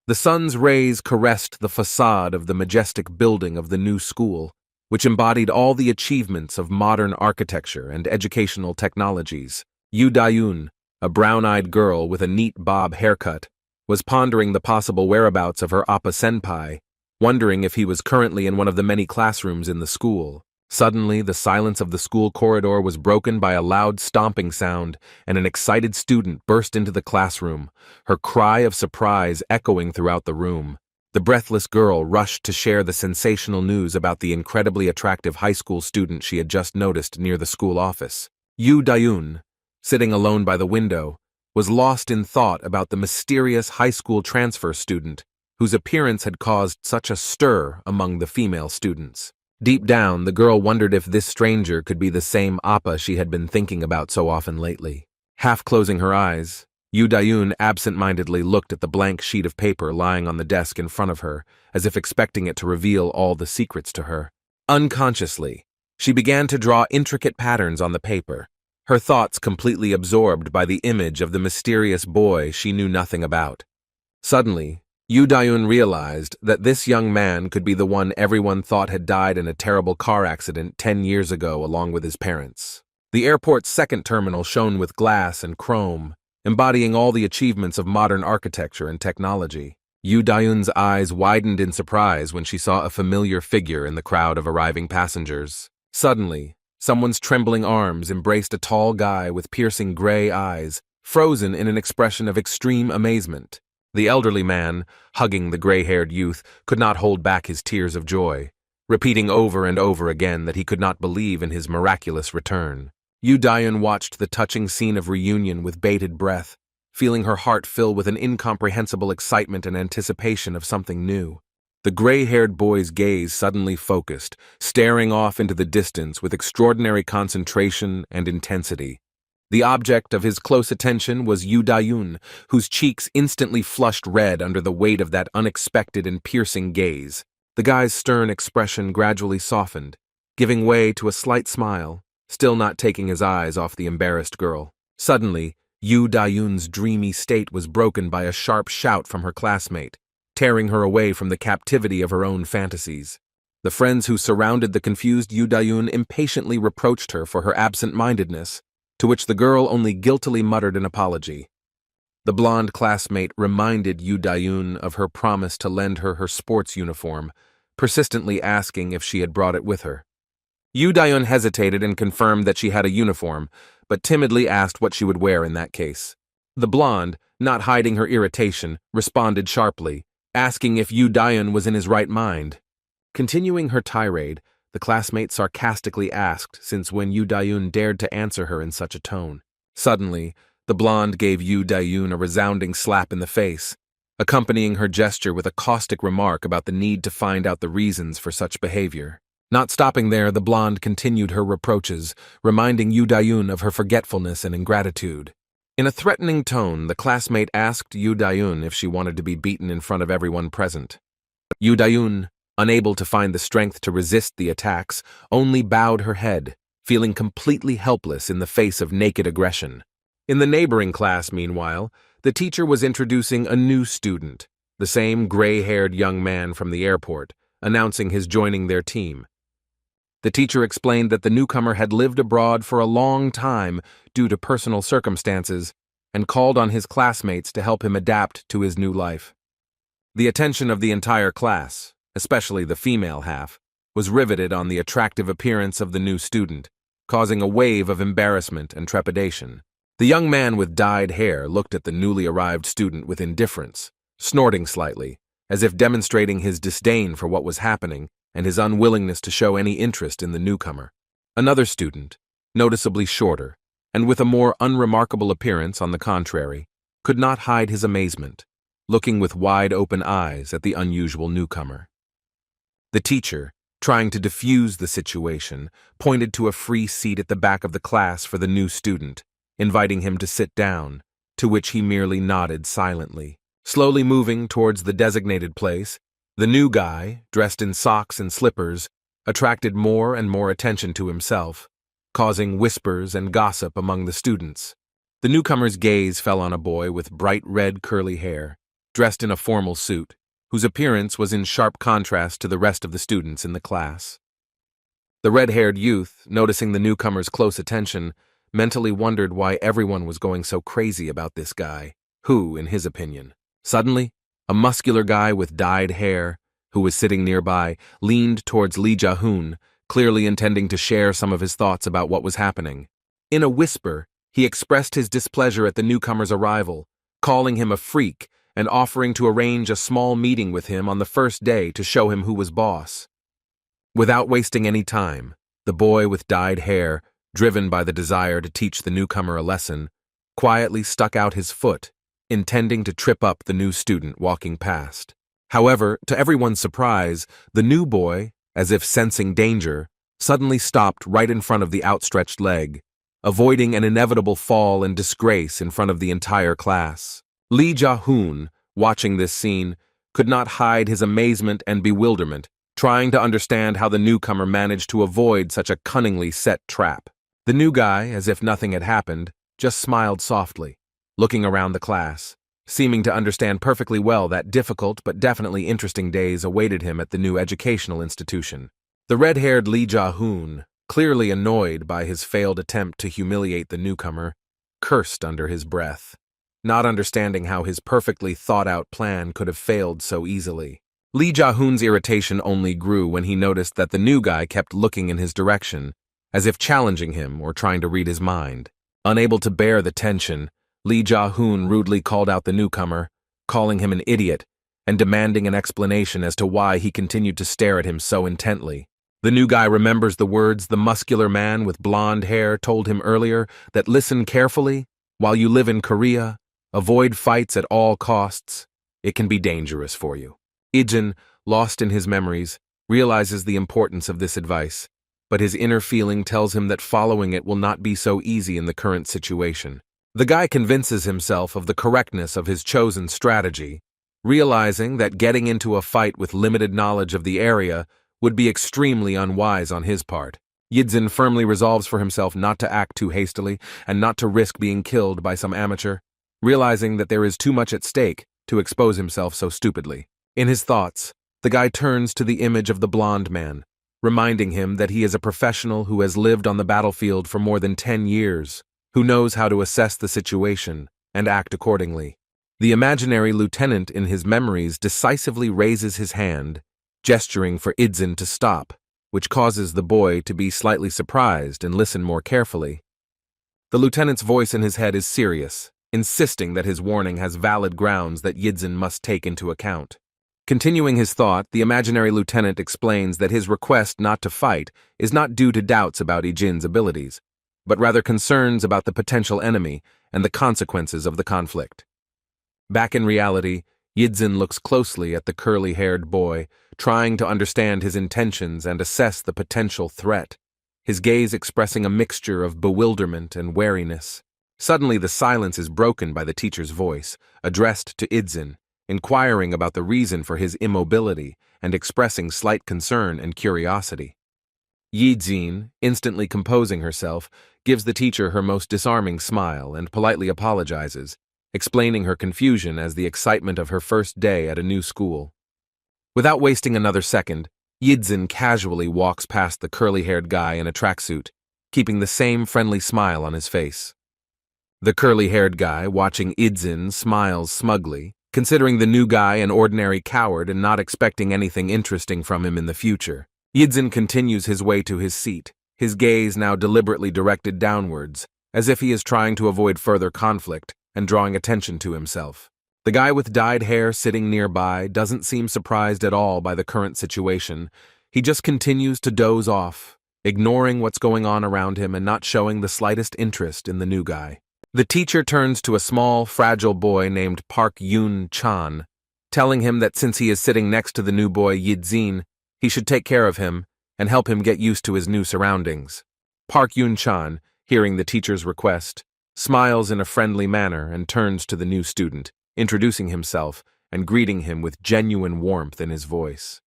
The sun's rays caressed the facade of the majestic building of the new school, which embodied all the achievements of modern architecture and educational technologies. Yu Dayun, a brown-eyed girl with a neat bob haircut, was pondering the possible whereabouts of her Appa senpai, wondering if he was currently in one of the many classrooms in the school. Suddenly, the silence of the school corridor was broken by a loud stomping sound, and an excited student burst into the classroom, her cry of surprise echoing throughout the room. The breathless girl rushed to share the sensational news about the incredibly attractive high school student she had just noticed near the school office. Yu Dayun, sitting alone by the window, was lost in thought about the mysterious high school transfer student whose appearance had caused such a stir among the female students. Deep down, the girl wondered if this stranger could be the same Appa she had been thinking about so often lately. Half closing her eyes, Yu Dayun absent-mindedly looked at the blank sheet of paper lying on the desk in front of her, as if expecting it to reveal all the secrets to her. Unconsciously, she began to draw intricate patterns on the paper, her thoughts completely absorbed by the image of the mysterious boy she knew nothing about. Suddenly, Yu Dayun realized that this young man could be the one everyone thought had died in a terrible car accident 10 years ago along with his parents. The airport's second terminal shone with glass and chrome, embodying all the achievements of modern architecture and technology. Yu Dayun's eyes widened in surprise when she saw a familiar figure in the crowd of arriving passengers. Suddenly, someone's trembling arms embraced a tall guy with piercing gray eyes, frozen in an expression of extreme amazement. The elderly man, hugging the gray-haired youth, could not hold back his tears of joy, repeating over and over again that he could not believe in his miraculous return. Yu Dayun watched the touching scene of reunion with bated breath, feeling her heart fill with an incomprehensible excitement and anticipation of something new. The gray-haired boy's gaze suddenly focused, staring off into the distance with extraordinary concentration and intensity. The object of his close attention was Yu Dayun, whose cheeks instantly flushed red under the weight of that unexpected and piercing gaze. The guy's stern expression gradually softened, giving way to a slight smile, still not taking his eyes off the embarrassed girl. Suddenly, Yu Dayun's dreamy state was broken by a sharp shout from her classmate, tearing her away from the captivity of her own fantasies. The friends who surrounded the confused Yu Dayun impatiently reproached her for her absent-mindedness, to which the girl only guiltily muttered an apology. The blonde classmate reminded Yu Dayun of her promise to lend her her sports uniform, persistently asking if she had brought it with her. Yu Dayun hesitated and confirmed that she had a uniform, but timidly asked what she would wear in that case. The blonde, not hiding her irritation, responded sharply, asking if Yu Dayun was in his right mind. Continuing her tirade, the classmate sarcastically asked since when Yu Dayun dared to answer her in such a tone. Suddenly, the blonde gave Yu Dayun a resounding slap in the face, accompanying her gesture with a caustic remark about the need to find out the reasons for such behavior. Not stopping there, the blonde continued her reproaches, reminding Yu Dayun of her forgetfulness and ingratitude. In a threatening tone, the classmate asked Yu Dayun if she wanted to be beaten in front of everyone present. Yu Dayun, unable to find the strength to resist the attacks, only bowed her head, feeling completely helpless in the face of naked aggression. In the neighboring class, meanwhile, the teacher was introducing a new student, the same gray-haired young man from the airport, announcing his joining their team. The teacher explained that the newcomer had lived abroad for a long time due to personal circumstances and called on his classmates to help him adapt to his new life. The attention of the entire class, especially the female half, was riveted on the attractive appearance of the new student, causing a wave of embarrassment and trepidation. The young man with dyed hair looked at the newly arrived student with indifference, snorting slightly, as if demonstrating his disdain for what was happening and his unwillingness to show any interest in the newcomer. Another student, noticeably shorter, and with a more unremarkable appearance on the contrary, could not hide his amazement, looking with wide-open eyes at the unusual newcomer. The teacher, trying to diffuse the situation, pointed to a free seat at the back of the class for the new student, inviting him to sit down, to which he merely nodded silently. Slowly moving towards the designated place, the new guy, dressed in socks and slippers, attracted more and more attention to himself, causing whispers and gossip among the students. The newcomer's gaze fell on a boy with bright red curly hair, dressed in a formal suit, whose appearance was in sharp contrast to the rest of the students in the class. The red-haired youth, noticing the newcomer's close attention, mentally wondered why everyone was going so crazy about this guy, who, in his opinion. Suddenly, a muscular guy with dyed hair, who was sitting nearby, leaned towards Lee Ja-hoon, clearly intending to share some of his thoughts about what was happening. In a whisper, he expressed his displeasure at the newcomer's arrival, calling him a freak and offering to arrange a small meeting with him on the first day to show him who was boss. Without wasting any time, the boy with dyed hair, driven by the desire to teach the newcomer a lesson, quietly stuck out his foot, intending to trip up the new student walking past. However, to everyone's surprise, the new boy, as if sensing danger, suddenly stopped right in front of the outstretched leg, avoiding an inevitable fall and disgrace in front of the entire class. Lee Ja-hoon, watching this scene, could not hide his amazement and bewilderment, trying to understand how the newcomer managed to avoid such a cunningly set trap. The new guy, as if nothing had happened, just smiled softly, looking around the class, seeming to understand perfectly well that difficult but definitely interesting days awaited him at the new educational institution. The red-haired Lee Ja-hoon, clearly annoyed by his failed attempt to humiliate the newcomer, cursed under his breath, not understanding how his perfectly thought-out plan could have failed so easily. Lee Ja-hoon's irritation only grew when he noticed that the new guy kept looking in his direction, as if challenging him or trying to read his mind. Unable to bear the tension, Lee Ja-hoon rudely called out the newcomer, calling him an idiot and demanding an explanation as to why he continued to stare at him so intently. The new guy remembers the words the muscular man with blonde hair told him earlier that listen carefully, while you live in Korea, avoid fights at all costs. It can be dangerous for you. Ijin, lost in his memories, realizes the importance of this advice, but his inner feeling tells him that following it will not be so easy in the current situation. The guy convinces himself of the correctness of his chosen strategy, realizing that getting into a fight with limited knowledge of the area would be extremely unwise on his part. Yidzin firmly resolves for himself not to act too hastily and not to risk being killed by some amateur, realizing that there is too much at stake to expose himself so stupidly. In his thoughts, the guy turns to the image of the blonde man, reminding him that he is a professional who has lived on the battlefield for more than 10 years, who knows how to assess the situation and act accordingly. The imaginary lieutenant in his memories decisively raises his hand, gesturing for Idzin to stop, which causes the boy to be slightly surprised and listen more carefully. The lieutenant's voice in his head is serious, insisting that his warning has valid grounds that Yidzin must take into account. Continuing his thought, the imaginary lieutenant explains that his request not to fight is not due to doubts about Ijin's abilities, but rather concerns about the potential enemy and the consequences of the conflict. Back in reality, Yidzin looks closely at the curly-haired boy, trying to understand his intentions and assess the potential threat, his gaze expressing a mixture of bewilderment and wariness. Suddenly, the silence is broken by the teacher's voice, addressed to Idzin, inquiring about the reason for his immobility and expressing slight concern and curiosity. Yidzin, instantly composing herself, gives the teacher her most disarming smile and politely apologizes, explaining her confusion as the excitement of her first day at a new school. Without wasting another second, Yidzin casually walks past the curly-haired guy in a tracksuit, keeping the same friendly smile on his face. The curly-haired guy, watching Idzin, smiles smugly, considering the new guy an ordinary coward and not expecting anything interesting from him in the future. Yidzin continues his way to his seat, his gaze now deliberately directed downwards, as if he is trying to avoid further conflict and drawing attention to himself. The guy with dyed hair sitting nearby doesn't seem surprised at all by the current situation. He just continues to doze off, ignoring what's going on around him and not showing the slightest interest in the new guy. The teacher turns to a small, fragile boy named Park Yoon-chan, telling him that since he is sitting next to the new boy Yidzin, he should take care of him and help him get used to his new surroundings. Park Yoon-chan, hearing the teacher's request, smiles in a friendly manner and turns to the new student, introducing himself and greeting him with genuine warmth in his voice.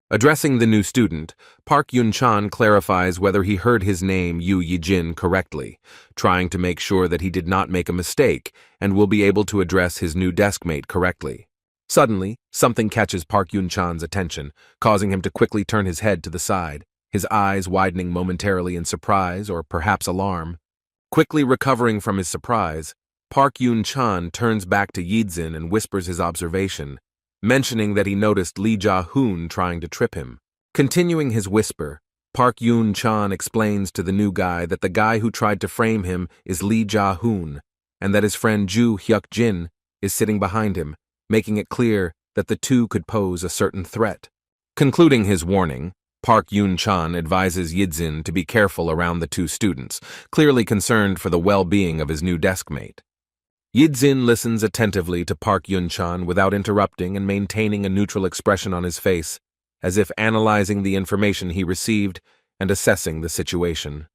Addressing the new student, Park Yun-chan clarifies whether he heard his name Yu Yijin correctly, trying to make sure that he did not make a mistake and will be able to address his new deskmate correctly. Suddenly, something catches Park Yun-chan's attention, causing him to quickly turn his head to the side, his eyes widening momentarily in surprise or perhaps alarm. Quickly recovering from his surprise, Park Yun-chan turns back to Yijin and whispers his observation, mentioning that he noticed Lee Ja-hoon trying to trip him. Continuing his whisper, Park Yun-chan explains to the new guy that the guy who tried to frame him is Lee Ja-hoon, and that his friend Ju Hyuk-jin is sitting behind him, making it clear that the two could pose a certain threat. Concluding his warning, Park Yun-chan advises Yijin to be careful around the two students, clearly concerned for the well-being of his new deskmate. Yijin listens attentively to Park Yun-chan without interrupting and maintaining a neutral expression on his face, as if analyzing the information he received and assessing the situation.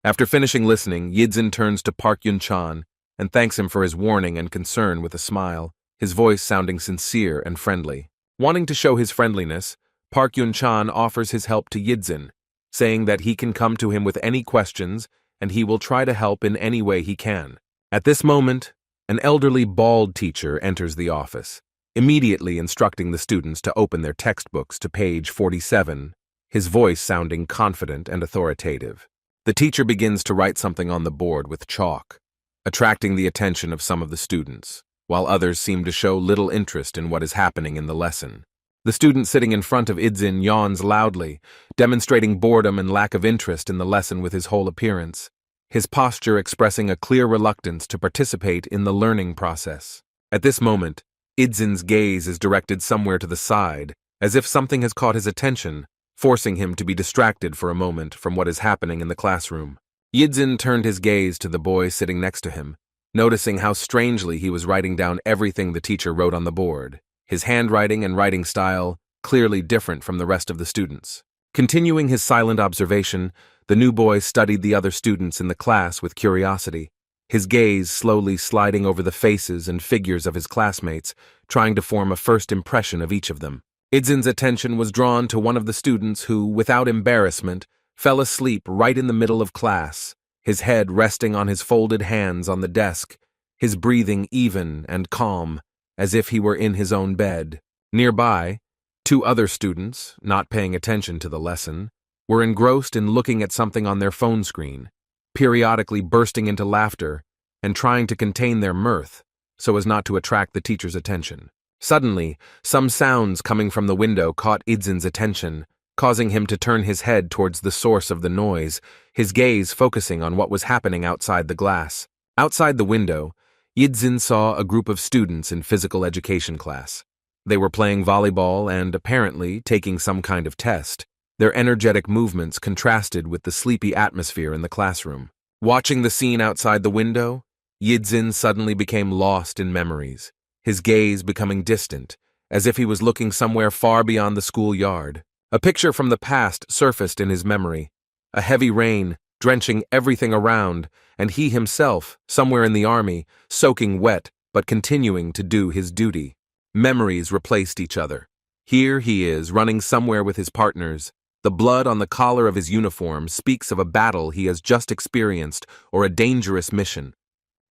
After finishing listening, Yijin turns to Park Yun-chan and thanks him for his warning and concern with a smile, his voice sounding sincere and friendly. Wanting to show his friendliness, Park Yun-chan offers his help to Yijin, saying that he can come to him with any questions and he will try to help in any way he can. At this moment, an elderly bald teacher enters the office, immediately instructing the students to open their textbooks to page 47, his voice sounding confident and authoritative. The teacher begins to write something on the board with chalk, attracting the attention of some of the students, while others seem to show little interest in what is happening in the lesson. The student sitting in front of Yijin yawns loudly, demonstrating boredom and lack of interest in the lesson with his whole appearance, his posture expressing a clear reluctance to participate in the learning process. At this moment, Yijin's gaze is directed somewhere to the side, as if something has caught his attention, forcing him to be distracted for a moment from what is happening in the classroom. Yijin turned his gaze to the boy sitting next to him, noticing how strangely he was writing down everything the teacher wrote on the board, his handwriting and writing style clearly different from the rest of the students. Continuing his silent observation, the new boy studied the other students in the class with curiosity, his gaze slowly sliding over the faces and figures of his classmates, trying to form a first impression of each of them. Yijin's attention was drawn to one of the students who, without embarrassment, fell asleep right in the middle of class, his head resting on his folded hands on the desk, his breathing even and calm, as if he were in his own bed. Nearby, two other students, not paying attention to the lesson, were engrossed in looking at something on their phone screen, periodically bursting into laughter and trying to contain their mirth so as not to attract the teacher's attention. Suddenly, some sounds coming from the window caught Yijin's attention, causing him to turn his head towards the source of the noise, his gaze focusing on what was happening outside the glass. Outside the window, Yijin saw a group of students in physical education class. They were playing volleyball and, apparently, taking some kind of test. Their energetic movements contrasted with the sleepy atmosphere in the classroom. Watching the scene outside the window, Yijin suddenly became lost in memories, his gaze becoming distant, as if he was looking somewhere far beyond the schoolyard. A picture from the past surfaced in his memory, a heavy rain drenching everything around, and he himself, somewhere in the army, soaking wet but continuing to do his duty. Memories replaced each other. Here he is, running somewhere with his partners. The blood on the collar of his uniform speaks of a battle he has just experienced or a dangerous mission.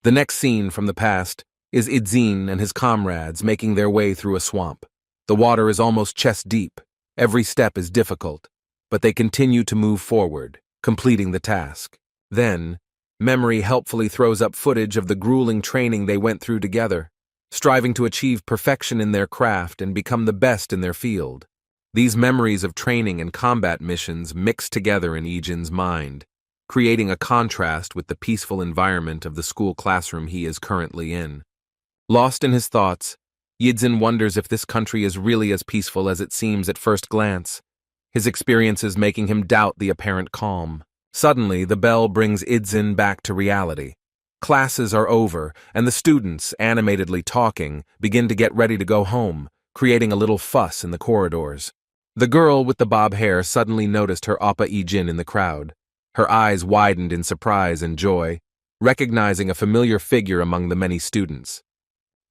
The next scene from the past is Yijin and his comrades making their way through a swamp. The water is almost chest deep. Every step is difficult, but they continue to move forward, completing the task. Then, memory helpfully throws up footage of the grueling training they went through together, striving to achieve perfection in their craft and become the best in their field. These memories of training and combat missions mix together in Yijin's mind, creating a contrast with the peaceful environment of the school classroom he is currently in. Lost in his thoughts, Yijin wonders if this country is really as peaceful as it seems at first glance, his experiences making him doubt the apparent calm. Suddenly, the bell brings Yijin back to reality. Classes are over, and the students, animatedly talking, begin to get ready to go home, creating a little fuss in the corridors. The girl with the bob hair suddenly noticed her Oppa Yijin in the crowd. Her eyes widened in surprise and joy, recognizing a familiar figure among the many students.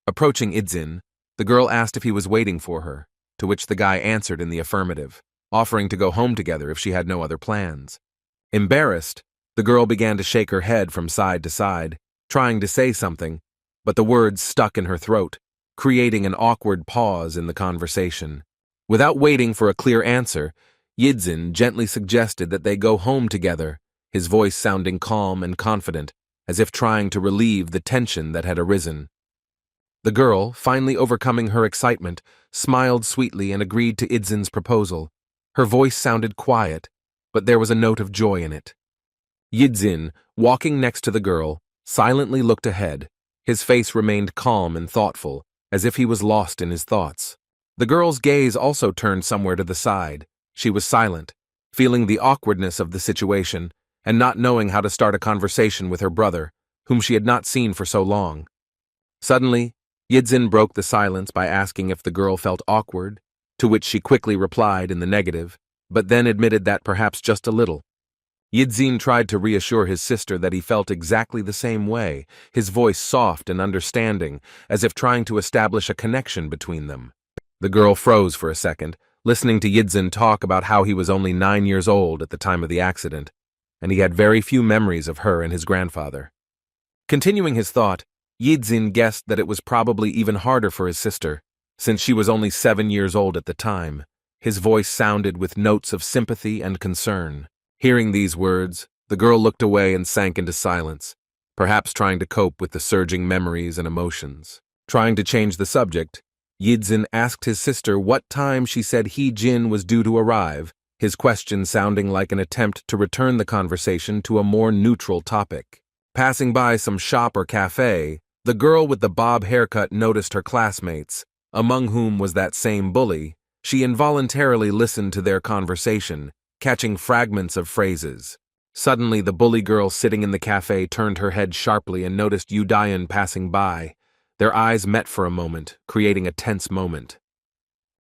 Approaching Yijin, the girl asked if he was waiting for her, to to which the guy answered in the affirmative, offering to go home together if she had no other plans. Embarrassed, the girl began to shake her head from side to side, trying to say something, but the words stuck in her throat, creating an awkward pause in the conversation. Without waiting for a clear answer, Yidzin gently suggested that they go home together, his voice sounding calm and confident, as if trying to relieve the tension that had arisen. The girl, finally overcoming her excitement, smiled sweetly and agreed to Idzin's proposal. Her voice sounded quiet, but there was a note of joy in it. Yidzin, walking next to the girl, silently looked ahead. His face remained calm and thoughtful, as if he was lost in his thoughts. The girl's gaze also turned somewhere to the side. She was silent, feeling the awkwardness of the situation, and not knowing how to start a conversation with her brother, whom she had not seen for so long. Suddenly, Yidzin broke the silence by asking if the girl felt awkward, to which she quickly replied in the negative, but then admitted that perhaps just a little. Yidzin tried to reassure his sister that he felt exactly the same way, his voice soft and understanding, as if trying to establish a connection between them. The girl froze for a second, listening to Yidzin talk about how he was only 9 years old at the time of the accident, and he had very few memories of her and his grandfather. Continuing his thought, Yidzin guessed that it was probably even harder for his sister, since she was only 7 years old at the time. His voice sounded with notes of sympathy and concern. Hearing these words, the girl looked away and sank into silence, perhaps trying to cope with the surging memories and emotions. Trying to change the subject, Yidzin asked his sister what time she said Jin was due to arrive, his question sounding like an attempt to return the conversation to a more neutral topic. Passing by some shop or cafe, the girl with the bob haircut noticed her classmates, among whom was that same bully. She involuntarily listened to their conversation, catching fragments of phrases. Suddenly, the bully girl sitting in the cafe turned her head sharply and noticed Dayan passing by. Their eyes met for a moment, creating a tense moment.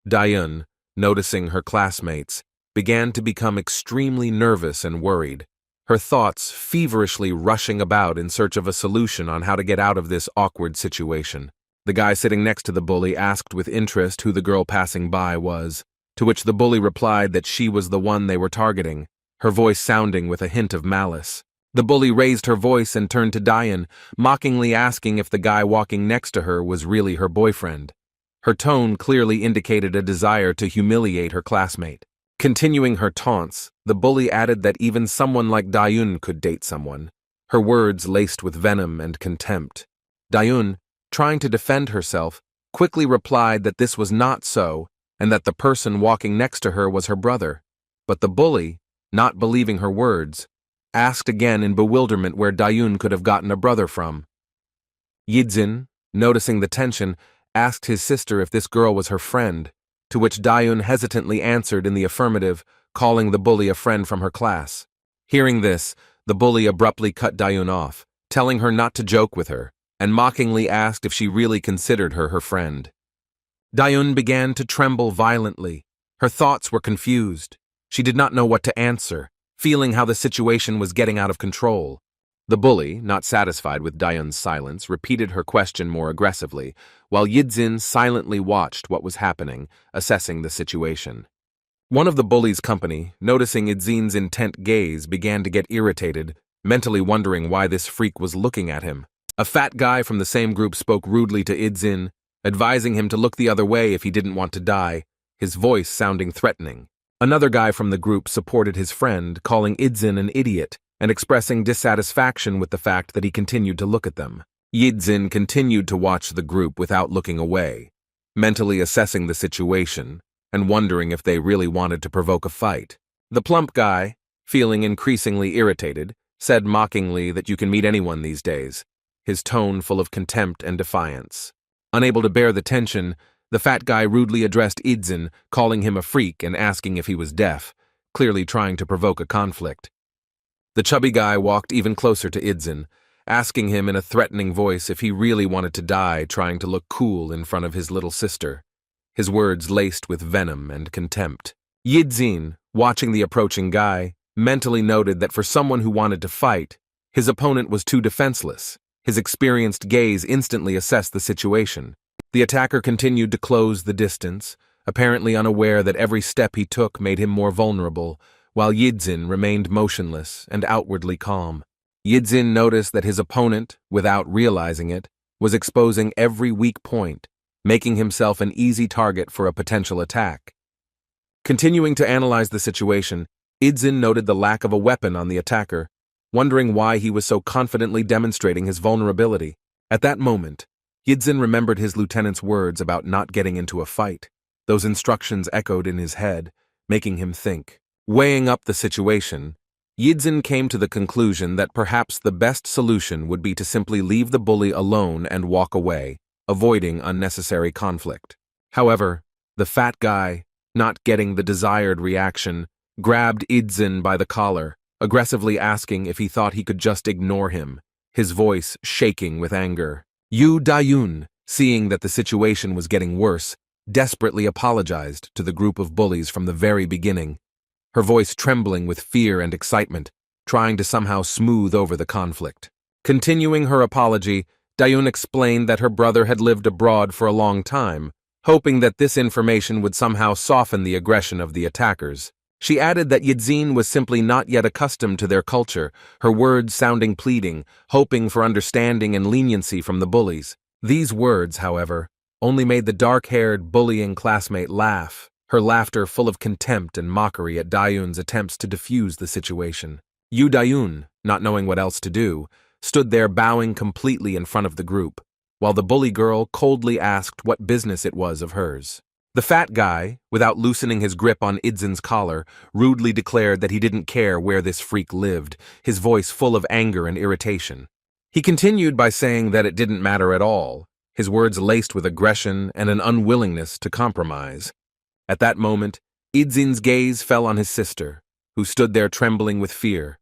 Dayan, noticing her classmates, began to become extremely nervous and worried, her thoughts feverishly rushing about in search of a solution on how to get out of this awkward situation. The guy sitting next to the bully asked with interest who the girl passing by was, to which the bully replied that she was the one they were targeting, her voice sounding with a hint of malice. The bully raised her voice and turned to Dayan, mockingly asking if the guy walking next to her was really her boyfriend. Her tone clearly indicated a desire to humiliate her classmate. Continuing her taunts, the bully added that even someone like Dayun could date someone, her words laced with venom and contempt. Dayun, trying to defend herself, quickly replied that this was not so and that the person walking next to her was her brother. But the bully, not believing her words, asked again in bewilderment where Dayun could have gotten a brother from. Yidzin, noticing the tension, asked his sister if this girl was her friend, to which Dayun hesitantly answered in the affirmative, calling the bully a friend from her class. Hearing this, the bully abruptly cut Dayun off, telling her not to joke with her, and mockingly asked if she really considered her her friend. Dayun began to tremble violently. Her thoughts were confused. She did not know what to answer, feeling how the situation was getting out of control. The bully, not satisfied with Dayun's silence, repeated her question more aggressively, while Yidzin silently watched what was happening, assessing the situation. One of the bully's company, noticing Yidzin's intent gaze, began to get irritated, mentally wondering why this freak was looking at him. A fat guy from the same group spoke rudely to Yidzin, advising him to look the other way if he didn't want to die, his voice sounding threatening. Another guy from the group supported his friend, calling Yidzin an idiot and expressing dissatisfaction with the fact that he continued to look at them. Yidzin continued to watch the group without looking away, mentally assessing the situation and wondering if they really wanted to provoke a fight. The plump guy, feeling increasingly irritated, said mockingly that you can meet anyone these days, his tone full of contempt and defiance. Unable to bear the tension, the fat guy rudely addressed Yidzin, calling him a freak and asking if he was deaf, clearly trying to provoke a conflict. The chubby guy walked even closer to Yidzin, asking him in a threatening voice if he really wanted to die, trying to look cool in front of his little sister, his words laced with venom and contempt. Yidzin, watching the approaching guy, mentally noted that for someone who wanted to fight, his opponent was too defenseless. His experienced gaze instantly assessed the situation. The attacker continued to close the distance, apparently unaware that every step he took made him more vulnerable, while Yidzin remained motionless and outwardly calm. Yidzin noticed that his opponent, without realizing it, was exposing every weak point, making himself an easy target for a potential attack. Continuing to analyze the situation, Yidzin noted the lack of a weapon on the attacker, wondering why he was so confidently demonstrating his vulnerability. At that moment, Yidzin remembered his lieutenant's words about not getting into a fight. Those instructions echoed in his head, making him think. Weighing up the situation, Yidzin came to the conclusion that perhaps the best solution would be to simply leave the bully alone and walk away, avoiding unnecessary conflict. However, the fat guy, not getting the desired reaction, grabbed Yidzin by the collar, aggressively asking if he thought he could just ignore him, his voice shaking with anger. Yu Dayun, seeing that the situation was getting worse, desperately apologized to the group of bullies from the very beginning, her voice trembling with fear and excitement, trying to somehow smooth over the conflict. Continuing her apology, Dayun explained that her brother had lived abroad for a long time, hoping that this information would somehow soften the aggression of the attackers. She added that Yidzin was simply not yet accustomed to their culture, her words sounding pleading, hoping for understanding and leniency from the bullies. These words, however, only made the dark-haired, bullying classmate laugh, her laughter full of contempt and mockery at Dayun's attempts to defuse the situation. Yu Dayun, not knowing what else to do, stood there bowing completely in front of the group, while the bully girl coldly asked what business it was of hers. The fat guy, without loosening his grip on Yidzin's collar, rudely declared that he didn't care where this freak lived, his voice full of anger and irritation. He continued by saying that it didn't matter at all, his words laced with aggression and an unwillingness to compromise. At that moment, Yidzin's gaze fell on his sister, who stood there trembling with fear.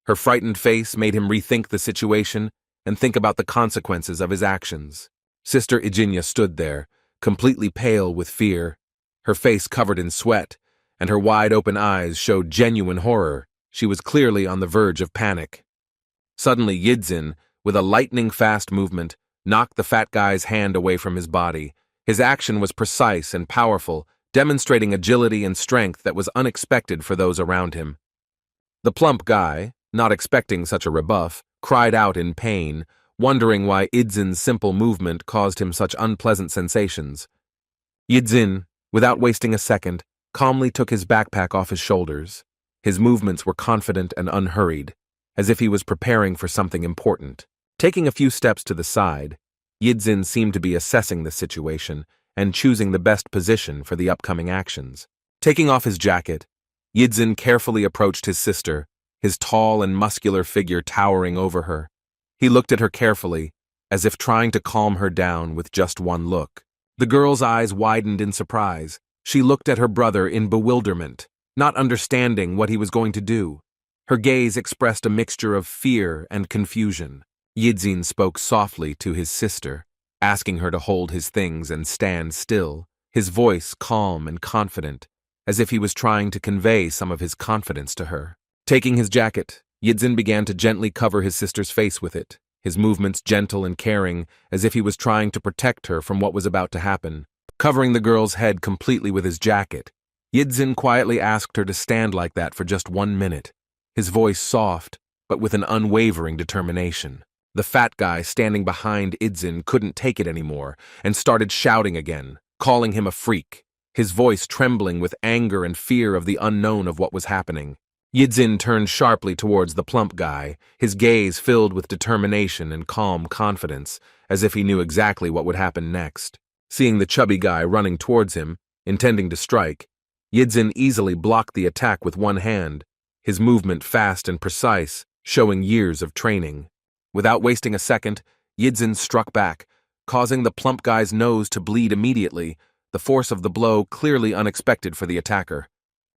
Her frightened face made him rethink the situation and think about the consequences of his actions. Sister Ijinya stood there, completely pale with fear, her face covered in sweat, and her wide-open eyes showed genuine horror. She was clearly on the verge of panic. Suddenly, Yidzin, with a lightning-fast movement, knocked the fat guy's hand away from his body. His action was precise and powerful, demonstrating agility and strength that was unexpected for those around him. The plump guy, not expecting such a rebuff, cried out in pain, wondering why Yidzin's simple movement caused him such unpleasant sensations. Yidzin, without wasting a second, calmly took his backpack off his shoulders. His movements were confident and unhurried, as if he was preparing for something important. Taking a few steps to the side, Yidzin seemed to be assessing the situation and choosing the best position for the upcoming actions. Taking off his jacket, Yidzin carefully approached his sister, his tall and muscular figure towering over her. He looked at her carefully, as if trying to calm her down with just one look. The girl's eyes widened in surprise. She looked at her brother in bewilderment, not understanding what he was going to do. Her gaze expressed a mixture of fear and confusion. Yidzin spoke softly to his sister, asking her to hold his things and stand still, his voice calm and confident, as if he was trying to convey some of his confidence to her. Taking his jacket, Yidzin began to gently cover his sister's face with it, his movements gentle and caring, as if he was trying to protect her from what was about to happen. Covering the girl's head completely with his jacket, Yidzin quietly asked her to stand like that for just 1 minute, his voice soft, but with an unwavering determination. The fat guy standing behind Yidzin couldn't take it anymore and started shouting again, calling him a freak, his voice trembling with anger and fear of the unknown of what was happening. Yidzin turned sharply towards the plump guy, his gaze filled with determination and calm confidence, as if he knew exactly what would happen next. Seeing the chubby guy running towards him, intending to strike, Yidzin easily blocked the attack with one hand, his movement fast and precise, showing years of training. Without wasting a second, Yidzin struck back, causing the plump guy's nose to bleed immediately, the force of the blow clearly unexpected for the attacker.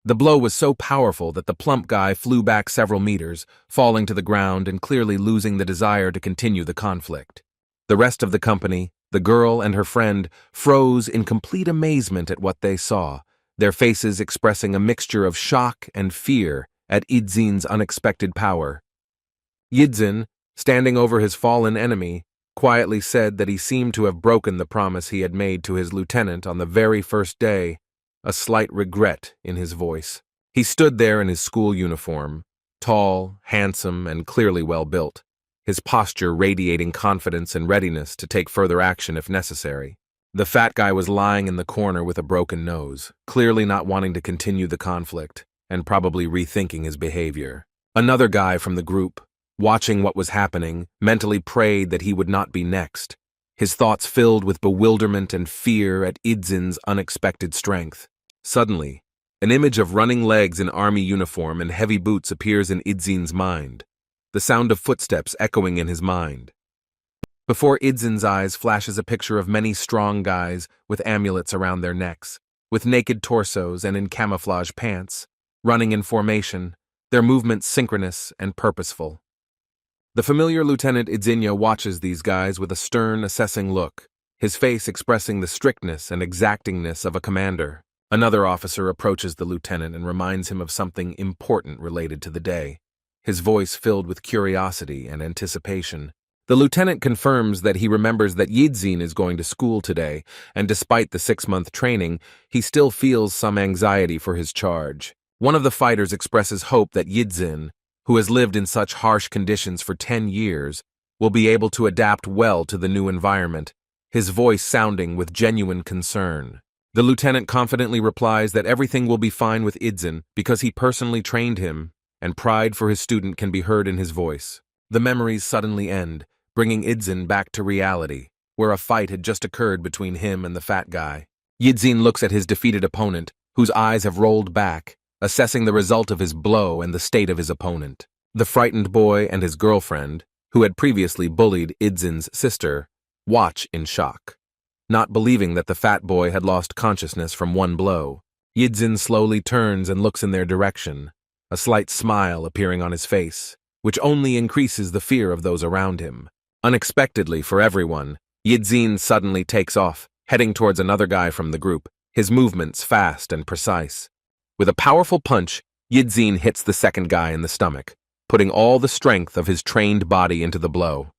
The blow was so powerful that the plump guy flew back several meters, falling to the ground and clearly losing the desire to continue the conflict. The rest of the company, the girl and her friend, froze in complete amazement at what they saw, their faces expressing a mixture of shock and fear at Yidzin's unexpected power. Yidzin, standing over his fallen enemy, quietly said that he seemed to have broken the promise he had made to his lieutenant on the very first day. a slight regret in his voice. He stood there in his school uniform, tall, handsome, and clearly well-built, his posture radiating confidence and readiness to take further action if necessary. The fat guy was lying in the corner with a broken nose, clearly not wanting to continue the conflict, and probably rethinking his behavior. Another guy from the group, watching what was happening, mentally prayed that he would not be next, his thoughts filled with bewilderment and fear at Idzin's unexpected strength. Suddenly, an image of running legs in army uniform and heavy boots appears in Idzin's mind, the sound of footsteps echoing in his mind. Before Idzin's eyes flashes a picture of many strong guys with amulets around their necks, with naked torsos and in camouflage pants, running in formation, their movements synchronous and purposeful. The familiar Lieutenant Idzinya watches these guys with a stern, assessing look, his face expressing the strictness and exactingness of a commander. Another officer approaches the lieutenant and reminds him of something important related to the day, his voice filled with curiosity and anticipation. The lieutenant confirms that he remembers that Yidzin is going to school today, and despite the 6-month training, he still feels some anxiety for his charge. One of the fighters expresses hope that Yidzin, who has lived in such harsh conditions for 10 years, will be able to adapt well to the new environment, his voice sounding with genuine concern. The lieutenant confidently replies that everything will be fine with Idzin because he personally trained him, and pride for his student can be heard in his voice. The memories suddenly end, bringing Idzin back to reality, where a fight had just occurred between him and the fat guy. Yidzin looks at his defeated opponent, whose eyes have rolled back, assessing the result of his blow and the state of his opponent. The frightened boy and his girlfriend, who had previously bullied Idzin's sister, watch in shock, not believing that the fat boy had lost consciousness from one blow. Yidzin slowly turns and looks in their direction, a slight smile appearing on his face, which only increases the fear of those around him. Unexpectedly for everyone, Yidzin suddenly takes off, heading towards another guy from the group, his movements fast and precise. With a powerful punch, Yidzin hits the second guy in the stomach, putting all the strength of his trained body into the blow.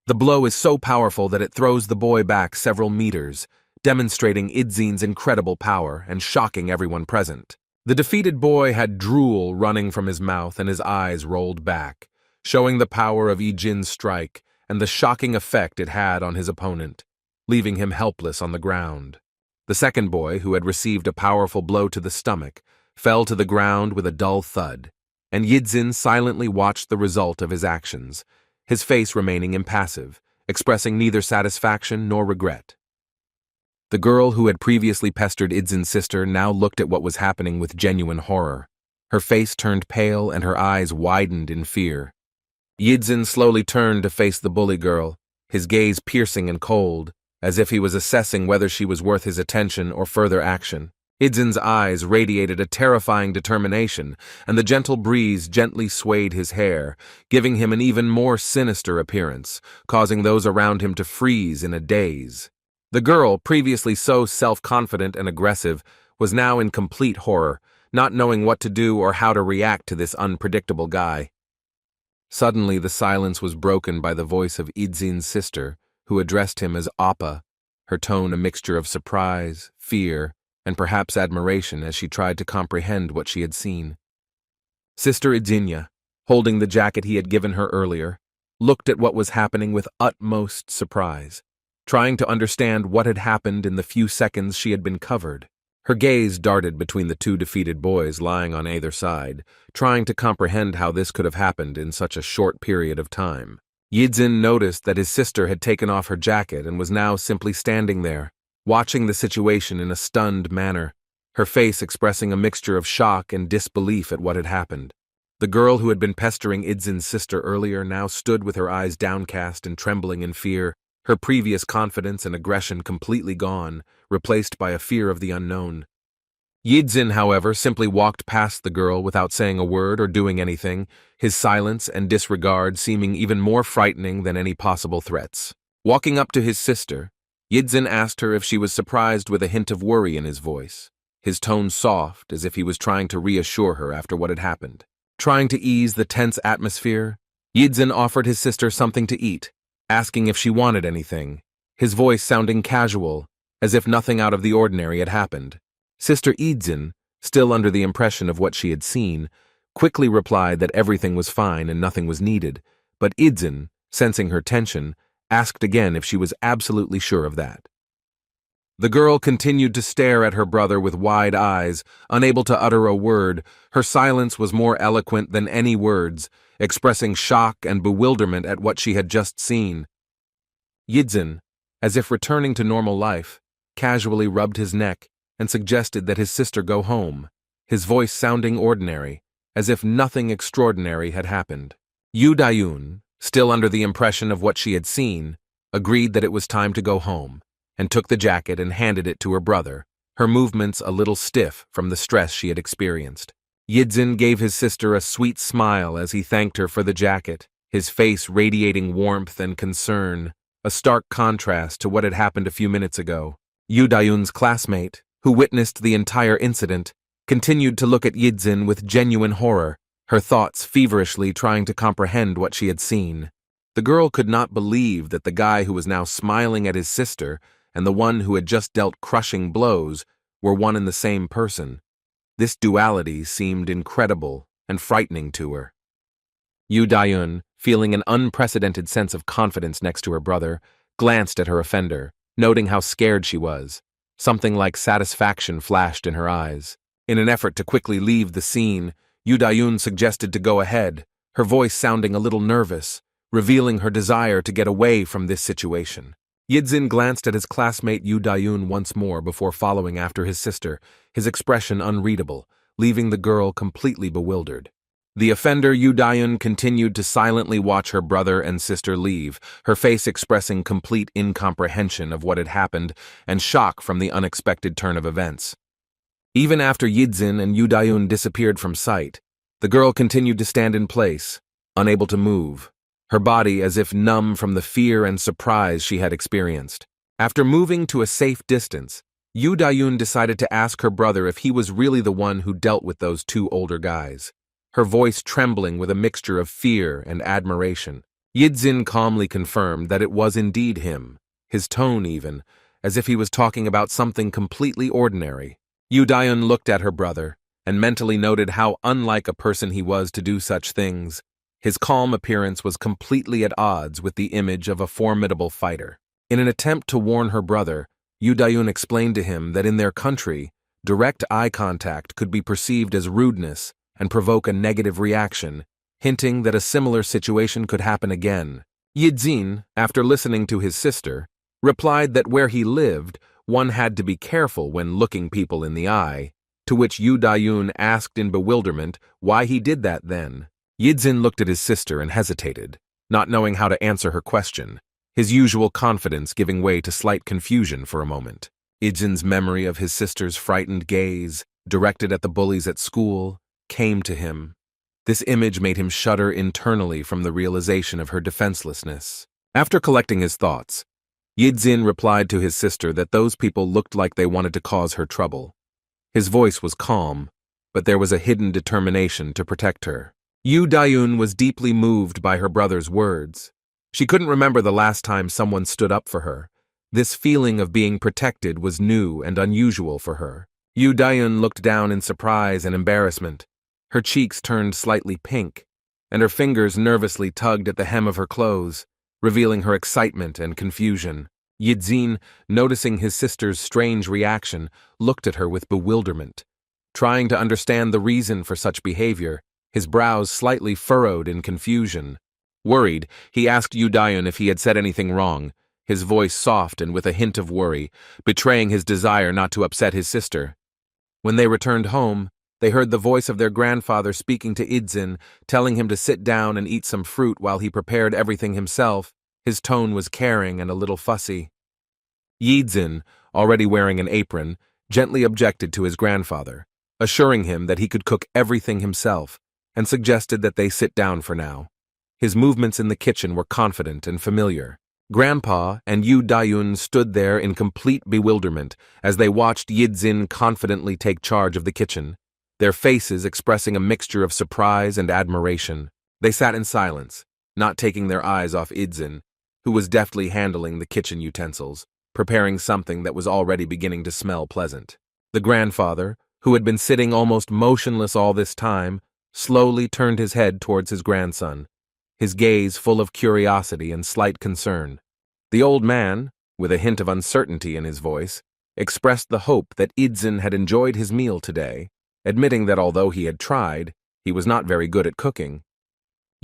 The blow is so powerful that it throws the boy back several meters, demonstrating Idzin's incredible power and shocking everyone present. The defeated boy had drool running from his mouth and his eyes rolled back, showing the power of Idzin's strike and the shocking effect it had on his opponent, leaving him helpless on the ground. The second boy, who had received a powerful blow to the stomach, fell to the ground with a dull thud, and Yidzin silently watched the result of his actions, his face remaining impassive, expressing neither satisfaction nor regret. The girl who had previously pestered Idzin's sister now looked at what was happening with genuine horror. Her face turned pale and her eyes widened in fear. Yidzin slowly turned to face the bully girl, his gaze piercing and cold, as if he was assessing whether she was worth his attention or further action. Idzin's eyes radiated a terrifying determination, and the gentle breeze gently swayed his hair, giving him an even more sinister appearance, causing those around him to freeze in a daze. The girl, previously so self-confident and aggressive, was now in complete horror, not knowing what to do or how to react to this unpredictable guy. Suddenly, the silence was broken by the voice of Idzin's sister, who addressed him as Appa, her tone a mixture of surprise, fear, and perhaps admiration as she tried to comprehend what she had seen. Sister Idzinya, holding the jacket he had given her earlier, looked at what was happening with utmost surprise, trying to understand what had happened in the few seconds she had been covered. Her gaze darted between the two defeated boys lying on either side, trying to comprehend how this could have happened in such a short period of time. Yidzin noticed that his sister had taken off her jacket and was now simply standing there, watching the situation in a stunned manner, her face expressing a mixture of shock and disbelief at what had happened. The girl who had been pestering Idzin's sister earlier now stood with her eyes downcast and trembling in fear, her previous confidence and aggression completely gone, replaced by a fear of the unknown. Yidzin, however, simply walked past the girl without saying a word or doing anything, his silence and disregard seeming even more frightening than any possible threats. Walking up to his sister, Yidzin asked her if she was surprised with a hint of worry in his voice, his tone soft as if he was trying to reassure her after what had happened. Trying to ease the tense atmosphere, Yidzin offered his sister something to eat, asking if she wanted anything, his voice sounding casual, as if nothing out of the ordinary had happened. Sister Idzin, still under the impression of what she had seen, quickly replied that everything was fine and nothing was needed, but Idzin, sensing her tension, asked again if she was absolutely sure of that. The girl continued to stare at her brother with wide eyes, unable to utter a word. Her silence was more eloquent than any words, expressing shock and bewilderment at what she had just seen. Yidzin, as if returning to normal life, casually rubbed his neck and suggested that his sister go home, his voice sounding ordinary, as if nothing extraordinary had happened. Yu Dayun, still under the impression of what she had seen, agreed that it was time to go home, and took the jacket and handed it to her brother, her movements a little stiff from the stress she had experienced. Yidzin gave his sister a sweet smile as he thanked her for the jacket, his face radiating warmth and concern, a stark contrast to what had happened a few minutes ago. Yu Dayun's classmate, who witnessed the entire incident, continued to look at Yidzin with genuine horror, her thoughts feverishly trying to comprehend what she had seen. The girl could not believe that the guy who was now smiling at his sister and the one who had just dealt crushing blows were one and the same person. This duality seemed incredible and frightening to her. Yu Dayun, feeling an unprecedented sense of confidence next to her brother, glanced at her offender, noting how scared she was. Something like satisfaction flashed in her eyes. In an effort to quickly leave the scene, Yu Dayun suggested to go ahead, her voice sounding a little nervous, revealing her desire to get away from this situation. Yidzin glanced at his classmate Yu Dayun once more before following after his sister, his expression unreadable, leaving the girl completely bewildered. The offender Yu Dayun continued to silently watch her brother and sister leave, her face expressing complete incomprehension of what had happened and shock from the unexpected turn of events. Even after Yidzin and Yu Dayun disappeared from sight, the girl continued to stand in place, unable to move, her body as if numb from the fear and surprise she had experienced. After moving to a safe distance, Yu Dayun decided to ask her brother if he was really the one who dealt with those two older guys, her voice trembling with a mixture of fear and admiration. Yidzin calmly confirmed that it was indeed him, his tone even, as if he was talking about something completely ordinary. Yu Dayun looked at her brother and mentally noted how unlike a person he was to do such things. His calm appearance was completely at odds with the image of a formidable fighter. In an attempt to warn her brother, Yu Dayun explained to him that in their country, direct eye contact could be perceived as rudeness and provoke a negative reaction, hinting that a similar situation could happen again. Yidzin, after listening to his sister, replied that where he lived, one had to be careful when looking people in the eye, to which Yu Dayun asked in bewilderment why he did that then. Yidzin looked at his sister and hesitated, not knowing how to answer her question, his usual confidence giving way to slight confusion for a moment. Yidzin's memory of his sister's frightened gaze, directed at the bullies at school, came to him. This image made him shudder internally from the realization of her defenselessness. After collecting his thoughts, Yidzin replied to his sister that those people looked like they wanted to cause her trouble. His voice was calm, but there was a hidden determination to protect her. Yu Dayun was deeply moved by her brother's words. She couldn't remember the last time someone stood up for her. This feeling of being protected was new and unusual for her. Yu Dayun looked down in surprise and embarrassment. Her cheeks turned slightly pink, and her fingers nervously tugged at the hem of her clothes, revealing her excitement and confusion. Yidzin, noticing his sister's strange reaction, looked at her with bewilderment. Trying to understand the reason for such behavior, his brows slightly furrowed in confusion. Worried, he asked Yu Dayun if he had said anything wrong, his voice soft and with a hint of worry, betraying his desire not to upset his sister. When they returned home, they heard the voice of their grandfather speaking to Yidzin, telling him to sit down and eat some fruit while he prepared everything himself. His tone was caring and a little fussy. Yidzin, already wearing an apron, gently objected to his grandfather, assuring him that he could cook everything himself, and suggested that they sit down for now. His movements in the kitchen were confident and familiar. Grandpa and Yu Dayun stood there in complete bewilderment as they watched Yidzin confidently take charge of the kitchen, their faces expressing a mixture of surprise and admiration. They sat in silence, not taking their eyes off Yidzin, who was deftly handling the kitchen utensils, preparing something that was already beginning to smell pleasant. The grandfather, who had been sitting almost motionless all this time, slowly turned his head towards his grandson, his gaze full of curiosity and slight concern. The old man, with a hint of uncertainty in his voice, expressed the hope that Idzin had enjoyed his meal today, admitting that although he had tried, he was not very good at cooking.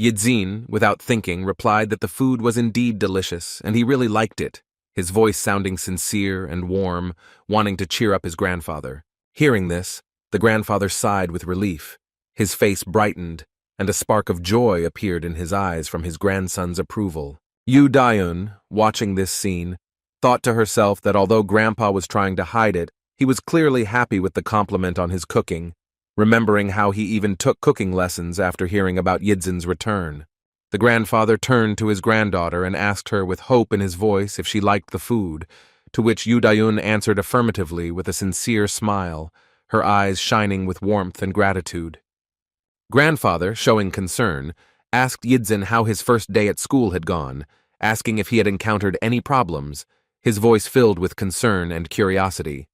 Yidzin, without thinking, replied that the food was indeed delicious, and he really liked it, his voice sounding sincere and warm, wanting to cheer up his grandfather. Hearing this, the grandfather sighed with relief. His face brightened, and a spark of joy appeared in his eyes from his grandson's approval. Yu Dayun, watching this scene, thought to herself that although Grandpa was trying to hide it, he was clearly happy with the compliment on his cooking, remembering how he even took cooking lessons after hearing about Yidzin's return. The grandfather turned to his granddaughter and asked her with hope in his voice if she liked the food, to which Yu Dayun answered affirmatively with a sincere smile, her eyes shining with warmth and gratitude. Grandfather, showing concern, asked Yidzin how his first day at school had gone, asking if he had encountered any problems, his voice filled with concern and curiosity.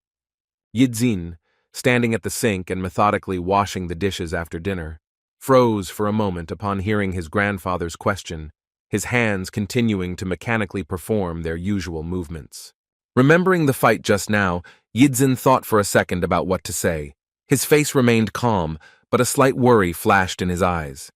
Yidzin, standing at the sink and methodically washing the dishes after dinner, froze for a moment upon hearing his grandfather's question, his hands continuing to mechanically perform their usual movements. Remembering the fight just now, Yidzin thought for a second about what to say. His face remained calm, but a slight worry flashed in his eyes.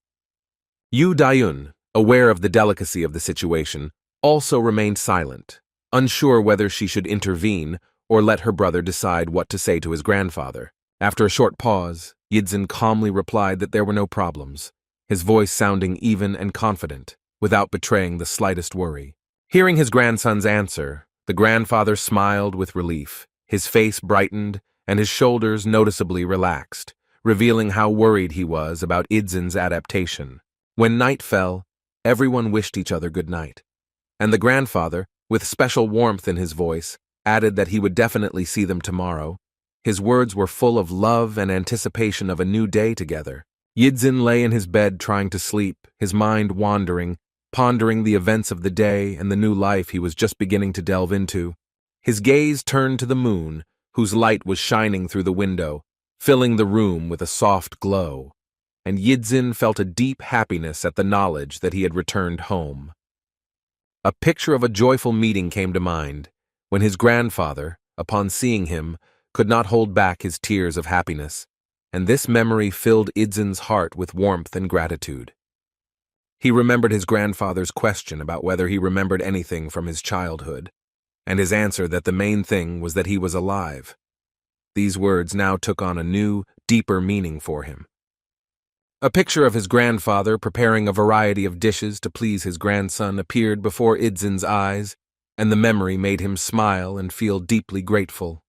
Yu Dayun, aware of the delicacy of the situation, also remained silent, unsure whether she should intervene or let her brother decide what to say to his grandfather. After a short pause, Yidzin calmly replied that there were no problems, his voice sounding even and confident, without betraying the slightest worry. Hearing his grandson's answer, the grandfather smiled with relief, his face brightened, and his shoulders noticeably relaxed, revealing how worried he was about Idzin's adaptation. When night fell, everyone wished each other good night, and the grandfather, with special warmth in his voice, added that he would definitely see them tomorrow. His words were full of love and anticipation of a new day together. Yidzin lay in his bed trying to sleep, his mind wandering, pondering the events of the day and the new life he was just beginning to delve into. His gaze turned to the moon, whose light was shining through the window, filling the room with a soft glow, and Yidzin felt a deep happiness at the knowledge that he had returned home. A picture of a joyful meeting came to mind, when his grandfather, upon seeing him, could not hold back his tears of happiness, and this memory filled Idzin's heart with warmth and gratitude. He remembered his grandfather's question about whether he remembered anything from his childhood, and his answer that the main thing was that he was alive. These words now took on a new, deeper meaning for him. A picture of his grandfather preparing a variety of dishes to please his grandson appeared before Idzin's eyes, and the memory made him smile and feel deeply grateful.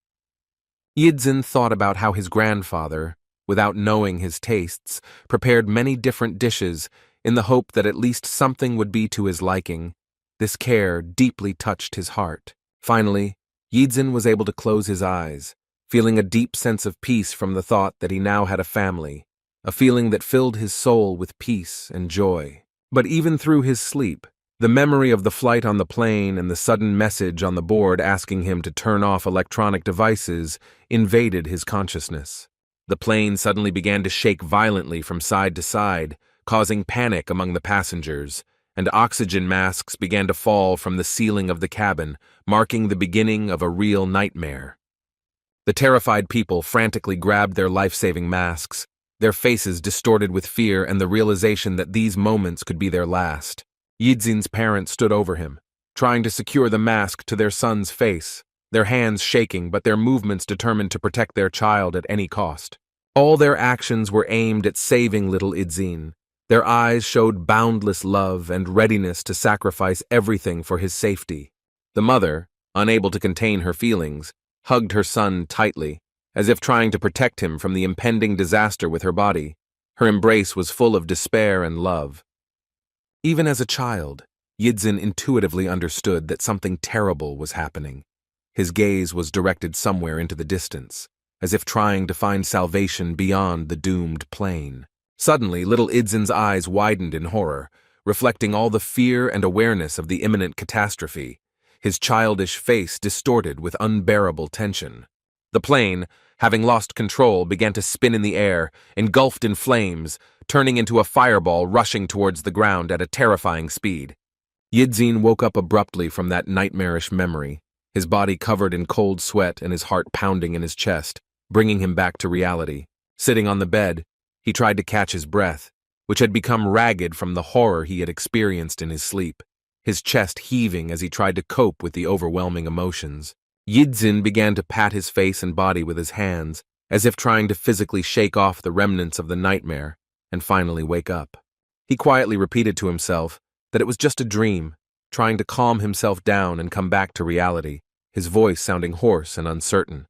Yidzin thought about how his grandfather, without knowing his tastes, prepared many different dishes in the hope that at least something would be to his liking. This care deeply touched his heart. Finally, Yidzin was able to close his eyes, feeling a deep sense of peace from the thought that he now had a family, a feeling that filled his soul with peace and joy. But even through his sleep, the memory of the flight on the plane and the sudden message on the board asking him to turn off electronic devices invaded his consciousness. The plane suddenly began to shake violently from side to side, causing panic among the passengers, and oxygen masks began to fall from the ceiling of the cabin, marking the beginning of a real nightmare. The terrified people frantically grabbed their life-saving masks, their faces distorted with fear and the realization that these moments could be their last. Yidzin's parents stood over him, trying to secure the mask to their son's face, their hands shaking but their movements determined to protect their child at any cost. All their actions were aimed at saving little Yidzin. Their eyes showed boundless love and readiness to sacrifice everything for his safety. The mother, unable to contain her feelings, hugged her son tightly, as if trying to protect him from the impending disaster with her body. Her embrace was full of despair and love. Even as a child, Yidzin intuitively understood that something terrible was happening. His gaze was directed somewhere into the distance, as if trying to find salvation beyond the doomed plane. Suddenly, little Idzin's eyes widened in horror, reflecting all the fear and awareness of the imminent catastrophe, his childish face distorted with unbearable tension. The plane, having lost control, began to spin in the air, engulfed in flames, turning into a fireball rushing towards the ground at a terrifying speed. Yidzin woke up abruptly from that nightmarish memory, his body covered in cold sweat and his heart pounding in his chest, bringing him back to reality. Sitting on the bed, he tried to catch his breath, which had become ragged from the horror he had experienced in his sleep, his chest heaving as he tried to cope with the overwhelming emotions. Yidzin began to pat his face and body with his hands, as if trying to physically shake off the remnants of the nightmare and finally wake up. He quietly repeated to himself that it was just a dream, trying to calm himself down and come back to reality, his voice sounding hoarse and uncertain.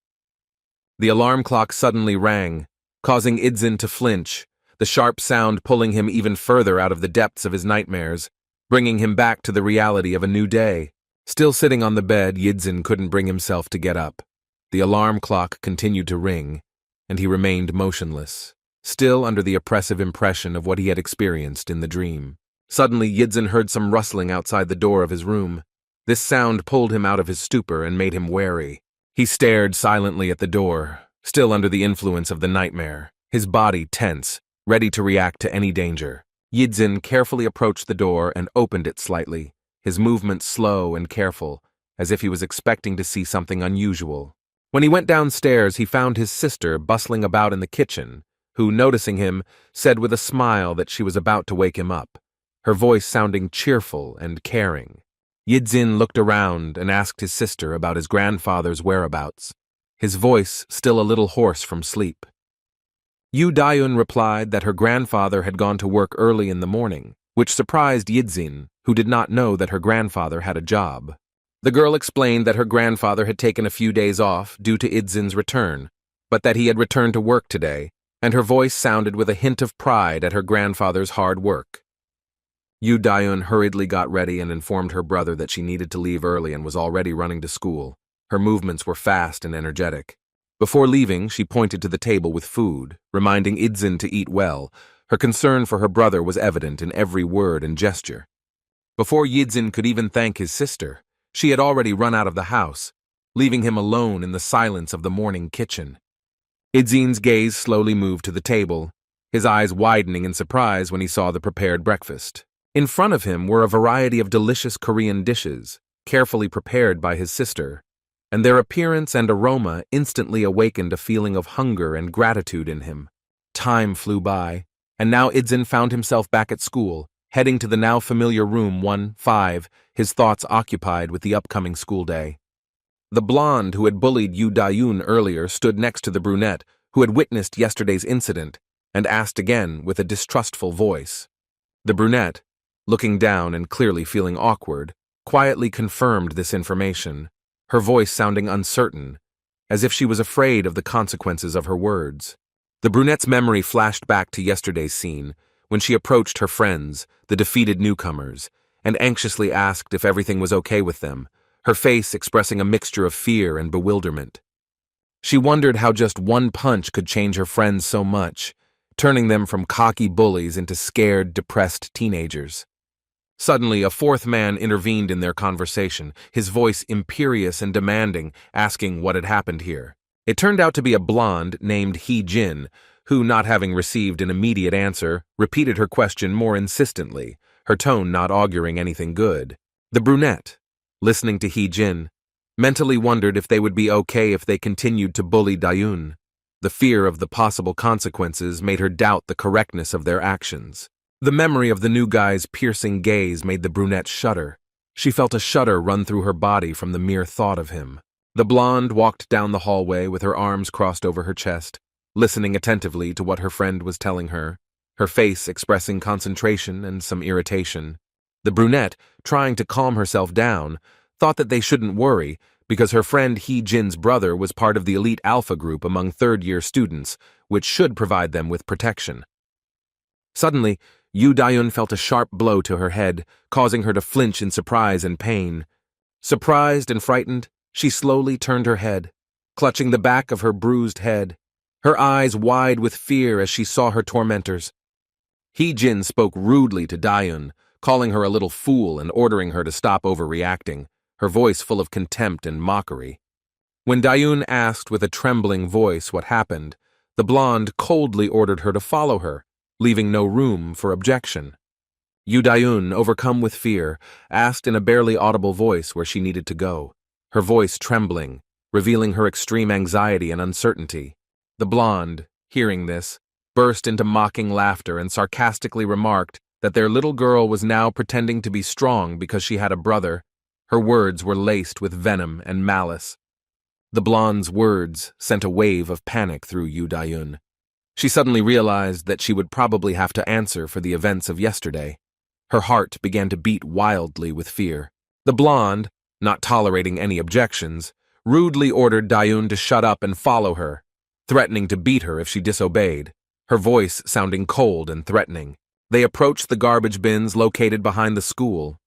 The alarm clock suddenly rang, causing Yidzin to flinch, the sharp sound pulling him even further out of the depths of his nightmares, bringing him back to the reality of a new day. Still sitting on the bed, Yidzin couldn't bring himself to get up. The alarm clock continued to ring, and he remained motionless, still under the oppressive impression of what he had experienced in the dream. Suddenly, Yidzin heard some rustling outside the door of his room. This sound pulled him out of his stupor and made him wary. He stared silently at the door, still under the influence of the nightmare, his body tense, ready to react to any danger. Yidzin carefully approached the door and opened it slightly, his movements slow and careful, as if he was expecting to see something unusual. When he went downstairs, he found his sister bustling about in the kitchen, who, noticing him, said with a smile that she was about to wake him up, her voice sounding cheerful and caring. Yidzin looked around and asked his sister about his grandfather's whereabouts, his voice still a little hoarse from sleep. Yu Dayun replied that her grandfather had gone to work early in the morning, which surprised Yidzin, who did not know that her grandfather had a job. The girl explained that her grandfather had taken a few days off due to Yidzin's return, but that he had returned to work today, and her voice sounded with a hint of pride at her grandfather's hard work. Yu Dayun hurriedly got ready and informed her brother that she needed to leave early and was already running to school. Her movements were fast and energetic. Before leaving, she pointed to the table with food, reminding Yidzin to eat well. Her concern for her brother was evident in every word and gesture. Before Yidzin could even thank his sister, she had already run out of the house, leaving him alone in the silence of the morning kitchen. Yidzin's gaze slowly moved to the table, his eyes widening in surprise when he saw the prepared breakfast. In front of him were a variety of delicious Korean dishes, carefully prepared by his sister, and their appearance and aroma instantly awakened a feeling of hunger and gratitude in him. Time flew by, and now Yidzin found himself back at school, heading to the now familiar room 1-5, his thoughts occupied with the upcoming school day. The blonde who had bullied Yu Dayun earlier stood next to the brunette who had witnessed yesterday's incident and asked again with a distrustful voice. The brunette, looking down and clearly feeling awkward, quietly confirmed this information, her voice sounding uncertain, as if she was afraid of the consequences of her words. The brunette's memory flashed back to yesterday's scene, when she approached her friends, the defeated newcomers, and anxiously asked if everything was okay with them, her face expressing a mixture of fear and bewilderment. She wondered how just one punch could change her friends so much, turning them from cocky bullies into scared, depressed teenagers. Suddenly, a fourth man intervened in their conversation, his voice imperious and demanding, asking what had happened here. It turned out to be a blonde named Hee-jin, who, not having received an immediate answer, repeated her question more insistently, her tone not auguring anything good. The brunette, listening to Hee-jin, mentally wondered if they would be okay if they continued to bully Dayun. The fear of the possible consequences made her doubt the correctness of their actions. The memory of the new guy's piercing gaze made the brunette shudder. She felt a shudder run through her body from the mere thought of him. The blonde walked down the hallway with her arms crossed over her chest, listening attentively to what her friend was telling her, her face expressing concentration and some irritation. The brunette, trying to calm herself down, thought that they shouldn't worry because her friend Hee-jin's brother was part of the elite alpha group among third-year students, which should provide them with protection. Suddenly, Yu Dayun felt a sharp blow to her head, causing her to flinch in surprise and pain. Surprised and frightened, she slowly turned her head, clutching the back of her bruised head, her eyes wide with fear as she saw her tormentors. Hee-jin spoke rudely to Dayun, calling her a little fool and ordering her to stop overreacting, her voice full of contempt and mockery. When Dayun asked with a trembling voice what happened, the blonde coldly ordered her to follow her, leaving no room for objection. Yu Dayun, overcome with fear, asked in a barely audible voice where she needed to go, her voice trembling, revealing her extreme anxiety and uncertainty. The blonde, hearing this, burst into mocking laughter and sarcastically remarked that their little girl was now pretending to be strong because she had a brother. Her words were laced with venom and malice. The blonde's words sent a wave of panic through Yu Dayun. She suddenly realized that she would probably have to answer for the events of yesterday. Her heart began to beat wildly with fear. The blonde, not tolerating any objections, rudely ordered Dayun to shut up and follow her, threatening to beat her if she disobeyed, her voice sounding cold and threatening. They approached the garbage bins located behind the school.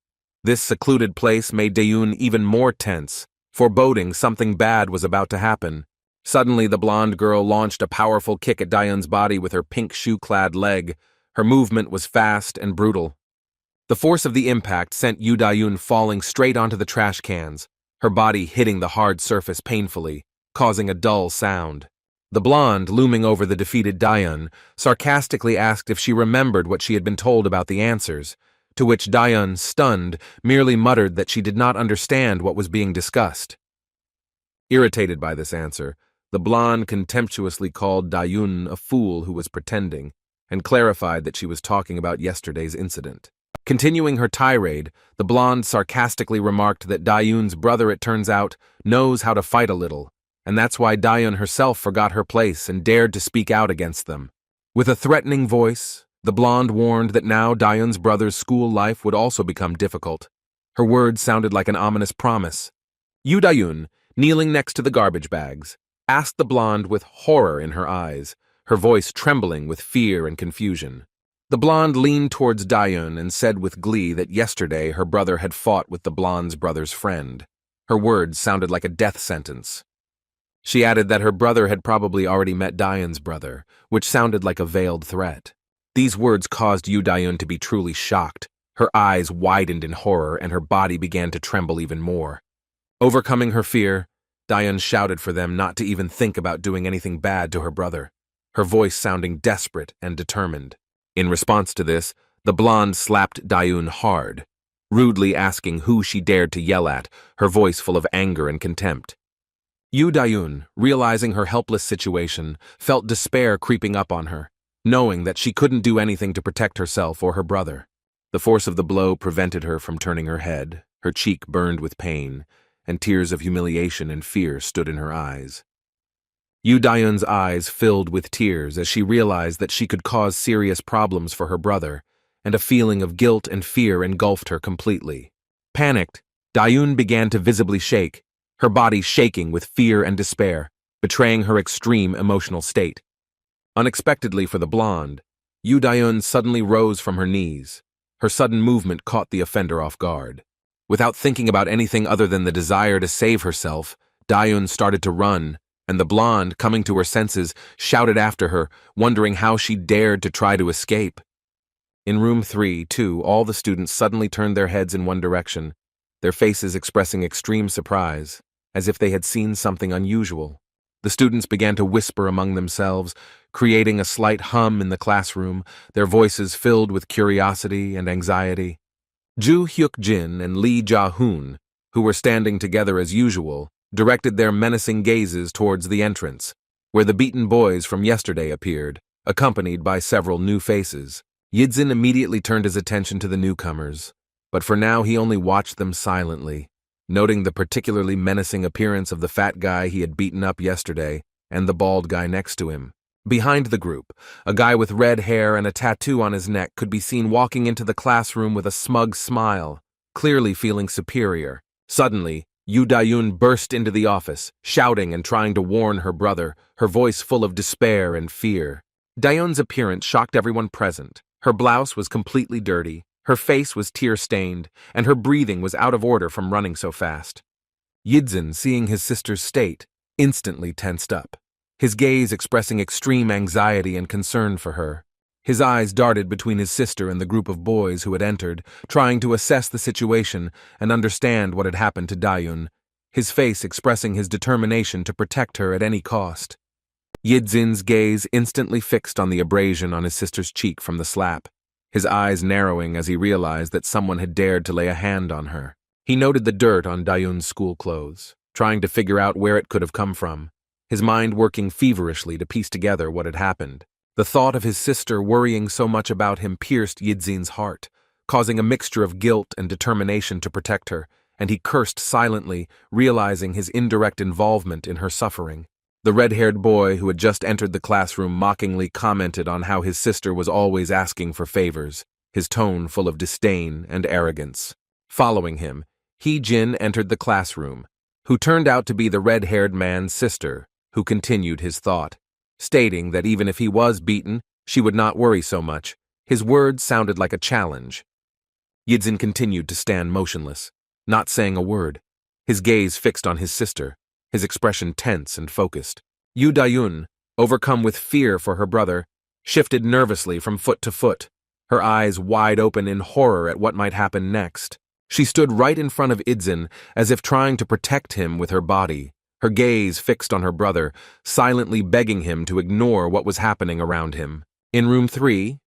This secluded place made Dayun even more tense, foreboding something bad was about to happen. Suddenly, the blonde girl launched a powerful kick at Dayun's body with her pink shoe-clad leg. Her movement was fast and brutal. The force of the impact sent Yu Dayun falling straight onto the trash cans, her body hitting the hard surface painfully, causing a dull sound. The blonde, looming over the defeated Dayun, sarcastically asked if she remembered what she had been told about the answers, to which Dayun, stunned, merely muttered that she did not understand what was being discussed. Irritated by this answer, the blonde contemptuously called Dayun a fool who was pretending, and clarified that she was talking about yesterday's incident. Continuing her tirade, the blonde sarcastically remarked that Dayun's brother, it turns out, knows how to fight a little, and that's why Dayun herself forgot her place and dared to speak out against them. With a threatening voice, the blonde warned that now Dayun's brother's school life would also become difficult. Her words sounded like an ominous promise. Yu Dayun, kneeling next to the garbage bags, asked the blonde with horror in her eyes, her voice trembling with fear and confusion. The blonde leaned towards Dayun and said with glee that yesterday her brother had fought with the blonde's brother's friend. Her words sounded like a death sentence. She added that her brother had probably already met Dayun's brother, which sounded like a veiled threat. These words caused Yu Dayun to be truly shocked. Her eyes widened in horror and her body began to tremble even more. Overcoming her fear, Dayun shouted for them not to even think about doing anything bad to her brother, her voice sounding desperate and determined. In response to this, the blonde slapped Dayun hard, rudely asking who she dared to yell at, her voice full of anger and contempt. Yu Dayun, realizing her helpless situation, felt despair creeping up on her, knowing that she couldn't do anything to protect herself or her brother. The force of the blow prevented her from turning her head, her cheek burned with pain, and tears of humiliation and fear stood in her eyes. Yu Dayun's eyes filled with tears as she realized that she could cause serious problems for her brother, and a feeling of guilt and fear engulfed her completely. Panicked, Dayun began to visibly shake, her body shaking with fear and despair, betraying her extreme emotional state. Unexpectedly for the blonde, Yu Dayun suddenly rose from her knees. Her sudden movement caught the offender off guard. Without thinking about anything other than the desire to save herself, Dayun started to run, and the blonde, coming to her senses, shouted after her, wondering how she dared to try to escape. In room 3, too, all the students suddenly turned their heads in one direction, their faces expressing extreme surprise, as if they had seen something unusual. The students began to whisper among themselves, creating a slight hum in the classroom, their voices filled with curiosity and anxiety. Ju Hyuk-jin and Lee Ja-hoon, who were standing together as usual, directed their menacing gazes towards the entrance, where the beaten boys from yesterday appeared, accompanied by several new faces. Yidzin immediately turned his attention to the newcomers, but for now he only watched them silently, noting the particularly menacing appearance of the fat guy he had beaten up yesterday and the bald guy next to him. Behind the group, a guy with red hair and a tattoo on his neck could be seen walking into the classroom with a smug smile, clearly feeling superior. Suddenly, Yu Dayun burst into the office, shouting and trying to warn her brother, her voice full of despair and fear. Dayun's appearance shocked everyone present. Her blouse was completely dirty, her face was tear-stained, and her breathing was out of order from running so fast. Yidzin, seeing his sister's state, instantly tensed up, his gaze expressing extreme anxiety and concern for her. His eyes darted between his sister and the group of boys who had entered, trying to assess the situation and understand what had happened to Dayun. his face expressing his determination to protect her at any cost. Yizin's gaze instantly fixed on the abrasion on his sister's cheek from the slap, his eyes narrowing as he realized that someone had dared to lay a hand on her. He noted the dirt on Dayun's school clothes, trying to figure out where it could have come from, his mind working feverishly to piece together what had happened. The thought of his sister worrying so much about him pierced Yizin's heart, causing a mixture of guilt and determination to protect her, and he cursed silently, realizing his indirect involvement in her suffering. The red-haired boy who had just entered the classroom mockingly commented on how his sister was always asking for favors, his tone full of disdain and arrogance. Following him, He-jin entered the classroom, who turned out to be the red-haired man's sister, who continued his thought, stating that even if he was beaten, she would not worry so much. His words sounded like a challenge. Yizin continued to stand motionless, not saying a word, his gaze fixed on his sister, his expression tense and focused. Yu Dayun, overcome with fear for her brother, shifted nervously from foot to foot, her eyes wide open in horror at what might happen next. She stood right in front of Yizin, as if trying to protect him with her body, her gaze fixed on her brother, silently begging him to ignore what was happening around him. In room 3-2,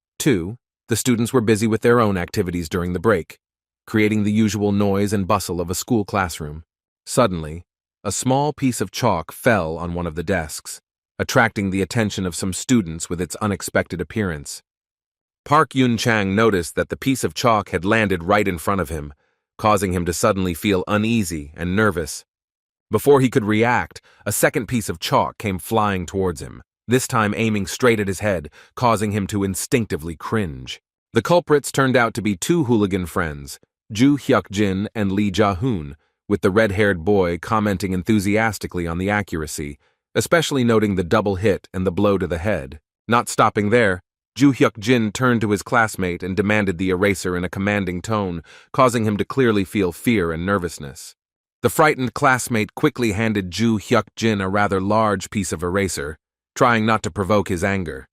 the students were busy with their own activities during the break, creating the usual noise and bustle of a school classroom. Suddenly, a small piece of chalk fell on one of the desks, attracting the attention of some students with its unexpected appearance. Park Yun-chang noticed that the piece of chalk had landed right in front of him, causing him to suddenly feel uneasy and nervous. Before he could react, a second piece of chalk came flying towards him, this time aiming straight at his head, causing him to instinctively cringe. The culprits turned out to be two hooligan friends, Ju Hyuk-jin and Lee Ja-hoon, with the red-haired boy commenting enthusiastically on the accuracy, especially noting the double hit and the blow to the head. Not stopping there, Ju Hyuk-jin turned to his classmate and demanded the eraser in a commanding tone, causing him to clearly feel fear and nervousness. The frightened classmate quickly handed Ju Hyuk-jin a rather large piece of eraser, trying not to provoke his anger.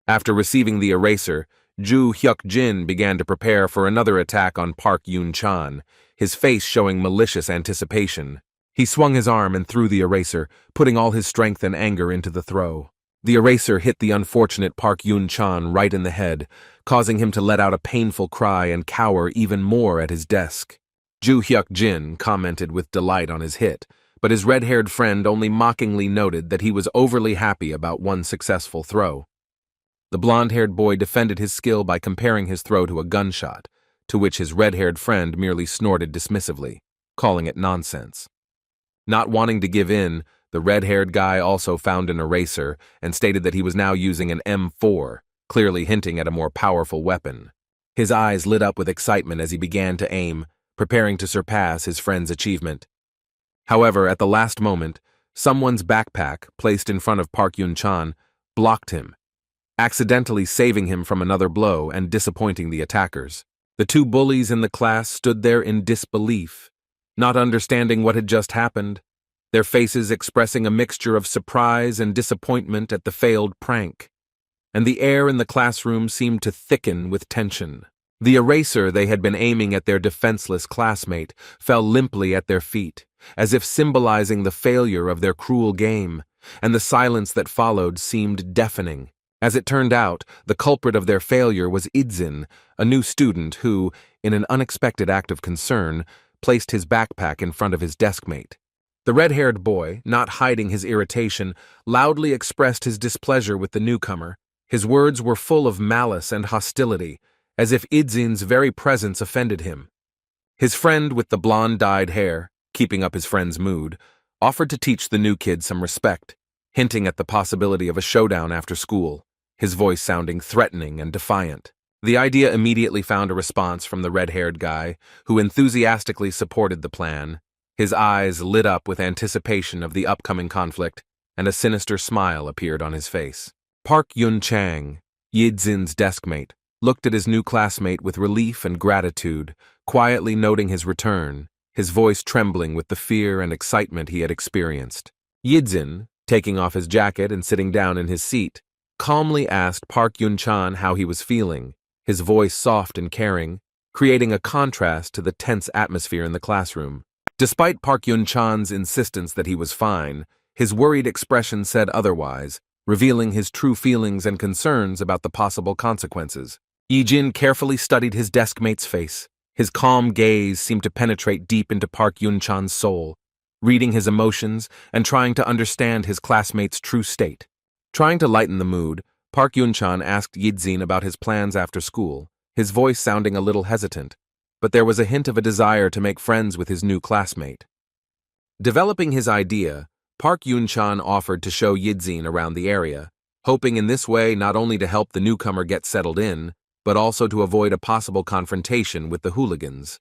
After receiving the eraser, Ju Hyuk-jin began to prepare for another attack on Park Yun-chan, his face showing malicious anticipation. He swung his arm and threw the eraser, putting all his strength and anger into the throw. The eraser hit the unfortunate Park Yun-chan right in the head, causing him to let out a painful cry and cower even more at his desk. Ju Hyuk-jin commented with delight on his hit, but his red-haired friend only mockingly noted that he was overly happy about one successful throw. The blonde-haired boy defended his skill by comparing his throw to a gunshot, to which his red-haired friend merely snorted dismissively, calling it nonsense. Not wanting to give in, the red-haired guy also found an eraser and stated that he was now using an M4, clearly hinting at a more powerful weapon. His eyes lit up with excitement as he began to aim, preparing to surpass his friend's achievement. However, at the last moment, someone's backpack, placed in front of Park Yun-chan, blocked him, accidentally saving him from another blow and disappointing the attackers. The two bullies in the class stood there in disbelief, not understanding what had just happened, their faces expressing a mixture of surprise and disappointment at the failed prank, and the air in the classroom seemed to thicken with tension. The eraser they had been aiming at their defenseless classmate fell limply at their feet, as if symbolizing the failure of their cruel game, and the silence that followed seemed deafening. As it turned out, the culprit of their failure was Yizin, a new student who, in an unexpected act of concern, placed his backpack in front of his deskmate. The red-haired boy, not hiding his irritation, loudly expressed his displeasure with the newcomer. His words were full of malice and hostility, as if Yizin's very presence offended him. His friend with the blonde-dyed hair, keeping up his friend's mood, offered to teach the new kid some respect, hinting at the possibility of a showdown after school, his voice sounding threatening and defiant. The idea immediately found a response from the red-haired guy, who enthusiastically supported the plan. His eyes lit up with anticipation of the upcoming conflict, and a sinister smile appeared on his face. Park Yun-chang, Yizin's deskmate, looked at his new classmate with relief and gratitude, quietly noting his return, his voice trembling with the fear and excitement he had experienced. Yizin, taking off his jacket and sitting down in his seat, calmly asked Park Yun-chan how he was feeling, his voice soft and caring, creating a contrast to the tense atmosphere in the classroom. Despite Park Yun-chan's insistence that he was fine, his worried expression said otherwise, revealing his true feelings and concerns about the possible consequences. Yi-jin carefully studied his deskmate's face. His calm gaze seemed to penetrate deep into Park Yun-chan's soul, reading his emotions and trying to understand his classmate's true state. Trying to lighten the mood, Park Yun-chan asked Yi-jin about his plans after school, his voice sounding a little hesitant, but there was a hint of a desire to make friends with his new classmate. Developing his idea, Park Yun-chan offered to show Yi-jin around the area, hoping in this way not only to help the newcomer get settled in, but also to avoid a possible confrontation with the hooligans.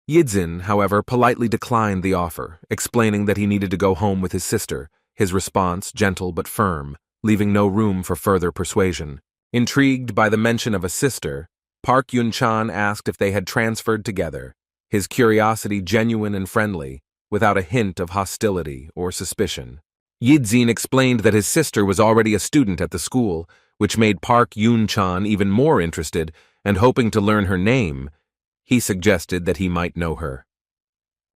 Yi-jin, however, politely declined the offer, explaining that he needed to go home with his sister, his response gentle but firm, leaving no room for further persuasion. Intrigued by the mention of a sister, Park Yun-chan asked if they had transferred together, his curiosity genuine and friendly, without a hint of hostility or suspicion. Yi-jin explained that his sister was already a student at the school, which made Park Yun-chan even more interested, and hoping to learn her name, he suggested that he might know her.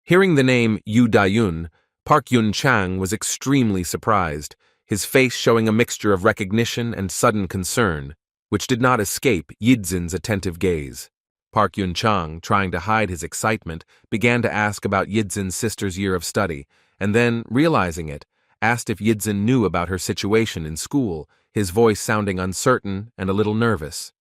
Hearing the name Yu Da-yun, Park Yun-chang was extremely surprised, his face showing a mixture of recognition and sudden concern, which did not escape Yi-jin's attentive gaze. Park Yun-chang, trying to hide his excitement, began to ask about Yi-jin's sister's year of study, and then, realizing it, asked if Yi-jin knew about her situation in school, his voice sounding uncertain and a little nervous.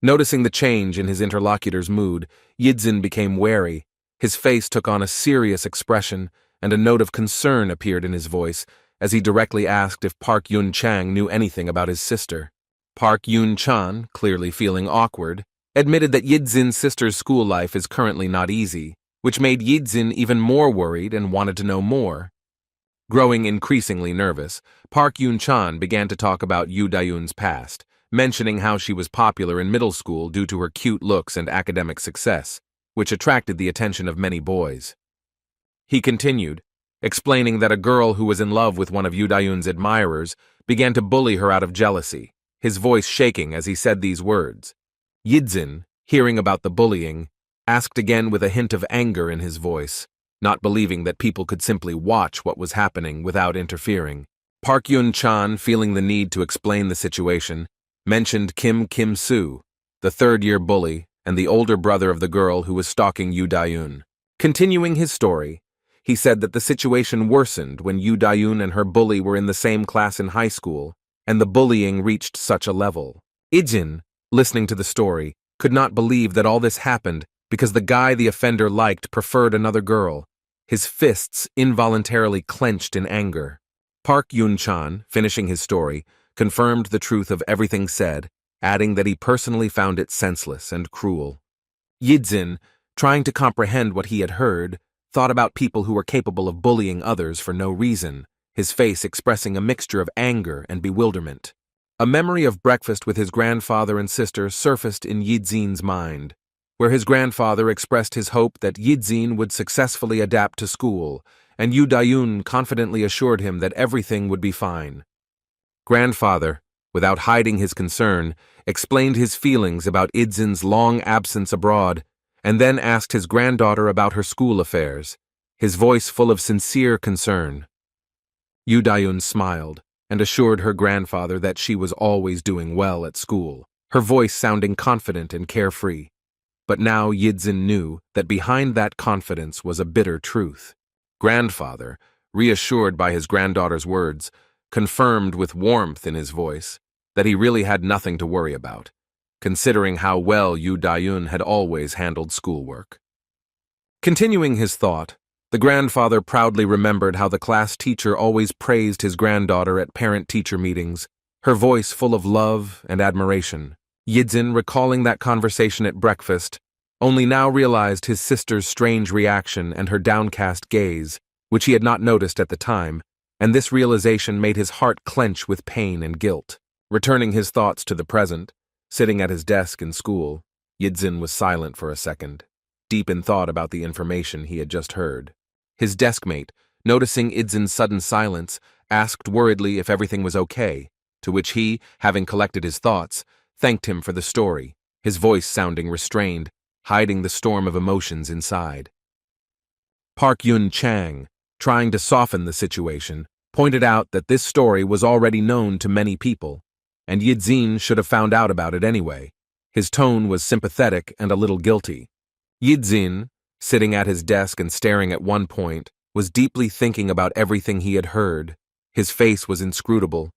Noticing the change in his interlocutor's mood, Yi-jin became wary. His face took on a serious expression, and a note of concern appeared in his voice as he directly asked if Park Yun-chang knew anything about his sister. Park Yun-chan, clearly feeling awkward, admitted that Yi-jin's sister's school life is currently not easy, which made Yi-jin even more worried and wanted to know more. Growing increasingly nervous, Park Yun-chan began to talk about Yu Da-yun's past, mentioning how she was popular in middle school due to her cute looks and academic success, which attracted the attention of many boys. He continued, explaining that a girl who was in love with one of Yu Da-yun's admirers began to bully her out of jealousy, his voice shaking as he said these words. Yi-jin, hearing about the bullying, asked again with a hint of anger in his voice, not believing that people could simply watch what was happening without interfering. Park Yun-chan, feeling the need to explain the situation, mentioned Kim Soo, the third-year bully and the older brother of the girl who was stalking Yu Da-yun. Continuing his story, he said that the situation worsened when Yu Da-yun and her bully were in the same class in high school, and the bullying reached such a level. Yi-jin, listening to the story, could not believe that all this happened because the guy the offender liked preferred another girl, his fists involuntarily clenched in anger. Park Yun-chan, finishing his story, confirmed the truth of everything said, adding that he personally found it senseless and cruel. Yi-jin, trying to comprehend what he had heard, thought about people who were capable of bullying others for no reason, his face expressing a mixture of anger and bewilderment. A memory of breakfast with his grandfather and sister surfaced in Yi-jin's mind, where his grandfather expressed his hope that Yi-jin would successfully adapt to school, and Yu Da-yun confidently assured him that everything would be fine. Grandfather, without hiding his concern, explained his feelings about Yi-jin's long absence abroad, and then asked his granddaughter about her school affairs, his voice full of sincere concern. Yu Da-yun smiled and assured her grandfather that she was always doing well at school, her voice sounding confident and carefree. But now Yi-jin knew that behind that confidence was a bitter truth. Grandfather, reassured by his granddaughter's words, confirmed with warmth in his voice that he really had nothing to worry about, considering how well Yu Da-yun had always handled schoolwork. Continuing his thought, the grandfather proudly remembered how the class teacher always praised his granddaughter at parent-teacher meetings, her voice full of love and admiration. Yi-jin, recalling that conversation at breakfast, only now realized his sister's strange reaction and her downcast gaze, which he had not noticed at the time, and this realization made his heart clench with pain and guilt. Returning his thoughts to the present, sitting at his desk in school, Yi-jin was silent for a second, deep in thought about the information he had just heard. His deskmate, noticing Yi-jin's sudden silence, asked worriedly if everything was okay, to which he, having collected his thoughts, thanked him for the story, his voice sounding restrained, hiding the storm of emotions inside. Park Yun Chang, trying to soften the situation, pointed out that this story was already known to many people, and Yidzin should have found out about it anyway. His tone was sympathetic and a little guilty. Yidzin, sitting at his desk and staring at one point, was deeply thinking about everything he had heard. His face was inscrutable,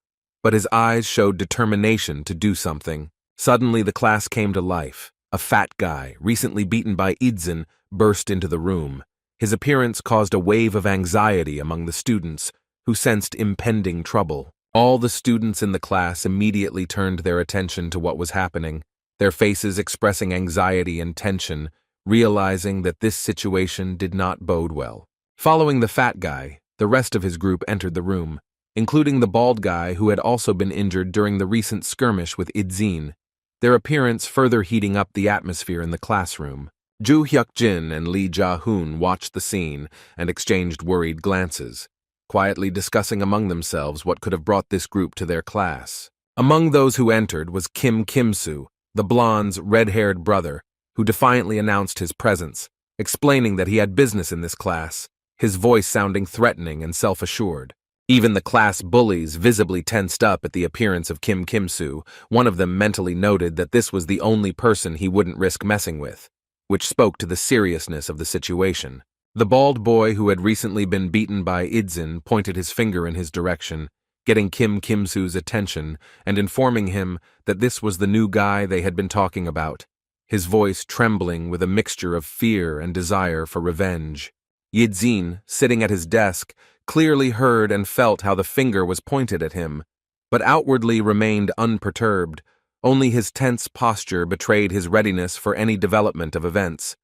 but his eyes showed determination to do something. Suddenly the class came to life. A fat guy, recently beaten by Yidzin, burst into the room. His appearance caused a wave of anxiety among the students, who sensed impending trouble. All the students in the class immediately turned their attention to what was happening, their faces expressing anxiety and tension, realizing that this situation did not bode well. Following the fat guy, the rest of his group entered the room, including the bald guy who had also been injured during the recent skirmish with Yidzin, their appearance further heating up the atmosphere in the classroom. Ju Hyuk-jin and Lee Ja-hoon watched the scene and exchanged worried glances, quietly discussing among themselves what could have brought this group to their class. Among those who entered was Kim Kim-soo, the blonde's red-haired brother, who defiantly announced his presence, explaining that he had business in this class, his voice sounding threatening and self-assured. Even the class bullies visibly tensed up at the appearance of Kim Kim-soo. One of them mentally noted that this was the only person he wouldn't risk messing with, which spoke to the seriousness of the situation. The bald boy who had recently been beaten by Yidzin pointed his finger in his direction, getting Kim Kim-soo's attention and informing him that this was the new guy they had been talking about, his voice trembling with a mixture of fear and desire for revenge. Yidzin, sitting at his desk, clearly heard and felt how the finger was pointed at him, but outwardly remained unperturbed. Only his tense posture betrayed his readiness for any development of events.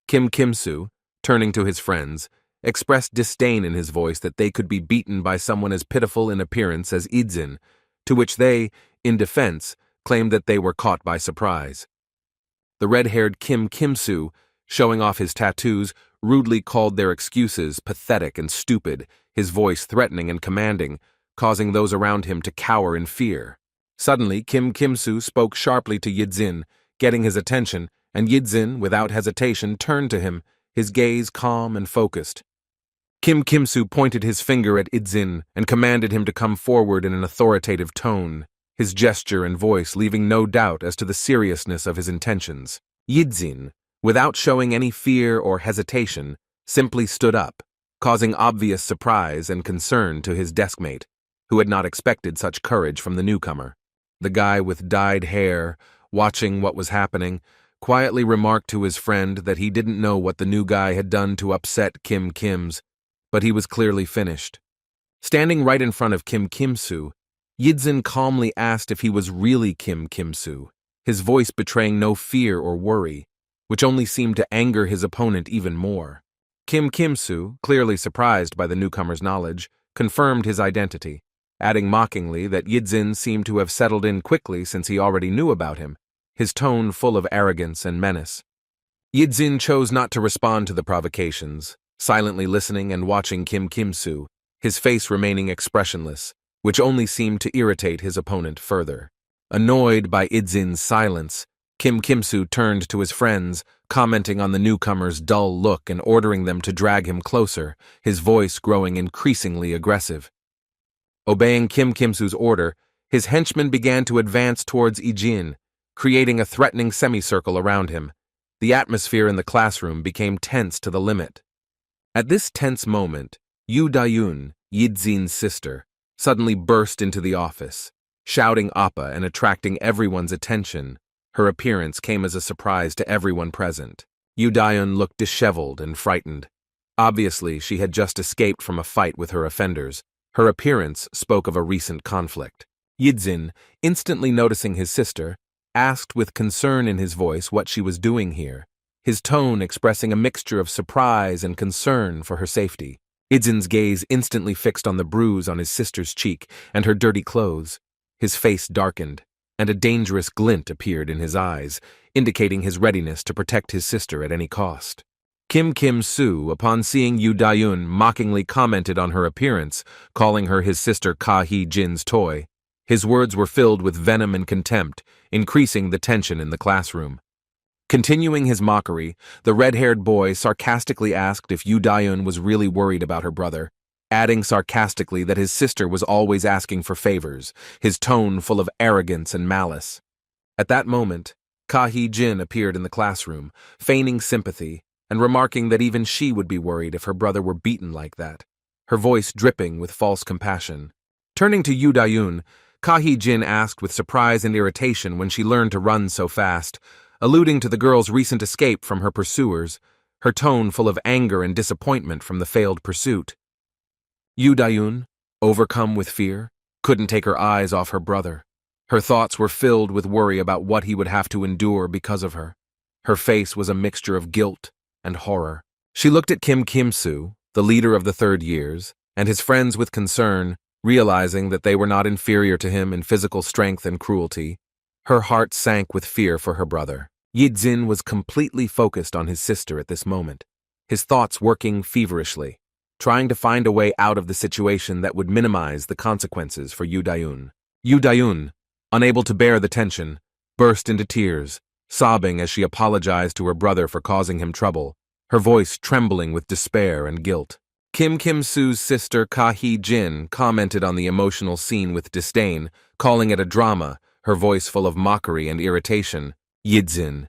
Kim Kim-soo, turning to his friends, expressed disdain in his voice that they could be beaten by someone as pitiful in appearance as Yidzin, to which they, in defense, claimed that they were caught by surprise. The red-haired Kim Kim-soo, showing off his tattoos, rudely called their excuses pathetic and stupid, his voice threatening and commanding, causing those around him to cower in fear. Suddenly, Kim Kim-soo spoke sharply to Yidzin, getting his attention, and Yidzin, without hesitation, turned to him, his gaze calm and focused. Kim Kim-soo pointed his finger at Yidzin and commanded him to come forward in an authoritative tone, his gesture and voice leaving no doubt as to the seriousness of his intentions. Yidzin, without showing any fear or hesitation, simply stood up, causing obvious surprise and concern to his deskmate, who had not expected such courage from the newcomer. The guy with dyed hair, watching what was happening, quietly remarked to his friend that he didn't know what the new guy had done to upset Kim Kim's, but he was clearly finished. Standing right in front of Kim Kim-soo, Yidzin calmly asked if he was really Kim Kim-soo, his voice betraying no fear or worry, which only seemed to anger his opponent even more. Kim Kim-soo, clearly surprised by the newcomer's knowledge, confirmed his identity, adding mockingly that Yidzin seemed to have settled in quickly since he already knew about him, his tone full of arrogance and menace. Yidzin chose not to respond to the provocations, silently listening and watching Kim Kim-soo, his face remaining expressionless, which only seemed to irritate his opponent further. Annoyed by Yidzin's silence, Kim Kim-soo turned to his friends, commenting on the newcomer's dull look and ordering them to drag him closer, his voice growing increasingly aggressive. Obeying Kim Kim-soo's order, his henchmen began to advance towards Yijin, creating a threatening semicircle around him. The atmosphere in the classroom became tense to the limit. At this tense moment, Yu Dayun, Yidzin's sister, suddenly burst into the office, shouting Appa and attracting everyone's attention. Her appearance came as a surprise to everyone present. Yu Dayun looked disheveled and frightened. Obviously, she had just escaped from a fight with her offenders. Her appearance spoke of a recent conflict. Yidzin, instantly noticing his sister, asked with concern in his voice what she was doing here, his tone expressing a mixture of surprise and concern for her safety. Yidzin's gaze instantly fixed on the bruise on his sister's cheek and her dirty clothes. His face darkened, and a dangerous glint appeared in his eyes, indicating his readiness to protect his sister at any cost. Kim Kim-soo, upon seeing Yu Dayun, mockingly commented on her appearance, calling her his sister Ka Hee-jin's toy. His words were filled with venom and contempt, increasing the tension in the classroom. Continuing his mockery, the red-haired boy sarcastically asked if Yu Dayun was really worried about her brother, adding sarcastically that his sister was always asking for favors, his tone full of arrogance and malice. At that moment, Ka Hee-jin appeared in the classroom, feigning sympathy and remarking that even she would be worried if her brother were beaten like that, her voice dripping with false compassion. Turning to Yu Dayun, Ka Hee-jin asked with surprise and irritation when she learned to run so fast, alluding to the girl's recent escape from her pursuers, her tone full of anger and disappointment from the failed pursuit. Yu Dayun, overcome with fear, couldn't take her eyes off her brother. Her thoughts were filled with worry about what he would have to endure because of her. Her face was a mixture of guilt and horror. She looked at Kim Kim-soo, the leader of the third years, and his friends with concern, realizing that they were not inferior to him in physical strength and cruelty. Her heart sank with fear for her brother. Yi-jin was completely focused on his sister at this moment, his thoughts working feverishly, trying to find a way out of the situation that would minimize the consequences for Yu Dayun. Yu Dayun, unable to bear the tension, burst into tears, sobbing as she apologized to her brother for causing him trouble, her voice trembling with despair and guilt. Kim Kim-soo's sister Ka Hee-jin commented on the emotional scene with disdain, calling it a drama, her voice full of mockery and irritation. Yi-jin,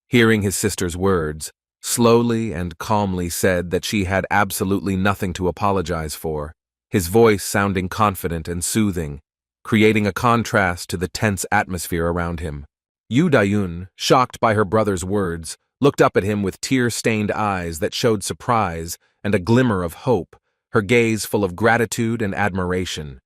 hearing his sister's words, slowly and calmly said that she had absolutely nothing to apologize for, his voice sounding confident and soothing, creating a contrast to the tense atmosphere around him. Yu Dayun, shocked by her brother's words, looked up at him with tear-stained eyes that showed surprise and a glimmer of hope, her gaze full of gratitude and admiration.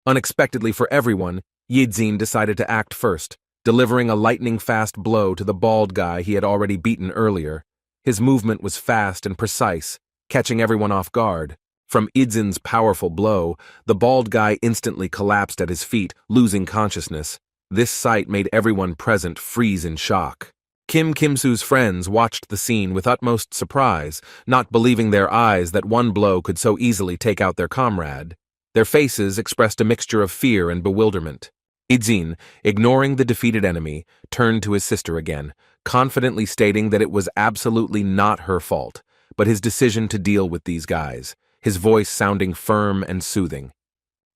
Unexpectedly for everyone, Yi-jin decided to act first, delivering a lightning-fast blow to the bald guy he had already beaten earlier. His movement was fast and precise, catching everyone off guard. From Yi-jin's powerful blow, the bald guy instantly collapsed at his feet, losing consciousness. This sight made everyone present freeze in shock. Kim Kim-soo's friends watched the scene with utmost surprise, not believing their eyes that one blow could so easily take out their comrade. Their faces expressed a mixture of fear and bewilderment. Yi-jin, ignoring the defeated enemy, turned to his sister again, confidently stating that it was absolutely not her fault, but his decision to deal with these guys, his voice sounding firm and soothing.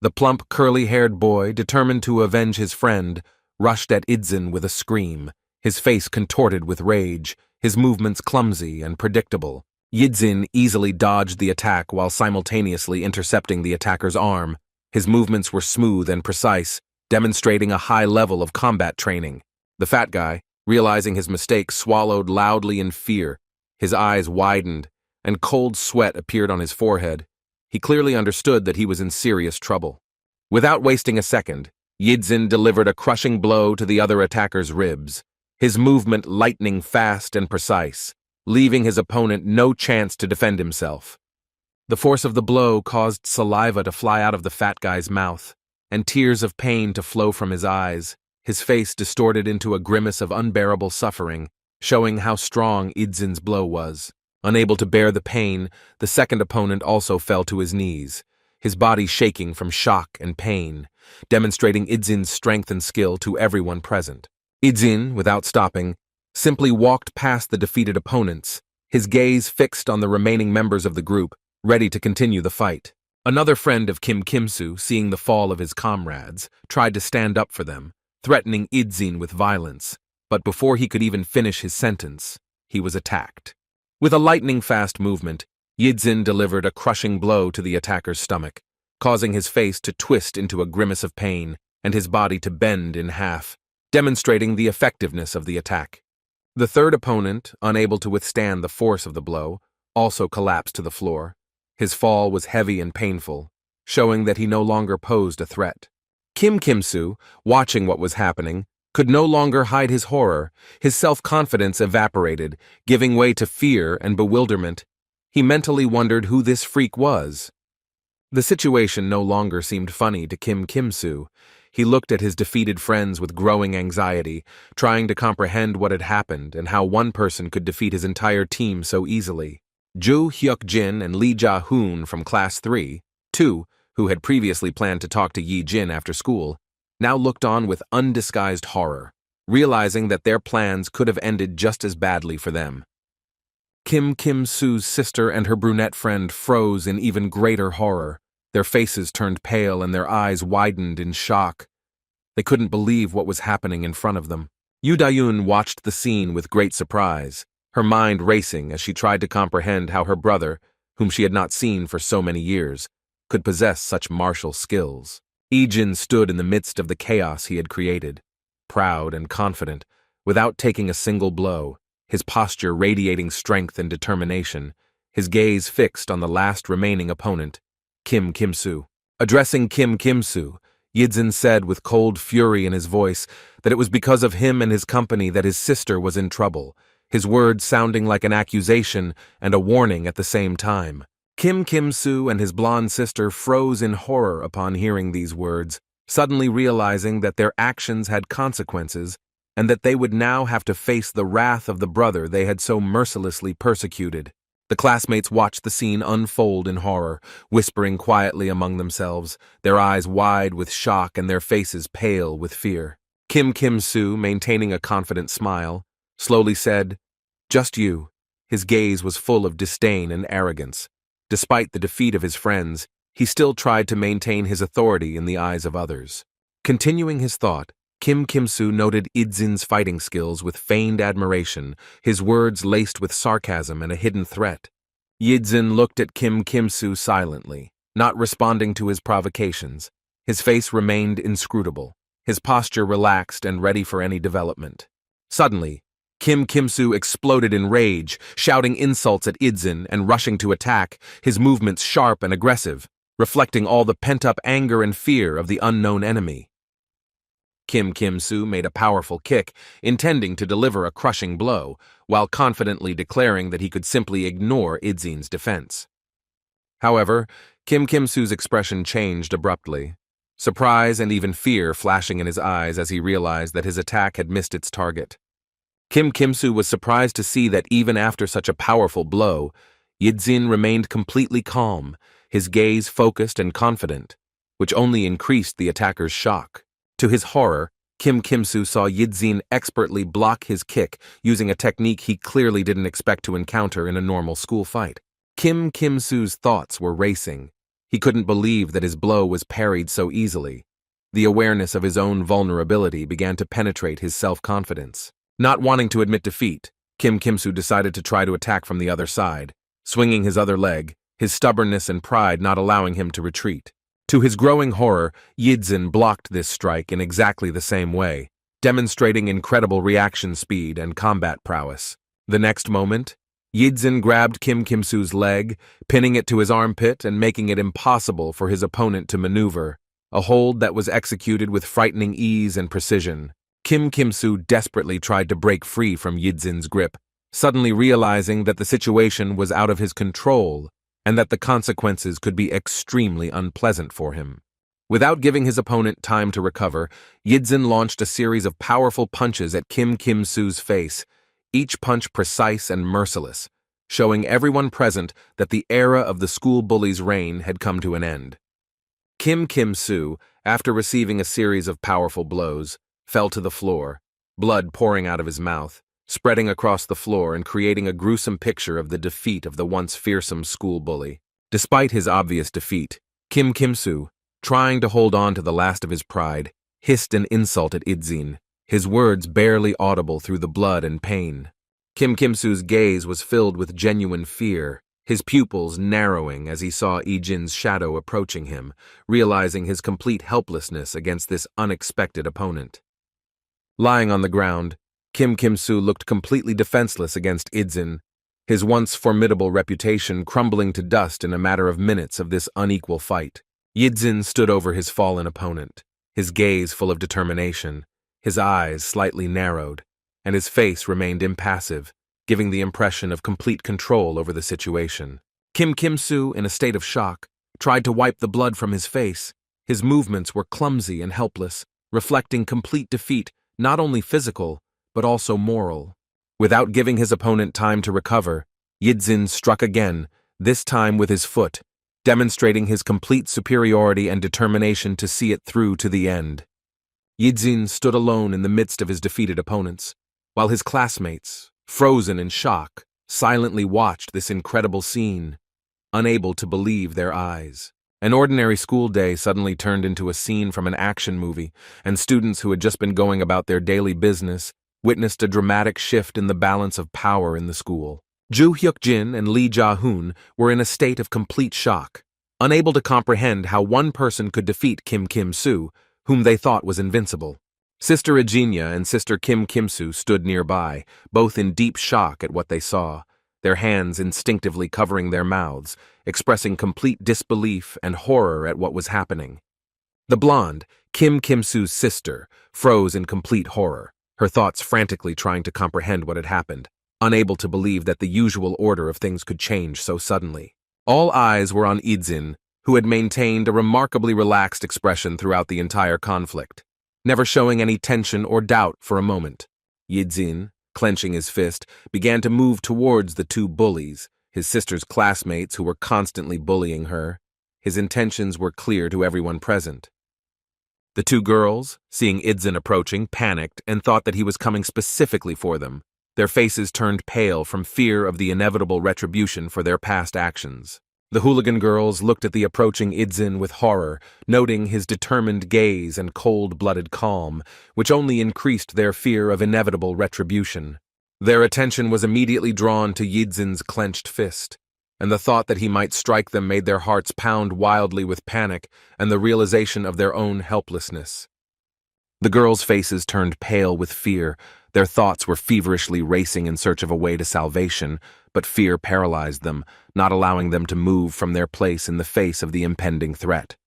The plump, curly-haired boy, determined to avenge his friend, rushed at Yi-jin with a scream, his face contorted with rage, his movements clumsy and predictable. Yi-jin easily dodged the attack while simultaneously intercepting the attacker's arm. His movements were smooth and precise, demonstrating a high level of combat training. The fat guy, realizing his mistake, swallowed loudly in fear. His eyes widened, and cold sweat appeared on his forehead. He clearly understood that he was in serious trouble. Without wasting a second, Yi-jin delivered a crushing blow to the other attacker's ribs, his movement lightning fast and precise, leaving his opponent no chance to defend himself. The force of the blow caused saliva to fly out of the fat guy's mouth, and tears of pain to flow from his eyes, his face distorted into a grimace of unbearable suffering, showing how strong Yi-jin's blow was. Unable to bear the pain, the second opponent also fell to his knees, his body shaking from shock and pain, demonstrating Yi-jin's strength and skill to everyone present. Yi-jin, without stopping, simply walked past the defeated opponents, his gaze fixed on the remaining members of the group, ready to continue the fight. Another friend of Kim Kim-soo, seeing the fall of his comrades, tried to stand up for them, threatening Yi-jin with violence, but before he could even finish his sentence, he was attacked. With a lightning-fast movement, Yi-jin delivered a crushing blow to the attacker's stomach, causing his face to twist into a grimace of pain and his body to bend in half, demonstrating the effectiveness of the attack. The third opponent, unable to withstand the force of the blow, also collapsed to the floor. His fall was heavy and painful, showing that he no longer posed a threat. Kim Kim-soo, watching what was happening, could no longer hide his horror. His self-confidence evaporated, giving way to fear and bewilderment. He mentally wondered who this freak was. The situation no longer seemed funny to Kim Kim-soo. He looked at his defeated friends with growing anxiety, trying to comprehend what had happened and how one person could defeat his entire team so easily. Ju Hyuk-jin and Lee Ja-hoon from Class 3, who had previously planned to talk to Yi-jin after school, now looked on with undisguised horror. realizing that their plans could have ended just as badly for them. Kim-Kim-Soo's sister and her brunette friend froze in even greater horror. Their faces turned pale and their eyes widened in shock. They couldn't believe what was happening in front of them. Yoo Da-yoon watched the scene with great surprise, her mind racing as she tried to comprehend how her brother, whom she had not seen for so many years, could possess such martial skills. Lee-jin stood in the midst of the chaos he had created, proud and confident, without taking a single blow, his posture radiating strength and determination, his gaze fixed on the last remaining opponent, Kim-Kim-Soo. Addressing Kim-Kim-Soo, Yidzin said with cold fury in his voice that it was because of him and his company that his sister was in trouble, his words sounding like an accusation and a warning at the same time. Kim-Kim-Soo and his blonde sister froze in horror upon hearing these words, suddenly realizing that their actions had consequences and that they would now have to face the wrath of the brother they had so mercilessly persecuted. The classmates watched the scene unfold in horror, whispering quietly among themselves, their eyes wide with shock and their faces pale with fear. Kim-Kim-Soo, maintaining a confident smile, slowly said, "Just you." His gaze was full of disdain and arrogance. Despite the defeat of his friends, he still tried to maintain his authority in the eyes of others. Continuing his thought, Kim-Kim-Soo noted Idzin's fighting skills with feigned admiration, his words laced with sarcasm and a hidden threat. Yidzin looked at Kim-Kim-Soo silently, not responding to his provocations. His face remained inscrutable, his posture relaxed and ready for any development. Suddenly, Kim-Kim-Soo exploded in rage, shouting insults at Yidzin and rushing to attack, his movements sharp and aggressive, reflecting all the pent-up anger and fear of the unknown enemy. Kim-Kim-Soo made a powerful kick, intending to deliver a crushing blow, while confidently declaring that he could simply ignore Idzin's defense. However, Kim-Kim-Soo's expression changed abruptly, surprise and even fear flashing in his eyes as he realized that his attack had missed its target. Kim-Kim-Soo was surprised to see that even after such a powerful blow, Yidzin remained completely calm, his gaze focused and confident, which only increased the attacker's shock. To his horror, Kim-Kim-Soo saw Yidzin expertly block his kick using a technique he clearly didn't expect to encounter in a normal school fight. Kim-Kim-Soo's thoughts were racing. He couldn't believe that his blow was parried so easily. The awareness of his own vulnerability began to penetrate his self-confidence. Not wanting to admit defeat, Kim-Kim-Soo decided to try to attack from the other side, swinging his other leg, his stubbornness and pride not allowing him to retreat. To his growing horror, Yidzin blocked this strike in exactly the same way, demonstrating incredible reaction speed and combat prowess. The next moment, Yidzin grabbed Kim-Kim-Soo's leg, pinning it to his armpit and making it impossible for his opponent to maneuver, a hold that was executed with frightening ease and precision. Kim-Kim-Soo desperately tried to break free from Yidzin's grip, suddenly realizing that the situation was out of his control and that the consequences could be extremely unpleasant for him. Without giving his opponent time to recover, Yidzin launched a series of powerful punches at Kim-Kim-Soo's face, each punch precise and merciless, showing everyone present that the era of the school bully's reign had come to an end. Kim-Kim-Soo, after receiving a series of powerful blows, fell to the floor, blood pouring out of his mouth, spreading across the floor and creating a gruesome picture of the defeat of the once fearsome school bully. Despite his obvious defeat, Kim-Kim-Soo, trying to hold on to the last of his pride, hissed an insult at Yidzin, his words barely audible through the blood and pain. Kim-Kim-Soo's gaze was filled with genuine fear, his pupils narrowing as he saw Yidzин's shadow approaching him, realizing his complete helplessness against this unexpected opponent. Lying on the ground, Kim-Kim-Soo looked completely defenseless against Yidzin, his once formidable reputation crumbling to dust in a matter of minutes of this unequal fight. Yidzin stood over his fallen opponent, his gaze full of determination, his eyes slightly narrowed, and his face remained impassive, giving the impression of complete control over the situation. Kim-Kim-Soo, in a state of shock, tried to wipe the blood from his face. His movements were clumsy and helpless, reflecting complete defeat, not only physical, but also moral. Without giving his opponent time to recover, Yidzin struck again, this time with his foot, demonstrating his complete superiority and determination to see it through to the end. Yidzin stood alone in the midst of his defeated opponents, while his classmates, frozen in shock, silently watched this incredible scene, unable to believe their eyes. An ordinary school day suddenly turned into a scene from an action movie, and students who had just been going about their daily business witnessed a dramatic shift in the balance of power in the school. Ju Hyuk-jin and Lee Ja-hoon were in a state of complete shock, unable to comprehend how one person could defeat Kim Kim-soo, whom they thought was invincible. Sister Eugenia and Sister Kim Kim-soo stood nearby, both in deep shock at what they saw, their hands instinctively covering their mouths, expressing complete disbelief and horror at what was happening. The blonde, Kim Kim-soo's sister, froze in complete horror, her thoughts frantically trying to comprehend what had happened, unable to believe that the usual order of things could change so suddenly. All eyes were on Yidzin, who had maintained a remarkably relaxed expression throughout the entire conflict, never showing any tension or doubt for a moment. Yidzin, clenching his fist, began to move towards the two bullies, his sister's classmates who were constantly bullying her. His intentions were clear to everyone present. The two girls, seeing Yidzin approaching, panicked and thought that he was coming specifically for them. Their faces turned pale from fear of the inevitable retribution for their past actions. The hooligan girls looked at the approaching Yidzin with horror, noting his determined gaze and cold-blooded calm, which only increased their fear of inevitable retribution. Their attention was immediately drawn to Yidzin's clenched fist, and the thought that he might strike them made their hearts pound wildly with panic and the realization of their own helplessness. The girls' faces turned pale with fear. Their thoughts were feverishly racing in search of a way to salvation, but fear paralyzed them, not allowing them to move from their place in the face of the impending threat.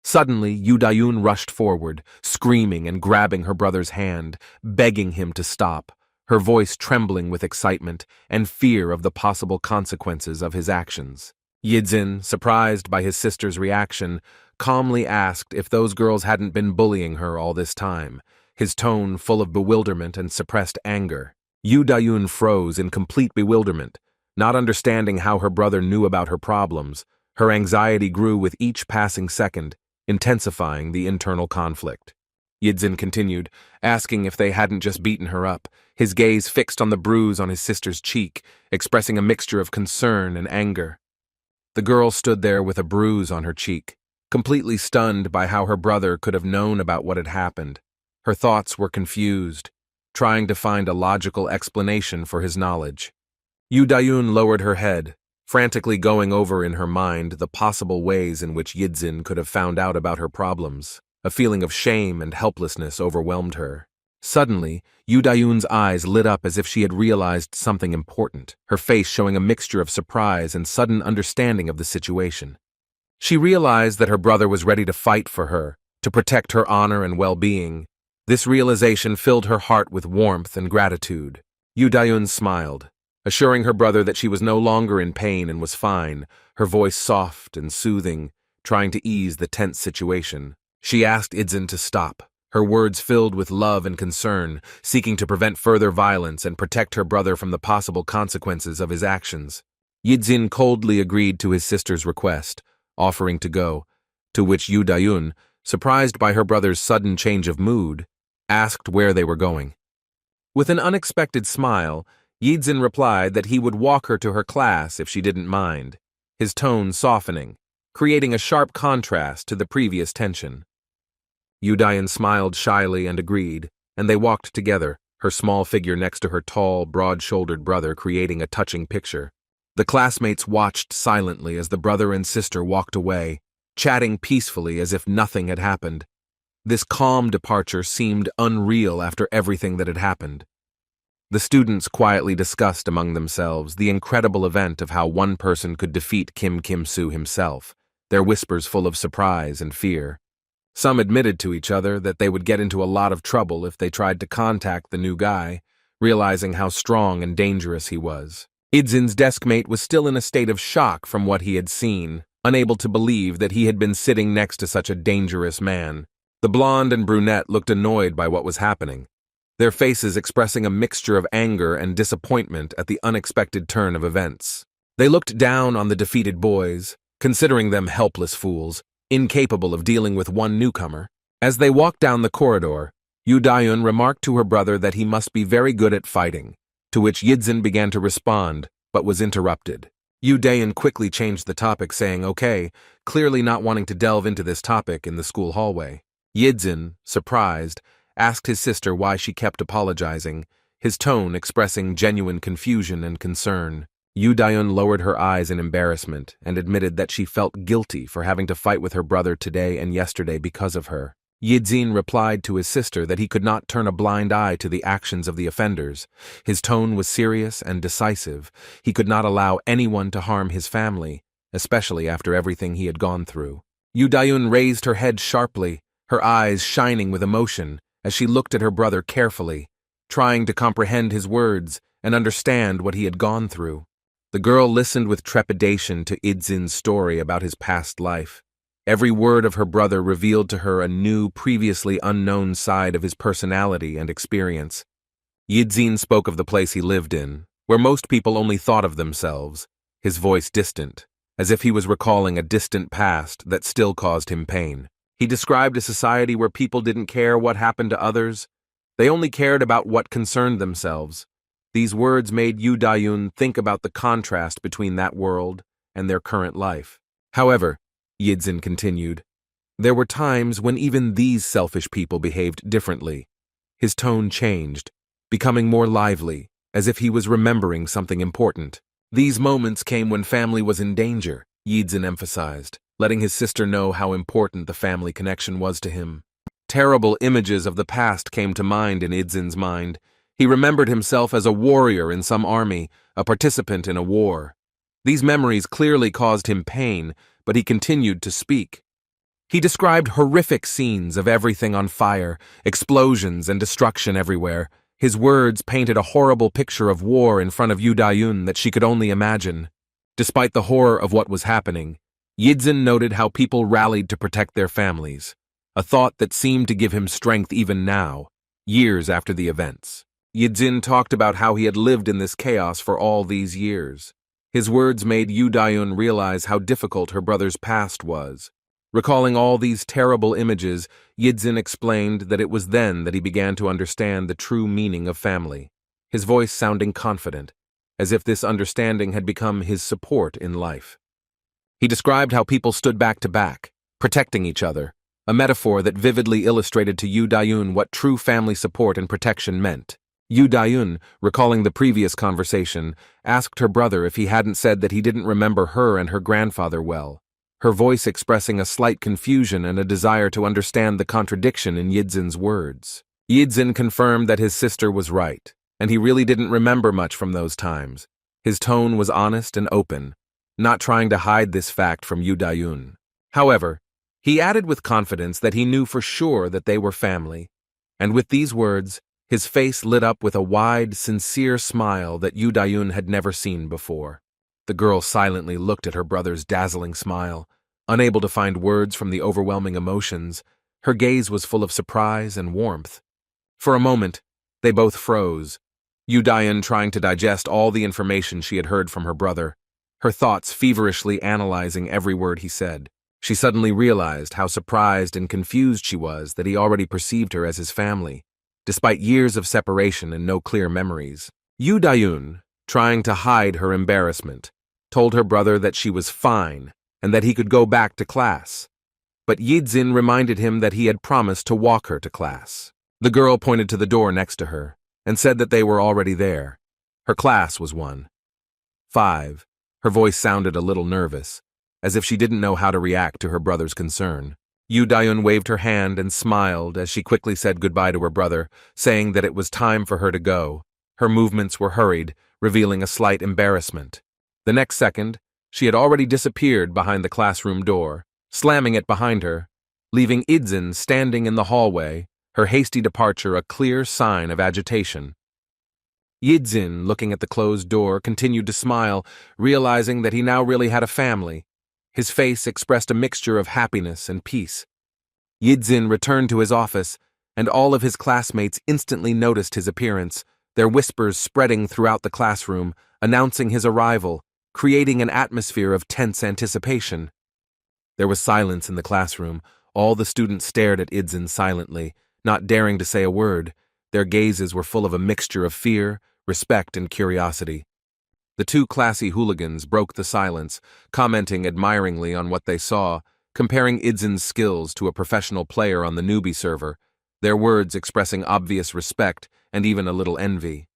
Suddenly, Yoo Da-yoon rushed forward, screaming and grabbing her brother's hand, begging him to stop, her voice trembling with excitement and fear of the possible consequences of his actions. Yidzin, surprised by his sister's reaction, calmly asked if those girls hadn't been bullying her all this time, his tone full of bewilderment and suppressed anger. Yoo Da-yoon froze in complete bewilderment, not understanding how her brother knew about her problems. Her anxiety grew with each passing second, intensifying the internal conflict. Yidzin continued, asking if they hadn't just beaten her up, his gaze fixed on the bruise on his sister's cheek, expressing a mixture of concern and anger. The girl stood there with a bruise on her cheek, completely stunned by how her brother could have known about what had happened. Her thoughts were confused, trying to find a logical explanation for his knowledge. Yoo Da-yoon lowered her head, frantically going over in her mind the possible ways in which Yidzin could have found out about her problems. A feeling of shame and helplessness overwhelmed her. Suddenly, Yoo Da-yoon's eyes lit up as if she had realized something important, her face showing a mixture of surprise and sudden understanding of the situation. She realized that her brother was ready to fight for her, to protect her honor and well-being. This realization filled her heart with warmth and gratitude. Yoo Da-yoon smiled, assuring her brother that she was no longer in pain and was fine, her voice soft and soothing, trying to ease the tense situation. She asked Yidzin to stop, her words filled with love and concern, seeking to prevent further violence and protect her brother from the possible consequences of his actions. Yidzin coldly agreed to his sister's request, offering to go, to which Yoo Da-yoon, surprised by her brother's sudden change of mood, asked where they were going. With an unexpected smile, Yidzin replied that he would walk her to her class if she didn't mind, his tone softening, creating a sharp contrast to the previous tension. Yoo Da-yoon smiled shyly and agreed, and they walked together, her small figure next to her tall, broad-shouldered brother creating a touching picture. The classmates watched silently as the brother and sister walked away, chatting peacefully as if nothing had happened. This calm departure seemed unreal after everything that had happened. The students quietly discussed among themselves the incredible event of how one person could defeat Kim Kim-soo himself, their whispers full of surprise and fear. Some admitted to each other that they would get into a lot of trouble if they tried to contact the new guy, realizing how strong and dangerous he was. Yidzin's deskmate was still in a state of shock from what he had seen, unable to believe that he had been sitting next to such a dangerous man. The blonde and brunette looked annoyed by what was happening, their faces expressing a mixture of anger and disappointment at the unexpected turn of events. They looked down on the defeated boys, considering them helpless fools, incapable of dealing with one newcomer. As they walked down the corridor, Yu Dayun remarked to her brother that he must be very good at fighting, to which Yidzin began to respond, but was interrupted. Yu Dayun quickly changed the topic, saying okay, clearly not wanting to delve into this topic in the school hallway. Yidzin, surprised, asked his sister why she kept apologizing, his tone expressing genuine confusion and concern. Yu Dayun lowered her eyes in embarrassment and admitted that she felt guilty for having to fight with her brother today and yesterday because of her. Yidzin replied to his sister that he could not turn a blind eye to the actions of the offenders. His tone was serious and decisive. He could not allow anyone to harm his family, especially after everything he had gone through. Yu Dayun raised her head sharply, her eyes shining with emotion, as she looked at her brother carefully, trying to comprehend his words and understand what he had gone through. The girl listened with trepidation to Yidzin's story about his past life. Every word of her brother revealed to her a new, previously unknown side of his personality and experience. Yidzin spoke of the place he lived in, where most people only thought of themselves, his voice distant, as if he was recalling a distant past that still caused him pain. He described a society where people didn't care what happened to others. They only cared about what concerned themselves. These words made Yu Dayun think about the contrast between that world and their current life. However, Yidzin continued, there were times when even these selfish people behaved differently. His tone changed, becoming more lively, as if he was remembering something important. These moments came when family was in danger, Yidzin emphasized, letting his sister know how important the family connection was to him. Terrible images of the past came to mind in Yidzin's mind. He remembered himself as a warrior in some army, a participant in a war. These memories clearly caused him pain, but he continued to speak. He described horrific scenes of everything on fire, explosions and destruction everywhere. His words painted a horrible picture of war in front of Yu Dayun that she could only imagine. Despite the horror of what was happening, Yidzin noted how people rallied to protect their families, a thought that seemed to give him strength even now, years after the events. Yidzin talked about how he had lived in this chaos for all these years. His words made Yu Dayun realize how difficult her brother's past was. Recalling all these terrible images, Yidzin explained that it was then that he began to understand the true meaning of family, his voice sounding confident, as if this understanding had become his support in life. He described how people stood back to back, protecting each other, a metaphor that vividly illustrated to Yu Dayun what true family support and protection meant. Yu Dayun, recalling the previous conversation, asked her brother if he hadn't said that he didn't remember her and her grandfather well, her voice expressing a slight confusion and a desire to understand the contradiction in Yidzin's words. Yidzin confirmed that his sister was right, and he really didn't remember much from those times. His tone was honest and open, not trying to hide this fact from Yu Dayun. However, he added with confidence that he knew for sure that they were family, and with these words, his face lit up with a wide, sincere smile that Yu Dayun had never seen before. The girl silently looked at her brother's dazzling smile, unable to find words from the overwhelming emotions. Her gaze was full of surprise and warmth. For a moment, they both froze, Yu Dayun trying to digest all the information she had heard from her brother, her thoughts feverishly analyzing every word he said. She suddenly realized how surprised and confused she was that he already perceived her as his family, despite years of separation and no clear memories. Yu Dayun, trying to hide her embarrassment, told her brother that she was fine and that he could go back to class. But Yidzin reminded him that he had promised to walk her to class. The girl pointed to the door next to her and said that they were already there. Her class was 1-5. Her voice sounded a little nervous, as if she didn't know how to react to her brother's concern. Yu Dayun waved her hand and smiled as she quickly said goodbye to her brother, saying that it was time for her to go. Her movements were hurried, revealing a slight embarrassment. The next second, she had already disappeared behind the classroom door, slamming it behind her, leaving Yidzin standing in the hallway, her hasty departure a clear sign of agitation. Yidzin, looking at the closed door, continued to smile, realizing that he now really had a family. His face expressed a mixture of happiness and peace. Yidzin returned to his office, and all of his classmates instantly noticed his appearance, their whispers spreading throughout the classroom, announcing his arrival, creating an atmosphere of tense anticipation. There was silence in the classroom, All the students stared at Idzin silently, not daring to say a word. Their gazes were full of a mixture of fear, respect, and curiosity. The two classy hooligans broke the silence, commenting admiringly on what they saw, comparing Idzin's skills to a professional player on the newbie server, their words expressing obvious respect and even a little envy.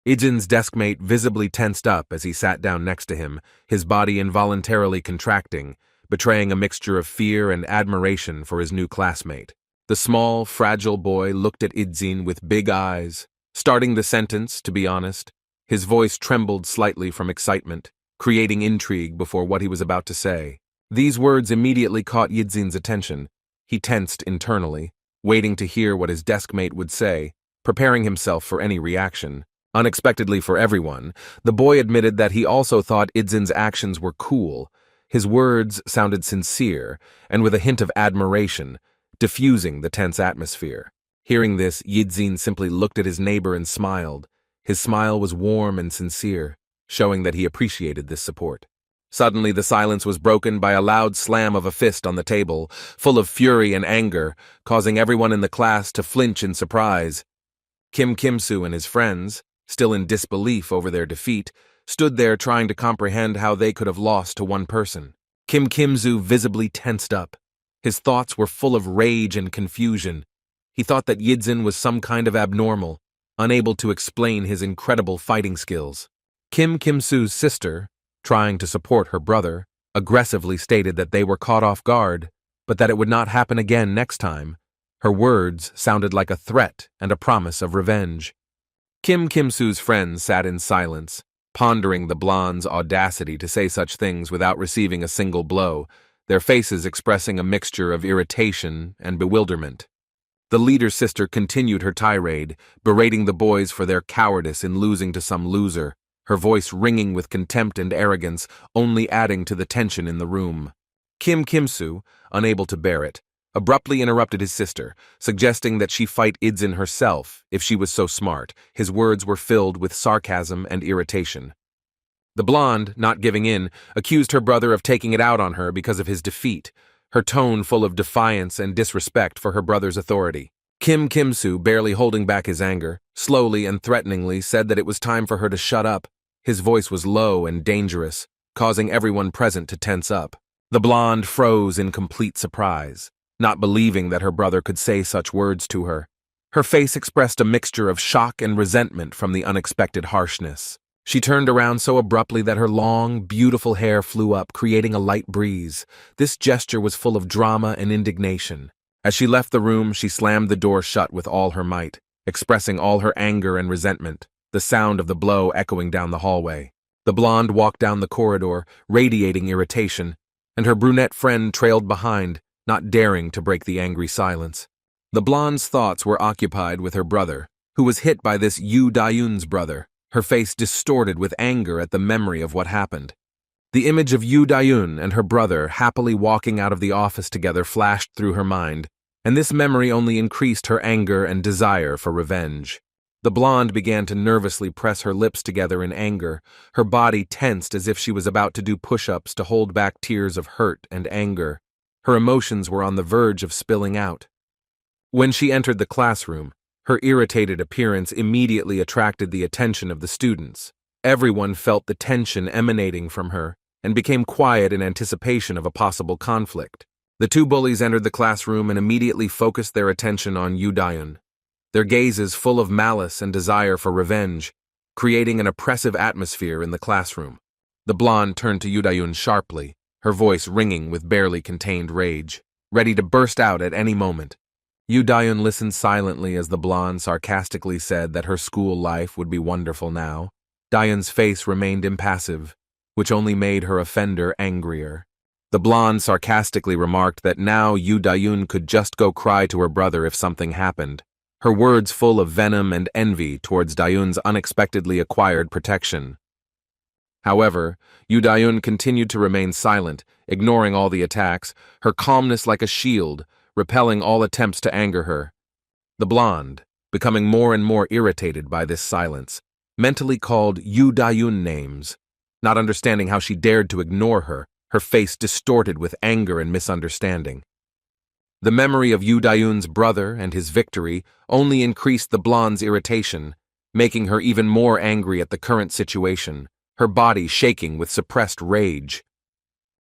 Idzin's deskmate visibly tensed up as he sat down next to him, his body involuntarily contracting, betraying a mixture of fear and admiration for his new classmate. The small, fragile boy looked at Idzin with big eyes, starting the sentence, to be honest. His voice trembled slightly from excitement, creating intrigue before what he was about to say. These words immediately caught Idzin's attention. He tensed internally, waiting to hear what his deskmate would say, preparing himself for any reaction. Unexpectedly for everyone, the boy admitted that he also thought Idzin's actions were cool. His words sounded sincere, and with a hint of admiration, diffusing the tense atmosphere. Hearing this, Idzin simply looked at his neighbor and smiled. His smile was warm and sincere, showing that he appreciated this support. Suddenly, the silence was broken by a loud slam of a fist on the table, full of fury and anger, causing everyone in the class to flinch in surprise. Kim Kimsoo and his friends, still in disbelief over their defeat, stood there trying to comprehend how they could have lost to one person. Kim Kimsoo visibly tensed up. His thoughts were full of rage and confusion. He thought that Idzin was some kind of abnormal, unable to explain his incredible fighting skills. Kim Kimsoo's sister, trying to support her brother, aggressively stated that they were caught off guard, but that it would not happen again next time. Her words sounded like a threat and a promise of revenge. Kim Kimsoo's friends sat in silence, pondering the blonde's audacity to say such things without receiving a single blow, their faces expressing a mixture of irritation and bewilderment. The leader's sister continued her tirade, berating the boys for their cowardice in losing to some loser, her voice ringing with contempt and arrogance, only adding to the tension in the room. Kim Kimsoo, unable to bear it, abruptly interrupted his sister, suggesting that she fight Idzin herself if she was so smart. His words were filled with sarcasm and irritation. The blonde, not giving in, accused her brother of taking it out on her because of his defeat, her tone full of defiance and disrespect for her brother's authority. Kim Kimsoo, barely holding back his anger, slowly and threateningly said that it was time for her to shut up. His voice was low and dangerous, causing everyone present to tense up. The blonde froze in complete surprise, not believing that her brother could say such words to her. Her face expressed a mixture of shock and resentment from the unexpected harshness. She turned around so abruptly that her long, beautiful hair flew up, creating a light breeze. This gesture was full of drama and indignation. As she left the room, she slammed the door shut with all her might, expressing all her anger and resentment, the sound of the blow echoing down the hallway. The blonde walked down the corridor, radiating irritation, and her brunette friend trailed behind, not daring to break the angry silence. The blonde's thoughts were occupied with her brother, who was hit by this Yu Dayun's brother, her face distorted with anger at the memory of what happened. The image of Yu Dayun and her brother happily walking out of the office together flashed through her mind, and this memory only increased her anger and desire for revenge. The blonde began to nervously press her lips together in anger, her body tensed as if she was about to do push-ups to hold back tears of hurt and anger. Her emotions were on the verge of spilling out. When she entered the classroom, her irritated appearance immediately attracted the attention of the students. Everyone felt the tension emanating from her and became quiet in anticipation of a possible conflict. The two bullies entered the classroom and immediately focused their attention on Yu Dayun, their gazes full of malice and desire for revenge, creating an oppressive atmosphere in the classroom. The blonde turned to Yu Dayun sharply, her voice ringing with barely contained rage, ready to burst out at any moment. Yu Dayun listened silently as the blonde sarcastically said that her school life would be wonderful now. Dayun's face remained impassive, which only made her offender angrier. The blonde sarcastically remarked that now Yu Dayun could just go cry to her brother if something happened, her words full of venom and envy towards Dayun's unexpectedly acquired protection. However, Yu Dayun continued to remain silent, ignoring all the attacks, her calmness like a shield, repelling all attempts to anger her. The blonde, becoming more and more irritated by this silence, mentally called Yu Dayun names, not understanding how she dared to ignore her, her face distorted with anger and misunderstanding. The memory of Yu Dayun's brother and his victory only increased the blonde's irritation, making her even more angry at the current situation, her body shaking with suppressed rage.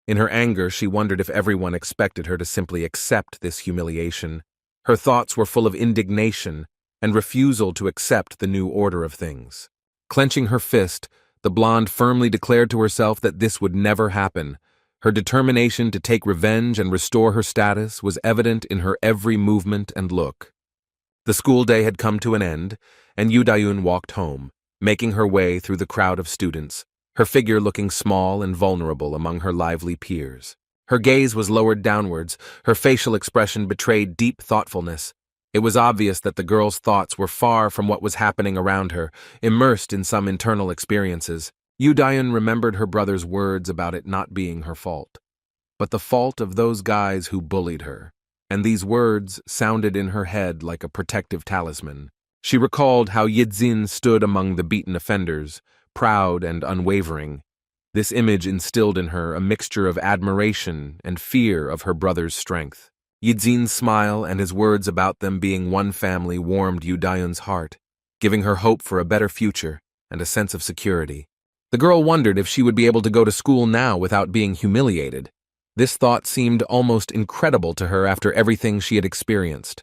In her anger, she wondered if everyone expected her to simply accept this humiliation. Her thoughts were full of indignation and refusal to accept the new order of things. Clenching her fist, the blonde firmly declared to herself that this would never happen. Her determination to take revenge and restore her status was evident in her every movement and look. The school day had come to an end, and Yu Dayun walked home, making her way through the crowd of students, her figure looking small and vulnerable among her lively peers. Her gaze was lowered downwards, her facial expression betrayed deep thoughtfulness. It was obvious that the girl's thoughts were far from what was happening around her, immersed in some internal experiences. Yu Dayun remembered her brother's words about it not being her fault, but the fault of those guys who bullied her, and these words sounded in her head like a protective talisman. She recalled how Yidzin stood among the beaten offenders, proud and unwavering. This image instilled in her a mixture of admiration and fear of her brother's strength. Yidzin's smile and his words about them being one family warmed Yu Dayun's heart, giving her hope for a better future and a sense of security. The girl wondered if she would be able to go to school now without being humiliated. This thought seemed almost incredible to her after everything she had experienced.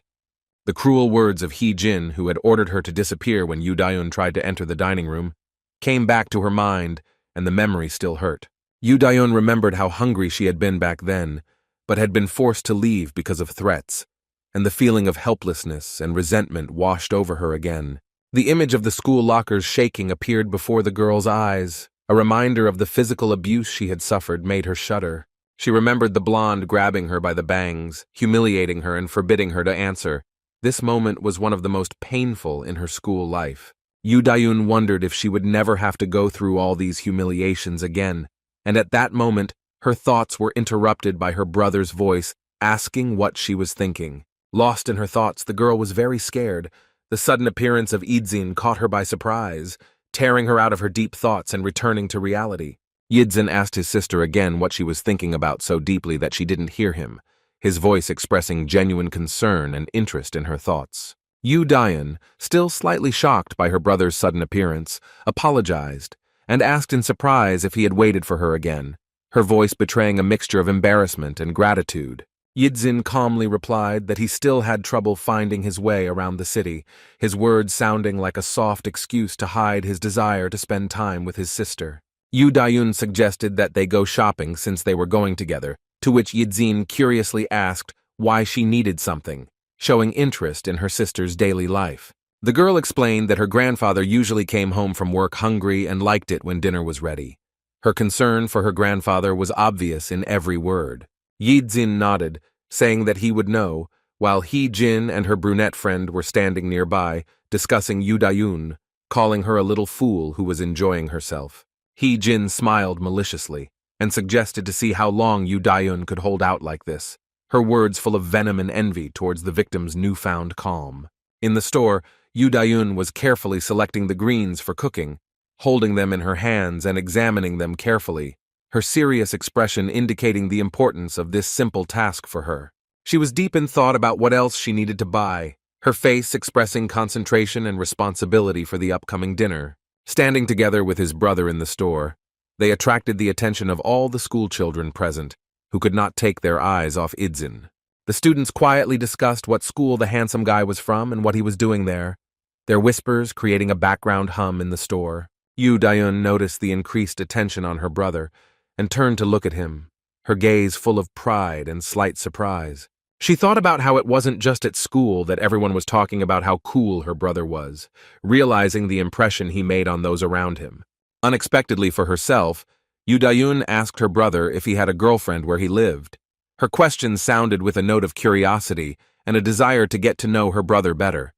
The cruel words of He Jin, who had ordered her to disappear when Yu Dayun tried to enter the dining room, came back to her mind, and the memory still hurt. Yu Dayun remembered how hungry she had been back then, but had been forced to leave because of threats, and the feeling of helplessness and resentment washed over her again. The image of the school lockers shaking appeared before the girl's eyes. A reminder of the physical abuse she had suffered made her shudder. She remembered the blonde grabbing her by the bangs, humiliating her and forbidding her to answer. This moment was one of the most painful in her school life. Yu Dayun wondered if she would never have to go through all these humiliations again, and at that moment, her thoughts were interrupted by her brother's voice, asking what she was thinking. Lost in her thoughts, the girl was very scared. The sudden appearance of Yidzin caught her by surprise, tearing her out of her deep thoughts and returning to reality. Yidzin asked his sister again what she was thinking about so deeply that she didn't hear him, his voice expressing genuine concern and interest in her thoughts. Yu Dayun, still slightly shocked by her brother's sudden appearance, apologized and asked in surprise if he had waited for her again, her voice betraying a mixture of embarrassment and gratitude. Yidzin calmly replied that he still had trouble finding his way around the city, his words sounding like a soft excuse to hide his desire to spend time with his sister. Yu Dayun suggested that they go shopping since they were going together, to which Yidzin curiously asked why she needed something, showing interest in her sister's daily life. The girl explained that her grandfather usually came home from work hungry and liked it when dinner was ready. Her concern for her grandfather was obvious in every word. Yidzin nodded, saying that he would know, while He Jin and her brunette friend were standing nearby, discussing Yu Dayun, calling her a little fool who was enjoying herself. He Jin smiled maliciously and suggested to see how long Yu Dayun could hold out like this, her words full of venom and envy towards the victim's newfound calm. In the store, Yu Dayun was carefully selecting the greens for cooking, holding them in her hands and examining them carefully, her serious expression indicating the importance of this simple task for her. She was deep in thought about what else she needed to buy, her face expressing concentration and responsibility for the upcoming dinner. Standing together with his brother in the store, they attracted the attention of all the school children present, who could not take their eyes off Yidzin. The students quietly discussed what school the handsome guy was from and what he was doing there, their whispers creating a background hum in the store. Yu Dayun noticed the increased attention on her brother and turned to look at him, her gaze full of pride and slight surprise. She thought about how it wasn't just at school that everyone was talking about how cool her brother was, realizing the impression he made on those around him. Unexpectedly for herself, Yu Dayun asked her brother if he had a girlfriend where he lived. Her question sounded with a note of curiosity and a desire to get to know her brother better.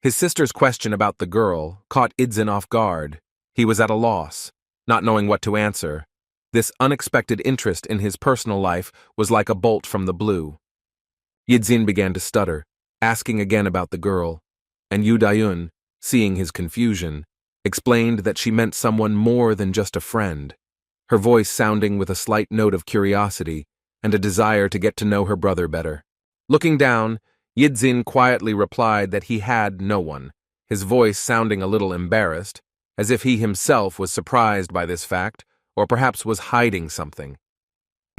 His sister's question about the girl caught Yidzin off guard. He was at a loss, not knowing what to answer. This unexpected interest in his personal life was like a bolt from the blue. Yidzin began to stutter, asking again about the girl, and Yu Dayun, seeing his confusion, explained that she meant someone more than just a friend, her voice sounding with a slight note of curiosity and a desire to get to know her brother better. Looking down, Yidzin quietly replied that he had no one, his voice sounding a little embarrassed, as if he himself was surprised by this fact, or perhaps was hiding something.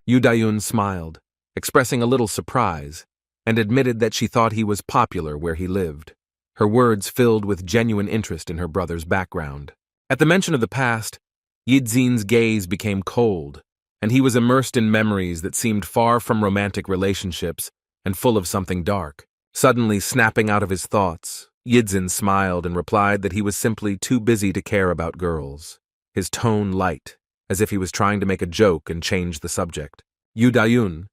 Yu Dayun smiled, expressing a little surprise, and admitted that she thought he was popular where he lived. Her words filled with genuine interest in her brother's background. At the mention of the past, Yidzin's gaze became cold, and he was immersed in memories that seemed far from romantic relationships and full of something dark. Suddenly snapping out of his thoughts, Yidzin smiled and replied that he was simply too busy to care about girls, his tone light, as if he was trying to make a joke and change the subject. Yu Dayun,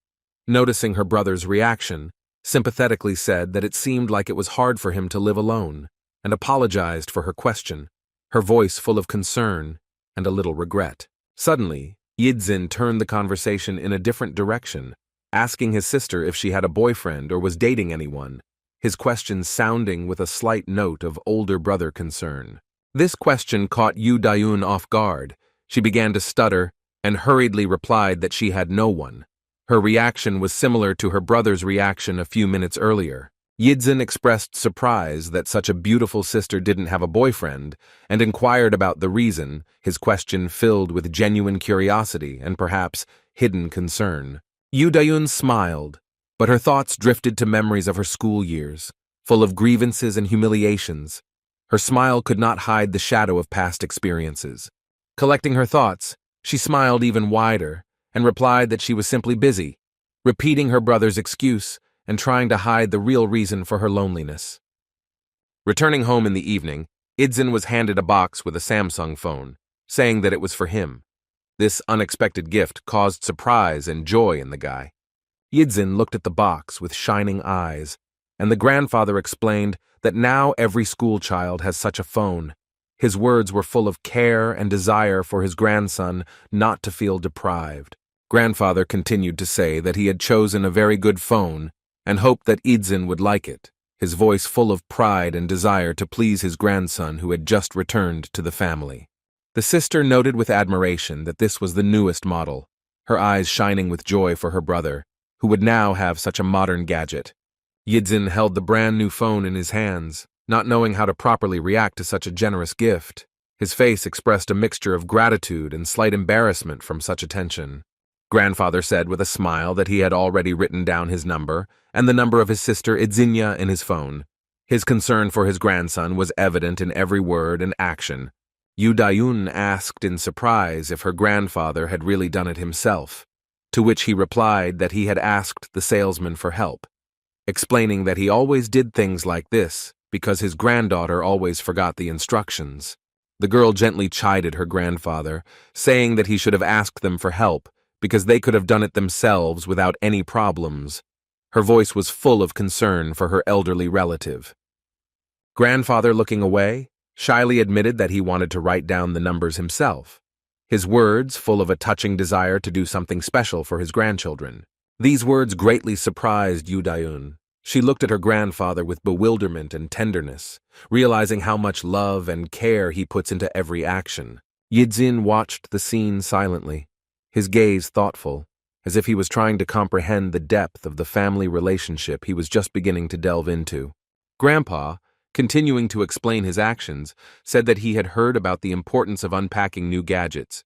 noticing her brother's reaction, sympathetically said that it seemed like it was hard for him to live alone, and apologized for her question, her voice full of concern and a little regret. Suddenly, Yidzin turned the conversation in a different direction, asking his sister if she had a boyfriend or was dating anyone, his question sounding with a slight note of older brother concern. This question caught Yu Dayun off guard. She began to stutter and hurriedly replied that she had no one. Her reaction was similar to her brother's reaction a few minutes earlier. Yidzin expressed surprise that such a beautiful sister didn't have a boyfriend and inquired about the reason, his question filled with genuine curiosity and perhaps hidden concern. Yu Dayun smiled, but her thoughts drifted to memories of her school years, full of grievances and humiliations. Her smile could not hide the shadow of past experiences. Collecting her thoughts, she smiled even wider and replied that she was simply busy, repeating her brother's excuse and trying to hide the real reason for her loneliness. Returning home in the evening, Yidzin was handed a box with a Samsung phone, saying that it was for him. This unexpected gift caused surprise and joy in the guy. Yidzin looked at the box with shining eyes, and the grandfather explained that now every school child has such a phone. His words were full of care and desire for his grandson not to feel deprived. Grandfather continued to say that he had chosen a very good phone and hoped that Yidzin would like it, his voice full of pride and desire to please his grandson who had just returned to the family. The sister noted with admiration that this was the newest model, her eyes shining with joy for her brother, who would now have such a modern gadget. Yidzin held the brand new phone in his hands, not knowing how to properly react to such a generous gift. His face expressed a mixture of gratitude and slight embarrassment from such attention. Grandfather said with a smile that he had already written down his number and the number of his sister Idzinya in his phone. His concern for his grandson was evident in every word and action. Yu Dayun asked in surprise if her grandfather had really done it himself, to which he replied that he had asked the salesman for help, explaining that he always did things like this because his granddaughter always forgot the instructions. The girl gently chided her grandfather, saying that he should have asked them for help because they could have done it themselves without any problems. Her voice was full of concern for her elderly relative. Grandfather, looking away, shyly admitted that he wanted to write down the numbers himself, his words full of a touching desire to do something special for his grandchildren. These words greatly surprised Yu Dayun. She looked at her grandfather with bewilderment and tenderness, realizing how much love and care he puts into every action. Yidzin watched the scene silently, his gaze thoughtful, as if he was trying to comprehend the depth of the family relationship he was just beginning to delve into. Grandpa, continuing to explain his actions, said that he had heard about the importance of unpacking new gadgets.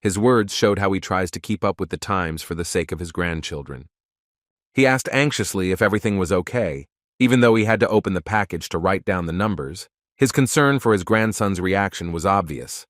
His words showed how he tries to keep up with the times for the sake of his grandchildren. He asked anxiously if everything was okay, even though he had to open the package to write down the numbers. His concern for his grandson's reaction was obvious.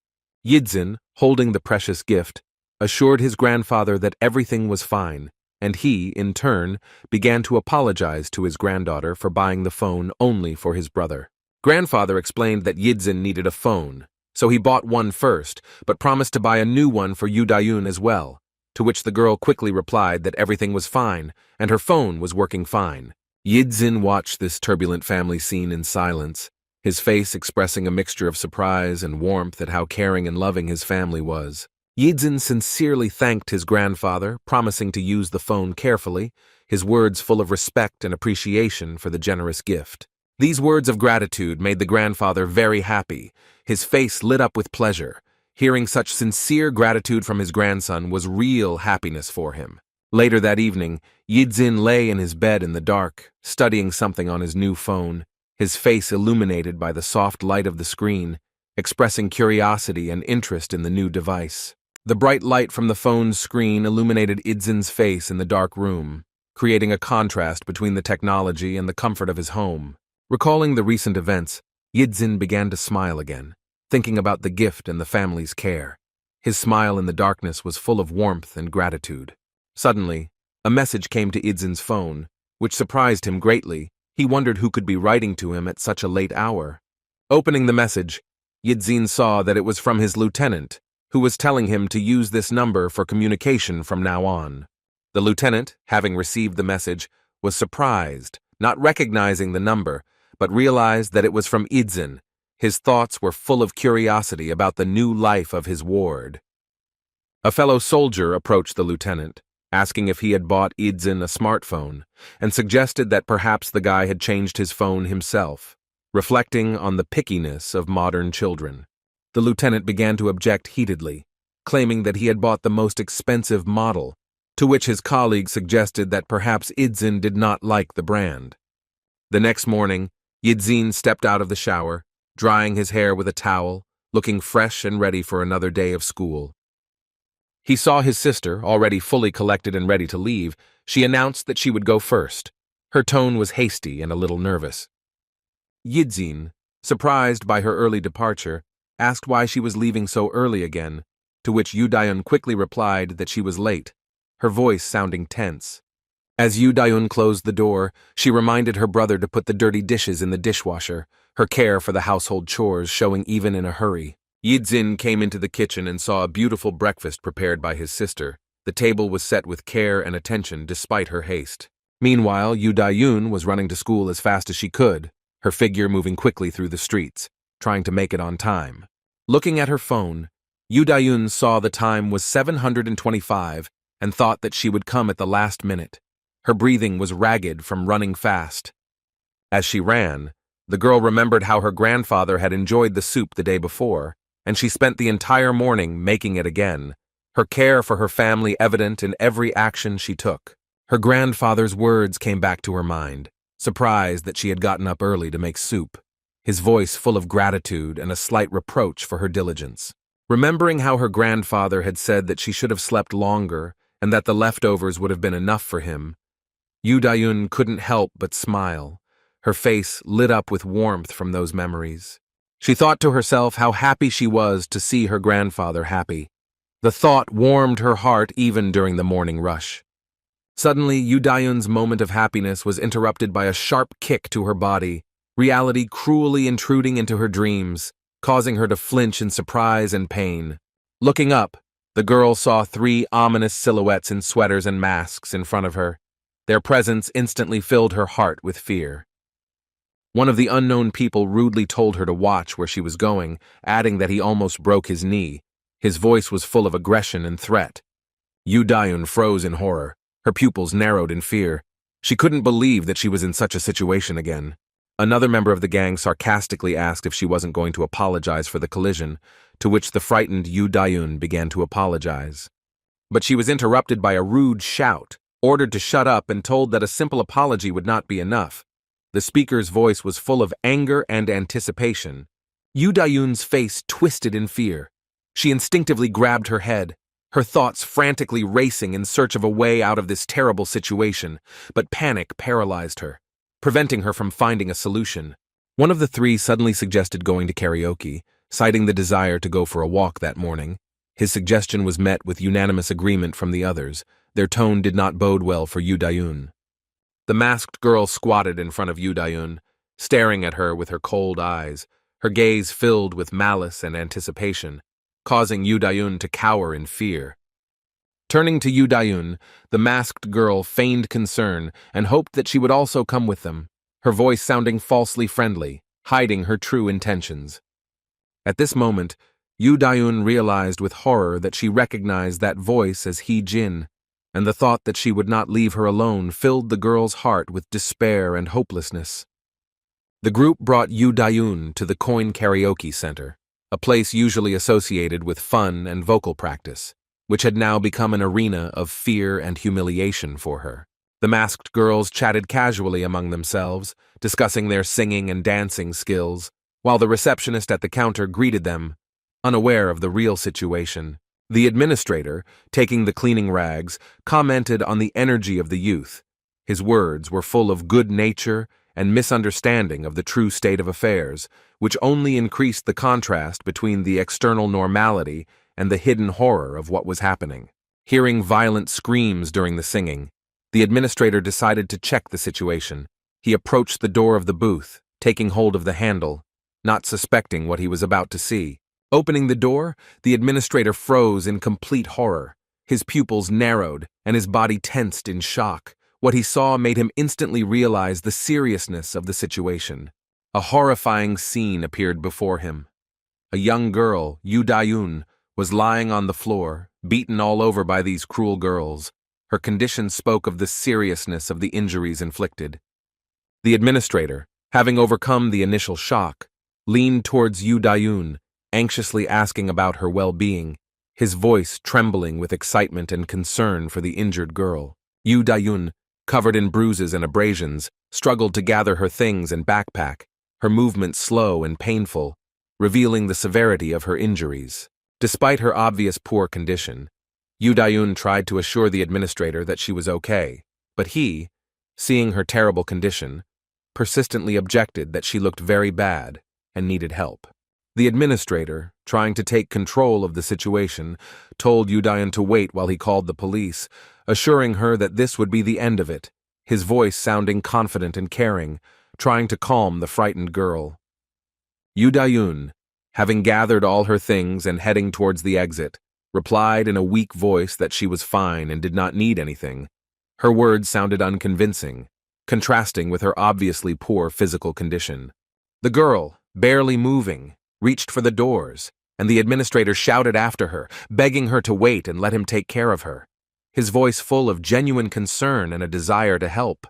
Yidzin, holding the precious gift, assured his grandfather that everything was fine, and he, in turn, began to apologize to his granddaughter for buying the phone only for his brother. Grandfather explained that Yidzin needed a phone, so he bought one first, but promised to buy a new one for Yu Dayun as well, to which the girl quickly replied that everything was fine, and her phone was working fine. Yidzin watched this turbulent family scene in silence, his face expressing a mixture of surprise and warmth at how caring and loving his family was. Yidzin sincerely thanked his grandfather, promising to use the phone carefully, his words full of respect and appreciation for the generous gift. These words of gratitude made the grandfather very happy. His face lit up with pleasure. Hearing such sincere gratitude from his grandson was real happiness for him. Later that evening, Yidzin lay in his bed in the dark, studying something on his new phone, his face illuminated by the soft light of the screen, expressing curiosity and interest in the new device. The bright light from the phone's screen illuminated Yidzin's face in the dark room, creating a contrast between the technology and the comfort of his home. Recalling the recent events, Yidzin began to smile again, thinking about the gift and the family's care. His smile in the darkness was full of warmth and gratitude. Suddenly, a message came to Yidzin's phone, which surprised him greatly. He wondered who could be writing to him at such a late hour. Opening the message, Yidzin saw that it was from his lieutenant, who was telling him to use this number for communication from now on. The lieutenant, having received the message, was surprised, not recognizing the number, but realized that it was from Yidzin. His thoughts were full of curiosity about the new life of his ward. A fellow soldier approached the lieutenant, asking if he had bought Yidzin a smartphone, and suggested that perhaps the guy had changed his phone himself, reflecting on the pickiness of modern children. The lieutenant began to object heatedly, claiming that he had bought the most expensive model, to which his colleague suggested that perhaps Yidzin did not like the brand. The next morning, Yidzin stepped out of the shower, drying his hair with a towel, looking fresh and ready for another day of school. He saw his sister, already fully collected and ready to leave. She announced that she would go first. Her tone was hasty and a little nervous. Yidzin, surprised by her early departure, asked why she was leaving so early again, to which Yu-Dayun quickly replied that she was late, her voice sounding tense. As Yu-Dayun closed the door, she reminded her brother to put the dirty dishes in the dishwasher, her care for the household chores showing even in a hurry. Yidzin came into the kitchen and saw a beautiful breakfast prepared by his sister. The table was set with care and attention despite her haste. Meanwhile, Yu-Dayun was running to school as fast as she could, her figure moving quickly through the streets, trying to make it on time. Looking at her phone, Yu-Dayun saw the time was 7:25 and thought that she would come at the last minute. Her breathing was ragged from running fast. As she ran, the girl remembered how her grandfather had enjoyed the soup the day before, and she spent the entire morning making it again, her care for her family evident in every action she took. Her grandfather's words came back to her mind, surprised that she had gotten up early to make soup, his voice full of gratitude and a slight reproach for her diligence. Remembering how her grandfather had said that she should have slept longer and that the leftovers would have been enough for him, Yu-Dayun couldn't help but smile, her face lit up with warmth from those memories. She thought to herself how happy she was to see her grandfather happy. The thought warmed her heart even during the morning rush. Suddenly, Yu-Dayun's moment of happiness was interrupted by a sharp kick to her body, reality cruelly intruding into her dreams, causing her to flinch in surprise and pain. Looking up, the girl saw 3 ominous silhouettes in sweaters and masks in front of her. Their presence instantly filled her heart with fear. One of the unknown people rudely told her to watch where she was going, adding that he almost broke his knee. His voice was full of aggression and threat. Yu-Dayun froze in horror, her pupils narrowed in fear. She couldn't believe that she was in such a situation again. Another member of the gang sarcastically asked if she wasn't going to apologize for the collision, to which the frightened Yu-Dayun began to apologize. But she was interrupted by a rude shout, ordered to shut up and told that a simple apology would not be enough. The speaker's voice was full of anger and anticipation. Yu-Dayun's face twisted in fear. She instinctively grabbed her head, her thoughts frantically racing in search of a way out of this terrible situation, but panic paralyzed her, preventing her from finding a solution. One of the 3 suddenly suggested going to karaoke, citing the desire to go for a walk that morning. His suggestion was met with unanimous agreement from the others. Their tone did not bode well for Yu-Dayun. The masked girl squatted in front of Yu-Dayun, staring at her with her cold eyes, her gaze filled with malice and anticipation, causing Yu-Dayun to cower in fear. Turning to Yu-Dayun, the masked girl feigned concern and hoped that she would also come with them, her voice sounding falsely friendly, hiding her true intentions. At this moment, Yu-Dayun realized with horror that she recognized that voice as He-Jin, and the thought that she would not leave her alone filled the girl's heart with despair and hopelessness. The group brought Yu-Dayun to the Coin Karaoke Center, a place usually associated with fun and vocal practice. which had now become an arena of fear and humiliation for her. The masked girls chatted casually among themselves, discussing their singing and dancing skills, while the receptionist at the counter greeted them, unaware of the real situation. The administrator, taking the cleaning rags, commented on the energy of the youth. His words were full of good nature and misunderstanding of the true state of affairs, which only increased the contrast between the external normality and the hidden horror of what was happening. Hearing violent screams during the singing, the administrator decided to check the situation. He approached the door of the booth, taking hold of the handle, not suspecting what he was about to see. Opening the door, the administrator froze in complete horror. His pupils narrowed, and his body tensed in shock. What he saw made him instantly realize the seriousness of the situation. A horrifying scene appeared before him. A young girl, Yu Dayun, was lying on the floor, beaten all over by these cruel girls. Her condition spoke of the seriousness of the injuries inflicted. The administrator, having overcome the initial shock, leaned towards Yu Dayun, anxiously asking about her well-being, his voice trembling with excitement and concern for the injured girl. Yu Dayun, covered in bruises and abrasions, struggled to gather her things and backpack, her movements slow and painful, revealing the severity of her injuries. Despite her obvious poor condition, Yu Dayun tried to assure the administrator that she was okay, but he, seeing her terrible condition, persistently objected that she looked very bad and needed help. The administrator, trying to take control of the situation, told Yu Dayun to wait while he called the police, assuring her that this would be the end of it, his voice sounding confident and caring, trying to calm the frightened girl. Yu Dayun, having gathered all her things and heading towards the exit, replied in a weak voice that she was fine and did not need anything. Her words sounded unconvincing, contrasting with her obviously poor physical condition. The girl, barely moving, reached for the doors, and the administrator shouted after her, begging her to wait and let him take care of her, his voice full of genuine concern and a desire to help.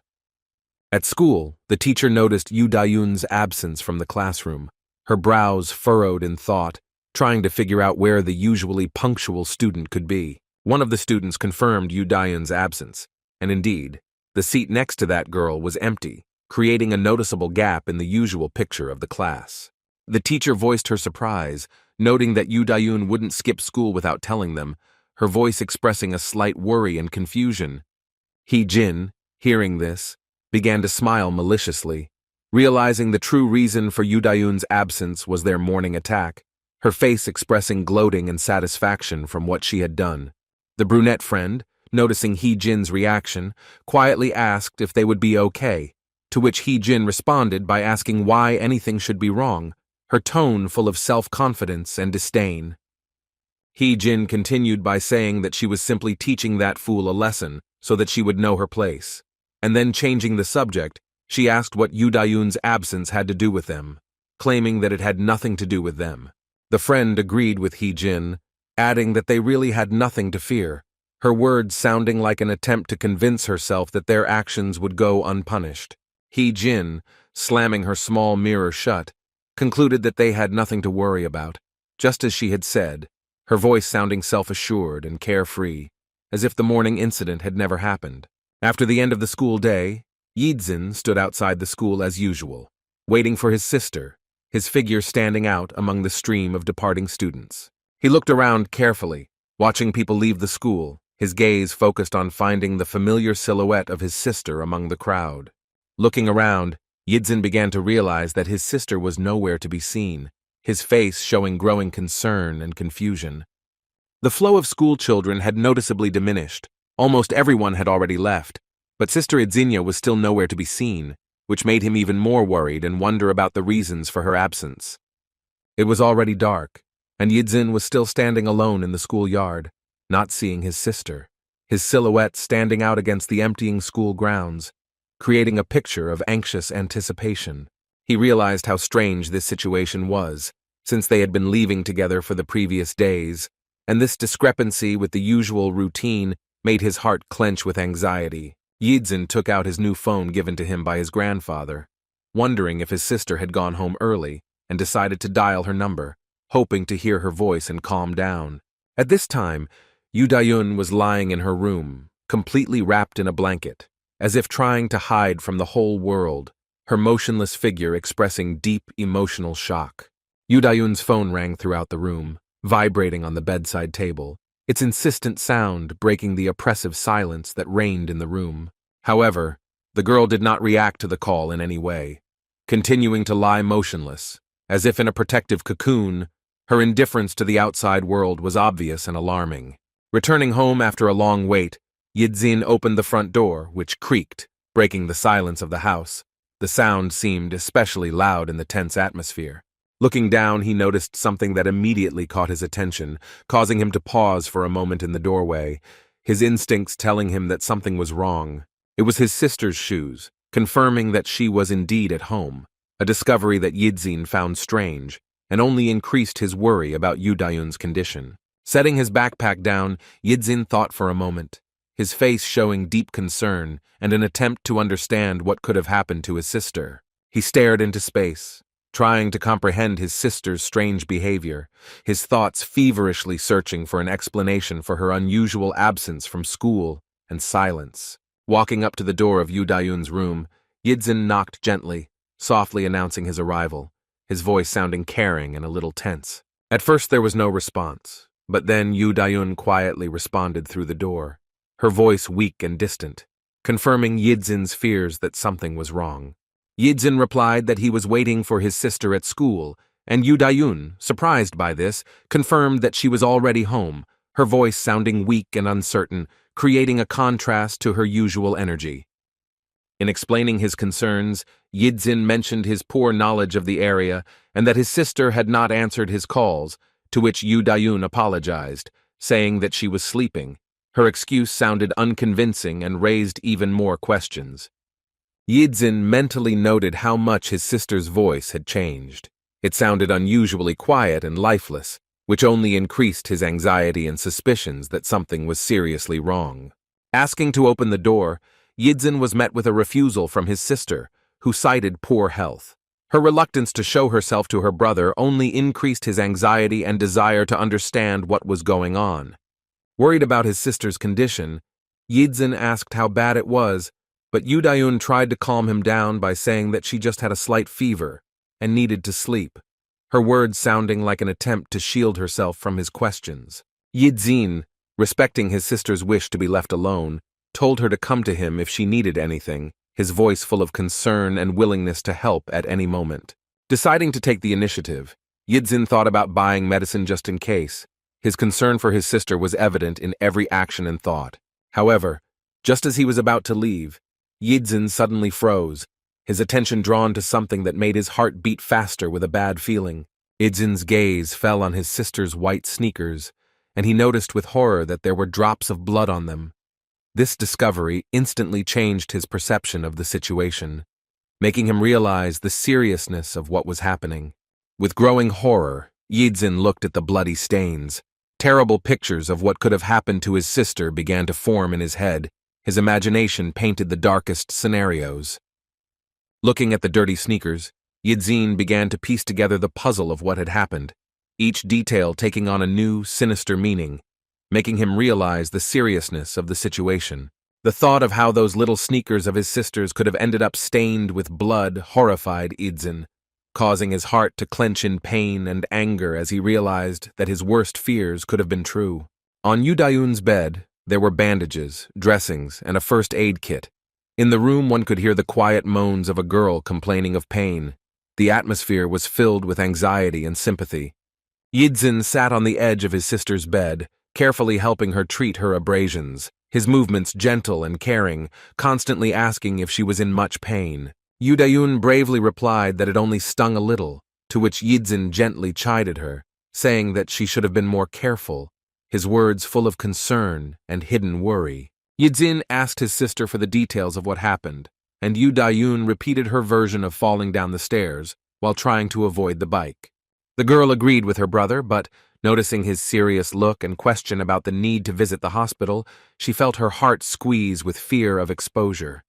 At school, the teacher noticed Yu Dayun's absence from the classroom, her brows furrowed in thought, trying to figure out where the usually punctual student could be. One of the students confirmed Yu Dayun's absence, and indeed, the seat next to that girl was empty, creating a noticeable gap in the usual picture of the class. The teacher voiced her surprise, noting that Yu Dayun wouldn't skip school without telling them, her voice expressing a slight worry and confusion. He Jin, hearing this, began to smile maliciously, realizing the true reason for Yu Dayun's absence was their morning attack, her face expressing gloating and satisfaction from what she had done. The brunette friend, noticing He Jin's reaction, quietly asked if they would be okay, to which He Jin responded by asking why anything should be wrong, her tone full of self-confidence and disdain. He Jin continued by saying that she was simply teaching that fool a lesson so that she would know her place, and then changing the subject, she asked what Yu Dayun's absence had to do with them, claiming that it had nothing to do with them. The friend agreed with He Jin, adding that they really had nothing to fear, her words sounding like an attempt to convince herself that their actions would go unpunished. He Jin, slamming her small mirror shut, concluded that they had nothing to worry about, just as she had said, her voice sounding self-assured and carefree, as if the morning incident had never happened. After the end of the school day, Yidzin stood outside the school as usual, waiting for his sister, his figure standing out among the stream of departing students. He looked around carefully, watching people leave the school, his gaze focused on finding the familiar silhouette of his sister among the crowd. Looking around, Yidzin began to realize that his sister was nowhere to be seen, his face showing growing concern and confusion. The flow of school children had noticeably diminished. Almost everyone had already left, but Sister Idzinya was still nowhere to be seen, which made him even more worried and wonder about the reasons for her absence. It was already dark, and Yidzin was still standing alone in the schoolyard, not seeing his sister, his silhouette standing out against the emptying school grounds, creating a picture of anxious anticipation. He realized how strange this situation was, since they had been leaving together for the previous days, and this discrepancy with the usual routine made his heart clench with anxiety. Yidzin took out his new phone given to him by his grandfather, wondering if his sister had gone home early, and decided to dial her number, hoping to hear her voice and calm down. At this time, Yu Dayun was lying in her room, completely wrapped in a blanket, as if trying to hide from the whole world, her motionless figure expressing deep emotional shock. Yu Dayun's phone rang throughout the room, vibrating on the bedside table, its insistent sound breaking the oppressive silence that reigned in the room. However, the girl did not react to the call in any way, continuing to lie motionless, as if in a protective cocoon. Her indifference to the outside world was obvious and alarming. Returning home after a long wait, Yidzin opened the front door, which creaked, breaking the silence of the house. The sound seemed especially loud in the tense atmosphere. Looking down, he noticed something that immediately caught his attention, causing him to pause for a moment in the doorway, his instincts telling him that something was wrong. It was his sister's shoes, confirming that she was indeed at home, a discovery that Yidzin found strange, and only increased his worry about Yu Dayun's condition. Setting his backpack down, Yidzin thought for a moment, his face showing deep concern and an attempt to understand what could have happened to his sister. He stared into space, trying to comprehend his sister's strange behavior, his thoughts feverishly searching for an explanation for her unusual absence from school and silence. Walking up to the door of Yu Dayun's room, Yidzin knocked gently, softly announcing his arrival, his voice sounding caring and a little tense. At first there was no response, but then Yu Dayun quietly responded through the door, her voice weak and distant, confirming Yidzin's fears that something was wrong. Yidzin replied that he was waiting for his sister at school, and Yu Dayun, surprised by this, confirmed that she was already home, her voice sounding weak and uncertain, creating a contrast to her usual energy. In explaining his concerns, Yidzin mentioned his poor knowledge of the area and that his sister had not answered his calls, to which Yu Dayun apologized, saying that she was sleeping. Her excuse sounded unconvincing and raised even more questions. Yidzin mentally noted how much his sister's voice had changed. It sounded unusually quiet and lifeless, which only increased his anxiety and suspicions that something was seriously wrong. Asking to open the door, Yidzin was met with a refusal from his sister, who cited poor health. Her reluctance to show herself to her brother only increased his anxiety and desire to understand what was going on. Worried about his sister's condition, Yidzin asked how bad it was, but Yu Dayun tried to calm him down by saying that she just had a slight fever and needed to sleep, her words sounding like an attempt to shield herself from his questions. Yidzin, respecting his sister's wish to be left alone, told her to come to him if she needed anything, his voice full of concern and willingness to help at any moment. Deciding to take the initiative, Yidzin thought about buying medicine just in case. His concern for his sister was evident in every action and thought. However, just as he was about to leave, Yidzin suddenly froze, his attention drawn to something that made his heart beat faster with a bad feeling. Yidzin's gaze fell on his sister's white sneakers, and he noticed with horror that there were drops of blood on them. This discovery instantly changed his perception of the situation, making him realize the seriousness of what was happening. With growing horror, Yidzin looked at the bloody stains. Terrible pictures of what could have happened to his sister began to form in his head. His imagination painted the darkest scenarios. Looking at the dirty sneakers, Yidzin began to piece together the puzzle of what had happened, each detail taking on a new, sinister meaning, making him realize the seriousness of the situation. The thought of how those little sneakers of his sister's could have ended up stained with blood horrified Yidzin, causing his heart to clench in pain and anger as he realized that his worst fears could have been true. On Yu Dayun's bed, there were bandages, dressings, and a first aid kit. In the room, one could hear the quiet moans of a girl complaining of pain. The atmosphere was filled with anxiety and sympathy. Yidzin sat on the edge of his sister's bed, carefully helping her treat her abrasions, his movements gentle and caring, constantly asking if she was in much pain. Yu Dayun bravely replied that it only stung a little, to which Yidzin gently chided her, saying that she should have been more careful, his words full of concern and hidden worry. Yidzin asked his sister for the details of what happened, and Yu Dayun repeated her version of falling down the stairs while trying to avoid the bike. The girl agreed with her brother, but, noticing his serious look and question about the need to visit the hospital, she felt her heart squeeze with fear of exposure.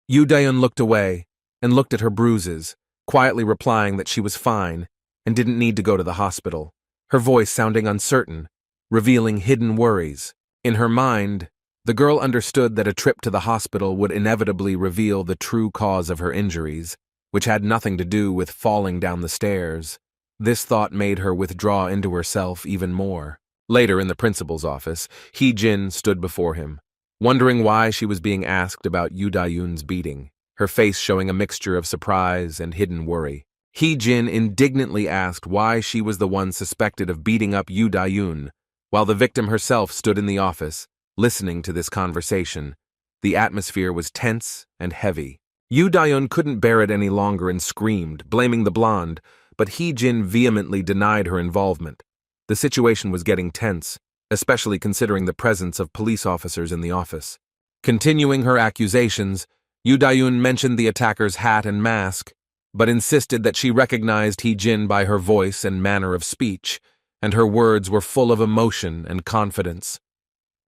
Yu Dayun looked away and looked at her bruises, quietly replying that she was fine and didn't need to go to the hospital, her voice sounding uncertain, revealing hidden worries. In her mind, the girl understood that a trip to the hospital would inevitably reveal the true cause of her injuries, which had nothing to do with falling down the stairs. This thought made her withdraw into herself even more. Later, in the principal's office, Hee-jin stood before him, wondering why she was being asked about Yoo-da-yoon's beating, her face showing a mixture of surprise and hidden worry. Hee-jin indignantly asked why she was the one suspected of beating up Yoo-da-yoon, while the victim herself stood in the office, listening to this conversation. The atmosphere was tense and heavy. Yoo-da-yoon couldn't bear it any longer and screamed, blaming the blonde, but Hee-jin vehemently denied her involvement. The situation was getting tense, especially considering the presence of police officers in the office. Continuing her accusations, Yoo-da-yoon mentioned the attacker's hat and mask, but insisted that she recognized Hee-jin by her voice and manner of speech, and her words were full of emotion and confidence.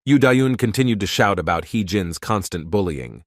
Yoo-da-yoon continued to shout about Hee-jin's constant bullying,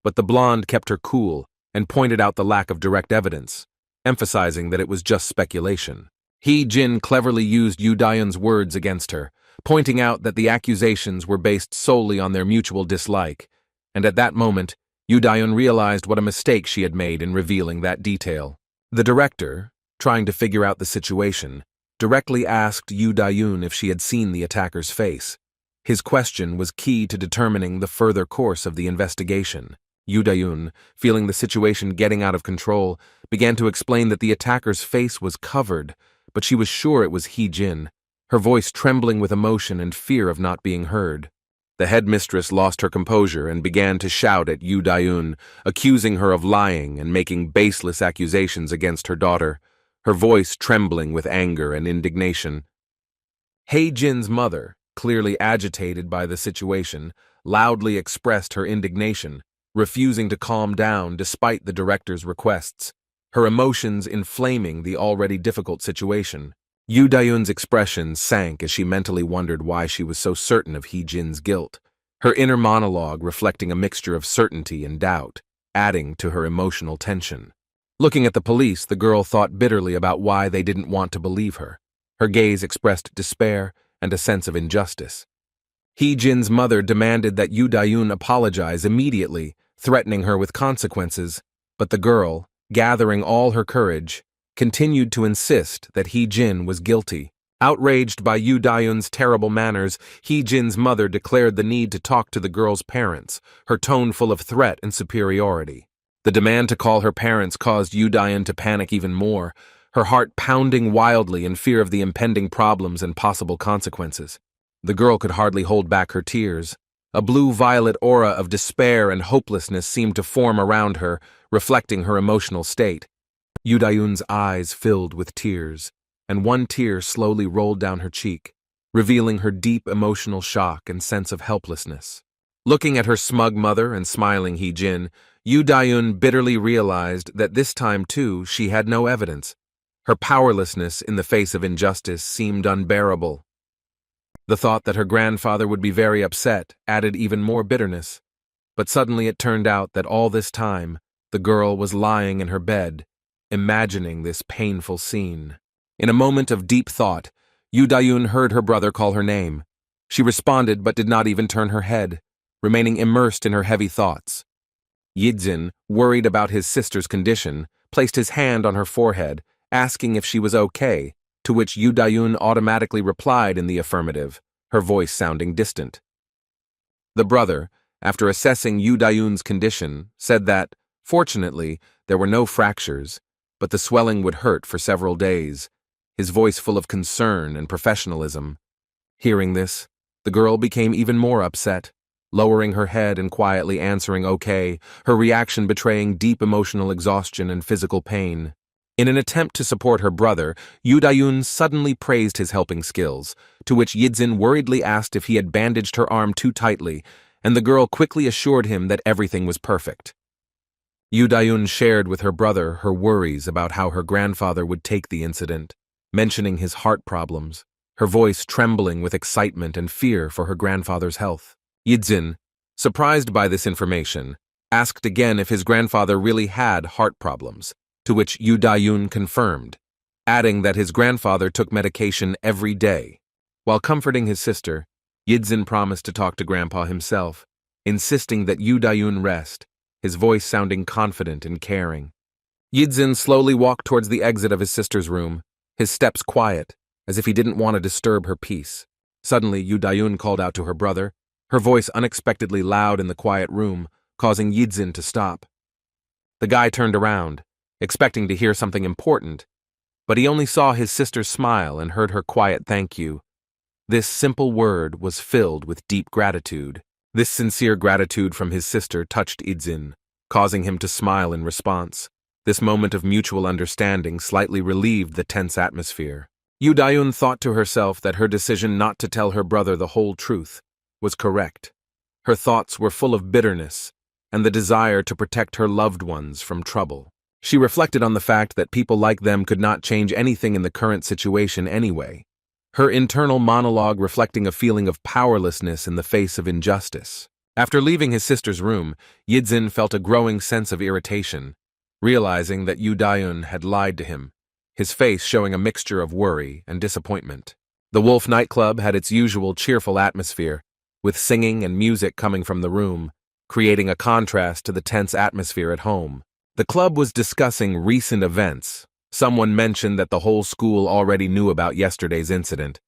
but the blonde kept her cool and pointed out the lack of direct evidence, emphasizing that it was just speculation. Hee-jin cleverly used Yoo-da-yoon's words against her, pointing out that the accusations were based solely on their mutual dislike, and at that moment, Yoo-da-yoon realized what a mistake she had made in revealing that detail. The director, trying to figure out the situation, directly asked Yoo-da-yoon if she had seen the attacker's face. His question was key to determining the further course of the investigation. Yoo-da-yoon, feeling the situation getting out of control, began to explain that the attacker's face was covered, but she was sure it was Hee-jin, her voice trembling with emotion and fear of not being heard. The headmistress lost her composure and began to shout at Yoo-da-yoon, accusing her of lying and making baseless accusations against her daughter, her voice trembling with anger and indignation. Hee-jin's mother, clearly agitated by the situation, loudly expressed her indignation, refusing to calm down despite the director's requests, her emotions inflaming the already difficult situation. Yoo-da-yoon's expression sank as she mentally wondered why she was so certain of Hee-jin's guilt, her inner monologue reflecting a mixture of certainty and doubt, adding to her emotional tension. Looking at the police, the girl thought bitterly about why they didn't want to believe her. Her gaze expressed despair and a sense of injustice. Hee-jin's mother demanded that Yoo-da-yoon apologize immediately, threatening her with consequences, but the girl, gathering all her courage, continued to insist that Hee-jin was guilty. Outraged by Yoo-da-yoon's terrible manners, Hee-jin's mother declared the need to talk to the girl's parents, her tone full of threat and superiority. The demand to call her parents caused Yoo-da-yoon to panic even more, her heart pounding wildly in fear of the impending problems and possible consequences. The girl could hardly hold back her tears. A blue-violet aura of despair and hopelessness seemed to form around her, reflecting her emotional state. Yoo-da-yoon's eyes filled with tears, and one tear slowly rolled down her cheek, revealing her deep emotional shock and sense of helplessness. Looking at her smug mother and smiling Hee-jin, Yoo-da-yoon bitterly realized that this time, too, she had no evidence. Her powerlessness in the face of injustice seemed unbearable. The thought that her grandfather would be very upset added even more bitterness. But suddenly it turned out that all this time, the girl was lying in her bed, imagining this painful scene. In a moment of deep thought, Yoo-da-yoon heard her brother call her name. She responded but did not even turn her head, remaining immersed in her heavy thoughts. Yidzin, worried about his sister's condition, placed his hand on her forehead, asking if she was okay, to which Yoo-da-yoon automatically replied in the affirmative, her voice sounding distant. The brother, after assessing Yoo-da-yoon's condition, said that, fortunately, there were no fractures, but the swelling would hurt for several days, his voice full of concern and professionalism. Hearing this, the girl became even more upset, lowering her head and quietly answering okay, her reaction betraying deep emotional exhaustion and physical pain. In an attempt to support her brother, Yoo-da-yoon suddenly praised his helping skills, to which Yidzin worriedly asked if he had bandaged her arm too tightly, and the girl quickly assured him that everything was perfect. Yoo-da-yoon shared with her brother her worries about how her grandfather would take the incident, mentioning his heart problems, her voice trembling with excitement and fear for her grandfather's health. Yidzin, surprised by this information, asked again if his grandfather really had heart problems, to which Yoo-da-yoon confirmed, adding that his grandfather took medication every day. While comforting his sister, Yidzin promised to talk to Grandpa himself, insisting that Yu Dayun rest, his voice sounding confident and caring. Yidzin slowly walked towards the exit of his sister's room, his steps quiet, as if he didn't want to disturb her peace. Suddenly, Yu Dayun called out to her brother, her voice unexpectedly loud in the quiet room, causing Yidzin to stop. The guy turned around, expecting to hear something important, but he only saw his sister smile and heard her quiet thank you. This simple word was filled with deep gratitude. This sincere gratitude from his sister touched Yidzin, causing him to smile in response. This moment of mutual understanding slightly relieved the tense atmosphere. Yu Dayun thought to herself that her decision not to tell her brother the whole truth was correct. Her thoughts were full of bitterness and the desire to protect her loved ones from trouble. She reflected on the fact that people like them could not change anything in the current situation anyway, her internal monologue reflecting a feeling of powerlessness in the face of injustice. After leaving his sister's room, Yidzin felt a growing sense of irritation, realizing that Yu Dayun had lied to him, his face showing a mixture of worry and disappointment. The Wolf nightclub had its usual cheerful atmosphere, with singing and music coming from the room, creating a contrast to the tense atmosphere at home. The club was discussing recent events. Someone mentioned that the whole school already knew about yesterday's incident.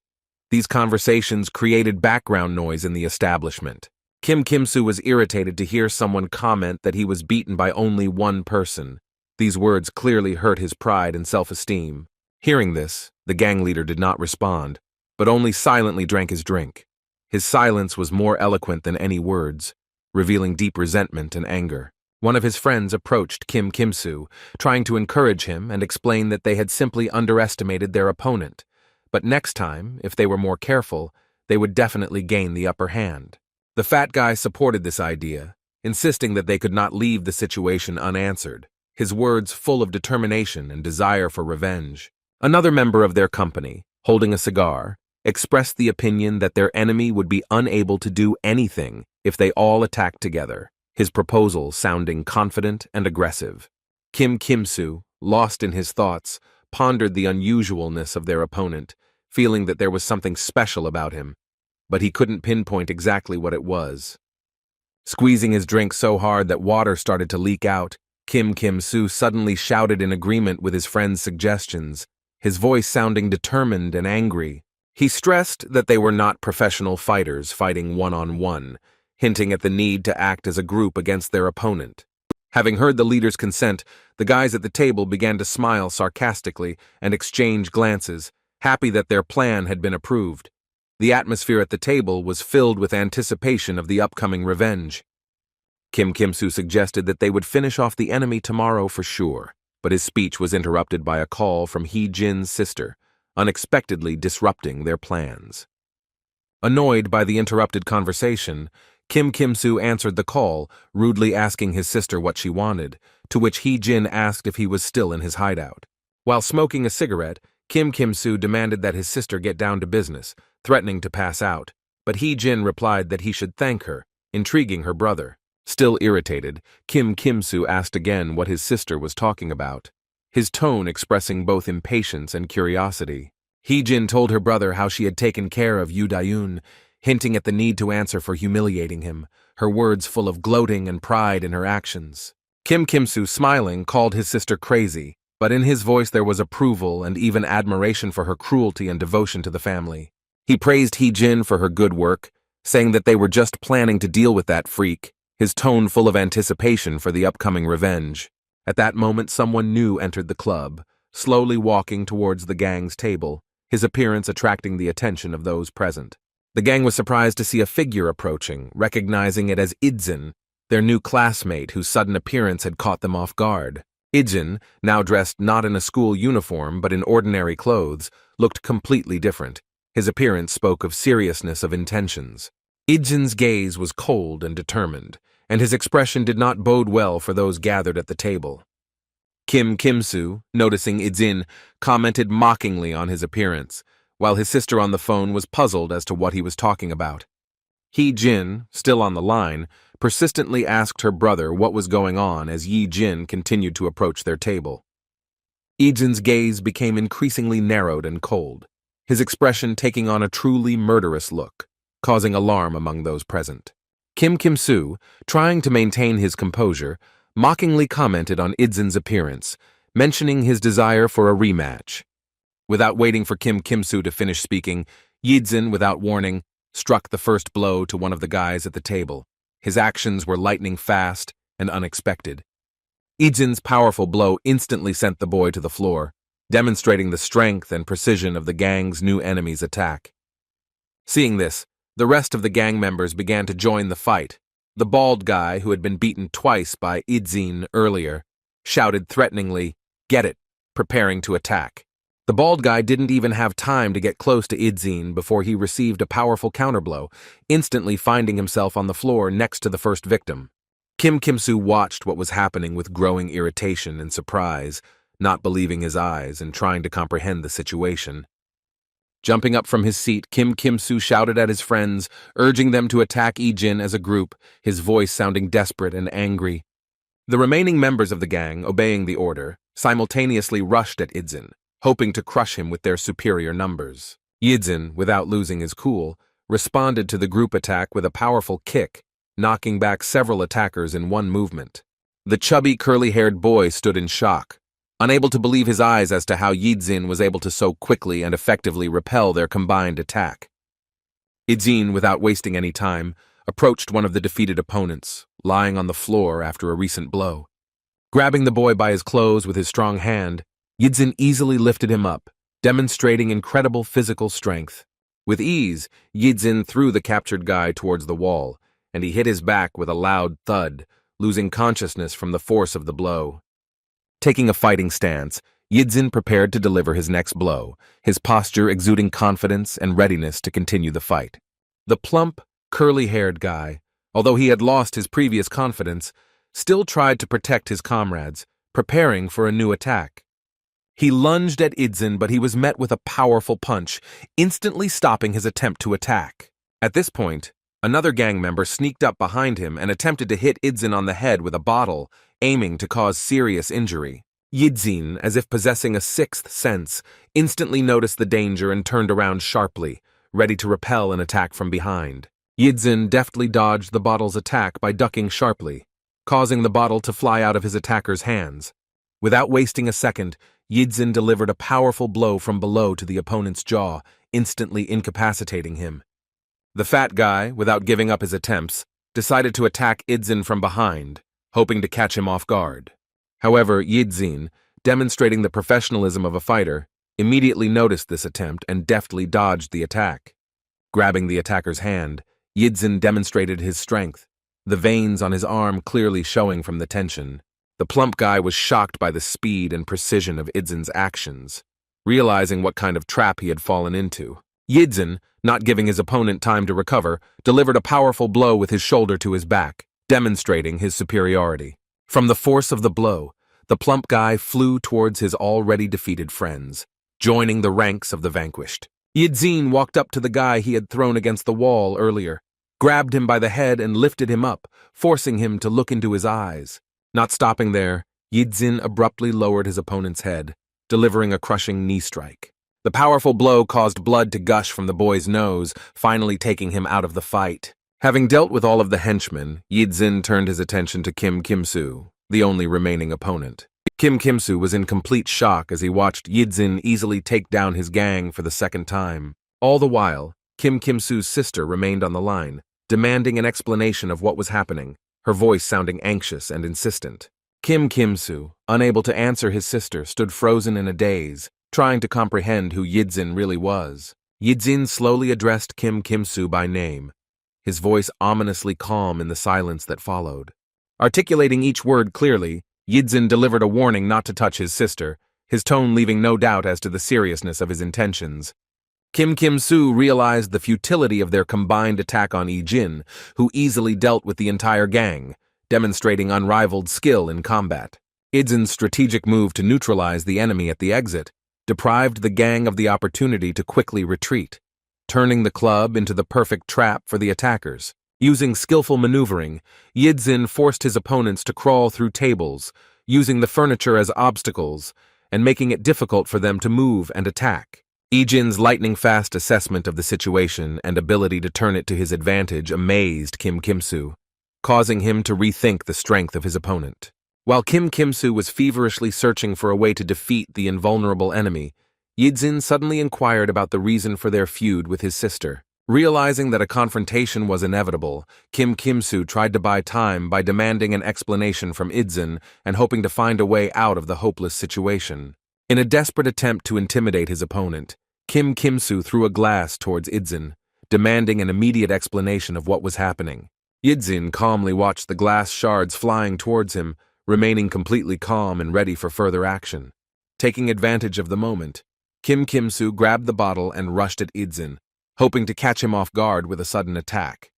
These conversations created background noise in the establishment. Kim Kim-soo was irritated to hear someone comment that he was beaten by only one person. These words clearly hurt his pride and self-esteem. Hearing this, the gang leader did not respond, but only silently drank his drink. His silence was more eloquent than any words, revealing deep resentment and anger. One of his friends approached Kim Kim-soo, trying to encourage him and explain that they had simply underestimated their opponent, but next time, if they were more careful, they would definitely gain the upper hand. The fat guy supported this idea, insisting that they could not leave the situation unanswered, his words full of determination and desire for revenge. Another member of their company, holding a cigar, expressed the opinion that their enemy would be unable to do anything if they all attacked together, his proposal sounding confident and aggressive. Kim Kim-soo, lost in his thoughts, pondered the unusualness of their opponent, feeling that there was something special about him, but he couldn't pinpoint exactly what it was. Squeezing his drink so hard that water started to leak out, Kim Kim-soo suddenly shouted in agreement with his friend's suggestions, his voice sounding determined and angry. He stressed that they were not professional fighters fighting one-on-one, hinting at the need to act as a group against their opponent. Having heard the leader's consent, the guys at the table began to smile sarcastically and exchange glances, happy that their plan had been approved. The atmosphere at the table was filled with anticipation of the upcoming revenge. Kim Kim-soo suggested that they would finish off the enemy tomorrow for sure, but his speech was interrupted by a call from Hee-jin's sister, unexpectedly disrupting their plans. Annoyed by the interrupted conversation, Kim Kim-soo answered the call, rudely asking his sister what she wanted, to which Hee-jin asked if he was still in his hideout. While smoking a cigarette, Kim Kim-soo demanded that his sister get down to business, threatening to pass out, but Hee-jin replied that he should thank her, intriguing her brother. Still irritated, Kim Kim-soo asked again what his sister was talking about, his tone expressing both impatience and curiosity. Hee-jin told her brother how she had taken care of Yu Dayun, hinting at the need to answer for humiliating him, her words full of gloating and pride in her actions. Kim Kim-soo, smiling, called his sister crazy, but in his voice there was approval and even admiration for her cruelty and devotion to the family. He praised Hee-jin for her good work, saying that they were just planning to deal with that freak, his tone full of anticipation for the upcoming revenge. At that moment, someone new entered the club, slowly walking towards the gang's table, his appearance attracting the attention of those present. The gang was surprised to see a figure approaching, recognizing it as Yidzin, their new classmate whose sudden appearance had caught them off guard. Yidzin, now dressed not in a school uniform but in ordinary clothes, looked completely different. His appearance spoke of seriousness of intentions. Yidzin's gaze was cold and determined, and his expression did not bode well for those gathered at the table. Kim Kim-soo, noticing Yidzin, commented mockingly on his appearance, while his sister on the phone was puzzled as to what he was talking about. Hee-jin, still on the line, persistently asked her brother what was going on as Yi-jin continued to approach their table. Yidzin's gaze became increasingly narrowed and cold. his expression taking on a truly murderous look, causing alarm among those present. Kim Kim-soo, trying to maintain his composure, mockingly commented on Idzin's appearance, mentioning his desire for a rematch. Without waiting for Kim Kim-soo to finish speaking, Yidzin, without warning, struck the first blow to one of the guys at the table. His actions were lightning fast and unexpected. Idzin's powerful blow instantly sent the boy to the floor, demonstrating the strength and precision of the gang's new enemy's attack. Seeing this, the rest of the gang members began to join the fight. The bald guy, who had been beaten twice by Idzin earlier, shouted threateningly, "Get it," preparing to attack. The bald guy didn't even have time to get close to Idzin before he received a powerful counterblow, instantly finding himself on the floor next to the first victim. Kim Kim-soo watched what was happening with growing irritation and surprise, not believing his eyes and trying to comprehend the situation. Jumping up from his seat, Kim Kim-soo shouted at his friends, urging them to attack Ijin as a group, his voice sounding desperate and angry. The remaining members of the gang, obeying the order, simultaneously rushed at Idzin, hoping to crush him with their superior numbers. Idzin, without losing his cool, responded to the group attack with a powerful kick, knocking back several attackers in one movement. The chubby, curly-haired boy stood in shock, unable to believe his eyes as to how Yidzin was able to so quickly and effectively repel their combined attack. Idzin, without wasting any time, approached one of the defeated opponents, lying on the floor after a recent blow. Grabbing the boy by his clothes with his strong hand, Yidzin easily lifted him up, demonstrating incredible physical strength. With ease, Yidzin threw the captured guy towards the wall, and he hit his back with a loud thud, losing consciousness from the force of the blow. Taking a fighting stance, Yidzin prepared to deliver his next blow, his posture exuding confidence and readiness to continue the fight. The plump, curly-haired guy, although he had lost his previous confidence, still tried to protect his comrades, preparing for a new attack. He lunged at Idzin, but he was met with a powerful punch, instantly stopping his attempt to attack. At this point, another gang member sneaked up behind him and attempted to hit Idzin on the head with a bottle, aiming to cause serious injury. Yidzin, as if possessing a sixth sense, instantly noticed the danger and turned around sharply, ready to repel an attack from behind. Yidzin deftly dodged the bottle's attack by ducking sharply, causing the bottle to fly out of his attacker's hands. Without wasting a second, Yidzin delivered a powerful blow from below to the opponent's jaw, instantly incapacitating him. The fat guy, without giving up his attempts, decided to attack Idzin from behind, hoping to catch him off guard. However, Yidzin, demonstrating the professionalism of a fighter, immediately noticed this attempt and deftly dodged the attack. Grabbing the attacker's hand, Yidzin demonstrated his strength, the veins on his arm clearly showing from the tension. The plump guy was shocked by the speed and precision of Idzin's actions, realizing what kind of trap he had fallen into. Yidzin, not giving his opponent time to recover, delivered a powerful blow with his shoulder to his back, demonstrating his superiority. From the force of the blow, the plump guy flew towards his already defeated friends, joining the ranks of the vanquished. Yidzin walked up to the guy he had thrown against the wall earlier, grabbed him by the head and lifted him up, forcing him to look into his eyes. Not stopping there, Yidzin abruptly lowered his opponent's head, delivering a crushing knee strike. The powerful blow caused blood to gush from the boy's nose, finally taking him out of the fight. Having dealt with all of the henchmen, Yidzin turned his attention to Kim Kim-soo, the only remaining opponent. Kim Kim-soo was in complete shock as he watched Yidzin easily take down his gang for the second time. All the while, Kim Kim-soo's sister remained on the line, demanding an explanation of what was happening, her voice sounding anxious and insistent. Kim Kim-soo, unable to answer his sister, stood frozen in a daze, trying to comprehend who Yidzin really was. Yidzin slowly addressed Kim Kim-soo by name, his voice ominously calm in the silence that followed. Articulating each word clearly, Yidzin delivered a warning not to touch his sister, his tone leaving no doubt as to the seriousness of his intentions. Kim Kim-soo realized the futility of their combined attack on Ijin, who easily dealt with the entire gang, demonstrating unrivaled skill in combat. Idzin's strategic move to neutralize the enemy at the exit deprived the gang of the opportunity to quickly retreat, turning the club into the perfect trap for the attackers. Using skillful maneuvering, Yidzin forced his opponents to crawl through tables, using the furniture as obstacles, and making it difficult for them to move and attack. Ijin's lightning-fast assessment of the situation and ability to turn it to his advantage amazed Kim Kimsu, causing him to rethink the strength of his opponent. While Kim Kimsu was feverishly searching for a way to defeat the invulnerable enemy, Yijin suddenly inquired about the reason for their feud with his sister. Realizing that a confrontation was inevitable, Kim Kimsu tried to buy time by demanding an explanation from Yijin and hoping to find a way out of the hopeless situation. In a desperate attempt to intimidate his opponent, Kim Kimsu threw a glass towards Yijin, demanding an immediate explanation of what was happening. Yijin calmly watched the glass shards flying towards him, remaining completely calm and ready for further action. Taking advantage of the moment, Kim Kimsu grabbed the bottle and rushed at Yijin, hoping to catch him off guard with a sudden attack.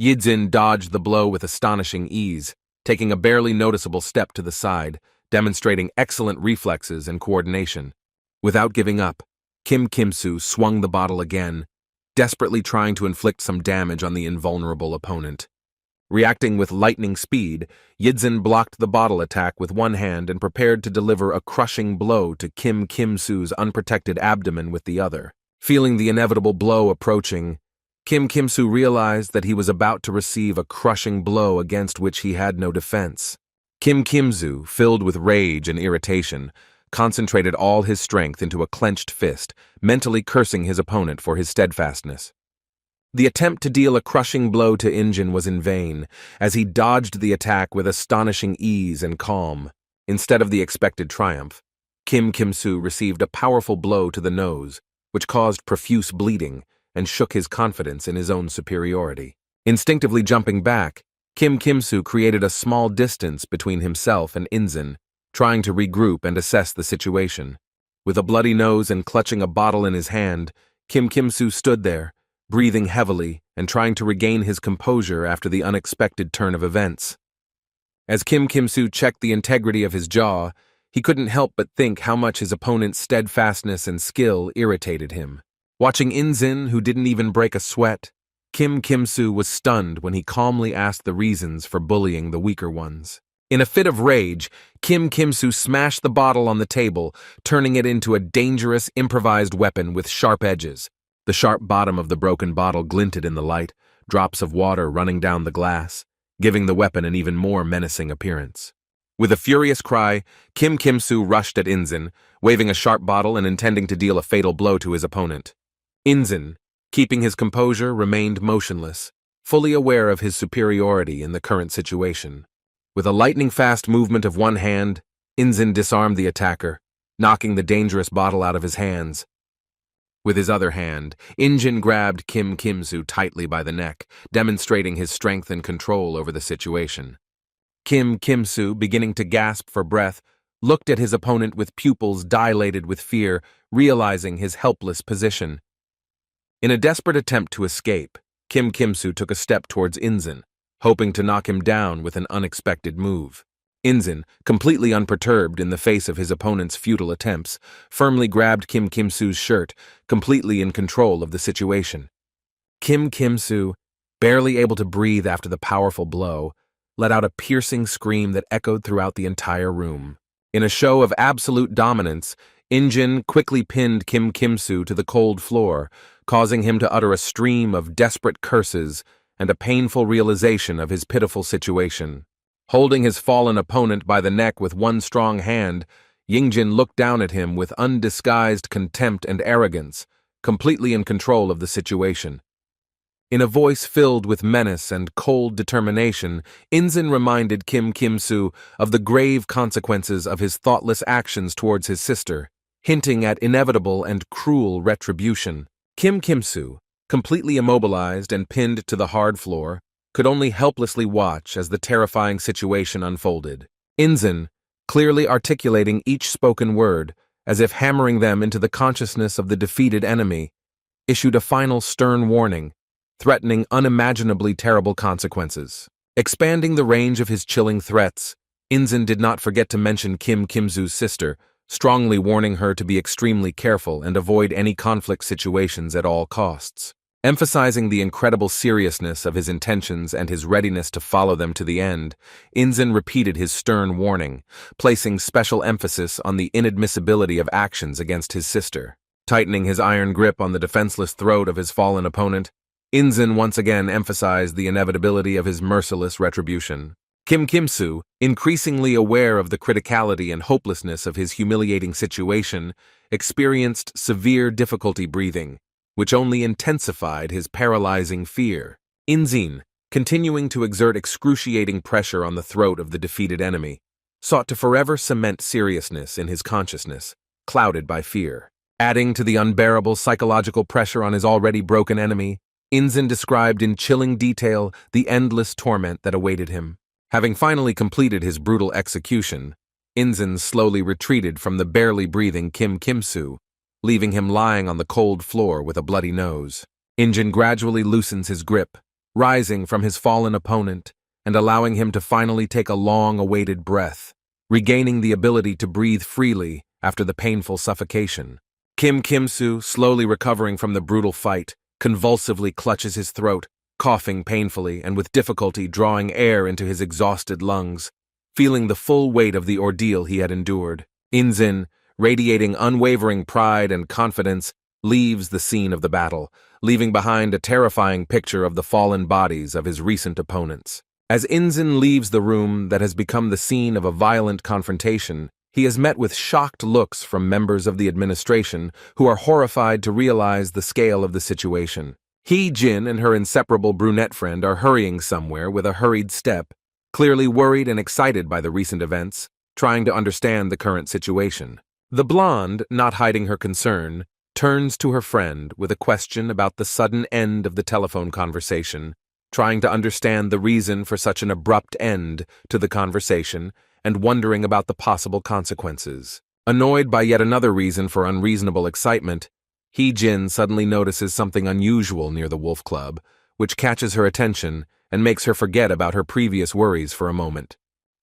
Yijin dodged the blow with astonishing ease, taking a barely noticeable step to the side, demonstrating excellent reflexes and coordination. Without giving up, Kim Kimsu swung the bottle again, desperately trying to inflict some damage on the invulnerable opponent. Reacting with lightning speed, Yijin blocked the bottle attack with one hand and prepared to deliver a crushing blow to Kim Kimsu's unprotected abdomen with the other. Feeling the inevitable blow approaching, Kim Kimsu realized that he was about to receive a crushing blow against which he had no defense. Kim Kimsu, filled with rage and irritation, concentrated all his strength into a clenched fist, mentally cursing his opponent for his steadfastness. The attempt to deal a crushing blow to Injin was in vain, as he dodged the attack with astonishing ease and calm. Instead of the expected triumph, Kim Kimsu received a powerful blow to the nose, which caused profuse bleeding and shook his confidence in his own superiority. Instinctively jumping back, Kim Kimsu created a small distance between himself and Injin, trying to regroup and assess the situation. With a bloody nose and clutching a bottle in his hand, Kim Kimsu stood there, breathing heavily and trying to regain his composure after the unexpected turn of events. As Kim Kimsu checked the integrity of his jaw, he couldn't help but think how much his opponent's steadfastness and skill irritated him. Watching Injin, who didn't even break a sweat, Kim Kimsu was stunned when he calmly asked the reasons for bullying the weaker ones. In a fit of rage, Kim Kimsu smashed the bottle on the table, turning it into a dangerous, improvised weapon with sharp edges. The sharp bottom of the broken bottle glinted in the light, drops of water running down the glass, giving the weapon an even more menacing appearance. With a furious cry, Kim Kimsu rushed at Injin, waving a sharp bottle and intending to deal a fatal blow to his opponent. Injin, keeping his composure, remained motionless, fully aware of his superiority in the current situation. With a lightning-fast movement of one hand, Injin disarmed the attacker, knocking the dangerous bottle out of his hands. With his other hand, Injin grabbed Kim Kimsu tightly by the neck, demonstrating his strength and control over the situation. Kim Kimsu, beginning to gasp for breath, looked at his opponent with pupils dilated with fear, realizing his helpless position. In a desperate attempt to escape, Kim Kimsu took a step towards Injin, hoping to knock him down with an unexpected move. Injin, completely unperturbed in the face of his opponent's futile attempts, firmly grabbed Kim Kimsu's shirt, completely in control of the situation. Kim Kimsu, barely able to breathe after the powerful blow, let out a piercing scream that echoed throughout the entire room. In a show of absolute dominance, Injin quickly pinned Kim Kimsu to the cold floor, causing him to utter a stream of desperate curses and a painful realization of his pitiful situation. Holding his fallen opponent by the neck with one strong hand, Yingjin looked down at him with undisguised contempt and arrogance, completely in control of the situation. In a voice filled with menace and cold determination, Injin reminded Kim Kimsu of the grave consequences of his thoughtless actions towards his sister, hinting at inevitable and cruel retribution. Kim Kimsu, completely immobilized and pinned to the hard floor, could only helplessly watch as the terrifying situation unfolded. Injin, clearly articulating each spoken word, as if hammering them into the consciousness of the defeated enemy, issued a final stern warning, threatening unimaginably terrible consequences. Expanding the range of his chilling threats, Injin did not forget to mention Kim Kimsu's sister, strongly warning her to be extremely careful and avoid any conflict situations at all costs. Emphasizing the incredible seriousness of his intentions and his readiness to follow them to the end, Injin repeated his stern warning, placing special emphasis on the inadmissibility of actions against his sister. Tightening his iron grip on the defenseless throat of his fallen opponent, Inzin once again emphasized the inevitability of his merciless retribution. Kim Kimsu, increasingly aware of the criticality and hopelessness of his humiliating situation, experienced severe difficulty breathing, which only intensified his paralyzing fear. Inzin, continuing to exert excruciating pressure on the throat of the defeated enemy, sought to forever cement seriousness in his consciousness, clouded by fear. Adding to the unbearable psychological pressure on his already broken enemy, Inzin described in chilling detail the endless torment that awaited him. Having finally completed his brutal execution, Inzin slowly retreated from the barely breathing Kim Kimsu, leaving him lying on the cold floor with a bloody nose. Injin gradually loosens his grip, rising from his fallen opponent and allowing him to finally take a long-awaited breath, regaining the ability to breathe freely after the painful suffocation. Kim Kimsu, slowly recovering from the brutal fight, convulsively clutches his throat, coughing painfully and with difficulty drawing air into his exhausted lungs, feeling the full weight of the ordeal he had endured. Inzin, radiating unwavering pride and confidence, leaves the scene of the battle, leaving behind a terrifying picture of the fallen bodies of his recent opponents. As Inzin leaves the room that has become the scene of a violent confrontation, he is met with shocked looks from members of the administration who are horrified to realize the scale of the situation. Jin and her inseparable brunette friend are hurrying somewhere with a hurried step, clearly worried and excited by the recent events, trying to understand the current situation. The blonde, not hiding her concern, turns to her friend with a question about the sudden end of the telephone conversation, trying to understand the reason for such an abrupt end to the conversation and wondering about the possible consequences. Annoyed by yet another reason for unreasonable excitement, Jin suddenly notices something unusual near the Wolf Club, which catches her attention and makes her forget about her previous worries for a moment.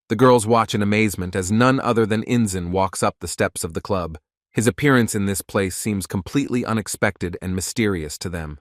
The girls watch in amazement as none other than Inzin walks up the steps of the club. His appearance in this place seems completely unexpected and mysterious to them.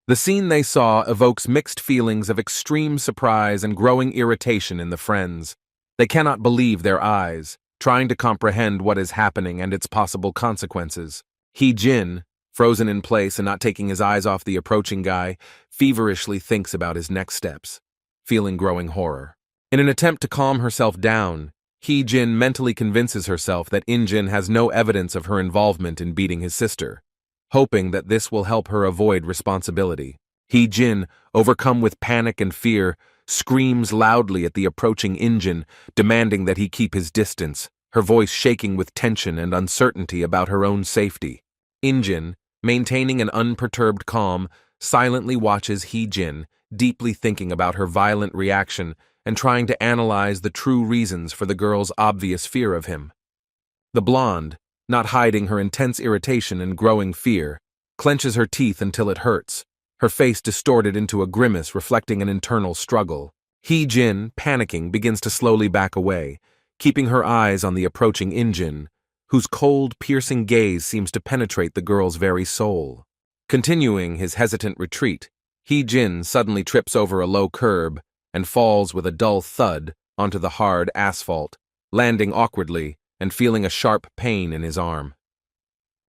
The scene they saw evokes mixed feelings of extreme surprise and growing irritation in the friends. They cannot believe their eyes, trying to comprehend what is happening and its possible consequences. Jin, frozen in place and not taking his eyes off the approaching guy, feverishly thinks about his next steps, feeling growing horror. In an attempt to calm herself down, Jin mentally convinces herself that Injin has no evidence of her involvement in beating his sister, hoping that this will help her avoid responsibility. Jin, overcome with panic and fear, screams loudly at the approaching Injin, demanding that he keep his distance, her voice shaking with tension and uncertainty about her own safety. Injin, maintaining an unperturbed calm, silently watches Jin, deeply thinking about her violent reaction and trying to analyze the true reasons for the girl's obvious fear of him. The blonde, not hiding her intense irritation and growing fear, clenches her teeth until it hurts, her face distorted into a grimace reflecting an internal struggle. Jin, panicking, begins to slowly back away, keeping her eyes on the approaching Injin, whose cold, piercing gaze seems to penetrate the girl's very soul. Continuing his hesitant retreat, Jin suddenly trips over a low curb and falls with a dull thud onto the hard asphalt, landing awkwardly and feeling a sharp pain in his arm.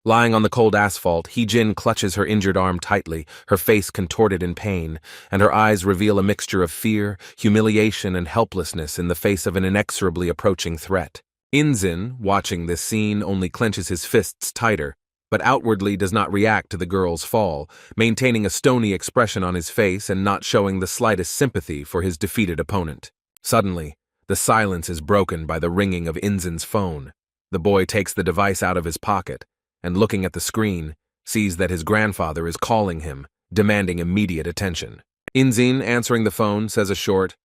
Lying on the cold asphalt, Jin clutches her injured arm tightly, her face contorted in pain, and her eyes reveal a mixture of fear, humiliation, and helplessness in the face of an inexorably approaching threat. Inzin, watching this scene, only clenches his fists tighter, but outwardly does not react to the girl's fall, maintaining a stony expression on his face and not showing the slightest sympathy for his defeated opponent. Suddenly, the silence is broken by the ringing of Inzin's phone. The boy takes the device out of his pocket, and looking at the screen, sees that his grandfather is calling him, demanding immediate attention. Inzin, answering the phone, says a short,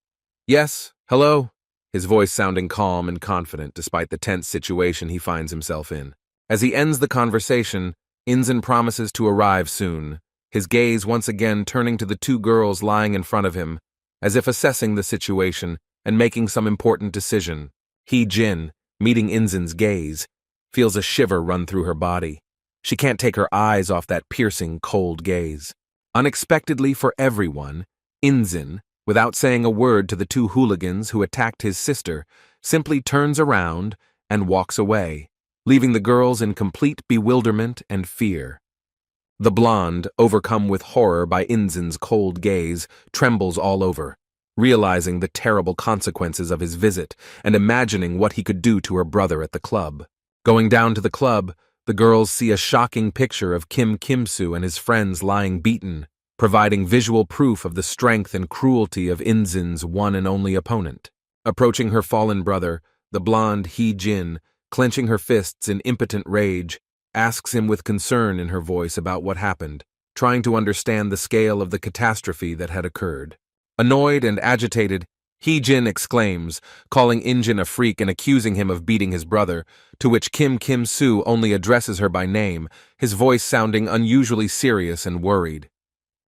"Yes, hello," his voice sounding calm and confident despite the tense situation he finds himself in. As he ends the conversation, Inzin promises to arrive soon, his gaze once again turning to the two girls lying in front of him, as if assessing the situation and making some important decision. Jin, meeting Inzin's gaze, feels a shiver run through her body. She can't take her eyes off that piercing, cold gaze. Unexpectedly for everyone, Inzin, without saying a word to the two hooligans who attacked his sister, simply turns around and walks away, leaving the girls in complete bewilderment and fear. The blonde, overcome with horror by Inzin's cold gaze, trembles all over, realizing the terrible consequences of his visit and imagining what he could do to her brother at the club. Going down to the club, the girls see a shocking picture of Kim Kim-soo and his friends lying beaten, providing visual proof of the strength and cruelty of Inzin's one and only opponent. Approaching her fallen brother, the blonde Hee-jin, clenching her fists in impotent rage, asks him with concern in her voice about what happened, trying to understand the scale of the catastrophe that had occurred. Annoyed and agitated, Hee-jin exclaims, calling Injin a freak and accusing him of beating his brother, to which Kim Kim-soo only addresses her by name, his voice sounding unusually serious and worried.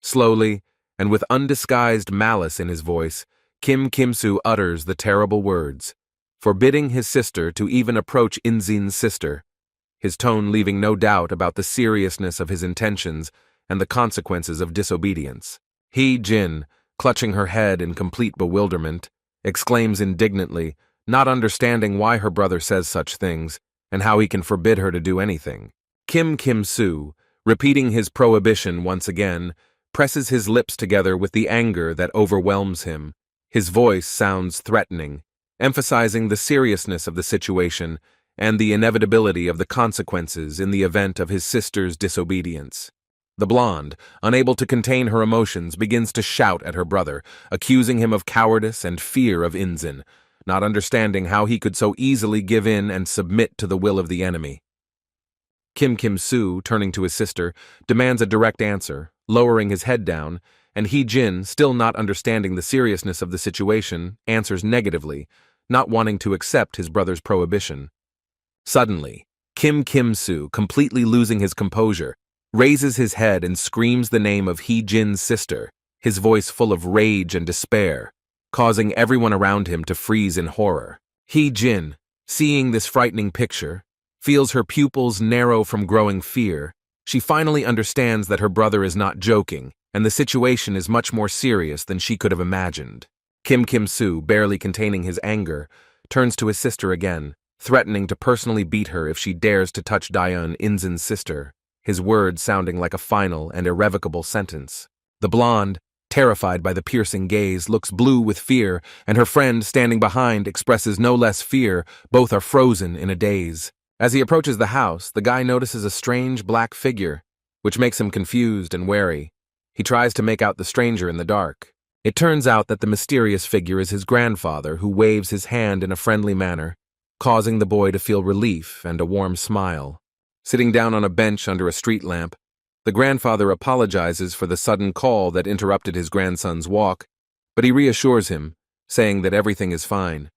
Slowly, and with undisguised malice in his voice, Kim Kim-soo utters the terrible words, forbidding his sister to even approach Inzin's sister, his tone leaving no doubt about the seriousness of his intentions and the consequences of disobedience. Hee-jin, clutching her head in complete bewilderment, exclaims indignantly, not understanding why her brother says such things and how he can forbid her to do anything. Kim Kim-soo, repeating his prohibition once again, presses his lips together with the anger that overwhelms him. His voice sounds threatening, emphasizing the seriousness of the situation and the inevitability of the consequences in the event of his sister's disobedience. The blonde, unable to contain her emotions, begins to shout at her brother, accusing him of cowardice and fear of Inzin, not understanding how he could so easily give in and submit to the will of the enemy. Kim Kim-soo, turning to his sister, demands a direct answer, lowering his head down, and Hee-jin, still not understanding the seriousness of the situation, answers negatively, not wanting to accept his brother's prohibition. Suddenly, Kim Kim-soo, completely losing his composure, raises his head and screams the name of Hee-jin's sister, his voice full of rage and despair, causing everyone around him to freeze in horror. Hee-jin, seeing this frightening picture, feels her pupils narrow from growing fear. She finally understands that her brother is not joking, and the situation is much more serious than she could have imagined. Kim Kim-soo, barely containing his anger, turns to his sister again, threatening to personally beat her if she dares to touch Daeun, Inzin's sister, his words sounding like a final and irrevocable sentence. The blonde, terrified by the piercing gaze, looks blue with fear, and her friend, standing behind, expresses no less fear. Both are frozen in a daze. As he approaches the house, the guy notices a strange black figure, which makes him confused and wary. He tries to make out the stranger in the dark. It turns out that the mysterious figure is his grandfather, who waves his hand in a friendly manner, causing the boy to feel relief and a warm smile. Sitting down on a bench under a street lamp, the grandfather apologizes for the sudden call that interrupted his grandson's walk, but he reassures him, saying that everything is fine.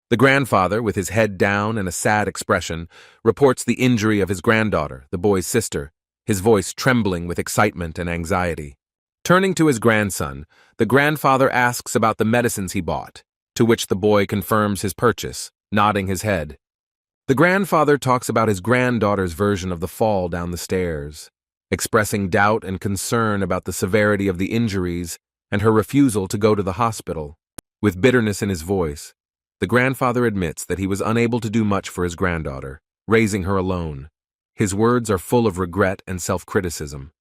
The grandfather, with his head down and a sad expression, reports the injury of his granddaughter, the boy's sister, his voice trembling with excitement and anxiety. Turning to his grandson, the grandfather asks about the medicines he bought, to which the boy confirms his purchase, nodding his head. The grandfather talks about his granddaughter's version of the fall down the stairs, expressing doubt and concern about the severity of the injuries and her refusal to go to the hospital. With bitterness in his voice, the grandfather admits that he was unable to do much for his granddaughter, raising her alone. His words are full of regret and self-criticism.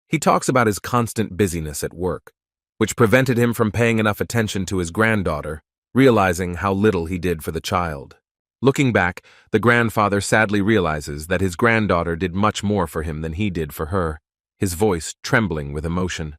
He talks about his constant busyness at work, which prevented him from paying enough attention to his granddaughter, realizing how little he did for the child. Looking back, the grandfather sadly realizes that his granddaughter did much more for him than he did for her, his voice trembling with emotion.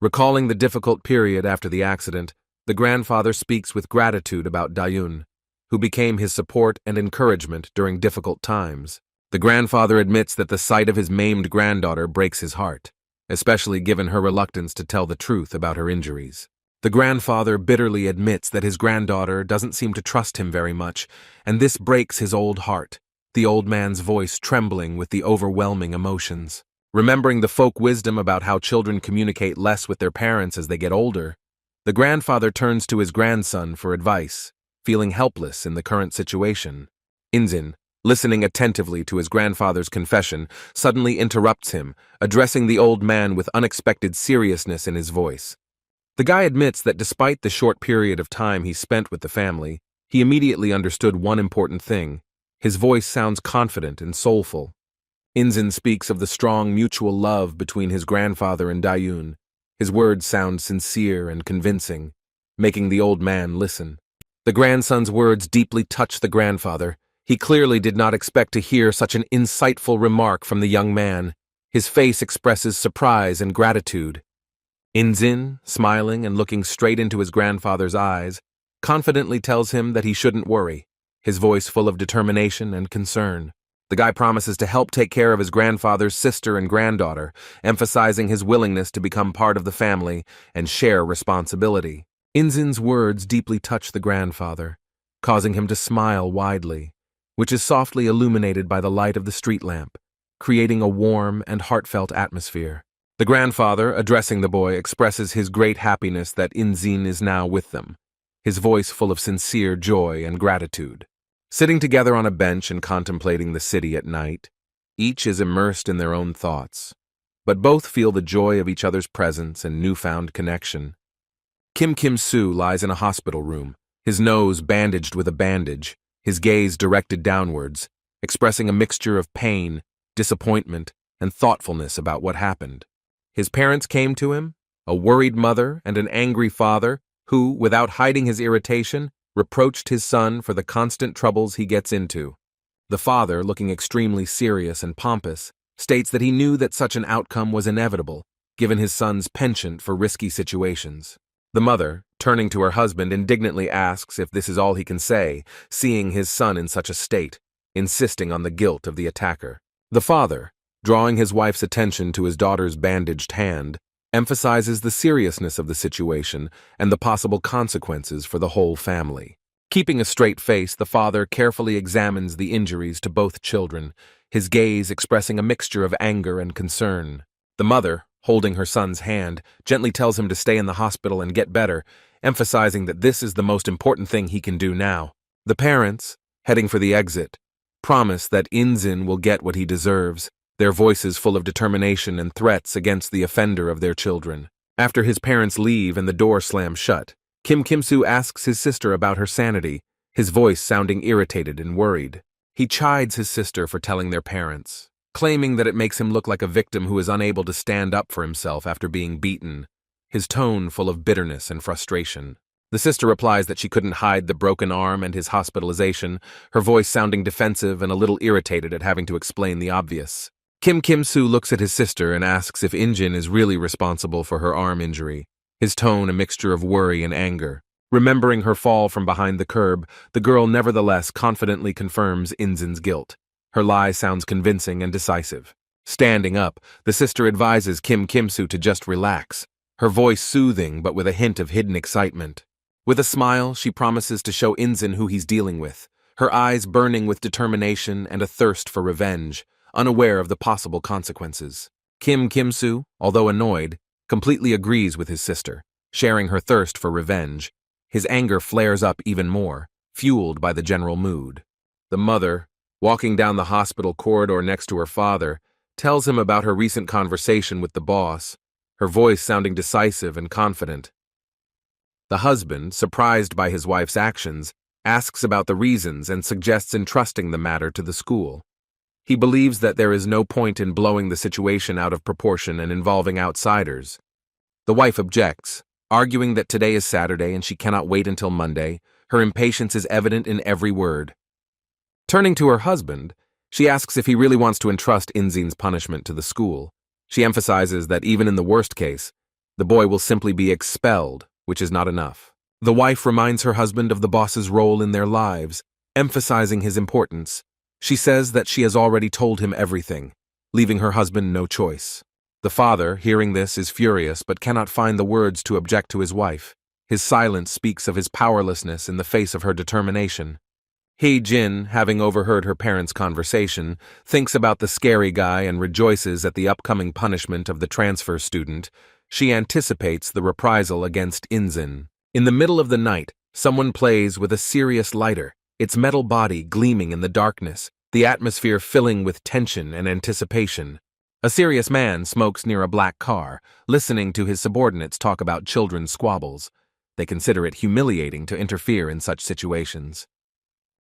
Recalling the difficult period after the accident, the grandfather speaks with gratitude about Daeun, who became his support and encouragement during difficult times. The grandfather admits that the sight of his maimed granddaughter breaks his heart, especially given her reluctance to tell the truth about her injuries. The grandfather bitterly admits that his granddaughter doesn't seem to trust him very much, and this breaks his old heart, the old man's voice trembling with the overwhelming emotions. Remembering the folk wisdom about how children communicate less with their parents as they get older, the grandfather turns to his grandson for advice, feeling helpless in the current situation. Inzin, listening attentively to his grandfather's confession, suddenly interrupts him, addressing the old man with unexpected seriousness in his voice. The guy admits that despite the short period of time he spent with the family, he immediately understood one important thing. His voice sounds confident and soulful. Inzin speaks of the strong mutual love between his grandfather and Dayun. His words sound sincere and convincing, making the old man listen. The grandson's words deeply touch the grandfather. He clearly did not expect to hear such an insightful remark from the young man. His face expresses surprise and gratitude. Inzin, smiling and looking straight into his grandfather's eyes, confidently tells him that he shouldn't worry, his voice full of determination and concern. The guy promises to help take care of his grandfather's sister and granddaughter, emphasizing his willingness to become part of the family and share responsibility. Inzin's words deeply touch the grandfather, causing him to smile widely, which is softly illuminated by the light of the street lamp, creating a warm and heartfelt atmosphere. The grandfather, addressing the boy, expresses his great happiness that Inzin is now with them, his voice full of sincere joy and gratitude. Sitting together on a bench and contemplating the city at night, each is immersed in their own thoughts, but both feel the joy of each other's presence and newfound connection. Kim Soo lies in a hospital room, his nose bandaged with a bandage, his gaze directed downwards, expressing a mixture of pain, disappointment, and thoughtfulness about what happened. His parents came to him, a worried mother and an angry father who, without hiding his irritation, reproached his son for the constant troubles he gets into. The father, looking extremely serious and pompous, states that he knew that such an outcome was inevitable, given his son's penchant for risky situations. The mother, turning to her husband, indignantly asks if this is all he can say, seeing his son in such a state, insisting on the guilt of the attacker. The father, drawing his wife's attention to his daughter's bandaged hand, emphasizes the seriousness of the situation and the possible consequences for the whole family. Keeping a straight face, the father carefully examines the injuries to both children, his gaze expressing a mixture of anger and concern. The mother, holding her son's hand, gently tells him to stay in the hospital and get better, emphasizing that this is the most important thing he can do now. The parents, heading for the exit, promise that Inzin will get what he deserves, their voices full of determination and threats against the offender of their children. After his parents leave and the door slams shut, Kim Soo asks his sister about her sanity, his voice sounding irritated and worried. He chides his sister for telling their parents, claiming that it makes him look like a victim who is unable to stand up for himself after being beaten, his tone full of bitterness and frustration. The sister replies that she couldn't hide the broken arm and his hospitalization, her voice sounding defensive and a little irritated at having to explain the obvious. Kim Soo looks at his sister and asks if Injin is really responsible for her arm injury, his tone a mixture of worry and anger. Remembering her fall from behind the curb, the girl nevertheless confidently confirms Inzin's guilt. Her lie sounds convincing and decisive. Standing up, the sister advises Kim Soo to just relax, her voice soothing but with a hint of hidden excitement. With a smile, she promises to show Inzin who he's dealing with, her eyes burning with determination and a thirst for revenge, unaware of the possible consequences. Kim Soo, although annoyed, completely agrees with his sister, sharing her thirst for revenge. His anger flares up even more, fueled by the general mood. The mother, walking down the hospital corridor next to her father, tells him about her recent conversation with the boss, her voice sounding decisive and confident. The husband, surprised by his wife's actions, asks about the reasons and suggests entrusting the matter to the school. He believes that there is no point in blowing the situation out of proportion and involving outsiders. The wife objects, arguing that today is Saturday and she cannot wait until Monday. Her impatience is evident in every word. Turning to her husband, she asks if he really wants to entrust Inzin's punishment to the school. She emphasizes that even in the worst case, the boy will simply be expelled, which is not enough. The wife reminds her husband of the boss's role in their lives, emphasizing his importance. She says that she has already told him everything, leaving her husband no choice. The father, hearing this, is furious but cannot find the words to object to his wife. His silence speaks of his powerlessness in the face of her determination. Jin, having overheard her parents' conversation, thinks about the scary guy and rejoices at the upcoming punishment of the transfer student. She anticipates the reprisal against Inzin. In the middle of the night, someone plays with a serious lighter, its metal body gleaming in the darkness, the atmosphere filling with tension and anticipation. A serious man smokes near a black car, listening to his subordinates talk about children's squabbles. They consider it humiliating to interfere in such situations.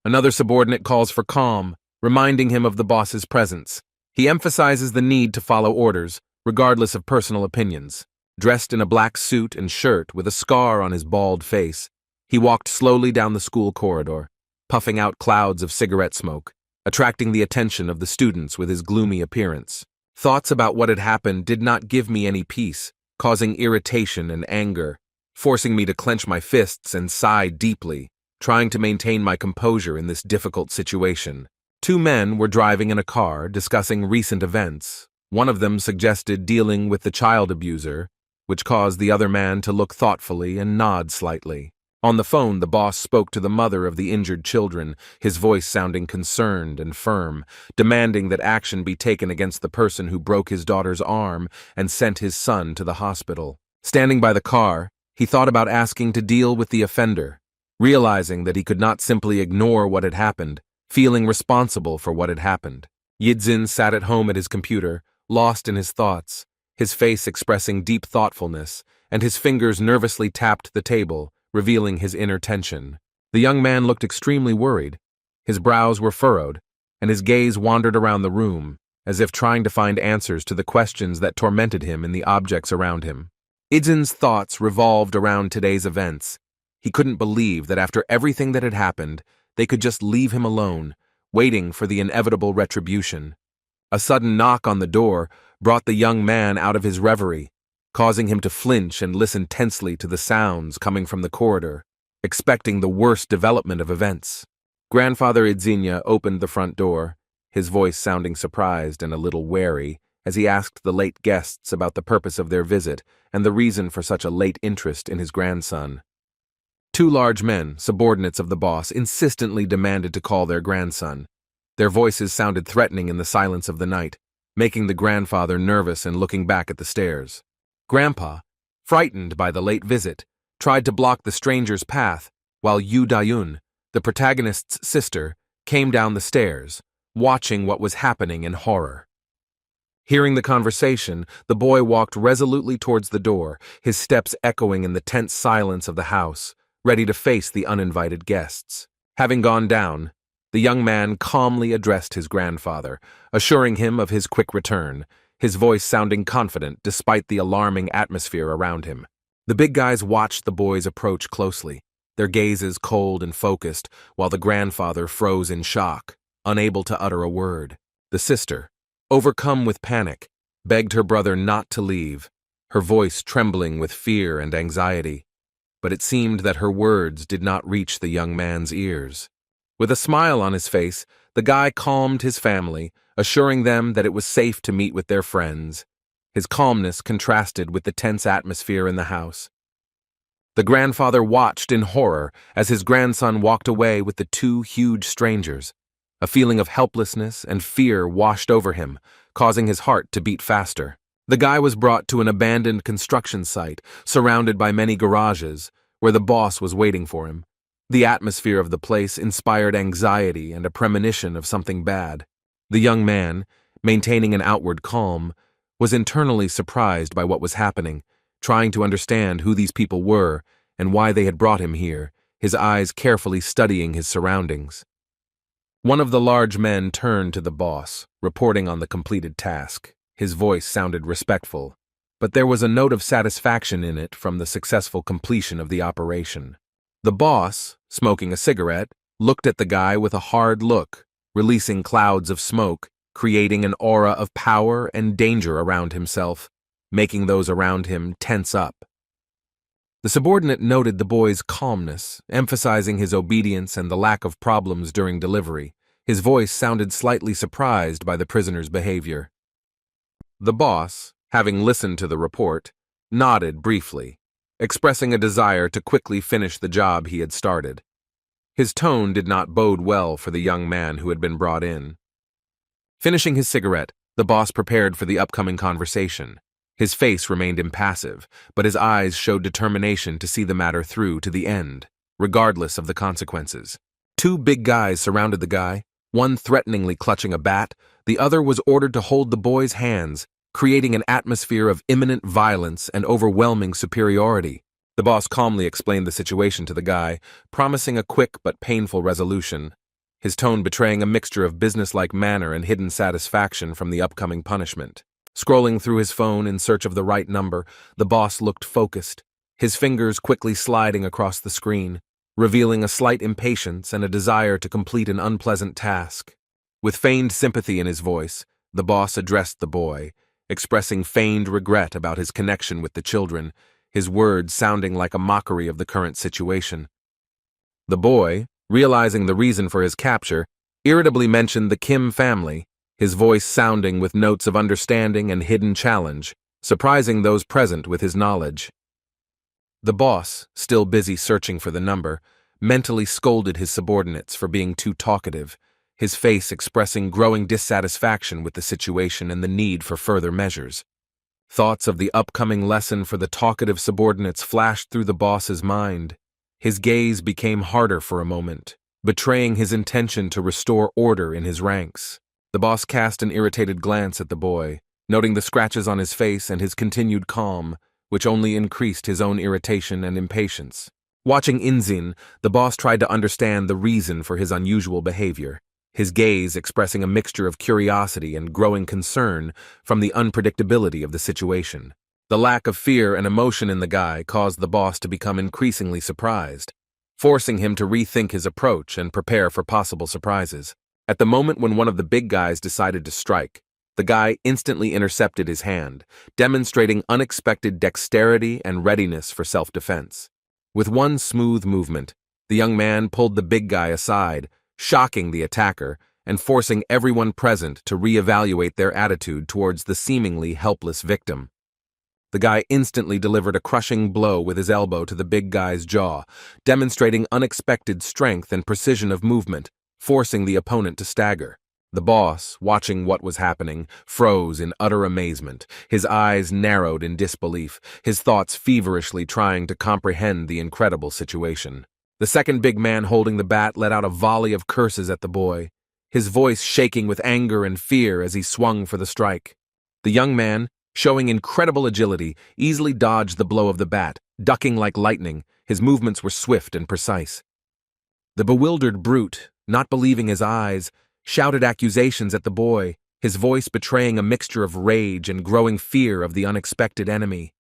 Another subordinate calls for calm, reminding him of the boss's presence. He emphasizes the need to follow orders, regardless of personal opinions. Dressed in a black suit and shirt with a scar on his bald face, he walked slowly down the school corridor, puffing out clouds of cigarette smoke, attracting the attention of the students with his gloomy appearance. Thoughts about what had happened did not give me any peace, causing irritation and anger, forcing me to clench my fists and sigh deeply, trying to maintain my composure in this difficult situation. Two men were driving in a car discussing recent events. One of them suggested dealing with the child abuser, which caused the other man to look thoughtfully and nod slightly. On the phone, the boss spoke to the mother of the injured children, his voice sounding concerned and firm, demanding that action be taken against the person who broke his daughter's arm and sent his son to the hospital. Standing by the car, he thought about asking to deal with the offender, realizing that he could not simply ignore what had happened, feeling responsible for what had happened. Yidzin sat at home at his computer, lost in his thoughts, his face expressing deep thoughtfulness, and his fingers nervously tapped the table, revealing his inner tension. The young man looked extremely worried. His brows were furrowed, and his gaze wandered around the room, as if trying to find answers to the questions that tormented him in the objects around him. Idzin's thoughts revolved around today's events. He couldn't believe that after everything that had happened, they could just leave him alone, waiting for the inevitable retribution. A sudden knock on the door brought the young man out of his reverie, causing him to flinch and listen tensely to the sounds coming from the corridor, expecting the worst development of events. Grandfather Idzinya opened the front door, his voice sounding surprised and a little wary, as he asked the late guests about the purpose of their visit and the reason for such a late interest in his grandson. Two large men, subordinates of the boss, insistently demanded to call their grandson. Their voices sounded threatening in the silence of the night, making the grandfather nervous and looking back at the stairs. Grandpa, frightened by the late visit, tried to block the stranger's path, while Yu Dayun, the protagonist's sister, came down the stairs, watching what was happening in horror. Hearing the conversation, the boy walked resolutely towards the door, his steps echoing in the tense silence of the house, ready to face the uninvited guests. Having gone down, the young man calmly addressed his grandfather, assuring him of his quick return, his voice sounding confident despite the alarming atmosphere around him. The big guys watched the boys approach closely, their gazes cold and focused, while the grandfather froze in shock, unable to utter a word. The sister, overcome with panic, begged her brother not to leave, her voice trembling with fear and anxiety. But it seemed that her words did not reach the young man's ears. With a smile on his face, the guy calmed his family, assuring them that it was safe to meet with their friends. His calmness contrasted with the tense atmosphere in the house. The grandfather watched in horror as his grandson walked away with the two huge strangers. A feeling of helplessness and fear washed over him, causing his heart to beat faster. The guy was brought to an abandoned construction site, surrounded by many garages, where the boss was waiting for him. The atmosphere of the place inspired anxiety and a premonition of something bad. The young man, maintaining an outward calm, was internally surprised by what was happening, trying to understand who these people were and why they had brought him here, his eyes carefully studying his surroundings. One of the large men turned to the boss, reporting on the completed task. His voice sounded respectful, but there was a note of satisfaction in it from the successful completion of the operation. The boss, smoking a cigarette, looked at the guy with a hard look, releasing clouds of smoke, creating an aura of power and danger around himself, making those around him tense up. The subordinate noted the boy's calmness, emphasizing his obedience and the lack of problems during delivery. His voice sounded slightly surprised by the prisoner's behavior. The boss, having listened to the report, nodded briefly, expressing a desire to quickly finish the job he had started. His tone did not bode well for the young man who had been brought in. Finishing his cigarette, the boss prepared for the upcoming conversation. His face remained impassive, but his eyes showed determination to see the matter through to the end, regardless of the consequences. Two big guys surrounded the guy, one threateningly clutching a bat, the other was ordered to hold the boy's hands, creating an atmosphere of imminent violence and overwhelming superiority. The boss calmly explained the situation to the guy, promising a quick but painful resolution. his tone betraying a mixture of businesslike manner and hidden satisfaction from the upcoming punishment. Scrolling through his phone in search of the right number, the boss looked focused, his fingers quickly sliding across the screen, revealing a slight impatience and a desire to complete an unpleasant task. With feigned sympathy in his voice, the boss addressed the boy, expressing feigned regret about his connection with the children, his words sounding like a mockery of the current situation. The boy, realizing the reason for his capture, irritably mentioned the Kim family, his voice sounding with notes of understanding and hidden challenge, surprising those present with his knowledge. The boss, still busy searching for the number, mentally scolded his subordinates for being too talkative, his face expressing growing dissatisfaction with the situation and the need for further measures. Thoughts of the upcoming lesson for the talkative subordinates flashed through the boss's mind. His gaze became harder for a moment, betraying his intention to restore order in his ranks. The boss cast an irritated glance at the boy, noting the scratches on his face and his continued calm, which only increased his own irritation and impatience. Watching Inzin, the boss tried to understand the reason for his unusual behavior, his gaze expressing a mixture of curiosity and growing concern from the unpredictability of the situation. The lack of fear and emotion in the guy caused the boss to become increasingly surprised, forcing him to rethink his approach and prepare for possible surprises. At the moment when one of the big guys decided to strike, the guy instantly intercepted his hand, demonstrating unexpected dexterity and readiness for self-defense. With one smooth movement, the young man pulled the big guy aside, shocking the attacker and forcing everyone present to reevaluate their attitude towards the seemingly helpless victim. The guy instantly delivered a crushing blow with his elbow to the big guy's jaw, demonstrating unexpected strength and precision of movement, forcing the opponent to stagger. The boss, watching what was happening, froze in utter amazement, his eyes narrowed in disbelief, his thoughts feverishly trying to comprehend the incredible situation. The second big man holding the bat let out a volley of curses at the boy, his voice shaking with anger and fear as he swung for the strike. The young man, showing incredible agility, easily dodged the blow of the bat, ducking like lightning. His movements were swift and precise. The bewildered brute, not believing his eyes, shouted accusations at the boy, his voice betraying a mixture of rage and growing fear of the unexpected enemy.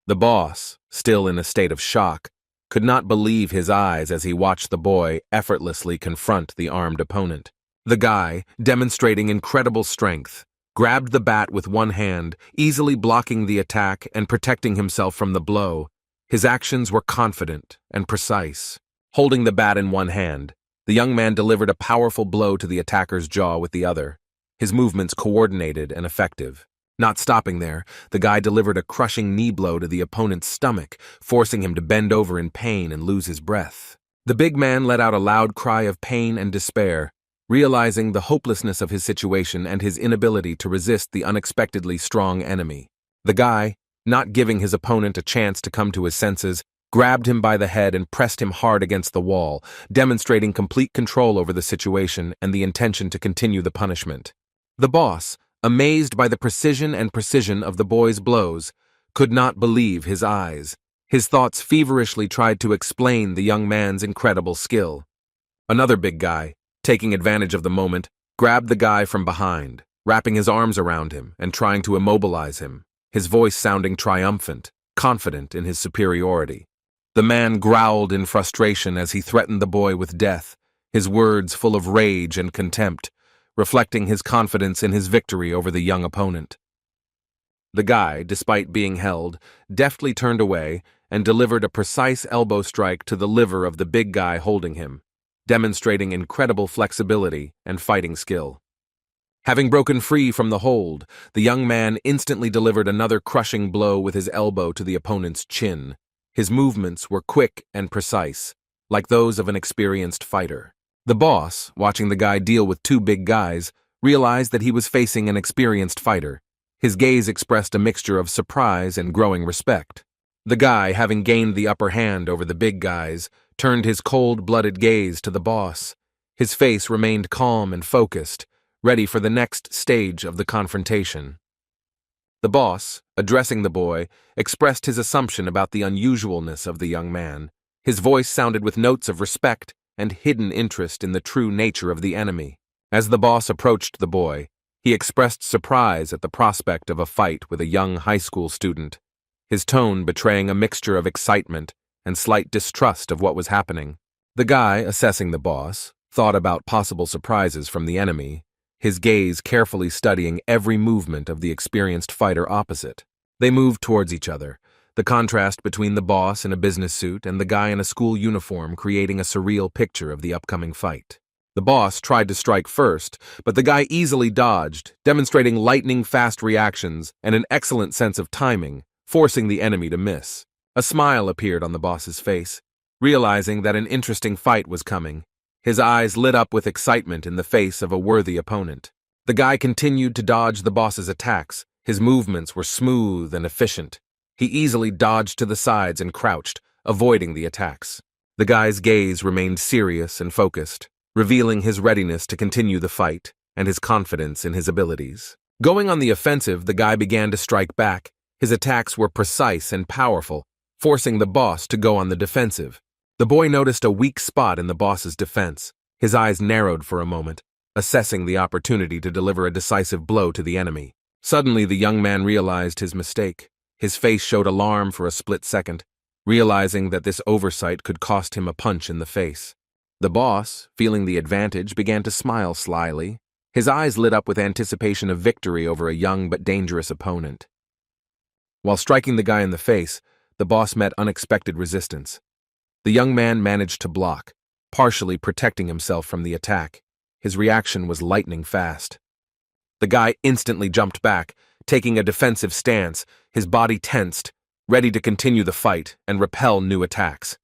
The boss, still in a state of shock, could not believe his eyes as he watched the boy effortlessly confront the armed opponent. The guy, demonstrating incredible strength, grabbed the bat with one hand, easily blocking the attack and protecting himself from the blow. His actions were confident and precise. Holding the bat in one hand, the young man delivered a powerful blow to the attacker's jaw with the other, his movements coordinated and effective. Not stopping there, the guy delivered a crushing knee blow to the opponent's stomach, forcing him to bend over in pain and lose his breath. The big man let out a loud cry of pain and despair, realizing the hopelessness of his situation and his inability to resist the unexpectedly strong enemy. The guy, not giving his opponent a chance to come to his senses, grabbed him by the head and pressed him hard against the wall, demonstrating complete control over the situation and the intention to continue the punishment. The boss, amazed by the precision of the boy's blows, could not believe his eyes. His thoughts feverishly tried to explain the young man's incredible skill. Another big guy, taking advantage of the moment, grabbed the guy from behind, wrapping his arms around him and trying to immobilize him, his voice sounding triumphant, confident in his superiority. The man growled in frustration as he threatened the boy with death, his words full of rage and contempt, reflecting his confidence in his victory over the young opponent. The guy, despite being held, deftly turned away and delivered a precise elbow strike to the liver of the big guy holding him, demonstrating incredible flexibility and fighting skill. Having broken free from the hold, the young man instantly delivered another crushing blow with his elbow to the opponent's chin. His movements were quick and precise, like those of an experienced fighter. The boss, watching the guy deal with two big guys, realized that he was facing an experienced fighter. His gaze expressed a mixture of surprise and growing respect. The guy, having gained the upper hand over the big guys, turned his cold-blooded gaze to the boss. His face remained calm and focused, ready for the next stage of the confrontation. The boss, addressing the boy, expressed his assumption about the unusualness of the young man. His voice sounded with notes of respect and hidden interest in the true nature of the enemy. As the boss approached the boy, he expressed surprise at the prospect of a fight with a young high school student, his tone betraying a mixture of excitement and slight distrust of what was happening. The guy, assessing the boss, thought about possible surprises from the enemy, his gaze carefully studying every movement of the experienced fighter opposite. They moved towards each other, the contrast between the boss in a business suit and the guy in a school uniform creating a surreal picture of the upcoming fight. The boss tried to strike first, but the guy easily dodged, demonstrating lightning-fast reactions and an excellent sense of timing, forcing the enemy to miss. A smile appeared on the boss's face, realizing that an interesting fight was coming. His eyes lit up with excitement in the face of a worthy opponent. The guy continued to dodge the boss's attacks. His movements were smooth and efficient. He easily dodged to the sides and crouched, avoiding the attacks. The guy's gaze remained serious and focused, revealing his readiness to continue the fight and his confidence in his abilities. Going on the offensive, the guy began to strike back. His attacks were precise and powerful, forcing the boss to go on the defensive. The boy noticed a weak spot in the boss's defense. His eyes narrowed for a moment, assessing the opportunity to deliver a decisive blow to the enemy. Suddenly, the young man realized his mistake. His face showed alarm for a split second, realizing that this oversight could cost him a punch in the face. The boss, feeling the advantage, began to smile slyly. His eyes lit up with anticipation of victory over a young but dangerous opponent. While striking the guy in the face, the boss met unexpected resistance. The young man managed to block, partially protecting himself from the attack. His reaction was lightning fast. The guy instantly jumped back, taking a defensive stance, his body tensed, ready to continue the fight and repel new attacks.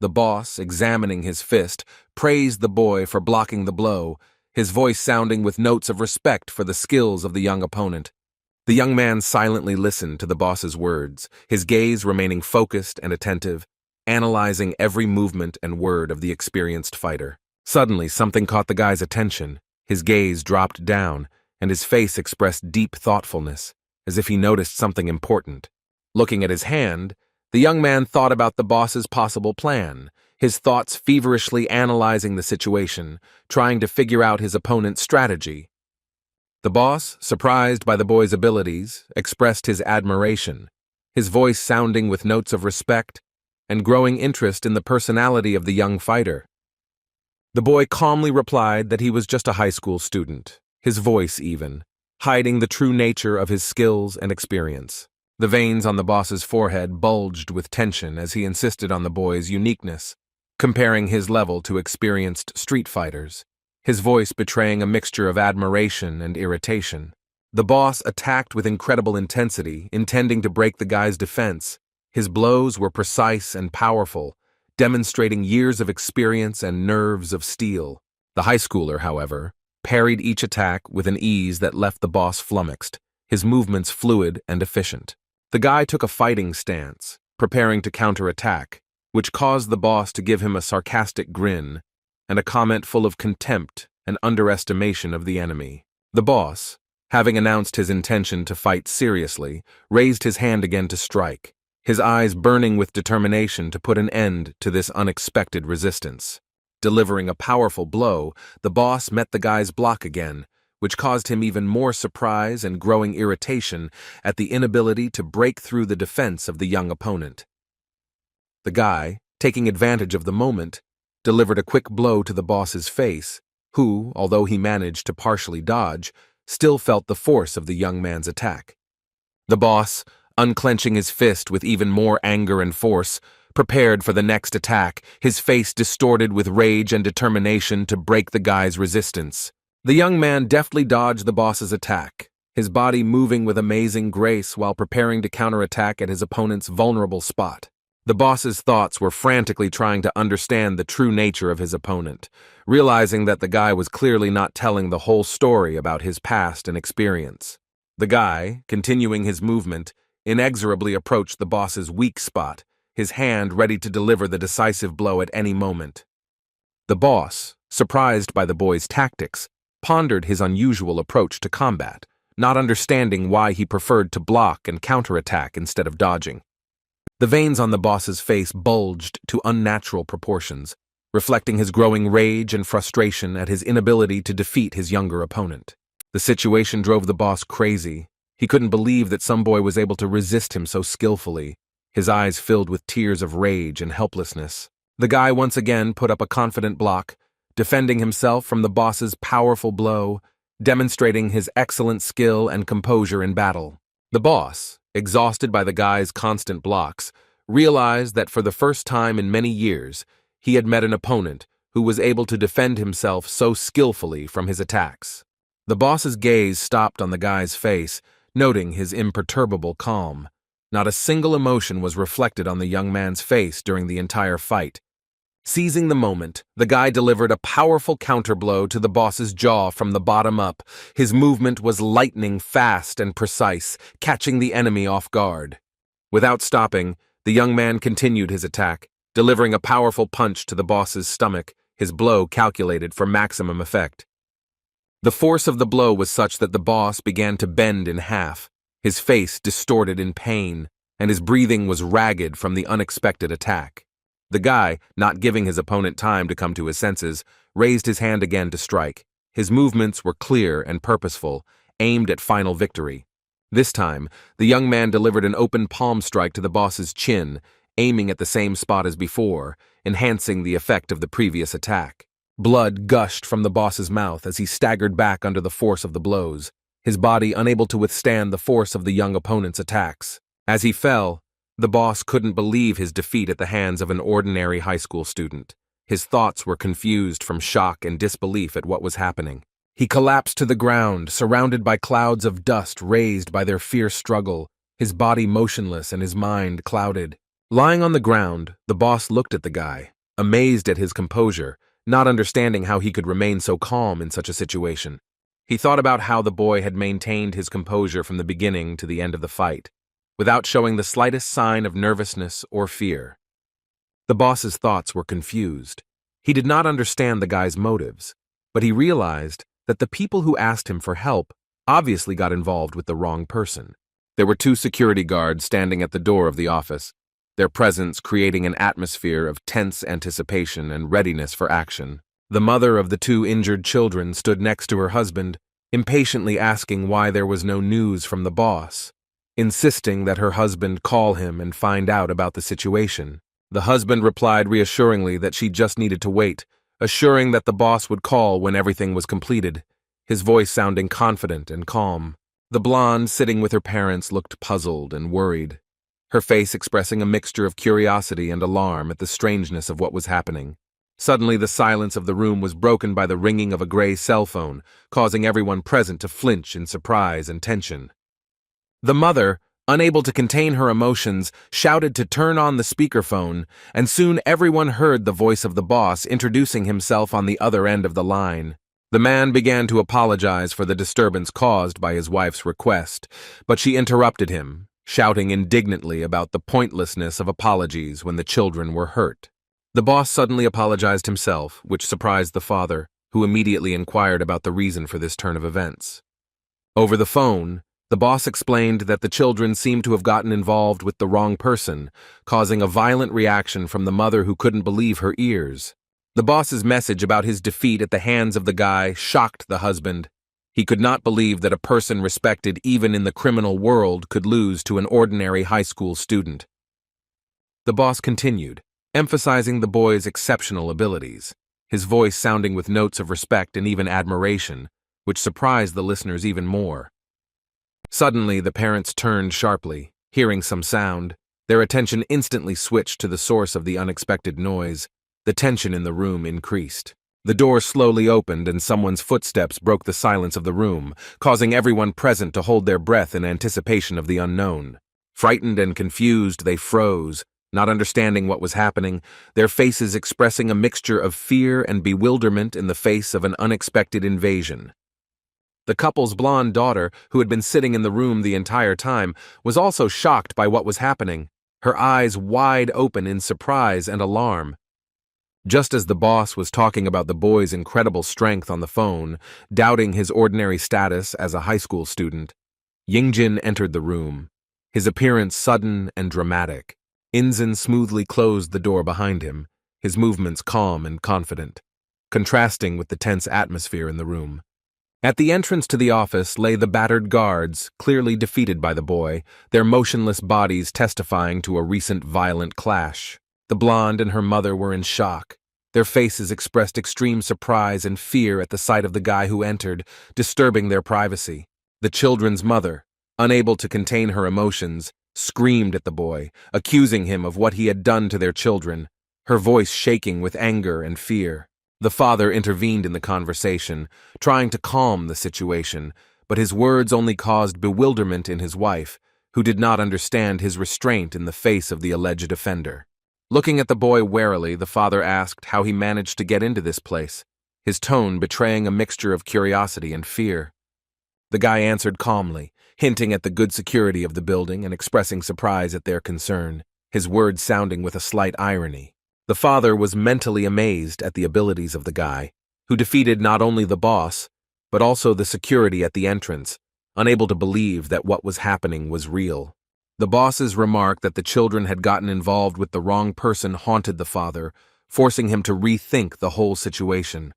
The boss, examining his fist, praised the boy for blocking the blow, his voice sounding with notes of respect for the skills of the young opponent. The young man silently listened to the boss's words, his gaze remaining focused and attentive, analyzing every movement and word of the experienced fighter. Suddenly, something caught the guy's attention. His gaze dropped down, and his face expressed deep thoughtfulness, as if he noticed something important. Looking at his hand, the young man thought about the boss's possible plan, his thoughts feverishly analyzing the situation, trying to figure out his opponent's strategy. The boss, surprised by the boy's abilities, expressed his admiration, his voice sounding with notes of respect and growing interest in the personality of the young fighter. The boy calmly replied that he was just a high school student, his voice even, hiding the true nature of his skills and experience. The veins on the boss's forehead bulged with tension as he insisted on the boy's uniqueness, comparing his level to experienced street fighters, his voice betraying a mixture of admiration and irritation. The boss attacked with incredible intensity, intending to break the guy's defense. His blows were precise and powerful, demonstrating years of experience and nerves of steel. The high schooler, however, parried each attack with an ease that left the boss flummoxed, his movements fluid and efficient. The guy took a fighting stance, preparing to counterattack, which caused the boss to give him a sarcastic grin and a comment full of contempt and underestimation of the enemy. The boss, having announced his intention to fight seriously, raised his hand again to strike, his eyes burning with determination to put an end to this unexpected resistance. Delivering a powerful blow, the boss met the guy's block again, which caused him even more surprise and growing irritation at the inability to break through the defense of the young opponent. The guy, taking advantage of the moment, delivered a quick blow to the boss's face, who, although he managed to partially dodge, still felt the force of the young man's attack. The boss, unclenching his fist with even more anger and force, prepared for the next attack, his face distorted with rage and determination to break the guy's resistance. The young man deftly dodged the boss's attack, his body moving with amazing grace while preparing to counterattack at his opponent's vulnerable spot. The boss's thoughts were frantically trying to understand the true nature of his opponent, realizing that the guy was clearly not telling the whole story about his past and experience. The guy, continuing his movement, inexorably approached the boss's weak spot, his hand ready to deliver the decisive blow at any moment. The boss, surprised by the boy's tactics, pondered his unusual approach to combat, not understanding why he preferred to block and counterattack instead of dodging. The veins on the boss's face bulged to unnatural proportions, reflecting his growing rage and frustration at his inability to defeat his younger opponent. The situation drove the boss crazy. He couldn't believe that some boy was able to resist him so skillfully, his eyes filled with tears of rage and helplessness. The guy once again put up a confident block, defending himself from the boss's powerful blow, demonstrating his excellent skill and composure in battle. The boss, exhausted by the guy's constant blocks, realized that for the first time in many years, he had met an opponent who was able to defend himself so skillfully from his attacks. The boss's gaze stopped on the guy's face, noting his imperturbable calm. Not a single emotion was reflected on the young man's face during the entire fight. Seizing the moment, the guy delivered a powerful counterblow to the boss's jaw from the bottom up. His movement was lightning fast and precise, catching the enemy off guard. Without stopping, the young man continued his attack, delivering a powerful punch to the boss's stomach, his blow calculated for maximum effect. The force of the blow was such that the boss began to bend in half, his face distorted in pain, and his breathing was ragged from the unexpected attack. The guy, not giving his opponent time to come to his senses, raised his hand again to strike. His movements were clear and purposeful, aimed at final victory. This time, the young man delivered an open palm strike to the boss's chin, aiming at the same spot as before, enhancing the effect of the previous attack. Blood gushed from the boss's mouth as he staggered back under the force of the blows, his body unable to withstand the force of the young opponent's attacks. As he fell, the boss couldn't believe his defeat at the hands of an ordinary high school student. His thoughts were confused from shock and disbelief at what was happening. He collapsed to the ground, surrounded by clouds of dust raised by their fierce struggle, his body motionless and his mind clouded. Lying on the ground, the boss looked at the guy, amazed at his composure, not understanding how he could remain so calm in such a situation. He thought about how the boy had maintained his composure from the beginning to the end of the fight, without showing the slightest sign of nervousness or fear. The boss's thoughts were confused. He did not understand the guy's motives, but he realized that the people who asked him for help obviously got involved with the wrong person. There were 2 security guards standing at the door of the office, their presence creating an atmosphere of tense anticipation and readiness for action. The mother of the 2 injured children stood next to her husband, impatiently asking why there was no news from the boss, insisting that her husband call him and find out about the situation. The husband replied reassuringly that she just needed to wait, assuring that the boss would call when everything was completed, his voice sounding confident and calm. The blonde, sitting with her parents, looked puzzled and worried, her face expressing a mixture of curiosity and alarm at the strangeness of what was happening. Suddenly, the silence of the room was broken by the ringing of a gray cell phone, causing everyone present to flinch in surprise and tension. The mother, unable to contain her emotions, shouted to turn on the speakerphone, and soon everyone heard the voice of the boss introducing himself on the other end of the line. The man began to apologize for the disturbance caused by his wife's request, but she interrupted him, shouting indignantly about the pointlessness of apologies when the children were hurt. The boss suddenly apologized himself, which surprised the father, who immediately inquired about the reason for this turn of events. Over the phone, the boss explained that the children seemed to have gotten involved with the wrong person, causing a violent reaction from the mother who couldn't believe her ears. The boss's message about his defeat at the hands of the guy shocked the husband. He could not believe that a person respected even in the criminal world could lose to an ordinary high school student. The boss continued, emphasizing the boy's exceptional abilities, his voice sounding with notes of respect and even admiration, which surprised the listeners even more. Suddenly, the parents turned sharply, hearing some sound. Their attention instantly switched to the source of the unexpected noise. The tension in the room increased. The door slowly opened and someone's footsteps broke the silence of the room, causing everyone present to hold their breath in anticipation of the unknown. Frightened and confused, they froze, not understanding what was happening, their faces expressing a mixture of fear and bewilderment in the face of an unexpected invasion. The couple's blonde daughter, who had been sitting in the room the entire time, was also shocked by what was happening, her eyes wide open in surprise and alarm. Just as the boss was talking about the boy's incredible strength on the phone, doubting his ordinary status as a high school student, Yingjin entered the room, his appearance sudden and dramatic. Inzin smoothly closed the door behind him, his movements calm and confident, contrasting with the tense atmosphere in the room. At the entrance to the office lay the battered guards, clearly defeated by the boy, their motionless bodies testifying to a recent violent clash. The blonde and her mother were in shock. Their faces expressed extreme surprise and fear at the sight of the guy who entered, disturbing their privacy. The children's mother, unable to contain her emotions, screamed at the boy, accusing him of what he had done to their children, her voice shaking with anger and fear. The father intervened in the conversation, trying to calm the situation, but his words only caused bewilderment in his wife, who did not understand his restraint in the face of the alleged offender. Looking at the boy warily, the father asked how he managed to get into this place, his tone betraying a mixture of curiosity and fear. The guy answered calmly, hinting at the good security of the building and expressing surprise at their concern, his words sounding with a slight irony. The father was mentally amazed at the abilities of the guy, who defeated not only the boss, but also the security at the entrance, unable to believe that what was happening was real. The boss's remark that the children had gotten involved with the wrong person haunted the father, forcing him to rethink the whole situation.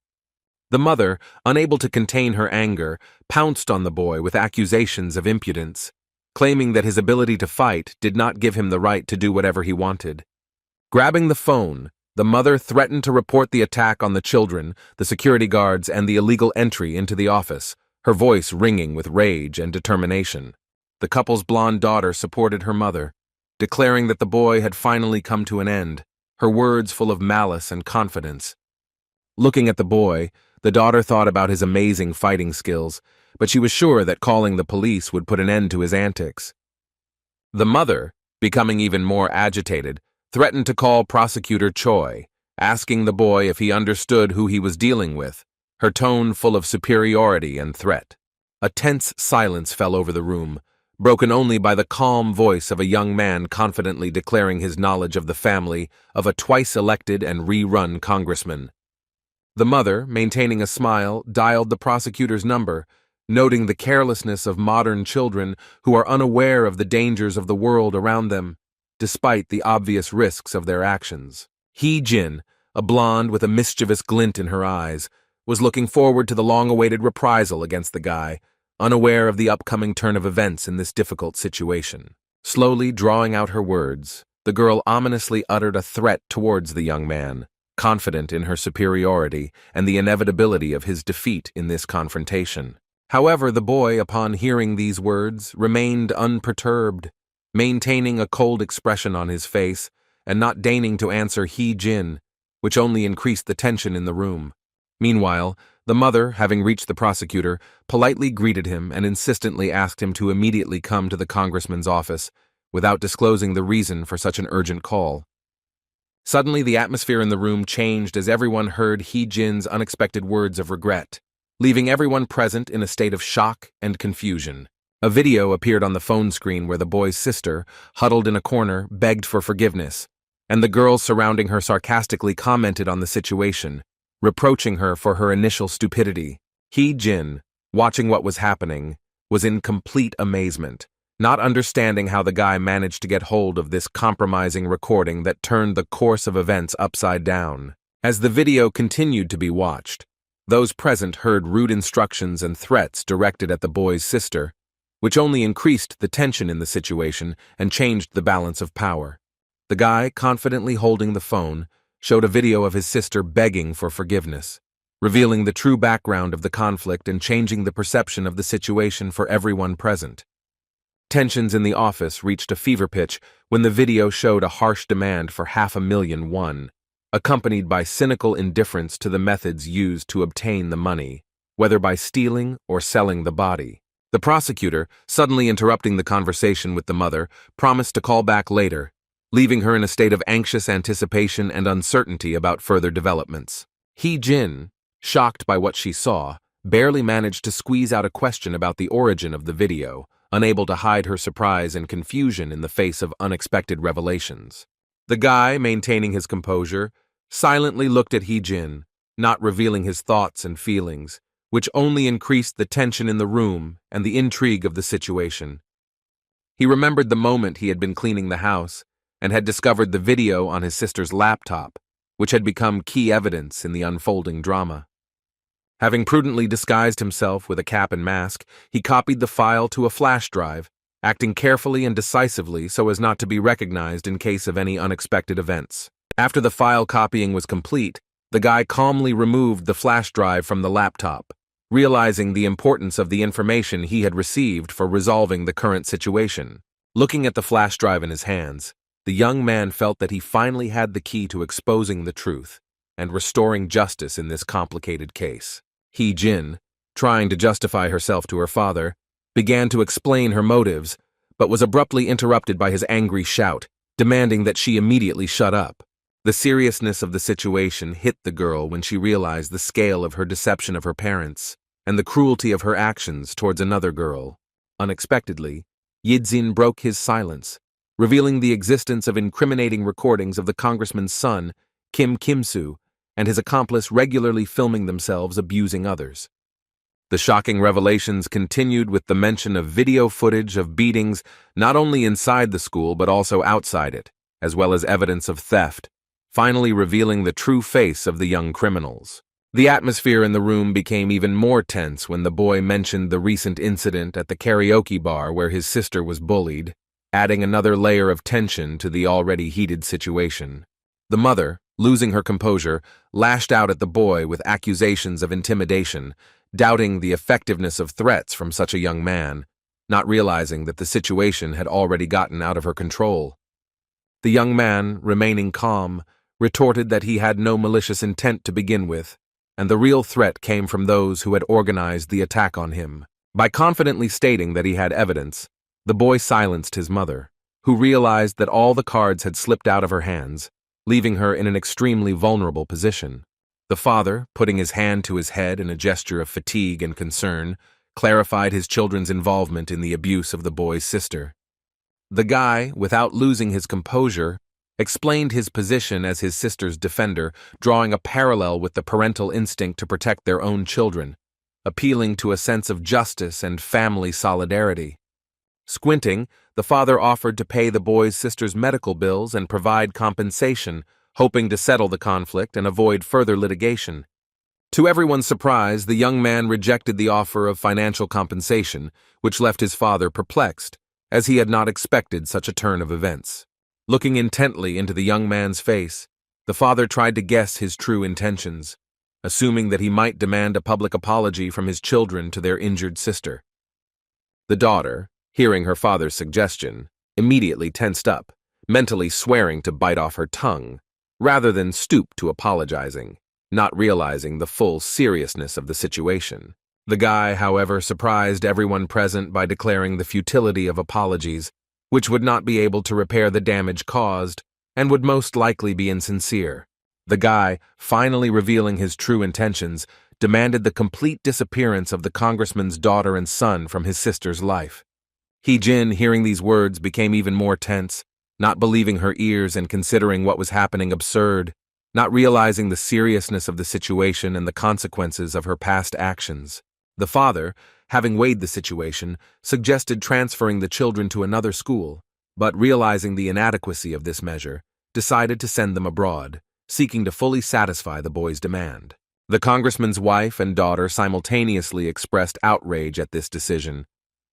The mother, unable to contain her anger, pounced on the boy with accusations of impudence, claiming that his ability to fight did not give him the right to do whatever he wanted. Grabbing the phone, the mother threatened to report the attack on the children, the security guards, and the illegal entry into the office, her voice ringing with rage and determination. The couple's blonde daughter supported her mother, declaring that the boy had finally come to an end, her words full of malice and confidence. Looking at the boy, the daughter thought about his amazing fighting skills, but she was sure that calling the police would put an end to his antics. The mother, becoming even more agitated, threatened to call Prosecutor Choi, asking the boy if he understood who he was dealing with, her tone full of superiority and threat. A tense silence fell over the room, broken only by the calm voice of a young man confidently declaring his knowledge of the family of a twice-elected and rerun congressman. The mother, maintaining a smile, dialed the prosecutor's number, noting the carelessness of modern children who are unaware of the dangers of the world around them, despite the obvious risks of their actions. Hee-jin, a blonde with a mischievous glint in her eyes, was looking forward to the long-awaited reprisal against the guy, unaware of the upcoming turn of events in this difficult situation. Slowly drawing out her words, the girl ominously uttered a threat towards the young man, confident in her superiority and the inevitability of his defeat in this confrontation. However, the boy, upon hearing these words, remained unperturbed, maintaining a cold expression on his face and not deigning to answer Hee-jin, which only increased the tension in the room. Meanwhile, the mother, having reached the prosecutor, politely greeted him and insistently asked him to immediately come to the congressman's office, without disclosing the reason for such an urgent call. Suddenly, the atmosphere in the room changed as everyone heard Hee-jin's unexpected words of regret, leaving everyone present in a state of shock and confusion. A video appeared on the phone screen where the boy's sister, huddled in a corner, begged for forgiveness, and the girls surrounding her sarcastically commented on the situation, reproaching her for her initial stupidity. Hee-jin, watching what was happening, was in complete amazement, not understanding how the guy managed to get hold of this compromising recording that turned the course of events upside down. As the video continued to be watched, those present heard rude instructions and threats directed at the boy's sister, which only increased the tension in the situation and changed the balance of power. The guy, confidently holding the phone, showed a video of his sister begging for forgiveness, revealing the true background of the conflict and changing the perception of the situation for everyone present. Tensions in the office reached a fever pitch when the video showed a harsh demand for $500,000 accompanied by cynical indifference to the methods used to obtain the money, whether by stealing or selling the body. The prosecutor, suddenly interrupting the conversation with the mother, promised to call back later, leaving her in a state of anxious anticipation and uncertainty about further developments. Hee-jin, shocked by what she saw, barely managed to squeeze out a question about the origin of the video, unable to hide her surprise and confusion in the face of unexpected revelations. The guy, maintaining his composure, silently looked at Hee-jin, not revealing his thoughts and feelings, which only increased the tension in the room and the intrigue of the situation. He remembered the moment he had been cleaning the house and had discovered the video on his sister's laptop, which had become key evidence in the unfolding drama. Having prudently disguised himself with a cap and mask, he copied the file to a flash drive, acting carefully and decisively so as not to be recognized in case of any unexpected events. After the file copying was complete, the guy calmly removed the flash drive from the laptop, realizing the importance of the information he had received for resolving the current situation. Looking at the flash drive in his hands, the young man felt that he finally had the key to exposing the truth and restoring justice in this complicated case. Jin, trying to justify herself to her father, began to explain her motives, but was abruptly interrupted by his angry shout, demanding that she immediately shut up. The seriousness of the situation hit the girl when she realized the scale of her deception of her parents and the cruelty of her actions towards another girl. Unexpectedly, Yidzin broke his silence, revealing the existence of incriminating recordings of the congressman's son, Kim Kimsoo, and his accomplice regularly filming themselves abusing others. The shocking revelations continued with the mention of video footage of beatings not only inside the school but also outside it, as well as evidence of theft, finally revealing the true face of the young criminals. The atmosphere in the room became even more tense when the boy mentioned the recent incident at the karaoke bar where his sister was bullied, adding another layer of tension to the already heated situation. The mother, losing her composure, lashed out at the boy with accusations of intimidation, doubting the effectiveness of threats from such a young man, not realizing that the situation had already gotten out of her control. The young man, remaining calm, retorted that he had no malicious intent to begin with, and the real threat came from those who had organized the attack on him. By confidently stating that he had evidence, the boy silenced his mother, who realized that all the cards had slipped out of her hands, leaving her in an extremely vulnerable position. The father, putting his hand to his head in a gesture of fatigue and concern, clarified his children's involvement in the abuse of the boy's sister. The guy, without losing his composure, explained his position as his sister's defender, drawing a parallel with the parental instinct to protect their own children, appealing to a sense of justice and family solidarity. Squinting, the father offered to pay the boy's sister's medical bills and provide compensation, hoping to settle the conflict and avoid further litigation. To everyone's surprise, the young man rejected the offer of financial compensation, which left his father perplexed, as he had not expected such a turn of events. Looking intently into the young man's face, the father tried to guess his true intentions, assuming that he might demand a public apology from his children to their injured sister. The daughter, hearing her father's suggestion, immediately tensed up, mentally swearing to bite off her tongue, rather than stoop to apologizing, not realizing the full seriousness of the situation. The guy, however, surprised everyone present by declaring the futility of apologies, which would not be able to repair the damage caused and would most likely be insincere. The guy, finally revealing his true intentions, demanded the complete disappearance of the congressman's daughter and son from his sister's life. Jin, hearing these words, became even more tense, not believing her ears and considering what was happening absurd, not realizing the seriousness of the situation and the consequences of her past actions. The father, having weighed the situation, suggested transferring the children to another school, but realizing the inadequacy of this measure, decided to send them abroad, seeking to fully satisfy the boy's demand. The congressman's wife and daughter simultaneously expressed outrage at this decision,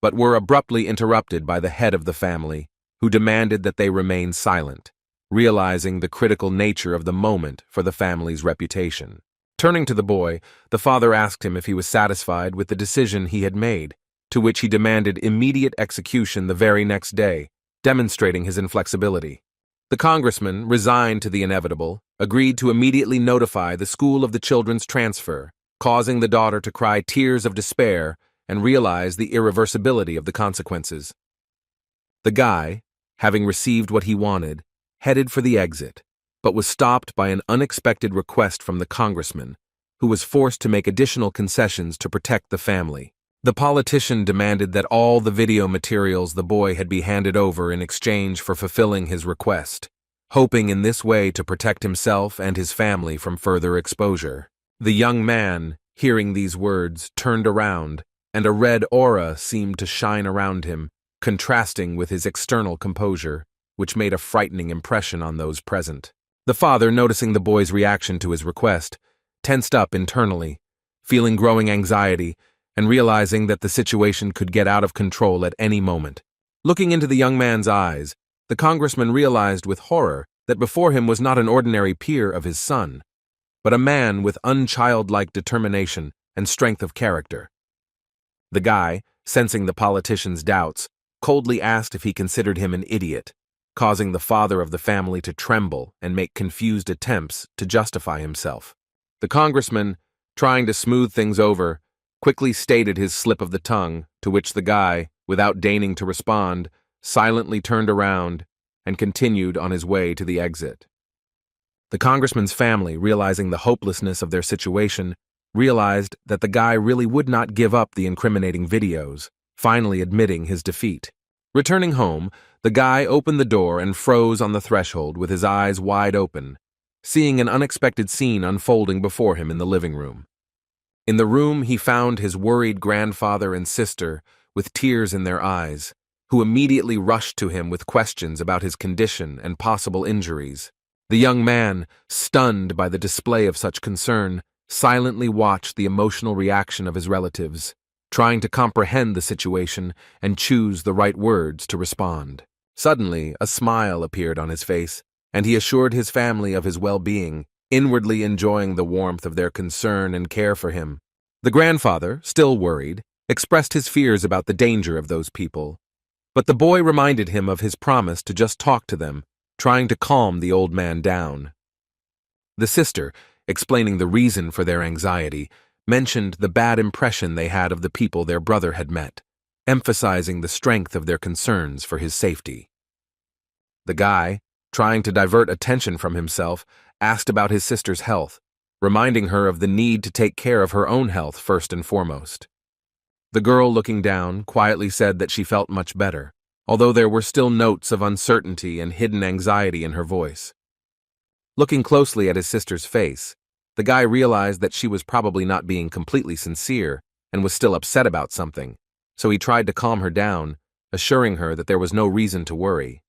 but were abruptly interrupted by the head of the family, who demanded that they remain silent, realizing the critical nature of the moment for the family's reputation. Turning to the boy, the father asked him if he was satisfied with the decision he had made, to which he demanded immediate execution the very next day, demonstrating his inflexibility. The congressman, resigned to the inevitable, agreed to immediately notify the school of the children's transfer, causing the daughter to cry tears of despair and realize the irreversibility of the consequences. The guy, having received what he wanted, headed for the exit, but was stopped by an unexpected request from the congressman, who was forced to make additional concessions to protect the family. The politician demanded that all the video materials the boy had be handed over in exchange for fulfilling his request, hoping in this way to protect himself and his family from further exposure. The young man, hearing these words, turned around, and a red aura seemed to shine around him, contrasting with his external composure, which made a frightening impression on those present. The father, noticing the boy's reaction to his request, tensed up internally, feeling growing anxiety and realizing that the situation could get out of control at any moment. Looking into the young man's eyes, the congressman realized with horror that before him was not an ordinary peer of his son, but a man with unchildlike determination and strength of character. The guy, sensing the politician's doubts, coldly asked if he considered him an idiot, causing the father of the family to tremble and make confused attempts to justify himself. The congressman, trying to smooth things over, quickly stated his slip of the tongue, to which the guy, without deigning to respond, silently turned around and continued on his way to the exit. The congressman's family, realizing the hopelessness of their situation, realized that the guy really would not give up the incriminating videos, finally admitting his defeat. Returning home, the guy opened the door and froze on the threshold with his eyes wide open, seeing an unexpected scene unfolding before him in the living room. In the room, he found his worried grandfather and sister with tears in their eyes, who immediately rushed to him with questions about his condition and possible injuries. The young man, stunned by the display of such concern, silently watched the emotional reaction of his relatives, trying to comprehend the situation and choose the right words to respond. Suddenly, a smile appeared on his face, and he assured his family of his well-being, inwardly enjoying the warmth of their concern and care for him. The grandfather, still worried, expressed his fears about the danger of those people, but the boy reminded him of his promise to just talk to them, trying to calm the old man down. The sister, explaining the reason for their anxiety, mentioned the bad impression they had of the people their brother had met, emphasizing the strength of their concerns for his safety. The guy, trying to divert attention from himself, asked about his sister's health, reminding her of the need to take care of her own health first and foremost. The girl, looking down, quietly said that she felt much better, although there were still notes of uncertainty and hidden anxiety in her voice. Looking closely at his sister's face, the guy realized that she was probably not being completely sincere and was still upset about something, so he tried to calm her down, assuring her that there was no reason to worry.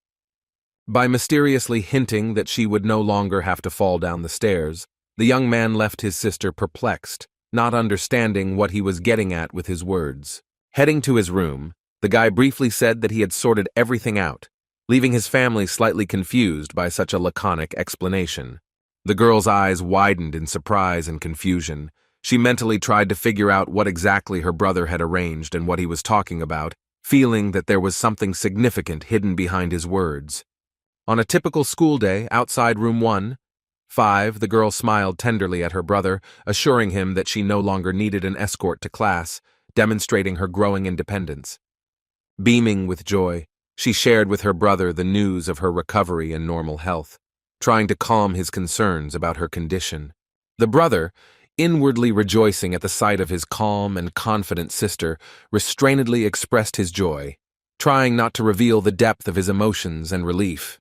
By mysteriously hinting that she would no longer have to fall down the stairs, the young man left his sister perplexed, not understanding what he was getting at with his words. Heading to his room, the guy briefly said that he had sorted everything out, leaving his family slightly confused by such a laconic explanation. The girl's eyes widened in surprise and confusion. She mentally tried to figure out what exactly her brother had arranged and what he was talking about, feeling that there was something significant hidden behind his words. On a typical school day outside room 1-5, the girl smiled tenderly at her brother, assuring him that she no longer needed an escort to class, demonstrating her growing independence. Beaming with joy, she shared with her brother the news of her recovery and normal health, trying to calm his concerns about her condition. The brother, inwardly rejoicing at the sight of his calm and confident sister, restrainedly expressed his joy, trying not to reveal the depth of his emotions and relief.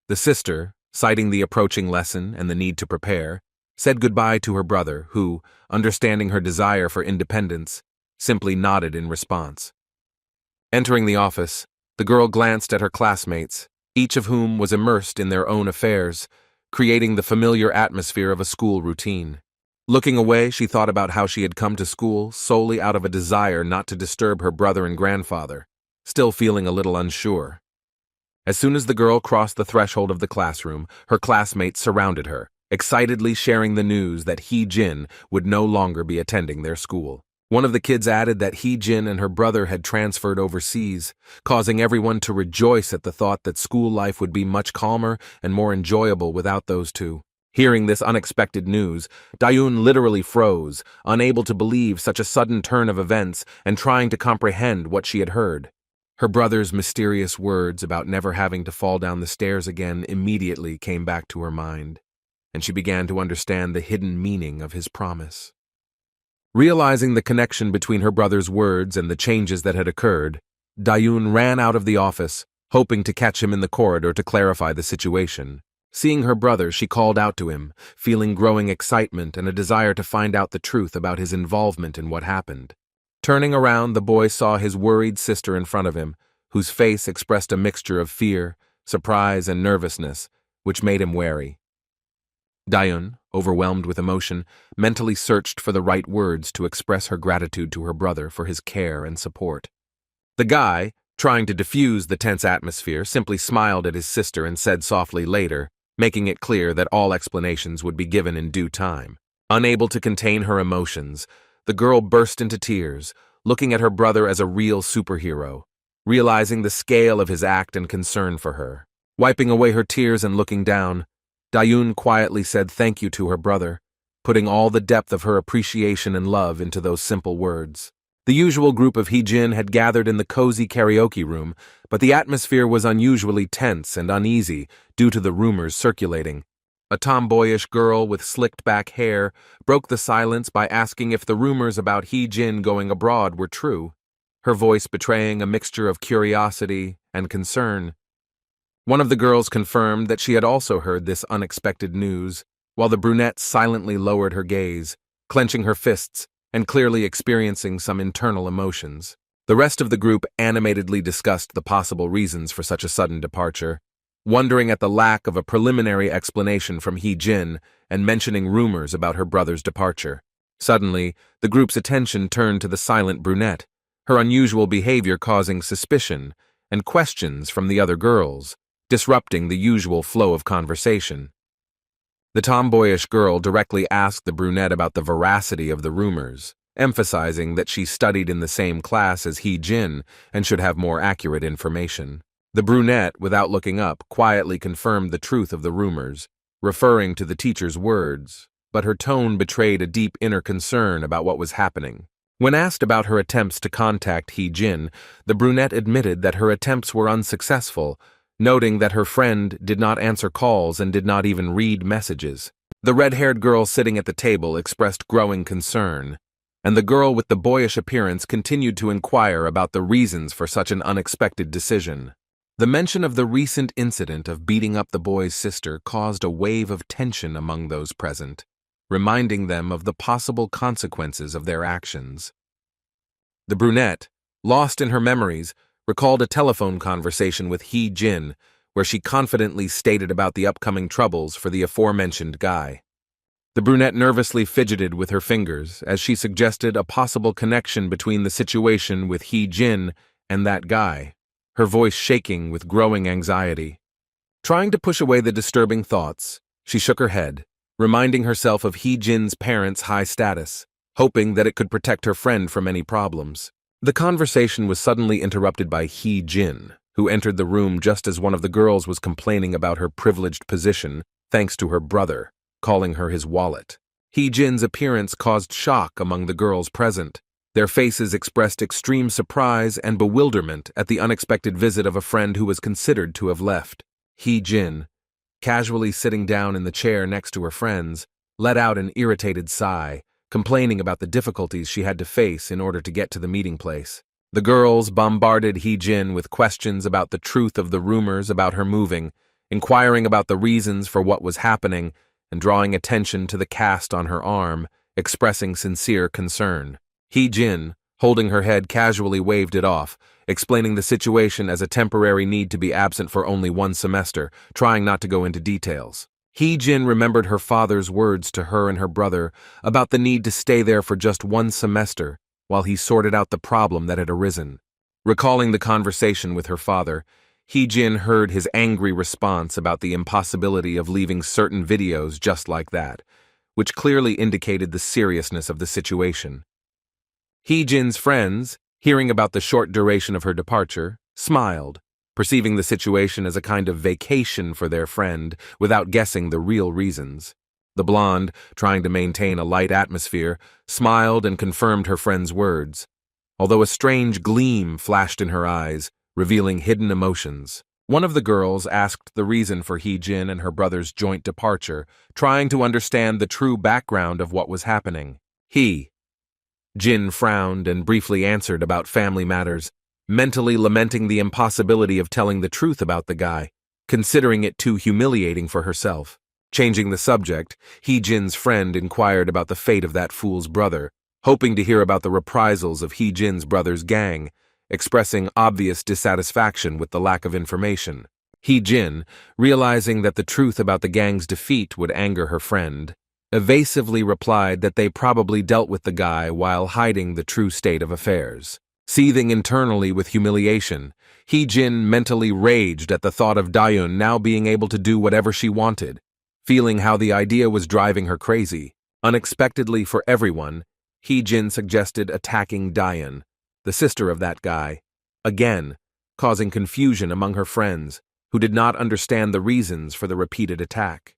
The sister, citing the approaching lesson and the need to prepare, said goodbye to her brother, who, understanding her desire for independence, simply nodded in response. Entering the office, the girl glanced at her classmates, each of whom was immersed in their own affairs, creating the familiar atmosphere of a school routine. Looking away, she thought about how she had come to school solely out of a desire not to disturb her brother and grandfather, still feeling a little unsure. As soon as the girl crossed the threshold of the classroom, her classmates surrounded her, excitedly sharing the news that Hee-jin would no longer be attending their school. One of the kids added that Hee-jin and her brother had transferred overseas, causing everyone to rejoice at the thought that school life would be much calmer and more enjoyable without those two. Hearing this unexpected news, Dayun literally froze, unable to believe such a sudden turn of events and trying to comprehend what she had heard. Her brother's mysterious words about never having to fall down the stairs again immediately came back to her mind, and she began to understand the hidden meaning of his promise. Realizing the connection between her brother's words and the changes that had occurred, Dayun ran out of the office, hoping to catch him in the corridor to clarify the situation. Seeing her brother, she called out to him, feeling growing excitement and a desire to find out the truth about his involvement in what happened. Turning around, the boy saw his worried sister in front of him, whose face expressed a mixture of fear, surprise, and nervousness, which made him wary. Dayun, overwhelmed with emotion, mentally searched for the right words to express her gratitude to her brother for his care and support. The guy, trying to diffuse the tense atmosphere, simply smiled at his sister and said softly later, making it clear that all explanations would be given in due time. Unable to contain her emotions, the girl burst into tears, looking at her brother as a real superhero, realizing the scale of his act and concern for her. Wiping away her tears and looking down, Dayun quietly said thank you to her brother, putting all the depth of her appreciation and love into those simple words. The usual group of Heejin had gathered in the cozy karaoke room, but the atmosphere was unusually tense and uneasy due to the rumors circulating. A tomboyish girl with slicked-back hair broke the silence by asking if the rumors about Heejin going abroad were true, her voice betraying a mixture of curiosity and concern. One of the girls confirmed that she had also heard this unexpected news, while the brunette silently lowered her gaze, clenching her fists and clearly experiencing some internal emotions. The rest of the group animatedly discussed the possible reasons for such a sudden departure, wondering at the lack of a preliminary explanation from Heejin and mentioning rumors about her brother's departure. Suddenly, the group's attention turned to the silent brunette, her unusual behavior causing suspicion and questions from the other girls, disrupting the usual flow of conversation. The tomboyish girl directly asked the brunette about the veracity of the rumors, emphasizing that she studied in the same class as Heejin and should have more accurate information. The brunette, without looking up, quietly confirmed the truth of the rumors, referring to the teacher's words, but her tone betrayed a deep inner concern about what was happening. When asked about her attempts to contact Heejin, the brunette admitted that her attempts were unsuccessful, noting that her friend did not answer calls and did not even read messages. The red-haired girl sitting at the table expressed growing concern, and the girl with the boyish appearance continued to inquire about the reasons for such an unexpected decision. The mention of the recent incident of beating up the boy's sister caused a wave of tension among those present, reminding them of the possible consequences of their actions. The brunette, lost in her memories, recalled a telephone conversation with Heejin, where she confidently stated about the upcoming troubles for the aforementioned guy. The brunette nervously fidgeted with her fingers as she suggested a possible connection between the situation with Heejin and that guy, her voice shaking with growing anxiety. Trying to push away the disturbing thoughts, she shook her head, reminding herself of Heejin's parents' high status, hoping that it could protect her friend from any problems. The conversation was suddenly interrupted by Heejin, who entered the room just as one of the girls was complaining about her privileged position thanks to her brother, calling her his wallet. Heejin's appearance caused shock among the girls present. Their faces expressed extreme surprise and bewilderment at the unexpected visit of a friend who was considered to have left. Heejin, casually sitting down in the chair next to her friends, let out an irritated sigh, complaining about the difficulties she had to face in order to get to the meeting place. The girls bombarded Heejin with questions about the truth of the rumors about her moving, inquiring about the reasons for what was happening, and drawing attention to the cast on her arm, expressing sincere concern. Heejin, holding her head, casually waved it off, explaining the situation as a temporary need to be absent for only one semester, trying not to go into details. Heejin remembered her father's words to her and her brother about the need to stay there for just one semester while he sorted out the problem that had arisen. Recalling the conversation with her father, Heejin heard his angry response about the impossibility of leaving certain videos just like that, which clearly indicated the seriousness of the situation. Heejin's friends, hearing about the short duration of her departure, smiled, perceiving the situation as a kind of vacation for their friend without guessing the real reasons. The blonde, trying to maintain a light atmosphere, smiled and confirmed her friend's words, although a strange gleam flashed in her eyes, revealing hidden emotions. One of the girls asked the reason for Heejin and her brother's joint departure, trying to understand the true background of what was happening. Jin frowned and briefly answered about family matters, mentally lamenting the impossibility of telling the truth about the guy, considering it too humiliating for herself. Changing the subject, Heejin's friend inquired about the fate of that fool's brother, hoping to hear about the reprisals of Heejin's brother's gang, expressing obvious dissatisfaction with the lack of information. Hee-jin, realizing that the truth about the gang's defeat would anger her friend, evasively replied that they probably dealt with the guy while hiding the true state of affairs. Seething internally with humiliation, Hee-jin mentally raged at the thought of Dayun now being able to do whatever she wanted, feeling how the idea was driving her crazy. Unexpectedly for everyone, Hee-jin suggested attacking Dayun, the sister of that guy, again, causing confusion among her friends, who did not understand the reasons for the repeated attack.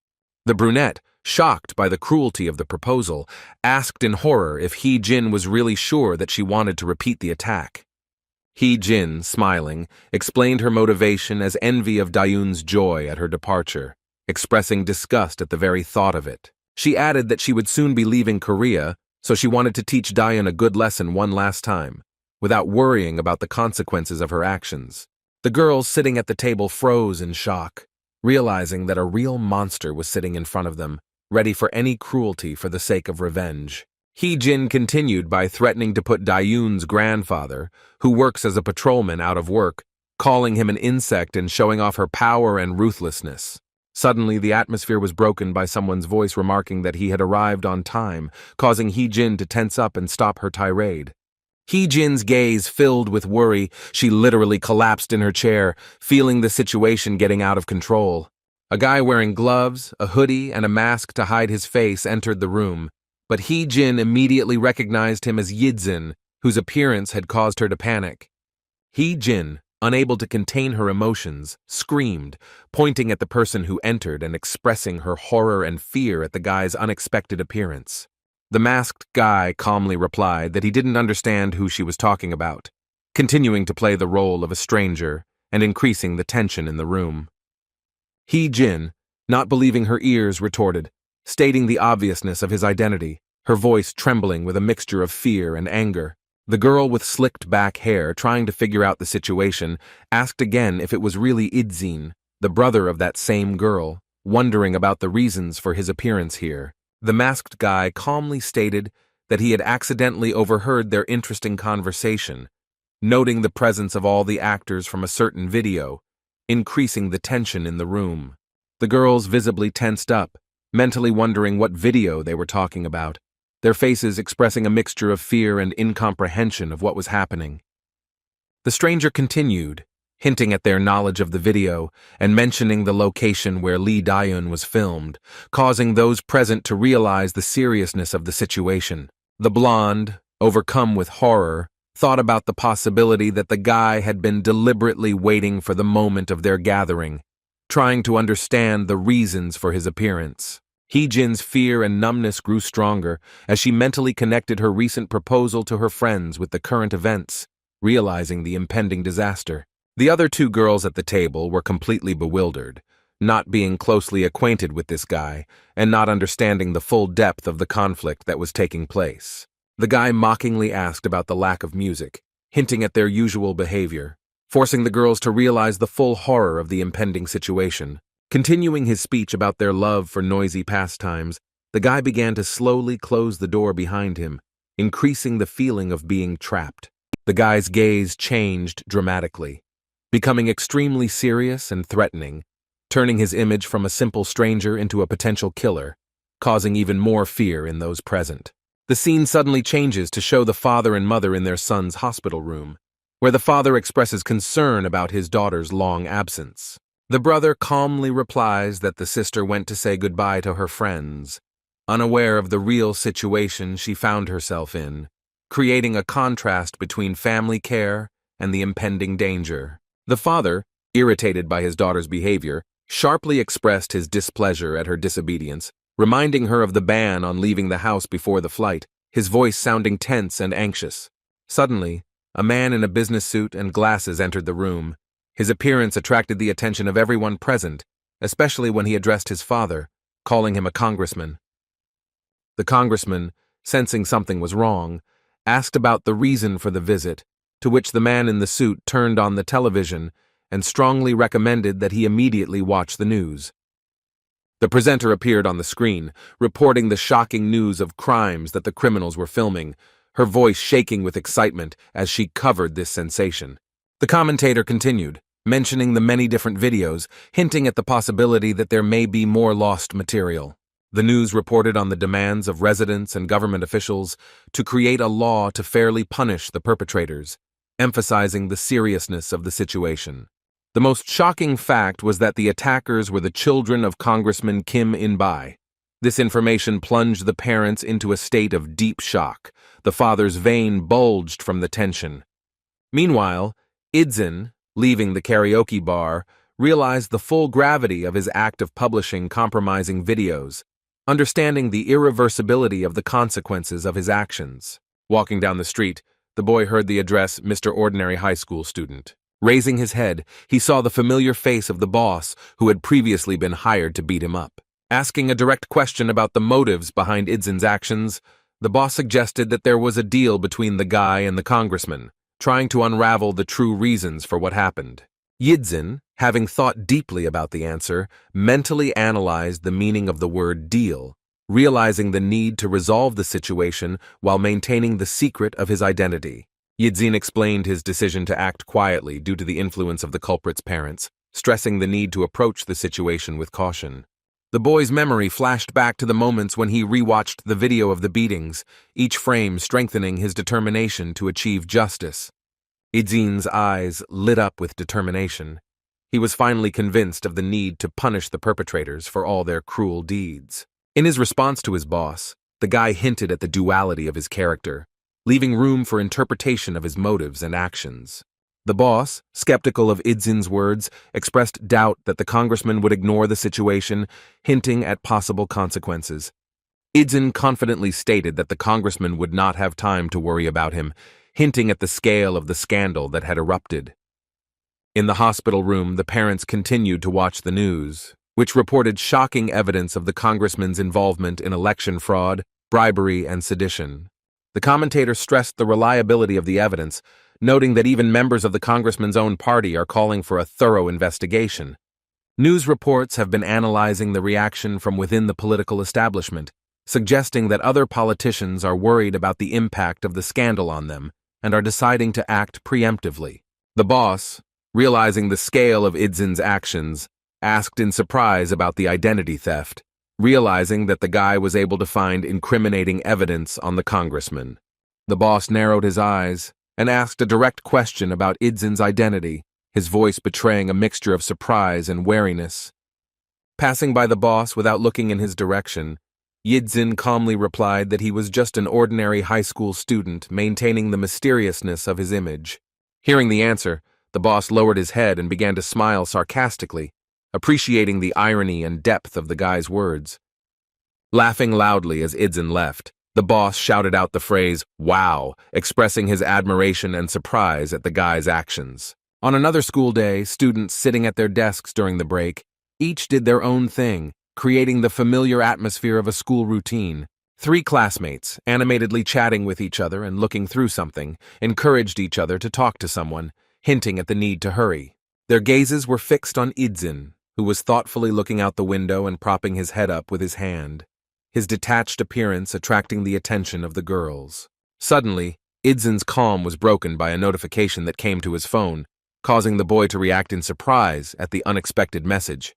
The brunette, shocked by the cruelty of the proposal, asked in horror if Hee-jin was really sure that she wanted to repeat the attack. Hee-jin, smiling, explained her motivation as envy of Dayun's joy at her departure, expressing disgust at the very thought of it. She added that she would soon be leaving Korea, so she wanted to teach Dayun a good lesson one last time, without worrying about the consequences of her actions. The girls sitting at the table froze in shock, realizing that a real monster was sitting in front of them, ready for any cruelty for the sake of revenge. Hee-jin continued by threatening to put Dayun's grandfather, who works as a patrolman, out of work, calling him an insect and showing off her power and ruthlessness. Suddenly, the atmosphere was broken by someone's voice remarking that he had arrived on time, causing Hee-jin to tense up and stop her tirade. Hee-jin's gaze filled with worry. She literally collapsed in her chair, feeling the situation getting out of control. A guy wearing gloves, a hoodie, and a mask to hide his face entered the room, but Hee-jin immediately recognized him as Yidzin, whose appearance had caused her to panic. Hee-jin, unable to contain her emotions, screamed, pointing at the person who entered and expressing her horror and fear at the guy's unexpected appearance. The masked guy calmly replied that he didn't understand who she was talking about, continuing to play the role of a stranger and increasing the tension in the room. Hee-jin, not believing her ears, retorted, stating the obviousness of his identity, her voice trembling with a mixture of fear and anger. The girl with slicked back hair, trying to figure out the situation, asked again if it was really Idzin, the brother of that same girl, wondering about the reasons for his appearance here. The masked guy calmly stated that he had accidentally overheard their interesting conversation, noting the presence of all the actors from a certain video, increasing the tension in the room. The girls visibly tensed up, mentally wondering what video they were talking about, their faces expressing a mixture of fear and incomprehension of what was happening. The stranger continued, hinting at their knowledge of the video and mentioning the location where Lee Dayun was filmed, causing those present to realize the seriousness of the situation. The blonde, overcome with horror, thought about the possibility that the guy had been deliberately waiting for the moment of their gathering, trying to understand the reasons for his appearance. Hee-jin's fear and numbness grew stronger as she mentally connected her recent proposal to her friends with the current events, realizing the impending disaster. The other two girls at the table were completely bewildered, not being closely acquainted with this guy and not understanding the full depth of the conflict that was taking place. The guy mockingly asked about the lack of music, hinting at their usual behavior, forcing the girls to realize the full horror of the impending situation. Continuing his speech about their love for noisy pastimes, the guy began to slowly close the door behind him, increasing the feeling of being trapped. The guy's gaze changed dramatically, becoming extremely serious and threatening, turning his image from a simple stranger into a potential killer, causing even more fear in those present. The scene suddenly changes to show the father and mother in their son's hospital room, where the father expresses concern about his daughter's long absence. The brother calmly replies that the sister went to say goodbye to her friends, unaware of the real situation she found herself in, creating a contrast between family care and the impending danger. The father, irritated by his daughter's behavior, sharply expressed his displeasure at her disobedience, reminding her of the ban on leaving the house before the flight, his voice sounding tense and anxious. Suddenly, a man in a business suit and glasses entered the room. His appearance attracted the attention of everyone present, especially when he addressed his father, calling him a congressman. The congressman, sensing something was wrong, asked about the reason for the visit, to which the man in the suit turned on the television and strongly recommended that he immediately watch the news. The presenter appeared on the screen, reporting the shocking news of crimes that the criminals were filming, her voice shaking with excitement as she covered this sensation. The commentator continued, mentioning the many different videos, hinting at the possibility that there may be more lost material. The news reported on the demands of residents and government officials to create a law to fairly punish the perpetrators, emphasizing the seriousness of the situation. The most shocking fact was that the attackers were the children of Congressman Kim In-bai. This information plunged the parents into a state of deep shock. The father's vein bulged from the tension. Meanwhile, Idzin, leaving the karaoke bar, realized the full gravity of his act of publishing compromising videos, understanding the irreversibility of the consequences of his actions. Walking down the street, the boy heard the address Mr. Ordinary High School student. Raising his head, he saw the familiar face of the boss who had previously been hired to beat him up. Asking a direct question about the motives behind Idzin's actions, the boss suggested that there was a deal between the guy and the congressman, trying to unravel the true reasons for what happened. Yidzin, having thought deeply about the answer, mentally analyzed the meaning of the word deal, realizing the need to resolve the situation while maintaining the secret of his identity. Yidzin explained his decision to act quietly due to the influence of the culprit's parents, stressing the need to approach the situation with caution. The boy's memory flashed back to the moments when he rewatched the video of the beatings, each frame strengthening his determination to achieve justice. Idzin's eyes lit up with determination. He was finally convinced of the need to punish the perpetrators for all their cruel deeds. In his response to his boss, the guy hinted at the duality of his character, leaving room for interpretation of his motives and actions. The boss, skeptical of Idzin's words, expressed doubt that the congressman would ignore the situation, hinting at possible consequences. Idzin confidently stated that the congressman would not have time to worry about him, hinting at the scale of the scandal that had erupted. In the hospital room, the parents continued to watch the news, which reported shocking evidence of the congressman's involvement in election fraud, bribery, and sedition. The commentator stressed the reliability of the evidence, noting that even members of the congressman's own party are calling for a thorough investigation. News reports have been analyzing the reaction from within the political establishment, suggesting that other politicians are worried about the impact of the scandal on them and are deciding to act preemptively. The boss, realizing the scale of Idzin's actions, asked in surprise about the identity theft, realizing that the guy was able to find incriminating evidence on the congressman. The boss narrowed his eyes and asked a direct question about Idzin's identity, his voice betraying a mixture of surprise and wariness. Passing by the boss without looking in his direction, Yidzin calmly replied that he was just an ordinary high school student maintaining the mysteriousness of his image. Hearing the answer, the boss lowered his head and began to smile sarcastically, appreciating the irony and depth of the guy's words. Laughing loudly as Idzin left, the boss shouted out the phrase, "Wow," expressing his admiration and surprise at the guy's actions. On another school day, students sitting at their desks during the break each did their own thing, creating the familiar atmosphere of a school routine. 3 classmates, animatedly chatting with each other and looking through something, encouraged each other to talk to someone, hinting at the need to hurry. Their gazes were fixed on Idzin, who was thoughtfully looking out the window and propping his head up with his hand, his detached appearance attracting the attention of the girls. Suddenly, Idzin's calm was broken by a notification that came to his phone, causing the boy to react in surprise at the unexpected message.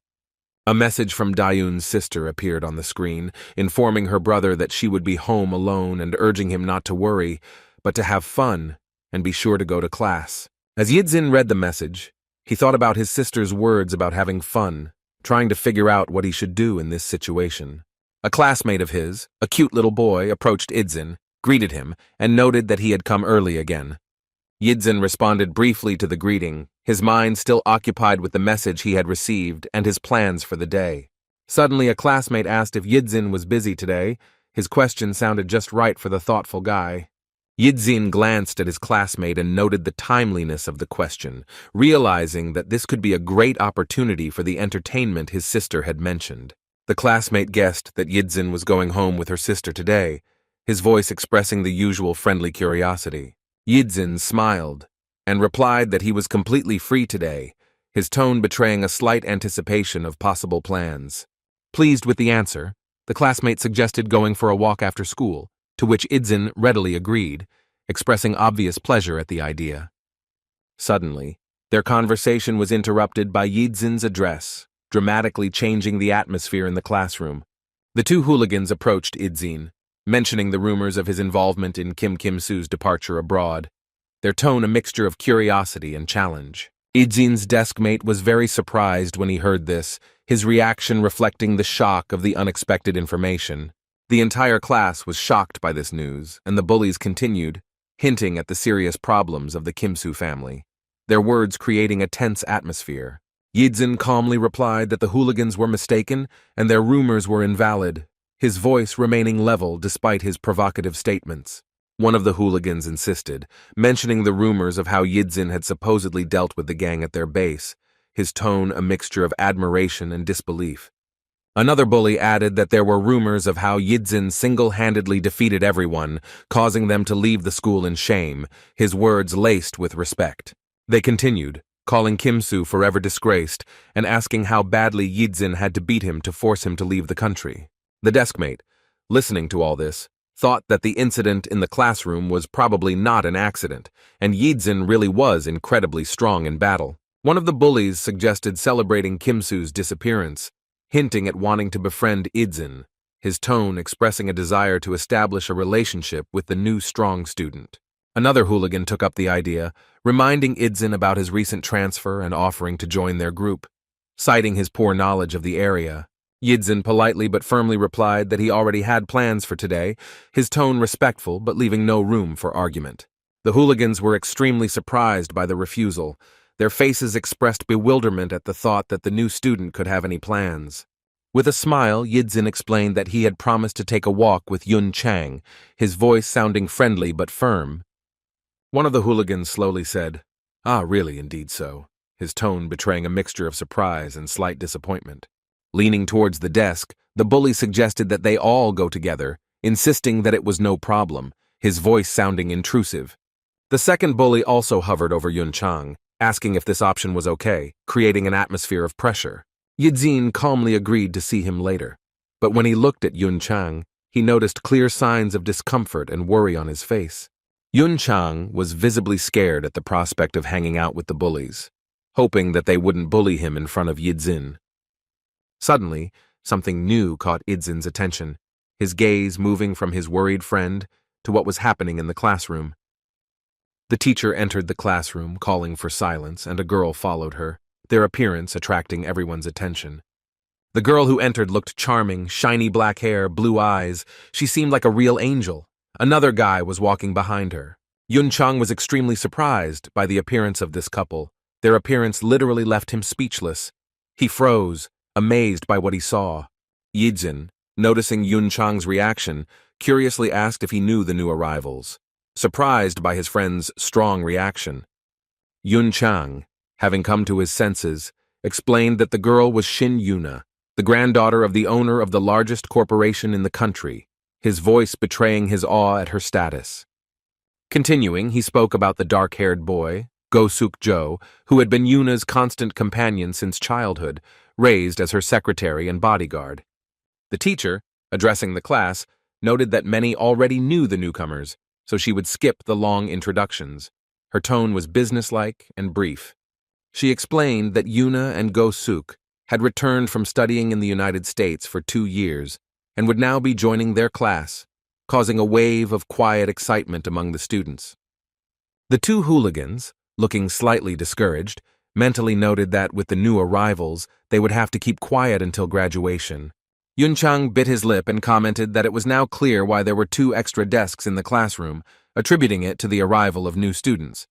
A message from Dayun's sister appeared on the screen, informing her brother that she would be home alone and urging him not to worry, but to have fun and be sure to go to class. As Yidzin read the message, he thought about his sister's words about having fun, trying to figure out what he should do in this situation. A classmate of his, a cute little boy, approached Idzin, greeted him, and noted that he had come early again. Yidzin responded briefly to the greeting, his mind still occupied with the message he had received and his plans for the day. Suddenly, a classmate asked if Yidzin was busy today. His question sounded just right for the thoughtful guy. Yidzin glanced at his classmate and noted the timeliness of the question, realizing that this could be a great opportunity for the entertainment his sister had mentioned. The classmate guessed that Yidzin was going home with her sister today, his voice expressing the usual friendly curiosity. Yidzin smiled and replied that he was completely free today, his tone betraying a slight anticipation of possible plans. Pleased with the answer, the classmate suggested going for a walk after school, to which Idzin readily agreed, expressing obvious pleasure at the idea. Suddenly, Their conversation was interrupted by Yizin's address, dramatically changing the atmosphere in the classroom. The two hooligans approached Yizin, mentioning the rumors of his involvement in Kim Kim-soo's departure abroad, their tone a mixture of curiosity and challenge. Yizin's deskmate was very surprised when he heard this, his reaction reflecting the shock of the unexpected information. The entire class was shocked by this news, and the bullies continued, hinting at the serious problems of the Kim-soo family, their words creating a tense atmosphere. Yizin calmly replied that the hooligans were mistaken and their rumors were invalid, his voice remaining level despite his provocative statements. One of the hooligans insisted, mentioning the rumors of how Yizin had supposedly dealt with the gang at their base, his tone a mixture of admiration and disbelief. Another bully added that there were rumors of how Yizin single-handedly defeated everyone, causing them to leave the school in shame, his words laced with respect. They continued, calling Kim-soo forever disgraced and asking how badly Yizin had to beat him to force him to leave the country. The deskmate, listening to all this, thought that the incident in the classroom was probably not an accident, and Yizin really was incredibly strong in battle. One of the bullies suggested celebrating Kim-soo's disappearance, hinting at wanting to befriend Yizin, his tone expressing a desire to establish a relationship with the new strong student. Another hooligan took up the idea, reminding Yizin about his recent transfer and offering to join their group. Citing his poor knowledge of the area, Yizin politely but firmly replied that he already had plans for today, his tone respectful but leaving no room for argument. The hooligans were extremely surprised by the refusal. Their faces expressed bewilderment at the thought that the new student could have any plans. With a smile, Yizin explained that he had promised to take a walk with Yun Chang, his voice sounding friendly but firm. One of the hooligans slowly said, "Ah, really, indeed so," his tone betraying a mixture of surprise and slight disappointment. Leaning towards the desk, the bully suggested that they all go together, insisting that it was no problem, his voice sounding intrusive. The second bully also hovered over Yun Chang, asking if this option was okay, creating an atmosphere of pressure. Yizin calmly agreed to see him later, but when he looked at Yun Chang, he noticed clear signs of discomfort and worry on his face. Yun Chang was visibly scared at the prospect of hanging out with the bullies, hoping that they wouldn't bully him in front of Yizin. Suddenly, something new caught Yizin's attention, his gaze moving from his worried friend to what was happening in the classroom. The teacher entered the classroom, calling for silence, and a girl followed her, their appearance attracting everyone's attention. The girl who entered looked charming, shiny black hair, blue eyes. She seemed like a real angel. Another guy was walking behind her. Yun Chang was extremely surprised by the appearance of this couple. Their appearance literally left him speechless. He froze, amazed by what he saw. Yizin, noticing Yun Chang's reaction, curiously asked if he knew the new arrivals, surprised by his friend's strong reaction. Yun Chang, having come to his senses, explained that the girl was Shin Yuna, the granddaughter of the owner of the largest corporation in the country, his voice betraying his awe at her status. Continuing, he spoke about the dark-haired boy, Go-suk Jo, who had been Yuna's constant companion since childhood, raised as her secretary and bodyguard. The teacher, addressing the class, noted that many already knew the newcomers, so she would skip the long introductions. Her tone was businesslike and brief. She explained that Yuna and Go-suk had returned from studying in the United States for 2 years and would now be joining their class, causing a wave of quiet excitement among the students. The two hooligans, looking slightly discouraged, mentally noted that with the new arrivals, they would have to keep quiet until graduation. Yun Chang bit his lip and commented that it was now clear why there were 2 extra desks in the classroom, attributing it to the arrival of new students.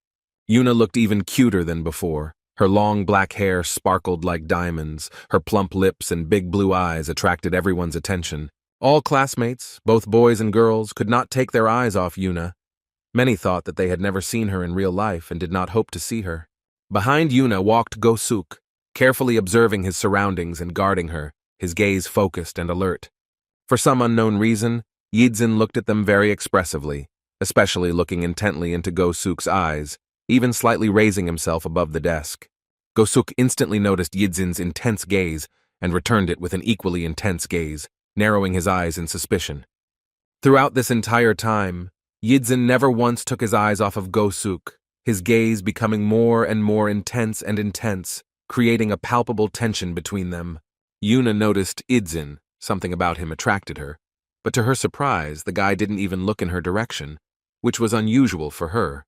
Yuna looked even cuter than before. Her long black hair sparkled like diamonds, her plump lips and big blue eyes attracted everyone's attention. All classmates, both boys and girls, could not take their eyes off Yuna. Many thought that they had never seen her in real life and did not hope to see her. Behind Yuna walked Go-suk, carefully observing his surroundings and guarding her, his gaze focused and alert. For some unknown reason, Yizin looked at them very expressively, especially looking intently into Go-suk's eyes, even slightly raising himself above the desk. Go-suk instantly noticed Yizin's intense gaze and returned it with an equally intense gaze, narrowing his eyes in suspicion. Throughout this entire time, Yizin never once took his eyes off of Go-suk, his gaze becoming more and more intense, creating a palpable tension between them. Yuna noticed Idzin, something about him attracted her, but to her surprise, the guy didn't even look in her direction, which was unusual for her.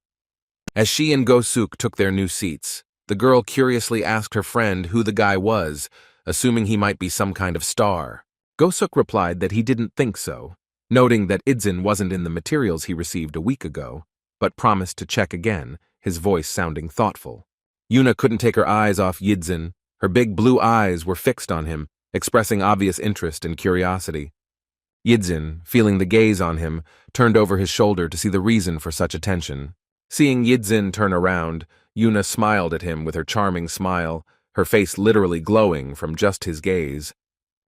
As she and Go-suk took their new seats, the girl curiously asked her friend who the guy was, assuming he might be some kind of star. Go-suk replied that he didn't think so, noting that Idzin wasn't in the materials he received a week ago, but promised to check again, his voice sounding thoughtful. Yuna couldn't take her eyes off Yidzin. Her big blue eyes were fixed on him, expressing obvious interest and curiosity. Yidzin, feeling the gaze on him, turned over his shoulder to see the reason for such attention. Seeing Yidzin turn around, Yuna smiled at him with her charming smile, her face literally glowing from just his gaze.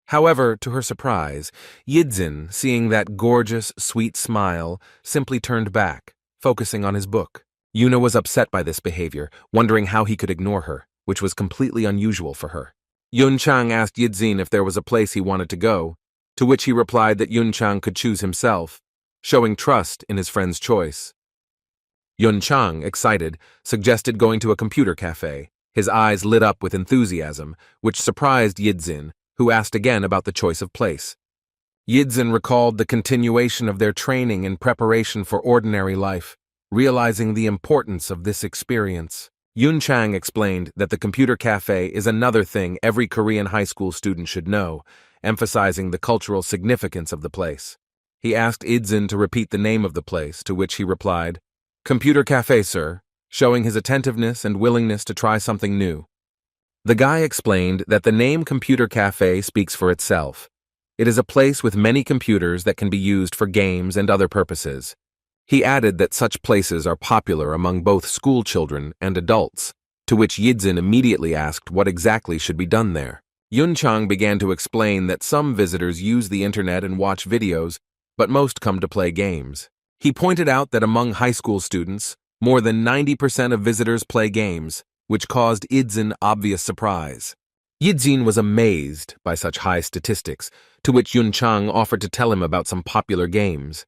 However, to her surprise, Yidzin, seeing that gorgeous, sweet smile, simply turned back, focusing on his book. Yuna was upset by this behavior, wondering how he could ignore her, which was completely unusual for her. Yunchang asked Yidzin if there was a place he wanted to go, to which he replied that Yunchang could choose himself, showing trust in his friend's choice. Yunchang, excited, suggested going to a computer cafe. His eyes lit up with enthusiasm, which surprised Yidzin, who asked again about the choice of place. Yidzin recalled the continuation of their training in preparation for ordinary life, realizing the importance of this experience. Yunchang explained that the computer cafe is another thing every Korean high school student should know, emphasizing the cultural significance of the place. He asked Idzin to repeat the name of the place, to which he replied, "Computer cafe, sir," showing his attentiveness and willingness to try something new. The guy explained that the name Computer Cafe speaks for itself. It is a place with many computers that can be used for games and other purposes. He added that such places are popular among both school children and adults, to which Yidzin immediately asked what exactly should be done there. Yunchang began to explain that some visitors use the internet and watch videos, but most come to play games. He pointed out that among high school students, more than 90% of visitors play games, which caused Idzin obvious surprise. Yidzin was amazed by such high statistics, to which Yunchang offered to tell him about some popular games.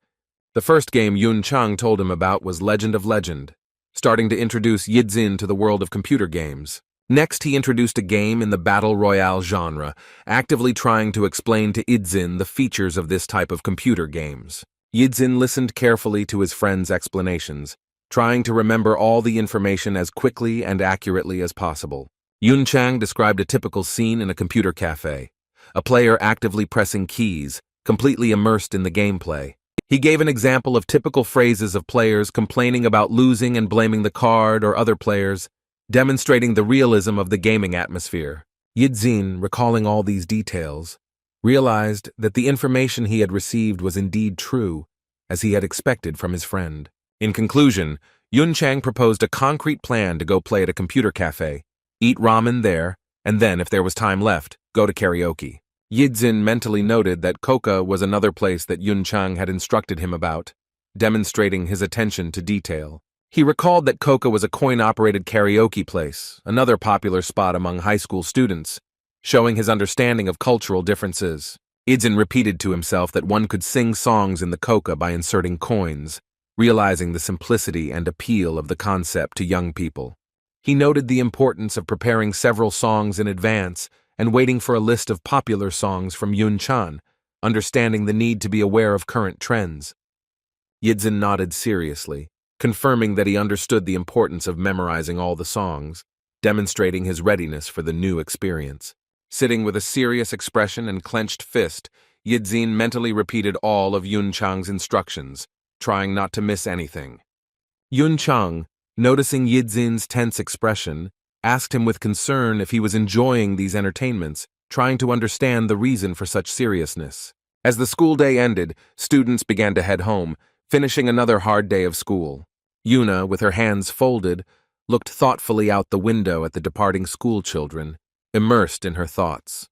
The first game Yunchang told him about was Legend of Legend, starting to introduce Yidzin to the world of computer games. Next, he introduced a game in the Battle Royale genre, actively trying to explain to Idzin the features of this type of computer games. Yidzin listened carefully to his friend's explanations, trying to remember all the information as quickly and accurately as possible. Yunchang described a typical scene in a computer cafe, a player actively pressing keys, completely immersed in the gameplay. He gave an example of typical phrases of players complaining about losing and blaming the card or other players, demonstrating the realism of the gaming atmosphere. Yidzin, recalling all these details, realized that the information he had received was indeed true, as he had expected from his friend. In conclusion, Yunchang proposed a concrete plan to go play at a computer cafe, eat ramen there, and then, if there was time left, go to karaoke. Yidzin mentally noted that Koka was another place that Yunchang had instructed him about, demonstrating his attention to detail. He recalled that Koka was a coin-operated karaoke place, another popular spot among high school students, showing his understanding of cultural differences. Yidzin repeated to himself that one could sing songs in the Koka by inserting coins, realizing the simplicity and appeal of the concept to young people. He noted the importance of preparing several songs in advance and waiting for a list of popular songs from Yunchan, understanding the need to be aware of current trends. Yidzin nodded seriously, confirming that he understood the importance of memorizing all the songs, demonstrating his readiness for the new experience. Sitting with a serious expression and clenched fist, Yidzin mentally repeated all of Yunchang's instructions, trying not to miss anything. Yunchang, noticing Yidzin's tense expression, asked him with concern if he was enjoying these entertainments, trying to understand the reason for such seriousness. As the school day ended, students began to head home, finishing another hard day of school. Yuna, with her hands folded, looked thoughtfully out the window at the departing school children, immersed in her thoughts.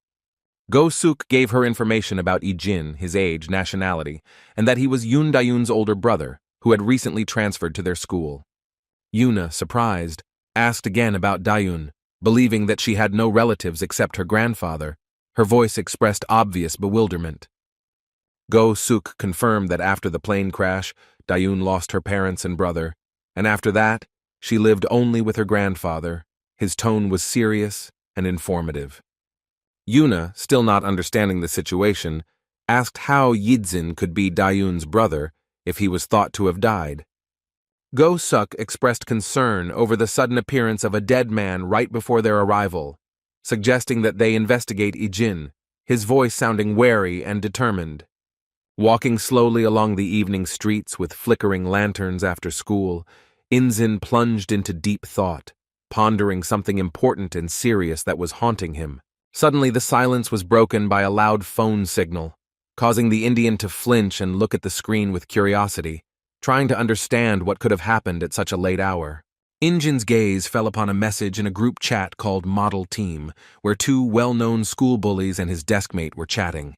Go-suk gave her information about Ijin, his age, nationality, and that he was Yoon Dayun's older brother, who had recently transferred to their school. Yuna, surprised, asked again about Dayun, believing that she had no relatives except her grandfather. Her voice expressed obvious bewilderment. Go-suk confirmed that after the plane crash, Dayun lost her parents and brother, and after that, She lived only with her grandfather. His tone was serious and informative. Yuna, still not understanding the situation, asked how Yidzin could be Dayun's brother if he was thought to have died. Go-suk expressed concern over the sudden appearance of a dead man right before their arrival, suggesting that they investigate Ijin, his voice sounding wary and determined. Walking slowly along the evening streets with flickering lanterns after school, Inzin plunged into deep thought, pondering something important and serious that was haunting him. Suddenly the silence was broken by a loud phone signal, causing the Indian to flinch and look at the screen with curiosity, trying to understand what could have happened at such a late hour. Injin's gaze fell upon a message in a group chat called Model Team, where two well-known school bullies and his deskmate were chatting.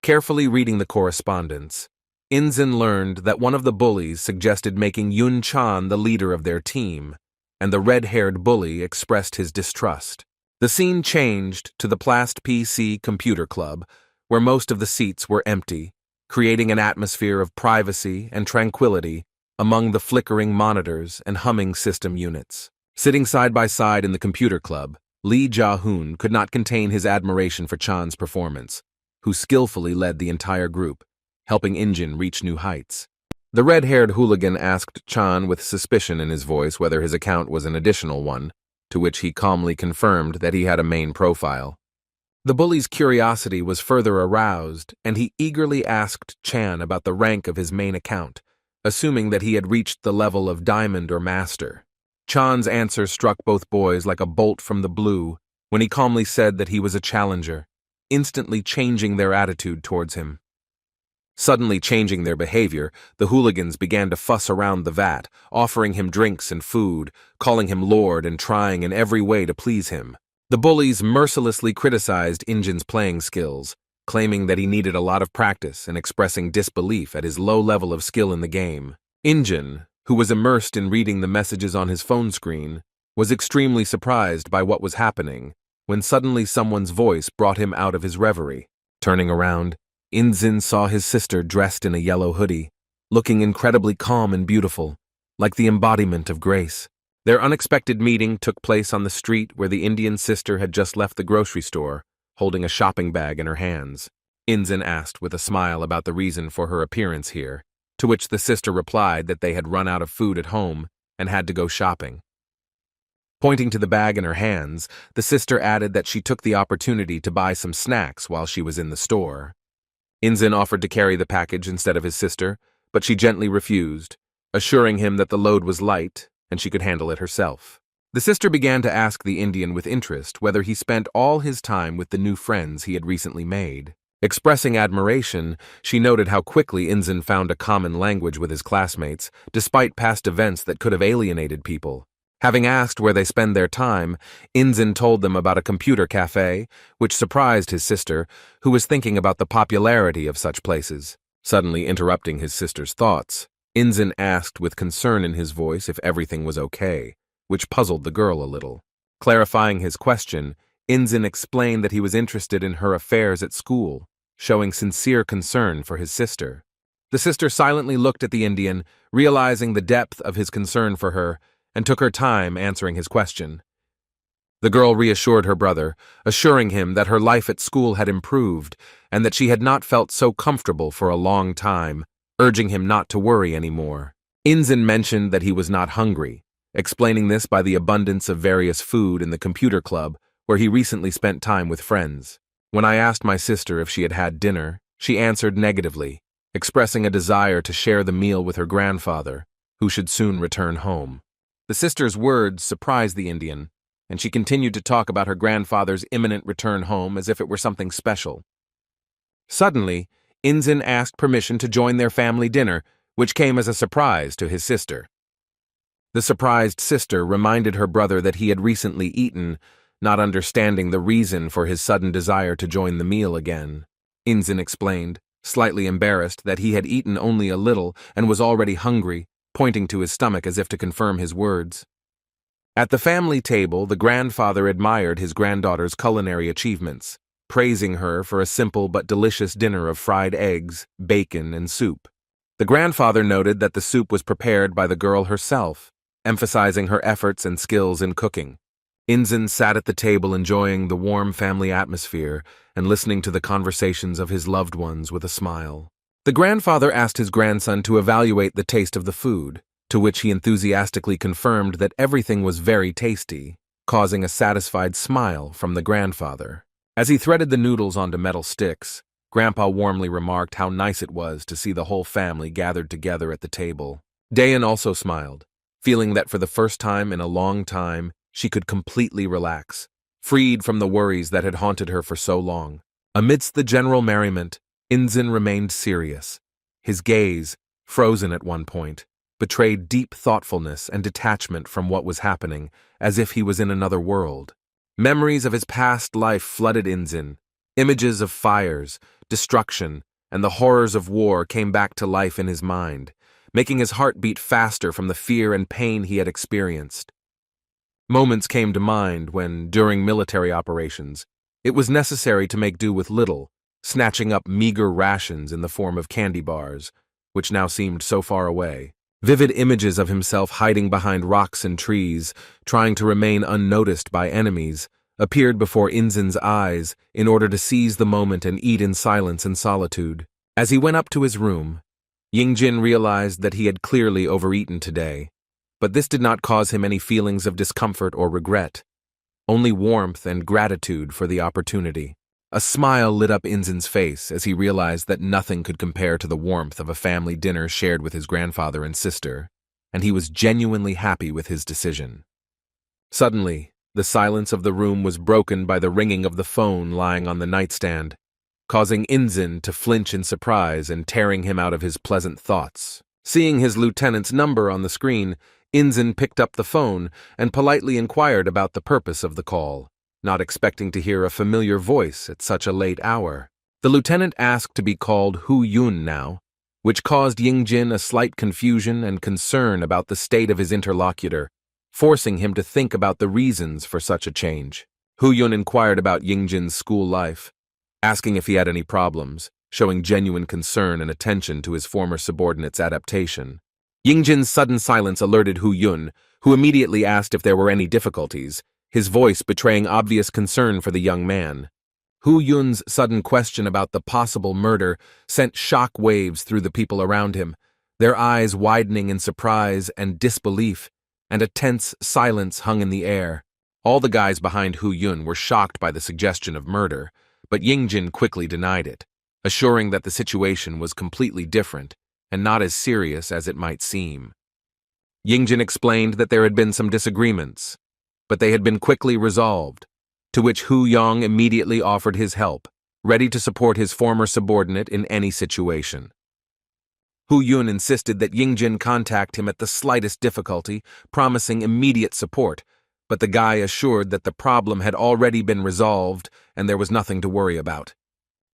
Carefully reading the correspondence, Inzin learned that one of the bullies suggested making Yun Chan the leader of their team, and the red-haired bully expressed his distrust. The scene changed to the Plast PC Computer Club, where most of the seats were empty, creating an atmosphere of privacy and tranquility among the flickering monitors and humming system units. Sitting side by side in the computer club, Lee Ja-hoon could not contain his admiration for Chan's performance, who skillfully led the entire group, helping Injin reach new heights. The red-haired hooligan asked Chan with suspicion in his voice whether his account was an additional one, to which he calmly confirmed that he had a main profile. The bully's curiosity was further aroused, and he eagerly asked Chan about the rank of his main account, assuming that he had reached the level of Diamond or Master. Chan's answer struck both boys like a bolt from the blue when he calmly said that he was a challenger, instantly changing their attitude towards him. Suddenly changing their behavior, the hooligans began to fuss around the vat, offering him drinks and food, calling him lord and trying in every way to please him. The bullies mercilessly criticized Injin's playing skills, claiming that he needed a lot of practice and expressing disbelief at his low level of skill in the game. Injin, who was immersed in reading the messages on his phone screen, was extremely surprised by what was happening when suddenly someone's voice brought him out of his reverie. Turning around, Inzin saw his sister dressed in a yellow hoodie, looking incredibly calm and beautiful, like the embodiment of grace. Their unexpected meeting took place on the street where the Indian sister had just left the grocery store, holding a shopping bag in her hands. Inzin asked with a smile about the reason for her appearance here, to which the sister replied that they had run out of food at home and had to go shopping. Pointing to the bag in her hands, the sister added that she took the opportunity to buy some snacks while she was in the store. Inzin offered to carry the package instead of his sister, but she gently refused, assuring him that the load was light and she could handle it herself. The sister began to ask the Indian with interest whether he spent all his time with the new friends he had recently made. Expressing admiration, she noted how quickly Inzin found a common language with his classmates, despite past events that could have alienated people. Having asked where they spend their time, Inzin told them about a computer cafe, which surprised his sister, who was thinking about the popularity of such places. Suddenly interrupting his sister's thoughts, Inzin asked with concern in his voice if everything was okay, which puzzled the girl a little. Clarifying his question, Inzin explained that he was interested in her affairs at school, showing sincere concern for his sister. The sister silently looked at the Indian, realizing the depth of his concern for her, and took her time answering his question. The girl reassured her brother, assuring him that her life at school had improved and that she had not felt so comfortable for a long time, urging him not to worry anymore. Inzin mentioned that he was not hungry, explaining this by the abundance of various food in the computer club where he recently spent time with friends. When I asked my sister if she had had dinner, she answered negatively, expressing a desire to share the meal with her grandfather, who should soon return home. The sister's words surprised the Indian, and she continued to talk about her grandfather's imminent return home as if it were something special. Suddenly, Inzin asked permission to join their family dinner, which came as a surprise to his sister. The surprised sister reminded her brother that he had recently eaten, not understanding the reason for his sudden desire to join the meal again. Inzin explained, slightly embarrassed that he had eaten only a little and was already hungry, pointing to his stomach as if to confirm his words. At the family table, the grandfather admired his granddaughter's culinary achievements, praising her for a simple but delicious dinner of fried eggs, bacon, and soup. The grandfather noted that the soup was prepared by the girl herself, emphasizing her efforts and skills in cooking. Inzin sat at the table enjoying the warm family atmosphere and listening to the conversations of his loved ones with a smile. The grandfather asked his grandson to evaluate the taste of the food, to which he enthusiastically confirmed that everything was very tasty, causing a satisfied smile from the grandfather. As he threaded the noodles onto metal sticks, Grandpa warmly remarked how nice it was to see the whole family gathered together at the table. Dayan also smiled, feeling that for the first time in a long time, she could completely relax, freed from the worries that had haunted her for so long. Amidst the general merriment, Inzin remained serious. His gaze, frozen at one point, betrayed deep thoughtfulness and detachment from what was happening, as if he was in another world. Memories of his past life flooded Inzin. Images of fires, destruction, and the horrors of war came back to life in his mind, making his heart beat faster from the fear and pain he had experienced. Moments came to mind when, during military operations, it was necessary to make do with little, snatching up meager rations in the form of candy bars, which now seemed so far away. Vivid images of himself hiding behind rocks and trees, trying to remain unnoticed by enemies, appeared before Inzin's eyes in order to seize the moment and eat in silence and solitude. As he went up to his room, Yingjin realized that he had clearly overeaten today, but this did not cause him any feelings of discomfort or regret, only warmth and gratitude for the opportunity. A smile lit up Inzin's face as he realized that nothing could compare to the warmth of a family dinner shared with his grandfather and sister, and he was genuinely happy with his decision. Suddenly, the silence of the room was broken by the ringing of the phone lying on the nightstand, causing Inzin to flinch in surprise and tearing him out of his pleasant thoughts. Seeing his lieutenant's number on the screen, Inzin picked up the phone and politely inquired about the purpose of the call, not expecting to hear a familiar voice at such a late hour. The lieutenant asked to be called Hu Yun now, which caused Yingjin a slight confusion and concern about the state of his interlocutor, forcing him to think about the reasons for such a change. Hu Yun inquired about Yingjin's school life, asking if he had any problems, showing genuine concern and attention to his former subordinate's adaptation. Yingjin's sudden silence alerted Hu Yun, who immediately asked if there were any difficulties, his voice betraying obvious concern for the young man. Hu Yun's sudden question about the possible murder sent shock waves through the people around him, their eyes widening in surprise and disbelief, and a tense silence hung in the air. All the guys behind Hu Yun were shocked by the suggestion of murder, but Yingjin quickly denied it, assuring that the situation was completely different and not as serious as it might seem. Yingjin explained that there had been some disagreements, but they had been quickly resolved, to which Hu Yong immediately offered his help, ready to support his former subordinate in any situation. Hu Yun insisted that Yingjin contact him at the slightest difficulty, promising immediate support, but the guy assured that the problem had already been resolved and there was nothing to worry about.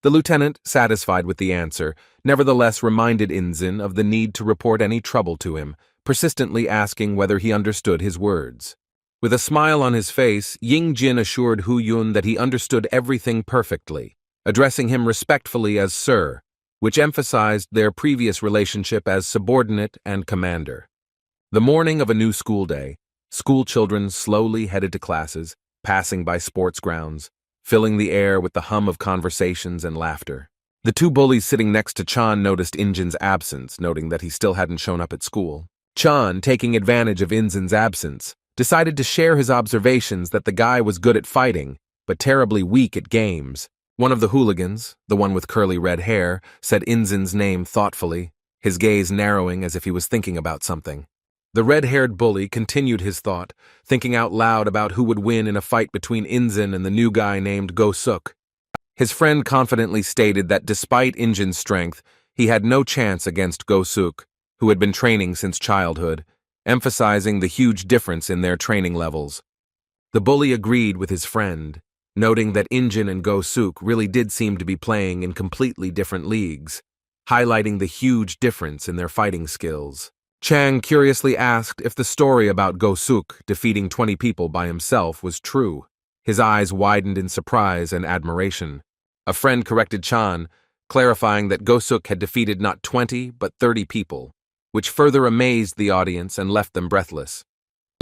The lieutenant, satisfied with the answer, nevertheless reminded Inzin of the need to report any trouble to him, persistently asking whether he understood his words. With a smile on his face, Yingjin assured Hu Yun that he understood everything perfectly, addressing him respectfully as Sir, which emphasized their previous relationship as subordinate and commander. The morning of a new school day, school children slowly headed to classes, passing by sports grounds, filling the air with the hum of conversations and laughter. The two bullies sitting next to Chan noticed Injin's absence, noting that he still hadn't shown up at school. Chan, taking advantage of Injin's absence, decided to share his observations that the guy was good at fighting, but terribly weak at games. One of the hooligans, the one with curly red hair, said Inzin's name thoughtfully, his gaze narrowing as if he was thinking about something. The red-haired bully continued his thought, thinking out loud about who would win in a fight between Inzin and the new guy named Go-suk. His friend confidently stated that despite Injin's strength, he had no chance against Go-suk, who had been training since childhood, emphasizing the huge difference in their training levels. The bully agreed with his friend, noting that Injin and Go-suk really did seem to be playing in completely different leagues, highlighting the huge difference in their fighting skills. Chang curiously asked if the story about Go-suk defeating 20 people by himself was true. His eyes widened in surprise and admiration. A friend corrected Chan, clarifying that Go-suk had defeated not 20 but 30 people, which further amazed the audience and left them breathless.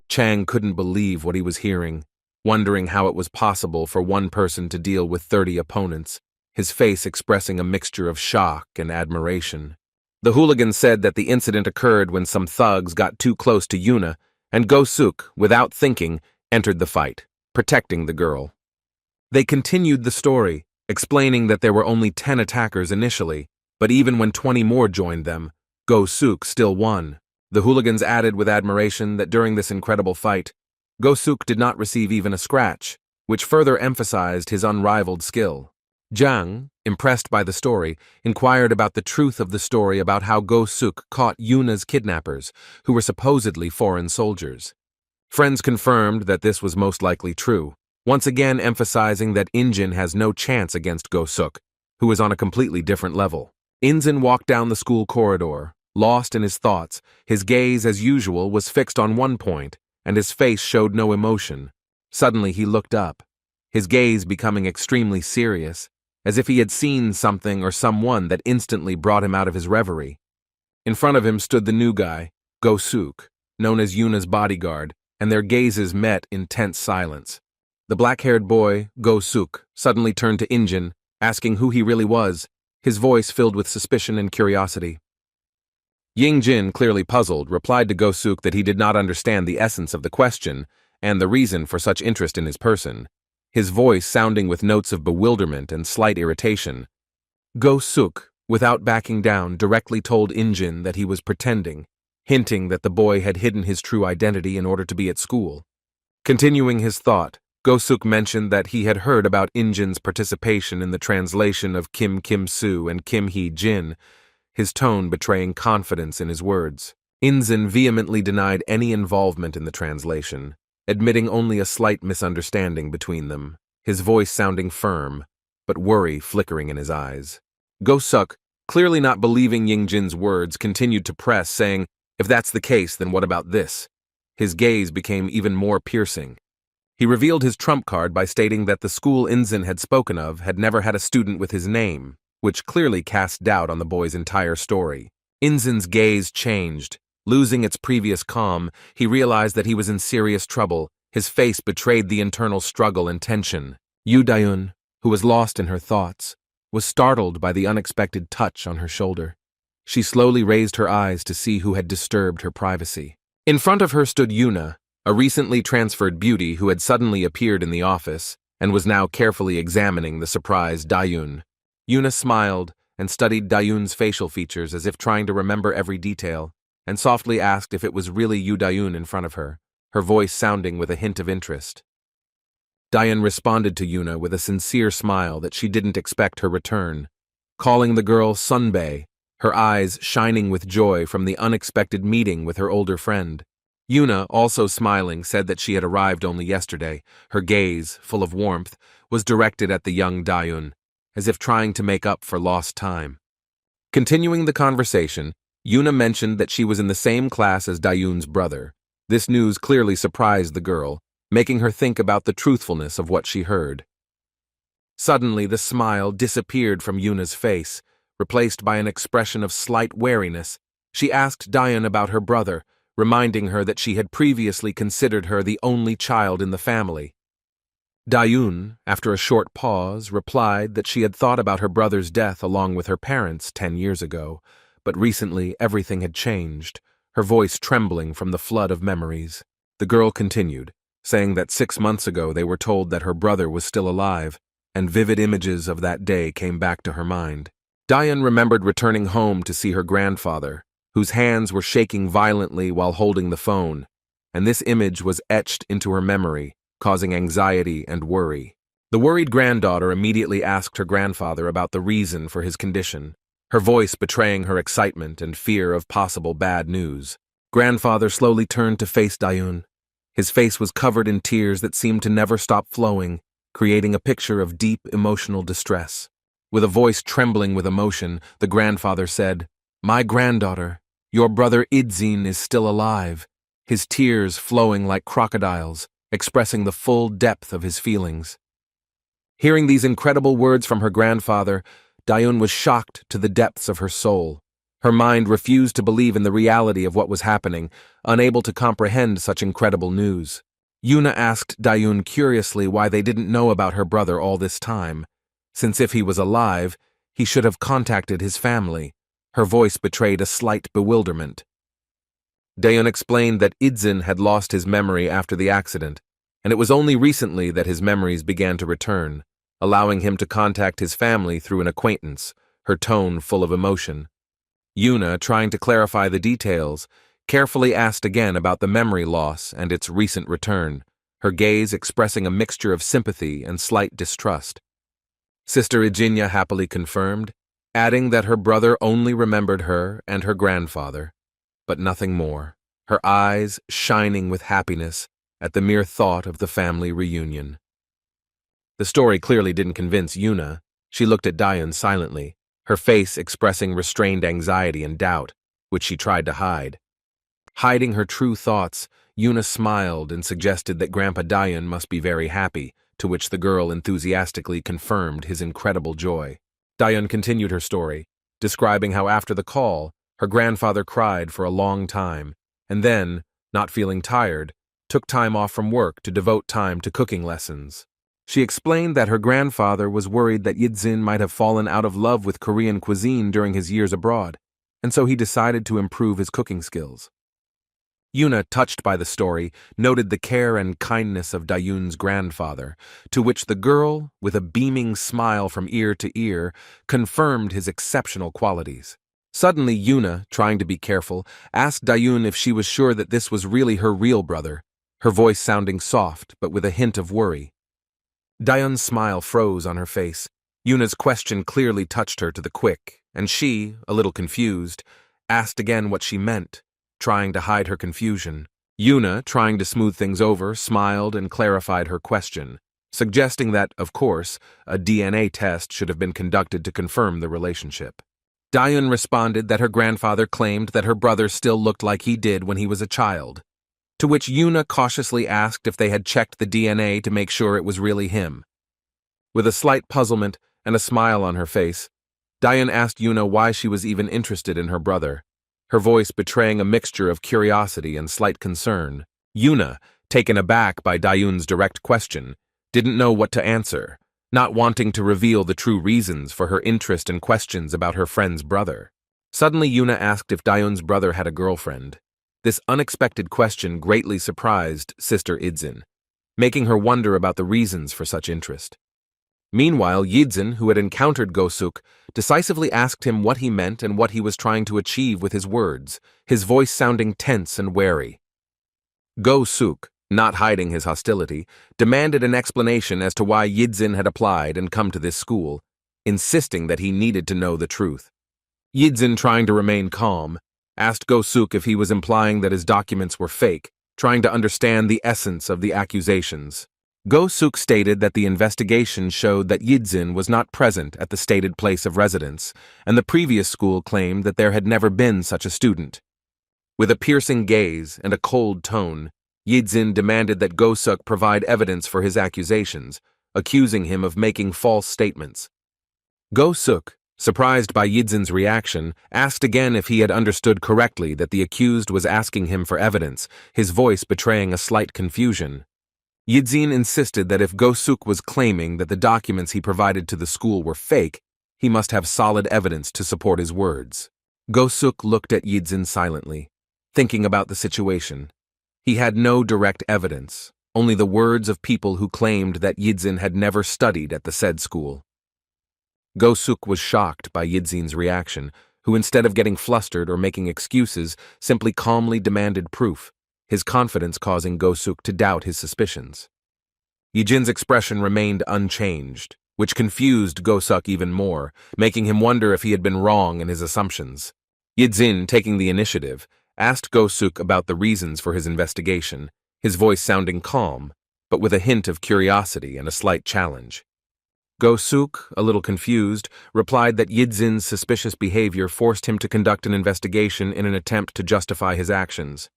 Chang couldn't believe what he was hearing, wondering how it was possible for one person to deal with 30 opponents, his face expressing a mixture of shock and admiration. The hooligan said that the incident occurred when some thugs got too close to Yuna, and Go-suk, without thinking, entered the fight, protecting the girl. They continued the story, explaining that there were only 10 attackers initially, but even when 20 more joined them, Go-suk still won. The hooligans added with admiration that during this incredible fight, Go-suk did not receive even a scratch, which further emphasized his unrivaled skill. Jiang, impressed by the story, inquired about the truth of the story about how Go-suk caught Yuna's kidnappers, who were supposedly foreign soldiers. Friends confirmed that this was most likely true, once again emphasizing that Injin has no chance against Go-suk, who is on a completely different level. Injin walked down the school corridor, lost in his thoughts. His gaze, as usual, was fixed on one point, and his face showed no emotion. Suddenly he looked up, his gaze becoming extremely serious, as if he had seen something or someone that instantly brought him out of his reverie. In front of him stood the new guy, Go-suk, known as Yuna's bodyguard, and their gazes met in tense silence. The black-haired boy, Go-suk, suddenly turned to Injin, asking who he really was, his voice filled with suspicion and curiosity. Ying-jin, clearly puzzled, replied to Go-suk that he did not understand the essence of the question and the reason for such interest in his person, his voice sounding with notes of bewilderment and slight irritation. Go-suk, without backing down, directly told Injin that he was pretending, hinting that the boy had hidden his true identity in order to be at school. Continuing his thought, Go-suk mentioned that he had heard about Injin's participation in the translation of Kim Kim-soo and Kim Hee-jin, his tone betraying confidence in his words. Injin vehemently denied any involvement in the translation, admitting only a slight misunderstanding between them, his voice sounding firm, but worry flickering in his eyes. Go-suk, clearly not believing Ying-jin's words, continued to press, saying, "If that's the case, then what about this?" His gaze became even more piercing. He revealed his trump card by stating that the school Injin had spoken of had never had a student with his name, which clearly cast doubt on the boy's entire story. Injin's gaze changed. Losing its previous calm, he realized that he was in serious trouble. His face betrayed the internal struggle and tension. Yu Dayun, who was lost in her thoughts, was startled by the unexpected touch on her shoulder. She slowly raised her eyes to see who had disturbed her privacy. In front of her stood Yuna, a recently transferred beauty who had suddenly appeared in the office and was now carefully examining the surprised Dayun. Yuna smiled and studied Dayun's facial features as if trying to remember every detail, and softly asked if it was really Yu Dayun in front of her, her voice sounding with a hint of interest. Dayun responded to Yuna with a sincere smile that she didn't expect her return, calling the girl Sunbae, her eyes shining with joy from the unexpected meeting with her older friend. Yuna, also smiling, said that she had arrived only yesterday. Her gaze, full of warmth, was directed at the young Dayun, as if trying to make up for lost time. Continuing the conversation, Yuna mentioned that she was in the same class as Dayun's brother. This news clearly surprised the girl, making her think about the truthfulness of what she heard. Suddenly, the smile disappeared from Yuna's face, replaced by an expression of slight wariness. She asked Dayun about her brother, reminding her that she had previously considered her the only child in the family. Dayun, after a short pause, replied that she had thought about her brother's death along with her parents 10 years ago, but recently everything had changed, her voice trembling from the flood of memories. The girl continued, saying that 6 months ago they were told that her brother was still alive, and vivid images of that day came back to her mind. Dayun remembered returning home to see her grandfather, whose hands were shaking violently while holding the phone, and this image was etched into her memory, causing anxiety and worry. The worried granddaughter immediately asked her grandfather about the reason for his condition, her voice betraying her excitement and fear of possible bad news. Grandfather slowly turned to face Dayun. His face was covered in tears that seemed to never stop flowing, creating a picture of deep emotional distress. With a voice trembling with emotion, the grandfather said, "My granddaughter, your brother Idzin is still alive," his tears flowing like crocodiles, expressing the full depth of his feelings. Hearing these incredible words from her grandfather, Dayun was shocked to the depths of her soul. Her mind refused to believe in the reality of what was happening, unable to comprehend such incredible news. Yuna asked Dayun curiously why they didn't know about her brother all this time, since if he was alive, he should have contacted his family. Her voice betrayed a slight bewilderment. Dayun explained that Idzin had lost his memory after the accident, and it was only recently that his memories began to return, allowing him to contact his family through an acquaintance, her tone full of emotion. Yuna, trying to clarify the details, carefully asked again about the memory loss and its recent return, her gaze expressing a mixture of sympathy and slight distrust. Sister Ijinya happily confirmed, adding that her brother only remembered her and her grandfather, but nothing more, her eyes shining with happiness at the mere thought of the family reunion. The story clearly didn't convince Yuna. She looked at Dayun silently, her face expressing restrained anxiety and doubt, which she tried to hide. Hiding her true thoughts, Yuna smiled and suggested that Grandpa Dayun must be very happy, to which the girl enthusiastically confirmed his incredible joy. Dayun continued her story, describing how after the call, her grandfather cried for a long time, and then, not feeling tired, took time off from work to devote time to cooking lessons. She explained that her grandfather was worried that Yidzin might have fallen out of love with Korean cuisine during his years abroad, and so he decided to improve his cooking skills. Yuna, touched by the story, noted the care and kindness of Dayun's grandfather, to which the girl, with a beaming smile from ear to ear, confirmed his exceptional qualities. Suddenly, Yuna, trying to be careful, asked Dayun if she was sure that this was really her real brother, her voice sounding soft but with a hint of worry. Dayun's smile froze on her face. Yuna's question clearly touched her to the quick, and she, a little confused, asked again what she meant, trying to hide her confusion. Yuna, trying to smooth things over, smiled and clarified her question, suggesting that, of course, a DNA test should have been conducted to confirm the relationship. Dayun responded that her grandfather claimed that her brother still looked like he did when he was a child, to which Yuna cautiously asked if they had checked the DNA to make sure it was really him. With a slight puzzlement and a smile on her face, Dayun asked Yuna why she was even interested in her brother, her voice betraying a mixture of curiosity and slight concern. Yuna, taken aback by Dayun's direct question, didn't know what to answer, not wanting to reveal the true reasons for her interest and questions about her friend's brother. Suddenly, Yuna asked if Dayun's brother had a girlfriend. This unexpected question greatly surprised Sister Idzin, making her wonder about the reasons for such interest. Meanwhile, Yidzin, who had encountered Go-suk, decisively asked him what he meant and what he was trying to achieve with his words, his voice sounding tense and wary. Go-suk, not hiding his hostility, demanded an explanation as to why Yidzin had applied and come to this school, insisting that he needed to know the truth. Yidzin, trying to remain calm, asked Go-suk if he was implying that his documents were fake, trying to understand the essence of the accusations. Go-suk stated that the investigation showed that Yidzin was not present at the stated place of residence, and the previous school claimed that there had never been such a student. With a piercing gaze and a cold tone, Yidzin demanded that Go-suk provide evidence for his accusations, accusing him of making false statements. Go-suk, surprised by Yidzin's reaction, asked again if he had understood correctly that the accused was asking him for evidence, his voice betraying a slight confusion. Yidzin insisted that if Go-suk was claiming that the documents he provided to the school were fake, he must have solid evidence to support his words. Go-suk looked at Yidzin silently, thinking about the situation. He had no direct evidence, only the words of people who claimed that Yidzin had never studied at the said school. Go-suk was shocked by Yidzin's reaction, who instead of getting flustered or making excuses, simply calmly demanded proof, his confidence causing Go-suk to doubt his suspicions. Yidzin's expression remained unchanged, which confused Go-suk even more, making him wonder if he had been wrong in his assumptions. Yidzin, taking the initiative, asked Go-suk about the reasons for his investigation, his voice sounding calm, but with a hint of curiosity and a slight challenge. Go-suk, a little confused, replied that Yidzin's suspicious behavior forced him to conduct an investigation in an attempt to justify his actions.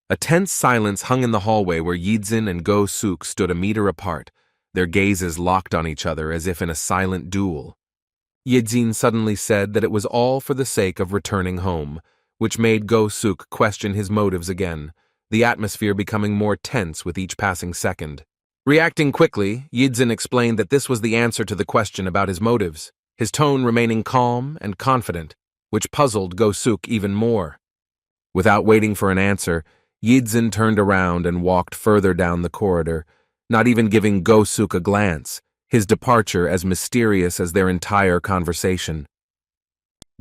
A tense silence hung in the hallway where Yidzin and Go-suk stood a meter apart, their gazes locked on each other as if in a silent duel. Yidzin suddenly said that it was all for the sake of returning home, which made Go-suk question his motives again, the atmosphere becoming more tense with each passing second. Reacting quickly, Yidzin explained that this was the answer to the question about his motives, his tone remaining calm and confident, which puzzled Go-suk even more. Without waiting for an answer, Yidzin turned around and walked further down the corridor, not even giving Go-suk a glance, his departure as mysterious as their entire conversation.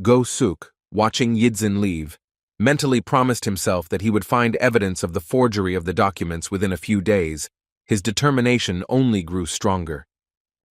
Go-suk, watching Yidzin leave, mentally promised himself that he would find evidence of the forgery of the documents within a few days. His determination only grew stronger.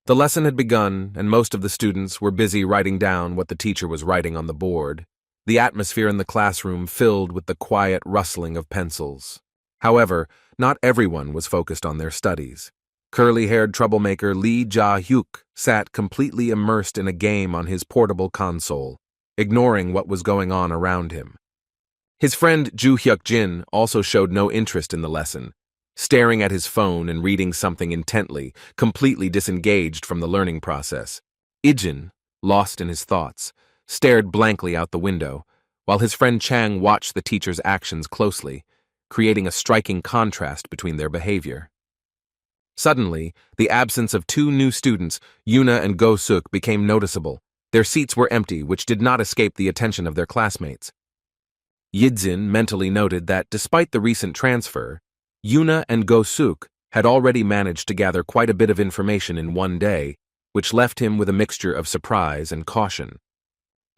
The lesson had begun, and most of the students were busy writing down what the teacher was writing on the board, the atmosphere in the classroom filled with the quiet rustling of pencils. However, not everyone was focused on their studies. Curly-haired troublemaker Lee Ja-hyuk sat completely immersed in a game on his portable console, ignoring what was going on around him. His friend Ju-hyuk-jin also showed no interest in the lesson, staring at his phone and reading something intently, completely disengaged from the learning process. Ijin, lost in his thoughts, stared blankly out the window, while his friend Chang watched the teacher's actions closely, creating a striking contrast between their behavior. Suddenly, the absence of two new students, Yuna and Go-suk, became noticeable. Their seats were empty, which did not escape the attention of their classmates. Yidzin mentally noted that, despite the recent transfer, Yuna and Go-suk had already managed to gather quite a bit of information in one day, which left him with a mixture of surprise and caution.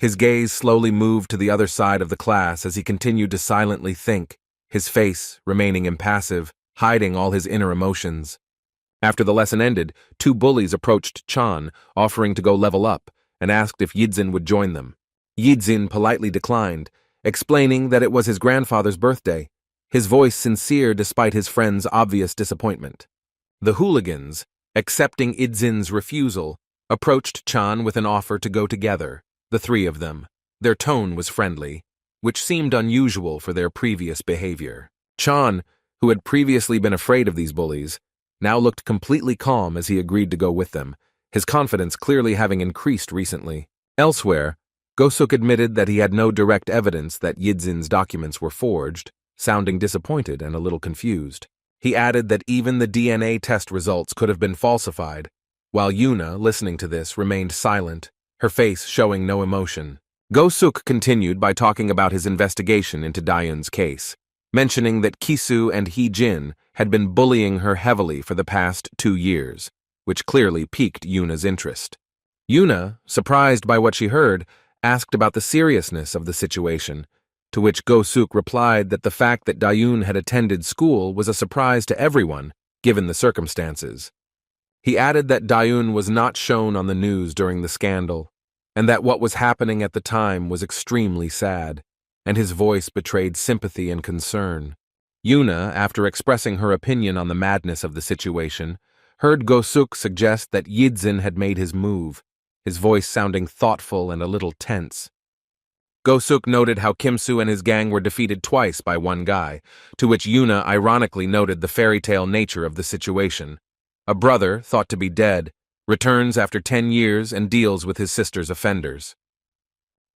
His gaze slowly moved to the other side of the class as he continued to silently think, his face remaining impassive, hiding all his inner emotions. After the lesson ended, two bullies approached Chan, offering to go level up, and asked if Yidzin would join them. Yidzin politely declined, explaining that it was his grandfather's birthday, his voice sincere despite his friend's obvious disappointment. The hooligans, accepting Yidzin's refusal, approached Chan with an offer to go together, the three of them. Their tone was friendly, which seemed unusual for their previous behavior. Chan, who had previously been afraid of these bullies, now looked completely calm as he agreed to go with them, his confidence clearly having increased recently. Elsewhere, Go-suk admitted that he had no direct evidence that Yidzin's documents were forged, sounding disappointed and a little confused. He added that even the DNA test results could have been falsified, while Yuna, listening to this, remained silent, her face showing no emotion. Go-suk continued by talking about his investigation into Dayun's case, mentioning that Kisu and Hee-jin had been bullying her heavily for the past 2 years, which clearly piqued Yuna's interest. Yuna, surprised by what she heard, asked about the seriousness of the situation, to which Go-suk replied that the fact that Dayun had attended school was a surprise to everyone, given the circumstances. He added that Dayun was not shown on the news during the scandal, and that what was happening at the time was extremely sad, and his voice betrayed sympathy and concern. Yuna, after expressing her opinion on the madness of the situation, heard Go-suk suggest that Yidzin had made his move, his voice sounding thoughtful and a little tense. Go-suk noted how Kim-soo and his gang were defeated twice by one guy, to which Yuna ironically noted the fairy tale nature of the situation. A brother, thought to be dead, returns after 10 years and deals with his sister's offenders.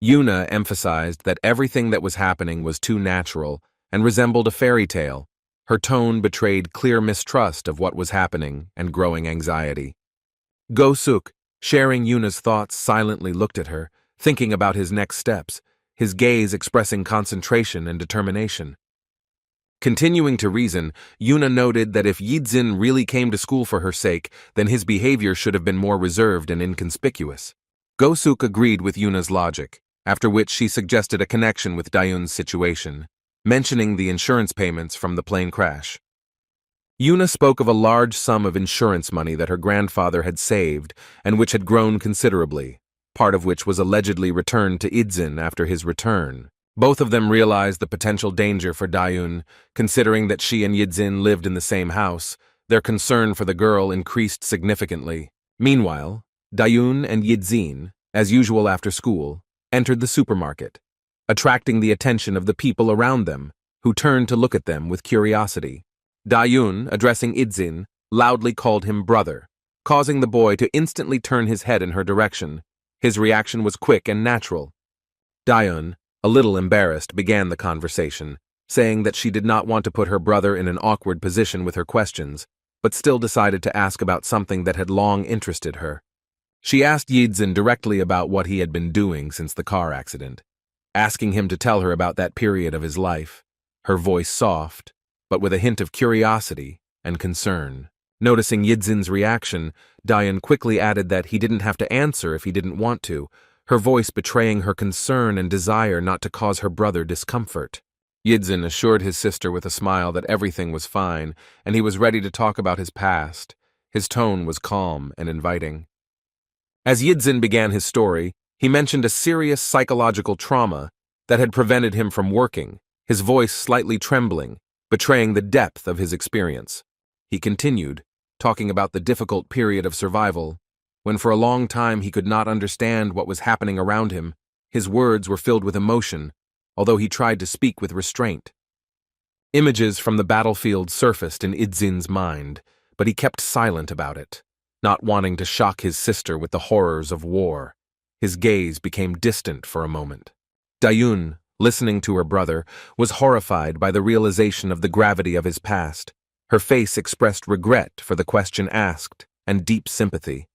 Yuna emphasized that everything that was happening was too natural and resembled a fairy tale. Her tone betrayed clear mistrust of what was happening and growing anxiety. Go-suk, sharing Yuna's thoughts, silently looked at her, thinking about his next steps, his gaze expressing concentration and determination. Continuing to reason, Yuna noted that if Yidzin really came to school for her sake, then his behavior should have been more reserved and inconspicuous. Go-suk agreed with Yuna's logic, after which she suggested a connection with Dayun's situation, mentioning the insurance payments from the plane crash. Yuna spoke of a large sum of insurance money that her grandfather had saved and which had grown considerably, part of which was allegedly returned to Yidzin after his return. Both of them realized the potential danger for Dayun, considering that she and Yidzin lived in the same house. Their concern for the girl increased significantly. Meanwhile, Dayun and Yidzin, as usual after school, entered the supermarket, attracting the attention of the people around them, who turned to look at them with curiosity. Dayun, addressing Yidzin, loudly called him brother, causing the boy to instantly turn his head in her direction, His reaction was quick and natural. Dayun, a little embarrassed, began the conversation, saying that she did not want to put her brother in an awkward position with her questions, but still decided to ask about something that had long interested her. She asked Yidzin directly about what he had been doing since the car accident, asking him to tell her about that period of his life, her voice soft, but with a hint of curiosity and concern. Noticing Yidzin's reaction, Dayun quickly added that he didn't have to answer if he didn't want to, her voice betraying her concern and desire not to cause her brother discomfort. Yidzin assured his sister with a smile that everything was fine, and he was ready to talk about his past. His tone was calm and inviting. As Yidzin began his story, he mentioned a serious psychological trauma that had prevented him from working, his voice slightly trembling, betraying the depth of his experience. He continued, talking about the difficult period of survival, when for a long time he could not understand what was happening around him. His words were filled with emotion, although he tried to speak with restraint. Images from the battlefield surfaced in Yidzin's mind, but he kept silent about it, not wanting to shock his sister with the horrors of war. His gaze became distant for a moment. Dayun, listening to her brother, was horrified by the realization of the gravity of his past. Her face expressed regret for the question asked and deep sympathy.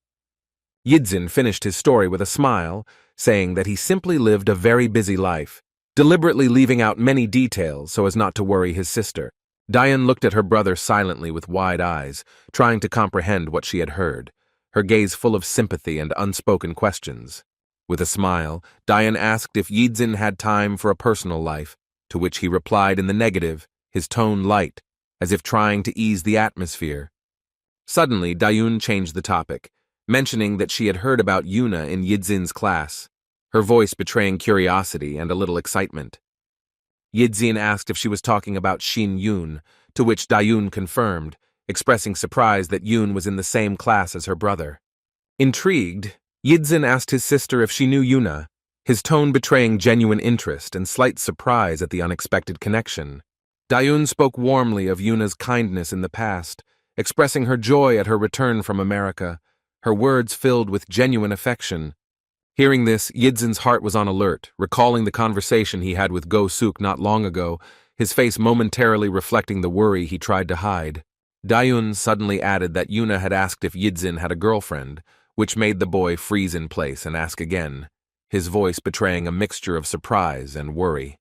Yidzin finished his story with a smile, saying that he simply lived a very busy life, deliberately leaving out many details so as not to worry his sister. Dayun looked at her brother silently with wide eyes, trying to comprehend what she had heard, her gaze full of sympathy and unspoken questions. With a smile, Dayun asked if Yidzin had time for a personal life, to which he replied in the negative, his tone light, as if trying to ease the atmosphere. Suddenly, Dayun changed the topic, mentioning that she had heard about Yuna in Yidzin's class, her voice betraying curiosity and a little excitement. Yidzin asked if she was talking about Shin Yun, to which Dayun confirmed, expressing surprise that Yun was in the same class as her brother. Intrigued, Yidzin asked his sister if she knew Yuna, his tone betraying genuine interest and slight surprise at the unexpected connection. Dayun spoke warmly of Yuna's kindness in the past, expressing her joy at her return from America, her words filled with genuine affection. Hearing this, Yidzin's heart was on alert, recalling the conversation he had with Go-Suk not long ago, his face momentarily reflecting the worry he tried to hide. Dayun suddenly added that Yuna had asked if Yidzin had a girlfriend, which made the boy freeze in place and ask again, his voice betraying a mixture of surprise and worry.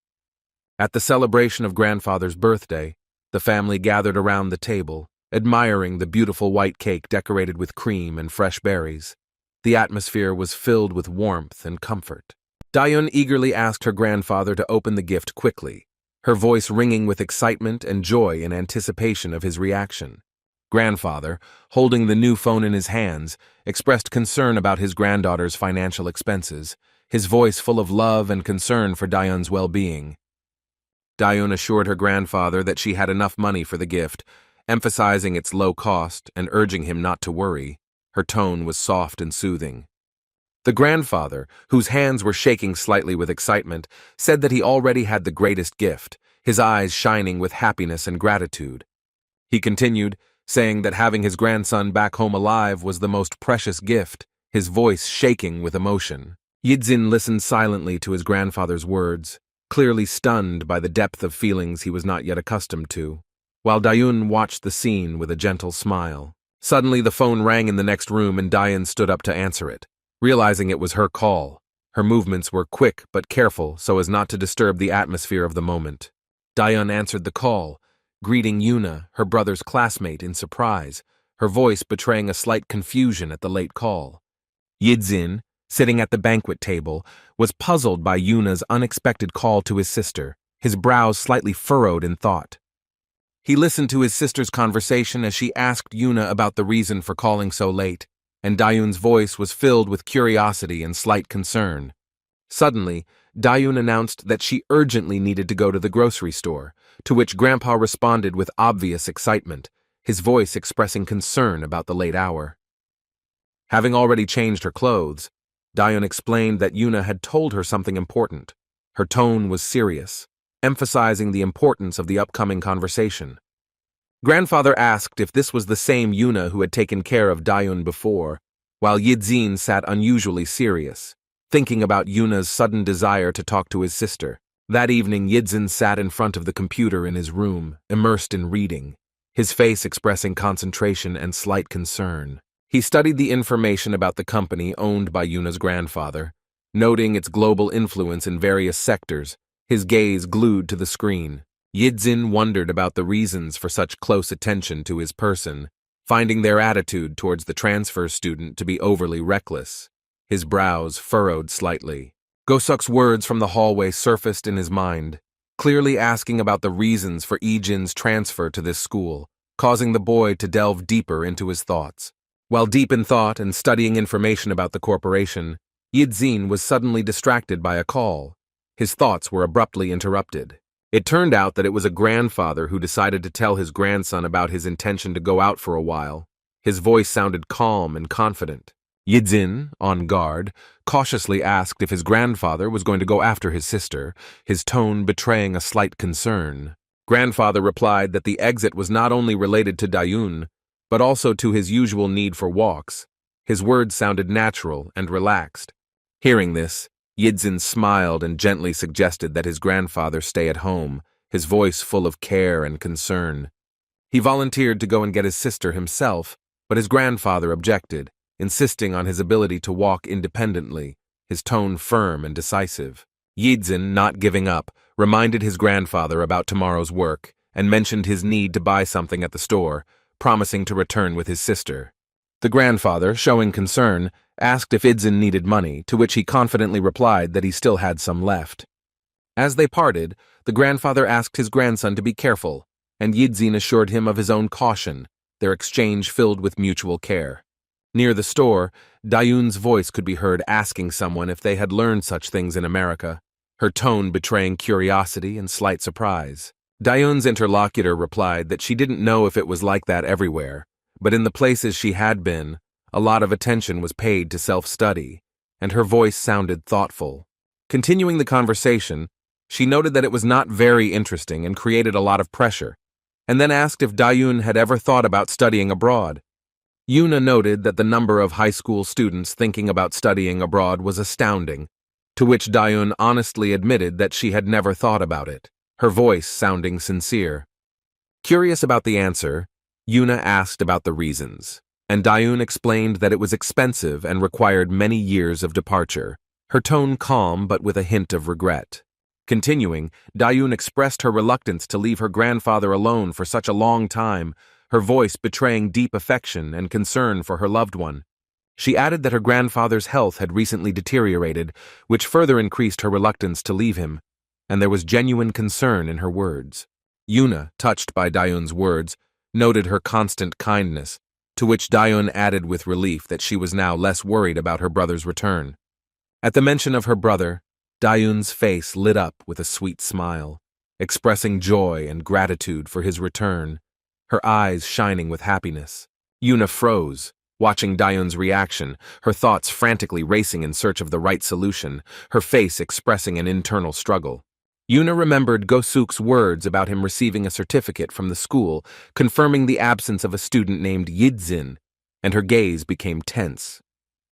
At the celebration of grandfather's birthday, the family gathered around the table, admiring the beautiful white cake decorated with cream and fresh berries. The atmosphere was filled with warmth and comfort. Dayun eagerly asked her grandfather to open the gift quickly, her voice ringing with excitement and joy in anticipation of his reaction. Grandfather, holding the new phone in his hands, expressed concern about his granddaughter's financial expenses, his voice full of love and concern for Dayun's well-being. Dayun assured her grandfather that she had enough money for the gift, emphasizing its low cost and urging him not to worry. Her tone was soft and soothing. The grandfather, whose hands were shaking slightly with excitement, said that he already had the greatest gift, his eyes shining with happiness and gratitude. He continued, saying that having his grandson back home alive was the most precious gift, his voice shaking with emotion. Yidzin listened silently to his grandfather's words, clearly stunned by the depth of feelings he was not yet accustomed to, while Dayun watched the scene with a gentle smile. Suddenly the phone rang in the next room and Dayun stood up to answer it, realizing it was her call. Her movements were quick but careful so as not to disturb the atmosphere of the moment. Dayun answered the call, greeting Yuna, her brother's classmate, in surprise, her voice betraying a slight confusion at the late call. Yidzin, sitting at the banquet table, was puzzled by Yuna's unexpected call to his sister, his brows slightly furrowed in thought. He listened to his sister's conversation as she asked Yuna about the reason for calling so late, and Dayun's voice was filled with curiosity and slight concern. Suddenly, Dayun announced that she urgently needed to go to the grocery store, to which Grandpa responded with obvious excitement, his voice expressing concern about the late hour. Having already changed her clothes, Dayun explained that Yuna had told her something important. Her tone was serious, emphasizing the importance of the upcoming conversation. Grandfather asked if this was the same Yuna who had taken care of Dayun before, while Yidzin sat unusually serious, thinking about Yuna's sudden desire to talk to his sister. That evening, Yidzin sat in front of the computer in his room, immersed in reading, his face expressing concentration and slight concern. He studied the information about the company owned by Yuna's grandfather, noting its global influence in various sectors, his gaze glued to the screen. Yidzin wondered about the reasons for such close attention to his person, finding their attitude towards the transfer student to be overly reckless. His brows furrowed slightly. Gosuk's words from the hallway surfaced in his mind, clearly asking about the reasons for Ijin's transfer to this school, causing the boy to delve deeper into his thoughts. While deep in thought and studying information about the corporation, Yidzin was suddenly distracted by a call. His thoughts were abruptly interrupted. It turned out that it was a grandfather who decided to tell his grandson about his intention to go out for a while. His voice sounded calm and confident. Yidzin, on guard, cautiously asked if his grandfather was going to go after his sister, his tone betraying a slight concern. Grandfather replied that the exit was not only related to Dayun, but also to his usual need for walks. His words sounded natural and relaxed. Hearing this, Yidzin smiled and gently suggested that his grandfather stay at home, his voice full of care and concern. He volunteered to go and get his sister himself, but his grandfather objected, insisting on his ability to walk independently, his tone firm and decisive. Yidzin, not giving up, reminded his grandfather about tomorrow's work and mentioned his need to buy something at the store, promising to return with his sister. The grandfather, showing concern, asked if Yidzin needed money, to which he confidently replied that he still had some left. As they parted, the grandfather asked his grandson to be careful, and Yidzin assured him of his own caution, their exchange filled with mutual care. Near the store, Dayun's voice could be heard asking someone if they had learned such things in America, her tone betraying curiosity and slight surprise. Dayun's interlocutor replied that she didn't know if it was like that everywhere, but in the places she had been, a lot of attention was paid to self-study, and her voice sounded thoughtful. Continuing the conversation, she noted that it was not very interesting and created a lot of pressure, and then asked if Dayun had ever thought about studying abroad. Yuna noted that the number of high school students thinking about studying abroad was astounding, to which Dayun honestly admitted that she had never thought about it, her voice sounding sincere. Curious about the answer, Yuna asked about the reasons, and Dayun explained that it was expensive and required many years of departure, her tone calm but with a hint of regret. Continuing, Dayun expressed her reluctance to leave her grandfather alone for such a long time, her voice betraying deep affection and concern for her loved one. She added that her grandfather's health had recently deteriorated, which further increased her reluctance to leave him, and there was genuine concern in her words. Yuna, touched by Dayun's words, noted her constant kindness, to which Dayun added with relief that she was now less worried about her brother's return. At the mention of her brother, Dayun's face lit up with a sweet smile, expressing joy and gratitude for his return, her eyes shining with happiness. Yuna froze, watching Dayun's reaction, her thoughts frantically racing in search of the right solution, her face expressing an internal struggle. Yuna remembered Gosuk's words about him receiving a certificate from the school, confirming the absence of a student named Yidzin, and her gaze became tense.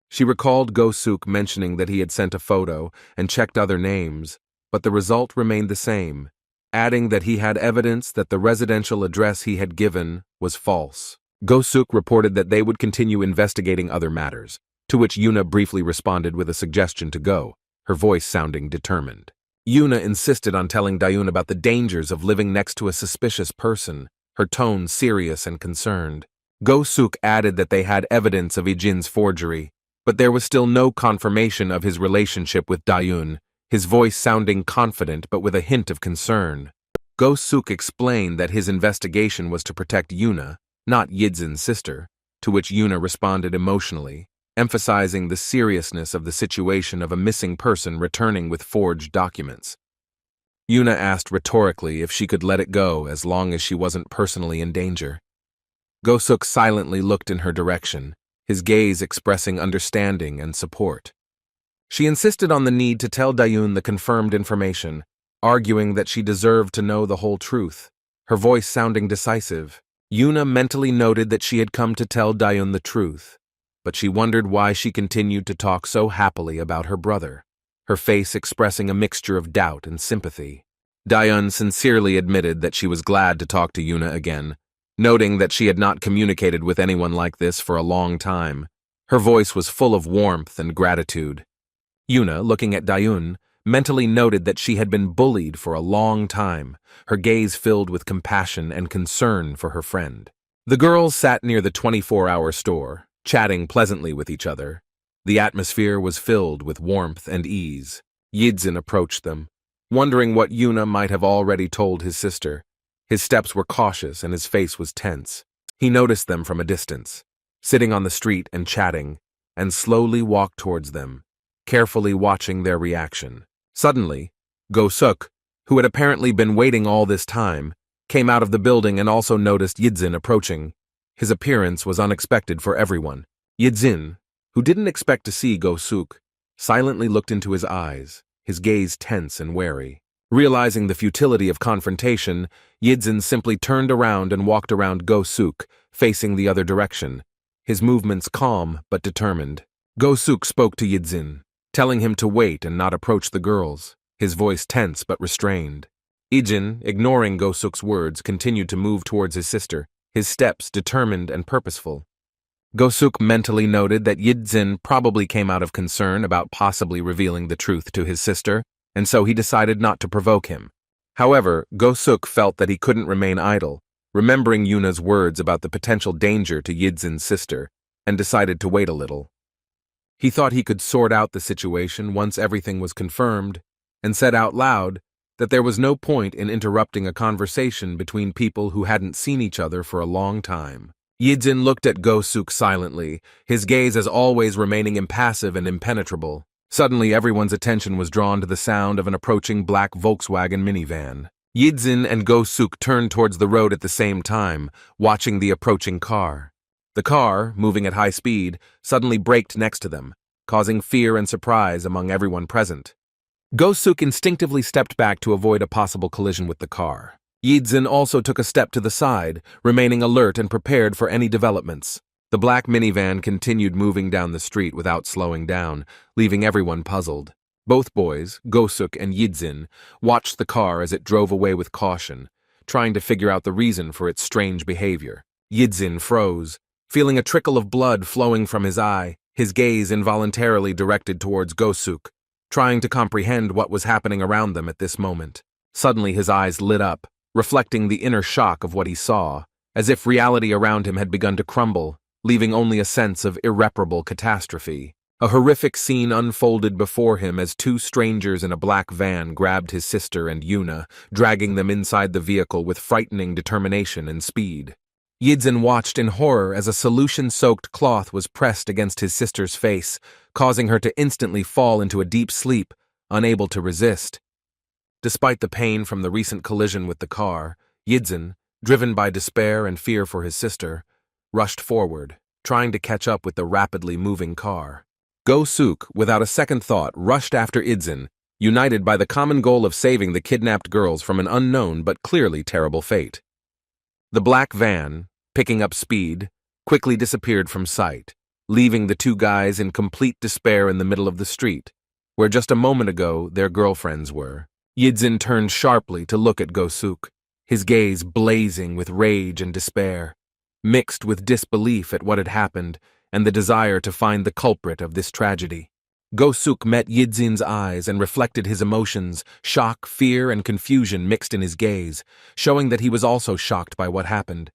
She recalled Gosuk mentioning that he had sent a photo and checked other names, but the result remained the same, adding that he had evidence that the residential address he had given was false. Gosuk reported that they would continue investigating other matters, to which Yuna briefly responded with a suggestion to go, her voice sounding determined. Yuna insisted on telling Dayun about the dangers of living next to a suspicious person, her tone serious and concerned. Gosuk added that they had evidence of Ijin's forgery, but there was still no confirmation of his relationship with Dayun, his voice sounding confident but with a hint of concern. Gosuk explained that his investigation was to protect Yuna, not Yidzin's sister, to which Yuna responded emotionally, emphasizing the seriousness of the situation of a missing person returning with forged documents. Yuna asked rhetorically if she could let it go as long as she wasn't personally in danger. Gosuk silently looked in her direction, his gaze expressing understanding and support. She insisted on the need to tell Dayun the confirmed information, arguing that she deserved to know the whole truth, her voice sounding decisive. Yuna mentally noted that she had come to tell Dayun the truth, but she wondered why she continued to talk so happily about her brother, her face expressing a mixture of doubt and sympathy. Dayun sincerely admitted that she was glad to talk to Yuna again, noting that she had not communicated with anyone like this for a long time. Her voice was full of warmth and gratitude. Yuna, looking at Dayun, mentally noted that she had been bullied for a long time, her gaze filled with compassion and concern for her friend. The girls sat near the 24-hour store, chatting pleasantly with each other. The atmosphere was filled with warmth and ease. Yidzin approached them, wondering what Yuna might have already told his sister. His steps were cautious and his face was tense. He noticed them from a distance, sitting on the street and chatting, and slowly walked towards them, carefully watching their reaction. Suddenly, Go-suk, who had apparently been waiting all this time, came out of the building and also noticed Yidzin approaching. His appearance was unexpected for everyone. Yidzin, who didn't expect to see Go-suk, silently looked into his eyes, his gaze tense and wary. Realizing the futility of confrontation, Yidzin simply turned around and walked around Go-suk, facing the other direction, his movements calm but determined. Go-suk spoke to Yidzin, telling him to wait and not approach the girls, his voice tense but restrained. Yidzin, ignoring Go-suk's words, continued to move towards his sister, his steps determined and purposeful. Go-suk mentally noted that Yidzin probably came out of concern about possibly revealing the truth to his sister, and so he decided not to provoke him. However, Go-suk felt that he couldn't remain idle, remembering Yuna's words about the potential danger to Yidzin's sister, and decided to wait a little. He thought he could sort out the situation once everything was confirmed, and said out loud that there was no point in interrupting a conversation between people who hadn't seen each other for a long time. Yidzin looked at Go-suk silently, his gaze as always remaining impassive and impenetrable. Suddenly everyone's attention was drawn to the sound of an approaching black Volkswagen minivan. Yidzin and Go-suk turned towards the road at the same time, watching the approaching car. The car, moving at high speed, suddenly braked next to them, causing fear and surprise among everyone present. Go-suk instinctively stepped back to avoid a possible collision with the car. Yidzin also took a step to the side, remaining alert and prepared for any developments. The black minivan continued moving down the street without slowing down, leaving everyone puzzled. Both boys, Go-suk and Yidzin, watched the car as it drove away with caution, trying to figure out the reason for its strange behavior. Yidzin froze, feeling a trickle of blood flowing from his eye, his gaze involuntarily directed towards Go-suk, trying to comprehend what was happening around them at this moment. Suddenly his eyes lit up, reflecting the inner shock of what he saw, as if reality around him had begun to crumble, leaving only a sense of irreparable catastrophe. A horrific scene unfolded before him as two strangers in a black van grabbed his sister and Yuna, dragging them inside the vehicle with frightening determination and speed. Yidzin watched in horror as a solution-soaked cloth was pressed against his sister's face, causing her to instantly fall into a deep sleep, unable to resist. Despite the pain from the recent collision with the car, Yidzin, driven by despair and fear for his sister, rushed forward, trying to catch up with the rapidly moving car. Go-suk, without a second thought, rushed after Yidzin, united by the common goal of saving the kidnapped girls from an unknown but clearly terrible fate. The black van, picking up speed, quickly disappeared from sight, leaving the two guys in complete despair in the middle of the street, where just a moment ago their girlfriends were. Yidzin turned sharply to look at Go-suk, his gaze blazing with rage and despair, mixed with disbelief at what had happened and the desire to find the culprit of this tragedy. Go-suk met Yidzin's eyes and reflected his emotions, shock, fear, and confusion mixed in his gaze, showing that he was also shocked by what happened.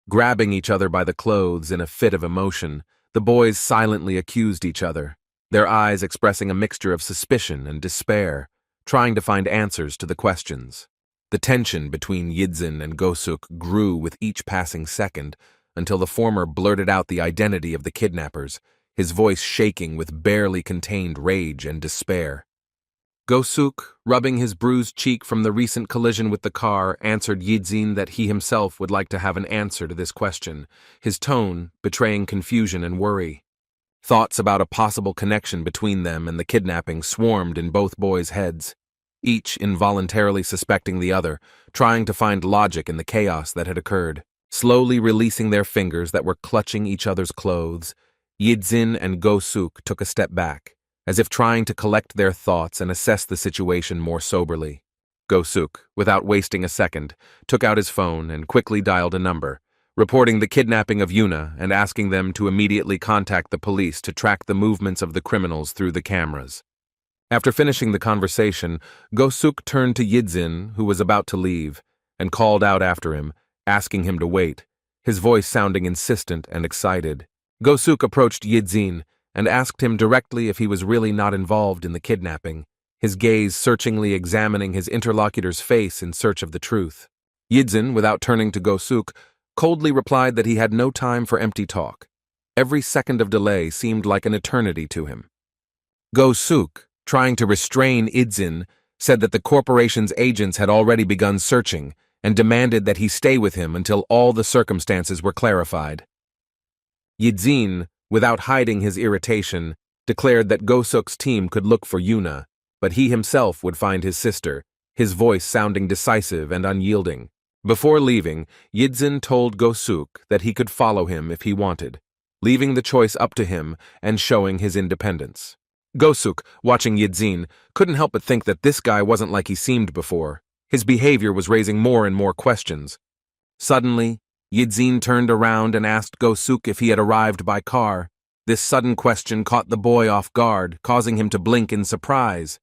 Grabbing each other by the clothes in a fit of emotion, the boys silently accused each other, their eyes expressing a mixture of suspicion and despair, trying to find answers to the questions. The tension between Yidzin and Go-suk grew with each passing second until the former blurted out the identity of the kidnappers, his voice shaking with barely contained rage and despair. Go-suk, rubbing his bruised cheek from the recent collision with the car, answered Yidzin that he himself would like to have an answer to this question, his tone betraying confusion and worry. Thoughts about a possible connection between them and the kidnapping swarmed in both boys' heads, each involuntarily suspecting the other, trying to find logic in the chaos that had occurred. Slowly releasing their fingers that were clutching each other's clothes, Yidzin and Go-suk took a step back, as if trying to collect their thoughts and assess the situation more soberly. Go-suk, without wasting a second, took out his phone and quickly dialed a number, reporting the kidnapping of Yuna and asking them to immediately contact the police to track the movements of the criminals through the cameras. After finishing the conversation, Go-suk turned to Yidzin, who was about to leave, and called out after him, asking him to wait, his voice sounding insistent and excited. Go-suk approached Yidzin and asked him directly if he was really not involved in the kidnapping, his gaze searchingly examining his interlocutor's face in search of the truth. Yidzin, without turning to Go-suk, coldly replied that he had no time for empty talk. Every second of delay seemed like an eternity to him. Go-suk, trying to restrain Yidzin, said that the corporation's agents had already begun searching and demanded that he stay with him until all the circumstances were clarified. Yidzin, without hiding his irritation, declared that Go-suk's team could look for Yuna, but he himself would find his sister, his voice sounding decisive and unyielding. Before leaving, Yidzin told Go-suk that he could follow him if he wanted, leaving the choice up to him and showing his independence. Go-suk, watching Yidzin, couldn't help but think that this guy wasn't like he seemed before. His behavior was raising more and more questions. Suddenly, Yidzin turned around and asked Go-suk if he had arrived by car. This sudden question caught the boy off guard, causing him to blink in surprise.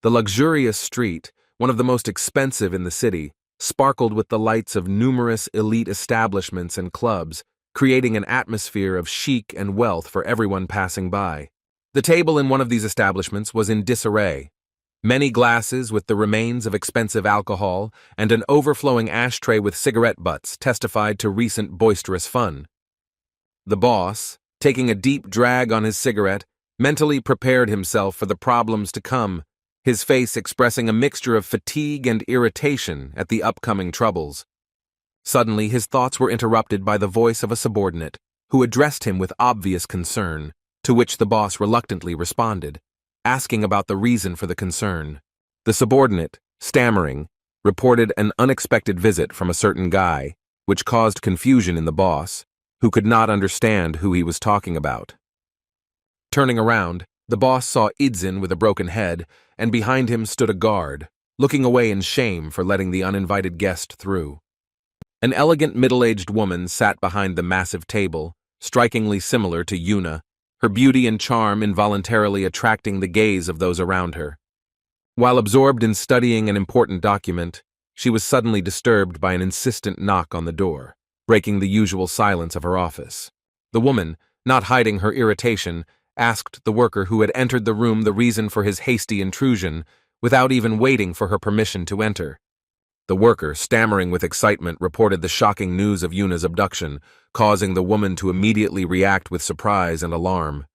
The luxurious street, one of the most expensive in the city, sparkled with the lights of numerous elite establishments and clubs, creating an atmosphere of chic and wealth for everyone passing by. The table in one of these establishments was in disarray. Many glasses with the remains of expensive alcohol and an overflowing ashtray with cigarette butts testified to recent boisterous fun. The boss, taking a deep drag on his cigarette, mentally prepared himself for the problems to come, his face expressing a mixture of fatigue and irritation at the upcoming troubles. Suddenly, his thoughts were interrupted by the voice of a subordinate, who addressed him with obvious concern, to which the boss reluctantly responded, asking about the reason for the concern. The subordinate, stammering, reported an unexpected visit from a certain guy, which caused confusion in the boss, who could not understand who he was talking about. Turning around, the boss saw Yidzin with a broken head, and behind him stood a guard, looking away in shame for letting the uninvited guest through. An elegant middle-aged woman sat behind the massive table, strikingly similar to Yuna, her beauty and charm involuntarily attracting the gaze of those around her. While absorbed in studying an important document, she was suddenly disturbed by an insistent knock on the door, breaking the usual silence of her office. The woman, not hiding her irritation, asked the worker who had entered the room the reason for his hasty intrusion, without even waiting for her permission to enter. The worker, stammering with excitement, reported the shocking news of Yuna's abduction, causing the woman to immediately react with surprise and alarm.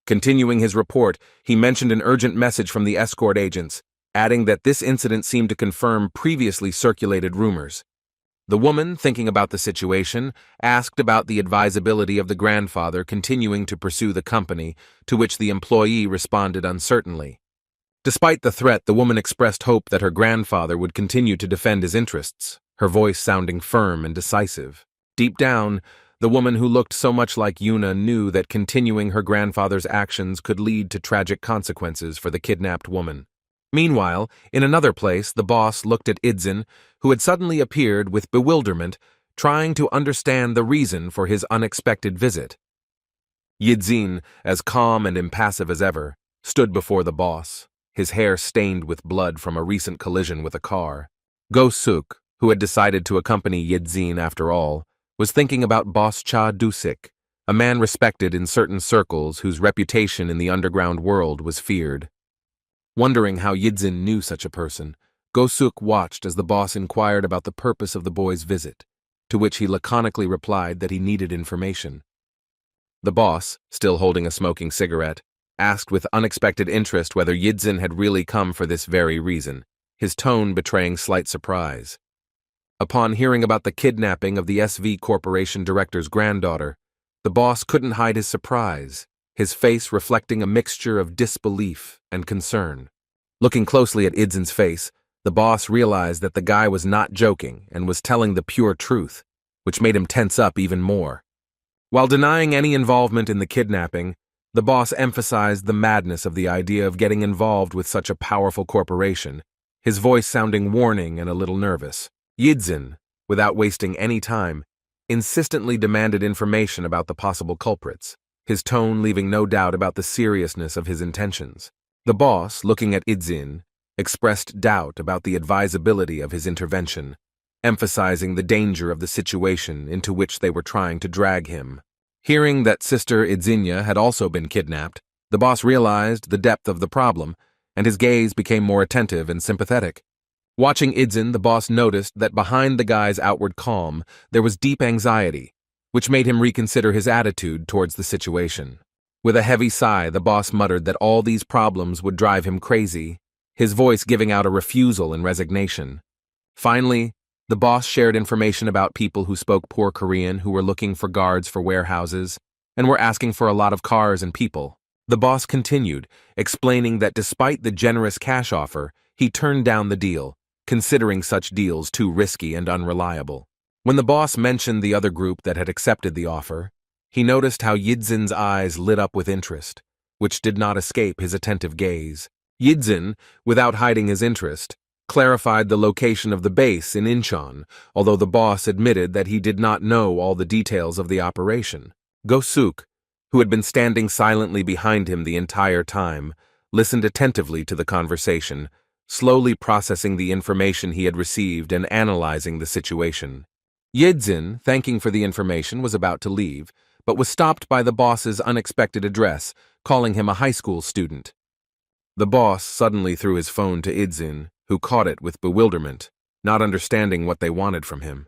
Continuing his report, he mentioned an urgent message from the escort agents, adding that this incident seemed to confirm previously circulated rumors. The woman, thinking about the situation, asked about the advisability of the grandfather continuing to pursue the company, to which the employee responded uncertainly. Despite the threat, the woman expressed hope that her grandfather would continue to defend his interests, her voice sounding firm and decisive. Deep down, the woman who looked so much like Yuna knew that continuing her grandfather's actions could lead to tragic consequences for the kidnapped woman. Meanwhile, in another place, the boss looked at Yidzin, who had suddenly appeared with bewilderment, trying to understand the reason for his unexpected visit. Yidzin, as calm and impassive as ever, stood before the boss, his hair stained with blood from a recent collision with a car. Go-suk, who had decided to accompany Yidzin after all, was thinking about Boss Cha-dusik, a man respected in certain circles whose reputation in the underground world was feared. Wondering how Yidzin knew such a person, Go-suk watched as the boss inquired about the purpose of the boy's visit, to which he laconically replied that he needed information. The boss, still holding a smoking cigarette, asked with unexpected interest whether Yidzin had really come for this very reason, his tone betraying slight surprise. Upon hearing about the kidnapping of the SV Corporation director's granddaughter, the boss couldn't hide his surprise, his face reflecting a mixture of disbelief and concern. Looking closely at Yidzin's face, the boss realized that the guy was not joking and was telling the pure truth, which made him tense up even more. While denying any involvement in the kidnapping, the boss emphasized the madness of the idea of getting involved with such a powerful corporation, his voice sounding warning and a little nervous. Yidzin, without wasting any time, insistently demanded information about the possible culprits, his tone leaving no doubt about the seriousness of his intentions. The boss, looking at Yidzin, expressed doubt about the advisability of his intervention, emphasizing the danger of the situation into which they were trying to drag him. Hearing that Sister Idzinya had also been kidnapped, the boss realized the depth of the problem, and his gaze became more attentive and sympathetic. Watching Idzin, the boss noticed that behind the guy's outward calm, there was deep anxiety, which made him reconsider his attitude towards the situation. With a heavy sigh, the boss muttered that all these problems would drive him crazy, his voice giving out a refusal and resignation. Finally, the boss shared information about people who spoke poor Korean who were looking for guards for warehouses and were asking for a lot of cars and people. The boss continued, explaining that despite the generous cash offer, he turned down the deal, considering such deals too risky and unreliable. When the boss mentioned the other group that had accepted the offer, he noticed how Yidzin's eyes lit up with interest, which did not escape his attentive gaze. Yidzin, without hiding his interest, clarified the location of the base in Incheon, although the boss admitted that he did not know all the details of the operation. Go-suk, who had been standing silently behind him the entire time, listened attentively to the conversation, slowly processing the information he had received and analyzing the situation. Yidzin, thanking for the information, was about to leave, but was stopped by the boss's unexpected address, calling him a high school student. The boss suddenly threw his phone to Yidzin, who caught it with bewilderment, not understanding what they wanted from him.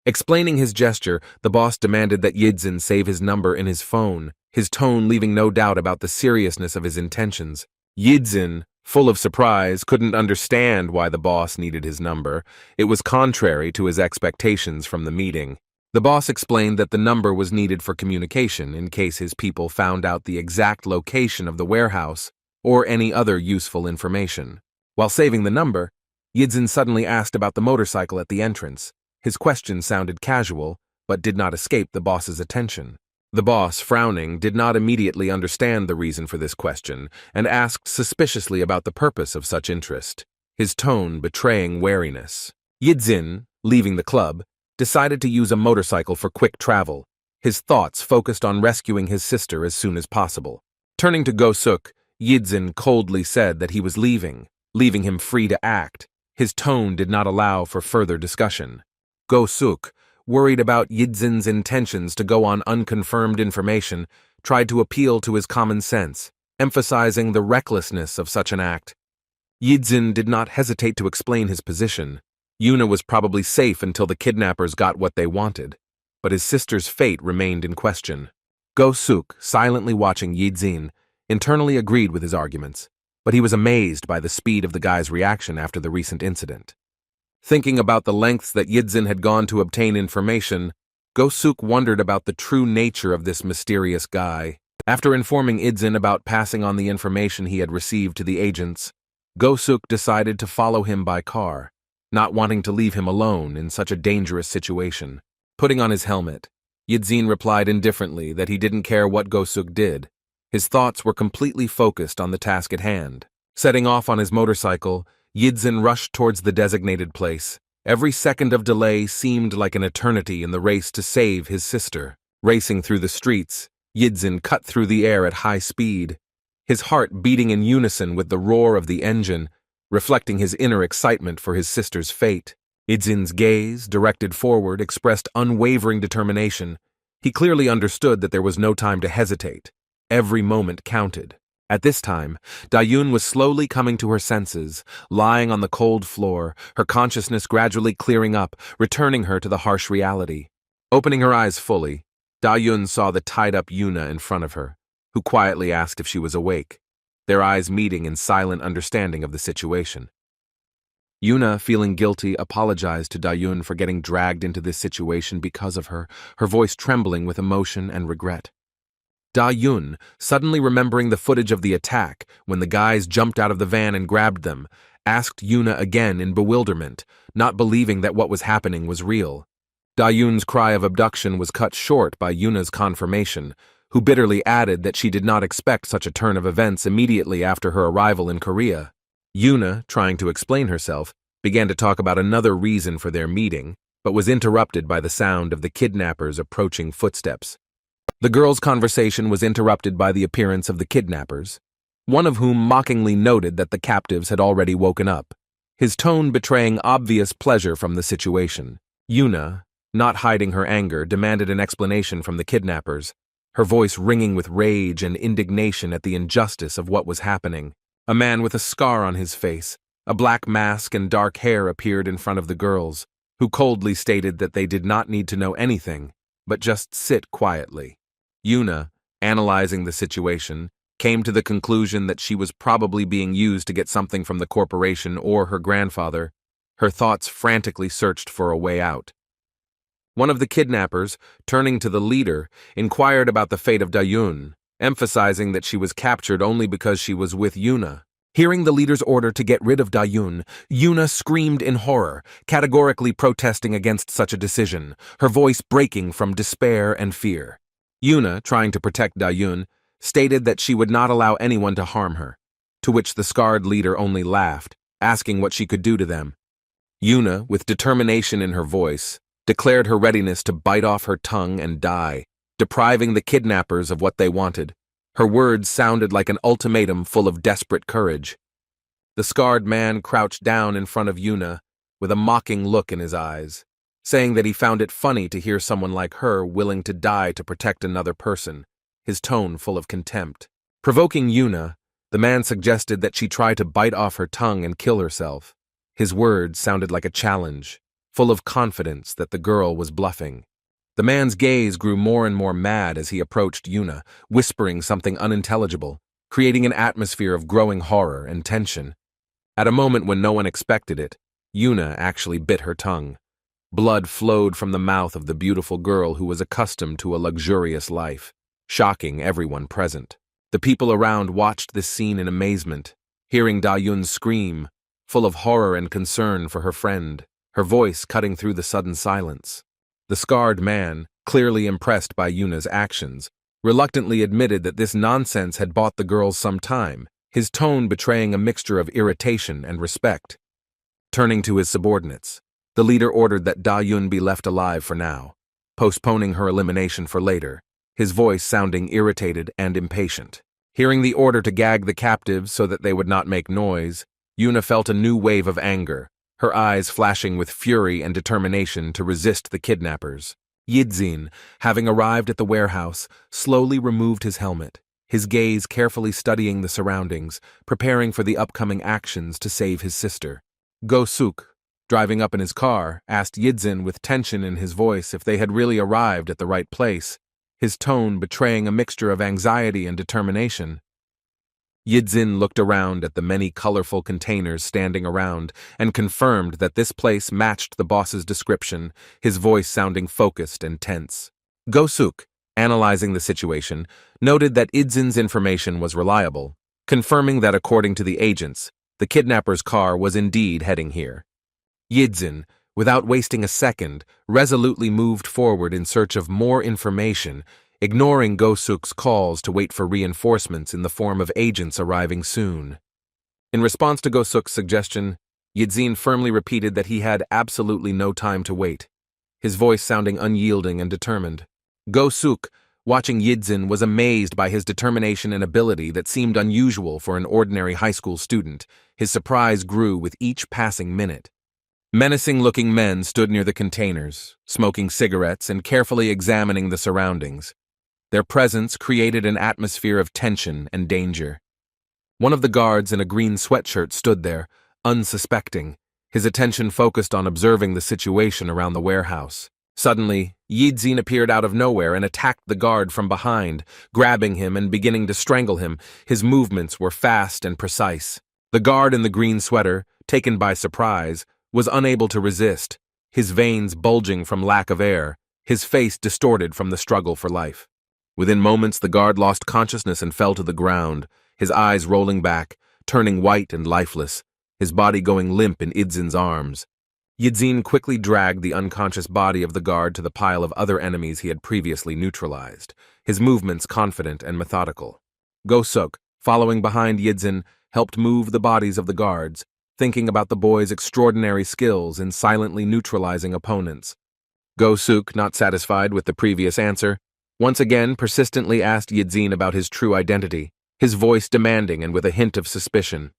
Explaining his gesture, the boss demanded that Yidzin save his number in his phone, his tone leaving no doubt about the seriousness of his intentions. Yidzin, full of surprise, couldn't understand why the boss needed his number. It was contrary to his expectations from the meeting. The boss explained that the number was needed for communication in case his people found out the exact location of the warehouse or any other useful information. While saving the number, Yidzin suddenly asked about the motorcycle at the entrance. His question sounded casual, but did not escape the boss's attention. The boss, frowning, did not immediately understand the reason for this question and asked suspiciously about the purpose of such interest, his tone betraying wariness. Yidzin, leaving the club, decided to use a motorcycle for quick travel, his thoughts focused on rescuing his sister as soon as possible. Turning to Go-suk, Yidzin coldly said that he was leaving him free to act. His tone did not allow for further discussion. Go-suk, worried about Yidzin's intentions to go on unconfirmed information, tried to appeal to his common sense, emphasizing the recklessness of such an act. Yidzin did not hesitate to explain his position. Yuna was probably safe until the kidnappers got what they wanted, but his sister's fate remained in question. Go-suk, silently watching Yidzin, internally agreed with his arguments, but he was amazed by the speed of the guy's reaction after the recent incident. Thinking about the lengths that Yidzin had gone to obtain information, Go-suk wondered about the true nature of this mysterious guy. After informing Yidzin about passing on the information he had received to the agents, Go-suk decided to follow him by car, not wanting to leave him alone in such a dangerous situation. Putting on his helmet, Yidzin replied indifferently that he didn't care what Go-suk did. His thoughts were completely focused on the task at hand. Setting off on his motorcycle, Yidzin rushed towards the designated place. Every second of delay seemed like an eternity in the race to save his sister. Racing through the streets, Yidzin cut through the air at high speed, his heart beating in unison with the roar of the engine, reflecting his inner excitement for his sister's fate. Yidzin's gaze, directed forward, expressed unwavering determination. He clearly understood that there was no time to hesitate. Every moment counted. At this time, Dayun was slowly coming to her senses, lying on the cold floor, her consciousness gradually clearing up, returning her to the harsh reality. Opening her eyes fully, Dayun saw the tied-up Yuna in front of her, who quietly asked if she was awake, their eyes meeting in silent understanding of the situation. Yuna, feeling guilty, apologized to Dayun for getting dragged into this situation because of her voice trembling with emotion and regret. Dayun, suddenly remembering the footage of the attack when the guys jumped out of the van and grabbed them, asked Yuna again in bewilderment, not believing that what was happening was real. Dayun's cry of abduction was cut short by Yuna's confirmation, who bitterly added that she did not expect such a turn of events immediately after her arrival in Korea. Yuna, trying to explain herself, began to talk about another reason for their meeting, but was interrupted by the sound of the kidnappers' approaching footsteps. The girls' conversation was interrupted by the appearance of the kidnappers, one of whom mockingly noted that the captives had already woken up, his tone betraying obvious pleasure from the situation. Yuna, not hiding her anger, demanded an explanation from the kidnappers, her voice ringing with rage and indignation at the injustice of what was happening. A man with a scar on his face, a black mask and dark hair appeared in front of the girls, who coldly stated that they did not need to know anything, but just sit quietly. Yuna, analyzing the situation, came to the conclusion that she was probably being used to get something from the corporation or her grandfather. Her thoughts frantically searched for a way out. One of the kidnappers, turning to the leader, inquired about the fate of Dayun, emphasizing that she was captured only because she was with Yuna. Hearing the leader's order to get rid of Dayun, Yuna screamed in horror, categorically protesting against such a decision, her voice breaking from despair and fear. Yuna, trying to protect Dayun, stated that she would not allow anyone to harm her, to which the scarred leader only laughed, asking what she could do to them. Yuna, with determination in her voice, declared her readiness to bite off her tongue and die, depriving the kidnappers of what they wanted. Her words sounded like an ultimatum full of desperate courage. The scarred man crouched down in front of Yuna, with a mocking look in his eyes, saying that he found it funny to hear someone like her willing to die to protect another person, his tone full of contempt. Provoking Yuna, the man suggested that she try to bite off her tongue and kill herself. His words sounded like a challenge, full of confidence that the girl was bluffing. The man's gaze grew more and more mad as he approached Yuna, whispering something unintelligible, creating an atmosphere of growing horror and tension. At a moment when no one expected it, Yuna actually bit her tongue. Blood flowed from the mouth of the beautiful girl who was accustomed to a luxurious life, shocking everyone present. The people around watched this scene in amazement, hearing Dayun scream, full of horror and concern for her friend, her voice cutting through the sudden silence. The scarred man, clearly impressed by Yuna's actions, reluctantly admitted that this nonsense had bought the girls some time, his tone betraying a mixture of irritation and respect. Turning to his subordinates, the leader ordered that Dayun be left alive for now, postponing her elimination for later, his voice sounding irritated and impatient. Hearing the order to gag the captives so that they would not make noise, Yuna felt a new wave of anger, her eyes flashing with fury and determination to resist the kidnappers. Yidzin, having arrived at the warehouse, slowly removed his helmet, his gaze carefully studying the surroundings, preparing for the upcoming actions to save his sister. Go-suk, driving up in his car, asked Yidzin with tension in his voice if they had really arrived at the right place, his tone betraying a mixture of anxiety and determination. Yidzin looked around at the many colorful containers standing around and confirmed that this place matched the boss's description, his voice sounding focused and tense. Go-suk, analyzing the situation, noted that Yidzin's information was reliable, confirming that according to the agents, the kidnapper's car was indeed heading here. Yidzin, without wasting a second, resolutely moved forward in search of more information, ignoring Go-suk's calls to wait for reinforcements in the form of agents arriving soon. In response to Go-suk's suggestion, Yidzin firmly repeated that he had absolutely no time to wait, his voice sounding unyielding and determined. Go-suk, watching Yidzin, was amazed by his determination and ability that seemed unusual for an ordinary high school student. His surprise grew with each passing minute. Menacing-looking men stood near the containers, smoking cigarettes and carefully examining the surroundings. Their presence created an atmosphere of tension and danger. One of the guards in a green sweatshirt stood there, unsuspecting, his attention focused on observing the situation around the warehouse. Suddenly, Yidzin appeared out of nowhere and attacked the guard from behind, grabbing him and beginning to strangle him. His movements were fast and precise. The guard in the green sweater, taken by surprise, was unable to resist, his veins bulging from lack of air, his face distorted from the struggle for life. Within moments, the guard lost consciousness and fell to the ground, his eyes rolling back, turning white and lifeless, his body going limp in Yidzin's arms. Yidzin quickly dragged the unconscious body of the guard to the pile of other enemies he had previously neutralized, his movements confident and methodical. Go-suk, following behind Yidzin, helped move the bodies of the guards, thinking about the boy's extraordinary skills in silently neutralizing opponents. Go-suk, not satisfied with the previous answer, once again persistently asked Yidzin about his true identity, his voice demanding and with a hint of suspicion.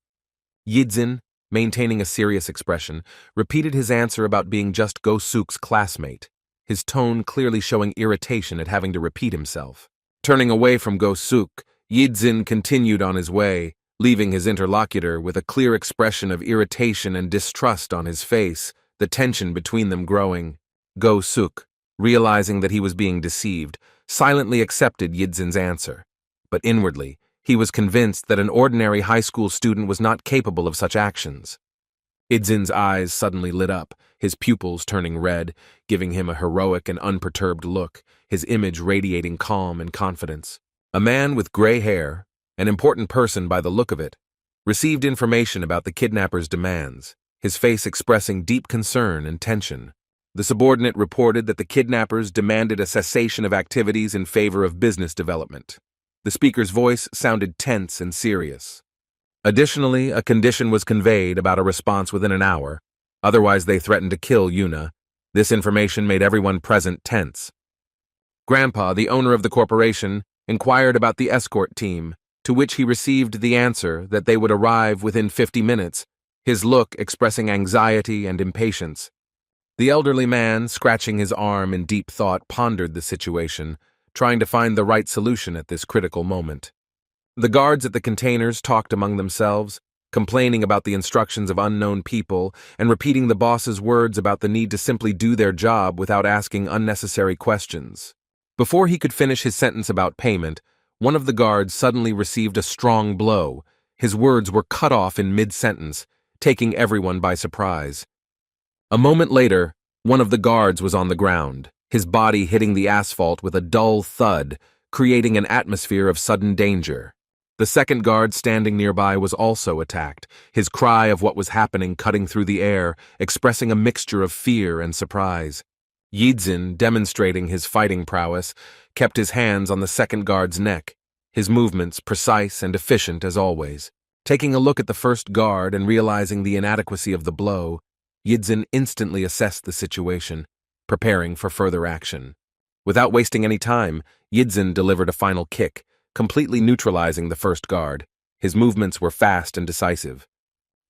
Yidzin, maintaining a serious expression, repeated his answer about being just Go-suk's classmate, his tone clearly showing irritation at having to repeat himself. Turning away from Go-suk, Yidzin continued on his way, leaving his interlocutor with a clear expression of irritation and distrust on his face, the tension between them growing. Go-suk, realizing that he was being deceived, silently accepted Yidzin's answer. But inwardly, he was convinced that an ordinary high school student was not capable of such actions. Yidzin's eyes suddenly lit up, his pupils turning red, giving him a heroic and unperturbed look, his image radiating calm and confidence. A man with gray hair, an important person by the look of it, received information about the kidnapper's demands, his face expressing deep concern and tension. The subordinate reported that the kidnappers demanded a cessation of activities in favor of business development. The speaker's voice sounded tense and serious. Additionally, a condition was conveyed about a response within an hour, otherwise they threatened to kill Yuna. This information made everyone present tense. Grandpa, the owner of the corporation, inquired about the escort team, to which he received the answer that they would arrive within 50 minutes, his look expressing anxiety and impatience. The elderly man, scratching his arm in deep thought, pondered the situation, trying to find the right solution at this critical moment. The guards at the containers talked among themselves, complaining about the instructions of unknown people and repeating the boss's words about the need to simply do their job without asking unnecessary questions. Before he could finish his sentence about payment, one of the guards suddenly received a strong blow. His words were cut off in mid-sentence, taking everyone by surprise. A moment later, one of the guards was on the ground, his body hitting the asphalt with a dull thud, creating an atmosphere of sudden danger. The second guard standing nearby was also attacked, his cry of what was happening cutting through the air, expressing a mixture of fear and surprise. Yidzin, demonstrating his fighting prowess, kept his hands on the second guard's neck, his movements precise and efficient as always. Taking a look at the first guard and realizing the inadequacy of the blow, Yidzin instantly assessed the situation, preparing for further action. Without wasting any time, Yidzin delivered a final kick, completely neutralizing the first guard. His movements were fast and decisive.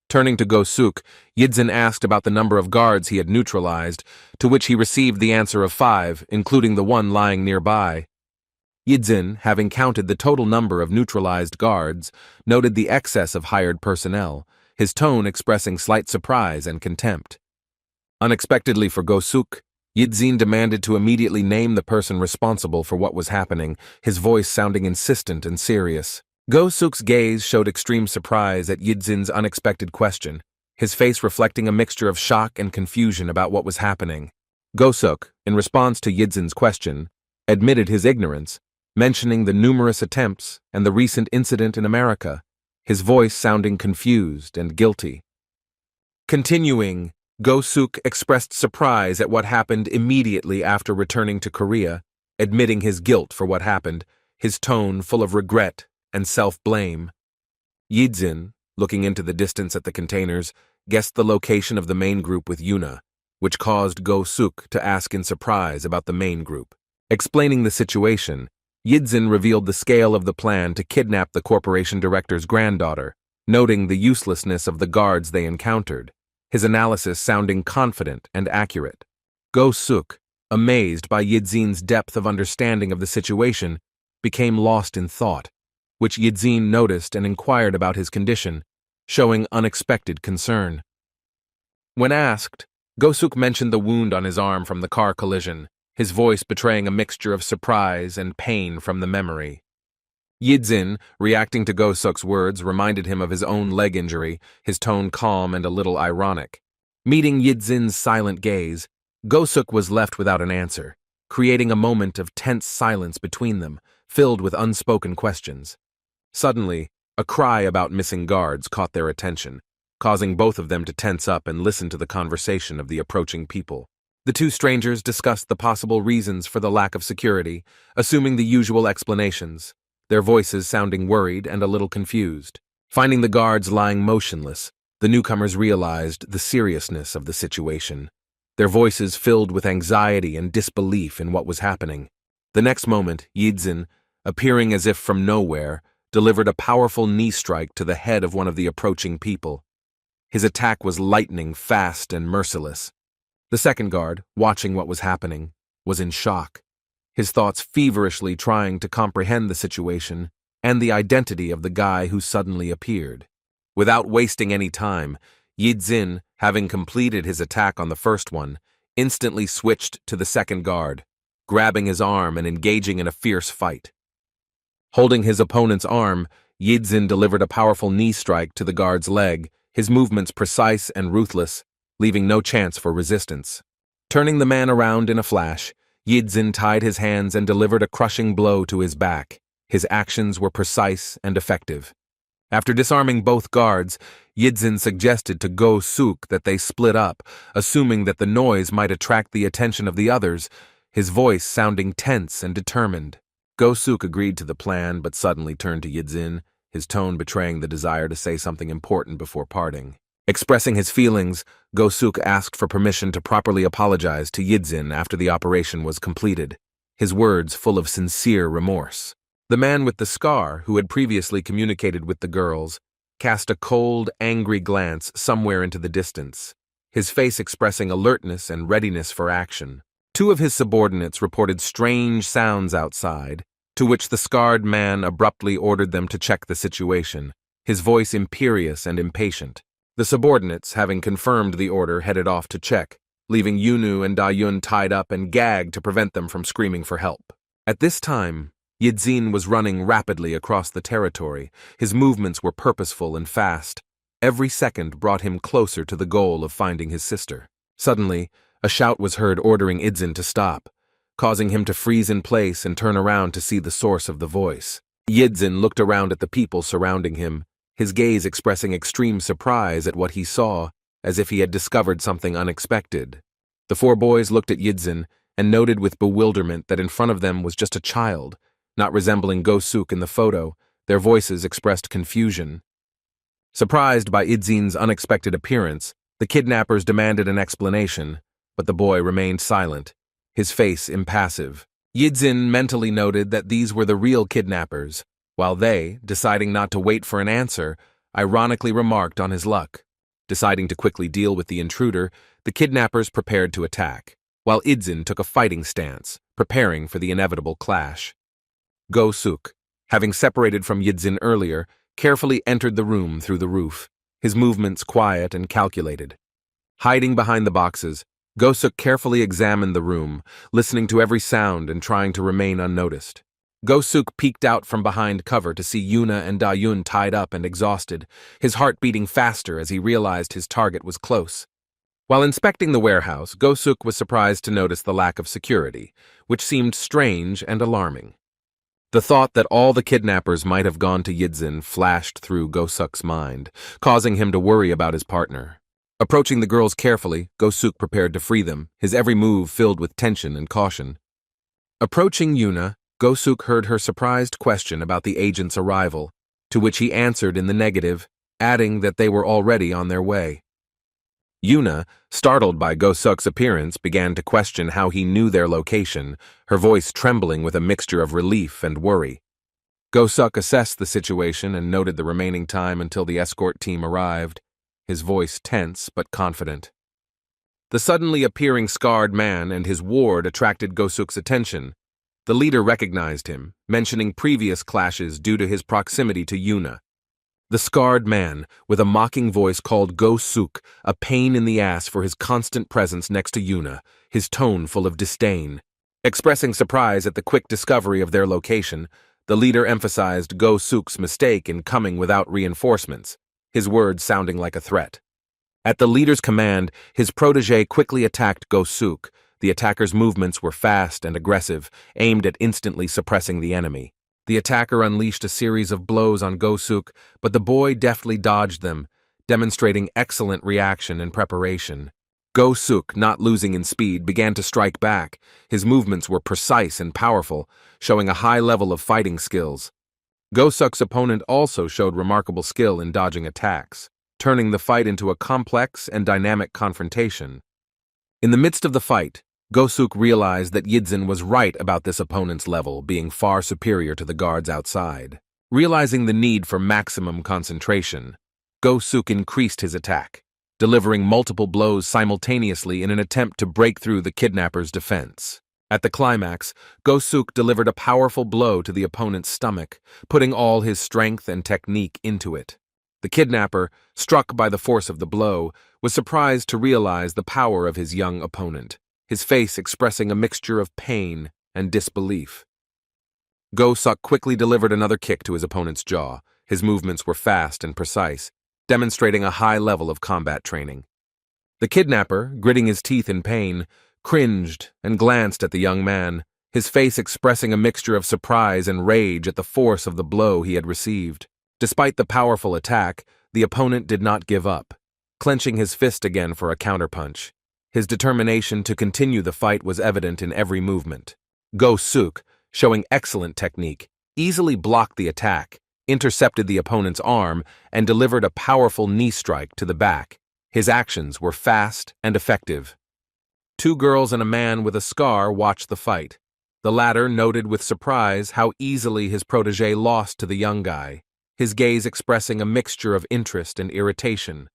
Turning to Go-suk, Yidzin asked about the number of guards he had neutralized, to which he received the answer of 5, including the one lying nearby. Yidzin, having counted the total number of neutralized guards, noted the excess of hired personnel, his tone expressing slight surprise and contempt. Unexpectedly for Go-suk, Yidzin demanded to immediately name the person responsible for what was happening, his voice sounding insistent and serious. Go-suk's gaze showed extreme surprise at Yidzin's unexpected question, his face reflecting a mixture of shock and confusion about what was happening. Go-suk, in response to Yidzin's question, admitted his ignorance, mentioning the numerous attempts and the recent incident in America, his voice sounding confused and guilty. Continuing, Go-suk expressed surprise at what happened immediately after returning to Korea, admitting his guilt for what happened, his tone full of regret and self-blame. Yidzin, looking into the distance at the containers, guessed the location of the main group with Yuna, which caused Go-suk to ask in surprise about the main group. Explaining the situation, Yidzin revealed the scale of the plan to kidnap the corporation director's granddaughter, noting the uselessness of the guards they encountered, his analysis sounding confident and accurate. Go-suk, amazed by Yidzin's depth of understanding of the situation, became lost in thought, which Yidzin noticed and inquired about his condition, showing unexpected concern. When asked, Go-suk mentioned the wound on his arm from the car collision, his voice betraying a mixture of surprise and pain from the memory. Yidzin, reacting to Go-suk's words, reminded him of his own leg injury, his tone calm and a little ironic. Meeting Yidzin's silent gaze, Go-suk was left without an answer, creating a moment of tense silence between them, filled with unspoken questions. Suddenly, a cry about missing guards caught their attention. causing both of them to tense up and listen to the conversation of the approaching people. The two strangers discussed the possible reasons for the lack of security, assuming the usual explanations, their voices sounding worried and a little confused. Finding the guards lying motionless, the newcomers realized the seriousness of the situation, their voices filled with anxiety and disbelief in what was happening. The next moment, Yidzin, appearing as if from nowhere, delivered a powerful knee strike to the head of one of the approaching people. His attack was lightning fast and merciless. The second guard, watching what was happening, was in shock, his thoughts feverishly trying to comprehend the situation and the identity of the guy who suddenly appeared. Without wasting any time, Yidzin, having completed his attack on the first one, instantly switched to the second guard, grabbing his arm and engaging in a fierce fight. Holding his opponent's arm, Yidzin delivered a powerful knee strike to the guard's leg, his movements precise and ruthless, leaving no chance for resistance. Turning the man around in a flash, Yidzin tied his hands and delivered a crushing blow to his back. His actions were precise and effective. After disarming both guards, Yidzin suggested to Go-suk that they split up, assuming that the noise might attract the attention of the others, his voice sounding tense and determined. Go-suk agreed to the plan but suddenly turned to Yidzin, his tone betraying the desire to say something important before parting. Expressing his feelings, Go-suk asked for permission to properly apologize to Yidzin after the operation was completed, his words full of sincere remorse. The man with the scar, who had previously communicated with the girls, cast a cold, angry glance somewhere into the distance, his face expressing alertness and readiness for action. Two of his subordinates reported strange sounds outside, to which the scarred man abruptly ordered them to check the situation, his voice imperious and impatient. The subordinates, having confirmed the order, headed off to check, leaving Yunu and Da-yun tied up and gagged to prevent them from screaming for help. At this time, Yidzin was running rapidly across the territory. His movements were purposeful and fast. Every second brought him closer to the goal of finding his sister. Suddenly, a shout was heard ordering Yidzin to stop, causing him to freeze in place and turn around to see the source of the voice. Yidzin looked around at the people surrounding him, his gaze expressing extreme surprise at what he saw, as if he had discovered something unexpected. The four boys looked at Yidzin and noted with bewilderment that in front of them was just a child, not resembling Go-suk in the photo. Their voices expressed confusion. Surprised by Yidzin's unexpected appearance, the kidnappers demanded an explanation, but the boy remained silent, his face impassive. Yidzin mentally noted that these were the real kidnappers, while they, deciding not to wait for an answer, ironically remarked on his luck. Deciding to quickly deal with the intruder, the kidnappers prepared to attack, while Yidzin took a fighting stance, preparing for the inevitable clash. Go-suk, having separated from Yidzin earlier, carefully entered the room through the roof, his movements quiet and calculated. Hiding behind the boxes, Go-suk carefully examined the room, listening to every sound and trying to remain unnoticed. Go-suk peeked out from behind cover to see Yuna and Da-yun tied up and exhausted, his heart beating faster as he realized his target was close. While inspecting the warehouse, Go-suk was surprised to notice the lack of security, which seemed strange and alarming. The thought that all the kidnappers might have gone to Yidzin flashed through Go-suk's mind, causing him to worry about his partner. Approaching the girls carefully, Go-suk prepared to free them, his every move filled with tension and caution. Approaching Yuna, Go-suk heard her surprised question about the agent's arrival, to which he answered in the negative, adding that they were already on their way. Yuna, startled by Go-suk's appearance, began to question how he knew their location, her voice trembling with a mixture of relief and worry. Go-suk assessed the situation and noted the remaining time until the escort team arrived, his voice tense but confident. The suddenly appearing scarred man and his ward attracted Go-suk's attention. The leader recognized him, mentioning previous clashes due to his proximity to Yuna. The scarred man, with a mocking voice, called Go-suk a pain in the ass for his constant presence next to Yuna, his tone full of disdain. Expressing surprise at the quick discovery of their location, the leader emphasized Go-suk's mistake in coming without reinforcements, his words sounding like a threat. At the leader's command, his protege quickly attacked Go-suk. The attacker's movements were fast and aggressive, aimed at instantly suppressing the enemy. The attacker unleashed a series of blows on Go-suk, but the boy deftly dodged them, demonstrating excellent reaction and preparation. Go-suk, not losing in speed, began to strike back. His movements were precise and powerful, showing a high level of fighting skills. Go-suk's opponent also showed remarkable skill in dodging attacks, turning the fight into a complex and dynamic confrontation. In the midst of the fight, Go-suk realized that Yidzin was right about this opponent's level being far superior to the guards outside. Realizing the need for maximum concentration, Go-suk increased his attack, delivering multiple blows simultaneously in an attempt to break through the kidnapper's defense. At the climax, Go-suk delivered a powerful blow to the opponent's stomach, putting all his strength and technique into it. The kidnapper, struck by the force of the blow, was surprised to realize the power of his young opponent, his face expressing a mixture of pain and disbelief. Go-suk quickly delivered another kick to his opponent's jaw. His movements were fast and precise, demonstrating a high level of combat training. The kidnapper, gritting his teeth in pain, cringed and glanced at the young man, his face expressing a mixture of surprise and rage at the force of the blow he had received. Despite the powerful attack, the opponent did not give up, clenching his fist again for a counterpunch. His determination to continue the fight was evident in every movement. Go-suk, showing excellent technique, easily blocked the attack, intercepted the opponent's arm, and delivered a powerful knee strike to the back. His actions were fast and effective. Two girls and a man with a scar watched the fight. The latter noted with surprise how easily his protege lost to the young guy, his gaze expressing a mixture of interest and irritation.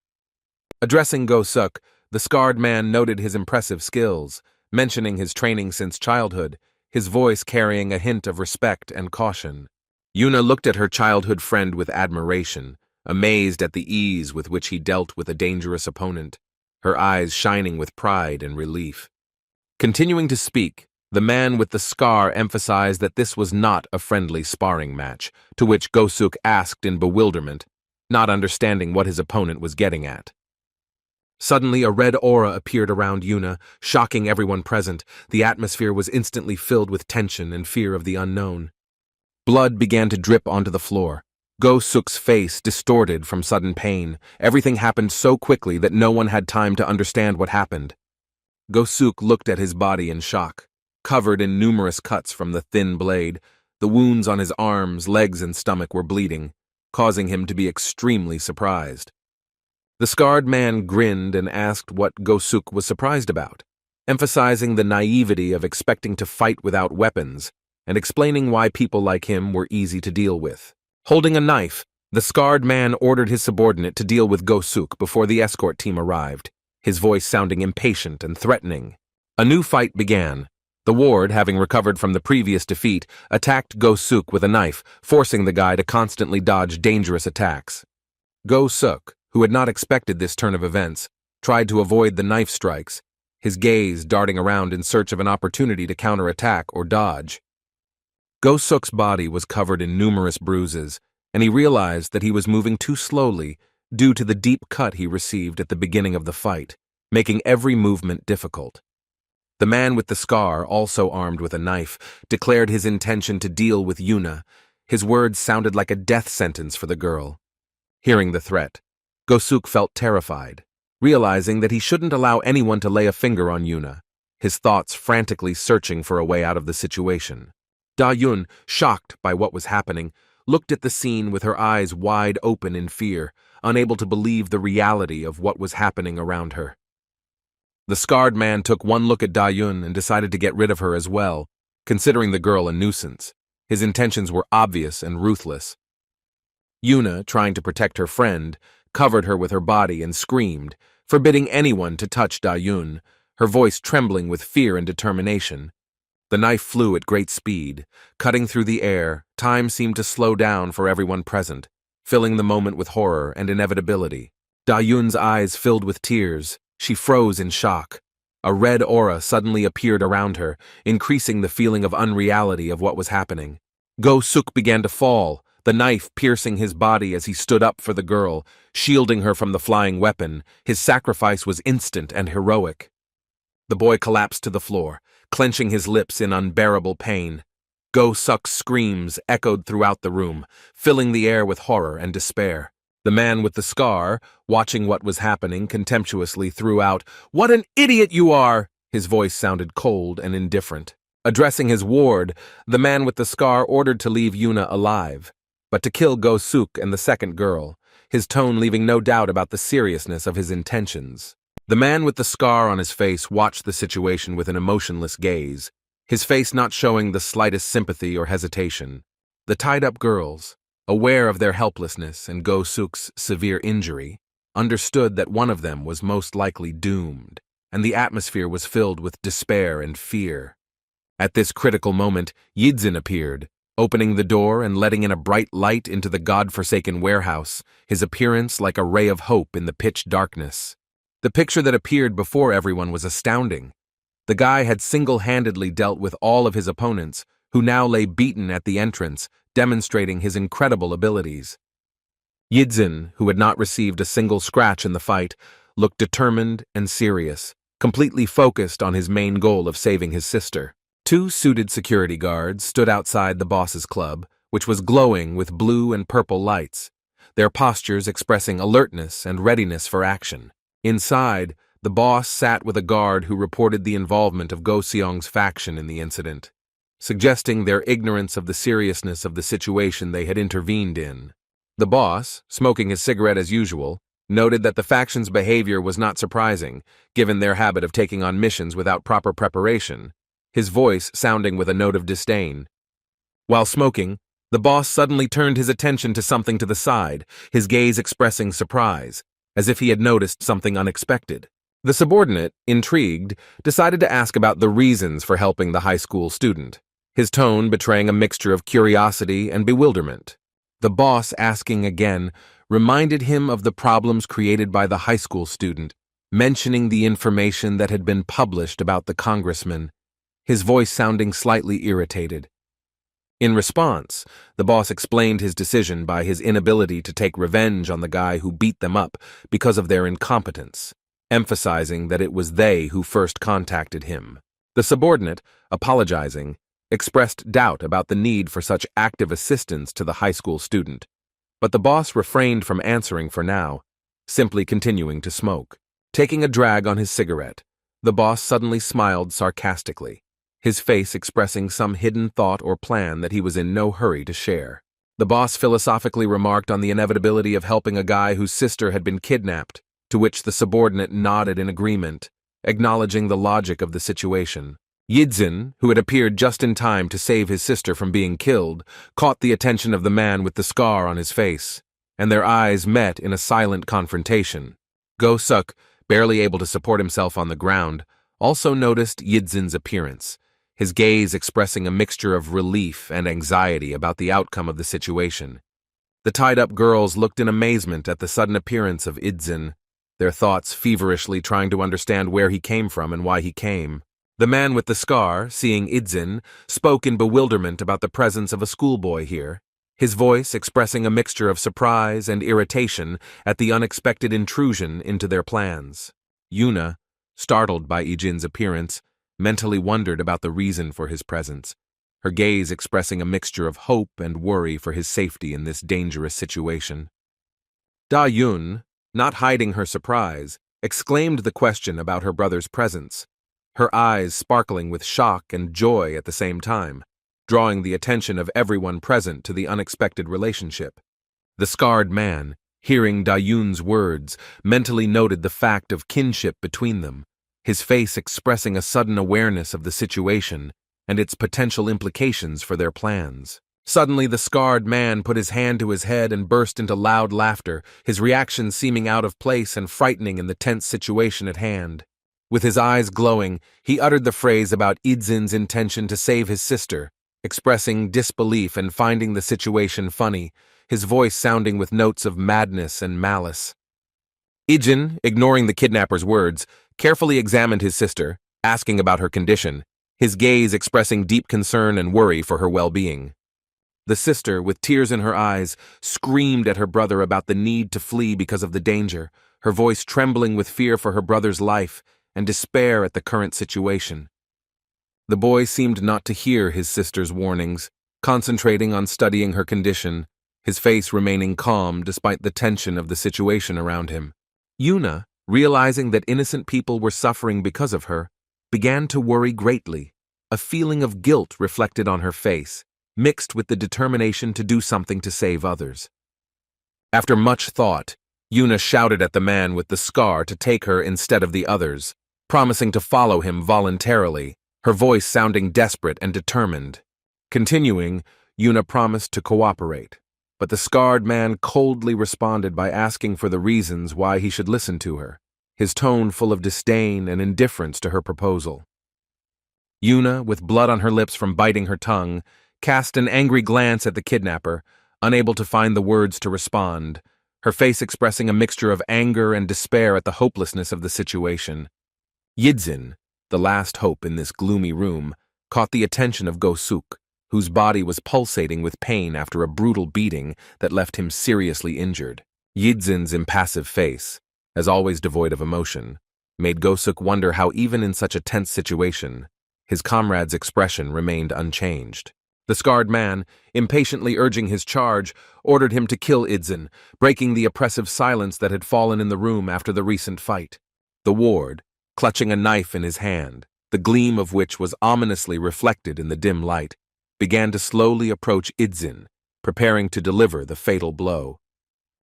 Addressing Go-suk, the scarred man noted his impressive skills, mentioning his training since childhood, his voice carrying a hint of respect and caution. Yuna looked at her childhood friend with admiration, amazed at the ease with which he dealt with a dangerous opponent, her eyes shining with pride and relief. Continuing to speak, the man with the scar emphasized that this was not a friendly sparring match, to which Go-suk asked in bewilderment, not understanding what his opponent was getting at. Suddenly, a red aura appeared around Yuna, shocking everyone present. The atmosphere was instantly filled with tension and fear of the unknown. Blood began to drip onto the floor. Go-suk's face distorted from sudden pain. Everything happened so quickly that no one had time to understand what happened. Go-suk looked at his body in shock, covered in numerous cuts from the thin blade. The wounds on his arms, legs, and stomach were bleeding, causing him to be extremely surprised. The scarred man grinned and asked what Go-suk was surprised about, emphasizing the naivety of expecting to fight without weapons, and explaining why people like him were easy to deal with. Holding a knife, the scarred man ordered his subordinate to deal with Go-suk before the escort team arrived, his voice sounding impatient and threatening. A new fight began. The ward, having recovered from the previous defeat, attacked Go-suk with a knife, forcing the guy to constantly dodge dangerous attacks. Go-suk, who had not expected this turn of events, tried to avoid the knife strikes, his gaze darting around in search of an opportunity to counterattack or dodge. Go-suk's body was covered in numerous bruises, and he realized that he was moving too slowly due to the deep cut he received at the beginning of the fight, making every movement difficult. The man with the scar, also armed with a knife, declared his intention to deal with Yuna. His words sounded like a death sentence for the girl. Hearing the threat, Go-suk felt terrified, realizing that he shouldn't allow anyone to lay a finger on Yuna, his thoughts frantically searching for a way out of the situation. Da-yun, shocked by what was happening, looked at the scene with her eyes wide open in fear, unable to believe the reality of what was happening around her. The scarred man took one look at Da-yun and decided to get rid of her as well, considering the girl a nuisance. His intentions were obvious and ruthless. Yuna, trying to protect her friend, covered her with her body and screamed, forbidding anyone to touch Da-yun, her voice trembling with fear and determination. The knife flew at great speed, cutting through the air. Time seemed to slow down for everyone present, filling the moment with horror and inevitability. Da-yun's eyes filled with tears. She froze in shock. A red aura suddenly appeared around her, increasing the feeling of unreality of what was happening. Go-suk began to fall, the knife piercing his body as he stood up for the girl, shielding her from the flying weapon. His sacrifice was instant and heroic. The boy collapsed to the floor, clenching his lips in unbearable pain. Go-suk's screams echoed throughout the room, filling the air with horror and despair. The man with the scar, watching what was happening, contemptuously threw out, "What an idiot you are!" His voice sounded cold and indifferent. Addressing his ward, the man with the scar ordered to leave Yuna alive, but to kill Go-suk and the second girl, his tone leaving no doubt about the seriousness of his intentions. The man with the scar on his face watched the situation with an emotionless gaze, his face not showing the slightest sympathy or hesitation. The tied-up girls, aware of their helplessness and Go-suk's severe injury, understood that one of them was most likely doomed, and the atmosphere was filled with despair and fear. At this critical moment, Yidzin appeared, opening the door and letting in a bright light into the god-forsaken warehouse, his appearance like a ray of hope in the pitch darkness. The picture that appeared before everyone was astounding. The guy had single-handedly dealt with all of his opponents, who now lay beaten at the entrance, demonstrating his incredible abilities. Yidzin, who had not received a single scratch in the fight, looked determined and serious, completely focused on his main goal of saving his sister. Two suited security guards stood outside the boss's club, which was glowing with blue and purple lights, their postures expressing alertness and readiness for action. Inside, the boss sat with a guard who reported the involvement of Go-seong's faction in the incident, suggesting their ignorance of the seriousness of the situation they had intervened in. The boss, smoking his cigarette as usual, noted that the faction's behavior was not surprising, given their habit of taking on missions without proper preparation, his voice sounding with a note of disdain. While smoking, the boss suddenly turned his attention to something to the side, his gaze expressing surprise, as if he had noticed something unexpected. The subordinate, intrigued, decided to ask about the reasons for helping the high school student, his tone betraying a mixture of curiosity and bewilderment. The boss, asking again, reminded him of the problems created by the high school student, mentioning the information that had been published about the congressman, his voice sounding slightly irritated. In response, the boss explained his decision by his inability to take revenge on the guy who beat them up because of their incompetence, emphasizing that it was they who first contacted him. The subordinate, apologizing, expressed doubt about the need for such active assistance to the high school student, but the boss refrained from answering for now, simply continuing to smoke. Taking a drag on his cigarette, the boss suddenly smiled sarcastically, his face expressing some hidden thought or plan that he was in no hurry to share. The boss philosophically remarked on the inevitability of helping a guy whose sister had been kidnapped, to which the subordinate nodded in agreement, acknowledging the logic of the situation. Yidzin, who had appeared just in time to save his sister from being killed, caught the attention of the man with the scar on his face, and their eyes met in a silent confrontation. Go-suk, barely able to support himself on the ground, also noticed Yidzin's appearance, his gaze expressing a mixture of relief and anxiety about the outcome of the situation. The tied-up girls looked in amazement at the sudden appearance of Yidzin, their thoughts feverishly trying to understand where he came from and why he came. The man with the scar, seeing Yidzin, spoke in bewilderment about the presence of a schoolboy here, his voice expressing a mixture of surprise and irritation at the unexpected intrusion into their plans. Yuna, startled by Yidzin's appearance, mentally wondered about the reason for his presence, her gaze expressing a mixture of hope and worry for his safety in this dangerous situation. Da-Yun, not hiding her surprise, exclaimed the question about her brother's presence, her eyes sparkling with shock and joy at the same time, drawing the attention of everyone present to the unexpected relationship. The scarred man, hearing Da-Yun's words, mentally noted the fact of kinship between them, his face expressing a sudden awareness of the situation and its potential implications for their plans. Suddenly, the scarred man put his hand to his head and burst into loud laughter, his reaction seeming out of place and frightening in the tense situation at hand. With his eyes glowing, he uttered the phrase about Yidzin's intention to save his sister, expressing disbelief and finding the situation funny, his voice sounding with notes of madness and malice. Yidzin, ignoring the kidnapper's words, carefully examined his sister, asking about her condition, his gaze expressing deep concern and worry for her well-being. The sister, with tears in her eyes, screamed at her brother about the need to flee because of the danger, her voice trembling with fear for her brother's life and despair at the current situation. The boy seemed not to hear his sister's warnings, concentrating on studying her condition, his face remaining calm despite the tension of the situation around him. Yuna, realizing that innocent people were suffering because of her, began to worry greatly. A feeling of guilt reflected on her face, mixed with the determination to do something to save others. After much thought, Yuna shouted at the man with the scar to take her instead of the others, promising to follow him voluntarily, her voice sounding desperate and determined. Continuing, Yuna promised to cooperate, but the scarred man coldly responded by asking for the reasons why he should listen to her, his tone full of disdain and indifference to her proposal. Yuna, with blood on her lips from biting her tongue, cast an angry glance at the kidnapper, unable to find the words to respond, her face expressing a mixture of anger and despair at the hopelessness of the situation. Yidzin, the last hope in this gloomy room, caught the attention of Go-suk, whose body was pulsating with pain after a brutal beating that left him seriously injured. Yidzin's impassive face, as always devoid of emotion, made Go-suk wonder how even in such a tense situation, his comrade's expression remained unchanged. The scarred man, impatiently urging his charge, ordered him to kill Idzin, breaking the oppressive silence that had fallen in the room after the recent fight. The ward, clutching a knife in his hand, the gleam of which was ominously reflected in the dim light, began to slowly approach Idzin, preparing to deliver the fatal blow.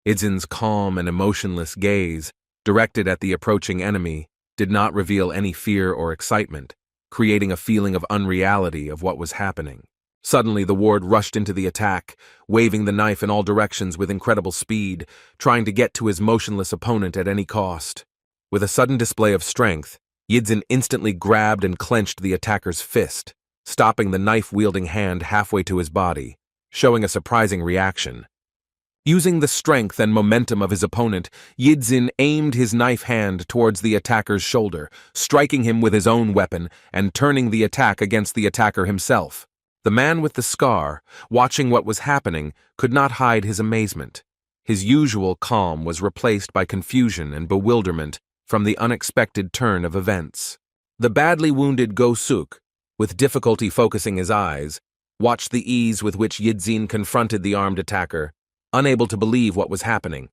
Idzin's calm and emotionless gaze, directed at the approaching enemy, did not reveal any fear or excitement, creating a feeling of unreality of what was happening. Suddenly, the ward rushed into the attack, waving the knife in all directions with incredible speed, trying to get to his motionless opponent at any cost. With a sudden display of strength, Yidzin instantly grabbed and clenched the attacker's fist, stopping the knife-wielding hand halfway to his body, showing a surprising reaction. Using the strength and momentum of his opponent, Yidzin aimed his knife hand towards the attacker's shoulder, striking him with his own weapon and turning the attack against the attacker himself. The man with the scar, watching what was happening, could not hide his amazement. His usual calm was replaced by confusion and bewilderment from the unexpected turn of events. The badly wounded Go-suk, with difficulty focusing his eyes, watched the ease with which Yidzin confronted the armed attacker, unable to believe what was happening.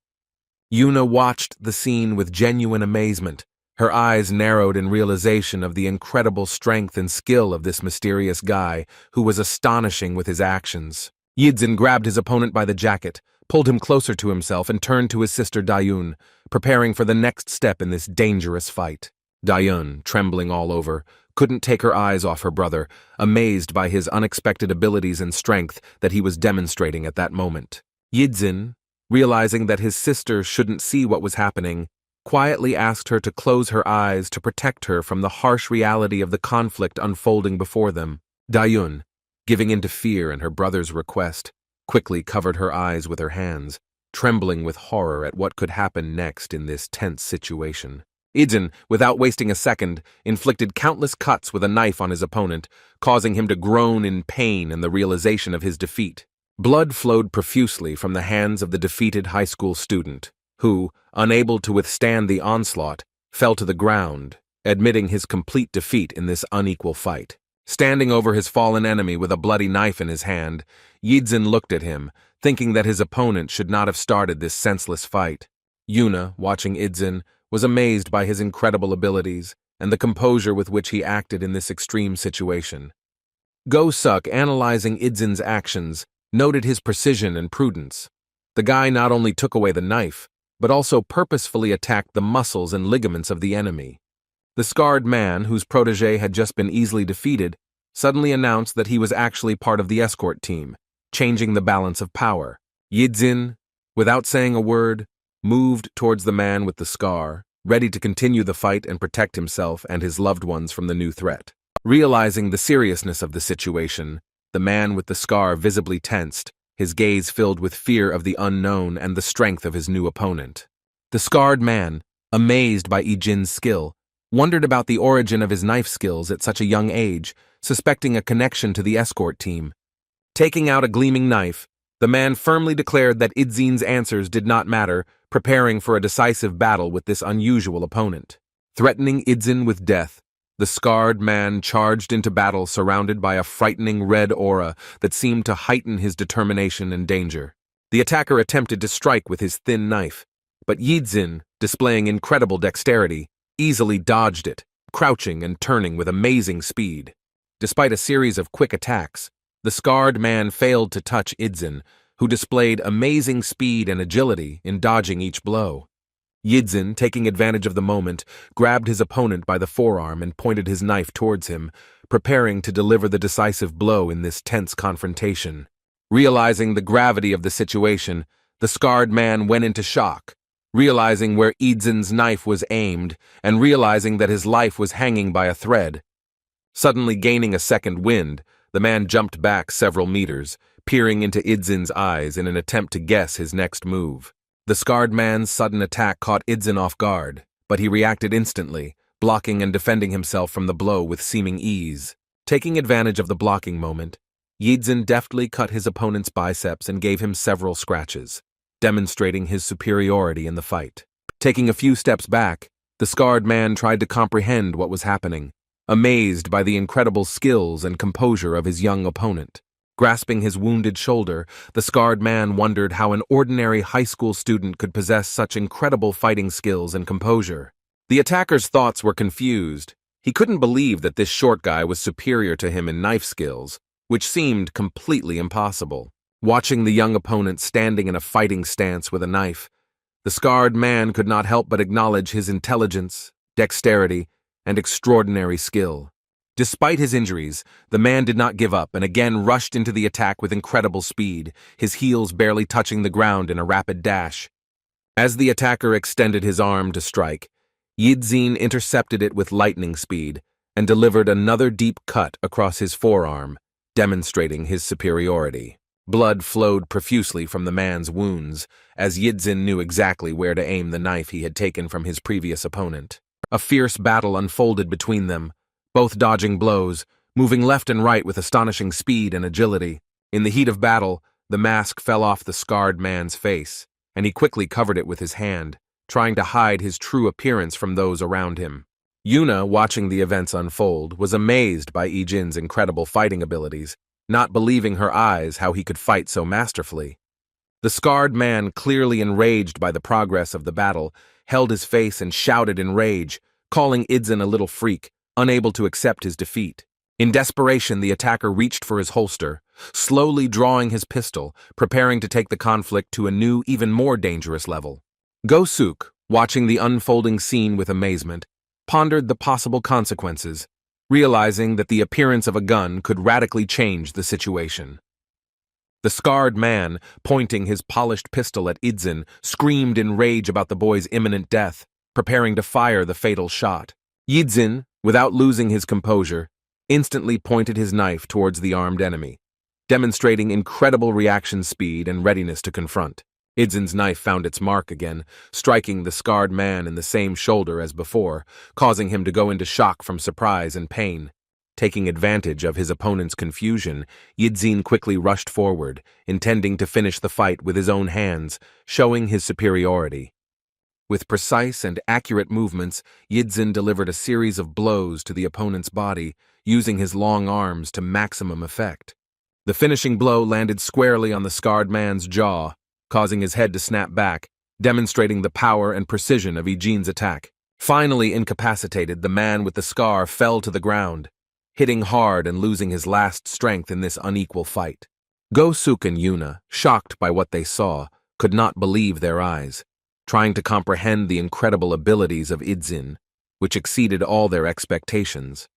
Yuna watched the scene with genuine amazement, her eyes narrowed in realization of the incredible strength and skill of this mysterious guy who was astonishing with his actions. Yidzin grabbed his opponent by the jacket, pulled him closer to himself, and turned to his sister Dayun, preparing for the next step in this dangerous fight. Dayun, trembling all over, couldn't take her eyes off her brother, amazed by his unexpected abilities and strength that he was demonstrating at that moment. Yidzin, realizing that his sister shouldn't see what was happening, quietly asked her to close her eyes to protect her from the harsh reality of the conflict unfolding before them. Dayun, giving in to fear and her brother's request, quickly covered her eyes with her hands, trembling with horror at what could happen next in this tense situation. Yidzin, without wasting a second, inflicted countless cuts with a knife on his opponent, causing him to groan in pain and the realization of his defeat. Blood flowed profusely from the hands of the defeated high school student, who, unable to withstand the onslaught, fell to the ground, admitting his complete defeat in this unequal fight. Standing over his fallen enemy with a bloody knife in his hand, Yidzin looked at him, thinking that his opponent should not have started this senseless fight. Yuna, watching Yidzin, was amazed by his incredible abilities and the composure with which he acted in this extreme situation. Go-suk, analyzing Idzin's actions, noted his precision and prudence. The guy not only took away the knife, but also purposefully attacked the muscles and ligaments of the enemy. The scarred man, whose protege had just been easily defeated, suddenly announced that he was actually part of the escort team, changing the balance of power. Yidzin, without saying a word, moved towards the man with the scar, ready to continue the fight and protect himself and his loved ones from the new threat. Realizing the seriousness of the situation, the man with the scar visibly tensed, his gaze filled with fear of the unknown and the strength of his new opponent. The scarred man, amazed by Ijin's skill, wondered about the origin of his knife skills at such a young age, suspecting a connection to the escort team. Taking out a gleaming knife, the man firmly declared that Idzin's answers did not matter, preparing for a decisive battle with this unusual opponent. Threatening Idzin with death, the scarred man charged into battle surrounded by a frightening red aura that seemed to heighten his determination and danger. The attacker attempted to strike with his thin knife, but Yijin, displaying incredible dexterity, easily dodged it, crouching and turning with amazing speed. Despite a series of quick attacks, the scarred man failed to touch Yijin, who displayed amazing speed and agility in dodging each blow. Yijin, taking advantage of the moment, grabbed his opponent by the forearm and pointed his knife towards him, preparing to deliver the decisive blow in this tense confrontation. Realizing the gravity of the situation, the scarred man went into shock, realizing where Yijin's knife was aimed and realizing that his life was hanging by a thread. Suddenly gaining a second wind, the man jumped back several meters, peering into Yijin's eyes in an attempt to guess his next move. The scarred man's sudden attack caught Yijin off guard, but he reacted instantly, blocking and defending himself from the blow with seeming ease. Taking advantage of the blocking moment, Yijin deftly cut his opponent's biceps and gave him several scratches, demonstrating his superiority in the fight. Taking a few steps back, the scarred man tried to comprehend what was happening, amazed by the incredible skills and composure of his young opponent. Grasping his wounded shoulder, the scarred man wondered how an ordinary high school student could possess such incredible fighting skills and composure. The attacker's thoughts were confused. He couldn't believe that this short guy was superior to him in knife skills, which seemed completely impossible. Watching the young opponent standing in a fighting stance with a knife, the scarred man could not help but acknowledge his intelligence, dexterity, and extraordinary skill. Despite his injuries, the man did not give up and again rushed into the attack with incredible speed, his heels barely touching the ground in a rapid dash. As the attacker extended his arm to strike, Yijin intercepted it with lightning speed and delivered another deep cut across his forearm, demonstrating his superiority. Blood flowed profusely from the man's wounds, as Yijin knew exactly where to aim the knife he had taken from his previous opponent. A fierce battle unfolded between them, both dodging blows, moving left and right with astonishing speed and agility. In the heat of battle, the mask fell off the scarred man's face, and he quickly covered it with his hand, trying to hide his true appearance from those around him. Yuna, watching the events unfold, was amazed by Yijin's incredible fighting abilities, not believing her eyes how he could fight so masterfully. The scarred man, clearly enraged by the progress of the battle, held his face and shouted in rage, calling Yijin a little freak, unable to accept his defeat. In desperation, the attacker reached for his holster, slowly drawing his pistol, preparing to take the conflict to a new, even more dangerous level. Go-suk, watching the unfolding scene with amazement, pondered the possible consequences, realizing that the appearance of a gun could radically change the situation. The scarred man, pointing his polished pistol at Yijin, screamed in rage about the boy's imminent death, preparing to fire the fatal shot. Yijin, without losing his composure, instantly pointed his knife towards the armed enemy, demonstrating incredible reaction speed and readiness to confront. Yijin's knife found its mark again, striking the scarred man in the same shoulder as before, causing him to go into shock from surprise and pain. Taking advantage of his opponent's confusion, Yijin quickly rushed forward, intending to finish the fight with his own hands, showing his superiority. With precise and accurate movements, Yijin delivered a series of blows to the opponent's body, using his long arms to maximum effect. The finishing blow landed squarely on the scarred man's jaw, causing his head to snap back, demonstrating the power and precision of Yijin's attack. Finally incapacitated, the man with the scar fell to the ground, hitting hard and losing his last strength in this unequal fight. Go-suk and Yuna, shocked by what they saw, could not believe their eyes, trying to comprehend the incredible abilities of Yijin, which exceeded all their expectations.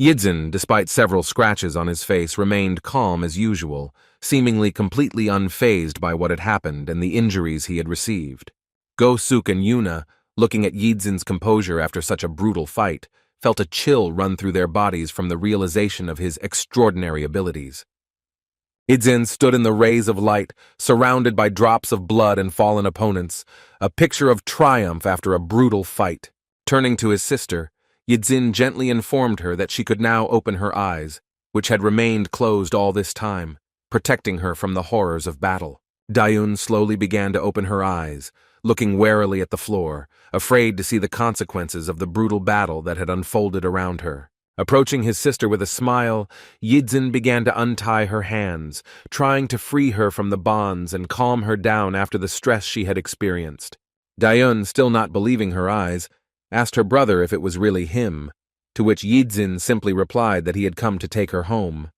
Yijin, despite several scratches on his face, remained calm as usual, seemingly completely unfazed by what had happened and the injuries he had received. Go-suk and Yuna, looking at Yijin's composure after such a brutal fight, felt a chill run through their bodies from the realization of his extraordinary abilities. Yijin stood in the rays of light, surrounded by drops of blood and fallen opponents, a picture of triumph after a brutal fight. Turning to his sister, Yijin gently informed her that she could now open her eyes, which had remained closed all this time, protecting her from the horrors of battle. Dayun slowly began to open her eyes, looking warily at the floor, afraid to see the consequences of the brutal battle that had unfolded around her. Approaching his sister with a smile, Yidzin began to untie her hands, trying to free her from the bonds and calm her down after the stress she had experienced. Dayun, still not believing her eyes, asked her brother if it was really him, to which Yidzin simply replied that he had come to take her home.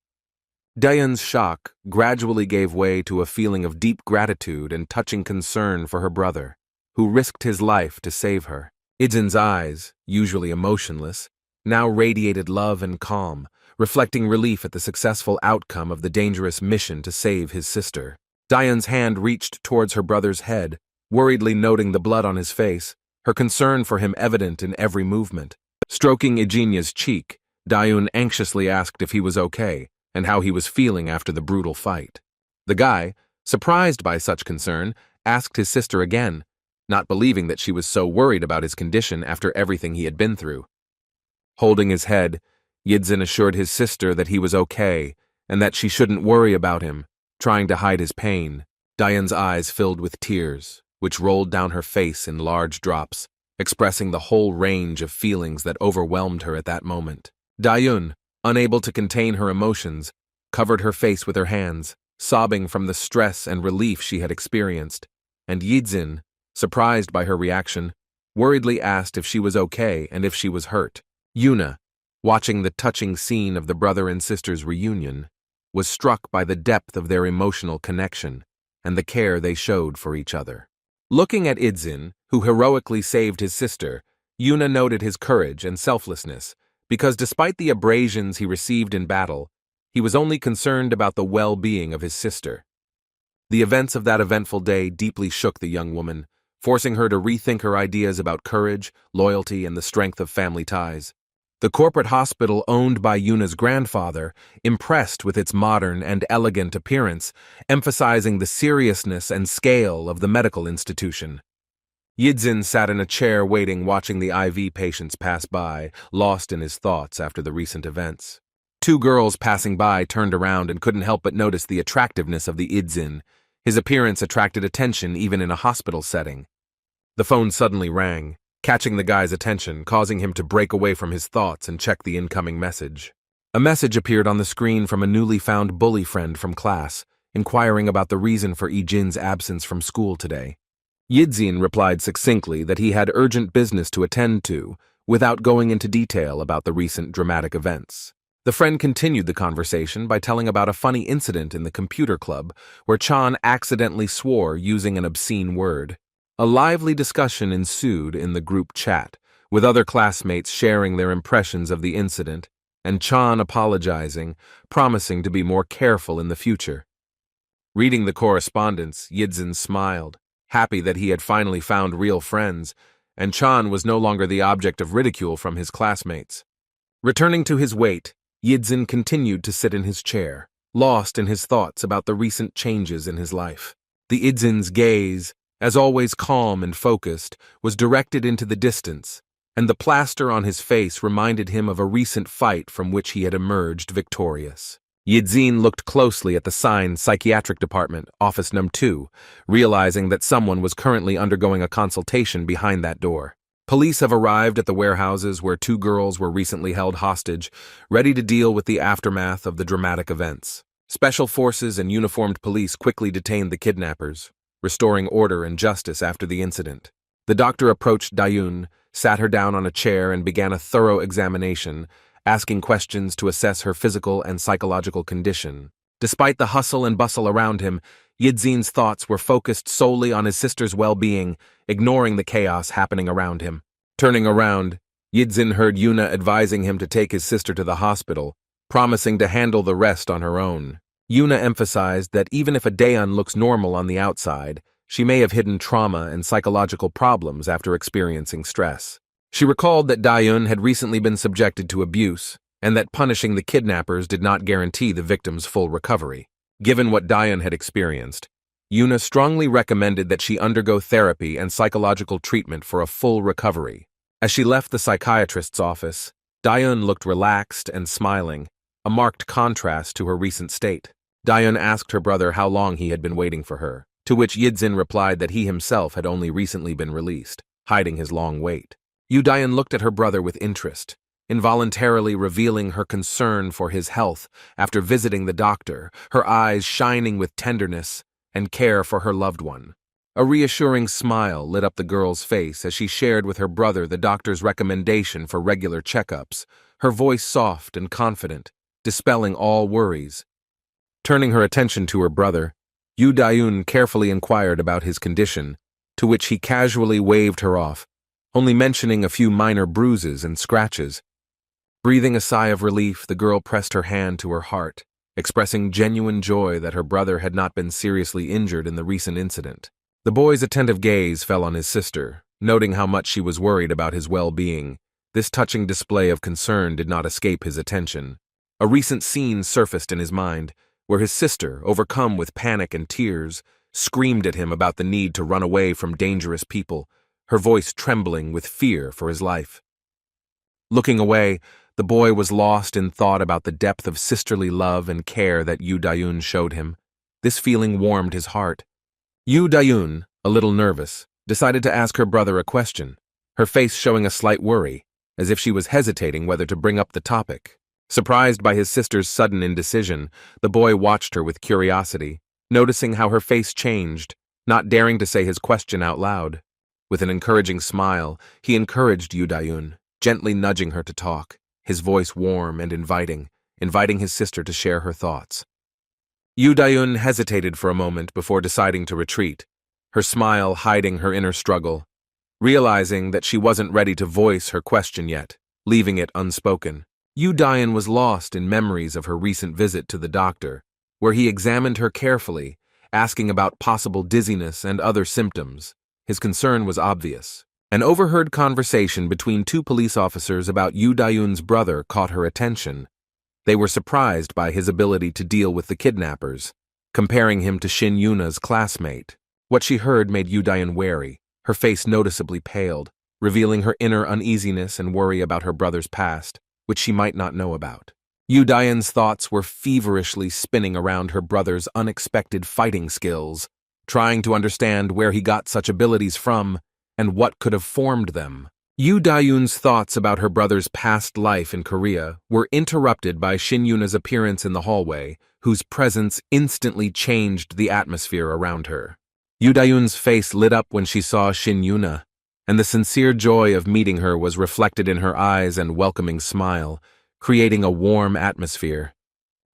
Dayun's shock gradually gave way to a feeling of deep gratitude and touching concern for her brother, who risked his life to save her. Yidzin's eyes, usually emotionless, now radiated love and calm, reflecting relief at the successful outcome of the dangerous mission to save his sister. Dayun's hand reached towards her brother's head, worriedly noting the blood on his face, her concern for him evident in every movement. Stroking Ejinya's cheek, Dayun anxiously asked if he was okay and how he was feeling after the brutal fight. The guy, surprised by such concern, asked his sister again, not believing that she was so worried about his condition after everything he had been through. Holding his head, Yidzin assured his sister that he was okay and that she shouldn't worry about him, trying to hide his pain. Dayun's eyes filled with tears, which rolled down her face in large drops, expressing the whole range of feelings that overwhelmed her at that moment. Dayun, unable to contain her emotions, covered her face with her hands, sobbing from the stress and relief she had experienced, and Yidzin, surprised by her reaction, worriedly asked if she was okay and if she was hurt. Yuna, watching the touching scene of the brother and sister's reunion, was struck by the depth of their emotional connection and the care they showed for each other. Looking at Yidzin, who heroically saved his sister, Yuna noted his courage and selflessness, because despite the abrasions he received in battle, he was only concerned about the well-being of his sister. The events of that eventful day deeply shook the young woman, forcing her to rethink her ideas about courage, loyalty, and the strength of family ties. The corporate hospital owned by Yuna's grandfather, impressed with its modern and elegant appearance, emphasizing the seriousness and scale of the medical institution. Yidzin sat in a chair waiting, watching the IV patients pass by, lost in his thoughts after the recent events. Two girls passing by turned around and couldn't help but notice the attractiveness of the Yidzin. His appearance attracted attention even in a hospital setting. The phone suddenly rang, catching the guy's attention, causing him to break away from his thoughts and check the incoming message. A message appeared on the screen from a newly found bully friend from class, inquiring about the reason for Ejin's absence from school today. Yidzin replied succinctly that he had urgent business to attend to, without going into detail about the recent dramatic events. The friend continued the conversation by telling about a funny incident in the computer club where Chan accidentally swore using an obscene word. A lively discussion ensued in the group chat, with other classmates sharing their impressions of the incident, and Chan apologizing, promising to be more careful in the future. Reading the correspondence, Yidzin smiled, happy that he had finally found real friends, and Chan was no longer the object of ridicule from his classmates. Returning to his weight, Yidzin continued to sit in his chair, lost in his thoughts about the recent changes in his life. The Yidzin's gaze, as always calm and focused, was directed into the distance, and the plaster on his face reminded him of a recent fight from which he had emerged victorious. Yidzin looked closely at the signed psychiatric department, office number 2, realizing that someone was currently undergoing a consultation behind that door. Police have arrived at the warehouses where 2 girls were recently held hostage, ready to deal with the aftermath of the dramatic events. Special forces and uniformed police quickly detained the kidnappers, restoring order and justice after the incident. The doctor approached Dayun, sat her down on a chair, and began a thorough examination, asking questions to assess her physical and psychological condition. Despite the hustle and bustle around him, Yidzin's thoughts were focused solely on his sister's well-being, ignoring the chaos happening around him. Turning around, Yidzin heard Yuna advising him to take his sister to the hospital, promising to handle the rest on her own. Yuna emphasized that even if a Daeun looks normal on the outside, she may have hidden trauma and psychological problems after experiencing stress. She recalled that Daeun had recently been subjected to abuse, and that punishing the kidnappers did not guarantee the victim's full recovery. Given what Daeun had experienced, Yuna strongly recommended that she undergo therapy and psychological treatment for a full recovery. As she left the psychiatrist's office, Daeun looked relaxed and smiling, a marked contrast to her recent state. Daeun asked her brother how long he had been waiting for her, to which Yidzin replied that he himself had only recently been released, hiding his long wait. Daeun looked at her brother with interest, involuntarily revealing her concern for his health after visiting the doctor, her eyes shining with tenderness and care for her loved one. A reassuring smile lit up the girl's face as she shared with her brother the doctor's recommendation for regular checkups, her voice soft and confident, dispelling all worries. Turning her attention to her brother, Yu Dayun carefully inquired about his condition, to which he casually waved her off, only mentioning a few minor bruises and scratches. Breathing a sigh of relief, the girl pressed her hand to her heart, expressing genuine joy that her brother had not been seriously injured in the recent incident. The boy's attentive gaze fell on his sister, noting how much she was worried about his well-being. This touching display of concern did not escape his attention. A recent scene surfaced in his mind, where his sister, overcome with panic and tears, screamed at him about the need to run away from dangerous people, her voice trembling with fear for his life. Looking away, the boy was lost in thought about the depth of sisterly love and care that Yu Dayun showed him. This feeling warmed his heart. Yu Dayun, a little nervous, decided to ask her brother a question, her face showing a slight worry, as if she was hesitating whether to bring up the topic. Surprised by his sister's sudden indecision, the boy watched her with curiosity, noticing how her face changed, not daring to say his question out loud. With an encouraging smile, he encouraged Yu Dayun, gently nudging her to talk, his voice warm and inviting his sister to share her thoughts. Yu Dayun hesitated for a moment before deciding to retreat, her smile hiding her inner struggle, realizing that she wasn't ready to voice her question yet, leaving it unspoken. Yu Dayun was lost in memories of her recent visit to the doctor, where he examined her carefully, asking about possible dizziness and other symptoms. His concern was obvious. An overheard conversation between two police officers about Yu Dayun's brother caught her attention. They were surprised by his ability to deal with the kidnappers, comparing him to Shin Yuna's classmate. What she heard made Yu Dayun wary, her face noticeably paled, revealing her inner uneasiness and worry about her brother's past, which she might not know about. Yu Dayun's thoughts were feverishly spinning around her brother's unexpected fighting skills, trying to understand where he got such abilities from and what could have formed them. Yu Dayun's thoughts about her brother's past life in Korea were interrupted by Shin Yuna's appearance in the hallway, whose presence instantly changed the atmosphere around her. Yu Dayun's face lit up when she saw Shin Yuna, and the sincere joy of meeting her was reflected in her eyes and welcoming smile, creating a warm atmosphere.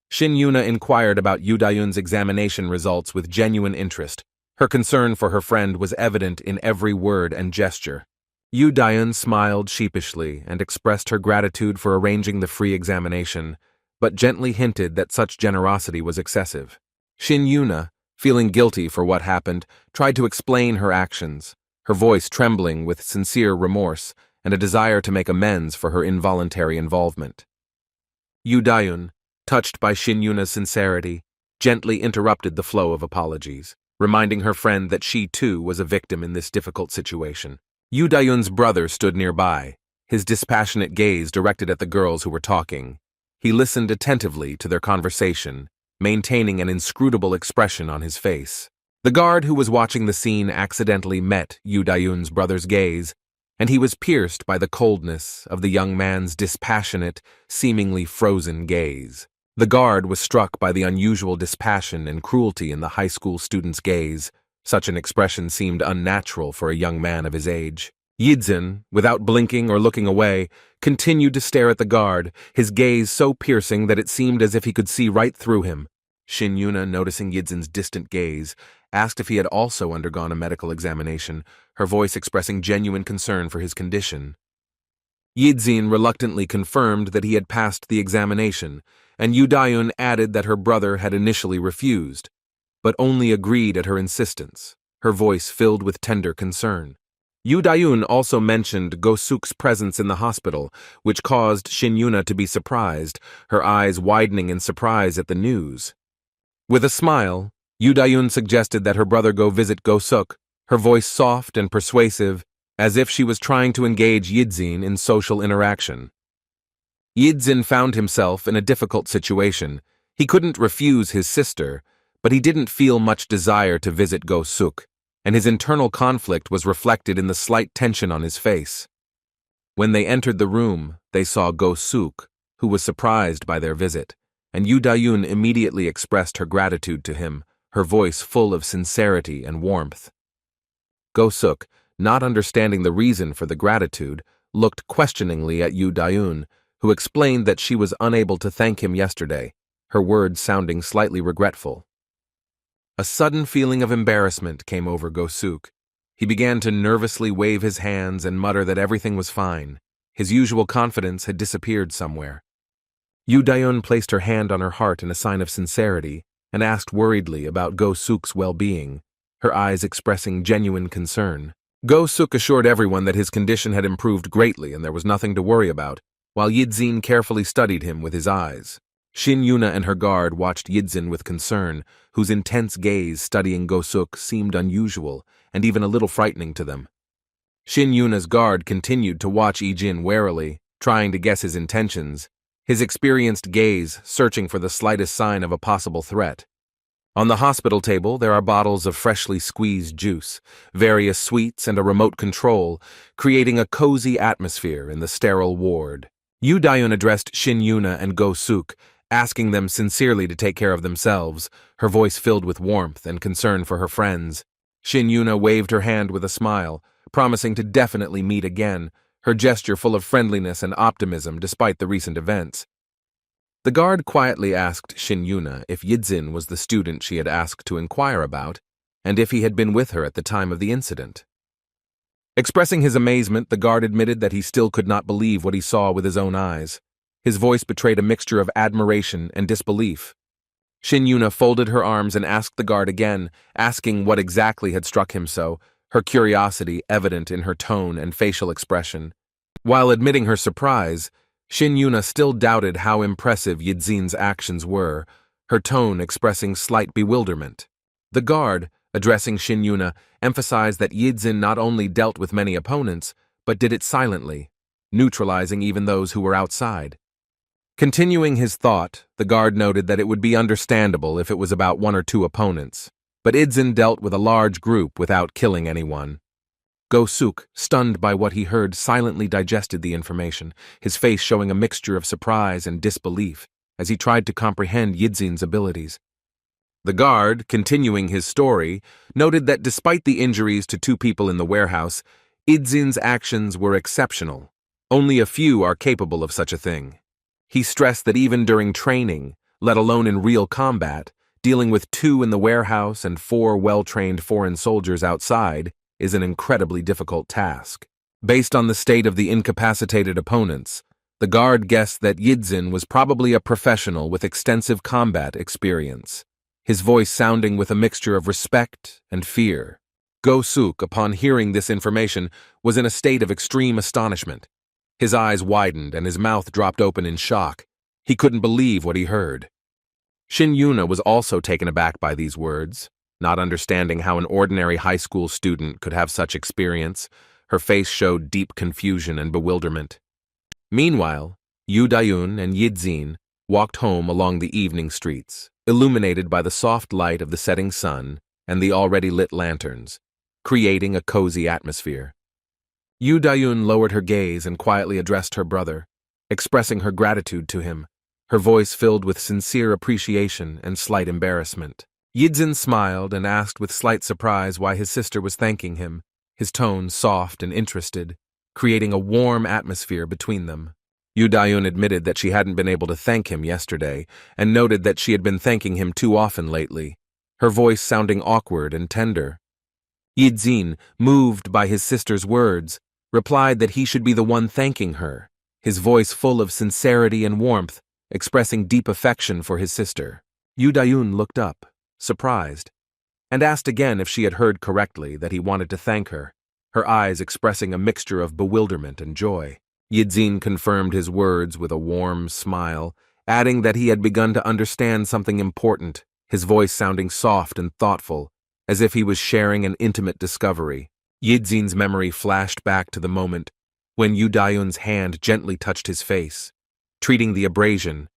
Shin Yuna inquired about Yu Dayun's examination results with genuine interest. Her concern for her friend was evident in every word and gesture. Yu Dayun smiled sheepishly and expressed her gratitude for arranging the free examination, but gently hinted that such generosity was excessive. Shin Yuna, feeling guilty for what happened, tried to explain her actions, her voice trembling with sincere remorse and a desire to make amends for her involuntary involvement. Yu Dayun, touched by Shin Yuna's sincerity, gently interrupted the flow of apologies, reminding her friend that she too was a victim in this difficult situation. Yu Dayun's brother stood nearby, his dispassionate gaze directed at the girls who were talking. He listened attentively to their conversation, maintaining an inscrutable expression on his face. The guard who was watching the scene accidentally met Yu Dayun's brother's gaze, and he was pierced by the coldness of the young man's dispassionate, seemingly frozen gaze. The guard was struck by the unusual dispassion and cruelty in the high school student's gaze. Such an expression seemed unnatural for a young man of his age. Yidzin, without blinking or looking away, continued to stare at the guard, his gaze so piercing that it seemed as if he could see right through him. Shin Yuna, noticing Yidzin's distant gaze, asked if he had also undergone a medical examination, her voice expressing genuine concern for his condition. Yidzin reluctantly confirmed that he had passed the examination, and Yu Dayun added that her brother had initially refused, but only agreed at her insistence, her voice filled with tender concern. Yu Dayun also mentioned Go-suk's presence in the hospital, which caused Shin Yuna to be surprised, her eyes widening in surprise at the news. With a smile, Yu Dayun suggested that her brother go visit Go-suk, her voice soft and persuasive, as if she was trying to engage Yidzin in social interaction. Yidzin found himself in a difficult situation. He couldn't refuse his sister, but he didn't feel much desire to visit Go-suk, and his internal conflict was reflected in the slight tension on his face. When they entered the room, they saw Go-suk, who was surprised by their visit, and Yu Dayun immediately expressed her gratitude to him, her voice full of sincerity and warmth. Go-suk, not understanding the reason for the gratitude, looked questioningly at Yu Dayun, who explained that she was unable to thank him yesterday, her words sounding slightly regretful. A sudden feeling of embarrassment came over Go-suk. He began to nervously wave his hands and mutter that everything was fine. His usual confidence had disappeared somewhere. Yu Dayun placed her hand on her heart in a sign of sincerity and asked worriedly about Go-suk's well-being, her eyes expressing genuine concern. Go-suk assured everyone that his condition had improved greatly and there was nothing to worry about, while Yidzin carefully studied him with his eyes. Shin Yuna and her guard watched Yidzin with concern, whose intense gaze studying Go-suk seemed unusual and even a little frightening to them. Shin Yuna's guard continued to watch Yijin warily, trying to guess his intentions, his experienced gaze searching for the slightest sign of a possible threat. On the hospital table, there are bottles of freshly squeezed juice, various sweets, and a remote control, creating a cozy atmosphere in the sterile ward. Yu Dayun addressed Shin Yuna and Go-suk, asking them sincerely to take care of themselves, her voice filled with warmth and concern for her friends. Shin Yuna waved her hand with a smile, promising to definitely meet again, her gesture full of friendliness and optimism despite the recent events. The guard quietly asked Shin Yuna if Yidzin was the student she had asked to inquire about, and if he had been with her at the time of the incident. Expressing his amazement, the guard admitted that he still could not believe what he saw with his own eyes. His voice betrayed a mixture of admiration and disbelief. Shin Yuna folded her arms and asked the guard again, asking what exactly had struck him so, her curiosity evident in her tone and facial expression. While admitting her surprise, Shin Yuna still doubted how impressive Yidzin's actions were, her tone expressing slight bewilderment. The guard, addressing Shin Yuna, emphasized that Yidzin not only dealt with many opponents, but did it silently, neutralizing even those who were outside. Continuing his thought, the guard noted that it would be understandable if it was about one or two opponents, but Yidzin dealt with a large group without killing anyone. Go-suk, stunned by what he heard, silently digested the information, his face showing a mixture of surprise and disbelief as he tried to comprehend Yidzin's abilities. The guard, continuing his story, noted that despite the injuries to two people in the warehouse, Yidzin's actions were exceptional. Only a few are capable of such a thing. He stressed that even during training, let alone in real combat, dealing with 2 in the warehouse and 4 well-trained foreign soldiers outside is an incredibly difficult task. Based on the state of the incapacitated opponents, the guard guessed that Yidzin was probably a professional with extensive combat experience, his voice sounding with a mixture of respect and fear. Go-suk, upon hearing this information, was in a state of extreme astonishment. His eyes widened and his mouth dropped open in shock. He couldn't believe what he heard. Shin Yuna was also taken aback by these words, not understanding how an ordinary high school student could have such experience. Her face showed deep confusion and bewilderment. Meanwhile, Yu Dayun and Yidzin walked home along the evening streets, illuminated by the soft light of the setting sun and the already lit lanterns, creating a cozy atmosphere. Yu Dayun lowered her gaze and quietly addressed her brother, expressing her gratitude to him, her voice filled with sincere appreciation and slight embarrassment. Yidzin smiled and asked with slight surprise why his sister was thanking him, his tone soft and interested, creating a warm atmosphere between them. Yu Dayun admitted that she hadn't been able to thank him yesterday and noted that she had been thanking him too often lately, her voice sounding awkward and tender. Yidzin, moved by his sister's words, replied that he should be the one thanking her, his voice full of sincerity and warmth, expressing deep affection for his sister. Yu Dayun looked up, surprised, and asked again if she had heard correctly that he wanted to thank her, her eyes expressing a mixture of bewilderment and joy. Yidzin confirmed his words with a warm smile, adding that he had begun to understand something important, his voice sounding soft and thoughtful, as if he was sharing an intimate discovery. Yidzin's memory flashed back to the moment when Yu Dayun's hand gently touched his face, treating the abrasion,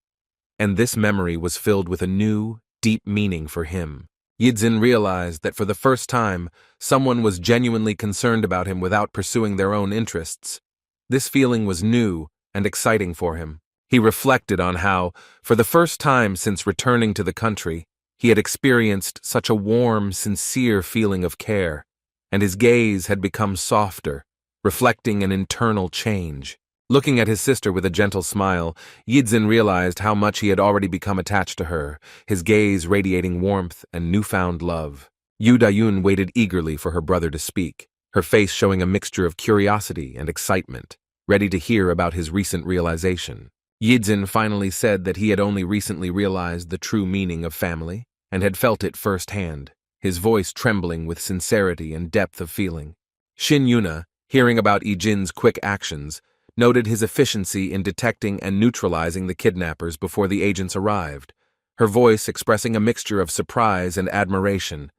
and this memory was filled with a new, deep meaning for him. Yidzin realized that for the first time, someone was genuinely concerned about him without pursuing their own interests. This feeling was new and exciting for him. He reflected on how, for the first time since returning to the country, he had experienced such a warm, sincere feeling of care, and his gaze had become softer, reflecting an internal change. Looking at his sister with a gentle smile, Yidzin realized how much he had already become attached to her, his gaze radiating warmth and newfound love. Yu Dayun waited eagerly for her brother to speak, her face showing a mixture of curiosity and excitement, ready to hear about his recent realization. Yidzin finally said that he had only recently realized the true meaning of family, and had felt it firsthand, his voice trembling with sincerity and depth of feeling. Shin Yuna, hearing about Yijin's quick actions, noted his efficiency in detecting and neutralizing the kidnappers before the agents arrived, her voice expressing a mixture of surprise and admiration.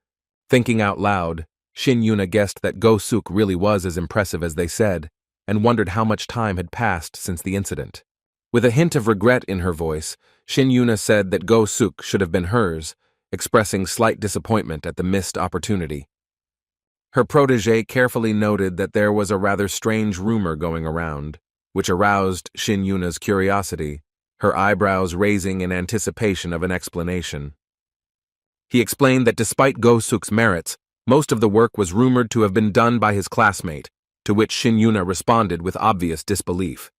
Thinking out loud, Shin Yuna guessed that Go-suk really was as impressive as they said, and wondered how much time had passed since the incident. With a hint of regret in her voice, Shin Yuna said that Go-suk should have been hers, expressing slight disappointment at the missed opportunity. Her protégé carefully noted that there was a rather strange rumor going around, which aroused Shin Yuna's curiosity, her eyebrows raising in anticipation of an explanation. He explained that despite Go-suk's merits, most of the work was rumored to have been done by his classmate, to which Shin Yuna responded with obvious disbelief.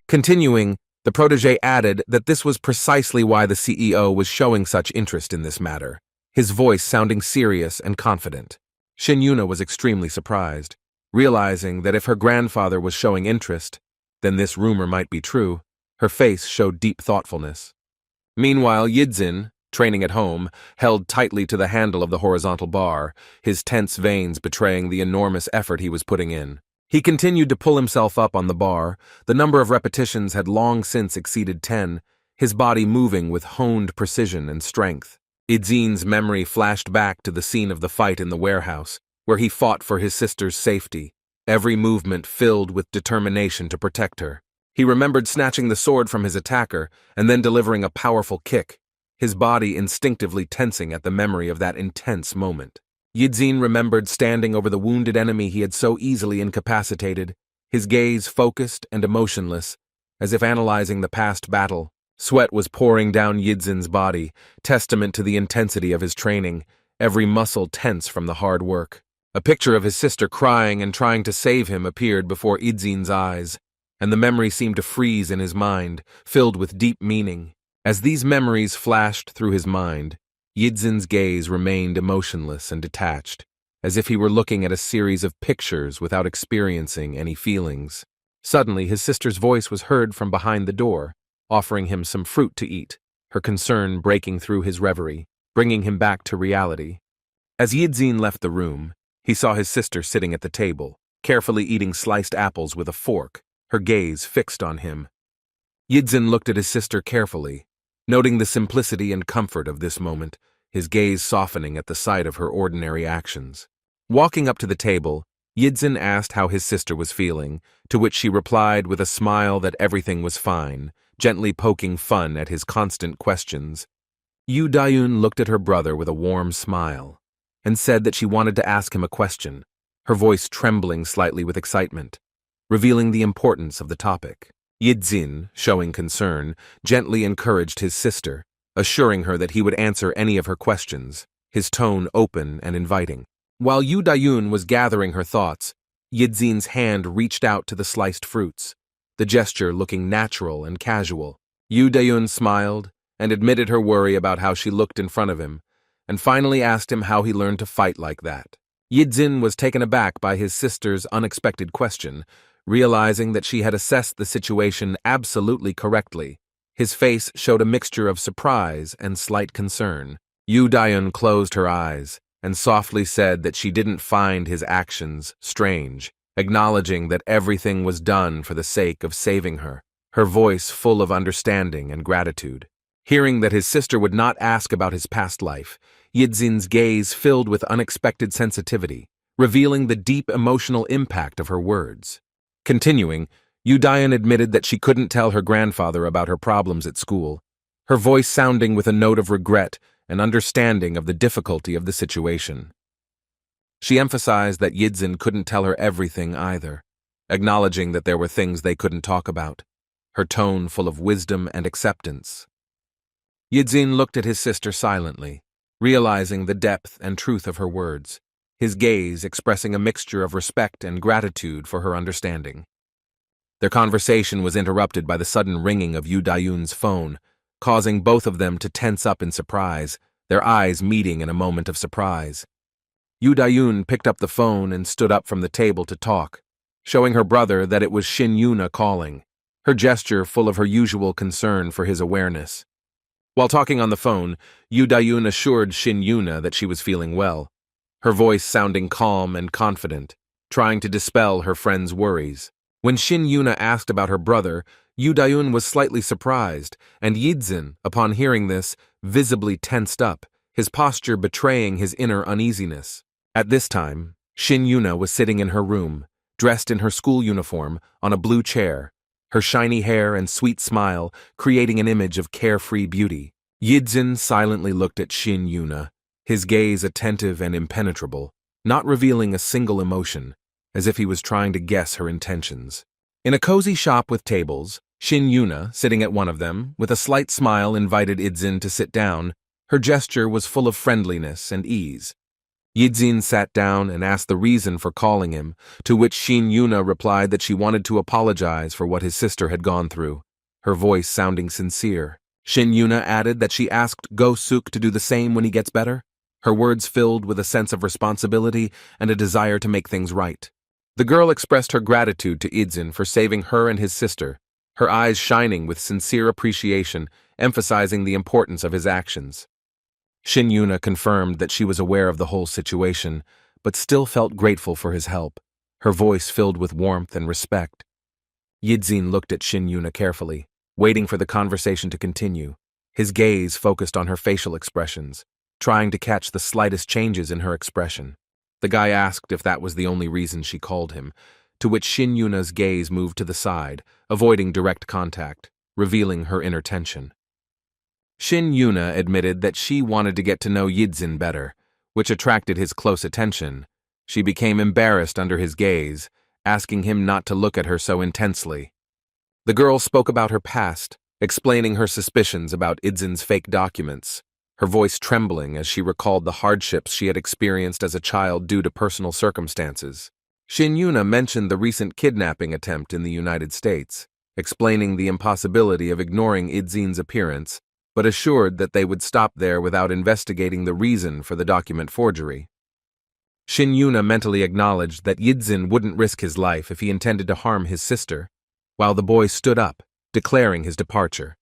Continuing, the protégé added that this was precisely why the CEO was showing such interest in this matter, his voice sounding serious and confident. Shin Yuna was extremely surprised, realizing that if her grandfather was showing interest, then this rumor might be true. Her face showed deep thoughtfulness. Meanwhile, Yidzin, training at home, held tightly to the handle of the horizontal bar, his tense veins betraying the enormous effort he was putting in. He continued to pull himself up on the bar. The number of repetitions had long since exceeded 10, his body moving with honed precision and strength. Yidzin's memory flashed back to the scene of the fight in the warehouse, where he fought for his sister's safety, every movement filled with determination to protect her. He remembered snatching the sword from his attacker and then delivering a powerful kick, his body instinctively tensing at the memory of that intense moment. Yidzin remembered standing over the wounded enemy he had so easily incapacitated, his gaze focused and emotionless, as if analyzing the past battle. Sweat was pouring down Yidzin's body, testament to the intensity of his training, every muscle tense from the hard work. A picture of his sister crying and trying to save him appeared before Yidzin's eyes, and the memory seemed to freeze in his mind, filled with deep meaning. As these memories flashed through his mind, Yidzin's gaze remained emotionless and detached, as if he were looking at a series of pictures without experiencing any feelings. Suddenly, his sister's voice was heard from behind the door, offering him some fruit to eat, her concern breaking through his reverie, bringing him back to reality. As Yidzin left the room, he saw his sister sitting at the table, carefully eating sliced apples with a fork, her gaze fixed on him. Yidzin looked at his sister carefully, noting the simplicity and comfort of this moment, his gaze softening at the sight of her ordinary actions. Walking up to the table, Yidzin asked how his sister was feeling, to which she replied with a smile that everything was fine, gently poking fun at his constant questions. Yu Dayun looked at her brother with a warm smile, and said that she wanted to ask him a question, her voice trembling slightly with excitement, revealing the importance of the topic. Yidzin, showing concern, gently encouraged his sister, assuring her that he would answer any of her questions, his tone open and inviting. While Yu Dayun was gathering her thoughts, Yidzin's hand reached out to the sliced fruits, the gesture looking natural and casual. Yu Dayun smiled and admitted her worry about how she looked in front of him, and finally asked him how he learned to fight like that. Yidzin was taken aback by his sister's unexpected question, realizing that she had assessed the situation absolutely correctly. His face showed a mixture of surprise and slight concern. Yu Dayun closed her eyes and softly said that she didn't find his actions strange, acknowledging that everything was done for the sake of saving her, her voice full of understanding and gratitude. Hearing that his sister would not ask about his past life, Yidzin's gaze filled with unexpected sensitivity, revealing the deep emotional impact of her words. Continuing, Yu Dayun admitted that she couldn't tell her grandfather about her problems at school, her voice sounding with a note of regret and understanding of the difficulty of the situation. She emphasized that Yidzin couldn't tell her everything either, acknowledging that there were things they couldn't talk about. her tone full of wisdom and acceptance. Yidzin looked at his sister silently, realizing the depth and truth of her words, his gaze expressing a mixture of respect and gratitude for her understanding. Their conversation was interrupted by the sudden ringing of Yu Dayun's phone, causing both of them to tense up in surprise, their eyes meeting in a moment of surprise. Yu Dayun picked up the phone and stood up from the table to talk, showing her brother that it was Shin Yuna calling, her gesture full of her usual concern for his awareness. While talking on the phone, Yu Dayun assured Shin Yuna that she was feeling well, her voice sounding calm and confident, trying to dispel her friend's worries. When Shin Yuna asked about her brother, Yu Dayun was slightly surprised, and Yidzin, upon hearing this, visibly tensed up, his posture betraying his inner uneasiness. At this time, Shin Yuna was sitting in her room, dressed in her school uniform, on a blue chair, her shiny hair and sweet smile creating an image of carefree beauty. Yidzin silently looked at Shin Yuna, his gaze attentive and impenetrable, not revealing a single emotion, as if he was trying to guess her intentions. In a cozy shop with tables, Shin Yuna, sitting at one of them, with a slight smile invited Yidzin to sit down. Her gesture was full of friendliness and ease. Yidzin sat down and asked the reason for calling him, to which Shin Yuna replied that she wanted to apologize for what his sister had gone through, her voice sounding sincere. Shin Yuna added that she asked Go-suk to do the same when he gets better, her words filled with a sense of responsibility and a desire to make things right. The girl expressed her gratitude to Yidzin for saving her and his sister, her eyes shining with sincere appreciation, emphasizing the importance of his actions. Shin Yuna confirmed that she was aware of the whole situation, but still felt grateful for his help, her voice filled with warmth and respect. Yidzin looked at Shin Yuna carefully, waiting for the conversation to continue, his gaze focused on her facial expressions, trying to catch the slightest changes in her expression. The guy asked if that was the only reason she called him, to which Shin Yuna's gaze moved to the side, avoiding direct contact, revealing her inner tension. Shin Yuna admitted that she wanted to get to know Yidzin better, which attracted his close attention. She became embarrassed under his gaze, asking him not to look at her so intensely. The girl spoke about her past, explaining her suspicions about Yidzin's fake documents, her voice trembling as she recalled the hardships she had experienced as a child due to personal circumstances. Shin Yuna mentioned the recent kidnapping attempt in the United States, explaining the impossibility of ignoring Yidzin's appearance, but assured that they would stop there without investigating the reason for the document forgery. Shin Yuna mentally acknowledged that Yidzin wouldn't risk his life if he intended to harm his sister, while the boy stood up, declaring his departure.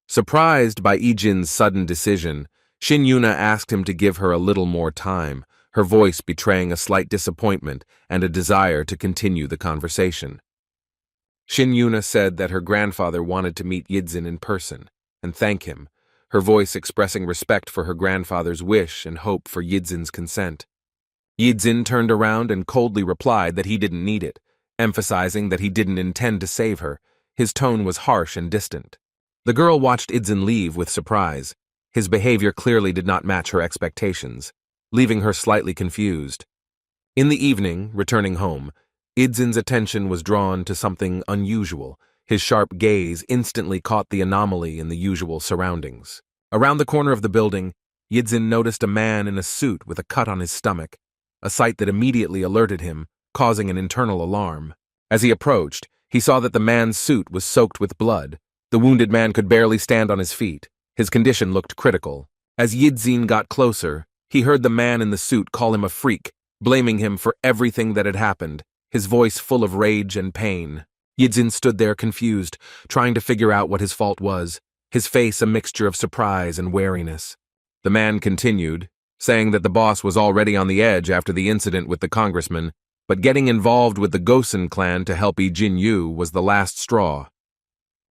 Surprised by Yijin's sudden decision, Shin Yuna asked him to give her a little more time, her voice betraying a slight disappointment and a desire to continue the conversation. Shin Yuna said that her grandfather wanted to meet Yidzin in person and thank him, her voice expressing respect for her grandfather's wish and hope for Yidzin's consent. Yidzin turned around and coldly replied that he didn't need it, emphasizing that he didn't intend to save her. His tone was harsh and distant. The girl watched Yidzin leave with surprise. His behavior clearly did not match her expectations, leaving her slightly confused. In the evening, returning home, Yidzin's attention was drawn to something unusual. His sharp gaze instantly caught the anomaly in the usual surroundings. Around the corner of the building, Yidzin noticed a man in a suit with a cut on his stomach, a sight that immediately alerted him, causing an internal alarm. As he approached, he saw that the man's suit was soaked with blood. The wounded man could barely stand on his feet. His condition looked critical. As Yidzin got closer, he heard the man in the suit call him a freak, blaming him for everything that had happened, his voice full of rage and pain. Yidzin stood there confused, trying to figure out what his fault was, his face a mixture of surprise and wariness. The man continued, saying that the boss was already on the edge after the incident with the congressman, but getting involved with the Gosen clan to help Jin Yu was the last straw.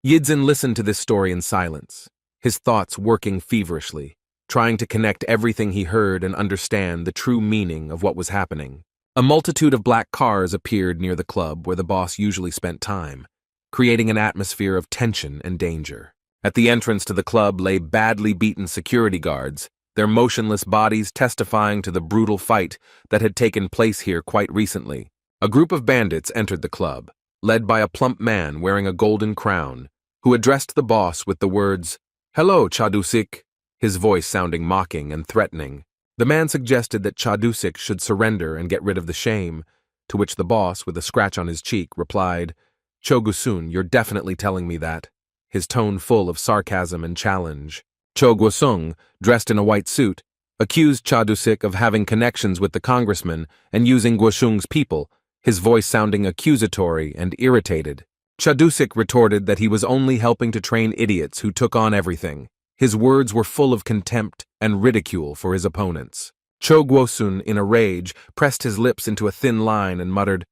Yidzin listened to this story in silence, his thoughts working feverishly, trying to connect everything he heard and understand the true meaning of what was happening. A multitude of black cars appeared near the club where the boss usually spent time, creating an atmosphere of tension and danger. At the entrance to the club lay badly beaten security guards, their motionless bodies testifying to the brutal fight that had taken place here quite recently. A group of bandits entered the club, led by a plump man wearing a golden crown, who addressed the boss with the words, "Hello, Chadusik," his voice sounding mocking and threatening. The man suggested that Chadusik should surrender and get rid of the shame, to which the boss, with a scratch on his cheek, replied, "Chogusun, you're definitely telling me that," his tone full of sarcasm and challenge. Cho Guosung, dressed in a white suit, accused Chadusik of having connections with the congressman and using Guosung's people, his voice sounding accusatory and irritated. Chadusik retorted that he was only helping to train idiots who took on everything. His words were full of contempt and ridicule for his opponents. Cho Guosun, in a rage, pressed his lips into a thin line and muttered,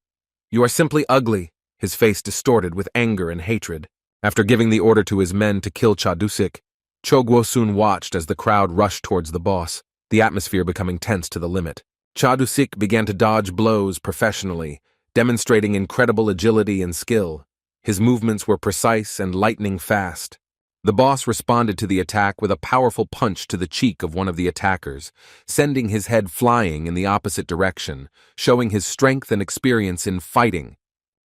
"You are simply ugly," his face distorted with anger and hatred. After giving the order to his men to kill Chadusik, Cho Guosun watched as the crowd rushed towards the boss, the atmosphere becoming tense to the limit. Chadusik began to dodge blows professionally, demonstrating incredible agility and skill. His movements were precise and lightning fast. The boss responded to the attack with a powerful punch to the cheek of one of the attackers, sending his head flying in the opposite direction, showing his strength and experience in fighting.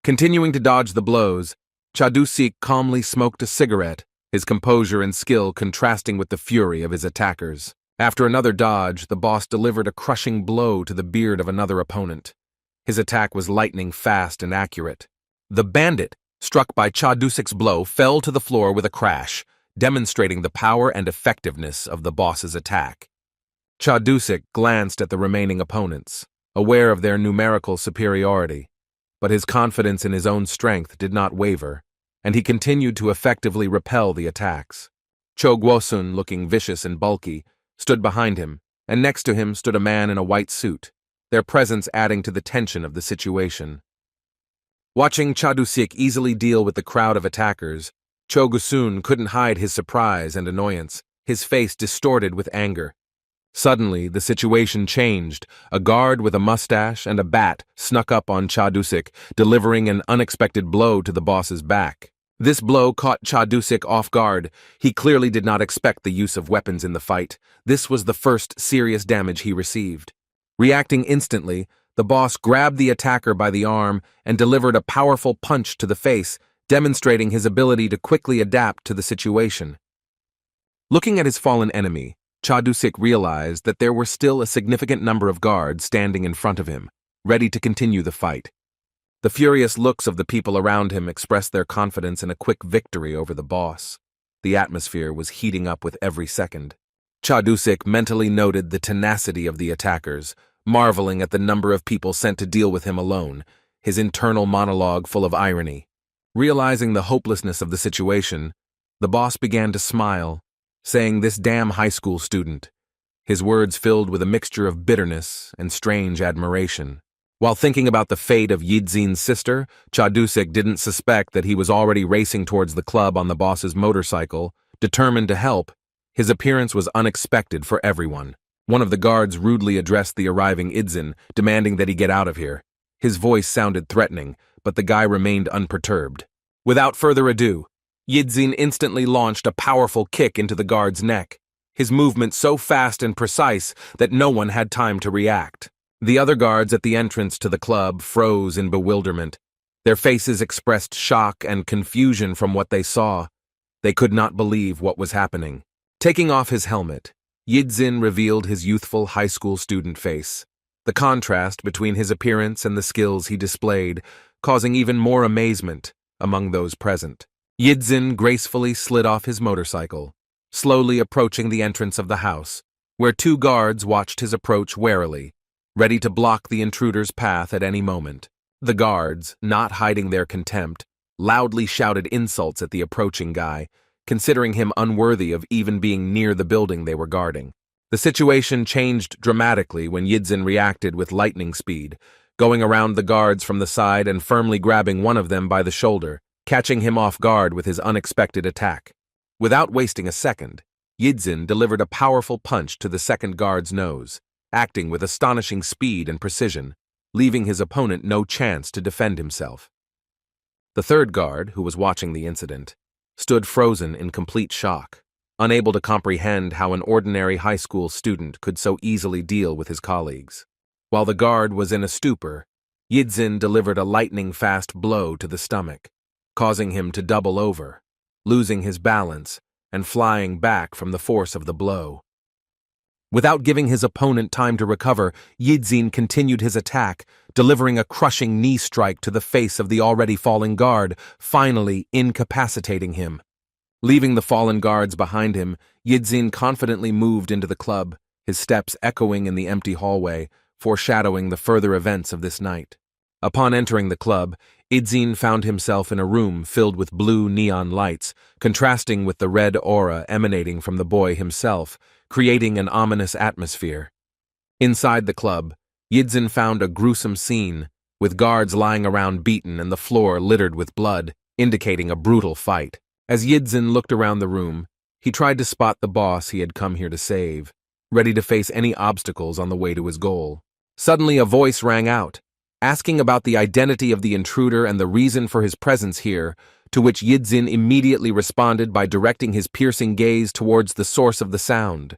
Continuing to dodge the blows, Chadusik calmly smoked a cigarette, his composure and skill contrasting with the fury of his attackers. After another dodge, the boss delivered a crushing blow to the beard of another opponent. His attack was lightning fast and accurate. The bandit, struck by Chadusik's blow, fell to the floor with a crash, demonstrating the power and effectiveness of the boss's attack. Chadusik glanced at the remaining opponents, aware of their numerical superiority, but his confidence in his own strength did not waver, and he continued to effectively repel the attacks. Cho Guosun, looking vicious and bulky, stood behind him, and next to him stood a man in a white suit, their presence adding to the tension of the situation. Watching Chadusik easily deal with the crowd of attackers, Cho Guosun couldn't hide his surprise and annoyance, his face distorted with anger. Suddenly, the situation changed. A guard with a mustache and a bat snuck up on Chadusik, delivering an unexpected blow to the boss's back. This blow caught Chadusik off guard. He clearly did not expect the use of weapons in the fight. This was the first serious damage he received. Reacting instantly, the boss grabbed the attacker by the arm and delivered a powerful punch to the face, demonstrating his ability to quickly adapt to the situation. Looking at his fallen enemy, Chadusik realized that there were still a significant number of guards standing in front of him, ready to continue the fight. The furious looks of the people around him expressed their confidence in a quick victory over the boss. The atmosphere was heating up with every second. Chadusik mentally noted the tenacity of the attackers, marveling at the number of people sent to deal with him alone, his internal monologue full of irony. Realizing the hopelessness of the situation, the boss began to smile, saying, "This damn high school student," his words filled with a mixture of bitterness and strange admiration. While thinking about the fate of Yidzin's sister, Chadusik didn't suspect that he was already racing towards the club on the boss's motorcycle, determined to help. His appearance was unexpected for everyone. One of the guards rudely addressed the arriving Yidzin, demanding that he get out of here. His voice sounded threatening, but the guy remained unperturbed. Without further ado, Yidzin instantly launched a powerful kick into the guard's neck, his movement so fast and precise that no one had time to react. The other guards at the entrance to the club froze in bewilderment. Their faces expressed shock and confusion from what they saw. They could not believe what was happening. Taking off his helmet, Yidzin revealed his youthful high school student face. The contrast between his appearance and the skills he displayed, causing even more amazement among those present. Yidzin gracefully slid off his motorcycle, slowly approaching the entrance of the house, where two guards watched his approach warily, ready to block the intruder's path at any moment. The guards, not hiding their contempt, loudly shouted insults at the approaching guy, considering him unworthy of even being near the building they were guarding. The situation changed dramatically when Yidzin reacted with lightning speed, going around the guards from the side and firmly grabbing one of them by the shoulder, catching him off guard with his unexpected attack. Without wasting a second, Yidzin delivered a powerful punch to the second guard's nose, acting with astonishing speed and precision, leaving his opponent no chance to defend himself. The third guard, who was watching the incident, stood frozen in complete shock, unable to comprehend how an ordinary high school student could so easily deal with his colleagues. While the guard was in a stupor, Yidzin delivered a lightning-fast blow to the stomach, causing him to double over, losing his balance and flying back from the force of the blow. Without giving his opponent time to recover, Yidzin continued his attack, delivering a crushing knee strike to the face of the already falling guard, finally incapacitating him. Leaving the fallen guards behind him, Yidzin confidently moved into the club, his steps echoing in the empty hallway, foreshadowing the further events of this night. Upon entering the club, Yidzin found himself in a room filled with blue neon lights, contrasting with the red aura emanating from the boy himself, creating an ominous atmosphere. Inside the club, Yidzin found a gruesome scene, with guards lying around beaten and the floor littered with blood, indicating a brutal fight. As Yidzin looked around the room, he tried to spot the boss he had come here to save, ready to face any obstacles on the way to his goal. Suddenly a voice rang out, asking about the identity of the intruder and the reason for his presence here, to which Yidzin immediately responded by directing his piercing gaze towards the source of the sound.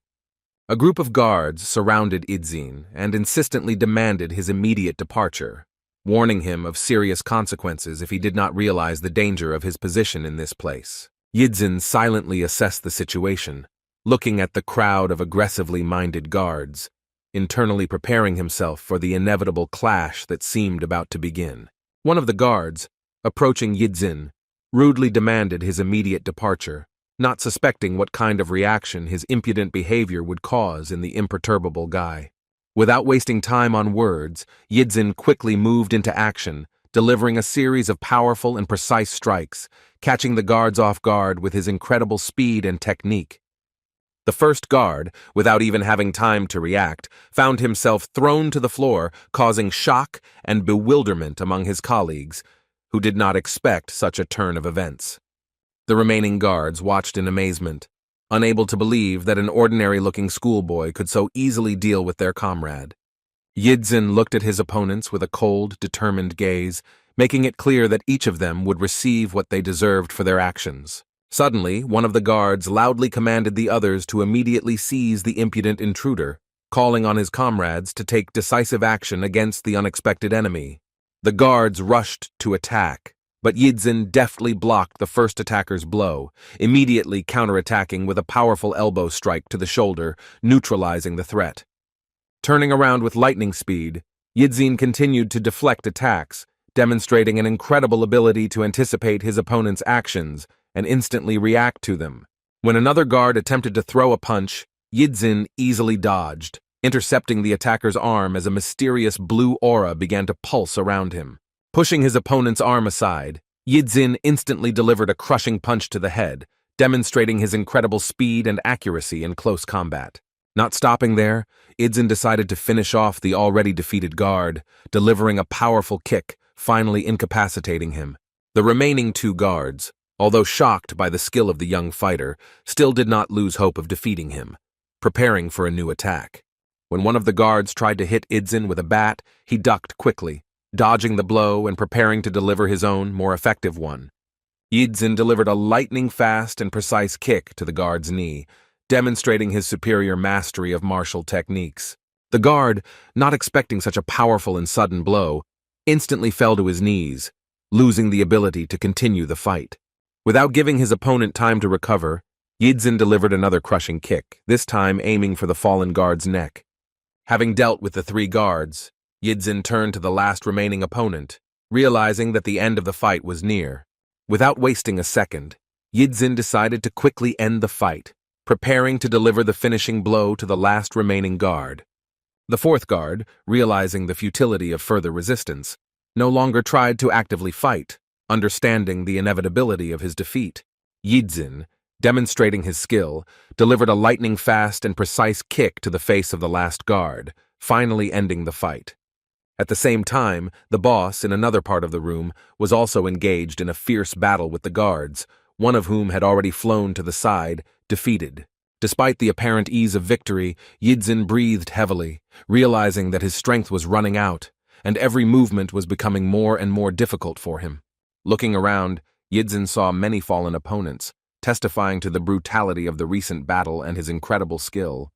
A group of guards surrounded Yidzin and insistently demanded his immediate departure, warning him of serious consequences if he did not realize the danger of his position in this place. Yidzin silently assessed the situation, looking at the crowd of aggressively minded guards, internally preparing himself for the inevitable clash that seemed about to begin. One of the guards, approaching Yidzin, rudely demanded his immediate departure, not suspecting what kind of reaction his impudent behavior would cause in the imperturbable guy. Without wasting time on words, Yidzin quickly moved into action, delivering a series of powerful and precise strikes, catching the guards off guard with his incredible speed and technique. The first guard, without even having time to react, found himself thrown to the floor, causing shock and bewilderment among his colleagues, who did not expect such a turn of events. The remaining guards watched in amazement, unable to believe that an ordinary-looking schoolboy could so easily deal with their comrade. Yidzin looked at his opponents with a cold, determined gaze, making it clear that each of them would receive what they deserved for their actions. Suddenly, one of the guards loudly commanded the others to immediately seize the impudent intruder, calling on his comrades to take decisive action against the unexpected enemy. The guards rushed to attack, but Yidzin deftly blocked the first attacker's blow, immediately counterattacking with a powerful elbow strike to the shoulder, neutralizing the threat. Turning around with lightning speed, Yidzin continued to deflect attacks, demonstrating an incredible ability to anticipate his opponent's actions and instantly react to them. When another guard attempted to throw a punch, Yidzin easily dodged, intercepting the attacker's arm as a mysterious blue aura began to pulse around him. Pushing his opponent's arm aside, Yidzin instantly delivered a crushing punch to the head, demonstrating his incredible speed and accuracy in close combat. Not stopping there, Yidzin decided to finish off the already defeated guard, delivering a powerful kick, finally incapacitating him. The remaining two guards, although shocked by the skill of the young fighter, still did not lose hope of defeating him, preparing for a new attack. When one of the guards tried to hit Yidzin with a bat, he ducked quickly, dodging the blow and preparing to deliver his own, more effective one. Yidzin delivered a lightning-fast and precise kick to the guard's knee, demonstrating his superior mastery of martial techniques. The guard, not expecting such a powerful and sudden blow, instantly fell to his knees, losing the ability to continue the fight. Without giving his opponent time to recover, Yidzin delivered another crushing kick, this time aiming for the fallen guard's neck. Having dealt with the three guards, Yidzin turned to the last remaining opponent, realizing that the end of the fight was near. Without wasting a second, Yidzin decided to quickly end the fight, preparing to deliver the finishing blow to the last remaining guard. The fourth guard, realizing the futility of further resistance, no longer tried to actively fight, understanding the inevitability of his defeat. Yidzin, demonstrating his skill, delivered a lightning-fast and precise kick to the face of the last guard, finally ending the fight. At the same time, the boss, in another part of the room, was also engaged in a fierce battle with the guards, one of whom had already flown to the side, defeated. Despite the apparent ease of victory, Yidzin breathed heavily, realizing that his strength was running out, and every movement was becoming more and more difficult for him. Looking around, Yidzin saw many fallen opponents, testifying to the brutality of the recent battle and his incredible skill.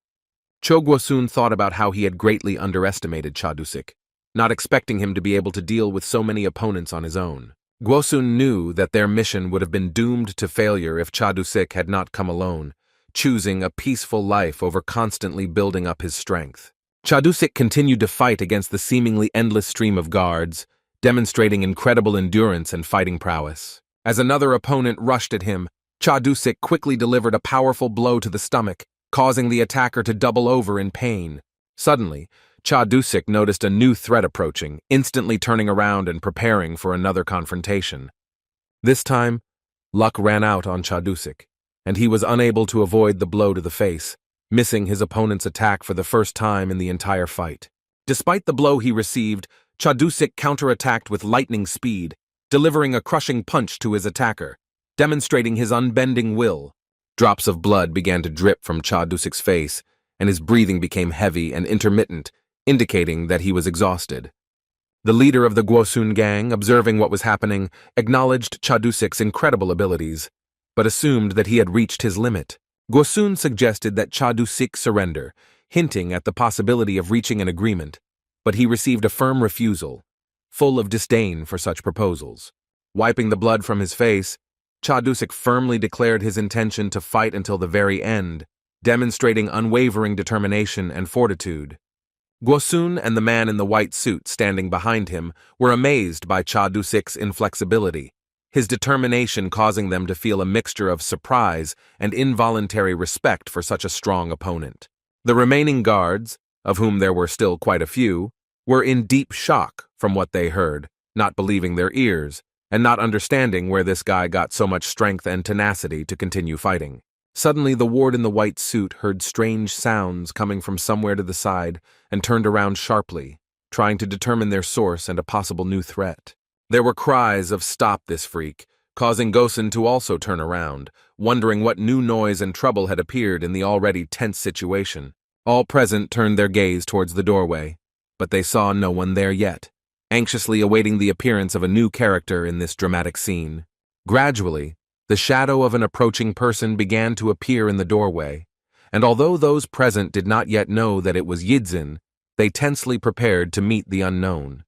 Chogwa soon thought about how he had greatly underestimated Chadusik, not expecting him to be able to deal with so many opponents on his own. Gwosun knew that their mission would have been doomed to failure if Chadusik had not come alone, choosing a peaceful life over constantly building up his strength. Chadusik continued to fight against the seemingly endless stream of guards, demonstrating incredible endurance and fighting prowess. As another opponent rushed at him, Chadusik quickly delivered a powerful blow to the stomach, causing the attacker to double over in pain. Suddenly, Chadusik noticed a new threat approaching, instantly turning around and preparing for another confrontation. This time, luck ran out on Chadusik, and he was unable to avoid the blow to the face, missing his opponent's attack for the first time in the entire fight. Despite the blow he received, Chadusik counterattacked with lightning speed, delivering a crushing punch to his attacker, demonstrating his unbending will. Drops of blood began to drip from Chadusik's face, and his breathing became heavy and intermittent, indicating that he was exhausted. The leader of the Gwosun gang, observing what was happening, acknowledged Chadusik's incredible abilities, but assumed that he had reached his limit. Gwosun suggested that Chadusik surrender, hinting at the possibility of reaching an agreement, but he received a firm refusal, full of disdain for such proposals. Wiping the blood from his face, Chadusik firmly declared his intention to fight until the very end, demonstrating unwavering determination and fortitude. Gwosun and the man in the white suit standing behind him were amazed by Chadusik's inflexibility, his determination causing them to feel a mixture of surprise and involuntary respect for such a strong opponent. The remaining guards, of whom there were still quite a few, were in deep shock from what they heard, not believing their ears, and not understanding where this guy got so much strength and tenacity to continue fighting. Suddenly, the ward in the white suit heard strange sounds coming from somewhere to the side and turned around sharply, trying to determine their source and a possible new threat. There were cries of "Stop this freak," causing Gwosun to also turn around, wondering what new noise and trouble had appeared in the already tense situation. All present turned their gaze towards the doorway, but they saw no one there yet, anxiously awaiting the appearance of a new character in this dramatic scene. Gradually, the shadow of an approaching person began to appear in the doorway, and although those present did not yet know that it was Yidzin, they tensely prepared to meet the unknown.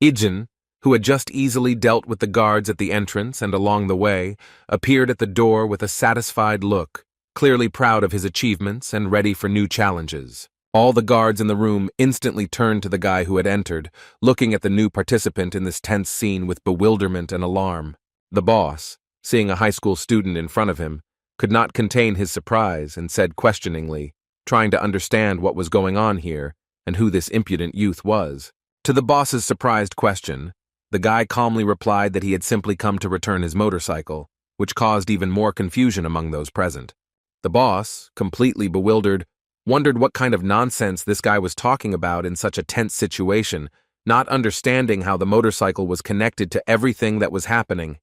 Yidzin, who had just easily dealt with the guards at the entrance and along the way, appeared at the door with a satisfied look, clearly proud of his achievements and ready for new challenges. All the guards in the room instantly turned to the guy who had entered, looking at the new participant in this tense scene with bewilderment and alarm. The boss, seeing a high school student in front of him, could not contain his surprise and said questioningly, trying to understand what was going on here and who this impudent youth was. To the boss's surprised question, the guy calmly replied that he had simply come to return his motorcycle, which caused even more confusion among those present. The boss, completely bewildered, wondered what kind of nonsense this guy was talking about in such a tense situation, not understanding how the motorcycle was connected to everything that was happening.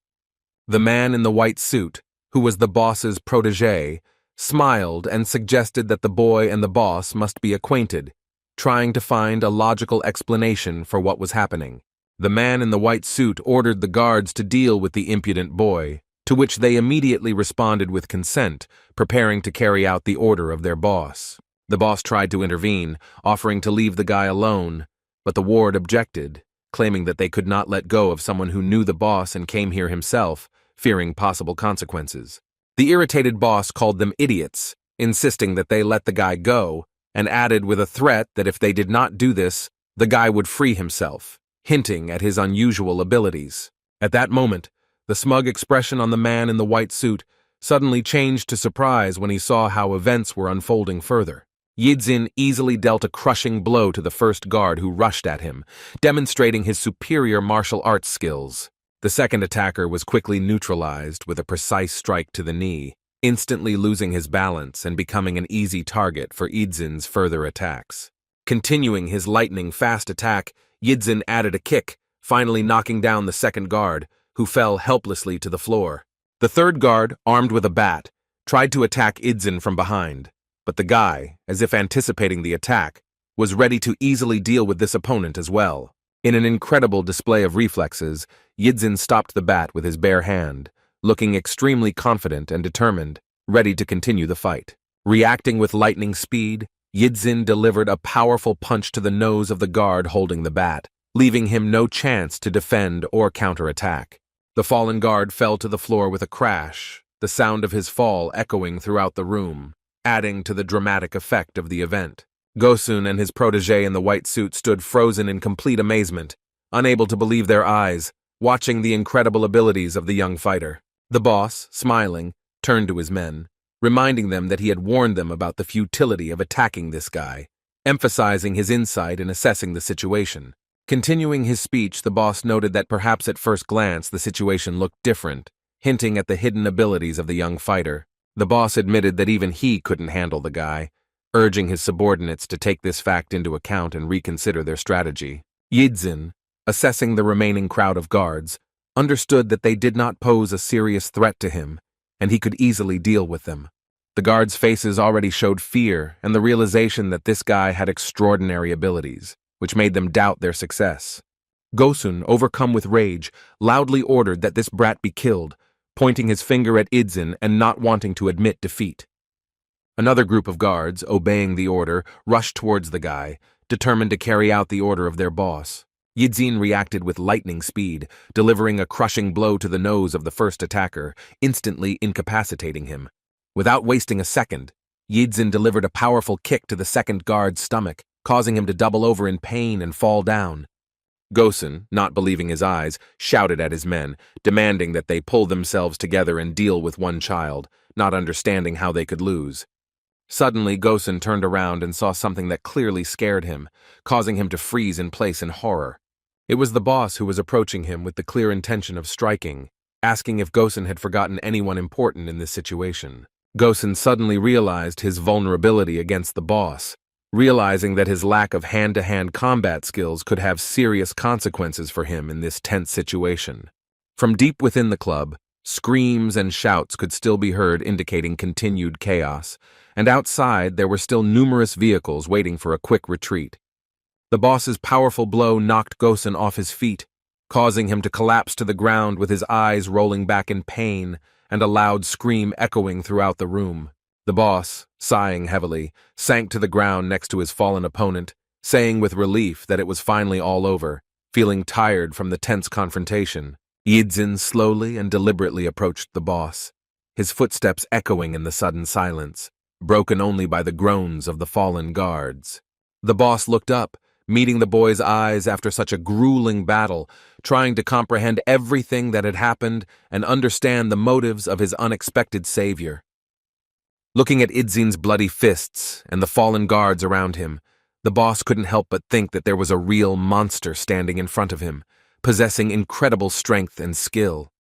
The man in the white suit, who was the boss's protégé, smiled and suggested that the boy and the boss must be acquainted, trying to find a logical explanation for what was happening. The man in the white suit ordered the guards to deal with the impudent boy, to which they immediately responded with consent, preparing to carry out the order of their boss. The boss tried to intervene, offering to leave the guy alone, but the ward objected, claiming that they could not let go of someone who knew the boss and came here himself, fearing possible consequences. The irritated boss called them idiots, insisting that they let the guy go, and added with a threat that if they did not do this, the guy would free himself, hinting at his unusual abilities. At that moment, the smug expression on the man in the white suit suddenly changed to surprise when he saw how events were unfolding further. Yidzin easily dealt a crushing blow to the first guard who rushed at him, demonstrating his superior martial arts skills. The second attacker was quickly neutralized with a precise strike to the knee, instantly losing his balance and becoming an easy target for Yidzin's further attacks. Continuing his lightning-fast attack, Yidzin added a kick, finally knocking down the second guard, who fell helplessly to the floor. The third guard, armed with a bat, tried to attack Yidzin from behind, but the guy, as if anticipating the attack, was ready to easily deal with this opponent as well. In an incredible display of reflexes, Yidzin stopped the bat with his bare hand, looking extremely confident and determined, ready to continue the fight. Reacting with lightning speed, Yidzin delivered a powerful punch to the nose of the guard holding the bat, leaving him no chance to defend or counterattack. The fallen guard fell to the floor with a crash, the sound of his fall echoing throughout the room, adding to the dramatic effect of the event. Gosun and his protege in the white suit stood frozen in complete amazement, unable to believe their eyes, watching the incredible abilities of the young fighter. The boss, smiling, turned to his men, reminding them that he had warned them about the futility of attacking this guy, emphasizing his insight in assessing the situation. Continuing his speech, the boss noted that perhaps at first glance the situation looked different, hinting at the hidden abilities of the young fighter. The boss admitted that even he couldn't handle the guy, urging his subordinates to take this fact into account and reconsider their strategy. Yidzin, assessing the remaining crowd of guards, understood that they did not pose a serious threat to him, and he could easily deal with them. The guards' faces already showed fear and the realization that this guy had extraordinary abilities, which made them doubt their success. Gosun, overcome with rage, loudly ordered that this brat be killed, pointing his finger at Yidzin and not wanting to admit defeat. Another group of guards, obeying the order, rushed towards the guy, determined to carry out the order of their boss. Yidzin reacted with lightning speed, delivering a crushing blow to the nose of the first attacker, instantly incapacitating him. Without wasting a second, Yidzin delivered a powerful kick to the second guard's stomach, causing him to double over in pain and fall down. Gosun, not believing his eyes, shouted at his men, demanding that they pull themselves together and deal with one child, not understanding how they could lose. Suddenly, Gosun turned around and saw something that clearly scared him, causing him to freeze in place in horror. It was the boss who was approaching him with the clear intention of striking, asking if Gosun had forgotten anyone important in this situation. Gosun suddenly realized his vulnerability against the boss, realizing that his lack of hand-to-hand combat skills could have serious consequences for him in this tense situation. From deep within the club, screams and shouts could still be heard, indicating continued chaos, and outside there were still numerous vehicles waiting for a quick retreat. The boss's powerful blow knocked Gosun off his feet, causing him to collapse to the ground with his eyes rolling back in pain and a loud scream echoing throughout the room. The boss, sighing heavily, sank to the ground next to his fallen opponent, saying with relief that it was finally all over, feeling tired from the tense confrontation. Yidzin slowly and deliberately approached the boss, his footsteps echoing in the sudden silence, broken only by the groans of the fallen guards. The boss looked up, meeting the boy's eyes after such a grueling battle, trying to comprehend everything that had happened and understand the motives of his unexpected savior. Looking at Yidzin's bloody fists and the fallen guards around him, the boss couldn't help but think that there was a real monster standing in front of him, possessing incredible strength and skill.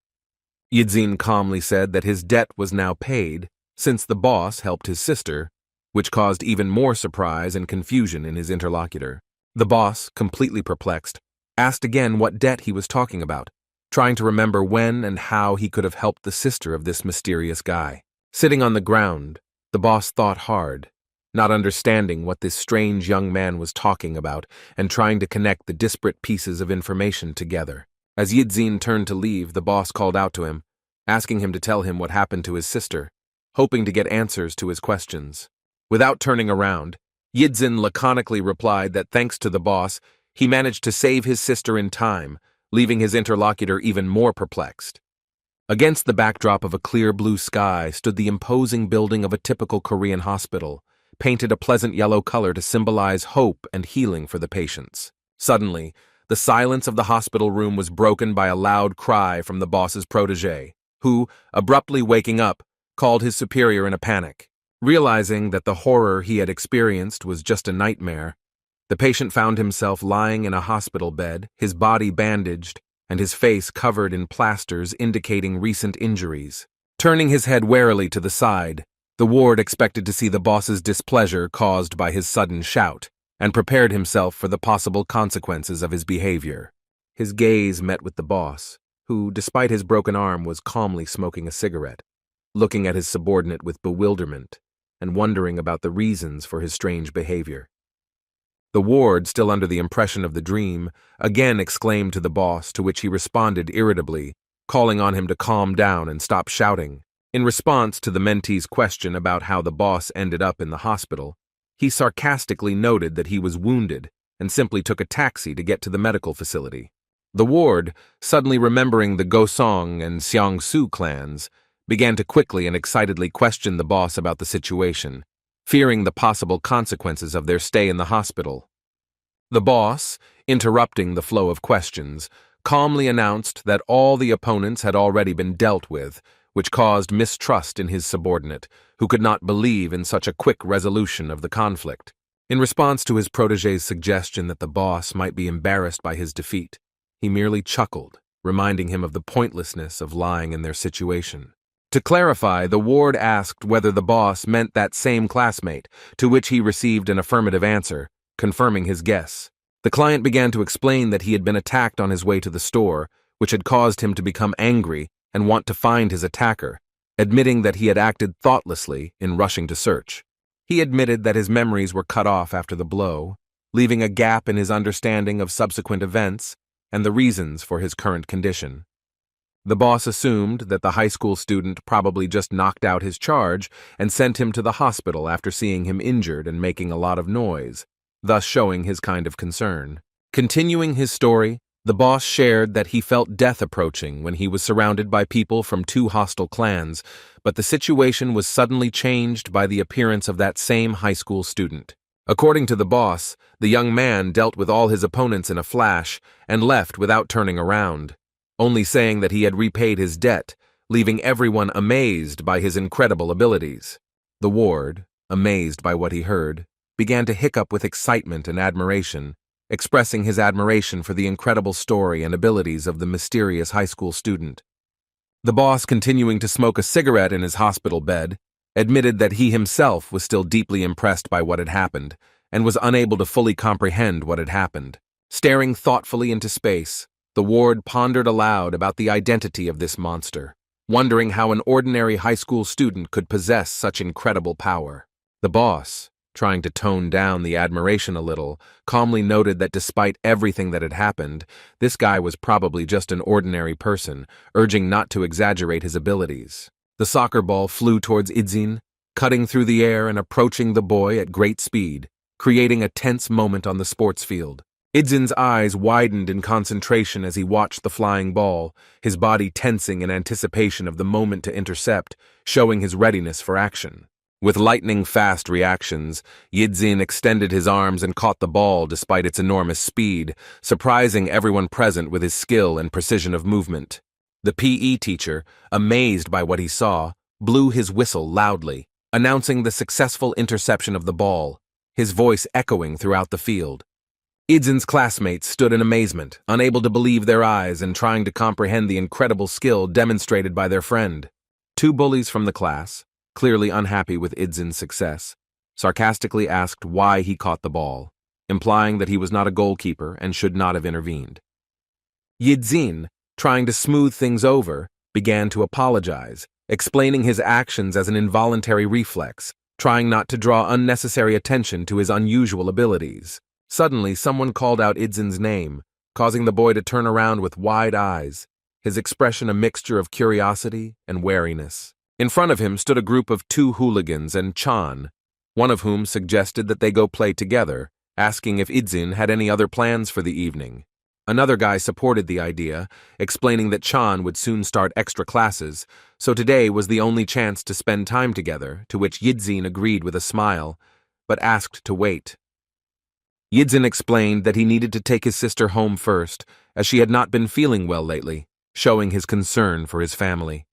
Yidzin calmly said that his debt was now paid, since the boss helped his sister, which caused even more surprise and confusion in his interlocutor. The boss, completely perplexed, asked again what debt he was talking about, trying to remember when and how he could have helped the sister of this mysterious guy. Sitting on the ground, the boss thought hard, not understanding what this strange young man was talking about and trying to connect the disparate pieces of information together. As Yidzin turned to leave, the boss called out to him, asking him to tell him what happened to his sister, hoping to get answers to his questions. Without turning around, Yidzin laconically replied that thanks to the boss, he managed to save his sister in time, leaving his interlocutor even more perplexed. Against the backdrop of a clear blue sky stood the imposing building of a typical Korean hospital, painted a pleasant yellow color to symbolize hope and healing for the patients. Suddenly, the silence of the hospital room was broken by a loud cry from the boss's protege, who, abruptly waking up, called his superior in a panic. Realizing that the horror he had experienced was just a nightmare, the patient found himself lying in a hospital bed, his body bandaged, and his face covered in plasters indicating recent injuries. Turning his head warily to the side, the ward expected to see the boss's displeasure caused by his sudden shout, and prepared himself for the possible consequences of his behavior. His gaze met with the boss, who, despite his broken arm, was calmly smoking a cigarette, looking at his subordinate with bewilderment and wondering about the reasons for his strange behavior. The ward, still under the impression of the dream, again exclaimed to the boss, to which he responded irritably, calling on him to calm down and stop shouting. In response to the mentee's question about how the boss ended up in the hospital, he sarcastically noted that he was wounded and simply took a taxi to get to the medical facility. The ward, suddenly remembering the Gosong and Xiangsu clans, began to quickly and excitedly question the boss about the situation, fearing the possible consequences of their stay in the hospital. The boss, interrupting the flow of questions, calmly announced that all the opponents had already been dealt with, which caused mistrust in his subordinate, who could not believe in such a quick resolution of the conflict. In response to his protege's suggestion that the boss might be embarrassed by his defeat, he merely chuckled, reminding him of the pointlessness of lying in their situation. To clarify, the ward asked whether the boss meant that same classmate, to which he received an affirmative answer, confirming his guess. The client began to explain that he had been attacked on his way to the store, which had caused him to become angry and want to find his attacker, admitting that he had acted thoughtlessly in rushing to search. He admitted that his memories were cut off after the blow, leaving a gap in his understanding of subsequent events and the reasons for his current condition. The boss assumed that the high school student probably just knocked out his charge and sent him to the hospital after seeing him injured and making a lot of noise, thus showing his kind of concern. Continuing his story, the boss shared that he felt death approaching when he was surrounded by people from two hostile clans, but the situation was suddenly changed by the appearance of that same high school student. According to the boss, the young man dealt with all his opponents in a flash and left without turning around, only saying that he had repaid his debt, leaving everyone amazed by his incredible abilities. The ward, amazed by what he heard, began to hiccup with excitement and admiration, expressing his admiration for the incredible story and abilities of the mysterious high school student. The boss, continuing to smoke a cigarette in his hospital bed, admitted that he himself was still deeply impressed by what had happened and was unable to fully comprehend what had happened. Staring thoughtfully into space, the ward pondered aloud about the identity of this monster, wondering how an ordinary high school student could possess such incredible power. The boss, trying to tone down the admiration a little, calmly noted that despite everything that had happened, this guy was probably just an ordinary person, urging not to exaggerate his abilities. The soccer ball flew towards Idzin, cutting through the air and approaching the boy at great speed, creating a tense moment on the sports field. Idzin's eyes widened in concentration as he watched the flying ball, his body tensing in anticipation of the moment to intercept, showing his readiness for action. With lightning-fast reactions, Yidzin extended his arms and caught the ball despite its enormous speed, surprising everyone present with his skill and precision of movement. The PE teacher, amazed by what he saw, blew his whistle loudly, announcing the successful interception of the ball, his voice echoing throughout the field. Idzin's classmates stood in amazement, unable to believe their eyes and trying to comprehend the incredible skill demonstrated by their friend. Two bullies from the class, clearly unhappy with Idzin's success, sarcastically asked why he caught the ball, implying that he was not a goalkeeper and should not have intervened. Yidzin, trying to smooth things over, began to apologize, explaining his actions as an involuntary reflex, trying not to draw unnecessary attention to his unusual abilities. Suddenly, someone called out Idzin's name, causing the boy to turn around with wide eyes, his expression a mixture of curiosity and wariness. In front of him stood a group of two hooligans and Chan, one of whom suggested that they go play together, asking if Idzin had any other plans for the evening. Another guy supported the idea, explaining that Chan would soon start extra classes, so today was the only chance to spend time together, to which Yidzin agreed with a smile, but asked to wait. Yidzin explained that he needed to take his sister home first, as she had not been feeling well lately, showing his concern for his family.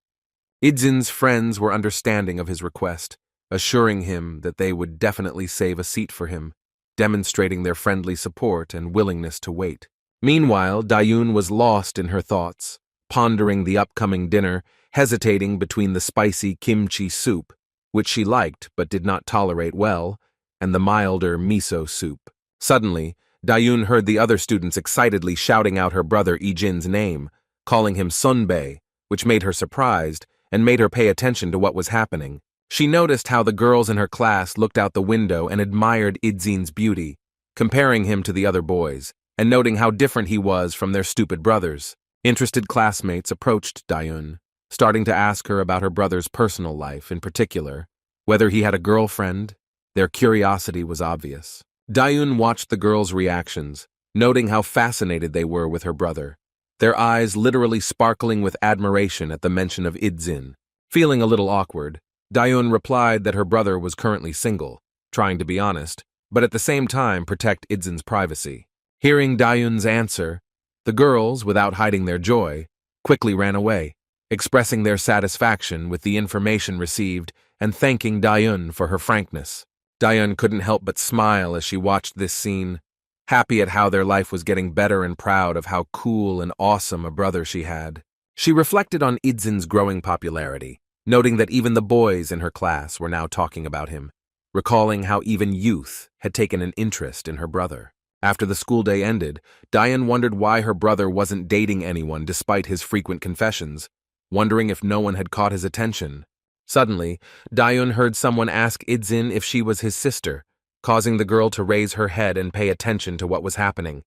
Idzin's friends were understanding of his request, assuring him that they would definitely save a seat for him, demonstrating their friendly support and willingness to wait. Meanwhile, Dayun was lost in her thoughts, pondering the upcoming dinner, hesitating between the spicy kimchi soup, which she liked but did not tolerate well, and the milder miso soup. Suddenly, Dayun heard the other students excitedly shouting out her brother Ijin's name, calling him Sunbae, which made her surprised and made her pay attention to what was happening. She noticed how the girls in her class looked out the window and admired Idzin's beauty, comparing him to the other boys, and noting how different he was from their stupid brothers. Interested classmates approached Dayun, starting to ask her about her brother's personal life, in particular, whether he had a girlfriend. Their curiosity was obvious. Dayun watched the girls' reactions, noting how fascinated they were with her brother, their eyes literally sparkling with admiration at the mention of Idzin. Feeling a little awkward, Dayun replied that her brother was currently single, trying to be honest, but at the same time protect Idzin's privacy. Hearing Dayun's answer, the girls, without hiding their joy, quickly ran away, expressing their satisfaction with the information received and thanking Dayun for her frankness. Dayun couldn't help but smile as she watched this scene, happy at how their life was getting better and proud of how cool and awesome a brother she had. She reflected on Idzin's growing popularity, noting that even the boys in her class were now talking about him, recalling how even youth had taken an interest in her brother. After the school day ended, Dayun wondered why her brother wasn't dating anyone despite his frequent confessions, wondering if no one had caught his attention. Suddenly, Dayun heard someone ask Idzin if she was his sister, causing the girl to raise her head and pay attention to what was happening.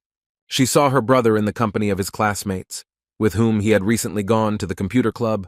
She saw her brother in the company of his classmates, with whom he had recently gone to the computer club.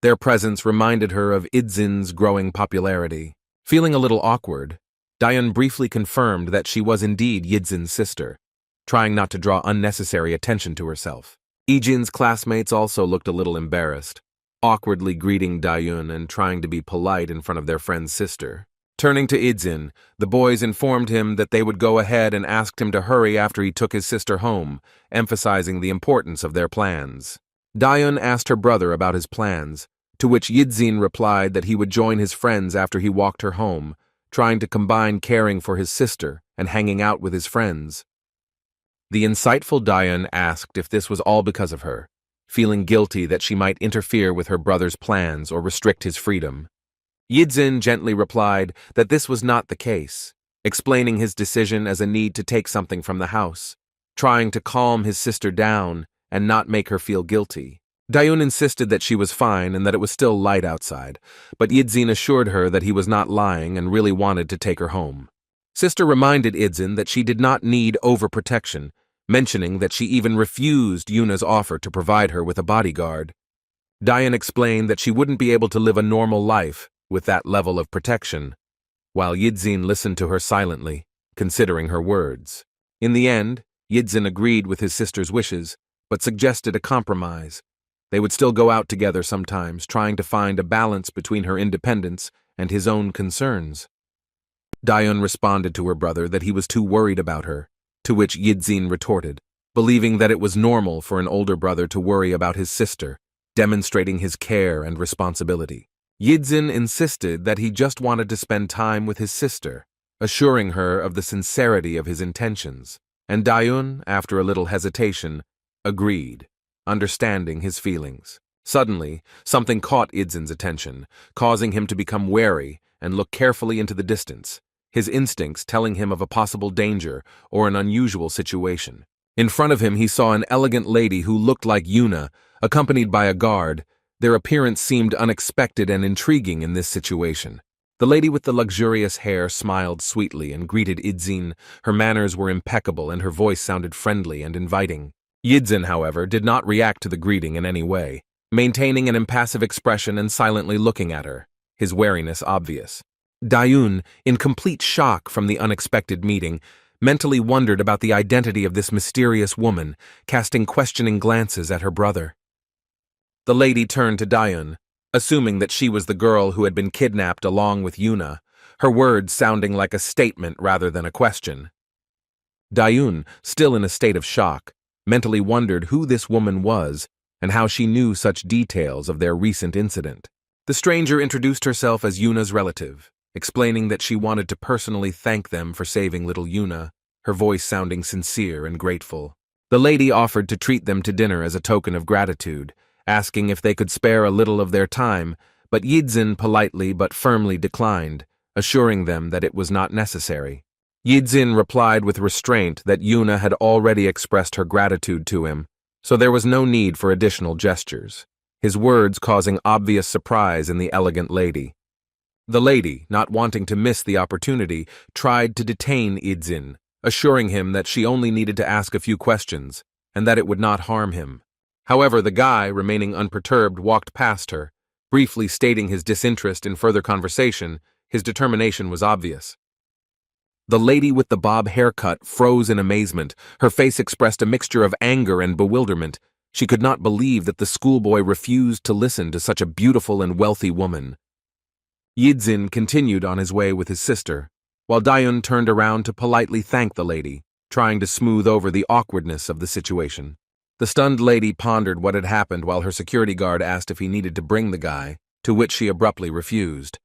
Their presence reminded her of Idzin's growing popularity. Feeling a little awkward, Dayun briefly confirmed that she was indeed Yidzin's sister, trying not to draw unnecessary attention to herself. Ijin's classmates also looked a little embarrassed, awkwardly greeting Dayun and trying to be polite in front of their friend's sister. Turning to Idzin, the boys informed him that they would go ahead and asked him to hurry after he took his sister home, emphasizing the importance of their plans. Dayun asked her brother about his plans, to which Yidzin replied that he would join his friends after he walked her home, trying to combine caring for his sister and hanging out with his friends. The insightful Dayun asked if this was all because of her, feeling guilty that she might interfere with her brother's plans or restrict his freedom. Yidzin gently replied that this was not the case, explaining his decision as a need to take something from the house, trying to calm his sister down and not make her feel guilty. Dayun insisted that she was fine and that it was still light outside, but Yidzin assured her that he was not lying and really wanted to take her home. Sister reminded Idzin that she did not need overprotection, mentioning that she even refused Yuna's offer to provide her with a bodyguard. Dayun explained that she wouldn't be able to live a normal life with that level of protection, while Yidzin listened to her silently, considering her words. In the end, Yidzin agreed with his sister's wishes, but suggested a compromise. They would still go out together sometimes, trying to find a balance between her independence and his own concerns. Dayun responded to her brother that he was too worried about her, to which Yidzin retorted, believing that it was normal for an older brother to worry about his sister, demonstrating his care and responsibility. Yidzin insisted that he just wanted to spend time with his sister, assuring her of the sincerity of his intentions, and Dayun, after a little hesitation, agreed, understanding his feelings. Suddenly, something caught Idzin's attention, causing him to become wary and look carefully into the distance, his instincts telling him of a possible danger or an unusual situation. In front of him he saw an elegant lady who looked like Yuna, accompanied by a guard. Their appearance seemed unexpected and intriguing in this situation. The lady with the luxurious hair smiled sweetly and greeted Idzin. Her manners were impeccable and her voice sounded friendly and inviting. Yidzin, however, did not react to the greeting in any way, maintaining an impassive expression and silently looking at her, his wariness obvious. Dayun, in complete shock from the unexpected meeting, mentally wondered about the identity of this mysterious woman, casting questioning glances at her brother. The lady turned to Dayun, assuming that she was the girl who had been kidnapped along with Yuna, her words sounding like a statement rather than a question. Dayun, still in a state of shock, mentally wondered who this woman was and how she knew such details of their recent incident. The stranger introduced herself as Yuna's relative, explaining that she wanted to personally thank them for saving little Yuna, her voice sounding sincere and grateful. The lady offered to treat them to dinner as a token of gratitude, asking if they could spare a little of their time, but Yidzin politely but firmly declined, assuring them that it was not necessary. Yidzin replied with restraint that Yuna had already expressed her gratitude to him, so there was no need for additional gestures, his words causing obvious surprise in the elegant lady. The lady, not wanting to miss the opportunity, tried to detain Yidzin, assuring him that she only needed to ask a few questions, and that it would not harm him. However, the guy, remaining unperturbed, walked past her, briefly stating his disinterest in further conversation. His determination was obvious. The lady with the bob haircut froze in amazement. Her face expressed a mixture of anger and bewilderment. She could not believe that the schoolboy refused to listen to such a beautiful and wealthy woman. Yidzin continued on his way with his sister, while Dayun turned around to politely thank the lady, trying to smooth over the awkwardness of the situation. The stunned lady pondered what had happened while her security guard asked if he needed to bring the guy, to which she abruptly refused.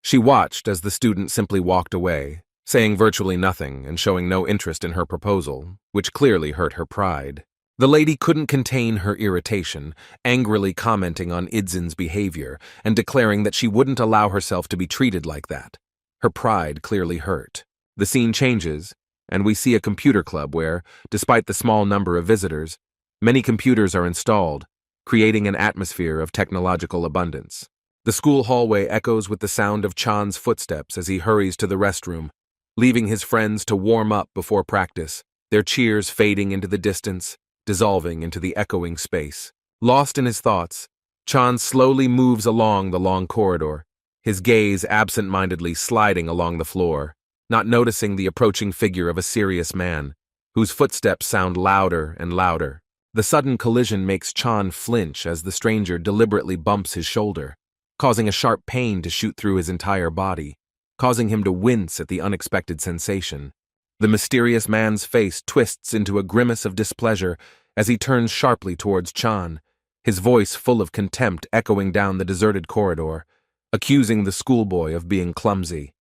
She watched as the student simply walked away, saying virtually nothing and showing no interest in her proposal, which clearly hurt her pride. The lady couldn't contain her irritation, angrily commenting on Idzin's behavior and declaring that she wouldn't allow herself to be treated like that. Her pride clearly hurt. The scene changes, and we see a computer club where, despite the small number of visitors, many computers are installed, creating an atmosphere of technological abundance. The school hallway echoes with the sound of Chan's footsteps as he hurries to the restroom, leaving his friends to warm up before practice, their cheers fading into the distance, dissolving into the echoing space. Lost in his thoughts, Chan slowly moves along the long corridor, his gaze absent-mindedly sliding along the floor, not noticing the approaching figure of a serious man, whose footsteps sound louder and louder. The sudden collision makes Chan flinch as the stranger deliberately bumps his shoulder, causing a sharp pain to shoot through his entire body, causing him to wince at the unexpected sensation. The mysterious man's face twists into a grimace of displeasure as he turns sharply towards Chan, his voice full of contempt echoing down the deserted corridor, accusing the schoolboy of being clumsy.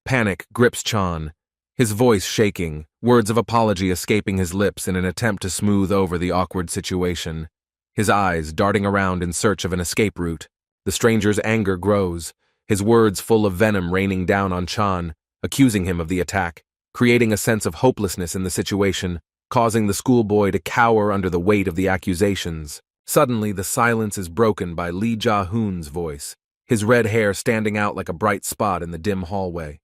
Panic grips Chan, his voice shaking, words of apology escaping his lips in an attempt to smooth over the awkward situation, his eyes darting around in search of an escape route. The stranger's anger grows, his words full of venom raining down on Chan, accusing him of the attack, creating a sense of hopelessness in the situation, causing the schoolboy to cower under the weight of the accusations. Suddenly, the silence is broken by Lee Ja-hoon's voice, his red hair standing out like a bright spot in the dim hallway,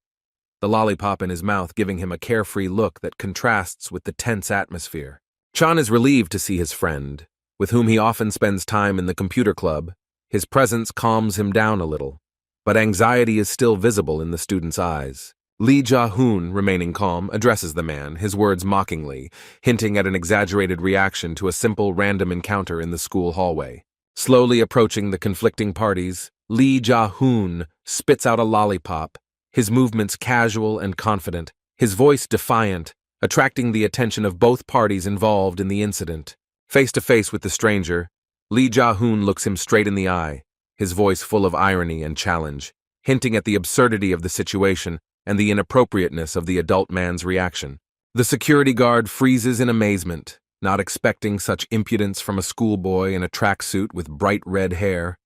the lollipop in his mouth giving him a carefree look that contrasts with the tense atmosphere. Chan is relieved to see his friend, with whom he often spends time in the computer club. His presence calms him down a little, but anxiety is still visible in the student's eyes. Lee Ja-hoon, remaining calm, addresses the man, his words mockingly, hinting at an exaggerated reaction to a simple random encounter in the school hallway. Slowly approaching the conflicting parties, Lee Ja-hoon spits out a lollipop, his movements casual and confident, his voice defiant, attracting the attention of both parties involved in the incident. Face to face with the stranger, Lee Ja-hoon looks him straight in the eye, his voice full of irony and challenge, hinting at the absurdity of the situation and the inappropriateness of the adult man's reaction. The security guard freezes in amazement, not expecting such impudence from a schoolboy in a tracksuit with bright red hair.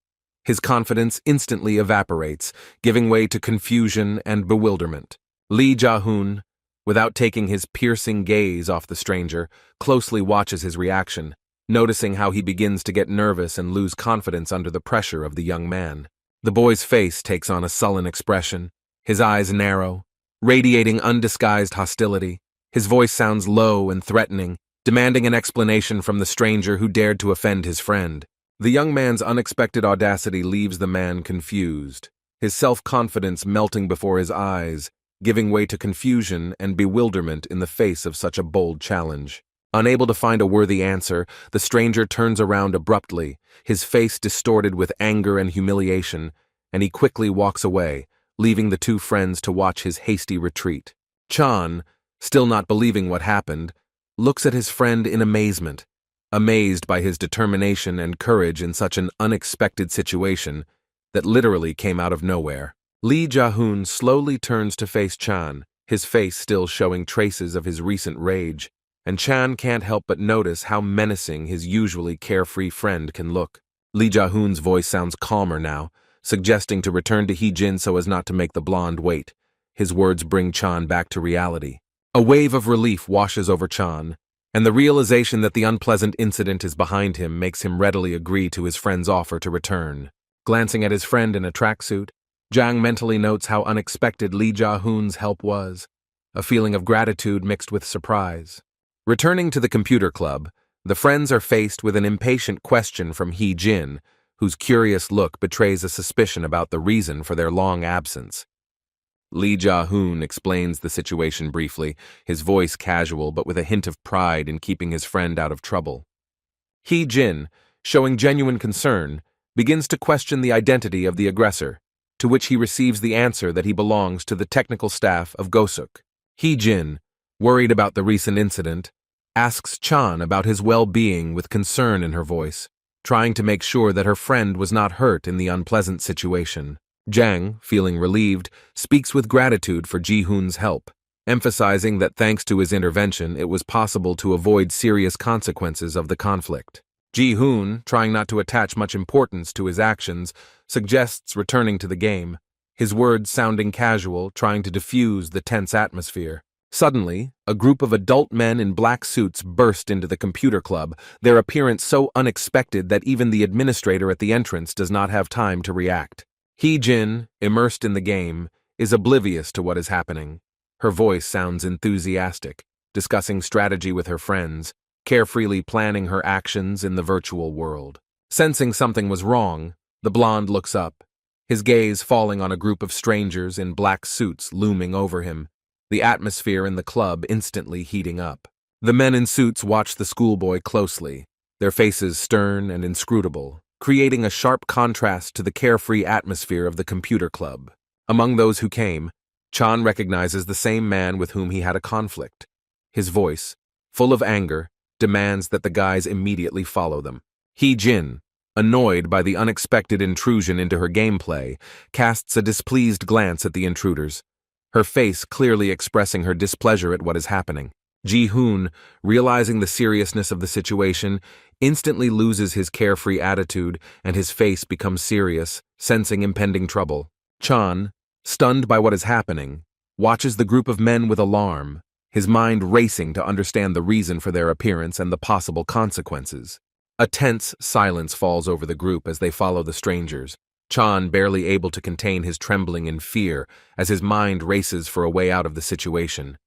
His confidence instantly evaporates, giving way to confusion and bewilderment. Lee Ja-hoon, without taking his piercing gaze off the stranger, closely watches his reaction, noticing how he begins to get nervous and lose confidence under the pressure of the young man. The boy's face takes on a sullen expression, his eyes narrow, radiating undisguised hostility. His voice sounds low and threatening, demanding an explanation from the stranger who dared to offend his friend. The young man's unexpected audacity leaves the man confused, his self-confidence melting before his eyes, giving way to confusion and bewilderment in the face of such a bold challenge. Unable to find a worthy answer, the stranger turns around abruptly, his face distorted with anger and humiliation, and he quickly walks away, leaving the two friends to watch his hasty retreat. Chan, still not believing what happened, looks at his friend in amazement, amazed by his determination and courage in such an unexpected situation that literally came out of nowhere. Lee Ja-hoon slowly turns to face Chan, his face still showing traces of his recent rage, and Chan can't help but notice how menacing his usually carefree friend can look. Lee Ja-hoon's voice sounds calmer now, suggesting to return to Hee-jin so as not to make the blonde wait. His words bring Chan back to reality. A wave of relief washes over Chan, and the realization that the unpleasant incident is behind him makes him readily agree to his friend's offer to return. Glancing at his friend in a tracksuit, Jang mentally notes how unexpected Lee Ja-hoon's help was, a feeling of gratitude mixed with surprise. Returning to the computer club, the friends are faced with an impatient question from Hee-jin, whose curious look betrays a suspicion about the reason for their long absence. Lee Ja-hoon explains the situation briefly, his voice casual but with a hint of pride in keeping his friend out of trouble. Hee-jin, showing genuine concern, begins to question the identity of the aggressor, to which he receives the answer that he belongs to the technical staff of Gosuk. Hee-jin, worried about the recent incident, asks Chan about his well-being with concern in her voice, trying to make sure that her friend was not hurt in the unpleasant situation. Jang, feeling relieved, speaks with gratitude for Ji-hoon's help, emphasizing that thanks to his intervention it was possible to avoid serious consequences of the conflict. Ji-hoon, trying not to attach much importance to his actions, suggests returning to the game, his words sounding casual, trying to diffuse the tense atmosphere. Suddenly, a group of adult men in black suits burst into the computer club, their appearance so unexpected that even the administrator at the entrance does not have time to react. Hee-jin, immersed in the game, is oblivious to what is happening. Her voice sounds enthusiastic, discussing strategy with her friends, carefreely planning her actions in the virtual world. Sensing something was wrong, the blonde looks up, his gaze falling on a group of strangers in black suits looming over him, the atmosphere in the club instantly heating up. The men in suits watch the schoolboy closely, their faces stern and inscrutable, creating a sharp contrast to the carefree atmosphere of the computer club. Among those who came, Chan recognizes the same man with whom he had a conflict. His voice, full of anger, demands that the guys immediately follow them. Hee-jin, annoyed by the unexpected intrusion into her gameplay, casts a displeased glance at the intruders, her face clearly expressing her displeasure at what is happening. Ji-hoon, realizing the seriousness of the situation, instantly loses his carefree attitude and his face becomes serious, sensing impending trouble. Chan, stunned by what is happening, watches the group of men with alarm, his mind racing to understand the reason for their appearance and the possible consequences. A tense silence falls over the group as they follow the strangers, Chan barely able to contain his trembling in fear as his mind races for a way out of the situation.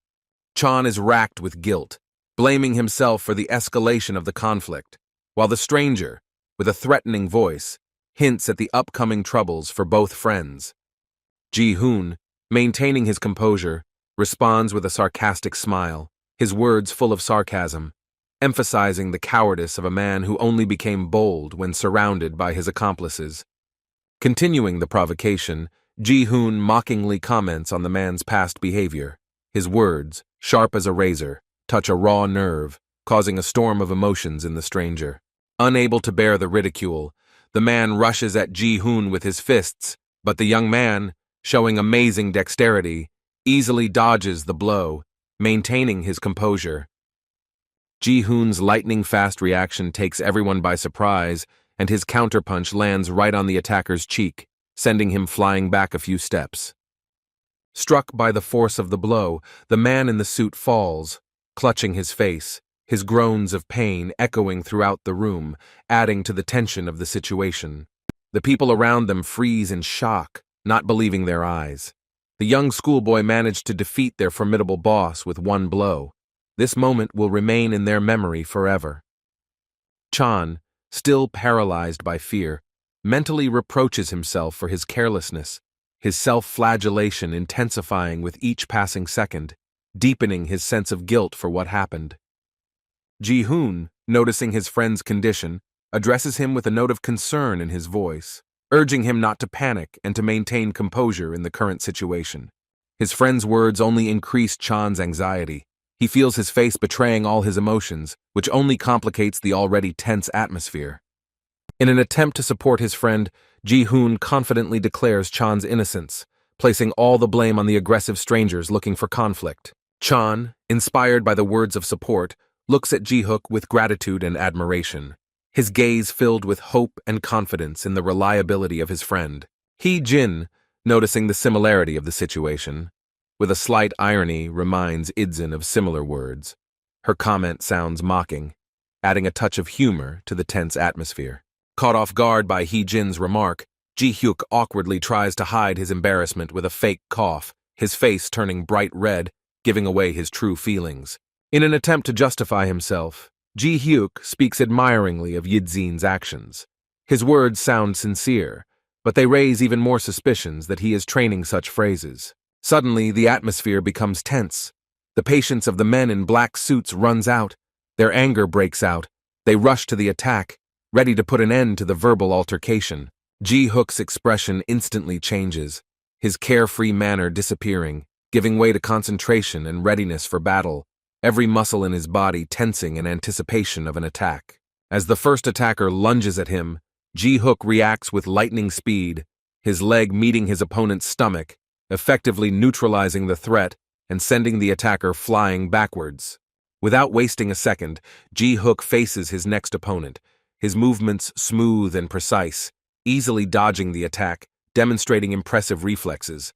Chan is racked with guilt, blaming himself for the escalation of the conflict, while the stranger, with a threatening voice, hints at the upcoming troubles for both friends. Ji-hoon, maintaining his composure, responds with a sarcastic smile, his words full of sarcasm, emphasizing the cowardice of a man who only became bold when surrounded by his accomplices. Continuing the provocation, Ji-hoon mockingly comments on the man's past behavior. His words, sharp as a razor, touch a raw nerve, causing a storm of emotions in the stranger. Unable to bear the ridicule, the man rushes at Ji-hoon with his fists, but the young man, showing amazing dexterity, easily dodges the blow, maintaining his composure. Ji-hoon's lightning-fast reaction takes everyone by surprise, and his counterpunch lands right on the attacker's cheek, sending him flying back a few steps. Struck by the force of the blow, the man in the suit falls, clutching his face, his groans of pain echoing throughout the room, adding to the tension of the situation. The people around them freeze in shock, not believing their eyes. The young schoolboy managed to defeat their formidable boss with one blow. This moment will remain in their memory forever. Chan, still paralyzed by fear, mentally reproaches himself for his carelessness, his self-flagellation intensifying with each passing second, deepening his sense of guilt for what happened. Ji-hoon, noticing his friend's condition, addresses him with a note of concern in his voice, urging him not to panic and to maintain composure in the current situation. His friend's words only increase Chan's anxiety. He feels his face betraying all his emotions, which only complicates the already tense atmosphere. In an attempt to support his friend, Ji-hoon confidently declares Chan's innocence, placing all the blame on the aggressive strangers looking for conflict. Chan, inspired by the words of support, looks at Ji-hook with gratitude and admiration, his gaze filled with hope and confidence in the reliability of his friend. Hee-jin, noticing the similarity of the situation, with a slight irony reminds Idzin of similar words. Her comment sounds mocking, adding a touch of humor to the tense atmosphere. Caught off guard by Hee-jin's remark, Ji-hyuk awkwardly tries to hide his embarrassment with a fake cough, his face turning bright red, giving away his true feelings. In an attempt to justify himself, Ji-hyuk speaks admiringly of Yidzin's actions. His words sound sincere, but they raise even more suspicions that he is training such phrases. Suddenly, the atmosphere becomes tense. The patience of the men in black suits runs out. Their anger breaks out. They rush to the attack, ready to put an end to the verbal altercation. Ji-hook's expression instantly changes, his carefree manner disappearing, giving way to concentration and readiness for battle, every muscle in his body tensing in anticipation of an attack. As the first attacker lunges at him, Ji-hook reacts with lightning speed, his leg meeting his opponent's stomach, effectively neutralizing the threat and sending the attacker flying backwards. Without wasting a second, Ji-hook faces his next opponent, his movements smooth and precise, easily dodging the attack, demonstrating impressive reflexes.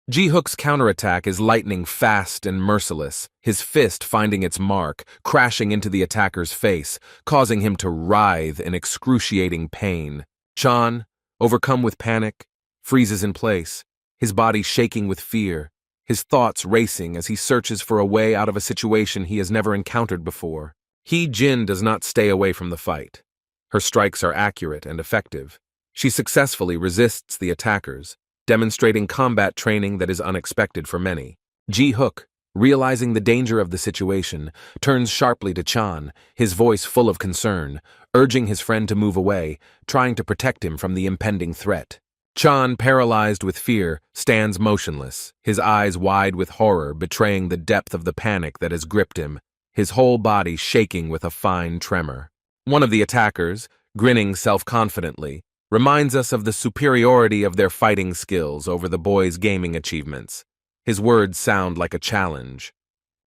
Ji-hook's counterattack is lightning fast and merciless, his fist finding its mark, crashing into the attacker's face, causing him to writhe in excruciating pain. Chan, overcome with panic, freezes in place, his body shaking with fear, his thoughts racing as he searches for a way out of a situation he has never encountered before. Hee-jin does not stay away from the fight. Her strikes are accurate and effective. She successfully resists the attackers, demonstrating combat training that is unexpected for many. Ji-hook, realizing the danger of the situation, turns sharply to Chan, his voice full of concern, urging his friend to move away, trying to protect him from the impending threat. Chan, paralyzed with fear, stands motionless, his eyes wide with horror, betraying the depth of the panic that has gripped him, his whole body shaking with a fine tremor. One of the attackers, grinning self-confidently, reminds us of the superiority of their fighting skills over the boys' gaming achievements. His words sound like a challenge.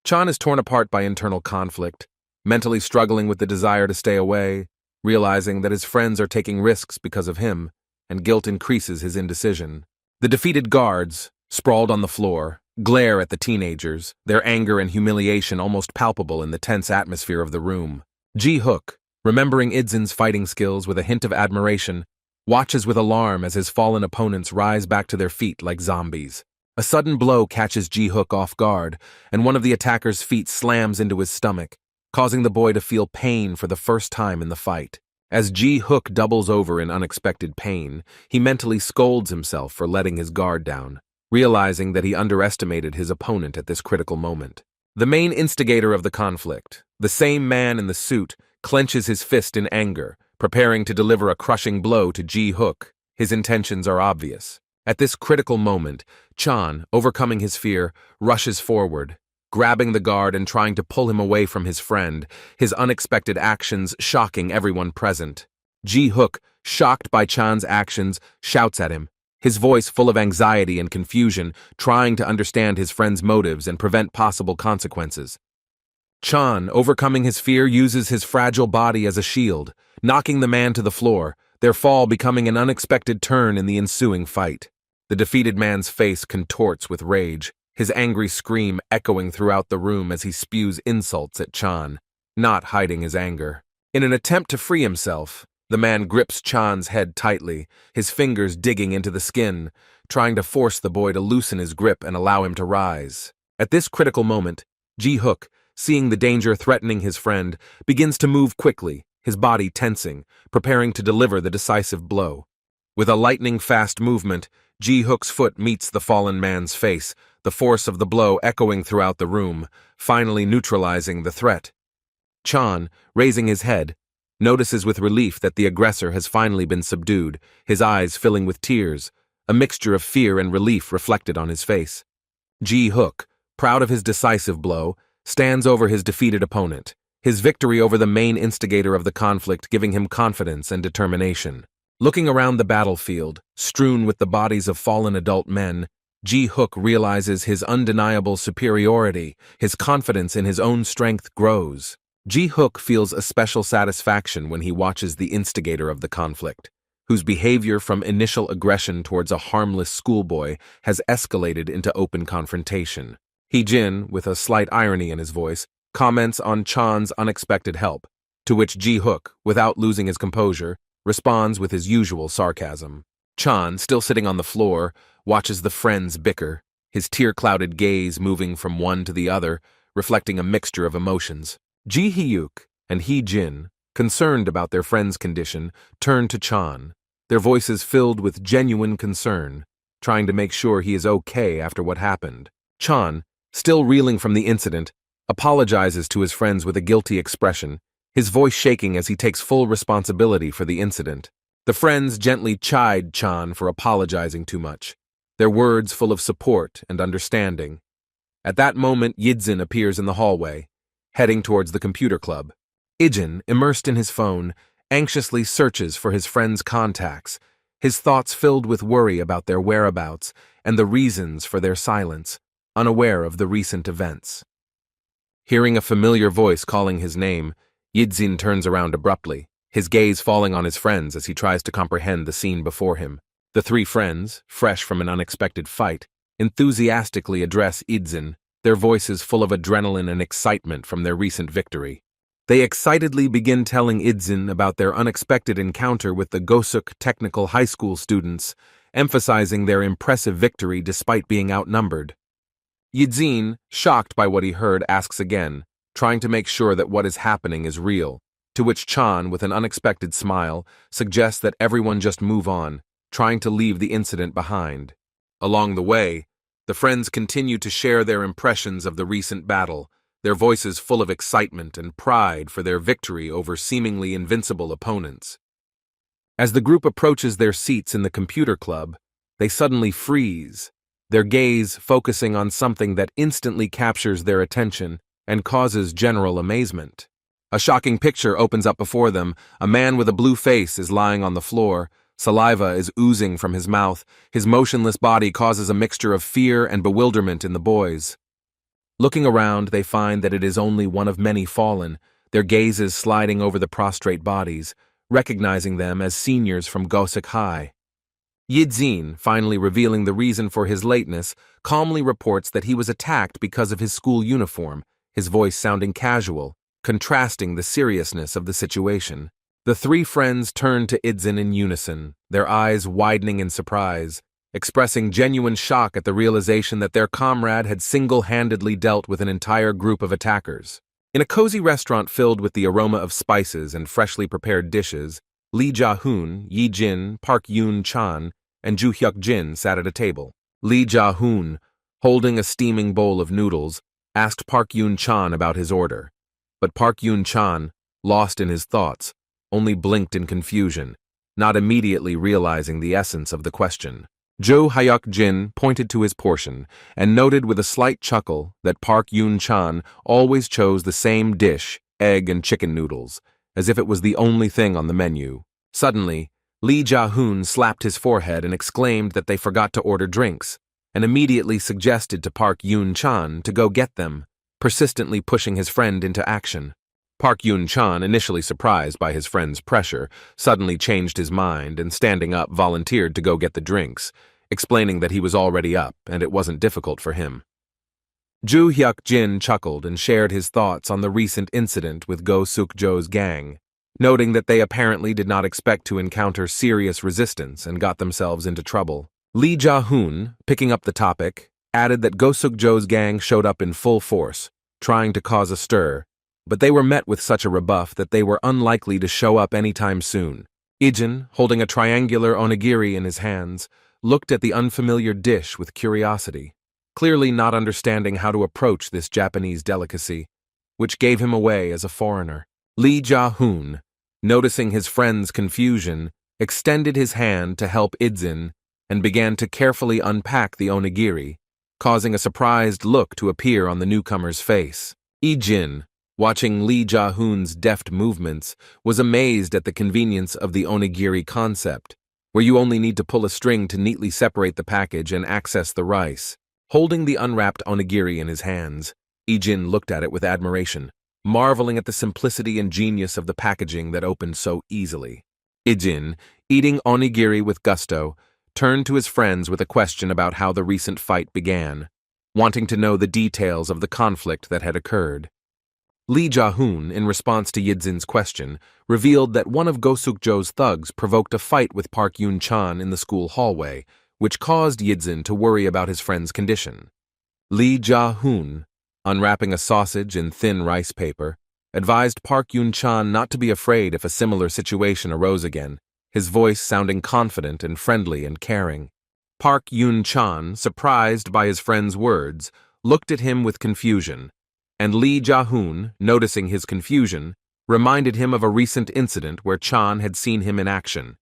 Chan is torn apart by internal conflict, mentally struggling with the desire to stay away, realizing that his friends are taking risks because of him, and guilt increases his indecision. The defeated guards, sprawled on the floor, glare at the teenagers, their anger and humiliation almost palpable in the tense atmosphere of the room. Ji-hook, remembering Idzin's fighting skills with a hint of admiration, watches with alarm as his fallen opponents rise back to their feet like zombies. A sudden blow catches Ji-hook off guard, and one of the attacker's feet slams into his stomach, causing the boy to feel pain for the first time in the fight. As Ji-hook doubles over in unexpected pain, he mentally scolds himself for letting his guard down, realizing that he underestimated his opponent at this critical moment. The main instigator of the conflict, the same man in the suit, clenches his fist in anger, preparing to deliver a crushing blow to Ji-hook. His intentions are obvious. At this critical moment, Chan, overcoming his fear, rushes forward, grabbing the guard and trying to pull him away from his friend, his unexpected actions shocking everyone present. Ji-hook, shocked by Chan's actions, shouts at him, his voice full of anxiety and confusion, trying to understand his friend's motives and prevent possible consequences. Chan, overcoming his fear, uses his fragile body as a shield, knocking the man to the floor, their fall becoming an unexpected turn in the ensuing fight. The defeated man's face contorts with rage, his angry scream echoing throughout the room as he spews insults at Chan, not hiding his anger. In an attempt to free himself, the man grips Chan's head tightly, his fingers digging into the skin, trying to force the boy to loosen his grip and allow him to rise. At this critical moment, Ji-hook, seeing the danger threatening his friend, begins to move quickly, his body tensing, preparing to deliver the decisive blow. With a lightning-fast movement, Ji-hook's foot meets the fallen man's face, the force of the blow echoing throughout the room, finally neutralizing the threat. Chan, raising his head, notices with relief that the aggressor has finally been subdued, his eyes filling with tears, a mixture of fear and relief reflected on his face. Ji-hook, proud of his decisive blow, stands over his defeated opponent, his victory over the main instigator of the conflict giving him confidence and determination. Looking around the battlefield, strewn with the bodies of fallen adult men, Ji-hook realizes his undeniable superiority, his confidence in his own strength grows. Ji-hook feels a special satisfaction when he watches the instigator of the conflict, whose behavior from initial aggression towards a harmless schoolboy has escalated into open confrontation. Hee-jin, with a slight irony in his voice, comments on Chan's unexpected help, to which Ji-hook, without losing his composure, responds with his usual sarcasm. Chan, still sitting on the floor, watches the friends bicker, his tear-clouded gaze moving from one to the other, reflecting a mixture of emotions. Ji-hyuk and Hee-jin, concerned about their friend's condition, turn to Chan, their voices filled with genuine concern, trying to make sure he is okay after what happened. Chan, still reeling from the incident, apologizes to his friends with a guilty expression, his voice shaking as he takes full responsibility for the incident. The friends gently chide Chan for apologizing too much, their words full of support and understanding. At that moment, Yidzin appears in the hallway, heading towards the computer club. Ijin, immersed in his phone, anxiously searches for his friend's contacts, his thoughts filled with worry about their whereabouts and the reasons for their silence, unaware of the recent events. Hearing a familiar voice calling his name, Yidzin turns around abruptly, his gaze falling on his friends as he tries to comprehend the scene before him. The three friends, fresh from an unexpected fight, enthusiastically address Yidzin, their voices full of adrenaline and excitement from their recent victory. They excitedly begin telling Yidzin about their unexpected encounter with the Gosuk Technical High School students, emphasizing their impressive victory despite being outnumbered. Yidzin, shocked by what he heard, asks again, trying to make sure that what is happening is real, to which Chan, with an unexpected smile, suggests that everyone just move on, trying to leave the incident behind. Along the way, the friends continue to share their impressions of the recent battle, their voices full of excitement and pride for their victory over seemingly invincible opponents. As the group approaches their seats in the computer club, they suddenly freeze, their gaze focusing on something that instantly captures their attention and causes general amazement. A shocking picture opens up before them. A man with a blue face is lying on the floor. Saliva is oozing from his mouth. His motionless body causes a mixture of fear and bewilderment in the boys. Looking around, they find that it is only one of many fallen, their gazes sliding over the prostrate bodies, recognizing them as seniors from Gosuk High. Yidzin, finally revealing the reason for his lateness, calmly reports that he was attacked because of his school uniform, his voice sounding casual, contrasting the seriousness of the situation. The three friends turn to Yidzin in unison, their eyes widening in surprise, expressing genuine shock at the realization that their comrade had single-handedly dealt with an entire group of attackers. In a cozy restaurant filled with the aroma of spices and freshly prepared dishes, Lee Ja-hoon, Yi Jin, Park Yoon-chan, and Ju Hyuk-jin sat at a table. Lee Ja-hoon, holding a steaming bowl of noodles, asked Park Yoon-chan about his order. But Park Yoon-chan, lost in his thoughts, only blinked in confusion, not immediately realizing the essence of the question. Jo Hyuk-jin pointed to his portion and noted with a slight chuckle that Park Yoon-chan always chose the same dish, egg and chicken noodles, as if it was the only thing on the menu. Suddenly, Lee Ja-hoon slapped his forehead and exclaimed that they forgot to order drinks, and immediately suggested to Park Yoon-chan to go get them, persistently pushing his friend into action. Park Yoon-chan, initially surprised by his friend's pressure, suddenly changed his mind and, standing up, volunteered to go get the drinks, explaining that he was already up and it wasn't difficult for him. Ju Hyuk-jin chuckled and shared his thoughts on the recent incident with Go Suk-jo's gang, noting that they apparently did not expect to encounter serious resistance and got themselves into trouble. Lee Ja-hoon, picking up the topic, added that Go Suk-jo's gang showed up in full force, trying to cause a stir, but they were met with such a rebuff that they were unlikely to show up anytime soon. Ijin, holding a triangular onigiri in his hands, looked at the unfamiliar dish with curiosity, clearly not understanding how to approach this Japanese delicacy, which gave him away as a foreigner. Lee Ja-hoon, noticing his friend's confusion, extended his hand to help Ijin and began to carefully unpack the onigiri, causing a surprised look to appear on the newcomer's face. Ijin, watching Lee Ja-hoon's deft movements, was amazed at the convenience of the onigiri concept, where you only need to pull a string to neatly separate the package and access the rice. Holding the unwrapped onigiri in his hands, Ijin looked at it with admiration, marveling at the simplicity and genius of the packaging that opened so easily. Ijin, eating onigiri with gusto, turned to his friends with a question about how the recent fight began, wanting to know the details of the conflict that had occurred. Lee Ja-hoon, in response to Yidzin's question, revealed that one of Go Suk-jo's thugs provoked a fight with Park Yoon-chan in the school hallway, which caused Yidzin to worry about his friend's condition. Lee Ja-hoon, unwrapping a sausage in thin rice paper, advised Park Yoon-chan not to be afraid if a similar situation arose again, his voice sounding confident and friendly and caring. Park Yun-chan, surprised by his friend's words, looked at him with confusion, and Lee Ja-hoon, noticing his confusion, reminded him of a recent incident where Chan had seen him in action.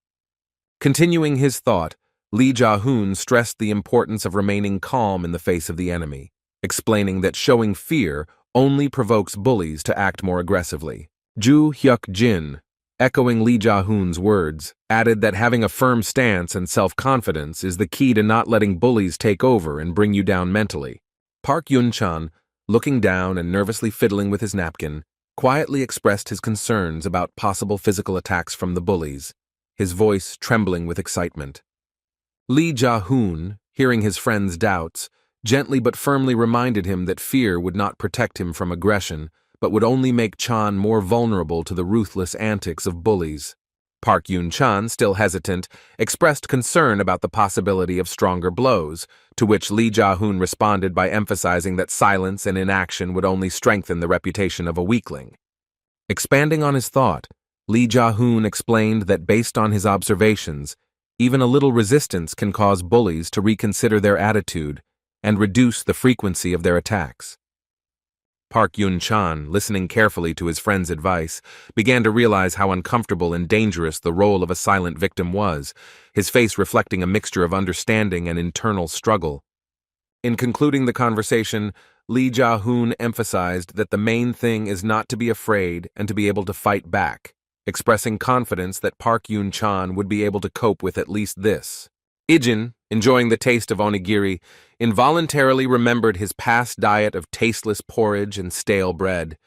Continuing his thought, Lee Ja-hoon stressed the importance of remaining calm in the face of the enemy, explaining that showing fear only provokes bullies to act more aggressively. Ju Hyuk-jin, echoing Lee Ja-hoon's words, added that having a firm stance and self-confidence is the key to not letting bullies take over and bring you down mentally. Park Yun-chan, looking down and nervously fiddling with his napkin, quietly expressed his concerns about possible physical attacks from the bullies, his voice trembling with excitement. Lee Ja-hoon, hearing his friend's doubts, gently but firmly reminded him that fear would not protect him from aggression, but would only make Chan more vulnerable to the ruthless antics of bullies. Park Yun-chan, still hesitant, expressed concern about the possibility of stronger blows, to which Lee Ja-hoon responded by emphasizing that silence and inaction would only strengthen the reputation of a weakling. Expanding on his thought, Lee Ja-hoon explained that based on his observations, even a little resistance can cause bullies to reconsider their attitude and reduce the frequency of their attacks. Park Yun-chan, listening carefully to his friend's advice, began to realize how uncomfortable and dangerous the role of a silent victim was, his face reflecting a mixture of understanding and internal struggle. In concluding the conversation, Lee Ja-hoon emphasized that the main thing is not to be afraid and to be able to fight back, expressing confidence that Park Yun-chan would be able to cope with at least this. Ijin, enjoying the taste of onigiri, involuntarily remembered his past diet of tasteless porridge and stale bread.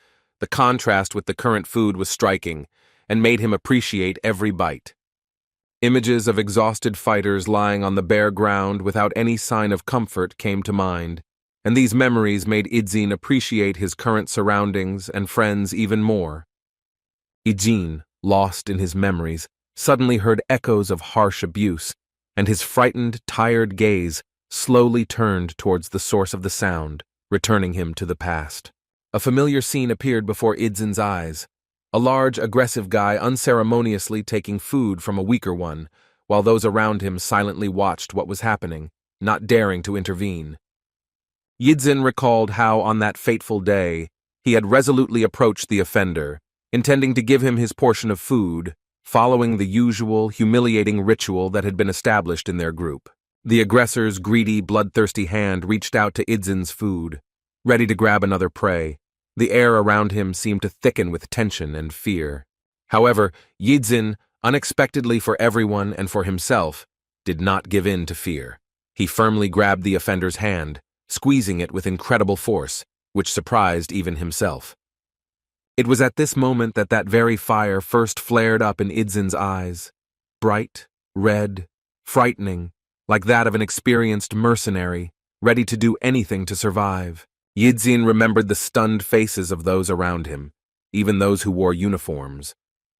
The contrast with the current food was striking, and made him appreciate every bite. Images of exhausted fighters lying on the bare ground without any sign of comfort came to mind, and these memories made Ijin appreciate his current surroundings and friends even more. Ijin, lost in his memories, suddenly heard echoes of harsh abuse, and his frightened, tired gaze slowly turned towards the source of the sound, returning him to the past. A familiar scene appeared before Ijin's eyes, a large, aggressive guy unceremoniously taking food from a weaker one, while those around him silently watched what was happening, not daring to intervene. Ijin recalled how, on that fateful day, he had resolutely approached the offender, intending to give him his portion of food, following the usual, humiliating ritual that had been established in their group. The aggressor's greedy, bloodthirsty hand reached out to Ijin's food, ready to grab another prey. The air around him seemed to thicken with tension and fear. However, Ijin, unexpectedly for everyone and for himself, did not give in to fear. He firmly grabbed the offender's hand, squeezing it with incredible force, which surprised even himself. It was at this moment that very fire first flared up in Ijin's eyes, bright, red, frightening, like that of an experienced mercenary, ready to do anything to survive. Ijin remembered the stunned faces of those around him, even those who wore uniforms.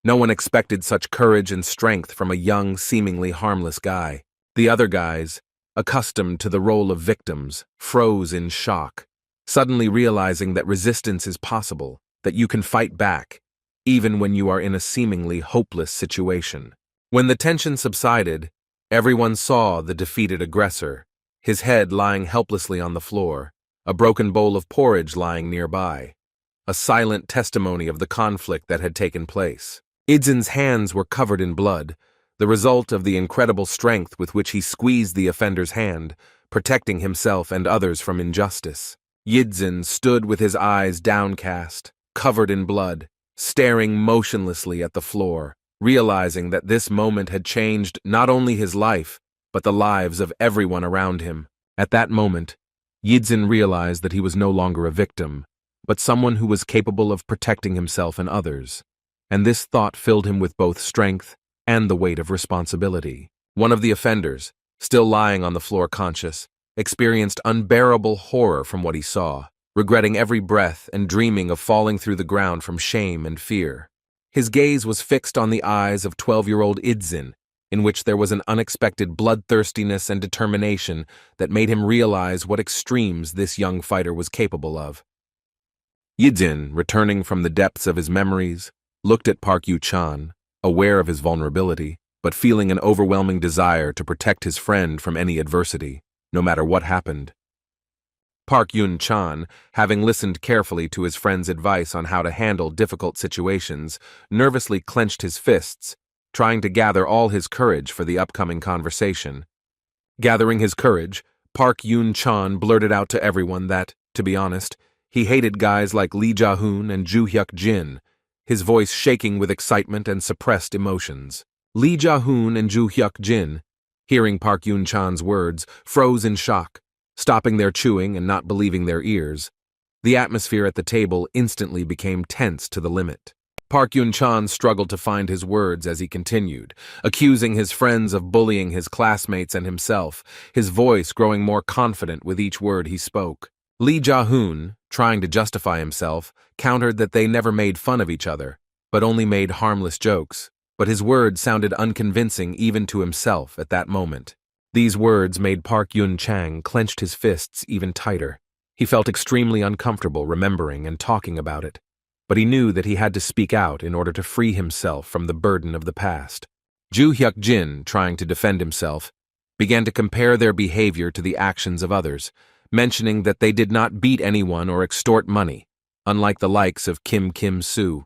No one expected such courage and strength from a young, seemingly harmless guy. The other guys, accustomed to the role of victims, froze in shock, suddenly realizing that resistance is possible, that you can fight back, even when you are in a seemingly hopeless situation. When the tension subsided, everyone saw the defeated aggressor, his head lying helplessly on the floor, a broken bowl of porridge lying nearby, a silent testimony of the conflict that had taken place. Ijin's hands were covered in blood, the result of the incredible strength with which he squeezed the offender's hand, protecting himself and others from injustice. Ijin stood with his eyes downcast, covered in blood, staring motionlessly at the floor, realizing that this moment had changed not only his life, but the lives of everyone around him. At that moment, Ijin realized that he was no longer a victim, but someone who was capable of protecting himself and others, and this thought filled him with both strength and the weight of responsibility. One of the offenders, still lying on the floor conscious, experienced unbearable horror from what he saw, regretting every breath and dreaming of falling through the ground from shame and fear. His gaze was fixed on the eyes of 12-year-old Ijin, in which there was an unexpected bloodthirstiness and determination that made him realize what extremes this young fighter was capable of. Ijin, returning from the depths of his memories, looked at Park Yu-chan, aware of his vulnerability, but feeling an overwhelming desire to protect his friend from any adversity, no matter what happened. Park Yun-chan, having listened carefully to his friend's advice on how to handle difficult situations, nervously clenched his fists, trying to gather all his courage for the upcoming conversation. Gathering his courage, Park Yun-chan blurted out to everyone that, to be honest, he hated guys like Lee Ja-hoon and Joo Hyuk-jin, his voice shaking with excitement and suppressed emotions. Lee Ja-hoon and Joo Hyuk-jin, hearing Park Yun-chan's words, froze in shock, stopping their chewing and not believing their ears. The atmosphere at the table instantly became tense to the limit. Park Yun-chan struggled to find his words as he continued, accusing his friends of bullying his classmates and himself, his voice growing more confident with each word he spoke. Lee Ja-hoon, trying to justify himself, countered that they never made fun of each other, but only made harmless jokes. But his words sounded unconvincing even to himself at that moment. These words made Park Yun-chan clenched his fists even tighter. He felt extremely uncomfortable remembering and talking about it, but he knew that he had to speak out in order to free himself from the burden of the past. Joo Hyuk-jin, trying to defend himself, began to compare their behavior to the actions of others, mentioning that they did not beat anyone or extort money, unlike the likes of Kim Soo.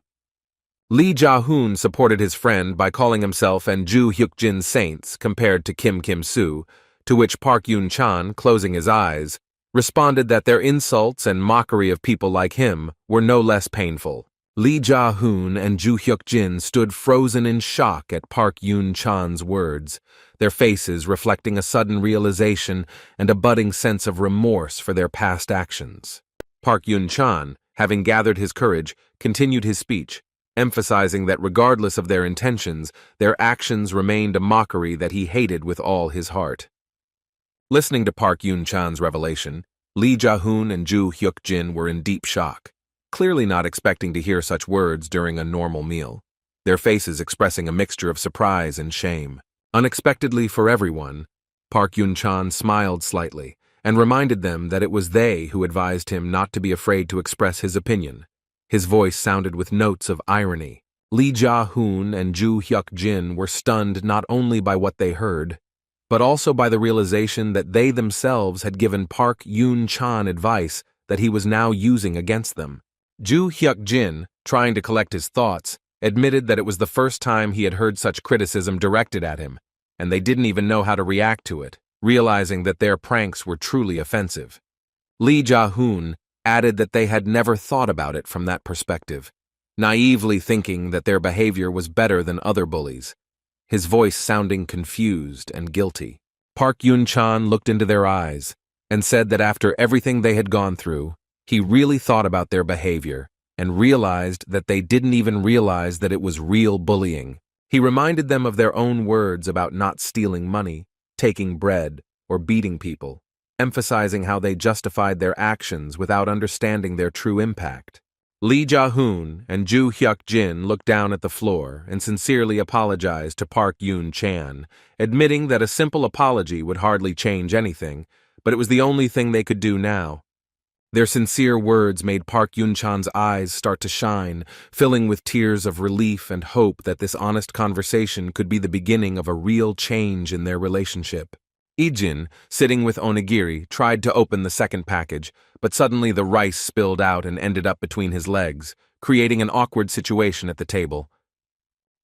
Lee Ja-hoon supported his friend by calling himself and Joo Hyuk-jin saints compared to Kim Soo, to which Park Yun-chan, closing his eyes, responded that their insults and mockery of people like him were no less painful. Lee Ja-hoon and Joo Hyuk-jin stood frozen in shock at Park Yun-chan's words, their faces reflecting a sudden realization and a budding sense of remorse for their past actions. Park Yun-chan, having gathered his courage, continued his speech, emphasizing that regardless of their intentions, their actions remained a mockery that he hated with all his heart. Listening to Park Yun-chan's revelation, Lee Ja-hoon and Joo Hyuk-jin were in deep shock, clearly not expecting to hear such words during a normal meal, their faces expressing a mixture of surprise and shame. Unexpectedly for everyone, Park Yun-chan smiled slightly and reminded them that it was they who advised him not to be afraid to express his opinion. His voice sounded with notes of irony. Lee Ja-hoon and Joo Hyuk-jin were stunned not only by what they heard, but also by the realization that they themselves had given Park Yun-chan advice that he was now using against them. Joo Hyuk-jin, trying to collect his thoughts, admitted that it was the first time he had heard such criticism directed at him, and they didn't even know how to react to it, realizing that their pranks were truly offensive. Lee Ja-hoon added that they had never thought about it from that perspective, naively thinking that their behavior was better than other bullies, his voice sounding confused and guilty. Park Yun-chan looked into their eyes and said that after everything they had gone through, he really thought about their behavior and realized that they didn't even realize that it was real bullying. He reminded them of their own words about not stealing money, taking bread, or beating people, emphasizing how they justified their actions without understanding their true impact. Lee Ja-hoon and Joo Hyuk-jin looked down at the floor and sincerely apologized to Park Yun-chan, admitting that a simple apology would hardly change anything, but it was the only thing they could do now. Their sincere words made Park Yun-chan's eyes start to shine, filling with tears of relief and hope that this honest conversation could be the beginning of a real change in their relationship. Ijin, sitting with onigiri, tried to open the second package, but suddenly the rice spilled out and ended up between his legs, creating an awkward situation at the table.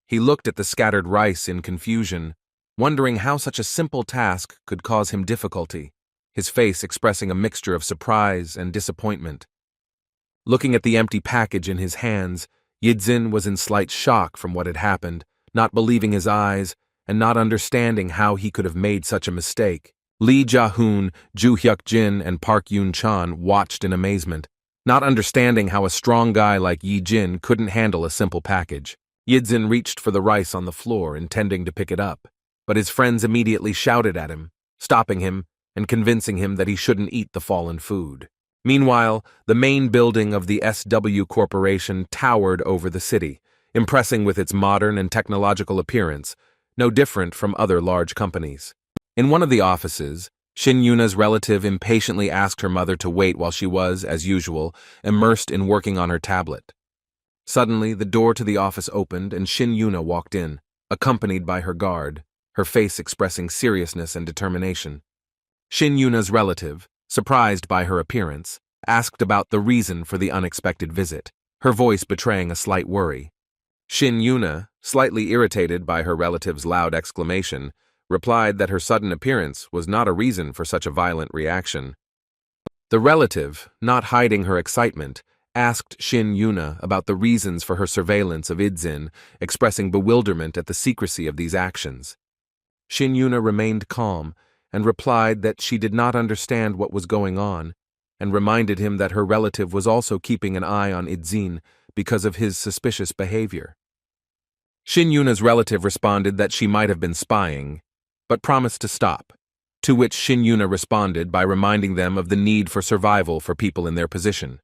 He looked at the scattered rice in confusion, wondering how such a simple task could cause him difficulty, his face expressing a mixture of surprise and disappointment. Looking at the empty package in his hands, Yidzin was in slight shock from what had happened, not believing his eyes, and not understanding how he could have made such a mistake. Lee Ja-hoon, Joo Hyuk-jin, and Park Yun-chan watched in amazement, not understanding how a strong guy like Yi-jin couldn't handle a simple package. Yidzin reached for the rice on the floor, intending to pick it up, but his friends immediately shouted at him, stopping him and convincing him that he shouldn't eat the fallen food. Meanwhile, the main building of the SW Corporation towered over the city, impressing with its modern and technological appearance, no different from other large companies. In one of the offices, Shin Yuna's relative impatiently asked her mother to wait while she was, as usual, immersed in working on her tablet. Suddenly, the door to the office opened and Shin Yuna walked in. accompanied by her guard, her face expressing seriousness and determination. Shin Yuna's relative, surprised by her appearance, asked about the reason for the unexpected visit, her voice betraying a slight worry. Shin Yuna, slightly irritated by her relative's loud exclamation, replied that her sudden appearance was not a reason for such a violent reaction. The relative, not hiding her excitement, asked Shin Yuna about the reasons for her surveillance of Idzin, expressing bewilderment at the secrecy of these actions. Shin Yuna remained calm and replied that she did not understand what was going on, and reminded him that her relative was also keeping an eye on Idzin because of his suspicious behavior. Shin Yuna's relative responded that she might have been spying, but promised to stop, to which Shin Yuna responded by reminding them of the need for survival for people in their position.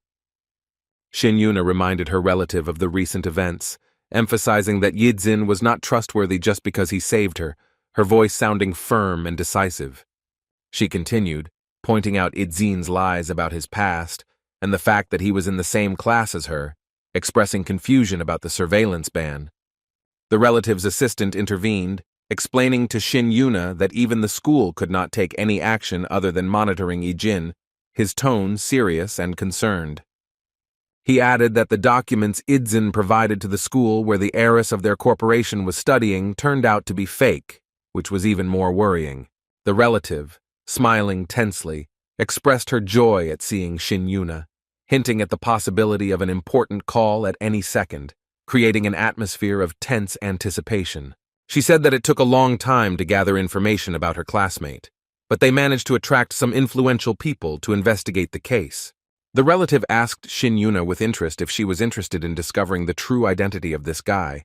Shin Yuna reminded her relative of the recent events, emphasizing that Yidzin was not trustworthy just because he saved her, her voice sounding firm and decisive. She continued, pointing out Idzin's lies about his past and the fact that he was in the same class as her, expressing confusion about the surveillance ban. The relative's assistant intervened, explaining to Shin Yuna that even the school could not take any action other than monitoring Ijin, his tone serious and concerned. He added that the documents Idzin provided to the school where the heiress of their corporation was studying turned out to be fake, which was even more worrying. The relative, smiling tensely, expressed her joy at seeing Shin Yuna, hinting at the possibility of an important call at any second, creating an atmosphere of tense anticipation. She said that it took a long time to gather information about her classmate, but they managed to attract some influential people to investigate the case. The relative asked Shin Yuna with interest if she was interested in discovering the true identity of this guy,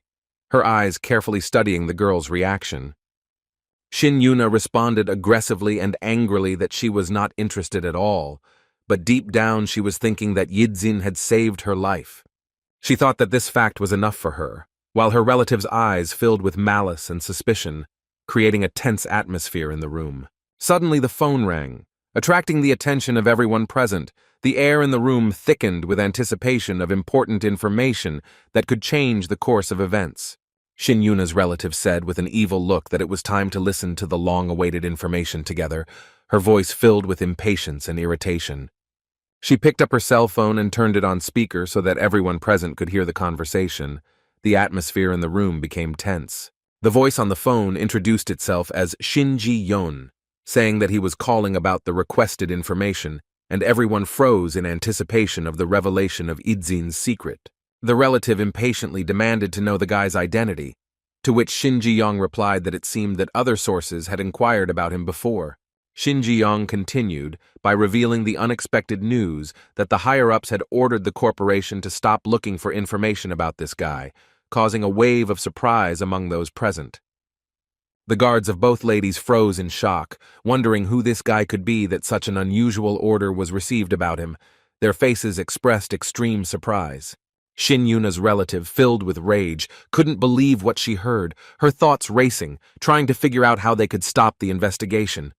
her eyes carefully studying the girl's reaction. Shin Yuna responded aggressively and angrily that she was not interested at all, but deep down she was thinking that Yidzin had saved her life. She thought that this fact was enough for her, while her relative's eyes filled with malice and suspicion, creating a tense atmosphere in the room. Suddenly the phone rang, attracting the attention of everyone present. The air in the room thickened with anticipation of important information that could change the course of events. Shin Yuna's relative said with an evil look that it was time to listen to the long-awaited information together, her voice filled with impatience and irritation. She picked up her cell phone and turned it on speaker so that everyone present could hear the conversation. The atmosphere in the room became tense. The voice on the phone introduced itself as Shinji Yon, saying that he was calling about the requested information, and everyone froze in anticipation of the revelation of Idzin's secret. The relative impatiently demanded to know the guy's identity, to which Shin Ji-young replied that it seemed that other sources had inquired about him before. Shin Ji-young continued by revealing the unexpected news that the higher-ups had ordered the corporation to stop looking for information about this guy, causing a wave of surprise among those present. The guards of both ladies froze in shock, wondering who this guy could be that such an unusual order was received about him. Their faces expressed extreme surprise. Shin Yuna's relative, filled with rage, couldn't believe what she heard, her thoughts racing, trying to figure out how they could stop the investigation.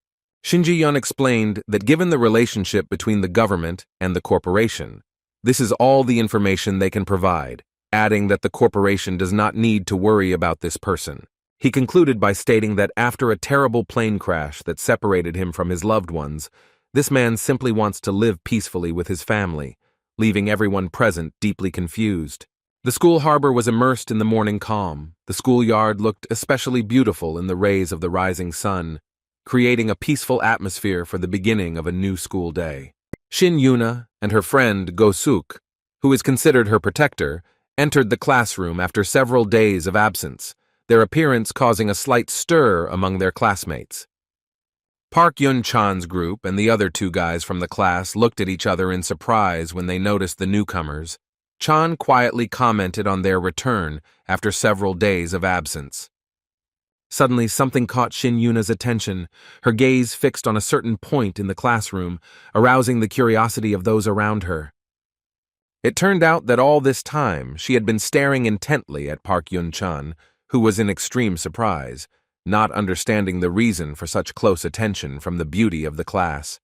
Shin Ji-yeon explained that given the relationship between the government and the corporation, this is all the information they can provide, adding that the corporation does not need to worry about this person. He concluded by stating that after a terrible plane crash that separated him from his loved ones, this man simply wants to live peacefully with his family, leaving everyone present deeply confused. The school harbor was immersed in the morning calm. The schoolyard looked especially beautiful in the rays of the rising sun, creating a peaceful atmosphere for the beginning of a new school day. Shin Yuna and her friend Go-suk, who is considered her protector, entered the classroom after several days of absence, their appearance causing a slight stir among their classmates. Park Yun-chan's group and the other two guys from the class looked at each other in surprise when they noticed the newcomers. Chan quietly commented on their return after several days of absence. Suddenly, something caught Shin Yuna's attention, her gaze fixed on a certain point in the classroom, arousing the curiosity of those around her. It turned out that all this time she had been staring intently at Park Yun-chan, who was in extreme surprise, not understanding the reason for such close attention from the beauty of the class.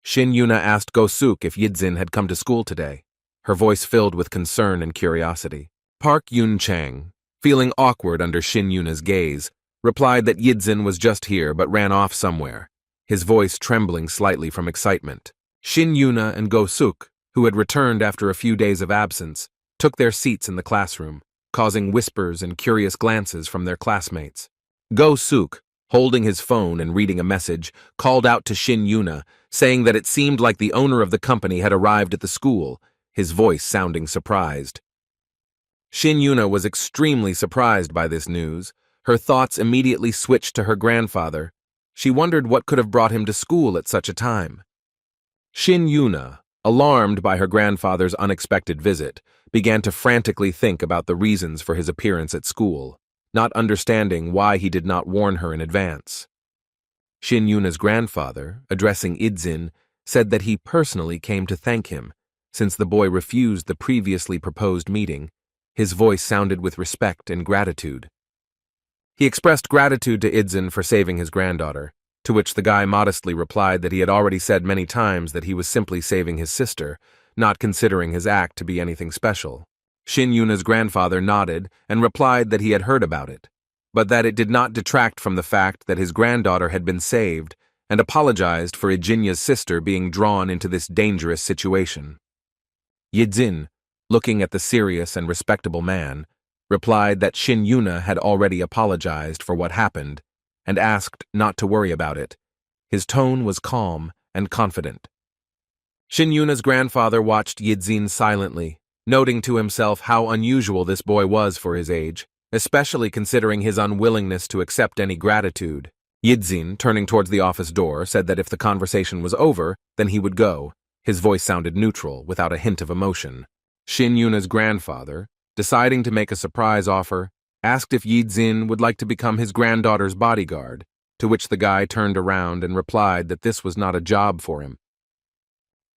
Shin Yuna asked Go-suk if Yidzin had come to school today, her voice filled with concern and curiosity. Park Yun-chang, feeling awkward under Shin Yuna's gaze, replied that Yidzin was just here but ran off somewhere, his voice trembling slightly from excitement. Shin Yuna and Go Suk, who had returned after a few days of absence, took their seats in the classroom, causing whispers and curious glances from their classmates. Go Suk, holding his phone and reading a message, called out to Shin Yuna, saying that it seemed like the owner of the company had arrived at the school, his voice sounding surprised. Shin Yuna was extremely surprised by this news. Her thoughts immediately switched to her grandfather. She wondered what could have brought him to school at such a time. Shin Yuna, alarmed by her grandfather's unexpected visit, began to frantically think about the reasons for his appearance at school, not understanding why he did not warn her in advance. Shin Yuna's grandfather, addressing Idzin, said that he personally came to thank him, since the boy refused the previously proposed meeting. His voice sounded with respect and gratitude. He expressed gratitude to Idzin for saving his granddaughter, to which the guy modestly replied that he had already said many times that he was simply saving his sister, not considering his act to be anything special. Shin Yuna's grandfather nodded and replied that he had heard about it, but that it did not detract from the fact that his granddaughter had been saved, and apologized for Ijinya's sister being drawn into this dangerous situation. Yidzin, looking at the serious and respectable man, replied that Shin Yuna had already apologized for what happened and asked not to worry about it. His tone was calm and confident. Shin Yuna's grandfather watched Yidzin silently, noting to himself how unusual this boy was for his age, especially considering his unwillingness to accept any gratitude. Yidzin, turning towards the office door, said that if the conversation was over, then he would go. His voice sounded neutral, without a hint of emotion. Shin Yuna's grandfather, deciding to make a surprise offer, asked if Yidzin would like to become his granddaughter's bodyguard, to which the guy turned around and replied that this was not a job for him.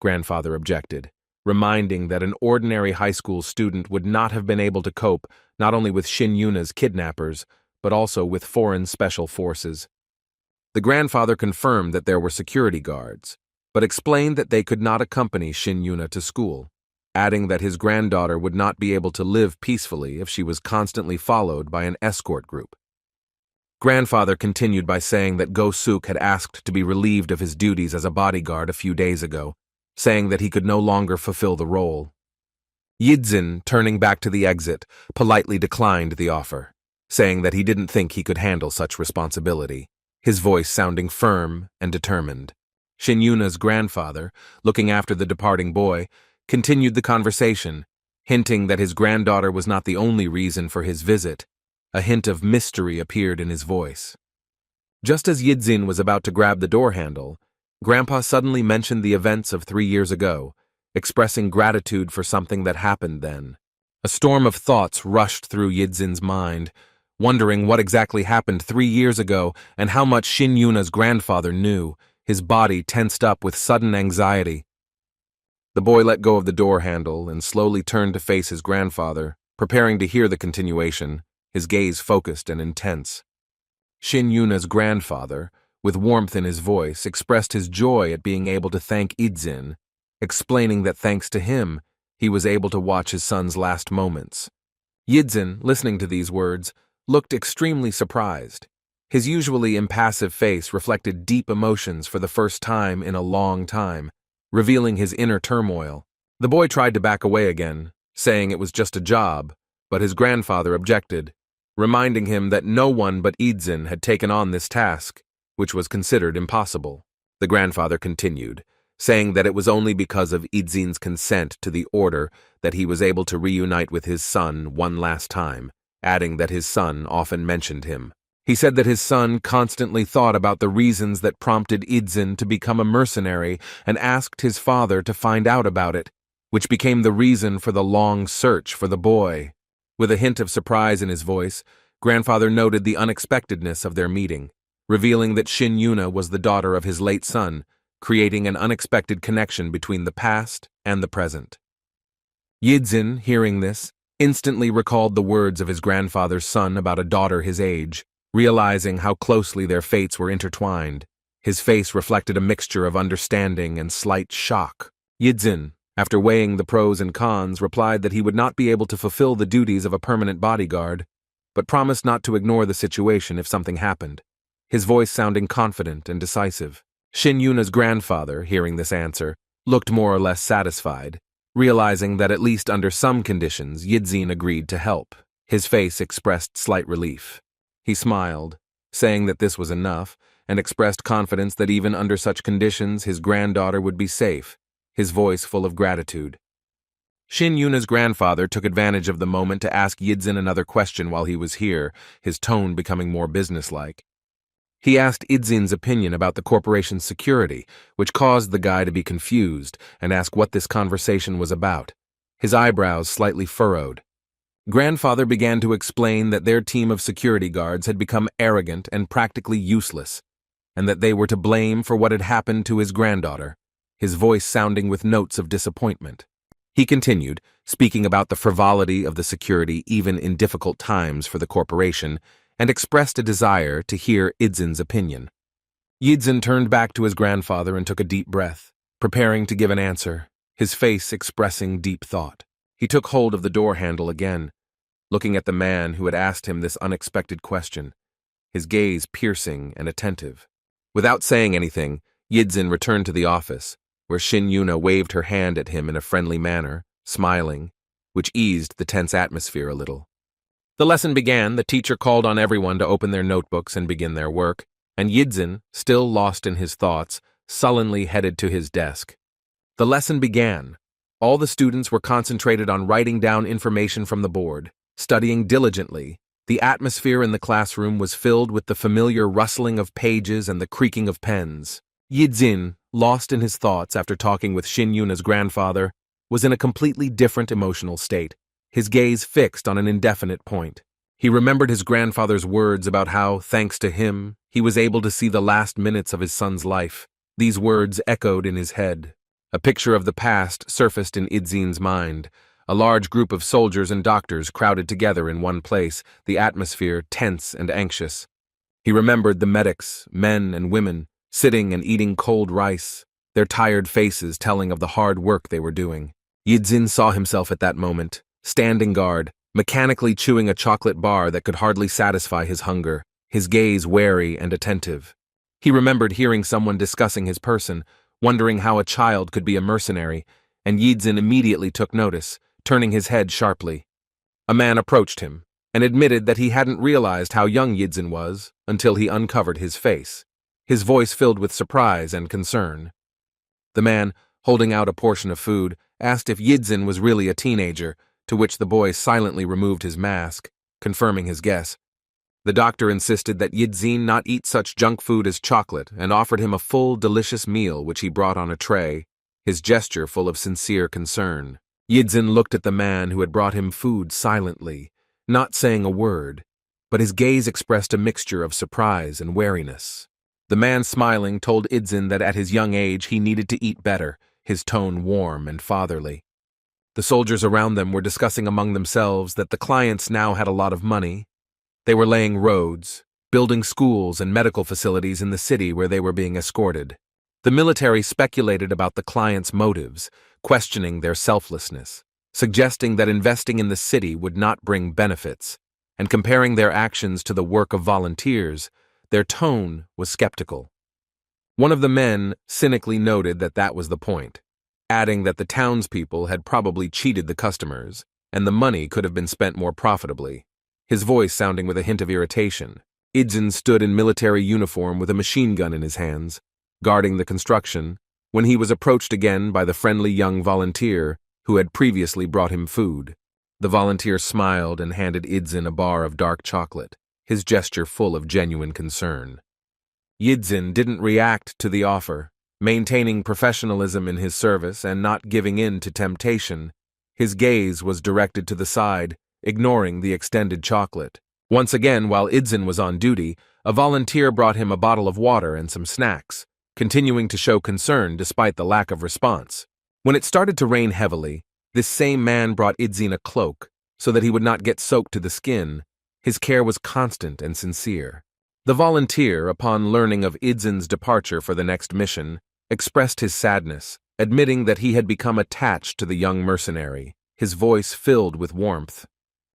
Grandfather objected, reminding that an ordinary high school student would not have been able to cope not only with Shin Yuna's kidnappers, but also with foreign special forces. The grandfather confirmed that there were security guards, but explained that they could not accompany Shin Yuna to school, adding that his granddaughter would not be able to live peacefully if she was constantly followed by an escort group. Grandfather continued by saying that Go Suk had asked to be relieved of his duties as a bodyguard a few days ago, saying that he could no longer fulfill the role. Yidzin, turning back to the exit, politely declined the offer, saying that he didn't think he could handle such responsibility, his voice sounding firm and determined. Shin Yuna's grandfather, looking after the departing boy, continued the conversation, hinting that his granddaughter was not the only reason for his visit. A hint of mystery appeared in his voice. Just as Yidzin was about to grab the door handle, Grandpa suddenly mentioned the events of 3 years ago, expressing gratitude for something that happened then. A storm of thoughts rushed through Yidzin's mind, wondering what exactly happened 3 years ago and how much Shin Yuna's grandfather knew. His body tensed up with sudden anxiety. The boy let go of the door handle and slowly turned to face his grandfather, preparing to hear the continuation, his gaze focused and intense. Shin Yuna's grandfather, with warmth in his voice, expressed his joy at being able to thank Idzin, explaining that thanks to him, he was able to watch his son's last moments. Yidzin, listening to these words, looked extremely surprised. His usually impassive face reflected deep emotions for the first time in a long time, revealing his inner turmoil. The boy tried to back away again, saying it was just a job, but his grandfather objected, reminding him that no one but Idzin had taken on this task, which was considered impossible. The grandfather continued, saying that it was only because of Idzin's consent to the order that he was able to reunite with his son one last time, adding that his son often mentioned him. He said that his son constantly thought about the reasons that prompted Idzin to become a mercenary and asked his father to find out about it, which became the reason for the long search for the boy. With a hint of surprise in his voice, Grandfather noted the unexpectedness of their meeting, revealing that Shin Yuna was the daughter of his late son, creating an unexpected connection between the past and the present. Yidzin, hearing this, instantly recalled the words of his grandfather's son about a daughter his age, realizing how closely their fates were intertwined. His face reflected a mixture of understanding and slight shock. Yidzin, after weighing the pros and cons, replied that he would not be able to fulfill the duties of a permanent bodyguard, but promised not to ignore the situation if something happened, his voice sounding confident and decisive. Shin Yuna's grandfather, hearing this answer, looked more or less satisfied, realizing that at least under some conditions Yidzin agreed to help. His face expressed slight relief. He smiled, saying that this was enough, and expressed confidence that even under such conditions his granddaughter would be safe, his voice full of gratitude. Shin Yuna's grandfather took advantage of the moment to ask Yidzin another question while he was here, his tone becoming more businesslike. He asked Idzin's opinion about the corporation's security, which caused the guy to be confused and ask what this conversation was about. His eyebrows slightly furrowed. Grandfather began to explain that their team of security guards had become arrogant and practically useless, and that they were to blame for what had happened to his granddaughter, his voice sounding with notes of disappointment. He continued, speaking about the frivolity of the security even in difficult times for the corporation, and expressed a desire to hear Idzin's opinion. Yidzin turned back to his grandfather and took a deep breath, preparing to give an answer, his face expressing deep thought. He took hold of the door handle again, looking at the man who had asked him this unexpected question, his gaze piercing and attentive. Without saying anything, Yidzin returned to the office, where Shin Yuna waved her hand at him in a friendly manner, smiling, which eased the tense atmosphere a little. The lesson began. The teacher called on everyone to open their notebooks and begin their work, and Yidzin, still lost in his thoughts, sullenly headed to his desk. The lesson began. All the students were concentrated on writing down information from the board, studying diligently. The atmosphere in the classroom was filled with the familiar rustling of pages and the creaking of pens. Yidzin, lost in his thoughts after talking with Shin Yuna's grandfather, was in a completely different emotional state, his gaze fixed on an indefinite point. He remembered his grandfather's words about how, thanks to him, he was able to see the last minutes of his son's life. These words echoed in his head. A picture of the past surfaced in Idzin's mind. A large group of soldiers and doctors crowded together in one place, the atmosphere tense and anxious. He remembered the medics, men and women, sitting and eating cold rice, their tired faces telling of the hard work they were doing. Yidzin saw himself at that moment, standing guard, mechanically chewing a chocolate bar that could hardly satisfy his hunger, his gaze wary and attentive. He remembered hearing someone discussing his person, wondering how a child could be a mercenary, and Yidzin immediately took notice, turning his head sharply. A man approached him, and admitted that he hadn't realized how young Yidzin was until he uncovered his face, his voice filled with surprise and concern. The man, holding out a portion of food, asked if Yidzin was really a teenager, to which the boy silently removed his mask, confirming his guess. The doctor insisted that Yidzin not eat such junk food as chocolate and offered him a full, delicious meal which he brought on a tray, his gesture full of sincere concern. Yidzin looked at the man who had brought him food silently, not saying a word, but his gaze expressed a mixture of surprise and wariness. The man, smiling, told Yidzin that at his young age he needed to eat better, his tone warm and fatherly. The soldiers around them were discussing among themselves that the clients now had a lot of money. They were laying roads, building schools and medical facilities in the city where they were being escorted. The military speculated about the clients' motives, questioning their selflessness, suggesting that investing in the city would not bring benefits, and comparing their actions to the work of volunteers, their tone was skeptical. One of the men cynically noted that that was the point, adding that the townspeople had probably cheated the customers, and the money could have been spent more profitably, his voice sounding with a hint of irritation. Yidzin stood in military uniform with a machine gun in his hands, guarding the construction, when he was approached again by the friendly young volunteer who had previously brought him food. The volunteer smiled and handed Yidzin a bar of dark chocolate, his gesture full of genuine concern. Yidzin didn't react to the offer, maintaining professionalism in his service and not giving in to temptation. His gaze was directed to the side, ignoring the extended chocolate. Once again, while Yidzin was on duty, a volunteer brought him a bottle of water and some snacks, continuing to show concern despite the lack of response. When it started to rain heavily, this same man brought Yidzin a cloak so that he would not get soaked to the skin. His care was constant and sincere. The volunteer, upon learning of Idzin's departure for the next mission, expressed his sadness, admitting that he had become attached to the young mercenary, his voice filled with warmth.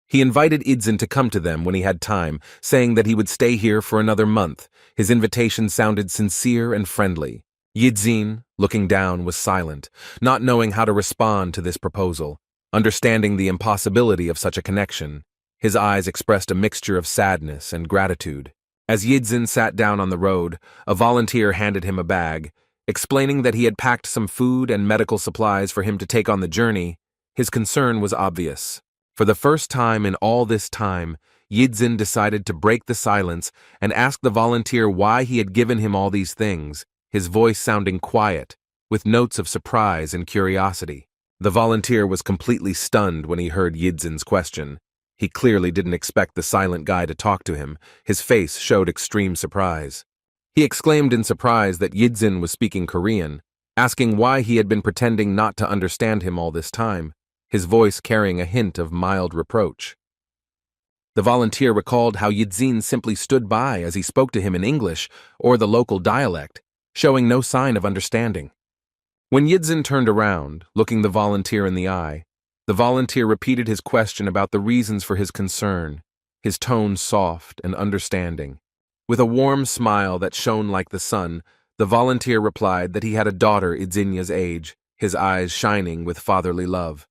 He invited Idzin to come to them when he had time, saying that he would stay here for another month. His invitation sounded sincere and friendly. Yidzin, looking down, was silent, not knowing how to respond to this proposal. Understanding the impossibility of such a connection, his eyes expressed a mixture of sadness and gratitude. As Yidzin sat down on the road, a volunteer handed him a bag, explaining that he had packed some food and medical supplies for him to take on the journey. His concern was obvious. For the first time in all this time, Yidzin decided to break the silence and ask the volunteer why he had given him all these things, his voice sounding quiet, with notes of surprise and curiosity. The volunteer was completely stunned when he heard Yidzin's question. He clearly didn't expect the silent guy to talk to him. His face showed extreme surprise. He exclaimed in surprise that Yidzin was speaking Korean, asking why he had been pretending not to understand him all this time, his voice carrying a hint of mild reproach. The volunteer recalled how Yidzin simply stood by as he spoke to him in English or the local dialect, showing no sign of understanding. When Yidzin turned around, looking the volunteer in the eye, the volunteer repeated his question about the reasons for his concern, his tone soft and understanding. With a warm smile that shone like the sun, the volunteer replied that he had a daughter Idzinya's age, his eyes shining with fatherly love.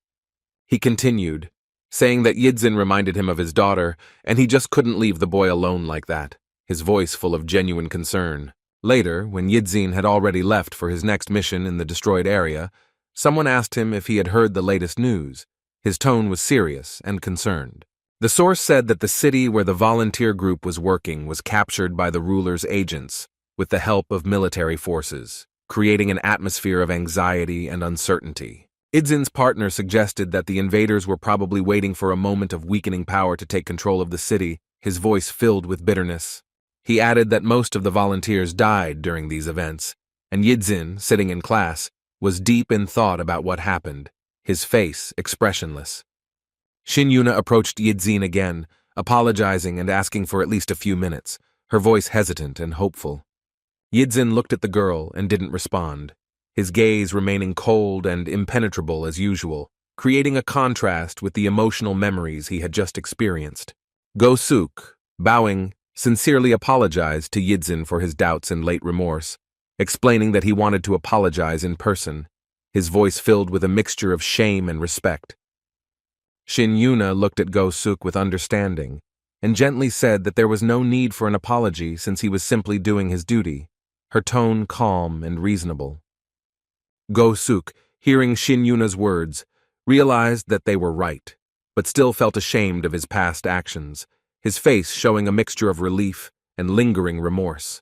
He continued, saying that Yidzin reminded him of his daughter, and he just couldn't leave the boy alone like that, his voice full of genuine concern. Later, when Yidzin had already left for his next mission in the destroyed area, someone asked him if he had heard the latest news. His tone was serious and concerned. The source said that the city where the volunteer group was working was captured by the ruler's agents, with the help of military forces, creating an atmosphere of anxiety and uncertainty. Idzin's partner suggested that the invaders were probably waiting for a moment of weakening power to take control of the city, his voice filled with bitterness. He added that most of the volunteers died during these events, and Yidzin, sitting in class, was deep in thought about what happened, his face expressionless. Shin Yuna approached Yidzin again, apologizing and asking for at least a few minutes, her voice hesitant and hopeful. Yidzin looked at the girl and didn't respond, his gaze remaining cold and impenetrable as usual, creating a contrast with the emotional memories he had just experienced. Go-suk, bowing, sincerely apologized to Yidzin for his doubts and late remorse, explaining that he wanted to apologize in person, his voice filled with a mixture of shame and respect. Shin Yuna looked at Go-suk with understanding, and gently said that there was no need for an apology since he was simply doing his duty, her tone calm and reasonable. Go-suk, hearing Shin Yuna's words, realized that they were right, but still felt ashamed of his past actions, his face showing a mixture of relief and lingering remorse.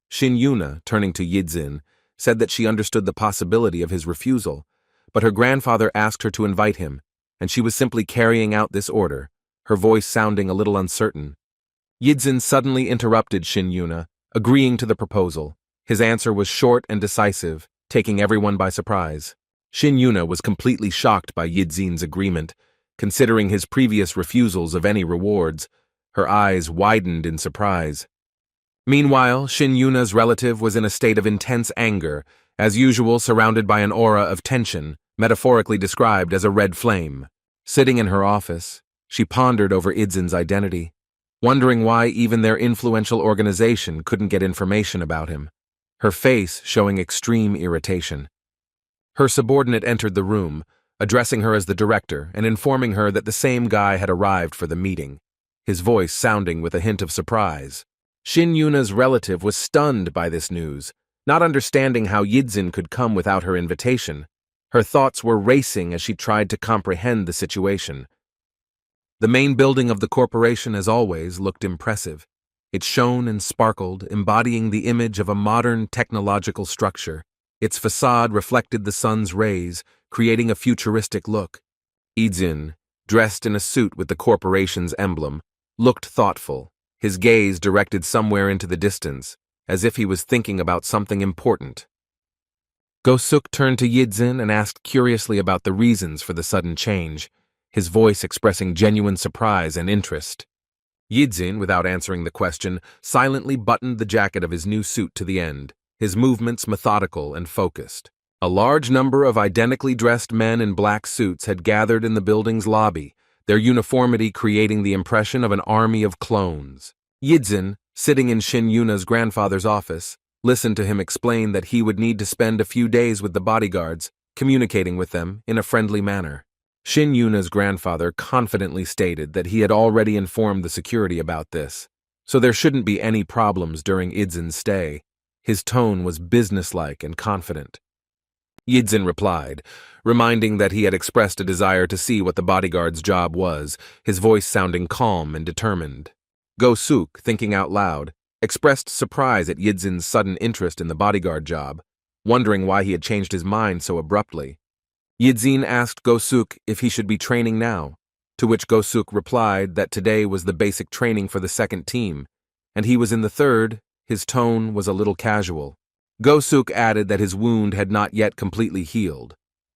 Shin Yuna, turning to Yidzin, said that she understood the possibility of his refusal, but her grandfather asked her to invite him, and she was simply carrying out this order, her voice sounding a little uncertain. Yidzin suddenly interrupted Shin Yuna, agreeing to the proposal. His answer was short and decisive, taking everyone by surprise. Shin Yuna was completely shocked by Yidzin's agreement, considering his previous refusals of any rewards. Her eyes widened in surprise. Meanwhile, Shin Yuna's relative was in a state of intense anger, as usual surrounded by an aura of tension, metaphorically described as a red flame. Sitting in her office, she pondered over Idzin's identity, wondering why even their influential organization couldn't get information about him, her face showing extreme irritation. Her subordinate entered the room, addressing her as the director and informing her that the same guy had arrived for the meeting, his voice sounding with a hint of surprise. Shin Yuna's relative was stunned by this news, not understanding how Yidzin could come without her invitation. Her thoughts were racing as she tried to comprehend the situation. The main building of the corporation, as always, looked impressive. It shone and sparkled, embodying the image of a modern technological structure. Its facade reflected the sun's rays, creating a futuristic look. Yidzin, dressed in a suit with the corporation's emblem, looked thoughtful, his gaze directed somewhere into the distance, as if he was thinking about something important. Go-suk turned to Yidzin and asked curiously about the reasons for the sudden change, his voice expressing genuine surprise and interest. Yidzin, without answering the question, silently buttoned the jacket of his new suit to the end, his movements methodical and focused. A large number of identically dressed men in black suits had gathered in the building's lobby, their uniformity creating the impression of an army of clones. Yidzin, sitting in Shin Yuna's grandfather's office, listened to him explain that he would need to spend a few days with the bodyguards, communicating with them in a friendly manner. Shin Yuna's grandfather confidently stated that he had already informed the security about this, so there shouldn't be any problems during Yidzin's stay. His tone was businesslike and confident. Yidzin replied, reminding that he had expressed a desire to see what the bodyguard's job was, his voice sounding calm and determined. Go-suk, thinking out loud, expressed surprise at Yidzin's sudden interest in the bodyguard job, wondering why he had changed his mind so abruptly. Yidzin asked Go-suk if he should be training now, to which Go-suk replied that today was the basic training for the second team, and he was in the third. His tone was a little casual. Go-suk added that his wound had not yet completely healed,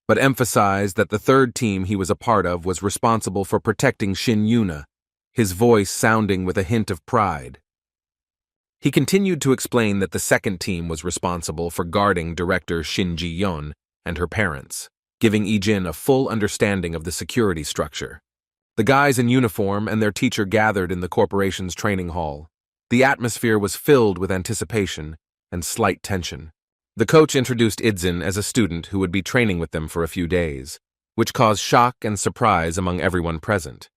but emphasized that the third team he was a part of was responsible for protecting Shin Yuna, his voice sounding with a hint of pride. He continued to explain that the second team was responsible for guarding director Shin Ji-yeon and her parents, giving Ijin a full understanding of the security structure. The guys in uniform and their teacher gathered in the corporation's training hall. The atmosphere was filled with anticipation and slight tension. The coach introduced Idzin as a student who would be training with them for a few days, which caused shock and surprise among everyone present.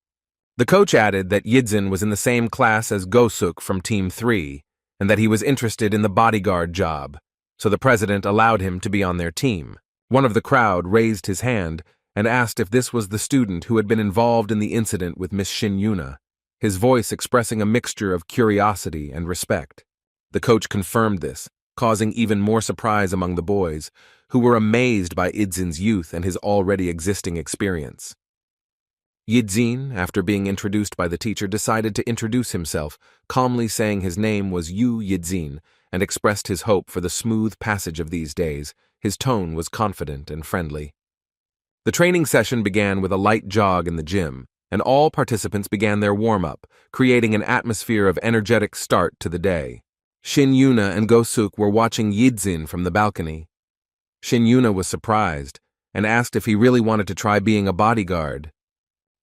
The coach added that Yidzin was in the same class as Go-suk from Team 3, and that he was interested in the bodyguard job, so the president allowed him to be on their team. One of the crowd raised his hand and asked if this was the student who had been involved in the incident with Miss Shin Yuna, his voice expressing a mixture of curiosity and respect. The coach confirmed this, causing even more surprise among the boys, who were amazed by Idzin's youth and his already existing experience. Yidzin, after being introduced by the teacher, decided to introduce himself, calmly saying his name was Yu Yidzin, and expressed his hope for the smooth passage of these days. His tone was confident and friendly. The training session began with a light jog in the gym, and all participants began their warm-up, creating an atmosphere of energetic start to the day. Shin Yuna and Go-suk were watching Yidzin from the balcony. Shin Yuna was surprised and asked if he really wanted to try being a bodyguard.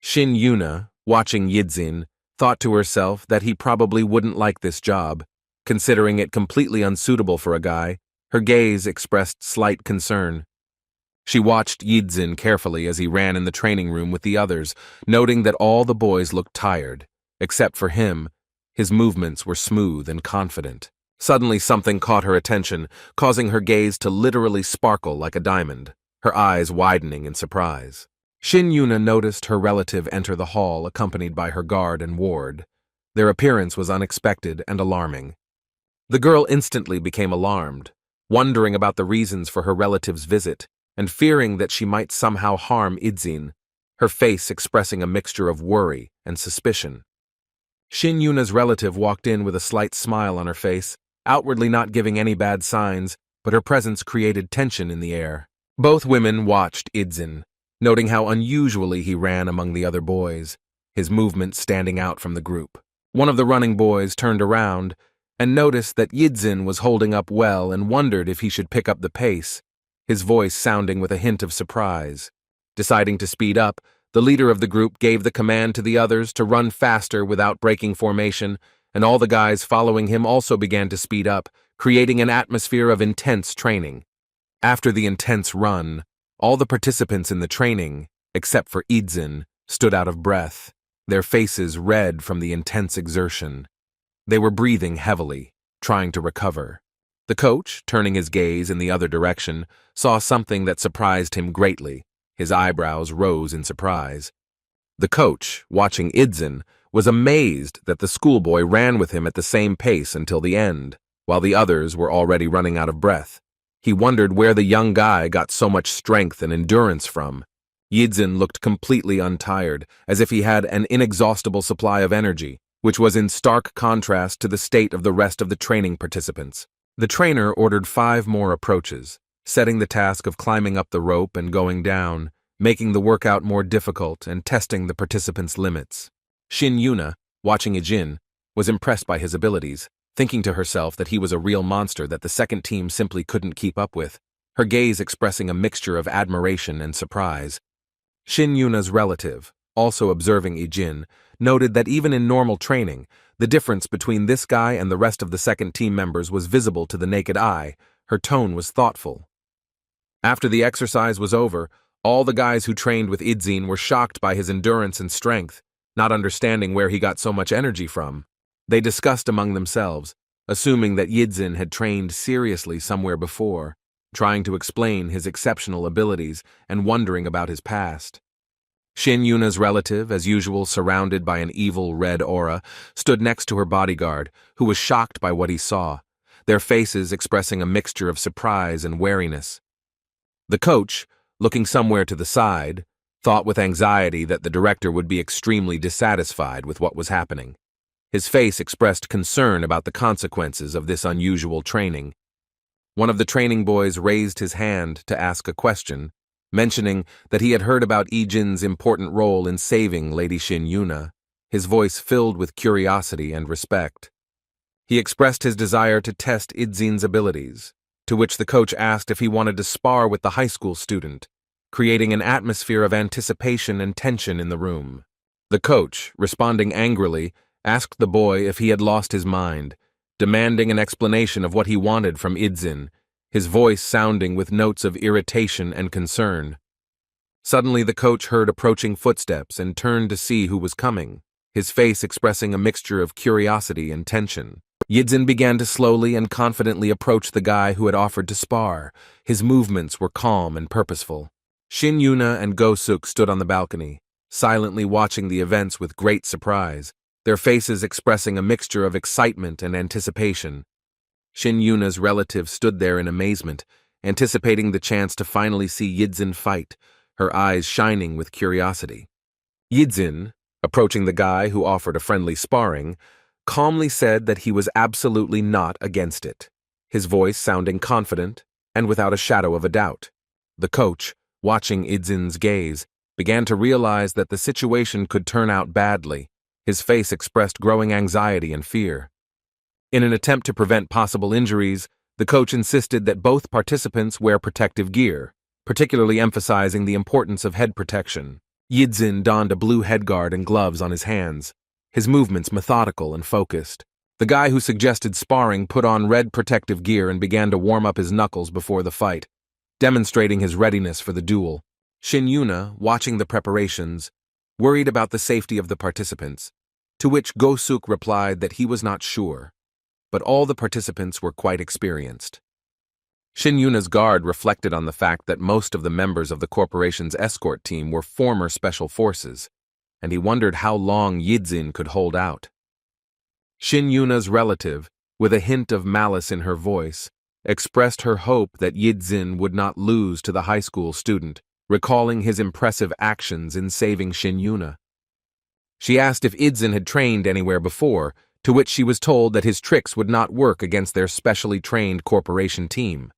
Shin Yuna, watching Yidzin, thought to herself that he probably wouldn't like this job, considering it completely unsuitable for a guy. Her gaze expressed slight concern. She watched Yidzin carefully as he ran in the training room with the others, noting that all the boys looked tired. Except for him, his movements were smooth and confident. Suddenly something caught her attention, causing her gaze to literally sparkle like a diamond, her eyes widening in surprise. Shin Yuna noticed her relative enter the hall accompanied by her guard and ward. Their appearance was unexpected and alarming. The girl instantly became alarmed, wondering about the reasons for her relative's visit, and fearing that she might somehow harm Idzin, her face expressing a mixture of worry and suspicion. Shin Yuna's relative walked in with a slight smile on her face, outwardly not giving any bad signs, but her presence created tension in the air. Both women watched Idzin, noting how unusually he ran among the other boys, his movements standing out from the group. One of the running boys turned around and noticed that Yidzin was holding up well and wondered if he should pick up the pace, his voice sounding with a hint of surprise. Deciding to speed up, the leader of the group gave the command to the others to run faster without breaking formation, and all the guys following him also began to speed up, creating an atmosphere of intense training. After the intense run, all the participants in the training, except for Idzin, stood out of breath, their faces red from the intense exertion. They were breathing heavily, trying to recover. The coach, turning his gaze in the other direction, saw something that surprised him greatly. His eyebrows rose in surprise. The coach, watching Idzin, was amazed that the schoolboy ran with him at the same pace until the end, while the others were already running out of breath. He wondered where the young guy got so much strength and endurance from. Yidzin looked completely untired, as if he had an inexhaustible supply of energy, which was in stark contrast to the state of the rest of the training participants. The trainer ordered 5 more approaches, setting the task of climbing up the rope and going down, making the workout more difficult and testing the participants' limits. Shin Yuna, watching Ijin, was impressed by his abilities, thinking to herself that he was a real monster that the second team simply couldn't keep up with, her gaze expressing a mixture of admiration and surprise. Shin Yuna's relative, also observing Ijin, noted that even in normal training, the difference between this guy and the rest of the second team members was visible to the naked eye. Her tone was thoughtful. After the exercise was over, all the guys who trained with Idzin were shocked by his endurance and strength, not understanding where he got so much energy from. They discussed among themselves, assuming that Yidzin had trained seriously somewhere before, trying to explain his exceptional abilities and wondering about his past. Shin Yuna's relative, as usual surrounded by an evil red aura, stood next to her bodyguard, who was shocked by what he saw, their faces expressing a mixture of surprise and wariness. The coach, looking somewhere to the side, thought with anxiety that the director would be extremely dissatisfied with what was happening. His face expressed concern about the consequences of this unusual training. One of the training boys raised his hand to ask a question, mentioning that he had heard about Ijin's important role in saving Lady Shin Yuna, his voice filled with curiosity and respect. He expressed his desire to test Ijin's abilities, to which the coach asked if he wanted to spar with the high school student, creating an atmosphere of anticipation and tension in the room. The coach, responding angrily, asked the boy if he had lost his mind, demanding an explanation of what he wanted from Idzin, his voice sounding with notes of irritation and concern. Suddenly the coach heard approaching footsteps and turned to see who was coming, his face expressing a mixture of curiosity and tension. Yidzin began to slowly and confidently approach the guy who had offered to spar. His movements were calm and purposeful. Shin Yuna and Go-suk stood on the balcony, silently watching the events with great surprise, their faces expressing a mixture of excitement and anticipation. Shin Yuna's relative stood there in amazement, anticipating the chance to finally see Yidzin fight, her eyes shining with curiosity. Yidzin, approaching the guy who offered a friendly sparring, calmly said that he was absolutely not against it, his voice sounding confident and without a shadow of a doubt. The coach, watching Idzin's gaze, began to realize that the situation could turn out badly. His face expressed growing anxiety and fear. In an attempt to prevent possible injuries, the coach insisted that both participants wear protective gear, particularly emphasizing the importance of head protection. Yidzin donned a blue headguard and gloves on his hands, his movements methodical and focused. The guy who suggested sparring put on red protective gear and began to warm up his knuckles before the fight, demonstrating his readiness for the duel. Shin Yuna, watching the preparations, worried about the safety of the participants, to which Go-suk replied that he was not sure, but all the participants were quite experienced. Shin Yuna's guard reflected on the fact that most of the members of the corporation's escort team were former special forces, and he wondered how long Yidzin could hold out. Shin Yuna's relative, with a hint of malice in her voice, expressed her hope that Yidzin would not lose to the high school student, recalling his impressive actions in saving Shin Yuna. She asked if Idzin had trained anywhere before, to which she was told that his tricks would not work against their specially trained corporation team.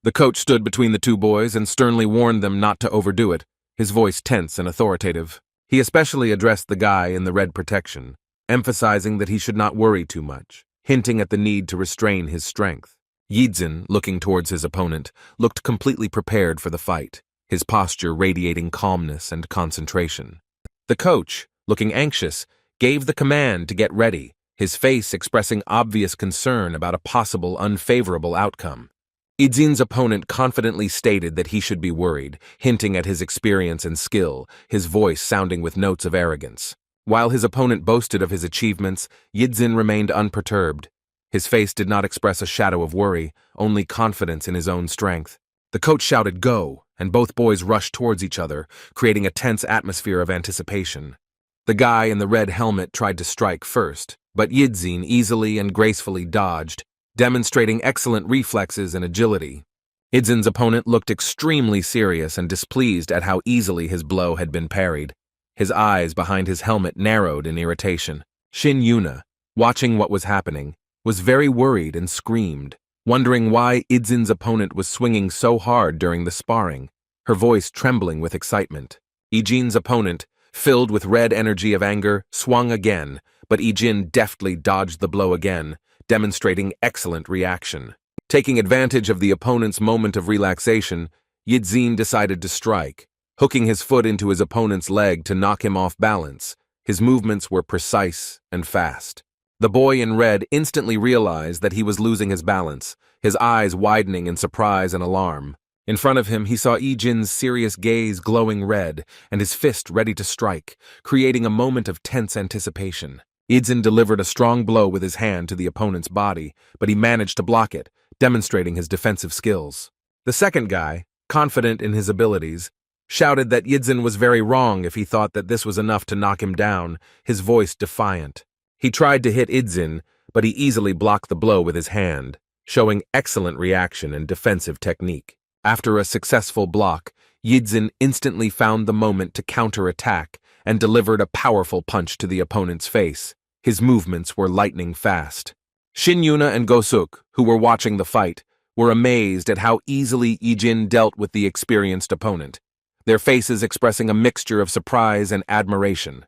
The coach stood between the two boys and sternly warned them not to overdo it, his voice tense and authoritative. He especially addressed the guy in the red protection, emphasizing that he should not worry too much, hinting at the need to restrain his strength. Yidzin, looking towards his opponent, looked completely prepared for the fight, his posture radiating calmness and concentration. The coach, looking anxious, gave the command to get ready, his face expressing obvious concern about a possible unfavorable outcome. Idzin's opponent confidently stated that he should be worried, hinting at his experience and skill, his voice sounding with notes of arrogance. While his opponent boasted of his achievements, Yidzin remained unperturbed. His face did not express a shadow of worry, only confidence in his own strength. The coach shouted, "Go!" and both boys rushed towards each other, creating a tense atmosphere of anticipation. The guy in the red helmet tried to strike first, but Yidzin easily and gracefully dodged, demonstrating excellent reflexes and agility. Idzin's opponent looked extremely serious and displeased at how easily his blow had been parried. His eyes behind his helmet narrowed in irritation. Shin Yuna, watching what was happening, was very worried and screamed, wondering why Idzin's opponent was swinging so hard during the sparring, her voice trembling with excitement. Ijin's opponent, filled with red energy of anger, swung again, but Ijin deftly dodged the blow again, demonstrating excellent reaction. Taking advantage of the opponent's moment of relaxation, Yidzin decided to strike, hooking his foot into his opponent's leg to knock him off balance. His movements were precise and fast. The boy in red instantly realized that he was losing his balance, his eyes widening in surprise and alarm. In front of him, he saw Ijin's serious gaze glowing red and his fist ready to strike, creating a moment of tense anticipation. Ijin delivered a strong blow with his hand to the opponent's body, but he managed to block it, demonstrating his defensive skills. The second guy, confident in his abilities, shouted that Ijin was very wrong if he thought that this was enough to knock him down, his voice defiant. He tried to hit Ijin, but he easily blocked the blow with his hand, showing excellent reaction and defensive technique. After a successful block, Ijin instantly found the moment to counterattack and delivered a powerful punch to the opponent's face. His movements were lightning fast. Shin Yuna and Go-suk, who were watching the fight, were amazed at how easily Ijin dealt with the experienced opponent, their faces expressing a mixture of surprise and admiration.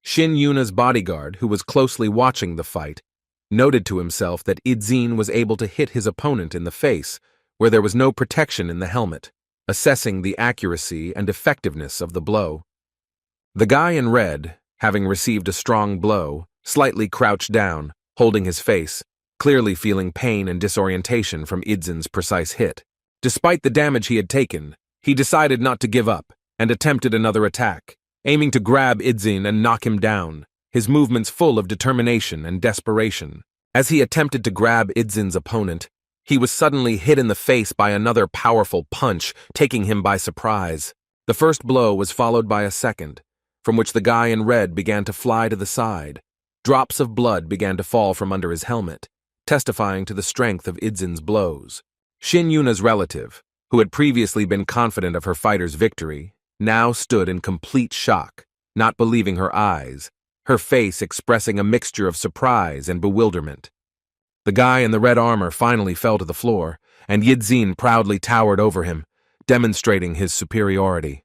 Shin Yuna's bodyguard, who was closely watching the fight, noted to himself that Ijin was able to hit his opponent in the face, where there was no protection in the helmet, assessing the accuracy and effectiveness of the blow. The guy in red, having received a strong blow, slightly crouched down, holding his face, clearly feeling pain and disorientation from Ijin's precise hit. Despite the damage he had taken, he decided not to give up and attempted another attack, aiming to grab Ijin and knock him down, his movements full of determination and desperation. As he attempted to grab Ijin's opponent, he was suddenly hit in the face by another powerful punch, taking him by surprise. The first blow was followed by a second, from which the guy in red began to fly to the side. Drops of blood began to fall from under his helmet, testifying to the strength of Ijin's blows. Shin Yuna's relative, who had previously been confident of her fighter's victory, now stood in complete shock, not believing her eyes, her face expressing a mixture of surprise and bewilderment. The guy in the red armor finally fell to the floor, and Ijin proudly towered over him, demonstrating his superiority.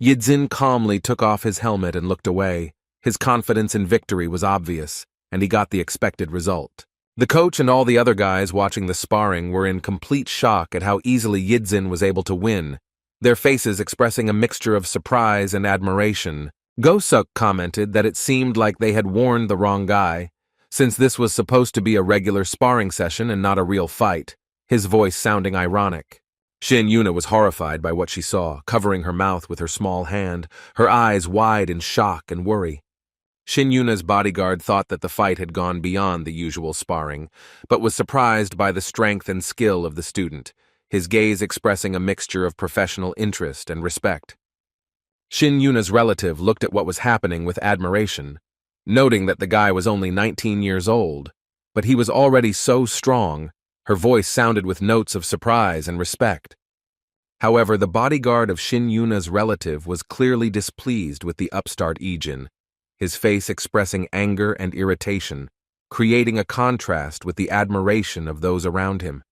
Ijin calmly took off his helmet and looked away. His confidence in victory was obvious, and he got the expected result. The coach and all the other guys watching the sparring were in complete shock at how easily Ijin was able to win, their faces expressing a mixture of surprise and admiration. Go-suk commented that it seemed like they had warned the wrong guy, since this was supposed to be a regular sparring session and not a real fight, his voice sounding ironic. Shin Yuna was horrified by what she saw, covering her mouth with her small hand, her eyes wide in shock and worry. Shin Yuna's bodyguard thought that the fight had gone beyond the usual sparring, but was surprised by the strength and skill of the student, his gaze expressing a mixture of professional interest and respect. Shin Yuna's relative looked at what was happening with admiration, noting that the guy was only 19 years old, but he was already so strong. Her voice sounded with notes of surprise and respect. However, the bodyguard of Shin Yuna's relative was clearly displeased with the upstart Ijin, his face expressing anger and irritation, creating a contrast with the admiration of those around him.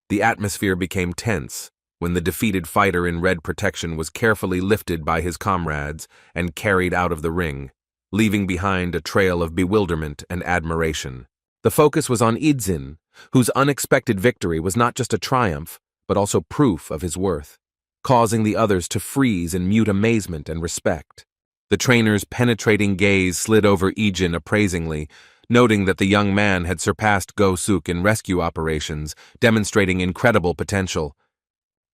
The atmosphere became tense when the defeated fighter in red protection was carefully lifted by his comrades and carried out of the ring, leaving behind a trail of bewilderment and admiration. The focus was on Ijin, whose unexpected victory was not just a triumph, but also proof of his worth, causing the others to freeze in mute amazement and respect. The trainer's penetrating gaze slid over Ijin appraisingly, noting that the young man had surpassed Go-suk in rescue operations, demonstrating incredible potential.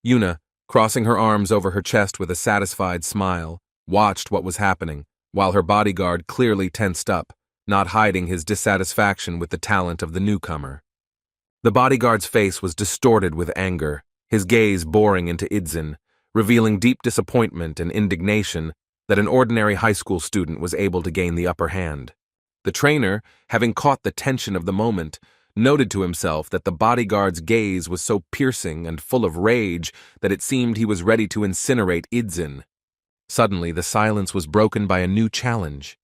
Yuna, crossing her arms over her chest with a satisfied smile, watched what was happening, while her bodyguard clearly tensed up, not hiding his dissatisfaction with the talent of the newcomer. The bodyguard's face was distorted with anger, his gaze boring into Ijin, revealing deep disappointment and indignation that an ordinary high school student was able to gain the upper hand. The trainer, having caught the tension of the moment, noted to himself that the bodyguard's gaze was so piercing and full of rage that it seemed he was ready to incinerate Ijin. Suddenly, the silence was broken by a new challenge.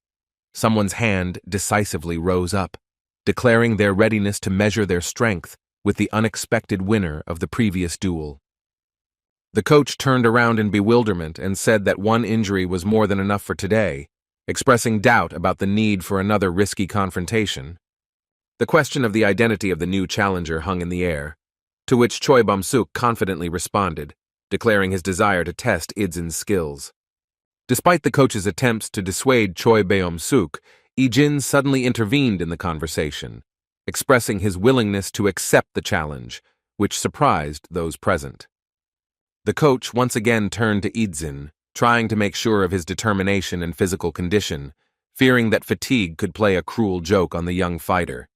Someone's hand decisively rose up, declaring their readiness to measure their strength with the unexpected winner of the previous duel. The coach turned around in bewilderment and said that one injury was more than enough for today, expressing doubt about the need for another risky confrontation. The question of the identity of the new challenger hung in the air, to which Choi Bum-suk confidently responded, declaring his desire to test Idzin's skills. Despite the coach's attempts to dissuade Choi Beom-suk, Ijin suddenly intervened in the conversation, expressing his willingness to accept the challenge, which surprised those present. The coach once again turned to Idzin, trying to make sure of his determination and physical condition, fearing that fatigue could play a cruel joke on the young fighter.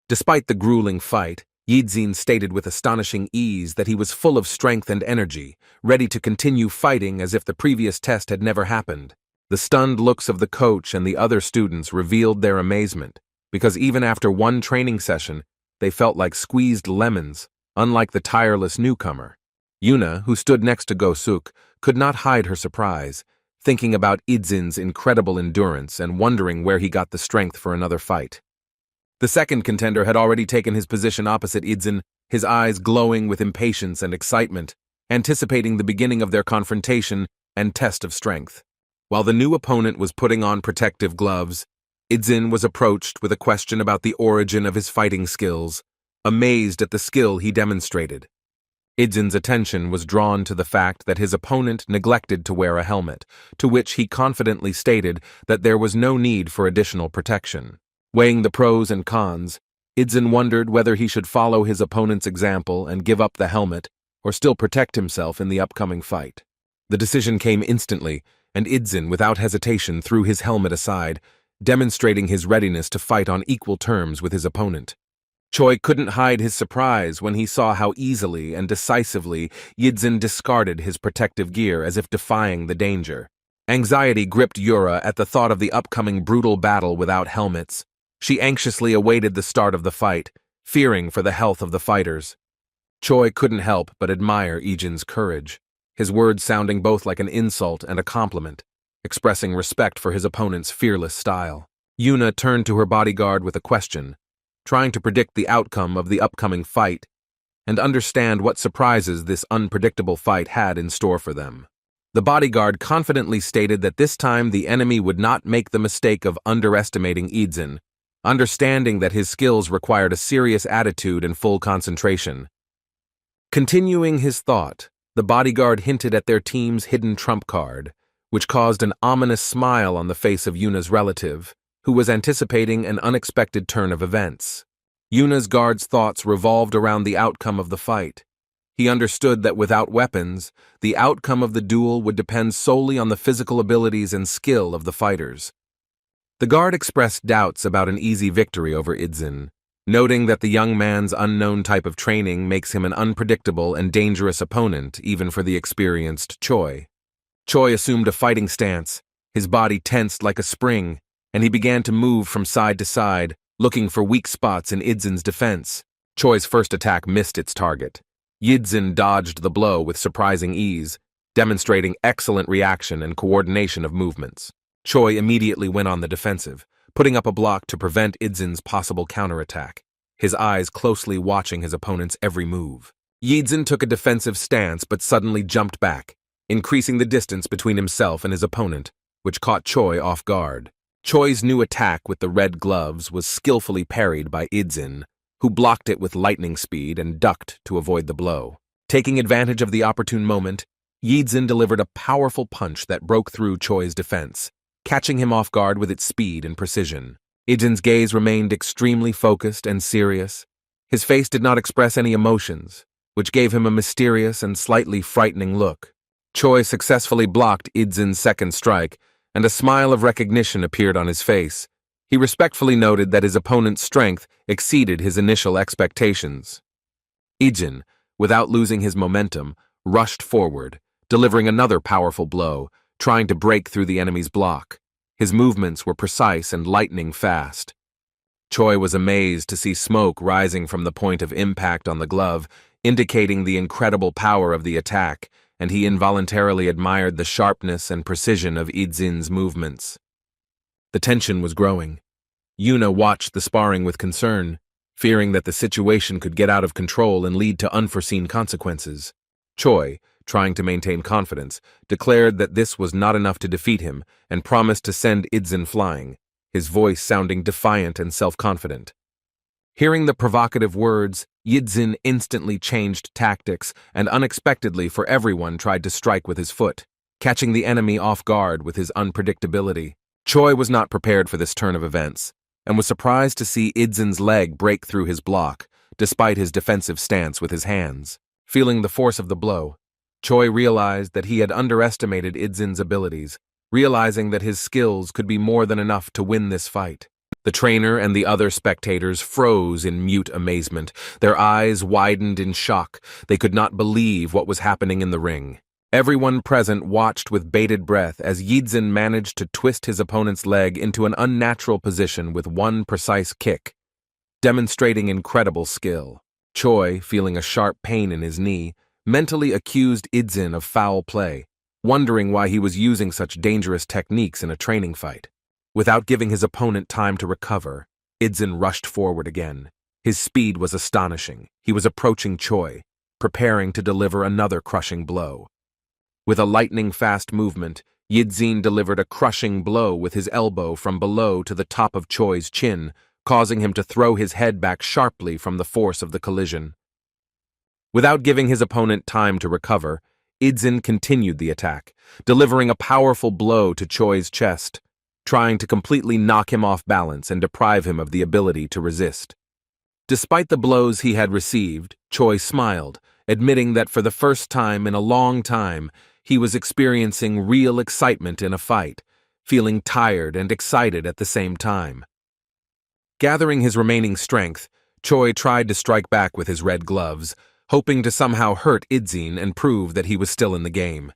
Despite the grueling fight, Yidzin stated with astonishing ease that he was full of strength and energy, ready to continue fighting as if the previous test had never happened. The stunned looks of the coach and the other students revealed their amazement, because even after one training session, they felt like squeezed lemons, unlike the tireless newcomer. Yuna, who stood next to Go-suk, could not hide her surprise, thinking about Idzin's incredible endurance and wondering where he got the strength for another fight. The second contender had already taken his position opposite Idzin, his eyes glowing with impatience and excitement, anticipating the beginning of their confrontation and test of strength. While the new opponent was putting on protective gloves, Idzin was approached with a question about the origin of his fighting skills, amazed at the skill he demonstrated. Idzin's attention was drawn to the fact that his opponent neglected to wear a helmet, to which he confidently stated that there was no need for additional protection. Weighing the pros and cons, Idzin wondered whether he should follow his opponent's example and give up the helmet or still protect himself in the upcoming fight. The decision came instantly, and Idzin, without hesitation, threw his helmet aside, demonstrating his readiness to fight on equal terms with his opponent. Choi couldn't hide his surprise when he saw how easily and decisively Yidzin discarded his protective gear as if defying the danger. Anxiety gripped Yura at the thought of the upcoming brutal battle without helmets. She anxiously awaited the start of the fight, fearing for the health of the fighters. Choi couldn't help but admire Ijin's courage, his words sounding both like an insult and a compliment, expressing respect for his opponent's fearless style. Yuna turned to her bodyguard with a question, trying to predict the outcome of the upcoming fight and understand what surprises this unpredictable fight had in store for them. The bodyguard confidently stated that this time the enemy would not make the mistake of underestimating Idzin, understanding that his skills required a serious attitude and full concentration. Continuing his thought, the bodyguard hinted at their team's hidden trump card, which caused an ominous smile on the face of Yuna's relative, who was anticipating an unexpected turn of events. Yuna's guard's thoughts revolved around the outcome of the fight. He understood that without weapons, the outcome of the duel would depend solely on the physical abilities and skill of the fighters. The guard expressed doubts about an easy victory over Idzin, noting that the young man's unknown type of training makes him an unpredictable and dangerous opponent even for the experienced Choi. Choi assumed a fighting stance, his body tensed like a spring, and he began to move from side to side, looking for weak spots in Idzin's defense. Choi's first attack missed its target. Yidzin dodged the blow with surprising ease, demonstrating excellent reaction and coordination of movements. Choi immediately went on the defensive, putting up a block to prevent Idzin's possible counterattack, his eyes closely watching his opponent's every move. Yidzin took a defensive stance but suddenly jumped back, increasing the distance between himself and his opponent, which caught Choi off guard. Choi's new attack with the red gloves was skillfully parried by Idzin, who blocked it with lightning speed and ducked to avoid the blow. Taking advantage of the opportune moment, Yidzin delivered a powerful punch that broke through Choi's defense, catching him off guard with its speed and precision. Idzin's gaze remained extremely focused and serious. His face did not express any emotions, which gave him a mysterious and slightly frightening look. Choi successfully blocked Idzin's second strike, and a smile of recognition appeared on his face. He respectfully noted that his opponent's strength exceeded his initial expectations. Idzin, without losing his momentum, rushed forward, delivering another powerful blow, trying to break through the enemy's block. His movements were precise and lightning fast. Choi was amazed to see smoke rising from the point of impact on the glove, indicating the incredible power of the attack, and he involuntarily admired the sharpness and precision of Idzin's movements. The tension was growing. Yuna watched the sparring with concern, fearing that the situation could get out of control and lead to unforeseen consequences. Choi, trying to maintain confidence, declared that this was not enough to defeat him and promised to send Idzin flying, his voice sounding defiant and self-confident. Hearing the provocative words, Yidzin instantly changed tactics and unexpectedly for everyone tried to strike with his foot, catching the enemy off guard with his unpredictability. Choi was not prepared for this turn of events, and was surprised to see Idzin's leg break through his block, despite his defensive stance with his hands. Feeling the force of the blow, Choi realized that he had underestimated Idzin's abilities, realizing that his skills could be more than enough to win this fight. The trainer and the other spectators froze in mute amazement. Their eyes widened in shock. They could not believe what was happening in the ring. Everyone present watched with bated breath as Yidzin managed to twist his opponent's leg into an unnatural position with one precise kick, demonstrating incredible skill. Choi, feeling a sharp pain in his knee, mentally accused Idzin of foul play, wondering why he was using such dangerous techniques in a training fight. Without giving his opponent time to recover, Idzin rushed forward again. His speed was astonishing. He was approaching Choi, preparing to deliver another crushing blow. With a lightning-fast movement, Yidzin delivered a crushing blow with his elbow from below to the top of Choi's chin, causing him to throw his head back sharply from the force of the collision. Without giving his opponent time to recover, Idzin continued the attack, delivering a powerful blow to Choi's chest, trying to completely knock him off balance and deprive him of the ability to resist. Despite the blows he had received, Choi smiled, admitting that for the first time in a long time, he was experiencing real excitement in a fight, feeling tired and excited at the same time. Gathering his remaining strength, Choi tried to strike back with his red gloves, hoping to somehow hurt Idzin and prove that he was still in the game.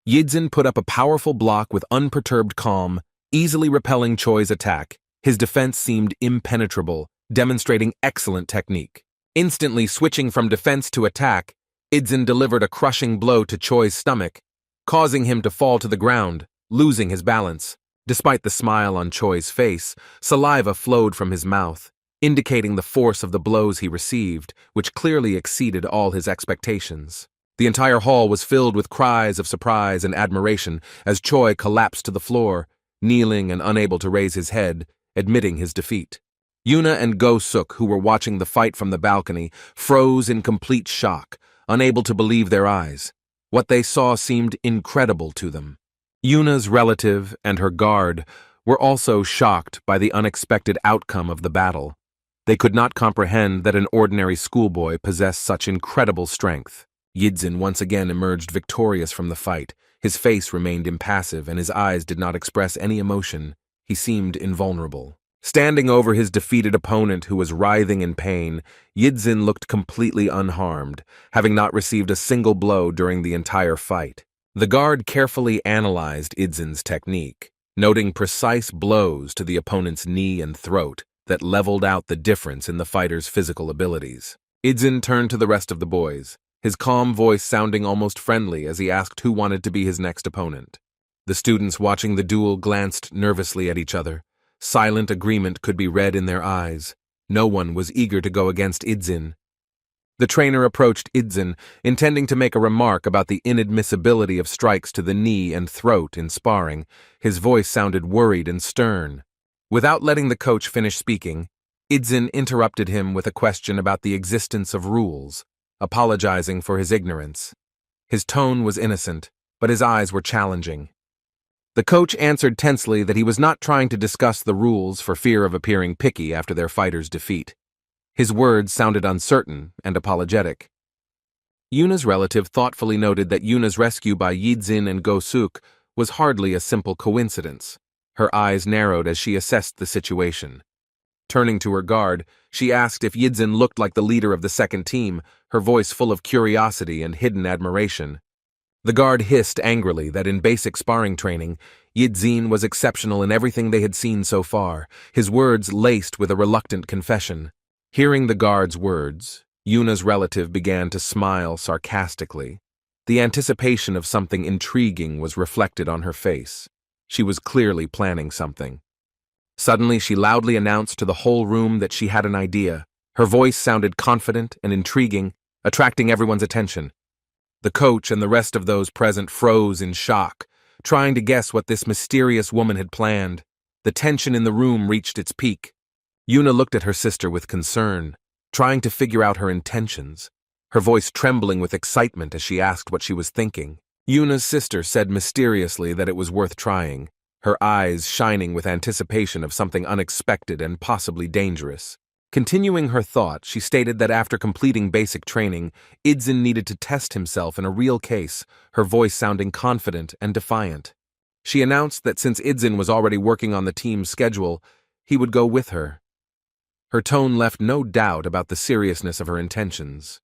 Yidzin put up a powerful block with unperturbed calm, easily repelling Choi's attack. His defense seemed impenetrable, demonstrating excellent technique. Instantly switching from defense to attack, Idzin delivered a crushing blow to Choi's stomach, causing him to fall to the ground, losing his balance. Despite the smile on Choi's face, saliva flowed from his mouth, indicating the force of the blows he received, which clearly exceeded all his expectations. The entire hall was filled with cries of surprise and admiration as Choi collapsed to the floor, kneeling and unable to raise his head, admitting his defeat. Yuna and Go-suk, who were watching the fight from the balcony, froze in complete shock, unable to believe their eyes. What they saw seemed incredible to them. Yuna's relative and her guard were also shocked by the unexpected outcome of the battle. They could not comprehend that an ordinary schoolboy possessed such incredible strength. Yidzin once again emerged victorious from the fight. His face remained impassive and his eyes did not express any emotion. He seemed invulnerable. Standing over his defeated opponent who was writhing in pain, Yidzin looked completely unharmed, having not received a single blow during the entire fight. The guard carefully analyzed Idzin's technique, noting precise blows to the opponent's knee and throat that leveled out the difference in the fighter's physical abilities. Idzin turned to the rest of the boys, his calm voice sounding almost friendly as he asked who wanted to be his next opponent. The students watching the duel glanced nervously at each other. Silent agreement could be read in their eyes. No one was eager to go against Idzin. The trainer approached Idzin, intending to make a remark about the inadmissibility of strikes to the knee and throat in sparring. His voice sounded worried and stern. Without letting the coach finish speaking, Idzin interrupted him with a question about the existence of rules, apologizing for his ignorance. His tone was innocent, but his eyes were challenging. The coach answered tensely that he was not trying to discuss the rules for fear of appearing picky after their fighter's defeat. His words sounded uncertain and apologetic. Yuna's relative thoughtfully noted that Yuna's rescue by Yidzin and Go-suk was hardly a simple coincidence. Her eyes narrowed as she assessed the situation. Turning to her guard, she asked if Yidzin looked like the leader of the second team, her voice full of curiosity and hidden admiration. The guard hissed angrily that in basic sparring training, Yidzin was exceptional in everything they had seen so far, his words laced with a reluctant confession. Hearing the guard's words, Yuna's relative began to smile sarcastically. The anticipation of something intriguing was reflected on her face. She was clearly planning something. Suddenly, she loudly announced to the whole room that she had an idea. Her voice sounded confident and intriguing, attracting everyone's attention. The coach and the rest of those present froze in shock, trying to guess what this mysterious woman had planned. The tension in the room reached its peak. Yuna looked at her sister with concern, trying to figure out her intentions, her voice trembling with excitement as she asked what she was thinking. Yuna's sister said mysteriously that it was worth trying, her eyes shining with anticipation of something unexpected and possibly dangerous. Continuing her thought, she stated that after completing basic training, Idzin needed to test himself in a real case, her voice sounding confident and defiant. She announced that since Idzin was already working on the team's schedule, he would go with her. Her tone left no doubt about the seriousness of her intentions.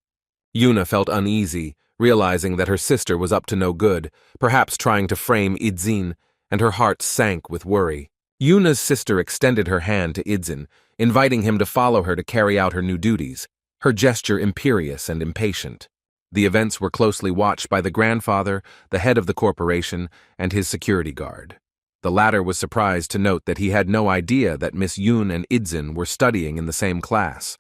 Yuna felt uneasy, realizing that her sister was up to no good, perhaps trying to frame Idzin, and her heart sank with worry. Yuna's sister extended her hand to Idzin, inviting him to follow her to carry out her new duties, her gesture imperious and impatient. The events were closely watched by the grandfather, the head of the corporation, and his security guard. The latter was surprised to note that he had no idea that Miss Yun and Idzin were studying in the same class.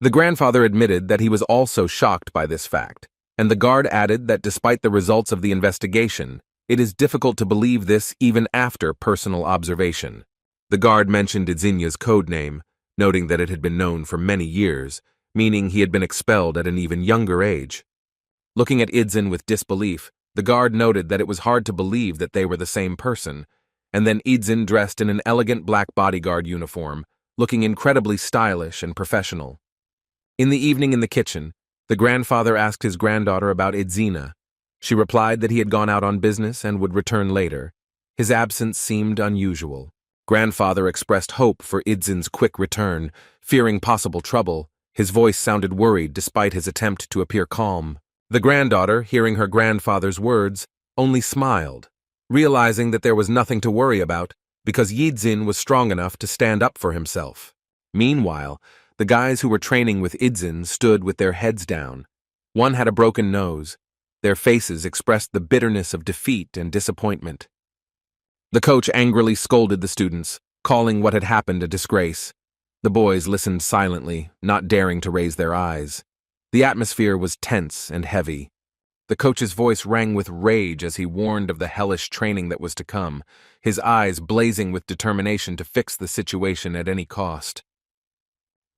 The grandfather admitted that he was also shocked by this fact, and the guard added that despite the results of the investigation, it is difficult to believe this even after personal observation. The guard mentioned Idzinya's code name, noting that it had been known for many years, meaning he had been expelled at an even younger age. Looking at Idzin with disbelief, the guard noted that it was hard to believe that they were the same person, and then Idzin dressed in an elegant black bodyguard uniform, looking incredibly stylish and professional. In the evening in the kitchen, the grandfather asked his granddaughter about Idzina. She replied that he had gone out on business and would return later. His absence seemed unusual. Grandfather expressed hope for Idzin's quick return, fearing possible trouble. His voice sounded worried despite his attempt to appear calm. The granddaughter, hearing her grandfather's words, only smiled, realizing that there was nothing to worry about because Idzin was strong enough to stand up for himself. Meanwhile, the guys who were training with Idzin stood with their heads down. One had a broken nose. Their faces expressed the bitterness of defeat and disappointment. The coach angrily scolded the students, calling what had happened a disgrace. The boys listened silently, not daring to raise their eyes. The atmosphere was tense and heavy. The coach's voice rang with rage as he warned of the hellish training that was to come, his eyes blazing with determination to fix the situation at any cost.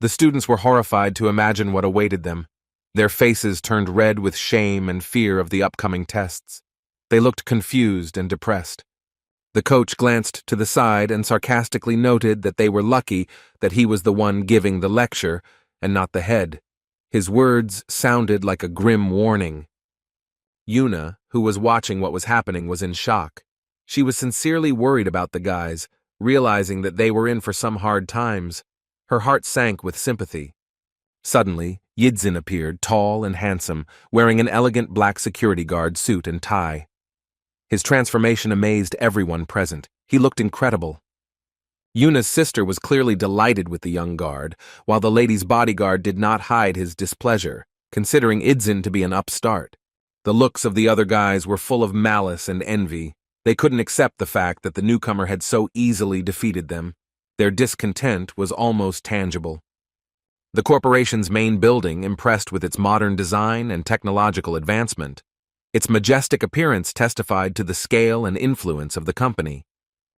The students were horrified to imagine what awaited them. Their faces turned red with shame and fear of the upcoming tests. They looked confused and depressed. The coach glanced to the side and sarcastically noted that they were lucky that he was the one giving the lecture and not the head. His words sounded like a grim warning. Yuna, who was watching what was happening, was in shock. She was sincerely worried about the guys, realizing that they were in for some hard times. Her heart sank with sympathy. Suddenly, Idzin appeared, tall and handsome, wearing an elegant black security guard suit and tie. His transformation amazed everyone present. He looked incredible. Yuna's sister was clearly delighted with the young guard, while the lady's bodyguard did not hide his displeasure, considering Idzin to be an upstart. The looks of the other guys were full of malice and envy. They couldn't accept the fact that the newcomer had so easily defeated them. Their discontent was almost tangible. The corporation's main building impressed with its modern design and technological advancement. Its majestic appearance testified to the scale and influence of the company.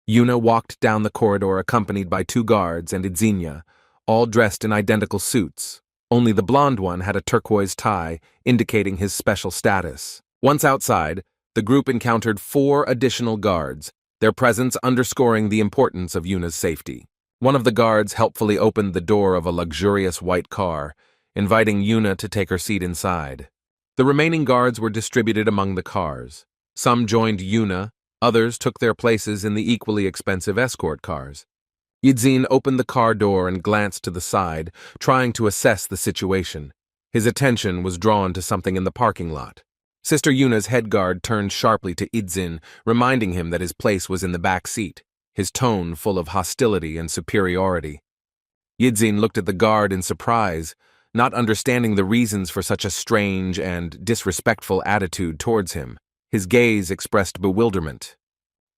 Yuna walked down the corridor accompanied by 2 guards and Idzinya, all dressed in identical suits. Only the blonde one had a turquoise tie, indicating his special status. Once outside, the group encountered 4 additional guards, their presence underscoring the importance of Yuna's safety. One of the guards helpfully opened the door of a luxurious white car, inviting Yuna to take her seat inside. The remaining guards were distributed among the cars. Some joined Yuna, others took their places in the equally expensive escort cars. Idzin opened the car door and glanced to the side, trying to assess the situation. His attention was drawn to something in the parking lot. Sister Yuna's head guard turned sharply to Idzin, reminding him that his place was in the back seat, his tone full of hostility and superiority. Idzin looked at the guard in surprise, not understanding the reasons for such a strange and disrespectful attitude towards him. His gaze expressed bewilderment.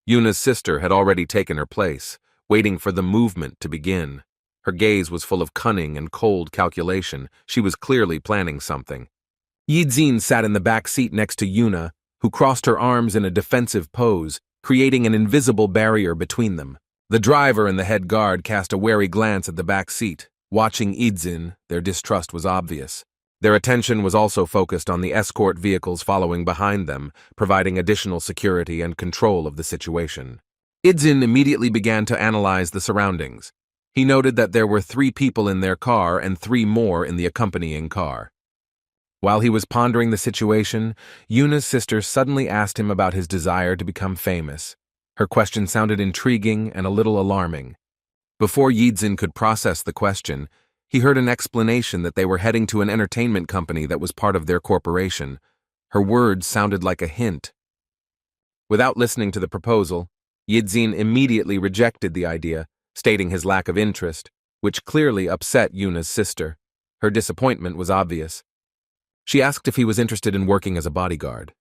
Yuna's sister had already taken her place, waiting for the movement to begin. Her gaze was full of cunning and cold calculation. She was clearly planning something. Idzin sat in the back seat next to Yuna, who crossed her arms in a defensive pose, creating an invisible barrier between them. The driver and the head guard cast a wary glance at the back seat. Watching Idzin, their distrust was obvious. Their attention was also focused on the escort vehicles following behind them, providing additional security and control of the situation. Idzin immediately began to analyze the surroundings. He noted that there were 3 people in their car and 3 more in the accompanying car. While he was pondering the situation, Yuna's sister suddenly asked him about his desire to become famous. Her question sounded intriguing and a little alarming. Before Yidzin could process the question, he heard an explanation that they were heading to an entertainment company that was part of their corporation. Her words sounded like a hint. Without listening to the proposal, Yidzin immediately rejected the idea, stating his lack of interest, which clearly upset Yuna's sister. Her disappointment was obvious. She asked if he was interested in working as a bodyguard.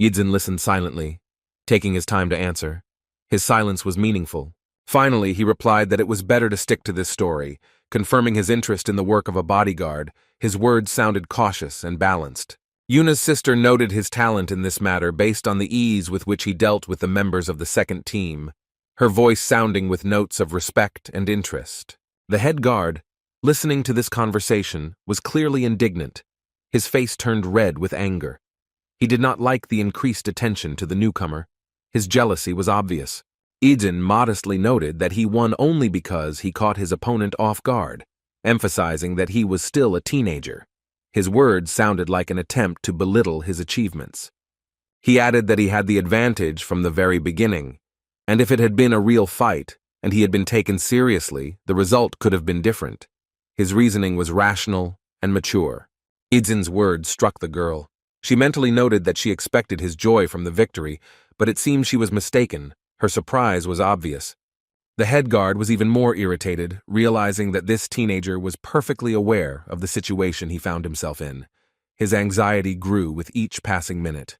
Yidzin listened silently, taking his time to answer. His silence was meaningful. Finally, he replied that it was better to stick to this story, confirming his interest in the work of a bodyguard. His words sounded cautious and balanced. Yuna's sister noted his talent in this matter based on the ease with which he dealt with the members of the second team, her voice sounding with notes of respect and interest. The head guard, listening to this conversation, was clearly indignant. His face turned red with anger. He did not like the increased attention to the newcomer. His jealousy was obvious. Eden modestly noted that he won only because he caught his opponent off guard, emphasizing that he was still a teenager. His words sounded like an attempt to belittle his achievements. He added that he had the advantage from the very beginning, and if it had been a real fight and he had been taken seriously, the result could have been different. His reasoning was rational and mature. Idzin's words struck the girl. She mentally noted that she expected his joy from the victory, but it seemed she was mistaken. Her surprise was obvious. The head guard was even more irritated, realizing that this teenager was perfectly aware of the situation he found himself in. His anxiety grew with each passing minute.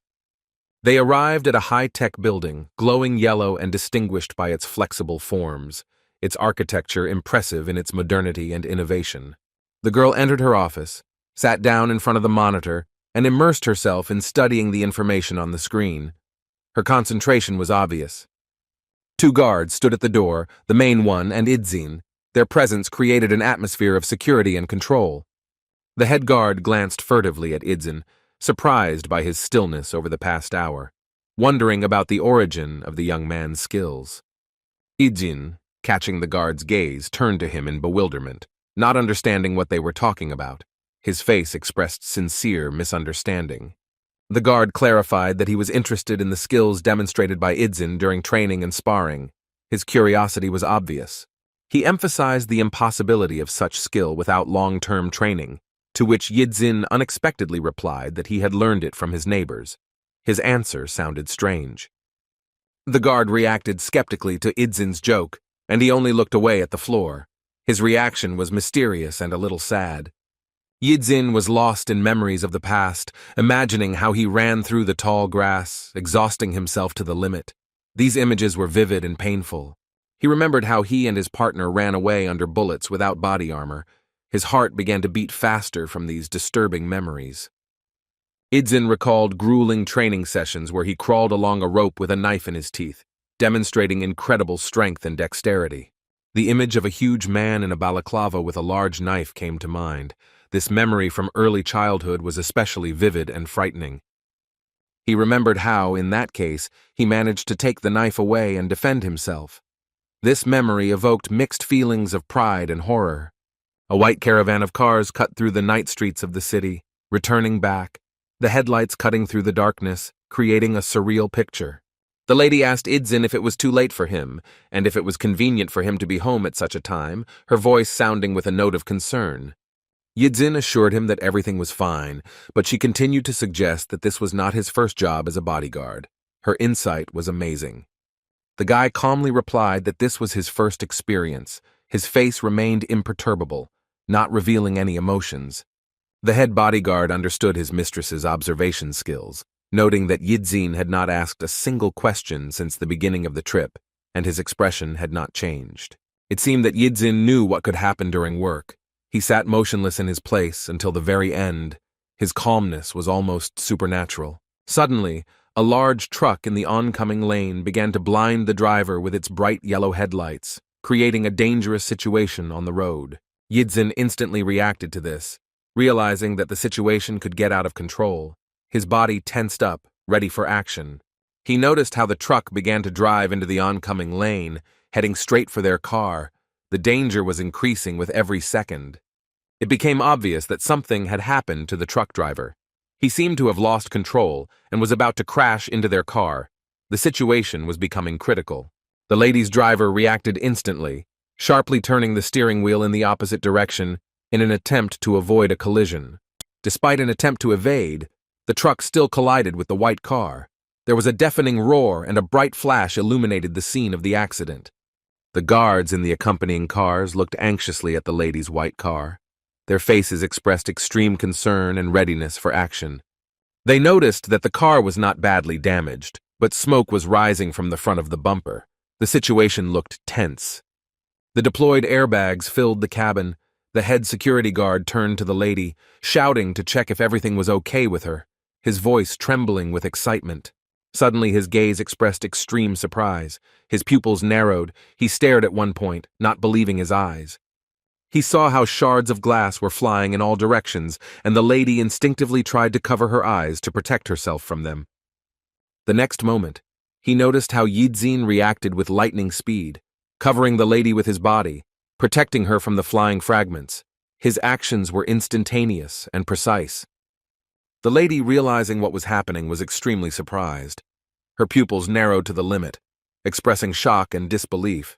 They arrived at a high-tech building, glowing yellow and distinguished by its flexible forms, its architecture impressive in its modernity and innovation. The girl entered her office, sat down in front of the monitor, and immersed herself in studying the information on the screen. Her concentration was obvious. 2 guards stood at the door, the main one and Idzin. Their presence created an atmosphere of security and control. The head guard glanced furtively at Idzin, surprised by his stillness over the past hour, wondering about the origin of the young man's skills. Idzin, catching the guard's gaze, turned to him in bewilderment, not understanding what they were talking about. His face expressed sincere misunderstanding. The guard clarified that he was interested in the skills demonstrated by Idzin during training and sparring. His curiosity was obvious. He emphasized the impossibility of such skill without long-term training, to which Idzin unexpectedly replied that he had learned it from his neighbors. His answer sounded strange. The guard reacted skeptically to Idzin's joke, and he only looked away at the floor. His reaction was mysterious and a little sad. Yidzin was lost in memories of the past, imagining how he ran through the tall grass, exhausting himself to the limit. These images were vivid and painful. He remembered how he and his partner ran away under bullets without body armor. His heart began to beat faster from these disturbing memories. Idzin recalled grueling training sessions where he crawled along a rope with a knife in his teeth, demonstrating incredible strength and dexterity. The image of a huge man in a balaclava with a large knife came to mind. This memory from early childhood was especially vivid and frightening. He remembered how, in that case, he managed to take the knife away and defend himself. This memory evoked mixed feelings of pride and horror. A white caravan of cars cut through the night streets of the city, returning back, the headlights cutting through the darkness, creating a surreal picture. The lady asked Idzin if it was too late for him, and if it was convenient for him to be home at such a time, her voice sounding with a note of concern. Yidzin assured him that everything was fine, but she continued to suggest that this was not his first job as a bodyguard. Her insight was amazing. The guy calmly replied that this was his first experience. His face remained imperturbable, not revealing any emotions. The head bodyguard understood his mistress's observation skills, noting that Yidzin had not asked a single question since the beginning of the trip, and his expression had not changed. It seemed that Yidzin knew what could happen during work. He sat motionless in his place until the very end. His calmness was almost supernatural. Suddenly, A large truck in the oncoming lane began to blind the driver with its bright yellow headlights, creating a dangerous situation on the road. Yidzin instantly reacted to this, realizing that the situation could get out of control. His body tensed up, ready for action. He noticed how the truck began to drive into the oncoming lane, heading straight for their car. The danger was increasing with every second. It became obvious that something had happened to the truck driver. He seemed to have lost control and was about to crash into their car. The situation was becoming critical. The lady's driver reacted instantly, sharply turning the steering wheel in the opposite direction in an attempt to avoid a collision. Despite an attempt to evade, the truck still collided with the white car. There was a deafening roar and a bright flash illuminated the scene of the accident. The guards in the accompanying cars looked anxiously at the lady's white car. Their faces expressed extreme concern and readiness for action. They noticed that the car was not badly damaged, but smoke was rising from the front of the bumper. The situation looked tense. The deployed airbags filled the cabin. The head security guard turned to the lady, shouting to check if everything was okay with her, his voice trembling with excitement. Suddenly his gaze expressed extreme surprise. His pupils narrowed. He stared at one point, not believing his eyes. He saw how shards of glass were flying in all directions, and the lady instinctively tried to cover her eyes to protect herself from them. The next moment, he noticed how Yidzin reacted with lightning speed, covering the lady with his body, protecting her from the flying fragments. His actions were instantaneous and precise. The lady, realizing what was happening, was extremely surprised. Her pupils narrowed to the limit, expressing shock and disbelief.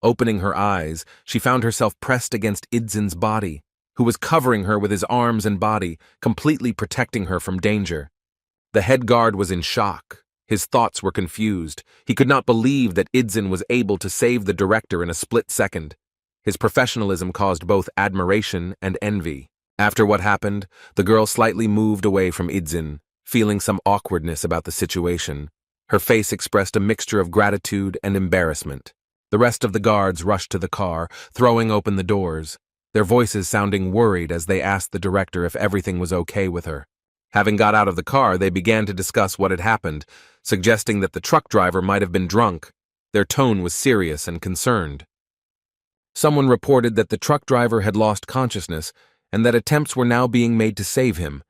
Opening her eyes, she found herself pressed against Idzin's body, who was covering her with his arms and body, completely protecting her from danger. The head guard was in shock. His thoughts were confused. He could not believe that Idzin was able to save the director in a split second. His professionalism caused both admiration and envy. After what happened, the girl slightly moved away from Idzin, feeling some awkwardness about the situation. Her face expressed a mixture of gratitude and embarrassment. The rest of the guards rushed to the car, throwing open the doors, their voices sounding worried as they asked the director if everything was okay with her. Having got out of the car, they began to discuss what had happened, suggesting that the truck driver might have been drunk. Their tone was serious and concerned. Someone reported that the truck driver had lost consciousness and that attempts were now being made to save him.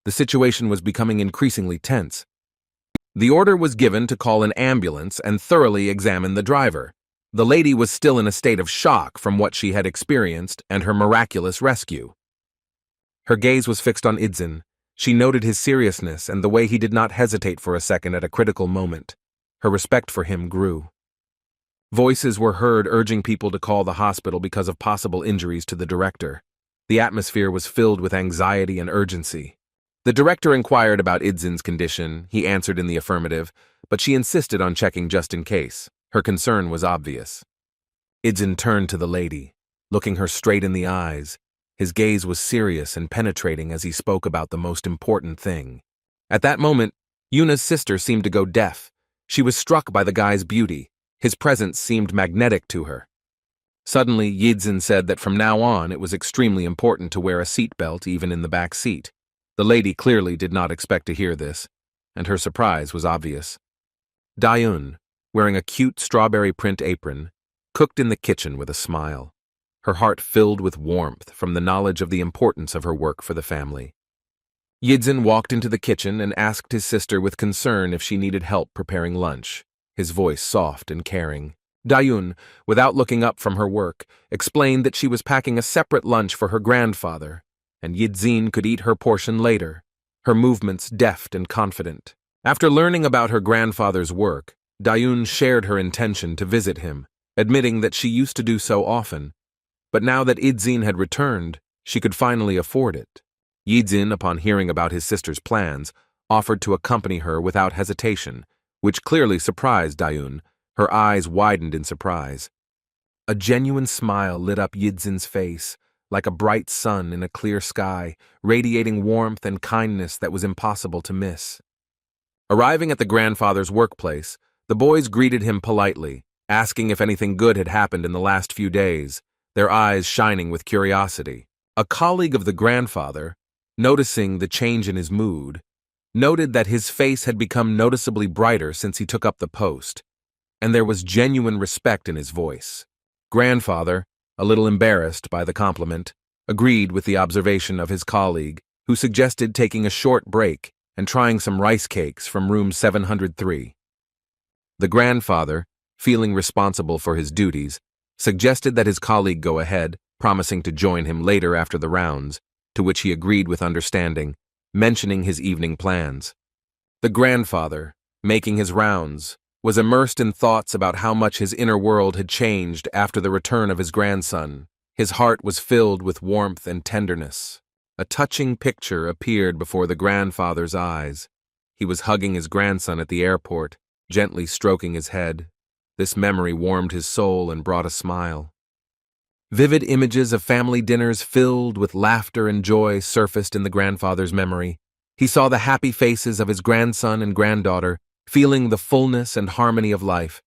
The situation was becoming increasingly tense. The order was given to call an ambulance and thoroughly examine the driver. The lady was still in a state of shock from what she had experienced and her miraculous rescue. Her gaze was fixed on Idzin. She noted his seriousness and the way he did not hesitate for a second at a critical moment. Her respect for him grew. Voices were heard urging people to call the hospital because of possible injuries to the director. The atmosphere was filled with anxiety and urgency. The director inquired about Idzin's condition. He answered in the affirmative, but she insisted on checking just in case. Her concern was obvious. Idzin turned to the lady, looking her straight in the eyes. His gaze was serious and penetrating as he spoke about the most important thing. At that moment, Yuna's sister seemed to go deaf. She was struck by the guy's beauty. His presence seemed magnetic to her. Suddenly, Yidzin said that from now on it was extremely important to wear a seatbelt even in the back seat. The lady clearly did not expect to hear this, and her surprise was obvious. Dayun, wearing a cute strawberry print apron, cooked in the kitchen with a smile, her heart filled with warmth from the knowledge of the importance of her work for the family. Yidzin walked into the kitchen and asked his sister with concern if she needed help preparing lunch, his voice soft and caring. Dayun, without looking up from her work, explained that she was packing a separate lunch for her grandfather, and Yidzin could eat her portion later, her movements deft and confident. After learning about her grandfather's work, Dayun shared her intention to visit him, admitting that she used to do so often. But now that Idzin had returned, she could finally afford it. Yidzin, upon hearing about his sister's plans, offered to accompany her without hesitation, which clearly surprised Dayun. Her eyes widened in surprise. A genuine smile lit up Yidzin's face, like a bright sun in a clear sky, radiating warmth and kindness that was impossible to miss. Arriving at the grandfather's workplace, the boys greeted him politely, asking if anything good had happened in the last few days, their eyes shining with curiosity. A colleague of the grandfather, noticing the change in his mood, noted that his face had become noticeably brighter since he took up the post, and there was genuine respect in his voice. Grandfather, a little embarrassed by the compliment, agreed with the observation of his colleague, who suggested taking a short break and trying some rice cakes from room 703. The grandfather, feeling responsible for his duties, suggested that his colleague go ahead, promising to join him later after the rounds, to which he agreed with understanding, mentioning his evening plans. The grandfather, making his rounds, was immersed in thoughts about how much his inner world had changed after the return of his grandson. His heart was filled with warmth and tenderness. A touching picture appeared before the grandfather's eyes. He was hugging his grandson at the airport, gently stroking his head. This memory warmed his soul and brought a smile. Vivid images of family dinners filled with laughter and joy surfaced in the grandfather's memory. He saw the happy faces of his grandson and granddaughter, feeling the fullness and harmony of life.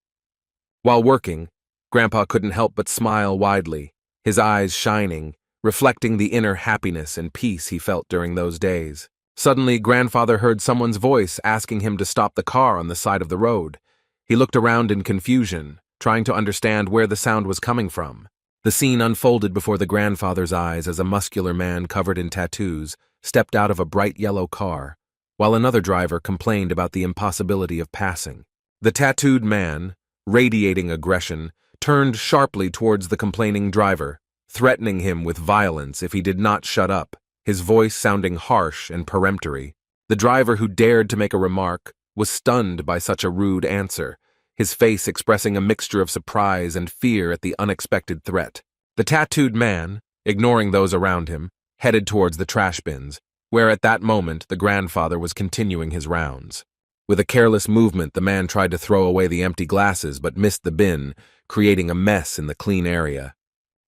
While working, Grandpa couldn't help but smile widely, his eyes shining, reflecting the inner happiness and peace he felt during those days. Suddenly, Grandfather heard someone's voice asking him to stop the car on the side of the road. He looked around in confusion, trying to understand where the sound was coming from. The scene unfolded before the grandfather's eyes as a muscular man covered in tattoos stepped out of a bright yellow car, while another driver complained about the impossibility of passing. The tattooed man, radiating aggression, turned sharply towards the complaining driver, threatening him with violence if he did not shut up, his voice sounding harsh and peremptory. The driver who dared to make a remark was stunned by such a rude answer, his face expressing a mixture of surprise and fear at the unexpected threat. The tattooed man, ignoring those around him, headed towards the trash bins, where at that moment the grandfather was continuing his rounds. With a careless movement, the man tried to throw away the empty glasses but missed the bin, creating a mess in the clean area.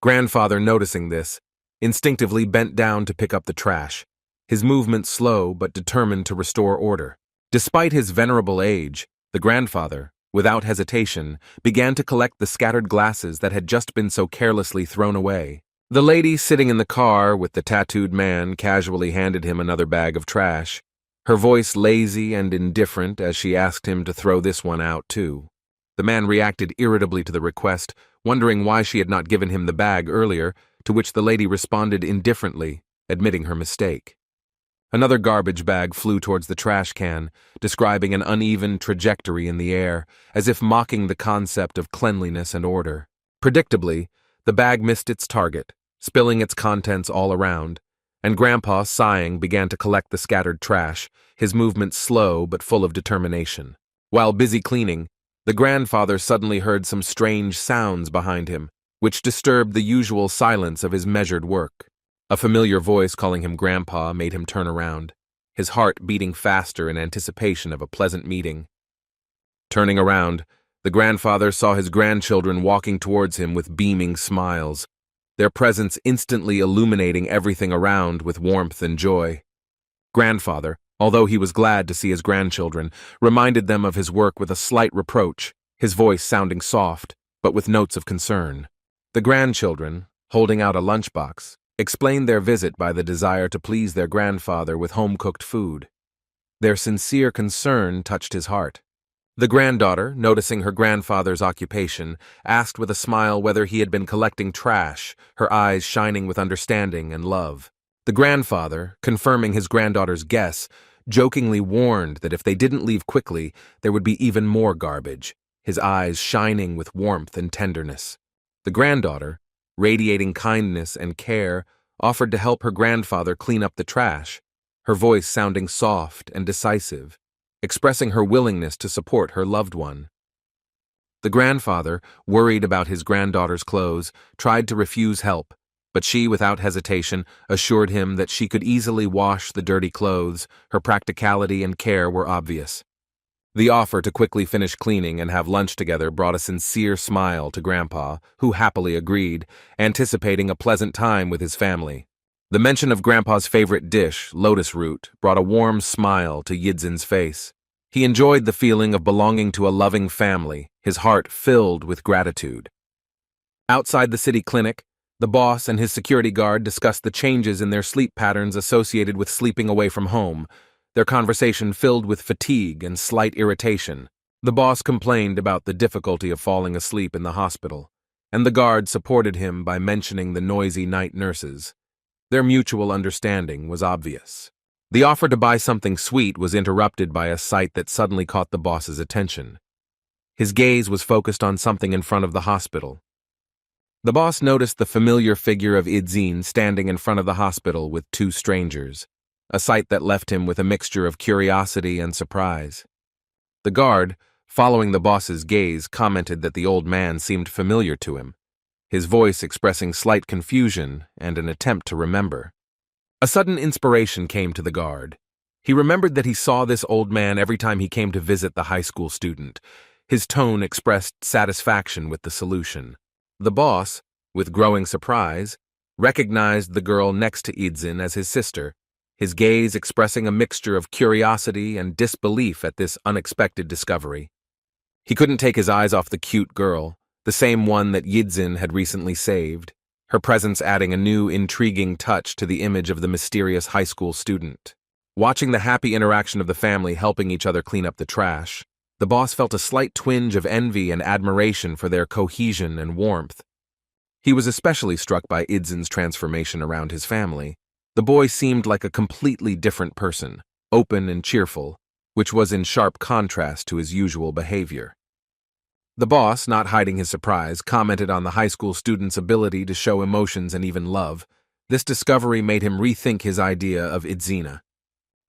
Grandfather, noticing this, instinctively bent down to pick up the trash, his movement slow but determined to restore order. Despite his venerable age, the grandfather, without hesitation, began to collect the scattered glasses that had just been so carelessly thrown away. The lady sitting in the car with the tattooed man casually handed him another bag of trash, her voice lazy and indifferent as she asked him to throw this one out too. The man reacted irritably to the request, wondering why she had not given him the bag earlier, to which the lady responded indifferently, admitting her mistake. Another garbage bag flew towards the trash can, describing an uneven trajectory in the air, as if mocking the concept of cleanliness and order. Predictably, the bag missed its target, spilling its contents all around, and Grandpa, sighing, began to collect the scattered trash, his movements slow but full of determination. While busy cleaning, the grandfather suddenly heard some strange sounds behind him, which disturbed the usual silence of his measured work. A familiar voice calling him Grandpa made him turn around, his heart beating faster in anticipation of a pleasant meeting. Turning around, the grandfather saw his grandchildren walking towards him with beaming smiles, their presence instantly illuminating everything around with warmth and joy. Grandfather, although he was glad to see his grandchildren, reminded them of his work with a slight reproach, his voice sounding soft, but with notes of concern. The grandchildren, holding out a lunchbox, explained their visit by the desire to please their grandfather with home-cooked food. Their sincere concern touched his heart. The granddaughter, noticing her grandfather's occupation, asked with a smile whether he had been collecting trash, her eyes shining with understanding and love. The grandfather, confirming his granddaughter's guess, jokingly warned that if they didn't leave quickly, there would be even more garbage, his eyes shining with warmth and tenderness. The granddaughter, radiating kindness and care, offered to help her grandfather clean up the trash, her voice sounding soft and decisive, expressing her willingness to support her loved one. The grandfather, worried about his granddaughter's clothes, tried to refuse help, but she, without hesitation, assured him that she could easily wash the dirty clothes. Her practicality and care were obvious. The offer to quickly finish cleaning and have lunch together brought a sincere smile to Grandpa, who happily agreed, anticipating a pleasant time with his family. The mention of Grandpa's favorite dish, lotus root, brought a warm smile to Yidzin's face. He enjoyed the feeling of belonging to a loving family, his heart filled with gratitude. Outside the city clinic, the boss and his security guard discussed the changes in their sleep patterns associated with sleeping away from home. their conversation filled with fatigue and slight irritation. The boss complained about the difficulty of falling asleep in the hospital, and the guard supported him by mentioning the noisy night nurses. Their mutual understanding was obvious. The offer to buy something sweet was interrupted by a sight that suddenly caught the boss's attention. His gaze was focused on something in front of the hospital. The boss noticed the familiar figure of Idzin standing in front of the hospital with two strangers, a sight that left him with a mixture of curiosity and surprise. The guard, following the boss's gaze, commented that the old man seemed familiar to him, his voice expressing slight confusion and an attempt to remember. A sudden inspiration came to the guard. He remembered that he saw this old man every time he came to visit the high school student. His tone expressed satisfaction with the solution. The boss, with growing surprise, recognized the girl next to Idzin as his sister, his gaze expressing a mixture of curiosity and disbelief at this unexpected discovery. He couldn't take his eyes off the cute girl, the same one that Idzin had recently saved, her presence adding a new, intriguing touch to the image of the mysterious high school student. Watching the happy interaction of the family helping each other clean up the trash, the boss felt a slight twinge of envy and admiration for their cohesion and warmth. He was especially struck by Idzin's transformation around his family. The boy seemed like a completely different person, open and cheerful, which was in sharp contrast to his usual behavior. The boss, not hiding his surprise, commented on the high school student's ability to show emotions and even love. This discovery made him rethink his idea of Idzina.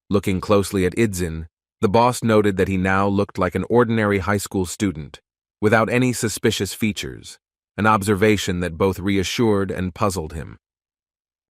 Looking closely at Idzin, the boss noted that he now looked like an ordinary high school student, without any suspicious features, an observation that both reassured and puzzled him.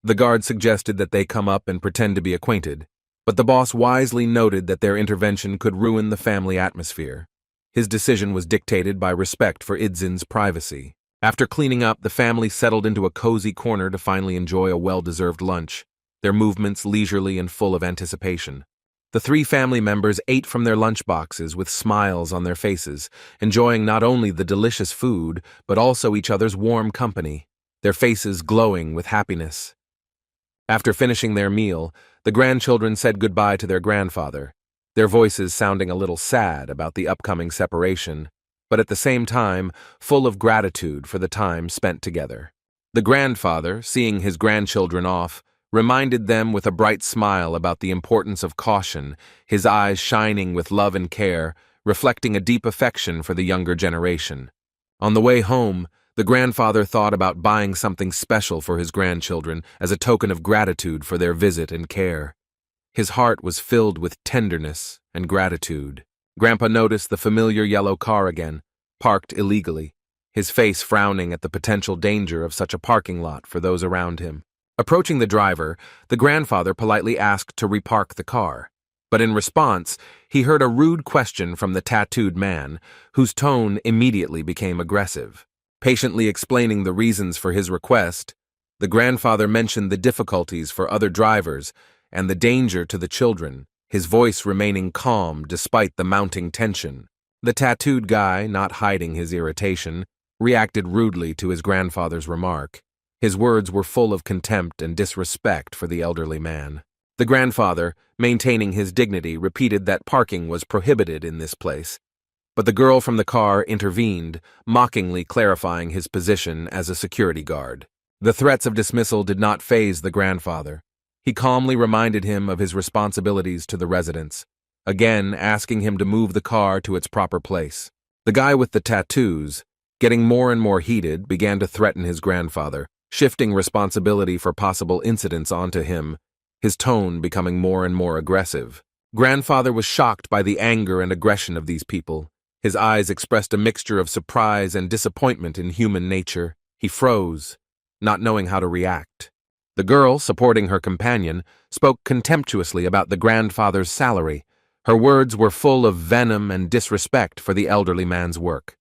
The guard suggested that they come up and pretend to be acquainted, but the boss wisely noted that their intervention could ruin the family atmosphere. His decision was dictated by respect for Idzin's privacy. After cleaning up, the family settled into a cozy corner to finally enjoy a well-deserved lunch, their movements leisurely and full of anticipation. The three family members ate from their lunchboxes with smiles on their faces, enjoying not only the delicious food, but also each other's warm company, their faces glowing with happiness. After finishing their meal, the grandchildren said goodbye to their grandfather, their voices sounding a little sad about the upcoming separation, but at the same time full of gratitude for the time spent together. The grandfather, seeing his grandchildren off, reminded them with a bright smile about the importance of caution, his eyes shining with love and care, reflecting a deep affection for the younger generation. On the way home, the grandfather thought about buying something special for his grandchildren as a token of gratitude for their visit and care. His heart was filled with tenderness and gratitude. Grandpa noticed the familiar yellow car again, parked illegally, his face frowning at the potential danger of such a parking lot for those around him. Approaching the driver, the grandfather politely asked to repark the car, but in response, he heard a rude question from the tattooed man, whose tone immediately became aggressive. Patiently explaining the reasons for his request, the grandfather mentioned the difficulties for other drivers and the danger to the children, his voice remaining calm despite the mounting tension. The tattooed guy, not hiding his irritation, reacted rudely to his grandfather's remark. His words were full of contempt and disrespect for the elderly man. The grandfather, maintaining his dignity, repeated that parking was prohibited in this place, but the girl from the car intervened, mockingly clarifying his position as a security guard. The threats of dismissal did not faze the grandfather. He calmly reminded him of his responsibilities to the residents, again asking him to move the car to its proper place. The guy with the tattoos, getting more and more heated, began to threaten his grandfather, shifting responsibility for possible incidents onto him, his tone becoming more and more aggressive. Grandfather was shocked by the anger and aggression of these people. His eyes expressed a mixture of surprise and disappointment in human nature. He froze, not knowing how to react. The girl, supporting her companion, spoke contemptuously about the grandfather's salary. Her words were full of venom and disrespect for the elderly man's work.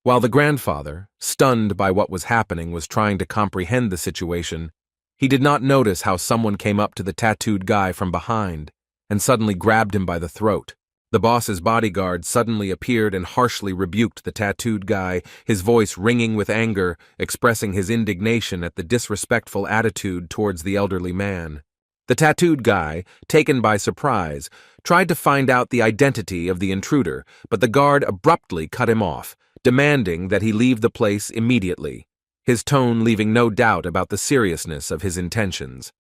While the grandfather, stunned by what was happening, was trying to comprehend the situation, he did not notice how someone came up to the tattooed guy from behind and suddenly grabbed him by the throat. The boss's bodyguard suddenly appeared and harshly rebuked the tattooed guy, his voice ringing with anger, expressing his indignation at the disrespectful attitude towards the elderly man. The tattooed guy, taken by surprise, tried to find out the identity of the intruder, but the guard abruptly cut him off, demanding that he leave the place immediately, his tone leaving no doubt about the seriousness of his intentions.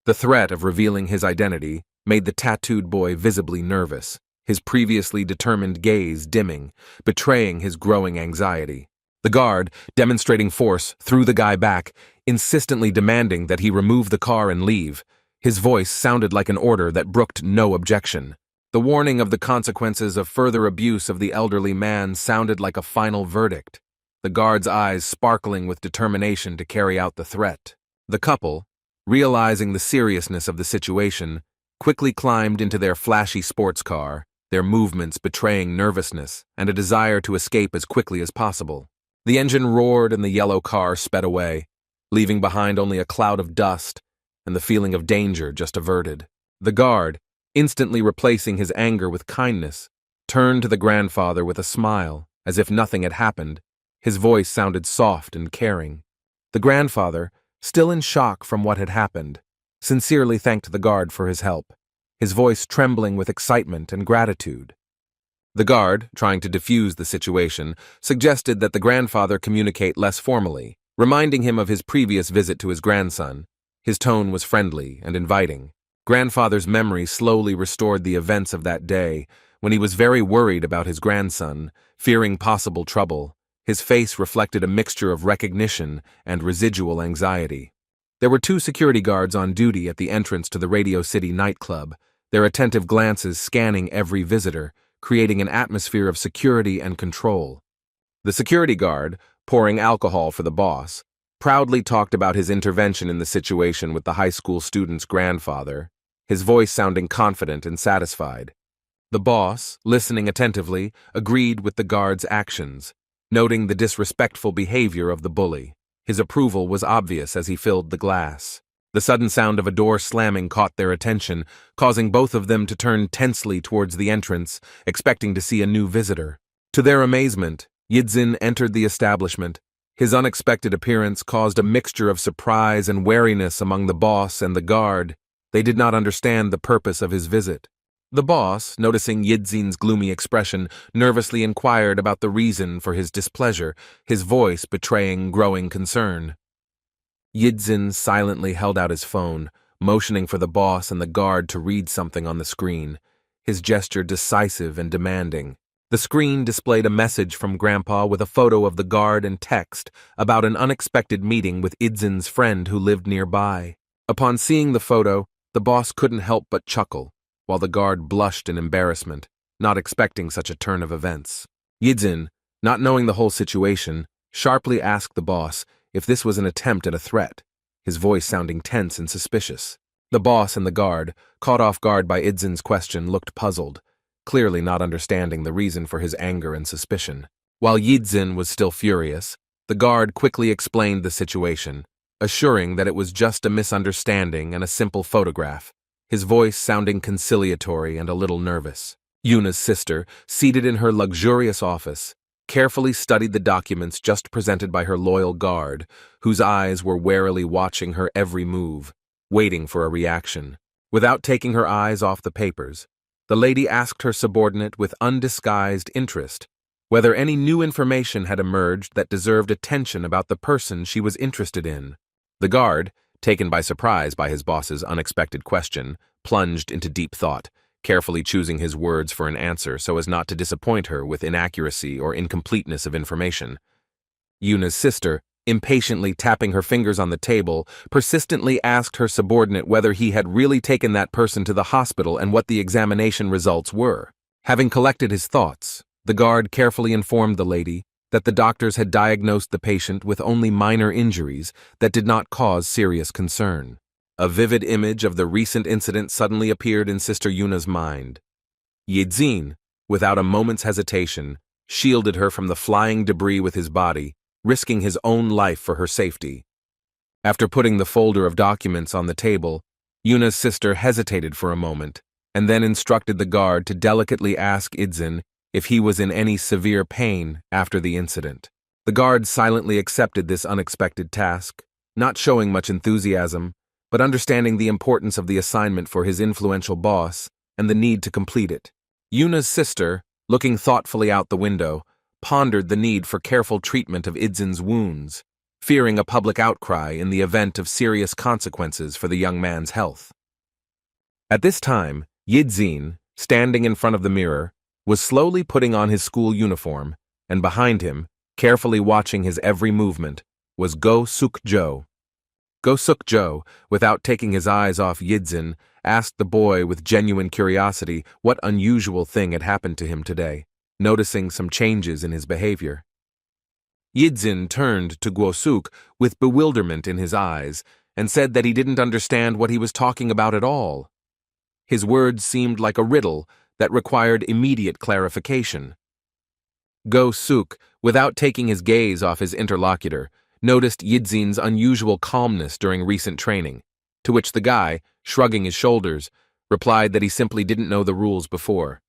The threat of revealing his identity made the tattooed boy visibly nervous, his previously determined gaze dimming, betraying his growing anxiety. The guard, demonstrating force, threw the guy back, insistently demanding that he remove the car and leave. His voice sounded like an order that brooked no objection. The warning of the consequences of further abuse of the elderly man sounded like a final verdict, the guard's eyes sparkling with determination to carry out the threat. The couple, realizing the seriousness of the situation, quickly climbed into their flashy sports car, their movements betraying nervousness and a desire to escape as quickly as possible. The engine roared and the yellow car sped away, leaving behind only a cloud of dust and the feeling of danger just averted. The guard, instantly replacing his anger with kindness, turned to the grandfather with a smile, as if nothing had happened. His voice sounded soft and caring. The grandfather, still in shock from what had happened, sincerely thanked the guard for his help, his voice trembling with excitement and gratitude. The guard, trying to defuse the situation, suggested that the grandfather communicate less formally, reminding him of his previous visit to his grandson. His tone was friendly and inviting. Grandfather's memory slowly restored the events of that day, when he was very worried about his grandson, fearing possible trouble. His face reflected a mixture of recognition and residual anxiety. There were 2 security guards on duty at the entrance to the Radio City nightclub, their attentive glances scanning every visitor, creating an atmosphere of security and control. The security guard, pouring alcohol for the boss, proudly talked about his intervention in the situation with the high school student's grandfather, his voice sounding confident and satisfied. The boss, listening attentively, agreed with the guard's actions, noting the disrespectful behavior of the bully. His approval was obvious as he filled the glass. The sudden sound of a door slamming caught their attention, causing both of them to turn tensely towards the entrance, expecting to see a new visitor. To their amazement, Yidzin entered the establishment. His unexpected appearance caused a mixture of surprise and wariness among the boss and the guard. They did not understand the purpose of his visit. The boss, noticing Yidzin's gloomy expression, nervously inquired about the reason for his displeasure, his voice betraying growing concern. Yidzin silently held out his phone, motioning for the boss and the guard to read something on the screen, his gesture decisive and demanding. The screen displayed a message from Grandpa with a photo of the guard and text about an unexpected meeting with Yidzin's friend who lived nearby. Upon seeing the photo, the boss couldn't help but chuckle, while the guard blushed in embarrassment, not expecting such a turn of events. Yidzin, not knowing the whole situation, sharply asked the boss if this was an attempt at a threat, his voice sounding tense and suspicious. The boss and the guard, caught off guard by Yidzin's question, looked puzzled, clearly not understanding the reason for his anger and suspicion. While Yidzin was still furious, the guard quickly explained the situation, assuring that it was just a misunderstanding and a simple photograph, his voice sounding conciliatory and a little nervous. Yuna's sister, seated in her luxurious office, carefully studied the documents just presented by her loyal guard, whose eyes were warily watching her every move, waiting for a reaction. Without taking her eyes off the papers, the lady asked her subordinate with undisguised interest whether any new information had emerged that deserved attention about the person she was interested in. The guard, taken by surprise by his boss's unexpected question, plunged into deep thought, carefully choosing his words for an answer so as not to disappoint her with inaccuracy or incompleteness of information. Yuna's sister, impatiently tapping her fingers on the table, persistently asked her subordinate whether he had really taken that person to the hospital and what the examination results were. Having collected his thoughts, the guard carefully informed the lady that the doctors had diagnosed the patient with only minor injuries that did not cause serious concern. A vivid image of the recent incident suddenly appeared in Sister Yuna's mind. Yidzin, without a moment's hesitation, shielded her from the flying debris with his body, risking his own life for her safety. After putting the folder of documents on the table, Yuna's sister hesitated for a moment, and then instructed the guard to delicately ask Yidzin if he was in any severe pain after the incident. The guard silently accepted this unexpected task, not showing much enthusiasm, but understanding the importance of the assignment for his influential boss and the need to complete it. Yuna's sister, looking thoughtfully out the window, pondered the need for careful treatment of Idzin's wounds, fearing a public outcry in the event of serious consequences for the young man's health. At this time, Yidzin, standing in front of the mirror, was slowly putting on his school uniform, and behind him, carefully watching his every movement, was Go-Suk-jo. Go-Suk-jo, without taking his eyes off Yidzin, asked the boy with genuine curiosity what unusual thing had happened to him today, noticing some changes in his behavior. Yidzin turned to Go-Suk with bewilderment in his eyes and said that he didn't understand what he was talking about at all. His words seemed like a riddle that required immediate clarification. Go-Suk, without taking his gaze off his interlocutor, noticed Yidzin's unusual calmness during recent training, to which the guy, shrugging his shoulders, replied that he simply didn't know the rules before.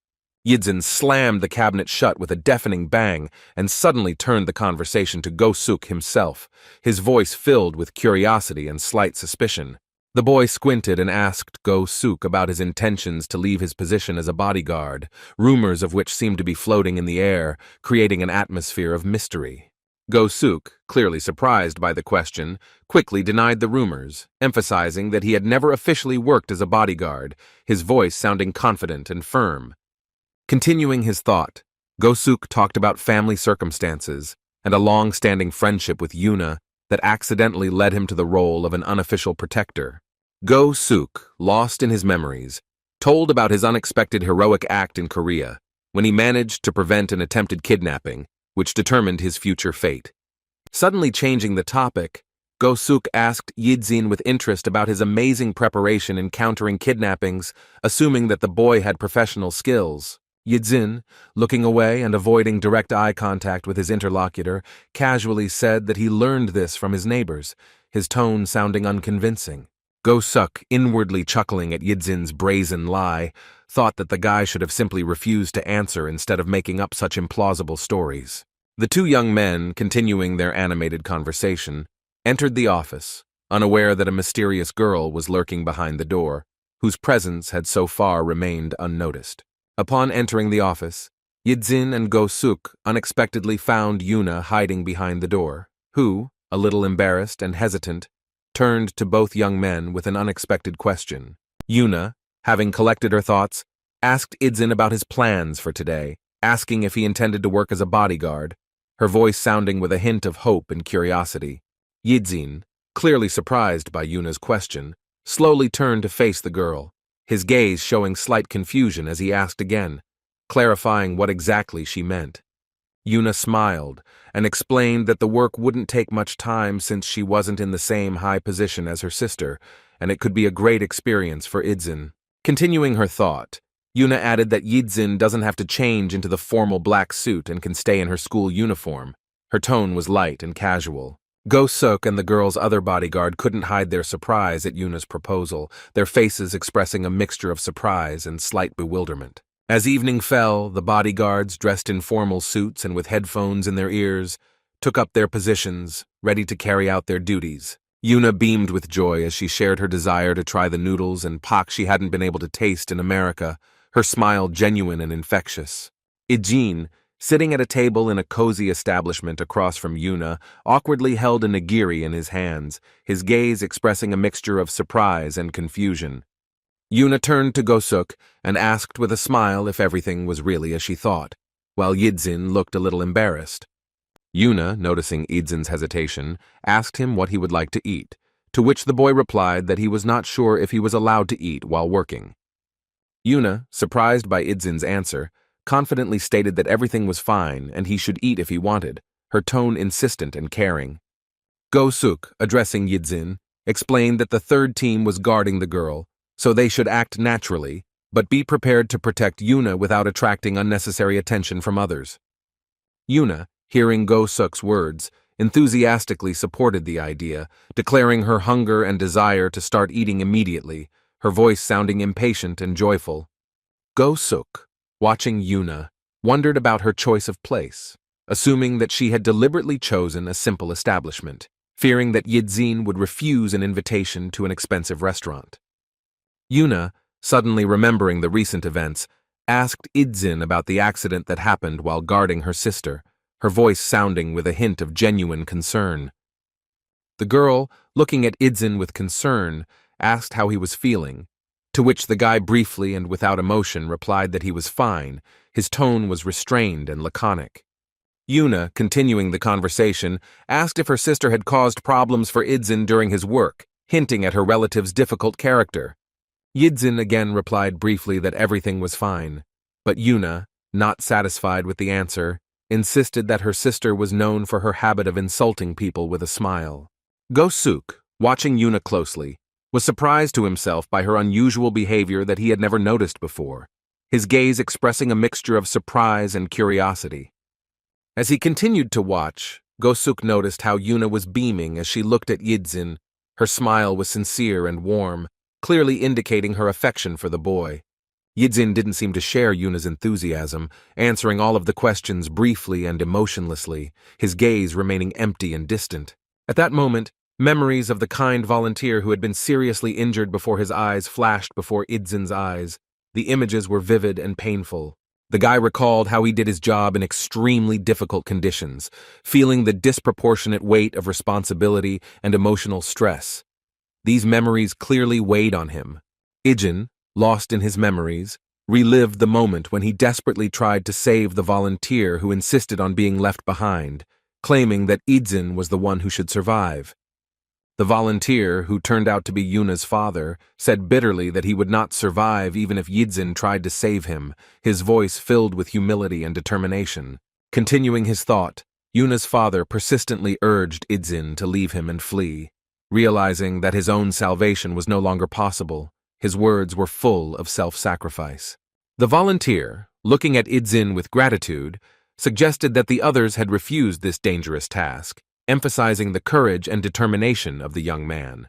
Yidzin slammed the cabinet shut with a deafening bang and suddenly turned the conversation to Go-Suk himself, his voice filled with curiosity and slight suspicion. The boy squinted and asked Go-Suk about his intentions to leave his position as a bodyguard, rumors of which seemed to be floating in the air, creating an atmosphere of mystery. Go-Suk, clearly surprised by the question, quickly denied the rumors, emphasizing that he had never officially worked as a bodyguard, his voice sounding confident and firm. Continuing his thought, Go-Suk talked about family circumstances and a long-standing friendship with Yuna that accidentally led him to the role of an unofficial protector. Go-Suk, lost in his memories, told about his unexpected heroic act in Korea when he managed to prevent an attempted kidnapping, which determined his future fate. Suddenly changing the topic, Go-Suk asked Yidzin with interest about his amazing preparation in countering kidnappings, assuming that the boy had professional skills. Yidzin, looking away and avoiding direct eye contact with his interlocutor, casually said that he learned this from his neighbors, his tone sounding unconvincing. Go-Suk, inwardly chuckling at Yidzin's brazen lie, thought that the guy should have simply refused to answer instead of making up such implausible stories. The two young men, continuing their animated conversation, entered the office, unaware that a mysterious girl was lurking behind the door, whose presence had so far remained unnoticed. Upon entering the office, Yidzin and Go-Suk unexpectedly found Yuna hiding behind the door, who, a little embarrassed and hesitant, turned to both young men with an unexpected question. Yuna, having collected her thoughts, asked Yidzin about his plans for today, asking if he intended to work as a bodyguard, her voice sounding with a hint of hope and curiosity. Yidzin, clearly surprised by Yuna's question, slowly turned to face the girl, his gaze showing slight confusion as he asked again, clarifying what exactly she meant. Yuna smiled and explained that the work wouldn't take much time since she wasn't in the same high position as her sister, and it could be a great experience for Yidzin. Continuing her thought, Yuna added that Yidzin doesn't have to change into the formal black suit and can stay in her school uniform. Her tone was light and casual. Go-Suk and the girl's other bodyguard couldn't hide their surprise at Yuna's proposal, their faces expressing a mixture of surprise and slight bewilderment. As evening fell, the bodyguards, dressed in formal suits and with headphones in their ears, took up their positions, ready to carry out their duties. Yuna beamed with joy as she shared her desire to try the noodles and pak she hadn't been able to taste in America, her smile genuine and infectious. Ijin, sitting at a table in a cozy establishment across from Yuna, awkwardly held a nigiri in his hands, his gaze expressing a mixture of surprise and confusion. Yuna turned to Go-Suk and asked with a smile if everything was really as she thought, while Yidzin looked a little embarrassed. Yuna, noticing Yidzin's hesitation, asked him what he would like to eat, to which the boy replied that he was not sure if he was allowed to eat while working. Yuna, surprised by Yidzin's answer, confidently stated that everything was fine and he should eat if he wanted, her tone insistent and caring. Go-Suk, addressing Yidzin, explained that the third team was guarding the girl, so they should act naturally, but be prepared to protect Yuna without attracting unnecessary attention from others. Yuna, hearing Go-Suk's words, enthusiastically supported the idea, declaring her hunger and desire to start eating immediately, her voice sounding impatient and joyful. Go-Suk, watching Yuna, wondered about her choice of place, assuming that she had deliberately chosen a simple establishment. fearing that Yidzin would refuse an invitation to an expensive restaurant. Yuna, suddenly remembering the recent events, asked Yidzin about the accident that happened while guarding her sister, her voice sounding with a hint of genuine concern. The girl, looking at Yidzin with concern, asked how he was feeling, to which the guy briefly and without emotion replied that he was fine. His tone was restrained and laconic. Yuna, continuing the conversation, asked if her sister had caused problems for Yidzin during his work, hinting at her relative's difficult character. Yidzin again replied briefly that everything was fine, but Yuna, not satisfied with the answer, insisted that her sister was known for her habit of insulting people with a smile. Go-suk, watching Yuna closely, was surprised to himself by her unusual behavior that he had never noticed before, his gaze expressing a mixture of surprise and curiosity. As he continued to watch, Go-suk noticed how Yuna was beaming as she looked at Yidzin. Her smile was sincere and warm, clearly indicating her affection for the boy. Yidzin didn't seem to share Yuna's enthusiasm, answering all of the questions briefly and emotionlessly, his gaze remaining empty and distant. At that moment, memories of the kind volunteer who had been seriously injured before his eyes flashed before Yidzin's eyes. The images were vivid and painful. The guy recalled how he did his job in extremely difficult conditions, feeling the disproportionate weight of responsibility and emotional stress. These memories clearly weighed on him. Yidzin, lost in his memories, relived the moment when he desperately tried to save the volunteer who insisted on being left behind, claiming that Yidzin was the one who should survive. The volunteer, who turned out to be Yuna's father, said bitterly that he would not survive even if Yidzin tried to save him, his voice filled with humility and determination. Continuing his thought, Yuna's father persistently urged Yidzin to leave him and flee. Realizing that his own salvation was no longer possible, his words were full of self-sacrifice. The volunteer, looking at Yidzin with gratitude, suggested that the others had refused this dangerous task, emphasizing the courage and determination of the young man.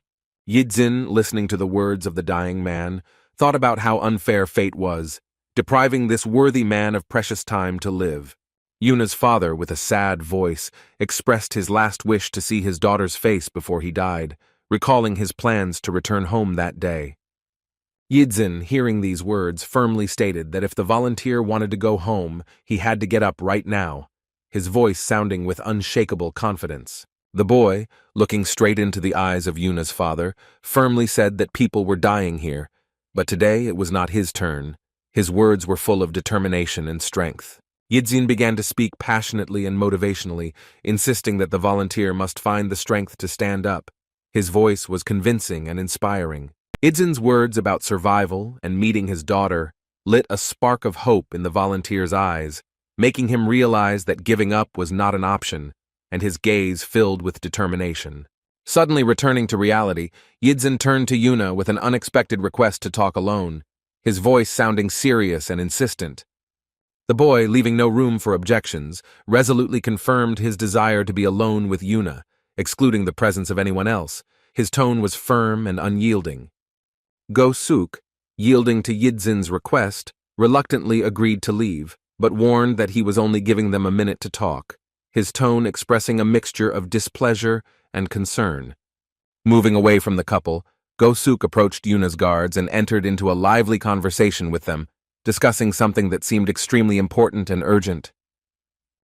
Yidzin, listening to the words of the dying man, thought about how unfair fate was, depriving this worthy man of precious time to live. Yuna's father, with a sad voice, expressed his last wish to see his daughter's face before he died, recalling his plans to return home that day. Yidzin, hearing these words, firmly stated that if the volunteer wanted to go home, he had to get up right now, his voice sounding with unshakable confidence. The boy, looking straight into the eyes of Yuna's father, firmly said that people were dying here, but today it was not his turn. His words were full of determination and strength. Yidzin began to speak passionately and motivationally, insisting that the volunteer must find the strength to stand up. His voice was convincing and inspiring. Yidzin's words about survival and meeting his daughter lit a spark of hope in the volunteer's eyes, making him realize that giving up was not an option, and his gaze filled with determination. Suddenly returning to reality, Yidzin turned to Yuna with an unexpected request to talk alone, his voice sounding serious and insistent. The boy, leaving no room for objections, resolutely confirmed his desire to be alone with Yuna, excluding the presence of anyone else. His tone was firm and unyielding. Go-suk, yielding to Yidzin's request, reluctantly agreed to leave, but warned that he was only giving them a minute to talk, his tone expressing a mixture of displeasure and concern. Moving away from the couple, Go-suk approached Yuna's guards and entered into a lively conversation with them, discussing something that seemed extremely important and urgent.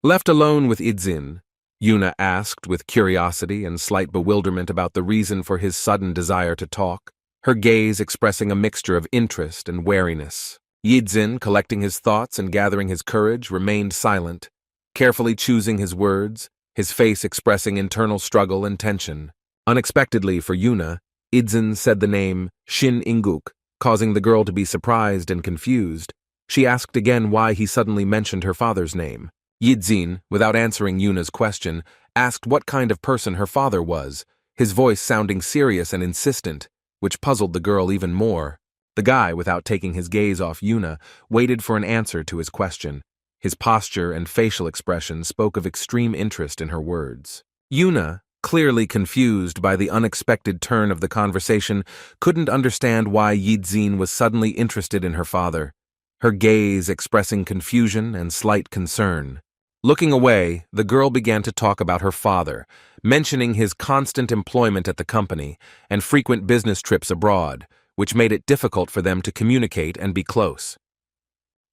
Left alone with Yidzin, Yuna asked with curiosity and slight bewilderment about the reason for his sudden desire to talk, her gaze expressing a mixture of interest and wariness. Yidzin, collecting his thoughts and gathering his courage, remained silent, carefully choosing his words, his face expressing internal struggle and tension. Unexpectedly for Yuna, Yidzin said the name Shin Inguk, causing the girl to be surprised and confused. She asked again why he suddenly mentioned her father's name. Yidzin, without answering Yuna's question, asked what kind of person her father was, his voice sounding serious and insistent, which puzzled the girl even more. The guy, without taking his gaze off Yuna, waited for an answer to his question. His posture and facial expression spoke of extreme interest in her words. Yuna, clearly confused by the unexpected turn of the conversation, couldn't understand why Yidzin was suddenly interested in her father, her gaze expressing confusion and slight concern. Looking away, the girl began to talk about her father, mentioning his constant employment at the company and frequent business trips abroad, which made it difficult for them to communicate and be close.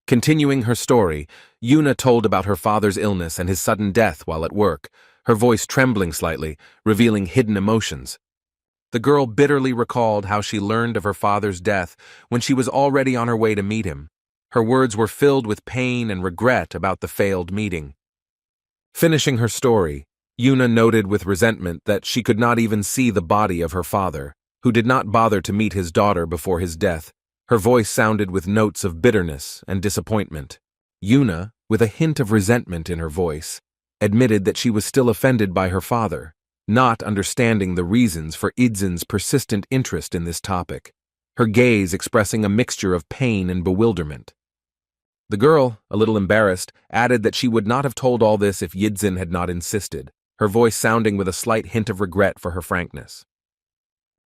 Continuing her story, Yuna told about her father's illness and his sudden death while at work, her voice trembling slightly, revealing hidden emotions. The girl bitterly recalled how she learned of her father's death when she was already on her way to meet him. Her words were filled with pain and regret about the failed meeting. Finishing her story, Yuna noted with resentment that she could not even see the body of her father, who did not bother to meet his daughter before his death. Her voice sounded with notes of bitterness and disappointment. Yuna, with a hint of resentment in her voice, admitted that she was still offended by her father, not understanding the reasons for Idzin's persistent interest in this topic, her gaze expressing a mixture of pain and bewilderment. The girl, a little embarrassed, added that she would not have told all this if Yidzin had not insisted, her voice sounding with a slight hint of regret for her frankness.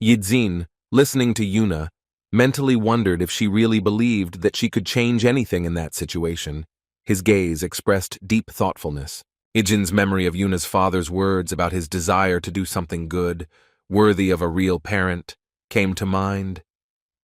Yidzin, listening to Yuna, mentally wondered if she really believed that she could change anything in that situation. His gaze expressed deep thoughtfulness. Idzin's memory of Yuna's father's words about his desire to do something good, worthy of a real parent, came to mind.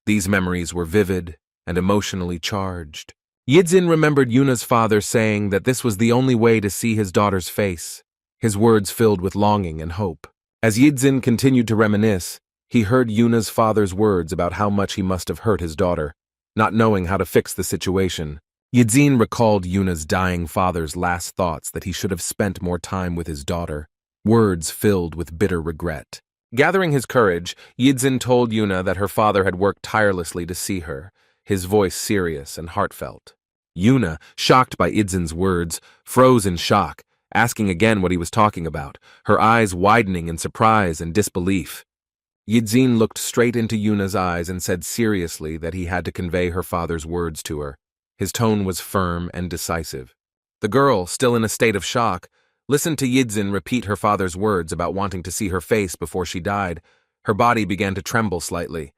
These memories were vivid and emotionally charged. Yidzin remembered Yuna's father saying that this was the only way to see his daughter's face, his words filled with longing and hope. As Yidzin continued to reminisce, he heard Yuna's father's words about how much he must have hurt his daughter, not knowing how to fix the situation. Yidzin recalled Yuna's dying father's last thoughts that he should have spent more time with his daughter, words filled with bitter regret. Gathering his courage, Yidzin told Yuna that her father had worked tirelessly to see her, his voice serious and heartfelt. Yuna, shocked by Idzin's words, froze in shock, asking again what he was talking about, her eyes widening in surprise and disbelief. Yidzin looked straight into Yuna's eyes and said seriously that he had to convey her father's words to her. His tone was firm and decisive. The girl, still in a state of shock, listened to Yidzin repeat her father's words about wanting to see her face before she died. Her body began to tremble slightly.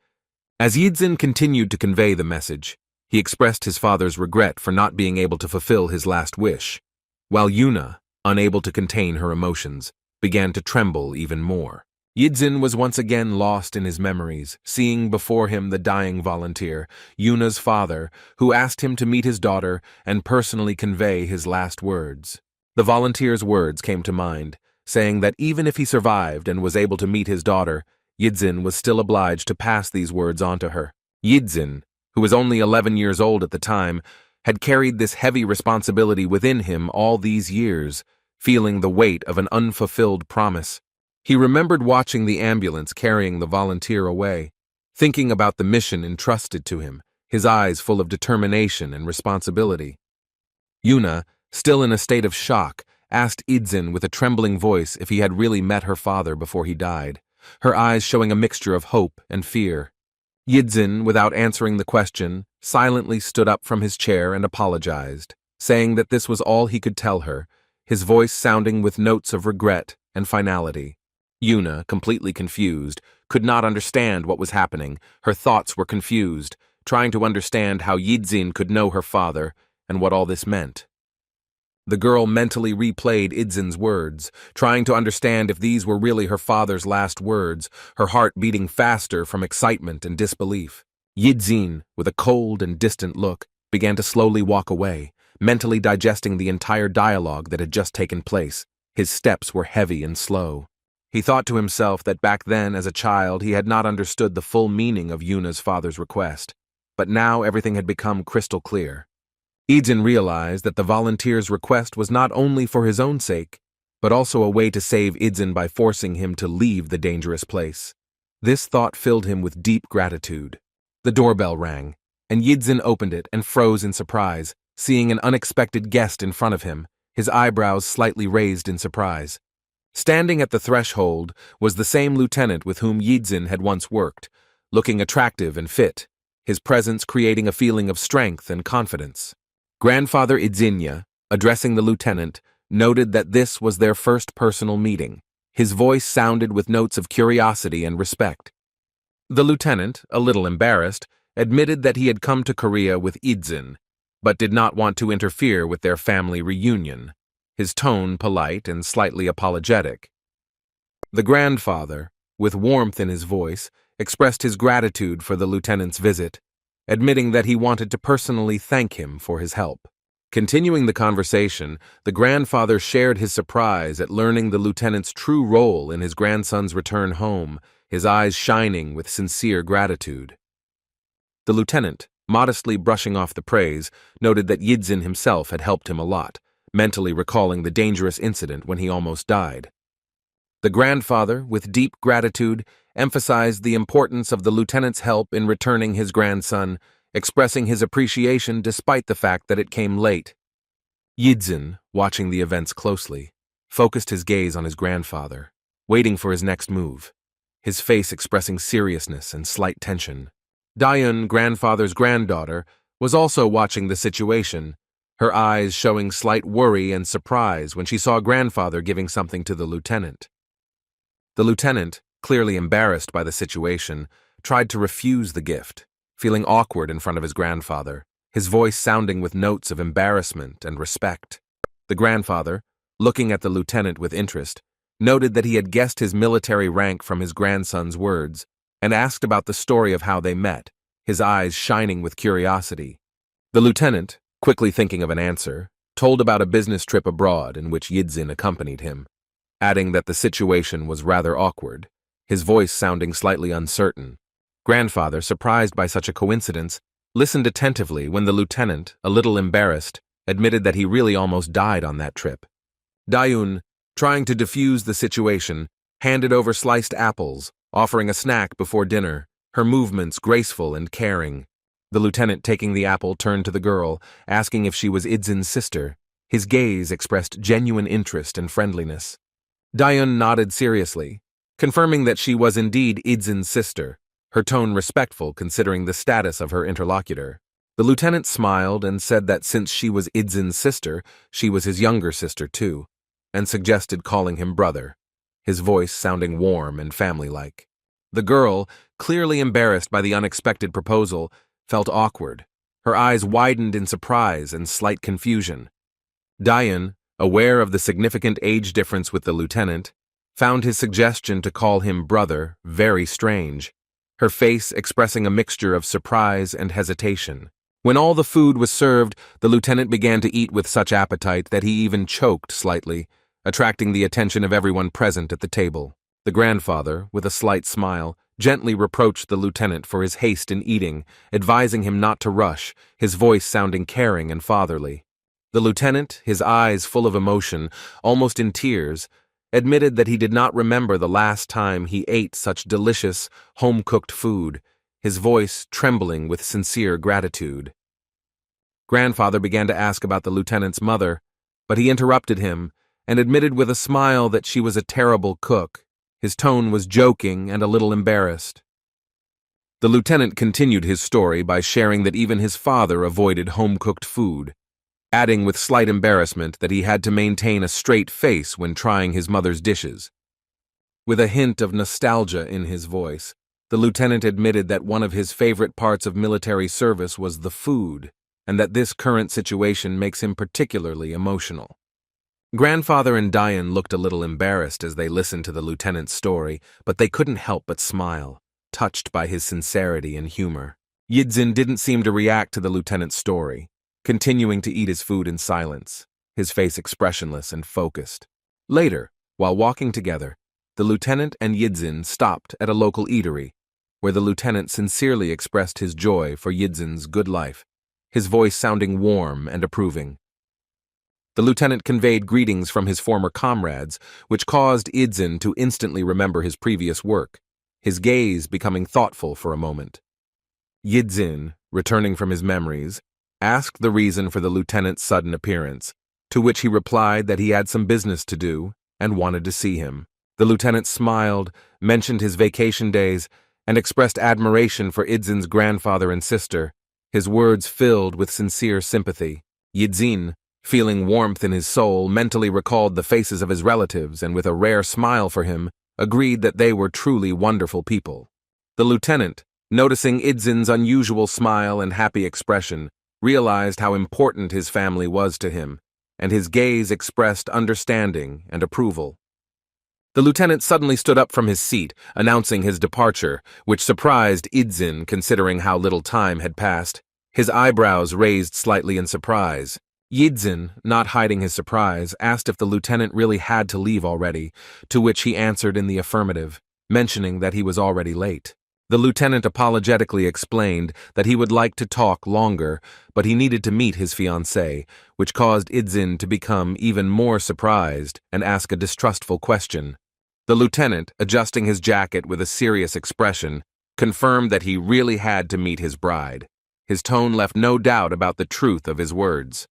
As Yidzin continued to convey the message, he expressed his father's regret for not being able to fulfill his last wish, while Yuna, unable to contain her emotions, began to tremble even more. Yidzin was once again lost in his memories, seeing before him the dying volunteer, Yuna's father, who asked him to meet his daughter and personally convey his last words. The volunteer's words came to mind, saying that even if he survived and was able to meet his daughter, Yidzin was still obliged to pass these words on to her. Yidzin, who was only 11 years old at the time, had carried this heavy responsibility within him all these years, feeling the weight of an unfulfilled promise. He remembered watching the ambulance carrying the volunteer away, thinking about the mission entrusted to him, his eyes full of determination and responsibility. Yuna, still in a state of shock, asked Yidzin with a trembling voice if he had really met her father before he died, her eyes showing a mixture of hope and fear. Yidzin, without answering the question, silently stood up from his chair and apologized, saying that this was all he could tell her, his voice sounding with notes of regret and finality. Yuna, completely confused, could not understand what was happening. Her thoughts were confused, trying to understand how Yidzin could know her father and what all this meant. The girl mentally replayed Idzin's words, trying to understand if these were really her father's last words, her heart beating faster from excitement and disbelief. Yidzin, with a cold and distant look, began to slowly walk away, mentally digesting the entire dialogue that had just taken place. His steps were heavy and slow. He thought to himself that back then, as a child, he had not understood the full meaning of Yuna's father's request, but now everything had become crystal clear. Yidzin realized that the volunteer's request was not only for his own sake, but also a way to save Yidzin by forcing him to leave the dangerous place. This thought filled him with deep gratitude. The doorbell rang, and Yidzin opened it and froze in surprise, seeing an unexpected guest in front of him, his eyebrows slightly raised in surprise. Standing at the threshold was the same lieutenant with whom Yidzin had once worked, looking attractive and fit, his presence creating a feeling of strength and confidence. Grandfather Yidzinia, addressing the lieutenant, noted that this was their first personal meeting. His voice sounded with notes of curiosity and respect. The lieutenant, a little embarrassed, admitted that he had come to Korea with Yidzin, but did not want to interfere with their family reunion. his tone polite and slightly apologetic. The grandfather, with warmth in his voice, expressed his gratitude for the lieutenant's visit, admitting that he wanted to personally thank him for his help. Continuing the conversation, the grandfather shared his surprise at learning the lieutenant's true role in his grandson's return home, his eyes shining with sincere gratitude. The lieutenant, modestly brushing off the praise, noted that Yidzin himself had helped him a lot, mentally recalling the dangerous incident when he almost died. The grandfather, with deep gratitude, emphasized the importance of the lieutenant's help in returning his grandson, expressing his appreciation despite the fact that it came late. Yidzin, watching the events closely, focused his gaze on his grandfather, waiting for his next move, his face expressing seriousness and slight tension. Dayun, grandfather's granddaughter, was also watching the situation, her eyes showing slight worry and surprise when she saw grandfather giving something to the lieutenant. The lieutenant, clearly embarrassed by the situation, tried to refuse the gift, feeling awkward in front of his grandfather, his voice sounding with notes of embarrassment and respect. The grandfather, looking at the lieutenant with interest, noted that he had guessed his military rank from his grandson's words, and asked about the story of how they met, his eyes shining with curiosity. The lieutenant, quickly thinking of an answer, told about a business trip abroad in which Yidzin accompanied him, adding that the situation was rather awkward, his voice sounding slightly uncertain. Grandfather, surprised by such a coincidence, listened attentively when the lieutenant, a little embarrassed, admitted that he really almost died on that trip. Dayun, trying to defuse the situation, handed over sliced apples, offering a snack before dinner, her movements graceful and caring. The lieutenant, taking the apple, turned to the girl, asking if she was Idzin's sister. His gaze expressed genuine interest and friendliness. Dayun nodded seriously, confirming that she was indeed Idzin's sister, her tone respectful considering the status of her interlocutor. The lieutenant smiled and said that since she was Idzin's sister, she was his younger sister too, and suggested calling him brother, his voice sounding warm and family-like. The girl, clearly embarrassed by the unexpected proposal, felt awkward. Her eyes widened in surprise and slight confusion. Dayun, aware of the significant age difference with the lieutenant, found his suggestion to call him brother very strange, her face expressing a mixture of surprise and hesitation. When all the food was served, the lieutenant began to eat with such appetite that he even choked slightly, attracting the attention of everyone present at the table. The grandfather, with a slight smile, gently reproached the lieutenant for his haste in eating, advising him not to rush, his voice sounding caring and fatherly. The lieutenant, his eyes full of emotion, almost in tears, admitted that he did not remember the last time he ate such delicious, home-cooked food, his voice trembling with sincere gratitude. Grandfather began to ask about the lieutenant's mother, but he interrupted him and admitted with a smile that she was a terrible cook. His tone was joking and a little embarrassed. The lieutenant continued his story by sharing that even his father avoided home-cooked food, adding with slight embarrassment that he had to maintain a straight face when trying his mother's dishes. With a hint of nostalgia in his voice, the lieutenant admitted that one of his favorite parts of military service was the food, and that this current situation makes him particularly emotional. Grandfather and Dayun looked a little embarrassed as they listened to the lieutenant's story, but they couldn't help but smile, touched by his sincerity and humor. Yidzin didn't seem to react to the lieutenant's story, continuing to eat his food in silence, his face expressionless and focused. Later, while walking together, the lieutenant and Yidzin stopped at a local eatery, where the lieutenant sincerely expressed his joy for Yidzin's good life, his voice sounding warm and approving. The lieutenant conveyed greetings from his former comrades, which caused Yidzin to instantly remember his previous work, his gaze becoming thoughtful for a moment. Yidzin, returning from his memories, asked the reason for the lieutenant's sudden appearance, to which he replied that he had some business to do and wanted to see him. The lieutenant smiled, mentioned his vacation days, and expressed admiration for Idzin's grandfather and sister, his words filled with sincere sympathy. Yidzin, feeling warmth in his soul, mentally recalled the faces of his relatives and with a rare smile for him, agreed that they were truly wonderful people. The lieutenant, noticing Idzin's unusual smile and happy expression, realized how important his family was to him, and his gaze expressed understanding and approval. The lieutenant suddenly stood up from his seat, announcing his departure, which surprised Idzin considering how little time had passed. His eyebrows raised slightly in surprise. Yidzin, not hiding his surprise, asked if the lieutenant really had to leave already, to which he answered in the affirmative, mentioning that he was already late. The lieutenant apologetically explained that he would like to talk longer, but he needed to meet his fiancée, which caused Idzin to become even more surprised and ask a distrustful question. The lieutenant, adjusting his jacket with a serious expression, confirmed that he really had to meet his bride. His tone left no doubt about the truth of his words.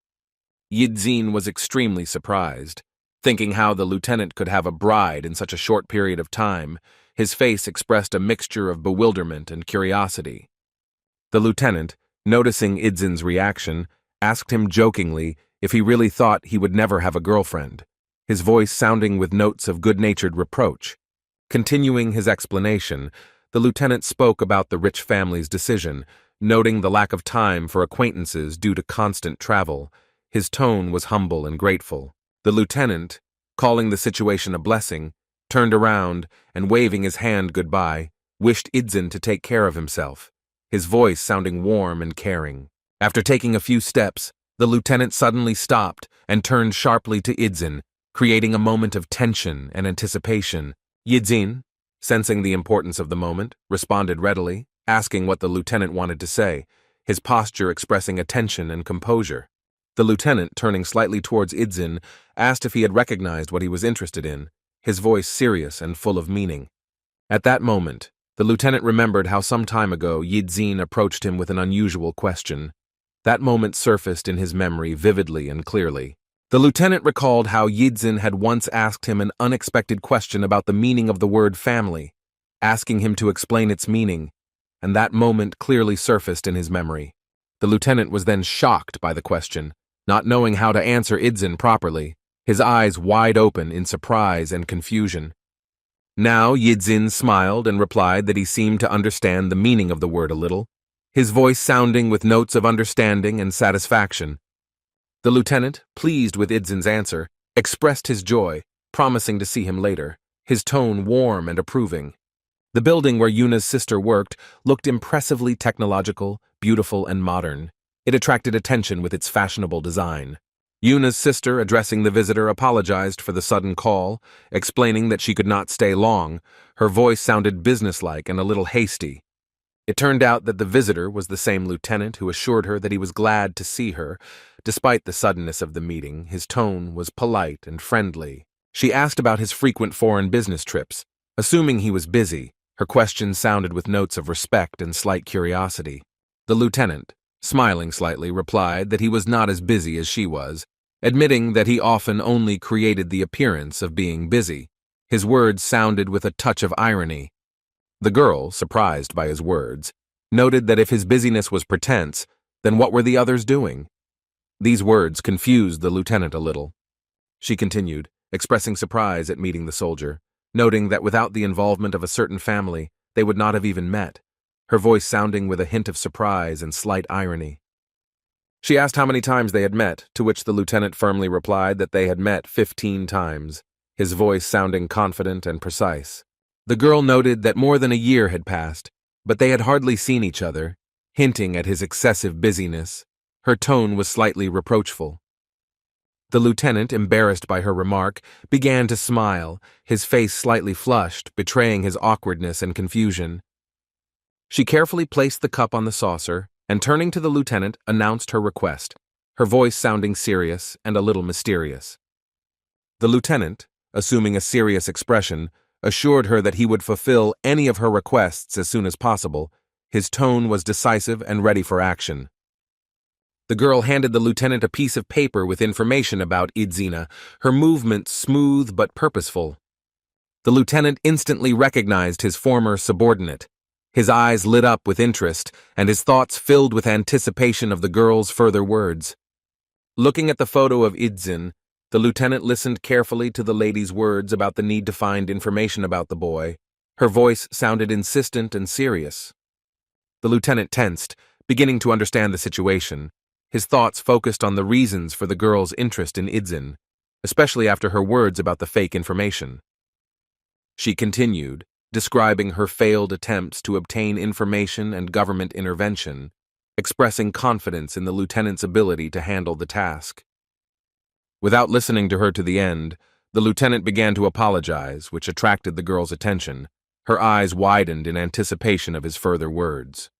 Yidzin was extremely surprised, thinking how the lieutenant could have a bride in such a short period of time. His face expressed a mixture of bewilderment and curiosity. The lieutenant, noticing Idzin's reaction, asked him jokingly if he really thought he would never have a girlfriend, his voice sounding with notes of good-natured reproach. Continuing his explanation, the lieutenant spoke about the rich family's decision, noting the lack of time for acquaintances due to constant travel. His tone was humble and grateful. The lieutenant, calling the situation a blessing, turned around and, waving his hand goodbye, wished Idzin to take care of himself, his voice sounding warm and caring. After taking a few steps, the lieutenant suddenly stopped and turned sharply to Idzin, creating a moment of tension and anticipation. Yidzin, sensing the importance of the moment, responded readily, asking what the lieutenant wanted to say, his posture expressing attention and composure. The lieutenant, turning slightly towards Idzin, asked if he had recognized what he was interested in, his voice serious and full of meaning. At that moment, the lieutenant remembered how some time ago Yidzin approached him with an unusual question. That moment surfaced in his memory vividly and clearly. The lieutenant recalled how Yidzin had once asked him an unexpected question about the meaning of the word family, asking him to explain its meaning, and that moment clearly surfaced in his memory. The lieutenant was then shocked by the question, not knowing how to answer Idzin properly, his eyes wide open in surprise and confusion. Now Yidzin smiled and replied that he seemed to understand the meaning of the word a little, his voice sounding with notes of understanding and satisfaction. The lieutenant, pleased with Idzin's answer, expressed his joy, promising to see him later, his tone warm and approving. The building where Yuna's sister worked looked impressively technological, beautiful, and modern. It attracted attention with its fashionable design. Yuna's sister, addressing the visitor, apologized for the sudden call, explaining that she could not stay long. Her voice sounded businesslike and a little hasty. It turned out that the visitor was the same lieutenant who assured her that he was glad to see her. Despite the suddenness of the meeting, his tone was polite and friendly. She asked about his frequent foreign business trips. Assuming he was busy, her question sounded with notes of respect and slight curiosity. The lieutenant, smiling slightly, replied that he was not as busy as she was, admitting that he often only created the appearance of being busy. His words sounded with a touch of irony. The girl, surprised by his words, noted that if his busyness was pretense, then what were the others doing? These words confused the lieutenant a little. She continued, expressing surprise at meeting the soldier, noting that without the involvement of a certain family, they would not have even met, her voice sounding with a hint of surprise and slight irony. She asked how many times they had met, to which the lieutenant firmly replied that they had met 15 times, his voice sounding confident and precise. The girl noted that more than a year had passed, but they had hardly seen each other, hinting at his excessive busyness. Her tone was slightly reproachful. The lieutenant, embarrassed by her remark, began to smile, his face slightly flushed, betraying his awkwardness and confusion. She carefully placed the cup on the saucer, and turning to the lieutenant, announced her request, her voice sounding serious and a little mysterious. The lieutenant, assuming a serious expression, assured her that he would fulfill any of her requests as soon as possible. His tone was decisive and ready for action. The girl handed the lieutenant a piece of paper with information about Idzina, her movements smooth but purposeful. The lieutenant instantly recognized his former subordinate. His eyes lit up with interest, and his thoughts filled with anticipation of the girl's further words. Looking at the photo of Idzin, the lieutenant listened carefully to the lady's words about the need to find information about the boy. Her voice sounded insistent and serious. The lieutenant tensed, beginning to understand the situation. His thoughts focused on the reasons for the girl's interest in Idzin, especially after her words about the fake information. She continued, describing her failed attempts to obtain information and government intervention, expressing confidence in the lieutenant's ability to handle the task. Without listening to her to the end, the lieutenant began to apologize, which attracted the girl's attention. Her eyes widened in anticipation of his further words.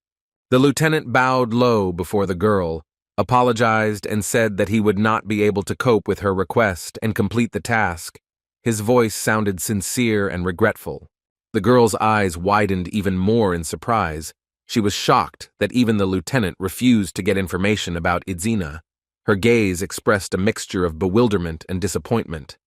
The lieutenant bowed low before the girl, apologized, and said that he would not be able to cope with her request and complete the task. His voice sounded sincere and regretful. The girl's eyes widened even more in surprise. She was shocked that even the lieutenant refused to get information about Idzina. Her gaze expressed a mixture of bewilderment and disappointment.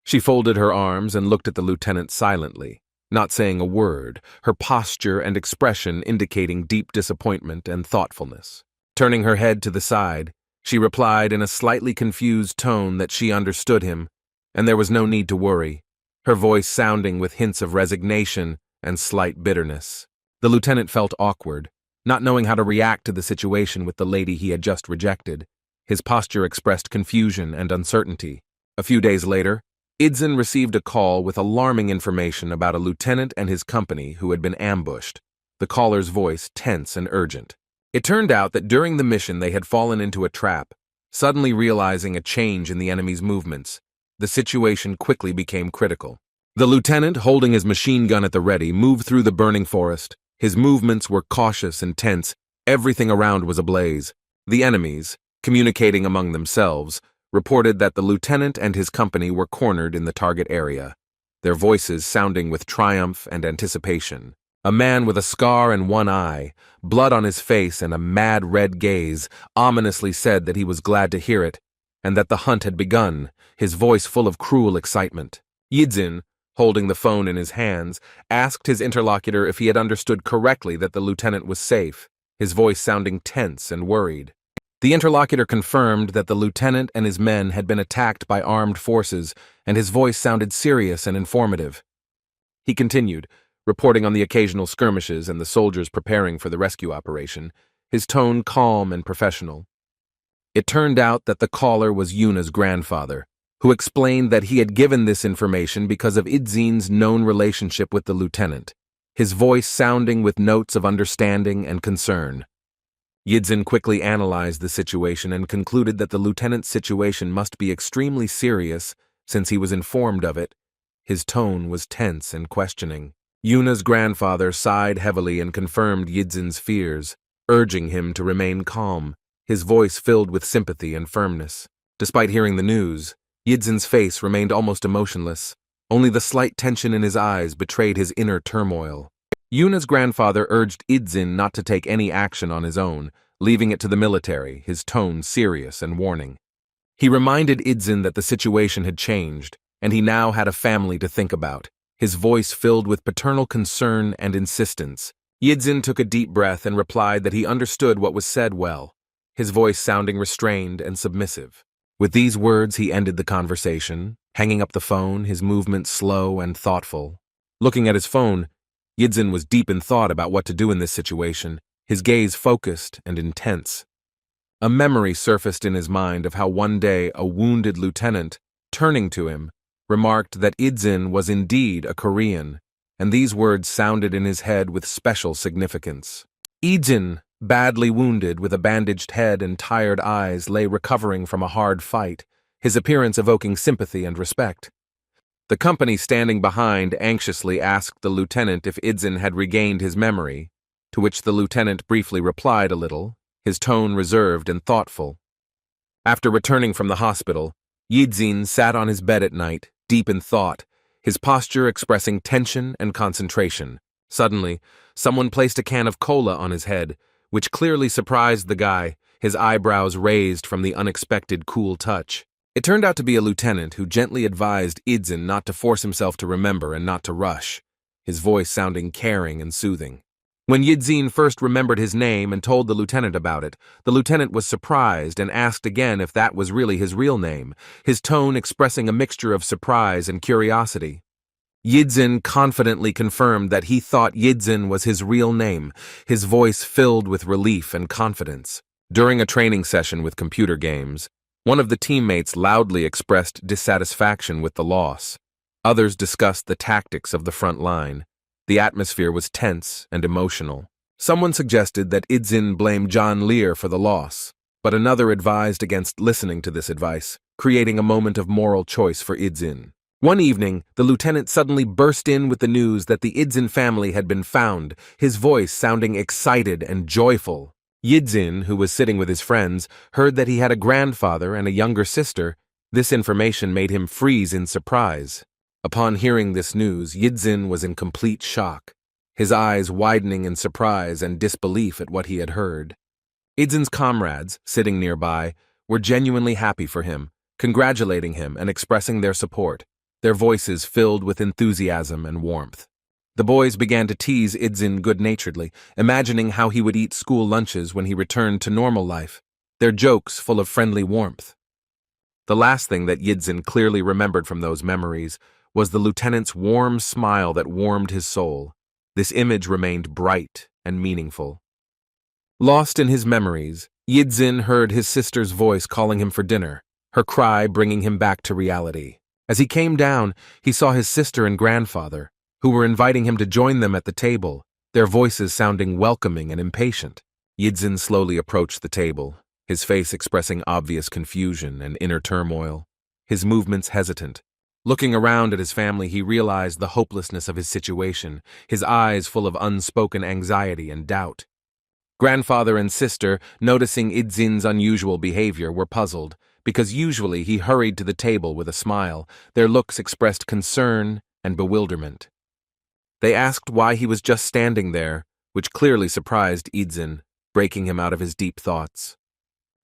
She folded her arms and looked at the lieutenant silently, not saying a word, her posture and expression indicating deep disappointment and thoughtfulness. Turning her head to the side, she replied in a slightly confused tone that she understood him, and there was no need to worry, her voice sounding with hints of resignation and slight bitterness. The lieutenant felt awkward, not knowing how to react to the situation with the lady he had just rejected. His posture expressed confusion and uncertainty. A few days later, Idzin received a call with alarming information about a lieutenant and his company who had been ambushed, the caller's voice tense and urgent. It turned out that during the mission they had fallen into a trap. Suddenly realizing a change in the enemy's movements, the situation quickly became critical. The lieutenant, holding his machine gun at the ready, moved through the burning forest. His movements were cautious and tense. Everything around was ablaze. The enemies, communicating among themselves, reported that the lieutenant and his company were cornered in the target area, their voices sounding with triumph and anticipation. A man with a scar and one eye, blood on his face and a mad red gaze, ominously said that he was glad to hear it, and that the hunt had begun, his voice full of cruel excitement. Idzin, holding the phone in his hands, asked his interlocutor if he had understood correctly that the lieutenant was safe, his voice sounding tense and worried. The interlocutor confirmed that the lieutenant and his men had been attacked by armed forces, and his voice sounded serious and informative. He continued, reporting on the occasional skirmishes and the soldiers preparing for the rescue operation, his tone calm and professional. It turned out that the caller was Yuna's grandfather, who explained that he had given this information because of Idzin's known relationship with the lieutenant, his voice sounding with notes of understanding and concern. Idzin quickly analyzed the situation and concluded that the lieutenant's situation must be extremely serious since he was informed of it. His tone was tense and questioning. Yuna's grandfather sighed heavily and confirmed Idzin's fears, urging him to remain calm, his voice filled with sympathy and firmness. Despite hearing the news, Idzin's face remained almost emotionless. Only the slight tension in his eyes betrayed his inner turmoil. Yuna's grandfather urged Idzin not to take any action on his own, leaving it to the military, his tone serious and warning. He reminded Idzin that the situation had changed, and he now had a family to think about, his voice filled with paternal concern and insistence. Idzin took a deep breath and replied that he understood what was said well, his voice sounding restrained and submissive. With these words, he ended the conversation, hanging up the phone, his movements slow and thoughtful. Looking at his phone, Idzin was deep in thought about what to do in this situation, his gaze focused and intense. A memory surfaced in his mind of how one day a wounded lieutenant, turning to him, remarked that Idzin was indeed a Korean, and these words sounded in his head with special significance. Idzin, badly wounded with a bandaged head and tired eyes, lay recovering from a hard fight, his appearance evoking sympathy and respect. The company standing behind anxiously asked the lieutenant if Idzin had regained his memory, to which the lieutenant briefly replied a little, his tone reserved and thoughtful. After returning from the hospital, Idzin sat on his bed at night, deep in thought, his posture expressing tension and concentration. Suddenly, someone placed a can of cola on his head, which clearly surprised the guy, his eyebrows raised from the unexpected cool touch. It turned out to be a lieutenant who gently advised Idzin not to force himself to remember and not to rush, his voice sounding caring and soothing. When Idzin first remembered his name and told the lieutenant about it, the lieutenant was surprised and asked again if that was really his real name, his tone expressing a mixture of surprise and curiosity. Idzin confidently confirmed that he thought Idzin was his real name, his voice filled with relief and confidence. During a training session with computer games, one of the teammates loudly expressed dissatisfaction with the loss. Others discussed the tactics of the front line. The atmosphere was tense and emotional. Someone suggested that Idzin blame John Lear for the loss, but another advised against listening to this advice, creating a moment of moral choice for Idzin. One evening, the lieutenant suddenly burst in with the news that the Idzin family had been found, his voice sounding excited and joyful. Yidzin, who was sitting with his friends, heard that he had a grandfather and a younger sister. This information made him freeze in surprise. Upon hearing this news, Yidzin was in complete shock, his eyes widening in surprise and disbelief at what he had heard. Idzin's comrades, sitting nearby, were genuinely happy for him, congratulating him and expressing their support, their voices filled with enthusiasm and warmth. The boys began to tease Idzin good-naturedly, imagining how he would eat school lunches when he returned to normal life, their jokes full of friendly warmth. The last thing that Yidzin clearly remembered from those memories was the lieutenant's warm smile that warmed his soul. This image remained bright and meaningful. Lost in his memories, Yidzin heard his sister's voice calling him for dinner, her cry bringing him back to reality. As he came down, he saw his sister and grandfather, who were inviting him to join them at the table, their voices sounding welcoming and impatient. Yidzin slowly approached the table, his face expressing obvious confusion and inner turmoil, his movements hesitant. Looking around at his family, he realized the hopelessness of his situation, his eyes full of unspoken anxiety and doubt. Grandfather and sister, noticing Idzin's unusual behavior, were puzzled, because usually he hurried to the table with a smile. Their looks expressed concern and bewilderment. They asked why he was just standing there, which clearly surprised Idzin, breaking him out of his deep thoughts.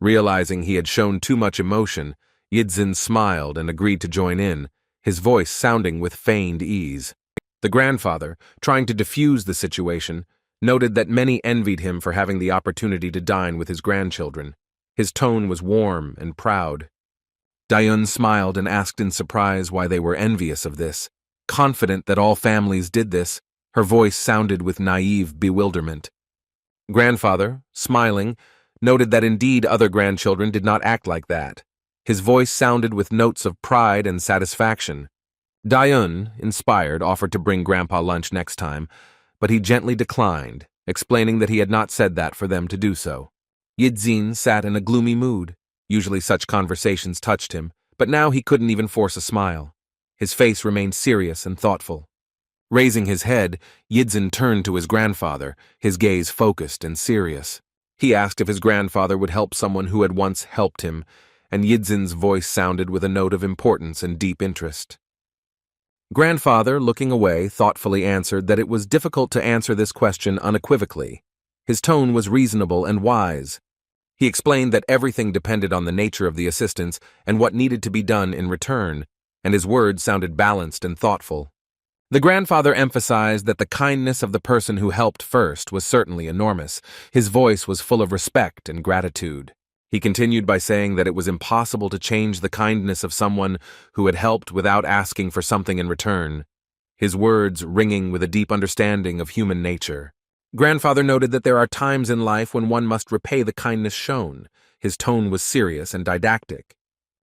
Realizing he had shown too much emotion, Idzin smiled and agreed to join in, his voice sounding with feigned ease. The grandfather, trying to diffuse the situation, noted that many envied him for having the opportunity to dine with his grandchildren. His tone was warm and proud. Dayun smiled and asked in surprise why they were envious of this. Confident that all families did this, her voice sounded with naive bewilderment. Grandfather, smiling, noted that indeed other grandchildren did not act like that. His voice sounded with notes of pride and satisfaction. Dayun, inspired, offered to bring Grandpa lunch next time, but he gently declined, explaining that he had not said that for them to do so. Yidzin sat in a gloomy mood. Usually such conversations touched him, but now he couldn't even force a smile. His face remained serious and thoughtful. Raising his head, Yidzin turned to his grandfather, his gaze focused and serious. He asked if his grandfather would help someone who had once helped him, and Yidzin's voice sounded with a note of importance and deep interest. Grandfather, looking away, thoughtfully answered that it was difficult to answer this question unequivocally. His tone was reasonable and wise. He explained that everything depended on the nature of the assistance and what needed to be done in return, and his words sounded balanced and thoughtful. The grandfather emphasized that the kindness of the person who helped first was certainly enormous. His voice was full of respect and gratitude. He continued by saying that it was impossible to change the kindness of someone who had helped without asking for something in return, his words ringing with a deep understanding of human nature. Grandfather noted that there are times in life when one must repay the kindness shown. His tone was serious and didactic.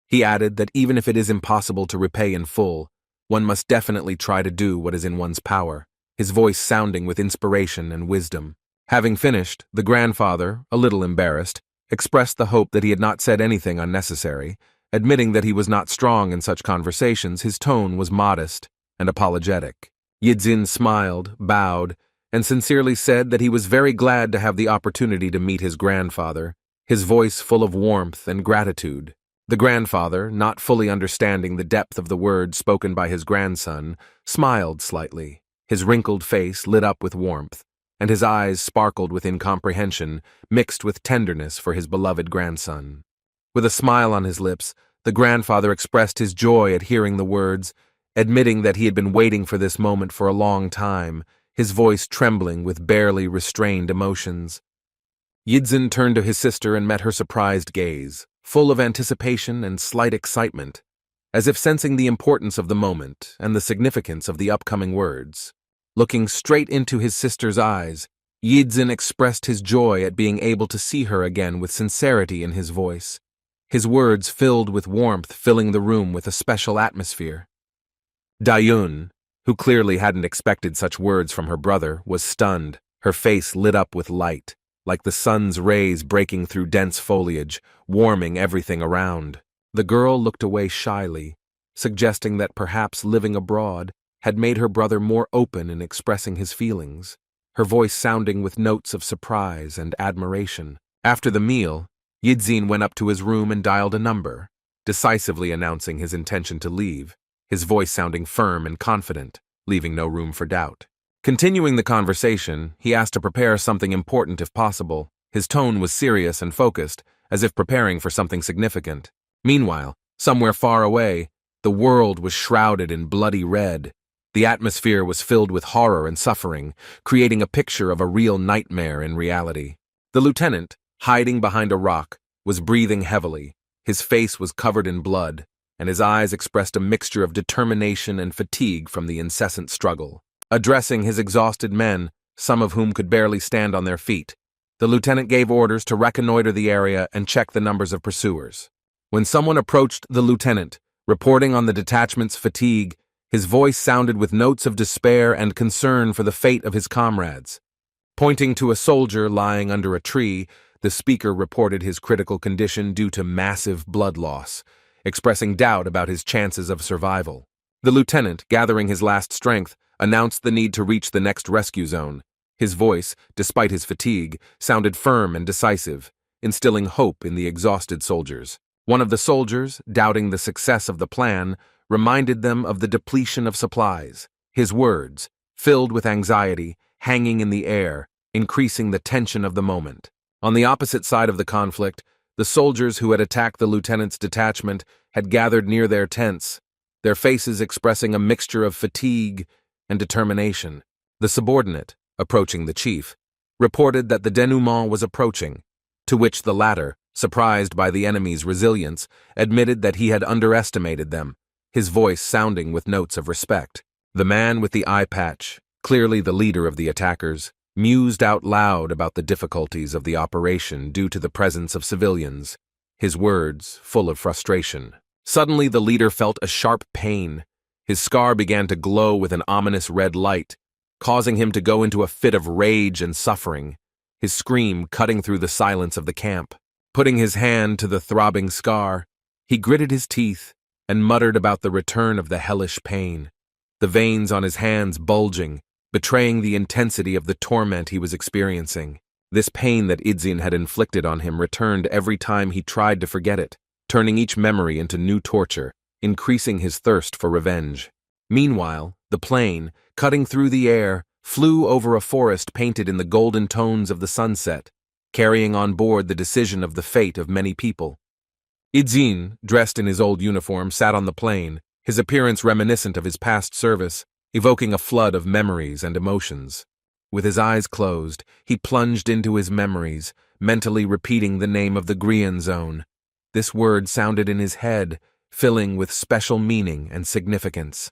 He added that even if it is impossible to repay in full, one must definitely try to do what is in one's power, his voice sounding with inspiration and wisdom. Having finished, the grandfather, a little embarrassed, expressed the hope that he had not said anything unnecessary. Admitting that he was not strong in such conversations, his tone was modest and apologetic. Yidzin smiled, bowed, and sincerely said that he was very glad to have the opportunity to meet his grandfather, his voice full of warmth and gratitude. The grandfather, not fully understanding the depth of the words spoken by his grandson, smiled slightly. His wrinkled face lit up with warmth, and his eyes sparkled with incomprehension, mixed with tenderness for his beloved grandson. With a smile on his lips, the grandfather expressed his joy at hearing the words, admitting that he had been waiting for this moment for a long time, his voice trembling with barely restrained emotions. Yidzin turned to his sister and met her surprised gaze, full of anticipation and slight excitement, as if sensing the importance of the moment and the significance of the upcoming words. Looking straight into his sister's eyes, Yidzin expressed his joy at being able to see her again with sincerity in his voice. His words filled with warmth, filling the room with a special atmosphere. Dayun, who clearly hadn't expected such words from her brother, was stunned, her face lit up with light, like the sun's rays breaking through dense foliage, warming everything around. The girl looked away shyly, suggesting that perhaps living abroad had made her brother more open in expressing his feelings, her voice sounding with notes of surprise and admiration. After the meal, Yidzin went up to his room and dialed a number, decisively announcing his intention to leave, his voice sounding firm and confident, leaving no room for doubt. Continuing the conversation, he asked to prepare something important if possible. His tone was serious and focused, as if preparing for something significant. Meanwhile, somewhere far away, the world was shrouded in bloody red. The atmosphere was filled with horror and suffering, creating a picture of a real nightmare in reality. The lieutenant, hiding behind a rock, was breathing heavily. His face was covered in blood, and his eyes expressed a mixture of determination and fatigue from the incessant struggle. Addressing his exhausted men, some of whom could barely stand on their feet, the lieutenant gave orders to reconnoiter the area and check the numbers of pursuers. When someone approached the lieutenant, reporting on the detachment's fatigue, his voice sounded with notes of despair and concern for the fate of his comrades. Pointing to a soldier lying under a tree, the speaker reported his critical condition due to massive blood loss, expressing doubt about his chances of survival. The lieutenant, gathering his last strength, announced the need to reach the next rescue zone. His voice, despite his fatigue, sounded firm and decisive, instilling hope in the exhausted soldiers. One of the soldiers, doubting the success of the plan, reminded them of the depletion of supplies. His words, filled with anxiety, hanging in the air, increasing the tension of the moment. On the opposite side of the conflict, the soldiers who had attacked the lieutenant's detachment had gathered near their tents, their faces expressing a mixture of fatigue and determination. The subordinate, approaching the chief, reported that the denouement was approaching, to which the latter, surprised by the enemy's resilience, admitted that he had underestimated them, his voice sounding with notes of respect. The man with the eye patch, clearly the leader of the attackers, mused out loud about the difficulties of the operation due to the presence of civilians, his words full of frustration. Suddenly the leader felt a sharp pain. His scar began to glow with an ominous red light, causing him to go into a fit of rage and suffering, his scream cutting through the silence of the camp. Putting his hand to the throbbing scar, he gritted his teeth and muttered about the return of the hellish pain, the veins on his hands bulging, betraying the intensity of the torment he was experiencing. This pain that Yidzin had inflicted on him returned every time he tried to forget it, turning each memory into new torture, increasing his thirst for revenge. Meanwhile, the plane, cutting through the air, flew over a forest painted in the golden tones of the sunset, carrying on board the decision of the fate of many people. Yidzin, dressed in his old uniform, sat on the plane, his appearance reminiscent of his past service, evoking a flood of memories and emotions. With his eyes closed, he plunged into his memories, mentally repeating the name of the Grian zone. This word sounded in his head, filling with special meaning and significance.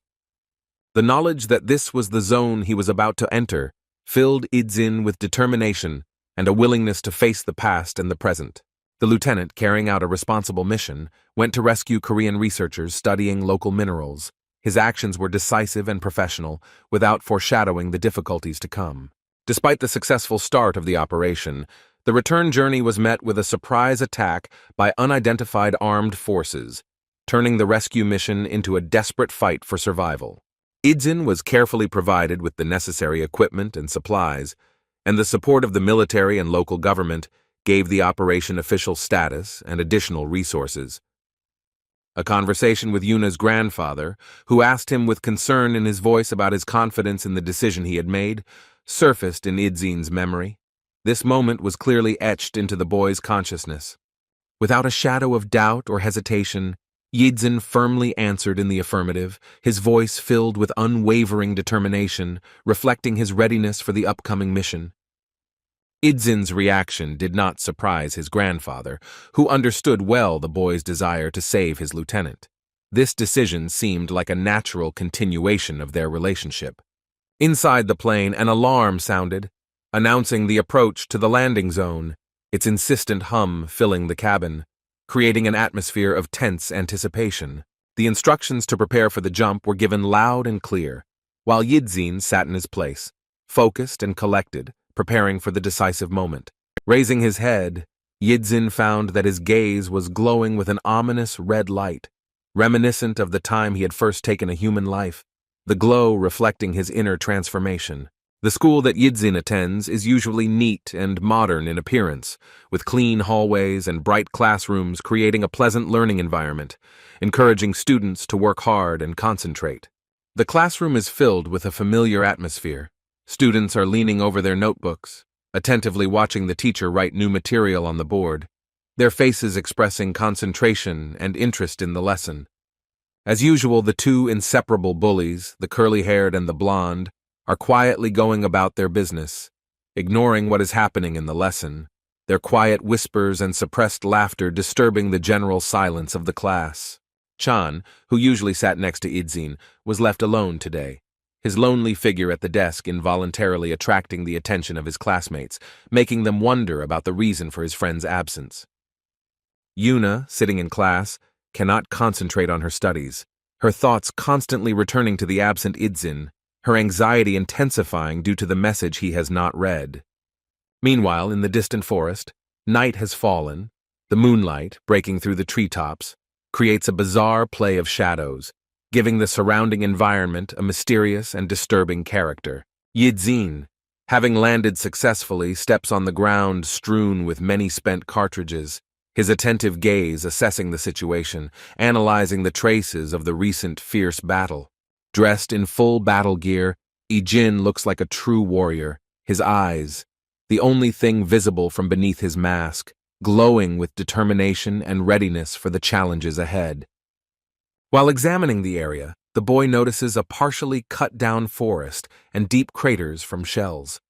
The knowledge that this was the zone he was about to enter filled Yidzin with determination and a willingness to face the past and the present. The lieutenant, carrying out a responsible mission, went to rescue Korean researchers studying local minerals. His actions were decisive and professional, without foreshadowing the difficulties to come. Despite the successful start of the operation, the return journey was met with a surprise attack by unidentified armed forces, turning the rescue mission into a desperate fight for survival. Yidzin was carefully provided with the necessary equipment and supplies, and the support of the military and local government gave the operation official status and additional resources. A conversation with Yuna's grandfather, who asked him with concern in his voice about his confidence in the decision he had made, surfaced in Idzin's memory. This moment was clearly etched into the boy's consciousness. Without a shadow of doubt or hesitation, Yidzin firmly answered in the affirmative, his voice filled with unwavering determination, reflecting his readiness for the upcoming mission. Idzin's reaction did not surprise his grandfather, who understood well the boy's desire to save his lieutenant. This decision seemed like a natural continuation of their relationship. Inside the plane, an alarm sounded, announcing the approach to the landing zone, its insistent hum filling the cabin, creating an atmosphere of tense anticipation. The instructions to prepare for the jump were given loud and clear, while Yidzin sat in his place, focused and collected, preparing for the decisive moment. Raising his head, Yidzin found that his gaze was glowing with an ominous red light, reminiscent of the time he had first taken a human life, the glow reflecting his inner transformation. The school that Yidzin attends is usually neat and modern in appearance, with clean hallways and bright classrooms creating a pleasant learning environment, encouraging students to work hard and concentrate. The classroom is filled with a familiar atmosphere. Students are leaning over their notebooks, attentively watching the teacher write new material on the board, their faces expressing concentration and interest in the lesson. As usual, the two inseparable bullies, the curly-haired and the blonde, are quietly going about their business, ignoring what is happening in the lesson, their quiet whispers and suppressed laughter disturbing the general silence of the class. Chan, who usually sat next to Yidzin, was left alone today, his lonely figure at the desk involuntarily attracting the attention of his classmates, making them wonder about the reason for his friend's absence. Yuna, sitting in class, cannot concentrate on her studies, her thoughts constantly returning to the absent Yidzin, her anxiety intensifying due to the message he has not read. Meanwhile, in the distant forest, night has fallen. The moonlight, breaking through the treetops, creates a bizarre play of shadows, giving the surrounding environment a mysterious and disturbing character. Yidzin, having landed successfully, steps on the ground strewn with many spent cartridges, his attentive gaze assessing the situation, analyzing the traces of the recent fierce battle. Dressed in full battle gear, Yijin looks like a true warrior, his eyes, the only thing visible from beneath his mask, glowing with determination and readiness for the challenges ahead. While examining the area, the boy notices a partially cut-down forest and deep craters from shells.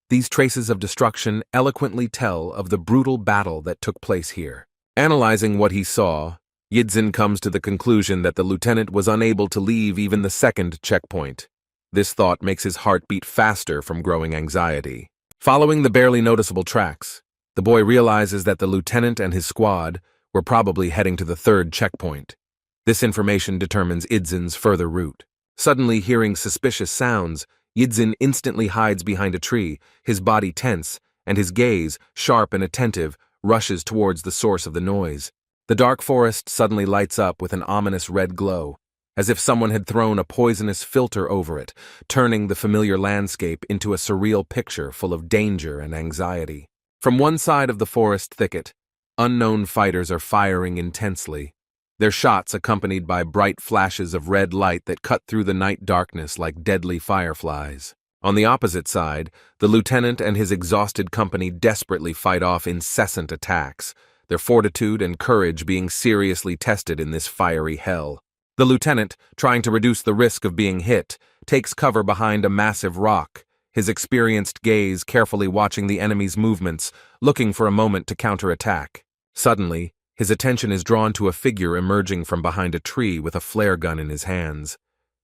These traces of destruction eloquently tell of the brutal battle that took place here. Analyzing what he saw, Yidzin comes to the conclusion that the lieutenant was unable to leave even the second checkpoint. This thought makes his heart beat faster from growing anxiety. Following the barely noticeable tracks, the boy realizes that the lieutenant and his squad were probably heading to the third checkpoint. This information determines Yidzin's further route. Suddenly hearing suspicious sounds, Yidzin instantly hides behind a tree, his body tense, and his gaze, sharp and attentive, rushes towards the source of the noise. The dark forest suddenly lights up with an ominous red glow, as if someone had thrown a poisonous filter over it, turning the familiar landscape into a surreal picture full of danger and anxiety. From one side of the forest thicket, unknown fighters are firing intensely, their shots accompanied by bright flashes of red light that cut through the night darkness like deadly fireflies. On the opposite side, the lieutenant and his exhausted company desperately fight off incessant attacks, their fortitude and courage being seriously tested in this fiery hell. The lieutenant, trying to reduce the risk of being hit, takes cover behind a massive rock, his experienced gaze carefully watching the enemy's movements, looking for a moment to counterattack. Suddenly, his attention is drawn to a figure emerging from behind a tree with a flare gun in his hands.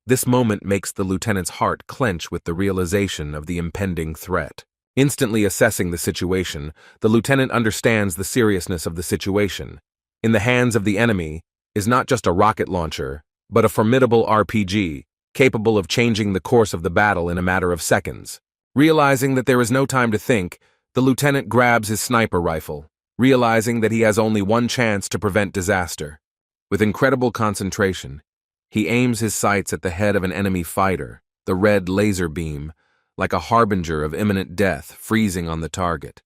This moment makes the lieutenant's heart clench with the realization of the impending threat. Instantly assessing the situation, the lieutenant understands the seriousness of the situation. In the hands of the enemy is not just a rocket launcher, but a formidable RPG, capable of changing the course of the battle in a matter of seconds. Realizing that there is no time to think, the lieutenant grabs his sniper rifle, realizing that he has only one chance to prevent disaster. With incredible concentration, he aims his sights at the head of an enemy fighter, the red laser beam, like a harbinger of imminent death freezing on the target.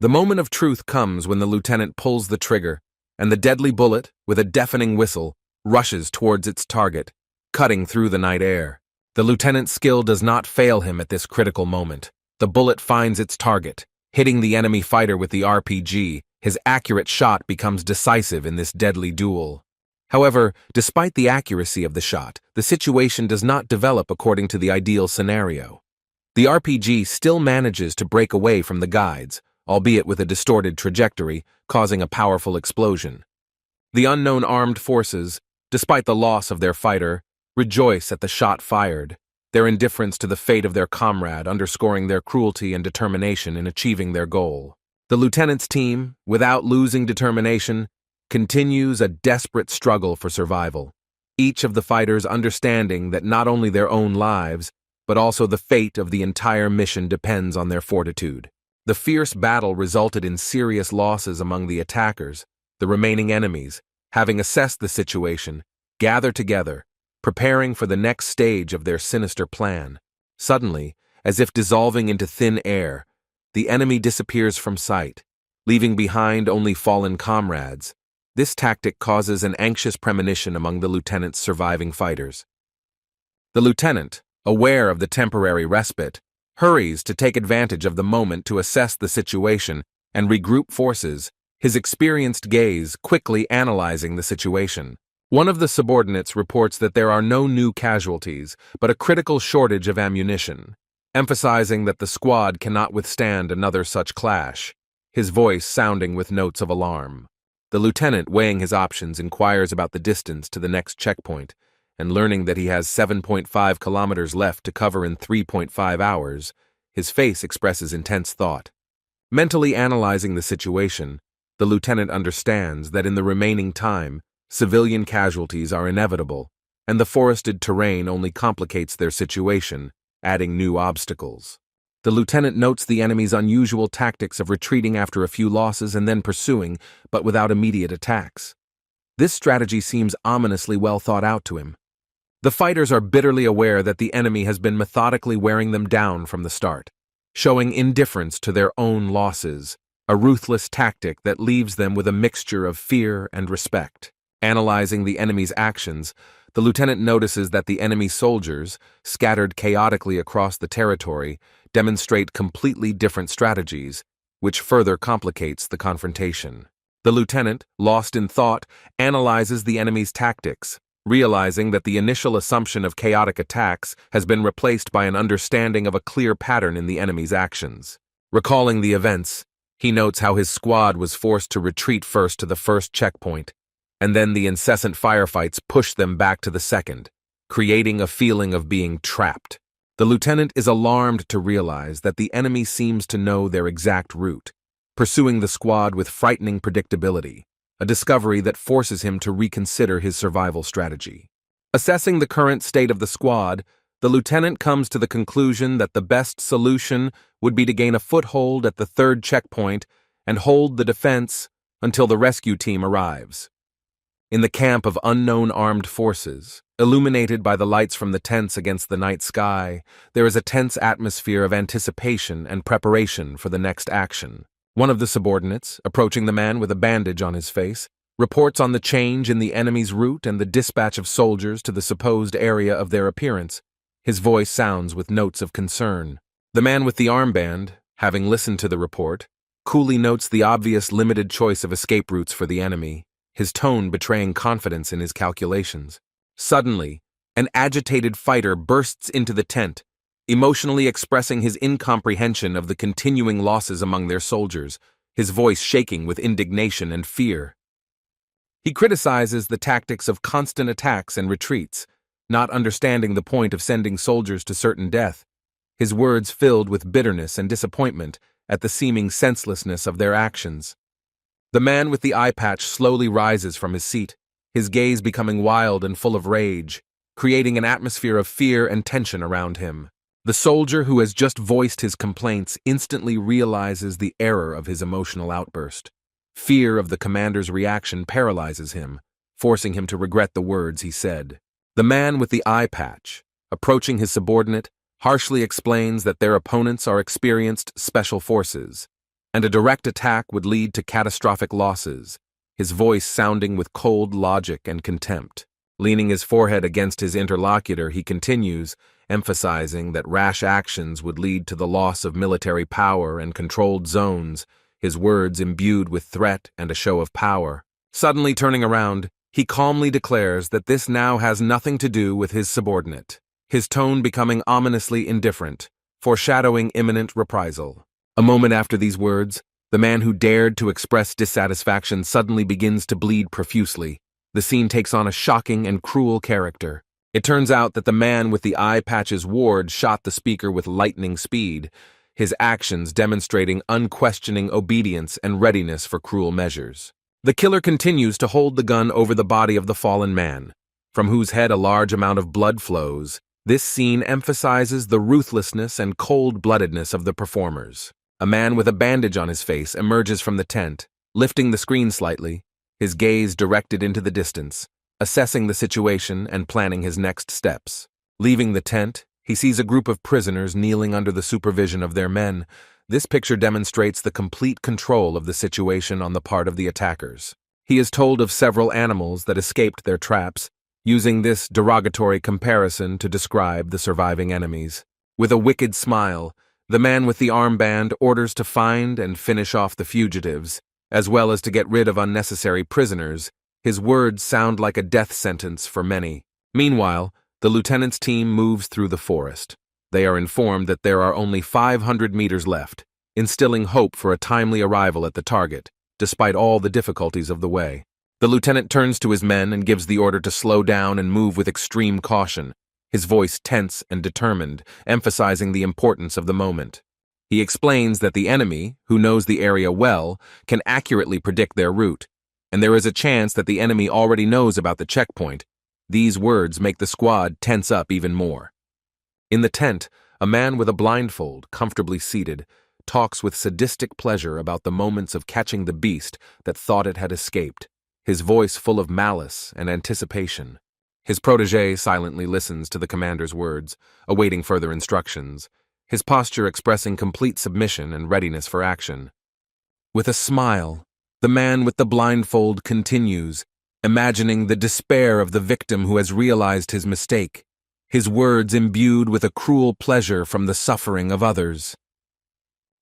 The moment of truth comes when the lieutenant pulls the trigger, and the deadly bullet, with a deafening whistle, rushes towards its target, cutting through the night air. The lieutenant's skill does not fail him at this critical moment. The bullet finds its target, hitting the enemy fighter with the RPG. His accurate shot becomes decisive in this deadly duel. However, despite the accuracy of the shot, the situation does not develop according to the ideal scenario. The RPG still manages to break away from the guides, albeit with a distorted trajectory, causing a powerful explosion. The unknown armed forces, despite the loss of their fighter, rejoice at the shot fired. their indifference to the fate of their comrade underscoring their cruelty and determination in achieving their goal. The lieutenant's team, without losing determination, continues a desperate struggle for survival, each of the fighters understanding that not only their own lives, but also the fate of the entire mission depends on their fortitude. The fierce battle resulted in serious losses among the attackers. The remaining enemies, having assessed the situation, gather together, preparing for the next stage of their sinister plan. Suddenly, as if dissolving into thin air, the enemy disappears from sight, leaving behind only fallen comrades. This tactic causes an anxious premonition among the lieutenant's surviving fighters. The lieutenant, aware of the temporary respite, hurries to take advantage of the moment to assess the situation and regroup forces, his experienced gaze quickly analyzing the situation. One of the subordinates reports that there are no new casualties, but a critical shortage of ammunition, emphasizing that the squad cannot withstand another such clash, his voice sounding with notes of alarm. The lieutenant, weighing his options, inquires about the distance to the next checkpoint, and learning that he has 7.5 kilometers left to cover in 3.5 hours, his face expresses intense thought. Mentally analyzing the situation, the lieutenant understands that in the remaining time, civilian casualties are inevitable, and the forested terrain only complicates their situation, adding new obstacles. The lieutenant notes the enemy's unusual tactics of retreating after a few losses and then pursuing, but without immediate attacks. This strategy seems ominously well thought out to him. The fighters are bitterly aware that the enemy has been methodically wearing them down from the start, showing indifference to their own losses, a ruthless tactic that leaves them with a mixture of fear and respect. Analyzing the enemy's actions, the lieutenant notices that the enemy soldiers, scattered chaotically across the territory, demonstrate completely different strategies, which further complicates the confrontation. The lieutenant, lost in thought, analyzes the enemy's tactics, realizing that the initial assumption of chaotic attacks has been replaced by an understanding of a clear pattern in the enemy's actions. Recalling the events, he notes how his squad was forced to retreat first to the first checkpoint, and then the incessant firefights pushed them back to the second, creating a feeling of being trapped. The lieutenant is alarmed to realize that the enemy seems to know their exact route, pursuing the squad with frightening predictability, a discovery that forces him to reconsider his survival strategy. Assessing the current state of the squad, the lieutenant comes to the conclusion that the best solution would be to gain a foothold at the third checkpoint and hold the defense until the rescue team arrives. In the camp of unknown armed forces, illuminated by the lights from the tents against the night sky, there is a tense atmosphere of anticipation and preparation for the next action. One of the subordinates, approaching the man with a bandage on his face, reports on the change in the enemy's route and the dispatch of soldiers to the supposed area of their appearance. His voice sounds with notes of concern. The man with the armband, having listened to the report, coolly notes the obvious limited choice of escape routes for the enemy, his tone betraying confidence in his calculations. Suddenly, an agitated fighter bursts into the tent, emotionally expressing his incomprehension of the continuing losses among their soldiers, his voice shaking with indignation and fear. He criticizes the tactics of constant attacks and retreats, not understanding the point of sending soldiers to certain death, his words filled with bitterness and disappointment at the seeming senselessness of their actions. The man with the eye patch slowly rises from his seat, his gaze becoming wild and full of rage, creating an atmosphere of fear and tension around him. The soldier who has just voiced his complaints instantly realizes the error of his emotional outburst. Fear of the commander's reaction paralyzes him, forcing him to regret the words he said. The man with the eye patch, approaching his subordinate, harshly explains that their opponents are experienced special forces, and a direct attack would lead to catastrophic losses, his voice sounding with cold logic and contempt. Leaning his forehead against his interlocutor, he continues, emphasizing that rash actions would lead to the loss of military power and controlled zones, his words imbued with threat and a show of power. Suddenly turning around, he calmly declares that this now has nothing to do with his subordinate, his tone becoming ominously indifferent, foreshadowing imminent reprisal. A moment after these words, the man who dared to express dissatisfaction suddenly begins to bleed profusely. The scene takes on a shocking and cruel character. It turns out that the man with the eye patch's ward shot the speaker with lightning speed, his actions demonstrating unquestioning obedience and readiness for cruel measures. The killer continues to hold the gun over the body of the fallen man, from whose head a large amount of blood flows. This scene emphasizes the ruthlessness and cold-bloodedness of the performers. A man with a bandage on his face emerges from the tent, lifting the screen slightly, his gaze directed into the distance, assessing the situation and planning his next steps. Leaving the tent, he sees a group of prisoners kneeling under the supervision of their men. This picture demonstrates the complete control of the situation on the part of the attackers. He is told of several animals that escaped their traps, using this derogatory comparison to describe the surviving enemies. With a wicked smile, the man with the armband orders to find and finish off the fugitives, as well as to get rid of unnecessary prisoners. His words sound like a death sentence for many. Meanwhile, the lieutenant's team moves through the forest. They are informed that there are only 500 meters left, instilling hope for a timely arrival at the target, despite all the difficulties of the way. The lieutenant turns to his men and gives the order to slow down and move with extreme caution, his voice tense and determined, emphasizing the importance of the moment. He explains that the enemy, who knows the area well, can accurately predict their route, and there is a chance that the enemy already knows about the checkpoint. These words make the squad tense up even more. In the tent, a man with a blindfold, comfortably seated, talks with sadistic pleasure about the moments of catching the beast that thought it had escaped, his voice full of malice and anticipation. His protégé silently listens to the commander's words, awaiting further instructions, his posture expressing complete submission and readiness for action. With a smile, the man with the blindfold continues, imagining the despair of the victim who has realized his mistake, his words imbued with a cruel pleasure from the suffering of others.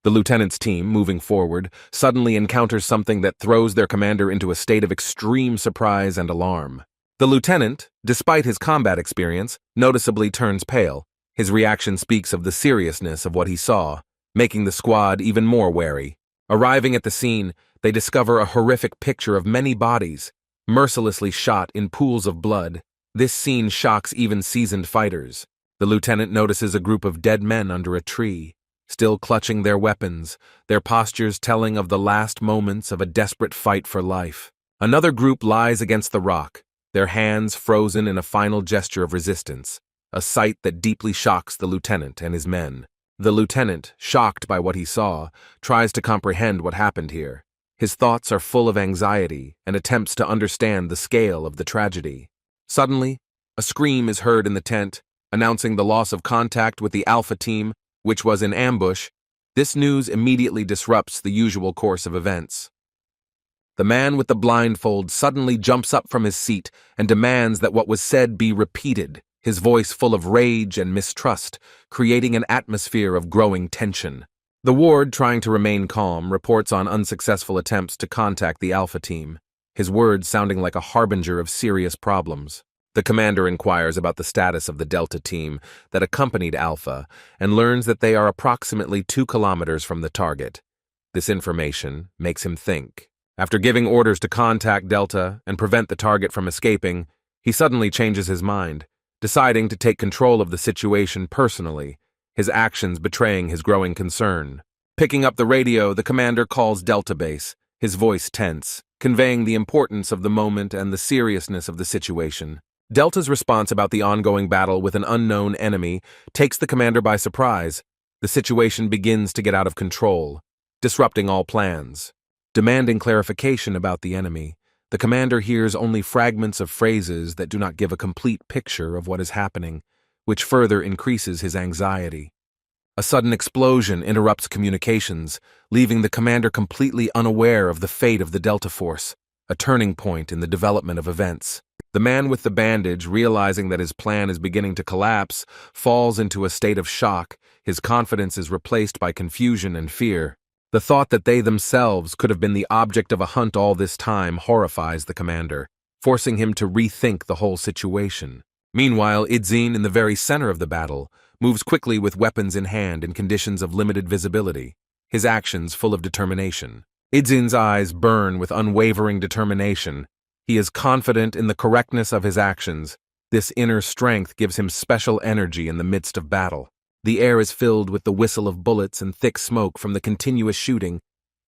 The lieutenant's team, moving forward, suddenly encounters something that throws their commander into a state of extreme surprise and alarm. The lieutenant, despite his combat experience, noticeably turns pale. His reaction speaks of the seriousness of what he saw, making the squad even more wary. Arriving at the scene, they discover a horrific picture of many bodies, mercilessly shot in pools of blood. This scene shocks even seasoned fighters. The lieutenant notices a group of dead men under a tree, still clutching their weapons, their postures telling of the last moments of a desperate fight for life. Another group lies against the rock, their hands frozen in a final gesture of resistance, a sight that deeply shocks the lieutenant and his men. The lieutenant, shocked by what he saw, tries to comprehend what happened here. His thoughts are full of anxiety and attempts to understand the scale of the tragedy. Suddenly, a scream is heard in the tent, announcing the loss of contact with the Alpha team, which was in ambush. This news immediately disrupts the usual course of events. The man with the blindfold suddenly jumps up from his seat and demands that what was said be repeated, his voice full of rage and mistrust, creating an atmosphere of growing tension. The ward, trying to remain calm, reports on unsuccessful attempts to contact the Alpha team, his words sounding like a harbinger of serious problems. The commander inquires about the status of the Delta team that accompanied Alpha and learns that they are approximately 2 kilometers from the target. This information makes him think. After giving orders to contact Delta and prevent the target from escaping, he suddenly changes his mind, deciding to take control of the situation personally, his actions betraying his growing concern. Picking up the radio, the commander calls Delta Base, his voice tense, conveying the importance of the moment and the seriousness of the situation. Delta's response about the ongoing battle with an unknown enemy takes the commander by surprise. The situation begins to get out of control, disrupting all plans. Demanding clarification about the enemy, the commander hears only fragments of phrases that do not give a complete picture of what is happening, which further increases his anxiety. A sudden explosion interrupts communications, leaving the commander completely unaware of the fate of the Delta Force, a turning point in the development of events. The man with the bandage, realizing that his plan is beginning to collapse, falls into a state of shock. His confidence is replaced by confusion and fear. The thought that they themselves could have been the object of a hunt all this time horrifies the commander, forcing him to rethink the whole situation. Meanwhile, Idzin, in the very center of the battle, moves quickly with weapons in hand in conditions of limited visibility, his actions full of determination. Idzin's eyes burn with unwavering determination. He is confident in the correctness of his actions, This inner strength gives him special energy in the midst of battle. The air is filled with the whistle of bullets and thick smoke from the continuous shooting,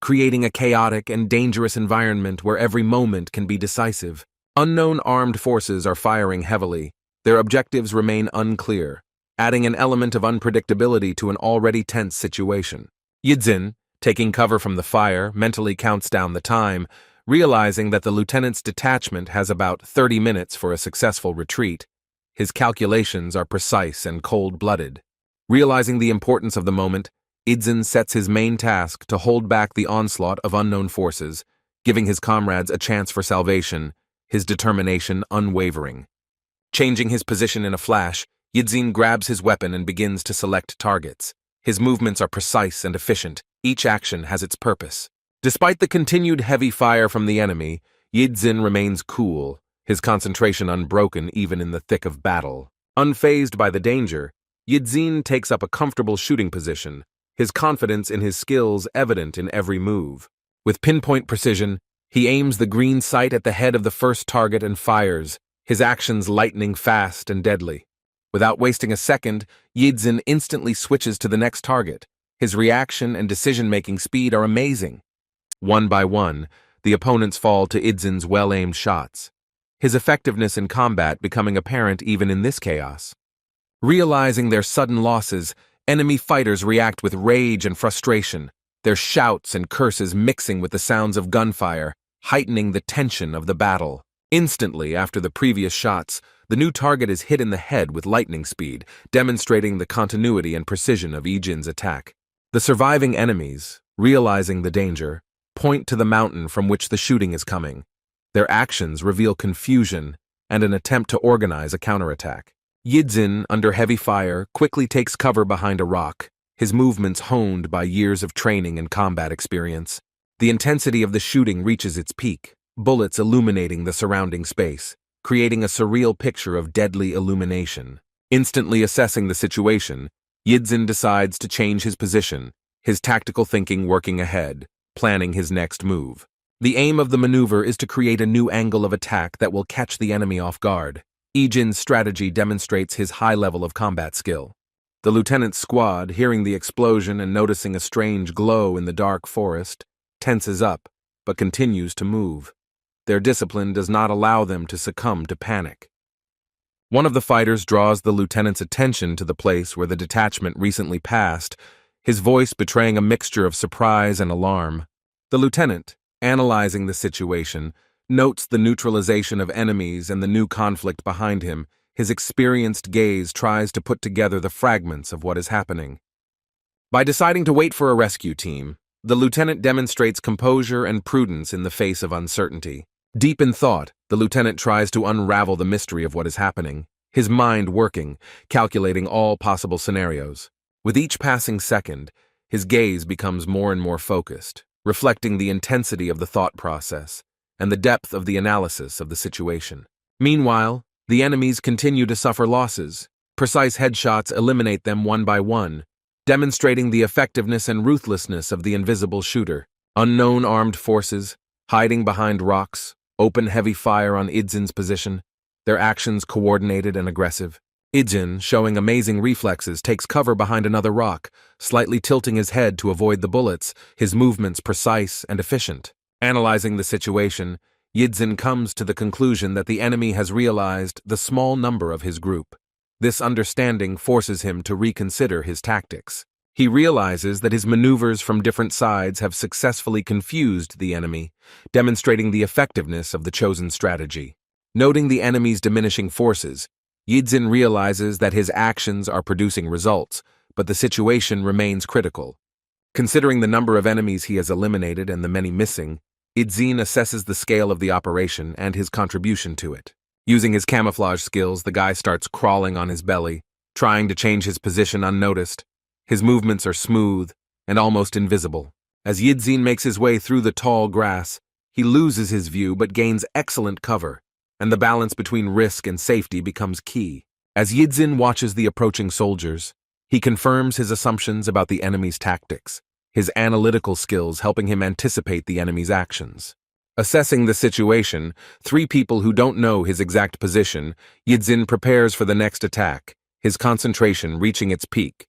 creating a chaotic and dangerous environment where every moment can be decisive. Unknown armed forces are firing heavily. Their objectives remain unclear, adding an element of unpredictability to an already tense situation. Yidzin, taking cover from the fire, mentally counts down the time, realizing that the lieutenant's detachment has about 30 minutes for a successful retreat. His calculations are precise and cold-blooded. Realizing the importance of the moment, Yidzin sets his main task to hold back the onslaught of unknown forces, giving his comrades a chance for salvation, his determination unwavering. Changing his position in a flash, Yidzin grabs his weapon and begins to select targets. His movements are precise and efficient. Each action has its purpose. Despite the continued heavy fire from the enemy, Yidzin remains cool, his concentration unbroken even in the thick of battle. Unfazed by the danger, Yidzin takes up a comfortable shooting position, his confidence in his skills evident in every move. With pinpoint precision, he aims the green sight at the head of the first target and fires, his actions lightning fast and deadly. Without wasting a second, Yidzin instantly switches to the next target. His reaction and decision-making speed are amazing. One by one, the opponents fall to Yidzin's well-aimed shots, his effectiveness in combat becoming apparent even in this chaos. Realizing their sudden losses, enemy fighters react with rage and frustration, their shouts and curses mixing with the sounds of gunfire, heightening the tension of the battle. Instantly after the previous shots, the new target is hit in the head with lightning speed, demonstrating the continuity and precision of Yidzin's attack. The surviving enemies, realizing the danger, point to the mountain from which the shooting is coming. Their actions reveal confusion and an attempt to organize a counterattack. Yidzin, under heavy fire, quickly takes cover behind a rock, his movements honed by years of training and combat experience. The intensity of the shooting reaches its peak, bullets illuminating the surrounding space, creating a surreal picture of deadly illumination. Instantly assessing the situation, Yidzin decides to change his position, his tactical thinking working ahead, planning his next move. The aim of the maneuver is to create a new angle of attack that will catch the enemy off guard. Yidzin's strategy demonstrates his high level of combat skill. The lieutenant's squad, hearing the explosion and noticing a strange glow in the dark forest, tenses up, but continues to move. Their discipline does not allow them to succumb to panic. One of the fighters draws the lieutenant's attention to the place where the detachment recently passed, his voice betraying a mixture of surprise and alarm. The lieutenant, analyzing the situation, notes the neutralization of enemies and the new conflict behind him. His experienced gaze tries to put together the fragments of what is happening. By deciding to wait for a rescue team, the lieutenant demonstrates composure and prudence in the face of uncertainty. Deep in thought, the lieutenant tries to unravel the mystery of what is happening, his mind working, calculating all possible scenarios. With each passing second, his gaze becomes more and more focused, reflecting the intensity of the thought process and the depth of the analysis of the situation. Meanwhile, the enemies continue to suffer losses. Precise headshots eliminate them one by one, demonstrating the effectiveness and ruthlessness of the invisible shooter. Unknown armed forces, hiding behind rocks, open heavy fire on Yidzin's position, their actions coordinated and aggressive. Yidzin, showing amazing reflexes, takes cover behind another rock, slightly tilting his head to avoid the bullets, his movements precise and efficient. Analyzing the situation, Yidzin comes to the conclusion that the enemy has realized the small number of his group. This understanding forces him to reconsider his tactics. He realizes that his maneuvers from different sides have successfully confused the enemy, demonstrating the effectiveness of the chosen strategy. Noting the enemy's diminishing forces, Yidzin realizes that his actions are producing results, but the situation remains critical. Considering the number of enemies he has eliminated and the many missing, Yidzin assesses the scale of the operation and his contribution to it. Using his camouflage skills, the guy starts crawling on his belly, trying to change his position unnoticed. His movements are smooth and almost invisible. As Yidzin makes his way through the tall grass, he loses his view but gains excellent cover, and the balance between risk and safety becomes key. As Yidzin watches the approaching soldiers, he confirms his assumptions about the enemy's tactics, his analytical skills helping him anticipate the enemy's actions. Assessing the situation, three people who don't know his exact position, Yidzin prepares for the next attack, his concentration reaching its peak.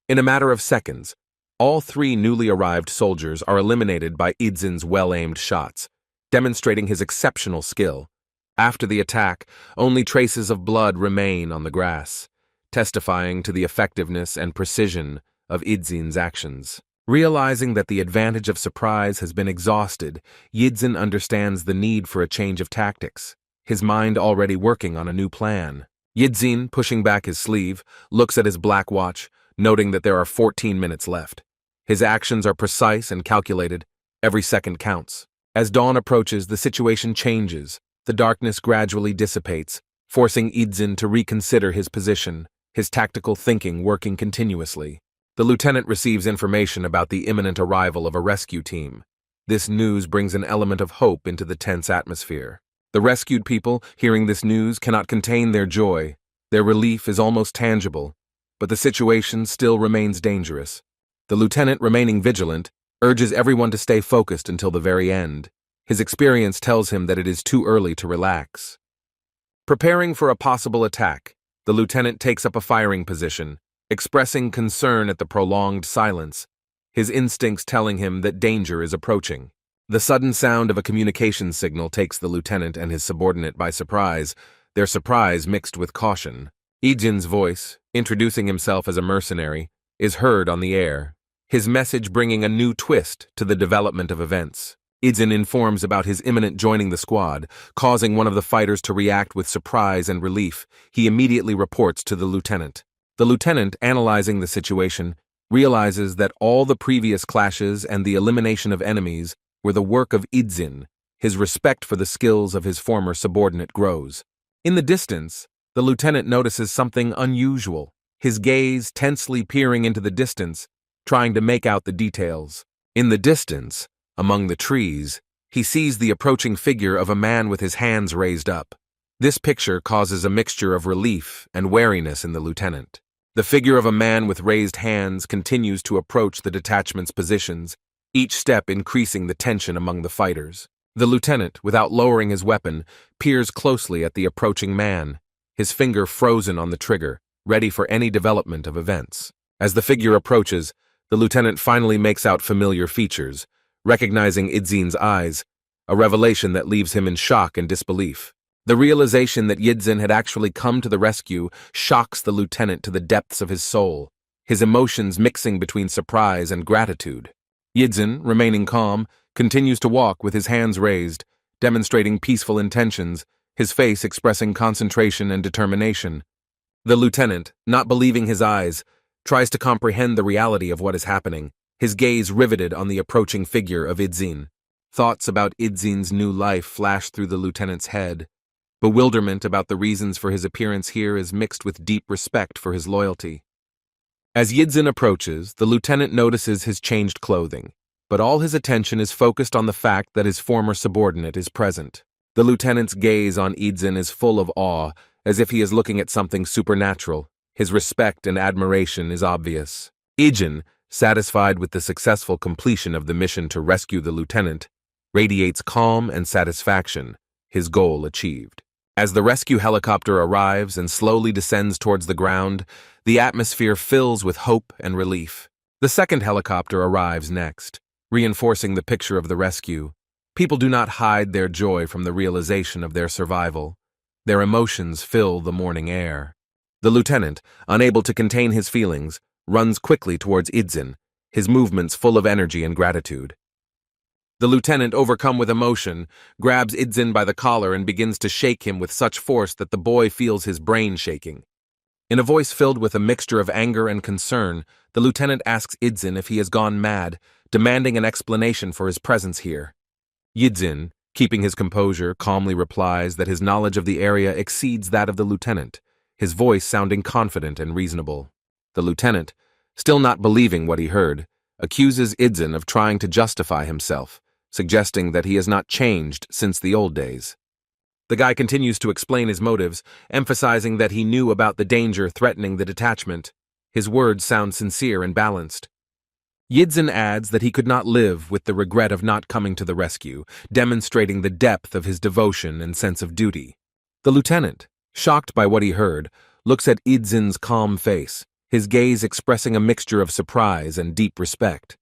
In a matter of seconds, all three newly arrived soldiers are eliminated by Yidzin's well-aimed shots, demonstrating his exceptional skill. After the attack, only traces of blood remain on the grass, testifying to the effectiveness and precision of Yidzin's actions. Realizing that the advantage of surprise has been exhausted, Yidzin understands the need for a change of tactics, his mind already working on a new plan. Yidzin, pushing back his sleeve, looks at his black watch, noting that there are 14 minutes left. His actions are precise and calculated. Every second counts. As dawn approaches, the situation changes. The darkness gradually dissipates, forcing Yidzin to reconsider his position, his tactical thinking working continuously. The lieutenant receives information about the imminent arrival of a rescue team. This news brings an element of hope into the tense atmosphere. The rescued people, hearing this news, cannot contain their joy. Their relief is almost tangible, but the situation still remains dangerous. The lieutenant, remaining vigilant, urges everyone to stay focused until the very end. His experience tells him that it is too early to relax. Preparing for a possible attack, the lieutenant takes up a firing position, expressing concern at the prolonged silence, his instincts telling him that danger is approaching. The sudden sound of a communication signal takes the lieutenant and his subordinate by surprise, their surprise mixed with caution. Yidzin's voice, introducing himself as a mercenary, is heard on the air, his message bringing a new twist to the development of events. Yidzin informs about his imminent joining the squad, causing one of the fighters to react with surprise and relief. He immediately reports to the lieutenant. The lieutenant, analyzing the situation, realizes that all the previous clashes and the elimination of enemies were the work of Yidzin. His respect for the skills of his former subordinate grows. In the distance, the lieutenant notices something unusual, his gaze tensely peering into the distance, trying to make out the details. In the distance, among the trees, he sees the approaching figure of a man with his hands raised up. This picture causes a mixture of relief and wariness in the lieutenant. The figure of a man with raised hands continues to approach the detachment's positions, each step increasing the tension among the fighters. The lieutenant, without lowering his weapon, peers closely at the approaching man, his finger frozen on the trigger, ready for any development of events. As the figure approaches, the lieutenant finally makes out familiar features, recognizing Yidzin's eyes, a revelation that leaves him in shock and disbelief. The realization that Yidzin had actually come to the rescue shocks the lieutenant to the depths of his soul, his emotions mixing between surprise and gratitude. Yidzin, remaining calm, continues to walk with his hands raised, demonstrating peaceful intentions, his face expressing concentration and determination. The lieutenant, not believing his eyes, tries to comprehend the reality of what is happening, his gaze riveted on the approaching figure of Yidzin. Thoughts about Yidzin's new life flash through the lieutenant's head. Bewilderment about the reasons for his appearance here is mixed with deep respect for his loyalty. As Yidzin approaches, the lieutenant notices his changed clothing, but all his attention is focused on the fact that his former subordinate is present. The lieutenant's gaze on Yidzin is full of awe, as if he is looking at something supernatural. His respect and admiration is obvious. Yidzin, satisfied with the successful completion of the mission to rescue the lieutenant, radiates calm and satisfaction, his goal achieved. As the rescue helicopter arrives and slowly descends towards the ground, the atmosphere fills with hope and relief. The second helicopter arrives next, reinforcing the picture of the rescue. People do not hide their joy from the realization of their survival. Their emotions fill the morning air. The lieutenant, unable to contain his feelings, runs quickly towards Yidzin, his movements full of energy and gratitude. The lieutenant, overcome with emotion, grabs Yidzin by the collar and begins to shake him with such force that the boy feels his brain shaking. In a voice filled with a mixture of anger and concern, the lieutenant asks Yidzin if he has gone mad, demanding an explanation for his presence here. Yidzin, keeping his composure, calmly replies that his knowledge of the area exceeds that of the lieutenant, his voice sounding confident and reasonable. The lieutenant, still not believing what he heard, accuses Yidzin of trying to justify himself, suggesting that he has not changed since the old days. The guy continues to explain his motives, emphasizing that he knew about the danger threatening the detachment. His words sound sincere and balanced. Yidzin adds that he could not live with the regret of not coming to the rescue, demonstrating the depth of his devotion and sense of duty. The lieutenant, shocked by what he heard, looks at Yidzin's calm face, his gaze expressing a mixture of surprise and deep respect.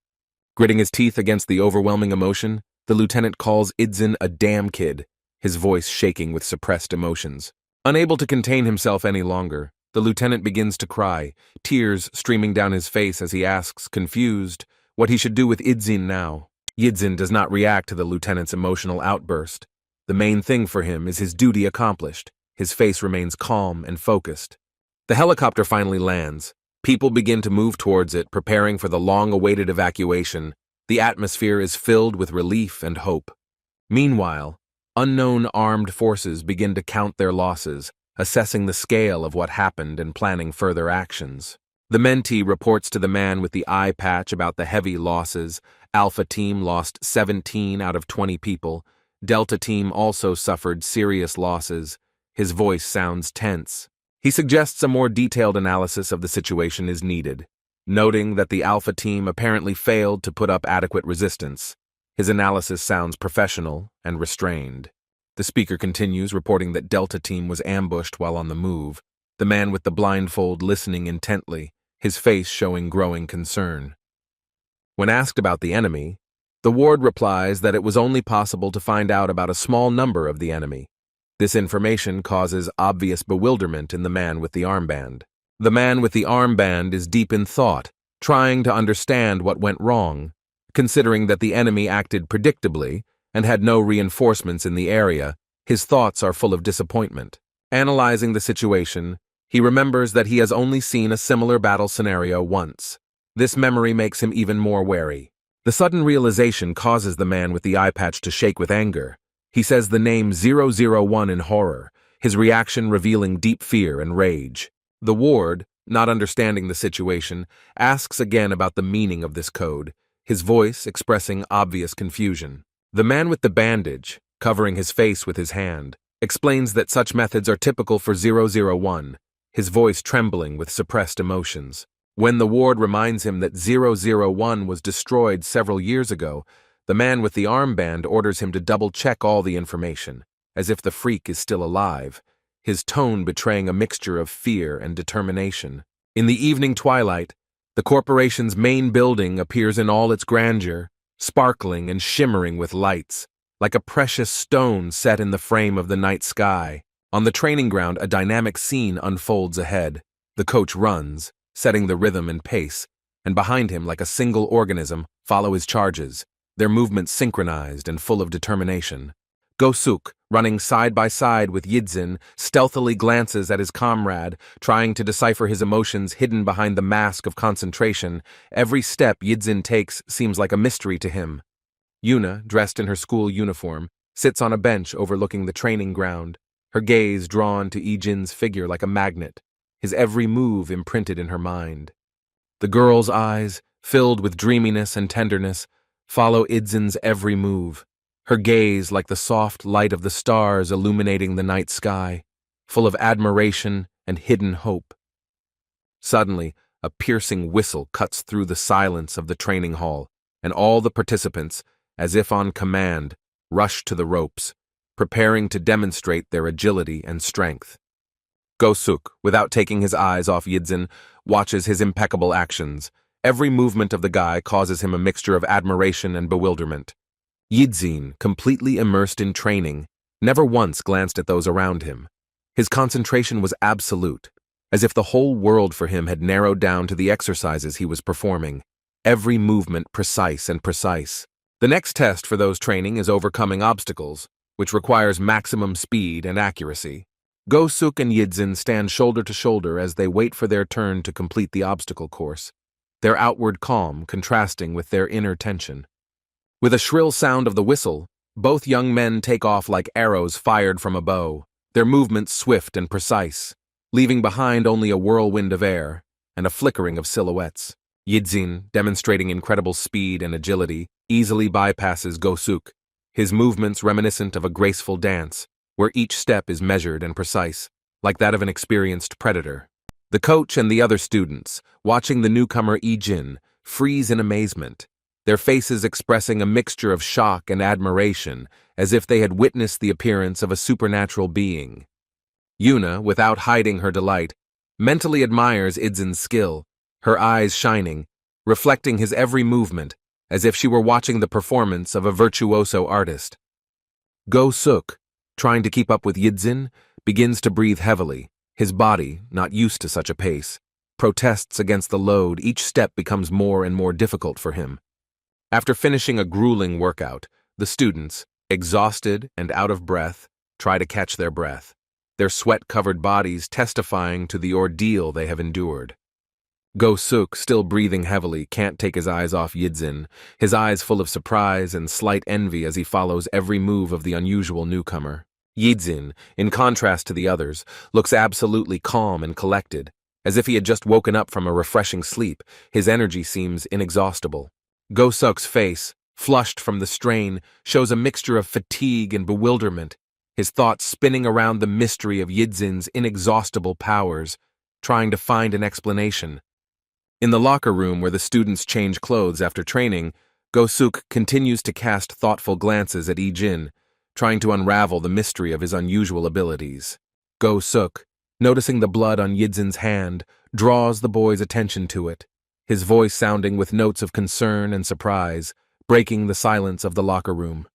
Gritting his teeth against the overwhelming emotion, the lieutenant calls Yidzin a damn kid, his voice shaking with suppressed emotions. Unable to contain himself any longer, the lieutenant begins to cry, tears streaming down his face as he asks, confused, what he should do with Yidzin now. Yidzin does not react to the lieutenant's emotional outburst. The main thing for him is his duty accomplished. His face remains calm and focused. The helicopter finally lands. People begin to move towards it, preparing for the long-awaited evacuation. The atmosphere is filled with relief and hope. Meanwhile, unknown armed forces begin to count their losses, assessing the scale of what happened and planning further actions. The mentee reports to the man with the eye patch about the heavy losses. Alpha Team lost 17 out of 20 people. Delta Team also suffered serious losses. His voice sounds tense. He suggests a more detailed analysis of the situation is needed, noting that the Alpha Team apparently failed to put up adequate resistance. His analysis sounds professional and restrained. The speaker continues, reporting that Delta Team was ambushed while on the move, the man with the blindfold listening intently, his face showing growing concern. When asked about the enemy, the ward replies that it was only possible to find out about a small number of the enemy. This information causes obvious bewilderment in the man with the armband. The man with the armband is deep in thought, trying to understand what went wrong. Considering that the enemy acted predictably and had no reinforcements in the area, his thoughts are full of disappointment. Analyzing the situation, he remembers that he has only seen a similar battle scenario once. This memory makes him even more wary. The sudden realization causes the man with the eye patch to shake with anger. He says the name 001 in horror, his reaction revealing deep fear and rage. The ward, not understanding the situation, asks again about the meaning of this code, his voice expressing obvious confusion. The man with the bandage, covering his face with his hand, explains that such methods are typical for 001, his voice trembling with suppressed emotions. When the ward reminds him that 001 was destroyed several years ago, the man with the armband orders him to double-check all the information, as if the freak is still alive, his tone betraying a mixture of fear and determination. In the evening twilight, the corporation's main building appears in all its grandeur, sparkling and shimmering with lights, like a precious stone set in the frame of the night sky. On the training ground, a dynamic scene unfolds ahead. The coach runs, setting the rhythm and pace, and behind him, like a single organism, follow his charges, their movements synchronized and full of determination. Go-suk, running side by side with Yidzin, stealthily glances at his comrade, trying to decipher his emotions hidden behind the mask of concentration. Every step Yidzin takes seems like a mystery to him. Yuna, dressed in her school uniform, sits on a bench overlooking the training ground, her gaze drawn to Ijin's figure like a magnet, his every move imprinted in her mind. The girl's eyes, filled with dreaminess and tenderness, follow Idzin's every move, her gaze like the soft light of the stars illuminating the night sky, full of admiration and hidden hope. Suddenly, a piercing whistle cuts through the silence of the training hall, and all the participants, as if on command, rush to the ropes, preparing to demonstrate their agility and strength. Go-suk, without taking his eyes off Yidzin, watches his impeccable actions. Every movement of the guy causes him a mixture of admiration and bewilderment. Yidzin, completely immersed in training, never once glanced at those around him. His concentration was absolute, as if the whole world for him had narrowed down to the exercises he was performing, every movement precise and precise. The next test for those training is overcoming obstacles, which requires maximum speed and accuracy. Go-suk and Yidzin stand shoulder to shoulder as they wait for their turn to complete the obstacle course, their outward calm contrasting with their inner tension. With a shrill sound of the whistle, both young men take off like arrows fired from a bow, their movements swift and precise, leaving behind only a whirlwind of air and a flickering of silhouettes. Yidzin, demonstrating incredible speed and agility, easily bypasses Go-suk, his movements reminiscent of a graceful dance, where each step is measured and precise, like that of an experienced predator. The coach and the other students, watching the newcomer Ijin, freeze in amazement, their faces expressing a mixture of shock and admiration, as if they had witnessed the appearance of a supernatural being. Yuna, without hiding her delight, mentally admires Idzin's skill, her eyes shining, reflecting his every movement, as if she were watching the performance of a virtuoso artist. Go-suk, trying to keep up with Yidzin, begins to breathe heavily. His body, not used to such a pace, protests against the load. Each step becomes more and more difficult for him. After finishing a grueling workout, the students, exhausted and out of breath, try to catch their breath, their sweat-covered bodies testifying to the ordeal they have endured. Go-suk, still breathing heavily, can't take his eyes off Yidzin, his eyes full of surprise and slight envy as he follows every move of the unusual newcomer. Yidzin, in contrast to the others, looks absolutely calm and collected, as if he had just woken up from a refreshing sleep. His energy seems inexhaustible. Go-suk's face, flushed from the strain, shows a mixture of fatigue and bewilderment, his thoughts spinning around the mystery of Yidzin's inexhaustible powers, trying to find an explanation. In the locker room where the students change clothes after training, Go-suk continues to cast thoughtful glances at Yijin, trying to unravel the mystery of his unusual abilities. Go-suk, noticing the blood on Yidzin's hand, draws the boy's attention to it, his voice sounding with notes of concern and surprise, breaking the silence of the locker room.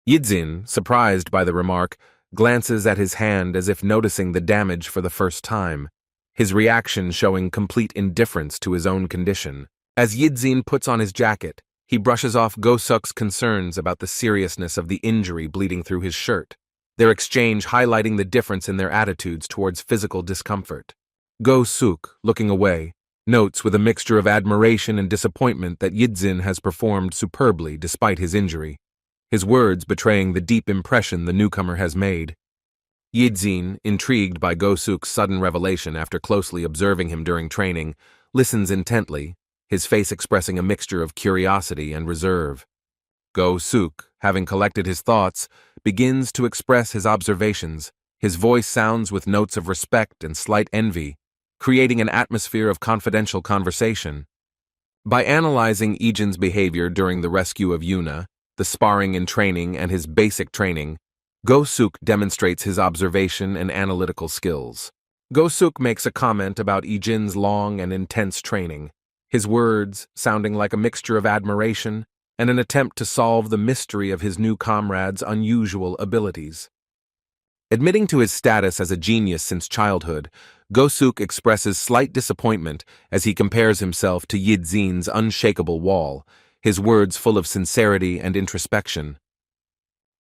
Yidzin, surprised by the remark, glances at his hand as if noticing the damage for the first time, his reaction showing complete indifference to his own condition. As Yidzin puts on his jacket, he brushes off Go-suk's concerns about the seriousness of the injury bleeding through his shirt, their exchange highlighting the difference in their attitudes towards physical discomfort. Go-suk, looking away, notes with a mixture of admiration and disappointment that Yidzin has performed superbly despite his injury, his words betraying the deep impression the newcomer has made. Yidzin, intrigued by Go-suk's sudden revelation after closely observing him during training, listens intently, his face expressing a mixture of curiosity and reserve. Go-suk, having collected his thoughts, begins to express his observations. His voice sounds with notes of respect and slight envy, creating an atmosphere of confidential conversation. By analyzing Yijin's behavior during the rescue of Yuna, the sparring and training, and his basic training, Go-suk demonstrates his observation and analytical skills. Go-suk makes a comment about Yijin's long and intense training, his words sounding like a mixture of admiration and an attempt to solve the mystery of his new comrade's unusual abilities. Admitting to his status as a genius since childhood, Go-suk expresses slight disappointment as he compares himself to Yidzin's unshakable wall, his words full of sincerity and introspection.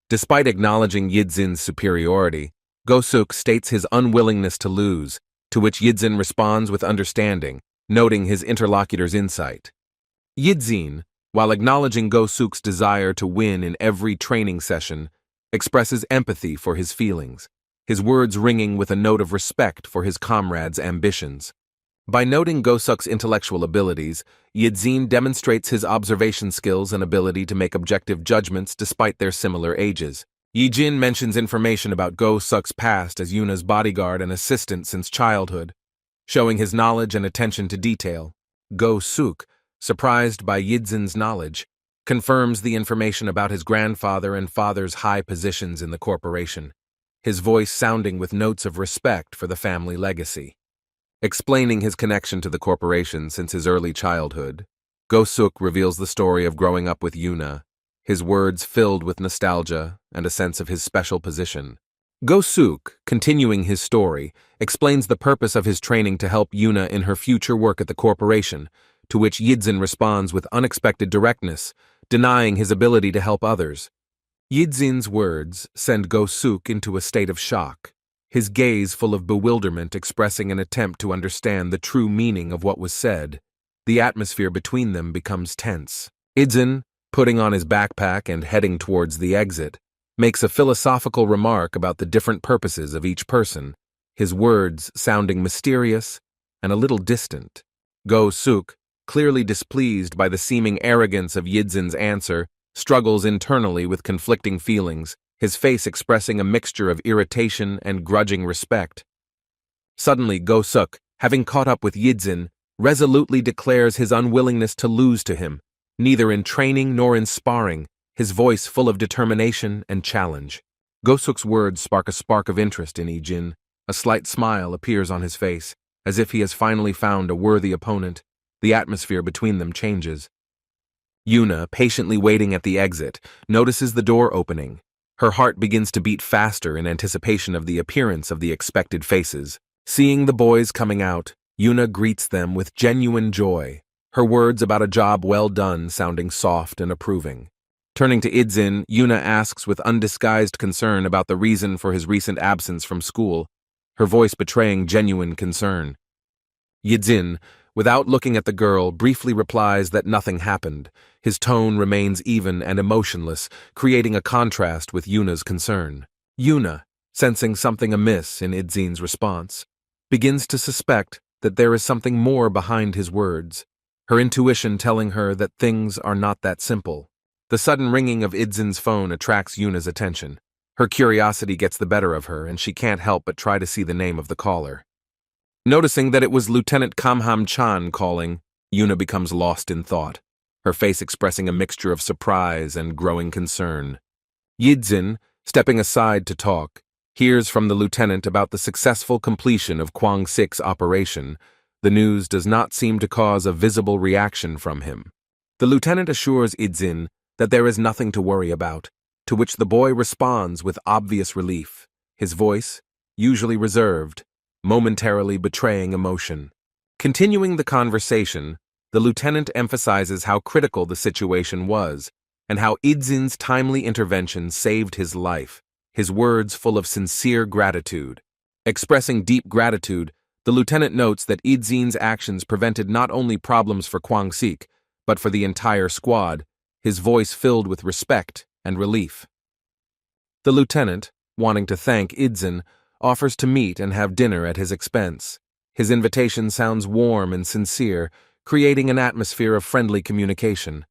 Despite acknowledging Yidzin's superiority, Go-suk states his unwillingness to lose, to which Yidzin responds with understanding, noting his interlocutor's insight. Yidzin, while acknowledging Go-suk's desire to win in every training session, expresses empathy for his feelings, his words ringing with a note of respect for his comrade's ambitions. By noting Go-suk's intellectual abilities, Yidzin demonstrates his observation skills and ability to make objective judgments despite their similar ages. Yijin mentions information about Go-suk's past as Yuna's bodyguard and assistant since childhood, showing his knowledge and attention to detail. Go-suk, surprised by Yidzin's knowledge, confirms the information about his grandfather and father's high positions in the corporation, his voice sounding with notes of respect for the family legacy. Explaining his connection to the corporation since his early childhood, Go-suk reveals the story of growing up with Yuna, his words filled with nostalgia and a sense of his special position. Go-suk, continuing his story, explains the purpose of his training to help Yuna in her future work at the corporation, to which Yidzin responds with unexpected directness, denying his ability to help others. Yidzin's words send Go-suk into a state of shock, his gaze full of bewilderment expressing an attempt to understand the true meaning of what was said. The atmosphere between them becomes tense. Yidzin, putting on his backpack and heading towards the exit, makes a philosophical remark about the different purposes of each person, his words sounding mysterious and a little distant. Go-suk, clearly displeased by the seeming arrogance of Yidzin's answer, struggles internally with conflicting feelings, his face expressing a mixture of irritation and grudging respect. Suddenly, Go-suk, having caught up with Yidzin, resolutely declares his unwillingness to lose to him, neither in training nor in sparring, his voice full of determination and challenge. Gosuk's words spark a spark of interest in Ijin. A slight smile appears on his face, as if he has finally found a worthy opponent. The atmosphere between them changes. Yuna, patiently waiting at the exit, notices the door opening. Her heart begins to beat faster in anticipation of the appearance of the expected faces. Seeing the boys coming out, Yuna greets them with genuine joy, her words about a job well done sounding soft and approving. Turning to Idzin, Yuna asks with undisguised concern about the reason for his recent absence from school, her voice betraying genuine concern. Idzin, without looking at the girl, briefly replies that nothing happened. His tone remains even and emotionless, creating a contrast with Yuna's concern. Yuna, sensing something amiss in Idzin's response, begins to suspect that there is something more behind his words, her intuition telling her that things are not that simple. The sudden ringing of Idzin's phone attracts Yuna's attention. Her curiosity gets the better of her, and she can't help but try to see the name of the caller. Noticing that it was Lieutenant Kamham-chan calling, Yuna becomes lost in thought, her face expressing a mixture of surprise and growing concern. Yidzin, stepping aside to talk, hears from the lieutenant about the successful completion of Kwang-6's operation. The news does not seem to cause a visible reaction from him. The lieutenant assures Idzin that there is nothing to worry about, to which the boy responds with obvious relief, his voice, usually reserved, momentarily betraying emotion. Continuing the conversation, the lieutenant emphasizes how critical the situation was and how Idzin's timely intervention saved his life, his words full of sincere gratitude. Expressing deep gratitude, the lieutenant notes that Idzin's actions prevented not only problems for Kwang-sik, but for the entire squad, his voice filled with respect and relief. The lieutenant, wanting to thank Idzin, offers to meet and have dinner at his expense. His invitation sounds warm and sincere, creating an atmosphere of friendly communication.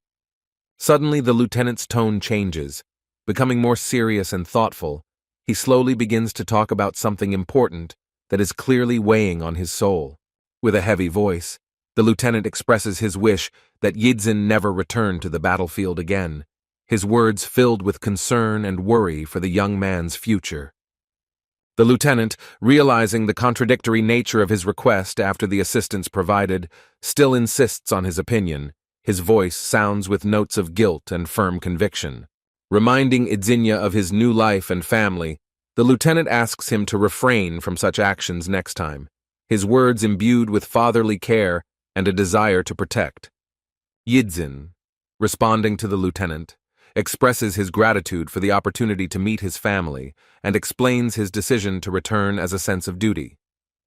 Suddenly, the lieutenant's tone changes. Becoming more serious and thoughtful, he slowly begins to talk about something important that is clearly weighing on his soul. With a heavy voice, the lieutenant expresses his wish that Yidzin never return to the battlefield again, his words filled with concern and worry for the young man's future. The lieutenant, realizing the contradictory nature of his request after the assistance provided, still insists on his opinion. His voice sounds with notes of guilt and firm conviction. Reminding Idzinya of his new life and family, the lieutenant asks him to refrain from such actions next time, his words imbued with fatherly care and a desire to protect. Yidzin, responding to the lieutenant, expresses his gratitude for the opportunity to meet his family and explains his decision to return as a sense of duty,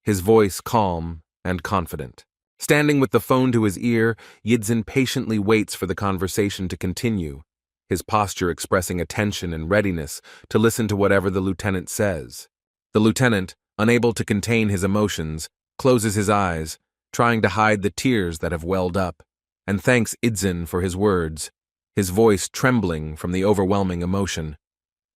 his voice calm and confident. Standing with the phone to his ear, Yidzin patiently waits for the conversation to continue, his posture expressing attention and readiness to listen to whatever the lieutenant says. The lieutenant, unable to contain his emotions, closes his eyes, trying to hide the tears that have welled up, and thanks Idzin for his words, his voice trembling from the overwhelming emotion.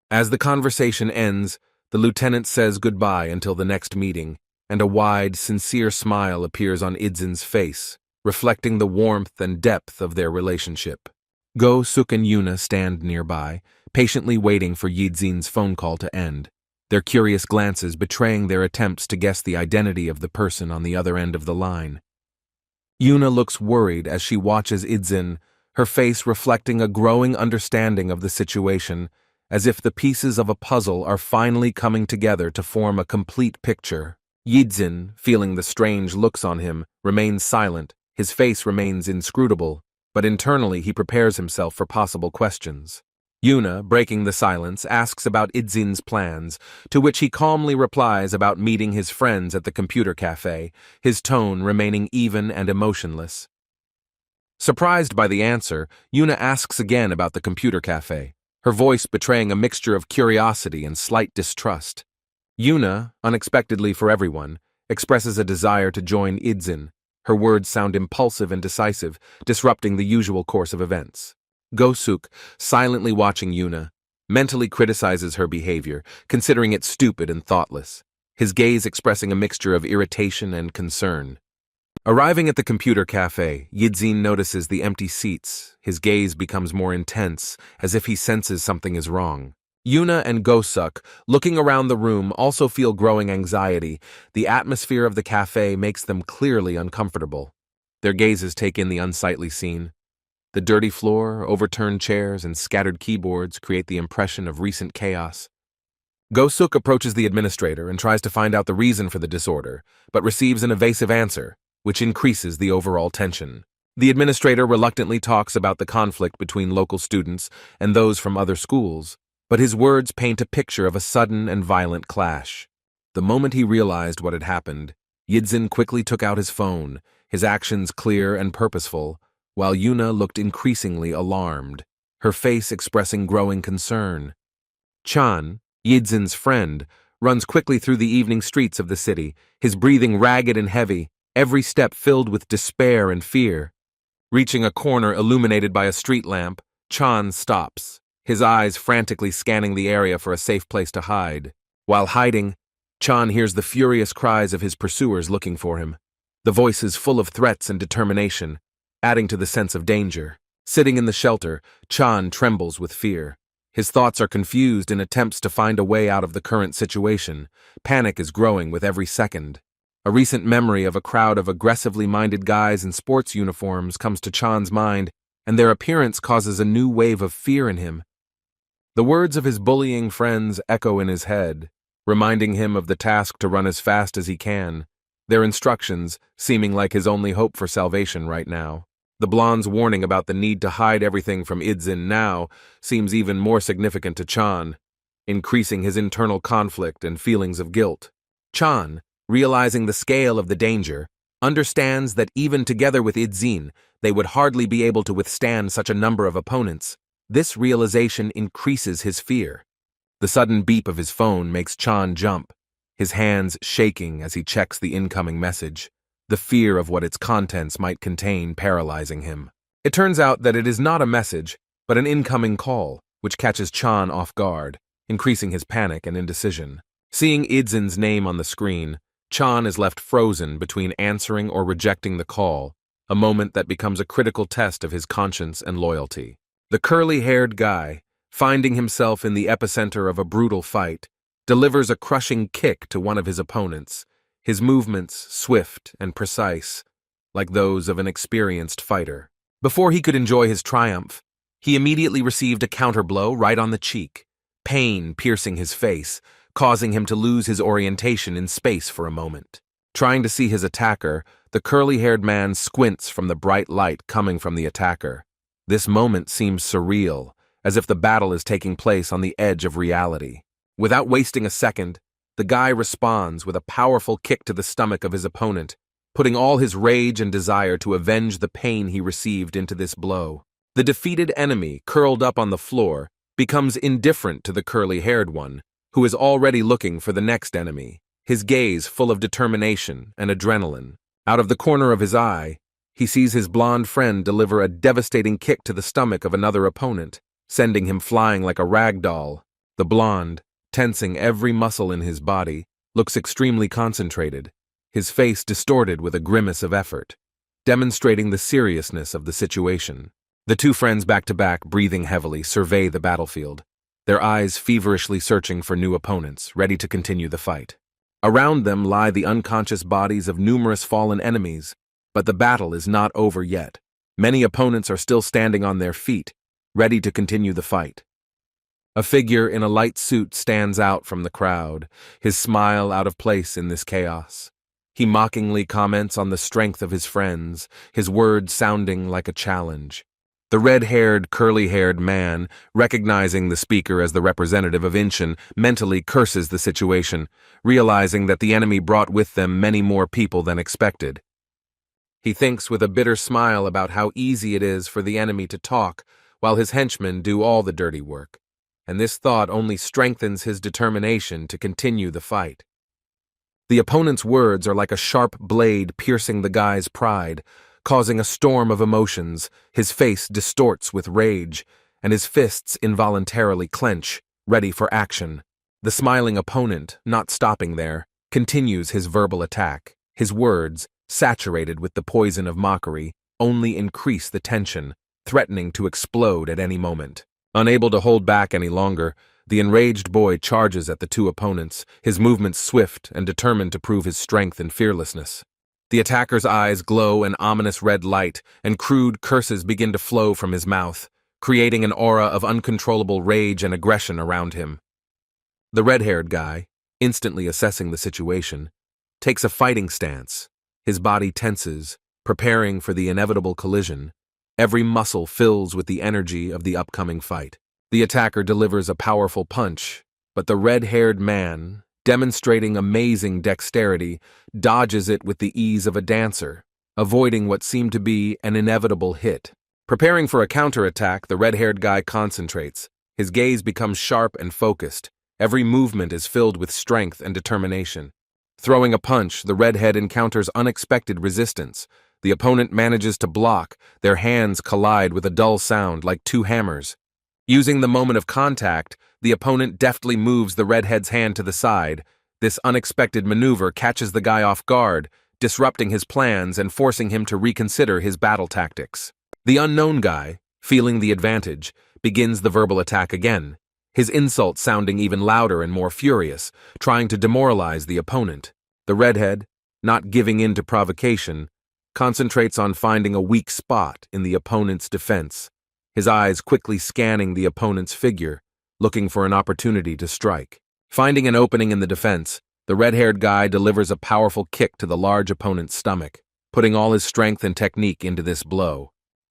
As the conversation ends, the lieutenant says goodbye until the next meeting, and a wide, sincere smile appears on Idzin's face, reflecting the warmth and depth of their relationship. Go-suk and Yuna stand nearby, patiently waiting for Yidzin's phone call to end, their curious glances betraying their attempts to guess the identity of the person on the other end of the line. Yuna looks worried as she watches Idzin, her face reflecting a growing understanding of the situation, as if the pieces of a puzzle are finally coming together to form a complete picture. Yidzin, feeling the strange looks on him, remains silent, his face remains inscrutable, but internally he prepares himself for possible questions. Yuna, breaking the silence, asks about Idzin's plans, to which he calmly replies about meeting his friends at the computer cafe, his tone remaining even and emotionless. Surprised by the answer, Yuna asks again about the computer cafe, her voice betraying a mixture of curiosity and slight distrust. Yuna, unexpectedly for everyone, expresses a desire to join Idzin. Her words sound impulsive and decisive, disrupting the usual course of events. Go-suk, silently watching Yuna, mentally criticizes her behavior, considering it stupid and thoughtless, his gaze expressing a mixture of irritation and concern. Arriving at the computer cafe, Yidzin notices the empty seats. His gaze becomes more intense, as if he senses something is wrong. Yuna and Gosuk, looking around the room, also feel growing anxiety. The atmosphere of the cafe makes them clearly uncomfortable. Their gazes take in the unsightly scene. The dirty floor, overturned chairs, and scattered keyboards create the impression of recent chaos. Gosuk approaches the administrator and tries to find out the reason for the disorder, but receives an evasive answer, which increases the overall tension. The administrator reluctantly talks about the conflict between local students and those from other schools, but his words paint a picture of a sudden and violent clash. The moment he realized what had happened, Yidzin quickly took out his phone, his actions clear and purposeful, while Yuna looked increasingly alarmed, her face expressing growing concern. Chan, Yidzin's friend, runs quickly through the evening streets of the city, his breathing ragged and heavy, every step filled with despair and fear. Reaching a corner illuminated by a street lamp, Chan stops, his eyes frantically scanning the area for a safe place to hide. While hiding, Chan hears the furious cries of his pursuers looking for him, the voices full of threats and determination, adding to the sense of danger. Sitting in the shelter, Chan trembles with fear. His thoughts are confused in attempts to find a way out of the current situation. Panic is growing with every second. A recent memory of a crowd of aggressively minded guys in sports uniforms comes to Chan's mind, and their appearance causes a new wave of fear in him. The words of his bullying friends echo in his head, reminding him of the task to run as fast as he can, their instructions seeming like his only hope for salvation right now. The blonde's warning about the need to hide everything from Yidzin now seems even more significant to Chan, increasing his internal conflict and feelings of guilt. Chan, realizing the scale of the danger, understands that even together with Yidzin, they would hardly be able to withstand such a number of opponents. This realization increases his fear. The sudden beep of his phone makes Chan jump, his hands shaking as he checks the incoming message, the fear of what its contents might contain paralyzing him. It turns out that it is not a message, but an incoming call, which catches Chan off guard, increasing his panic and indecision. Seeing Yidzin's name on the screen, Chan is left frozen between answering or rejecting the call, a moment that becomes a critical test of his conscience and loyalty. The curly-haired guy, finding himself in the epicenter of a brutal fight, delivers a crushing kick to one of his opponents, his movements swift and precise, like those of an experienced fighter. Before he could enjoy his triumph, he immediately received a counterblow right on the cheek, pain piercing his face, causing him to lose his orientation in space for a moment. Trying to see his attacker, the curly-haired man squints from the bright light coming from the attacker. This moment seems surreal, as if the battle is taking place on the edge of reality. Without wasting a second, the guy responds with a powerful kick to the stomach of his opponent, putting all his rage and desire to avenge the pain he received into this blow. The defeated enemy, curled up on the floor, becomes indifferent to the curly-haired one, who is already looking for the next enemy, his gaze full of determination and adrenaline. Out of the corner of his eye, he sees his blonde friend deliver a devastating kick to the stomach of another opponent, sending him flying like a rag doll. The blonde, tensing every muscle in his body, looks extremely concentrated, his face distorted with a grimace of effort, demonstrating the seriousness of the situation. The two friends back-to-back, breathing heavily, survey the battlefield, their eyes feverishly searching for new opponents, ready to continue the fight. Around them lie the unconscious bodies of numerous fallen enemies, but the battle is not over yet. Many opponents are still standing on their feet, ready to continue the fight. A figure in a light suit stands out from the crowd, his smile out of place in this chaos. He mockingly comments on the strength of his friends, his words sounding like a challenge. The red-haired, curly-haired man, recognizing the speaker as the representative of Inshin, mentally curses the situation, realizing that the enemy brought with them many more people than expected. He thinks with a bitter smile about how easy it is for the enemy to talk, while his henchmen do all the dirty work, and this thought only strengthens his determination to continue the fight. The opponent's words are like a sharp blade piercing the guy's pride, causing a storm of emotions. His face distorts with rage, and his fists involuntarily clench, ready for action. The smiling opponent, not stopping there, continues his verbal attack, his words, saturated with the poison of mockery, only increase the tension, threatening to explode at any moment. Unable to hold back any longer, the enraged boy charges at the two opponents, his movements swift and determined to prove his strength and fearlessness. The attacker's eyes glow an ominous red light, and crude curses begin to flow from his mouth, creating an aura of uncontrollable rage and aggression around him. The red-haired guy, instantly assessing the situation, takes a fighting stance. His body tenses, preparing for the inevitable collision. Every muscle fills with the energy of the upcoming fight. The attacker delivers a powerful punch, but the red-haired man, demonstrating amazing dexterity, dodges it with the ease of a dancer, avoiding what seemed to be an inevitable hit. Preparing for a counterattack, the red-haired guy concentrates. His gaze becomes sharp and focused. Every movement is filled with strength and determination. Throwing a punch, the redhead encounters unexpected resistance. The opponent manages to block. Their hands collide with a dull sound like two hammers. Using the moment of contact, the opponent deftly moves the redhead's hand to the side. This unexpected maneuver catches the guy off guard, disrupting his plans and forcing him to reconsider his battle tactics. The unknown guy, feeling the advantage, begins the verbal attack again, his insults sounding even louder and more furious, trying to demoralize the opponent. The redhead, not giving in to provocation, concentrates on finding a weak spot in the opponent's defense, his eyes quickly scanning the opponent's figure, looking for an opportunity to strike. Finding an opening in the defense, the red-haired guy delivers a powerful kick to the large opponent's stomach, putting all his strength and technique into this blow.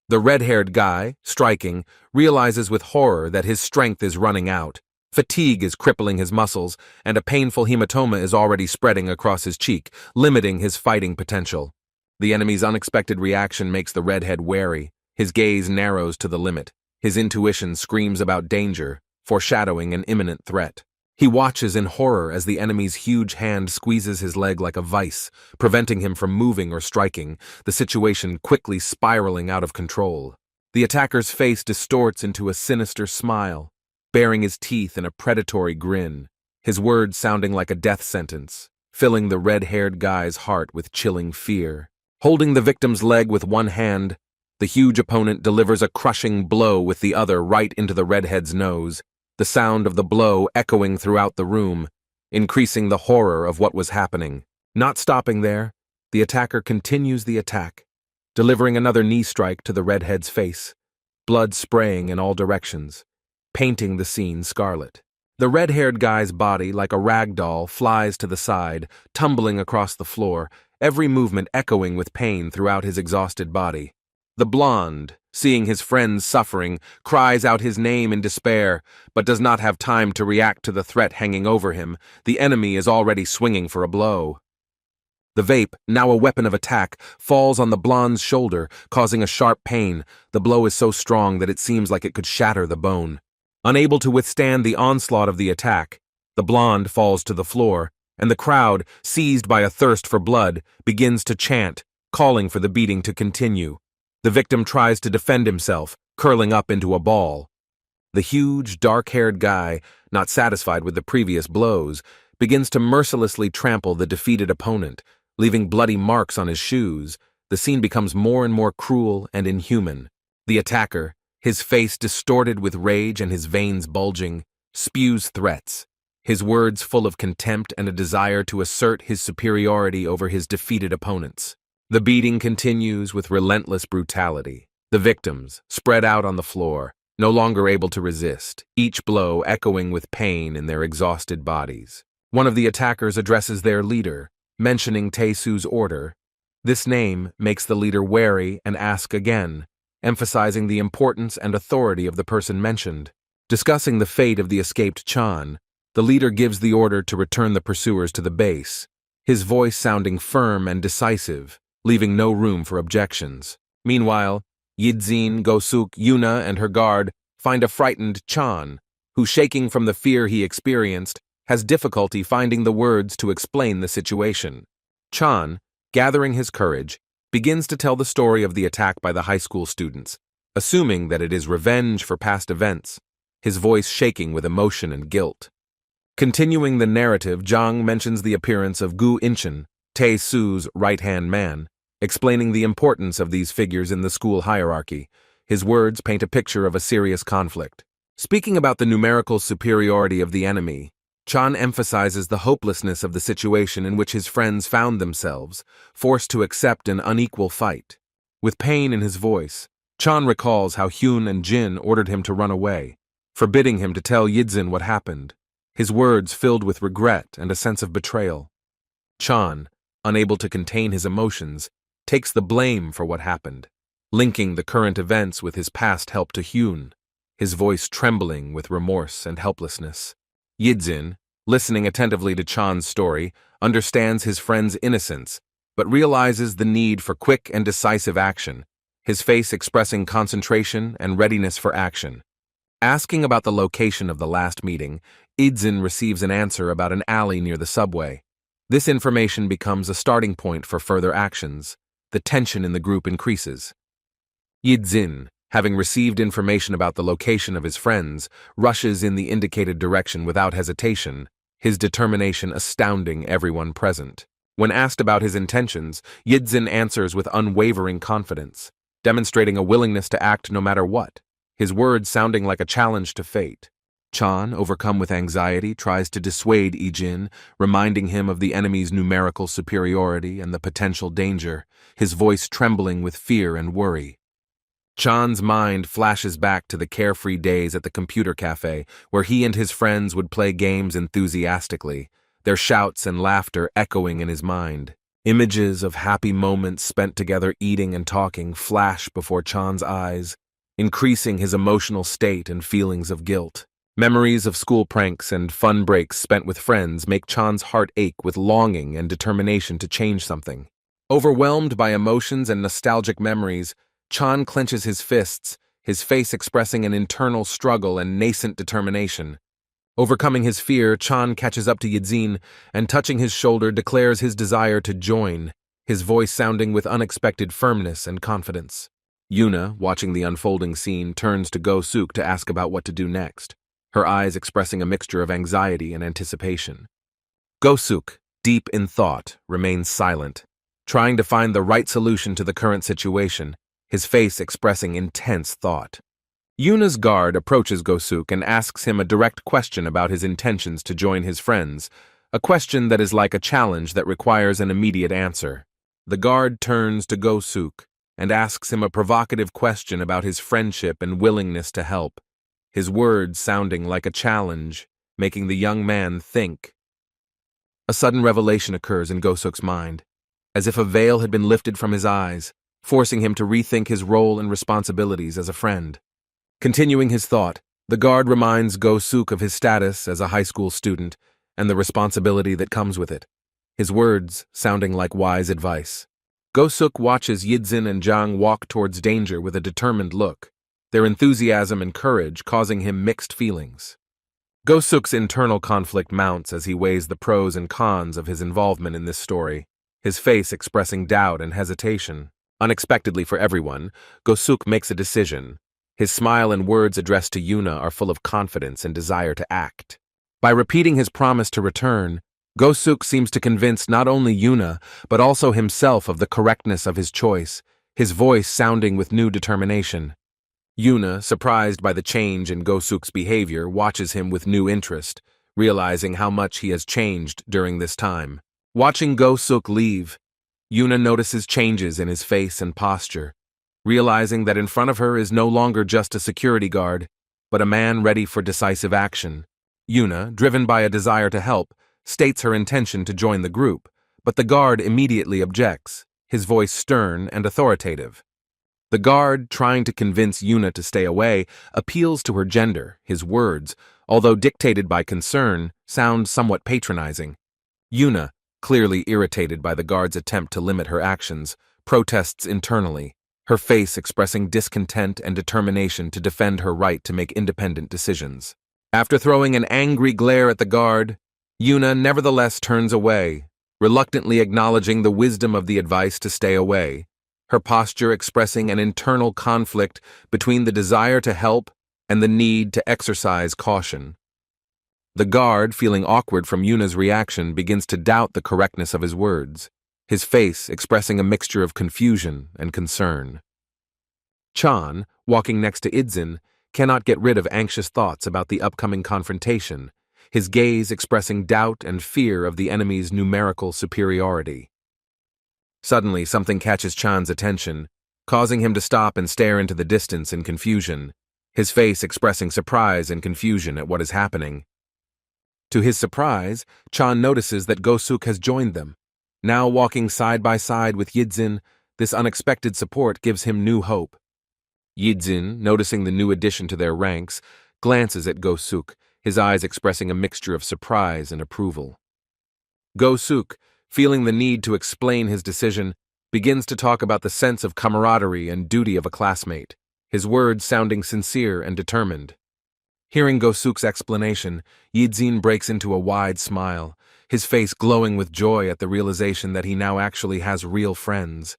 The red-haired guy, striking, realizes with horror that his strength is running out. Fatigue is crippling his muscles, and a painful hematoma is already spreading across his cheek, limiting his fighting potential. The enemy's unexpected reaction makes the redhead wary. His gaze narrows to the limit. His intuition screams about danger, foreshadowing an imminent threat. He watches in horror as the enemy's huge hand squeezes his leg like a vice, preventing him from moving or striking, the situation quickly spiraling out of control. The attacker's face distorts into a sinister smile, baring his teeth in a predatory grin, his words sounding like a death sentence, filling the red-haired guy's heart with chilling fear. Holding the victim's leg with one hand, the huge opponent delivers a crushing blow with the other right into the redhead's nose, the sound of the blow echoing throughout the room, increasing the horror of what was happening. Not stopping there, the attacker continues the attack, delivering another knee strike to the redhead's face, blood spraying in all directions, painting the scene scarlet. The red-haired guy's body, like a rag doll, flies to the side, tumbling across the floor, every movement echoing with pain throughout his exhausted body. The blonde, seeing his friends suffering, cries out his name in despair, but does not have time to react to the threat hanging over him. The enemy is already swinging for a blow. The vape, now a weapon of attack, falls on the blonde's shoulder, causing a sharp pain. The blow is so strong that it seems like it could shatter the bone. Unable to withstand the onslaught of the attack, the blonde falls to the floor, and the crowd, seized by a thirst for blood, begins to chant, calling for the beating to continue. The victim tries to defend himself, curling up into a ball. The huge, dark-haired guy, not satisfied with the previous blows, begins to mercilessly trample the defeated opponent, leaving bloody marks on his shoes. The scene becomes more and more cruel and inhuman. The attacker, his face distorted with rage and his veins bulging, spews threats, his words full of contempt and a desire to assert his superiority over his defeated opponents. The beating continues with relentless brutality. The victims, spread out on the floor, no longer able to resist, each blow echoing with pain in their exhausted bodies. One of the attackers addresses their leader, mentioning Taesu's order. This name makes the leader wary and ask again, emphasizing the importance and authority of the person mentioned. Discussing the fate of the escaped Chan, the leader gives the order to return the pursuers to the base, his voice sounding firm and decisive, leaving no room for objections. Meanwhile, Yidzin, Gosuk, Yuna, and her guard find a frightened Chan, who, shaking from the fear he experienced, has difficulty finding the words to explain the situation. Chan, gathering his courage, begins to tell the story of the attack by the high school students, assuming that it is revenge for past events, his voice shaking with emotion and guilt. Continuing the narrative, Zhang mentions the appearance of Gu Inchen, Tae-soo's right-hand man, explaining the importance of these figures in the school hierarchy. His words paint a picture of a serious conflict. Speaking about the numerical superiority of the enemy, Chan emphasizes the hopelessness of the situation in which his friends found themselves, forced to accept an unequal fight. With pain in his voice, Chan recalls how Hyun and Jin ordered him to run away, forbidding him to tell Yidzin what happened, his words filled with regret and a sense of betrayal. Chan, unable to contain his emotions, takes the blame for what happened, linking the current events with his past help to Hyun, his voice trembling with remorse and helplessness. Yidzin, listening attentively to Chan's story, understands his friend's innocence, but realizes the need for quick and decisive action, his face expressing concentration and readiness for action. Asking about the location of the last meeting, Yidzin receives an answer about an alley near the subway. This information becomes a starting point for further actions. The tension in the group increases. Yidzin, having received information about the location of his friends, rushes in the indicated direction without hesitation, his determination astounding everyone present. When asked about his intentions, Yidzin answers with unwavering confidence, demonstrating a willingness to act no matter what, his words sounding like a challenge to fate. Chan, overcome with anxiety, tries to dissuade Yidzin, reminding him of the enemy's numerical superiority and the potential danger, his voice trembling with fear and worry. Chan's mind flashes back to the carefree days at the computer cafe, where he and his friends would play games enthusiastically, their shouts and laughter echoing in his mind. Images of happy moments spent together eating and talking flash before Chan's eyes, increasing his emotional state and feelings of guilt. Memories of school pranks and fun breaks spent with friends make Chan's heart ache with longing and determination to change something. Overwhelmed by emotions and nostalgic memories, Chan clenches his fists, his face expressing an internal struggle and nascent determination. Overcoming his fear, Chan catches up to Yidzin and, touching his shoulder, declares his desire to join, his voice sounding with unexpected firmness and confidence. Yuna, watching the unfolding scene, turns to Go-suk to ask about what to do next, her eyes expressing a mixture of anxiety and anticipation. Go-suk, deep in thought, remains silent, trying to find the right solution to the current situation, his face expressing intense thought. Yuna's guard approaches Go-suk and asks him a direct question about his intentions to join his friends, a question that is like a challenge that requires an immediate answer. The guard turns to Go-suk and asks him a provocative question about his friendship and willingness to help, his words sounding like a challenge, making the young man think. A sudden revelation occurs in Go-suk's mind, as if a veil had been lifted from his eyes, forcing him to rethink his role and responsibilities as a friend. Continuing his thought, the guard reminds Go-suk of his status as a high school student and the responsibility that comes with it, his words sounding like wise advice. Go-suk watches Yidzin and Jang walk towards danger with a determined look, their enthusiasm and courage causing him mixed feelings. Go-suk's internal conflict mounts as he weighs the pros and cons of his involvement in this story, his face expressing doubt and hesitation. Unexpectedly for everyone, Go-suk makes a decision. His smile and words addressed to Yuna are full of confidence and desire to act. By repeating his promise to return, Go-suk seems to convince not only Yuna, but also himself of the correctness of his choice, his voice sounding with new determination. Yuna, surprised by the change in Go-suk's behavior, watches him with new interest, realizing how much he has changed during this time. Watching Go-suk leave, Yuna notices changes in his face and posture, realizing that in front of her is no longer just a security guard, but a man ready for decisive action. Yuna, driven by a desire to help, states her intention to join the group, but the guard immediately objects, his voice stern and authoritative. The guard, trying to convince Yuna to stay away, appeals to her gender. His words, although dictated by concern, sound somewhat patronizing. Yuna, clearly irritated by the guard's attempt to limit her actions, protests internally, her face expressing discontent and determination to defend her right to make independent decisions. After throwing an angry glare at the guard, Yuna nevertheless turns away, reluctantly acknowledging the wisdom of the advice to stay away, her posture expressing an internal conflict between the desire to help and the need to exercise caution. The guard, feeling awkward from Yuna's reaction, begins to doubt the correctness of his words. his face expressing a mixture of confusion and concern. Chan, walking next to Idzin, cannot get rid of anxious thoughts about the upcoming confrontation, his gaze expressing doubt and fear of the enemy's numerical superiority. Suddenly, something catches Chan's attention, causing him to stop and stare into the distance in confusion, his face expressing surprise and confusion at what is happening. To his surprise, Chan notices that Go-suk has joined them. Now walking side by side with Yidzin, this unexpected support gives him new hope. Yidzin, noticing the new addition to their ranks, glances at Go-suk, his eyes expressing a mixture of surprise and approval. Go-suk, feeling the need to explain his decision, begins to talk about the sense of camaraderie and duty of a classmate, his words sounding sincere and determined. Hearing Go-suk's explanation, Yidzin breaks into a wide smile, his face glowing with joy at the realization that he now actually has real friends.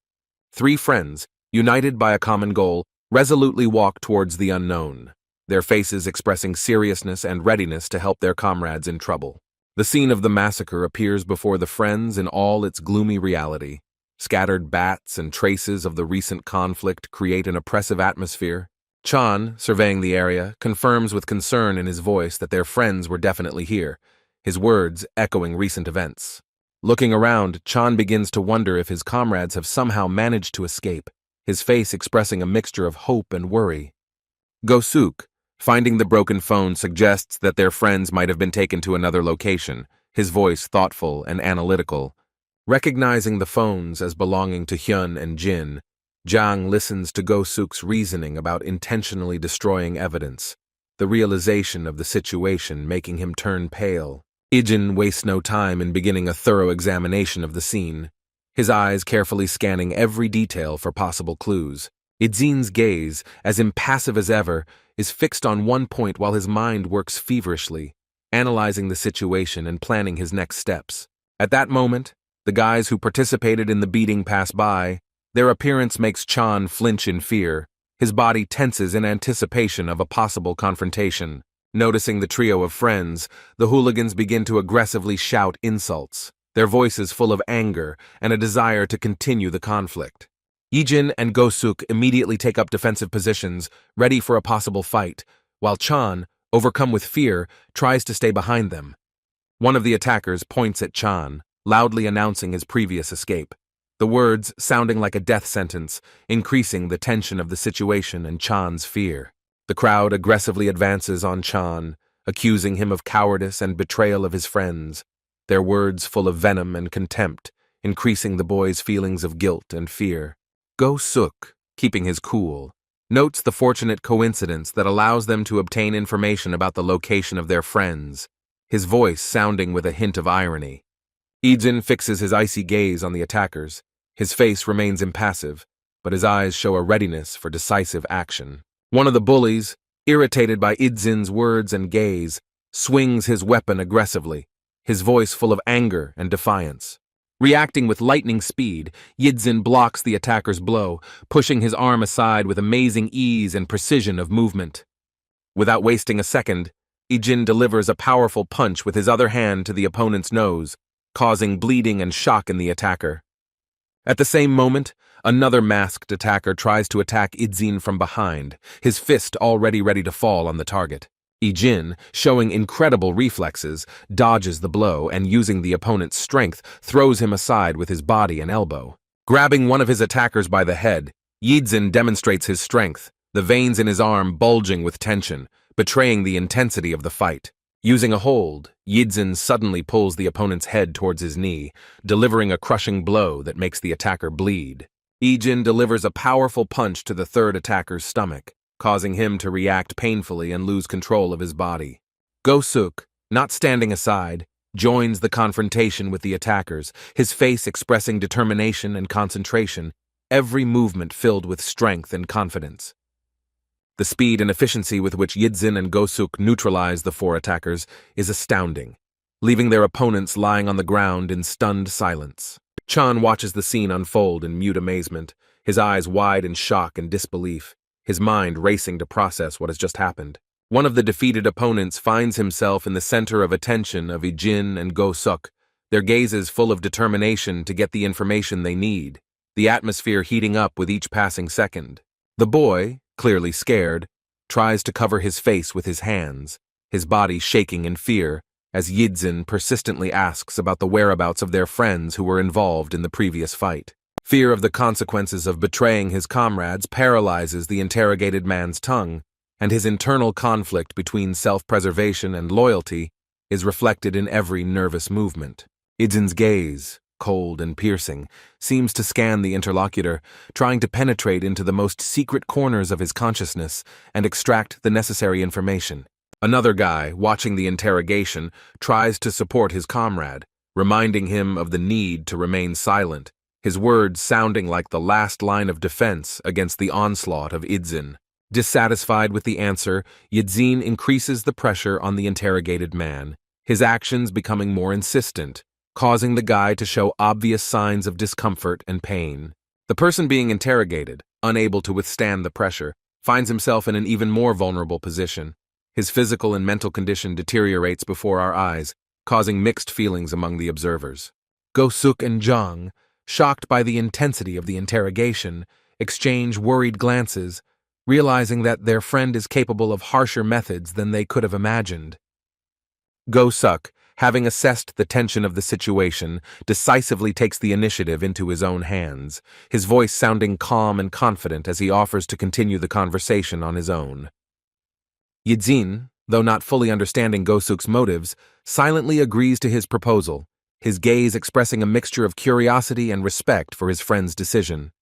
3 friends, united by a common goal, resolutely walk towards the unknown, their faces expressing seriousness and readiness to help their comrades in trouble. The scene of the massacre appears before the friends in all its gloomy reality. Scattered bats and traces of the recent conflict create an oppressive atmosphere. Chan, surveying the area, confirms with concern in his voice that their friends were definitely here, his words echoing recent events. Looking around, Chan begins to wonder if his comrades have somehow managed to escape, his face expressing a mixture of hope and worry. Go-suk, finding the broken phone, suggests that their friends might have been taken to another location, his voice thoughtful and analytical. Recognizing the phones as belonging to Hyun and Jin, Jang listens to Go-suk's reasoning about intentionally destroying evidence, the realization of the situation making him turn pale. Ijin wastes no time in beginning a thorough examination of the scene, his eyes carefully scanning every detail for possible clues. Idzin's gaze, as impassive as ever, is fixed on one point while his mind works feverishly, analyzing the situation and planning his next steps. At that moment, the guys who participated in the beating pass by. Their appearance makes Chan flinch in fear. His body tenses in anticipation of a possible confrontation. Noticing the trio of friends, the hooligans begin to aggressively shout insults, their voices full of anger and a desire to continue the conflict. Yijin and Go-suk immediately take up defensive positions, ready for a possible fight, while Chan, overcome with fear, tries to stay behind them. One of the attackers points at Chan, loudly announcing his previous escape, the words sounding like a death sentence, increasing the tension of the situation and Chan's fear. The crowd aggressively advances on Chan, accusing him of cowardice and betrayal of his friends, their words full of venom and contempt, increasing the boy's feelings of guilt and fear. Go-suk, keeping his cool, notes the fortunate coincidence that allows them to obtain information about the location of their friends, his voice sounding with a hint of irony. Ijin fixes his icy gaze on the attackers. His face remains impassive, but his eyes show a readiness for decisive action. One of the bullies, irritated by Idzin's words and gaze, swings his weapon aggressively, his voice full of anger and defiance. Reacting with lightning speed, Yidzin blocks the attacker's blow, pushing his arm aside with amazing ease and precision of movement. Without wasting a second, Ijin delivers a powerful punch with his other hand to the opponent's nose, causing bleeding and shock in the attacker. At the same moment, another masked attacker tries to attack Idzin from behind, his fist already ready to fall on the target. Ijin, showing incredible reflexes, dodges the blow and, using the opponent's strength, throws him aside with his body and elbow. Grabbing one of his attackers by the head, Yidzin demonstrates his strength, the veins in his arm bulging with tension, betraying the intensity of the fight. Using a hold, Yidzin suddenly pulls the opponent's head towards his knee, delivering a crushing blow that makes the attacker bleed. Ijin delivers a powerful punch to the third attacker's stomach, causing him to react painfully and lose control of his body. Go-suk, not standing aside, joins the confrontation with the attackers, his face expressing determination and concentration, every movement filled with strength and confidence. The speed and efficiency with which Yidzin and Go-suk neutralize the 4 attackers is astounding, leaving their opponents lying on the ground in stunned silence. Chan watches the scene unfold in mute amazement, his eyes wide in shock and disbelief, his mind racing to process what has just happened. One of the defeated opponents finds himself in the center of attention of Ijin and Go-suk, their gazes full of determination to get the information they need, the atmosphere heating up with each passing second. The boy, clearly scared, tries to cover his face with his hands, his body shaking in fear, as Yidzin persistently asks about the whereabouts of their friends who were involved in the previous fight. Fear of the consequences of betraying his comrades paralyzes the interrogated man's tongue, and his internal conflict between self-preservation and loyalty is reflected in every nervous movement. Yidzin's gaze, cold and piercing, seems to scan the interlocutor, trying to penetrate into the most secret corners of his consciousness and extract the necessary information. Another guy, watching the interrogation, tries to support his comrade, reminding him of the need to remain silent, his words sounding like the last line of defense against the onslaught of Yidzin. Dissatisfied with the answer, Yidzin increases the pressure on the interrogated man, his actions becoming more insistent, causing the guy to show obvious signs of discomfort and pain. The person being interrogated, unable to withstand the pressure, finds himself in an even more vulnerable position. His physical and mental condition deteriorates before our eyes, causing mixed feelings among the observers. Go-suk and Zhang, shocked by the intensity of the interrogation, exchange worried glances, realizing that their friend is capable of harsher methods than they could have imagined. Go-suk, having assessed the tension of the situation, decisively takes the initiative into his own hands, his voice sounding calm and confident as he offers to continue the conversation on his own. Yidzin, though not fully understanding Go-suk's motives, silently agrees to his proposal, his gaze expressing a mixture of curiosity and respect for his friend's decision.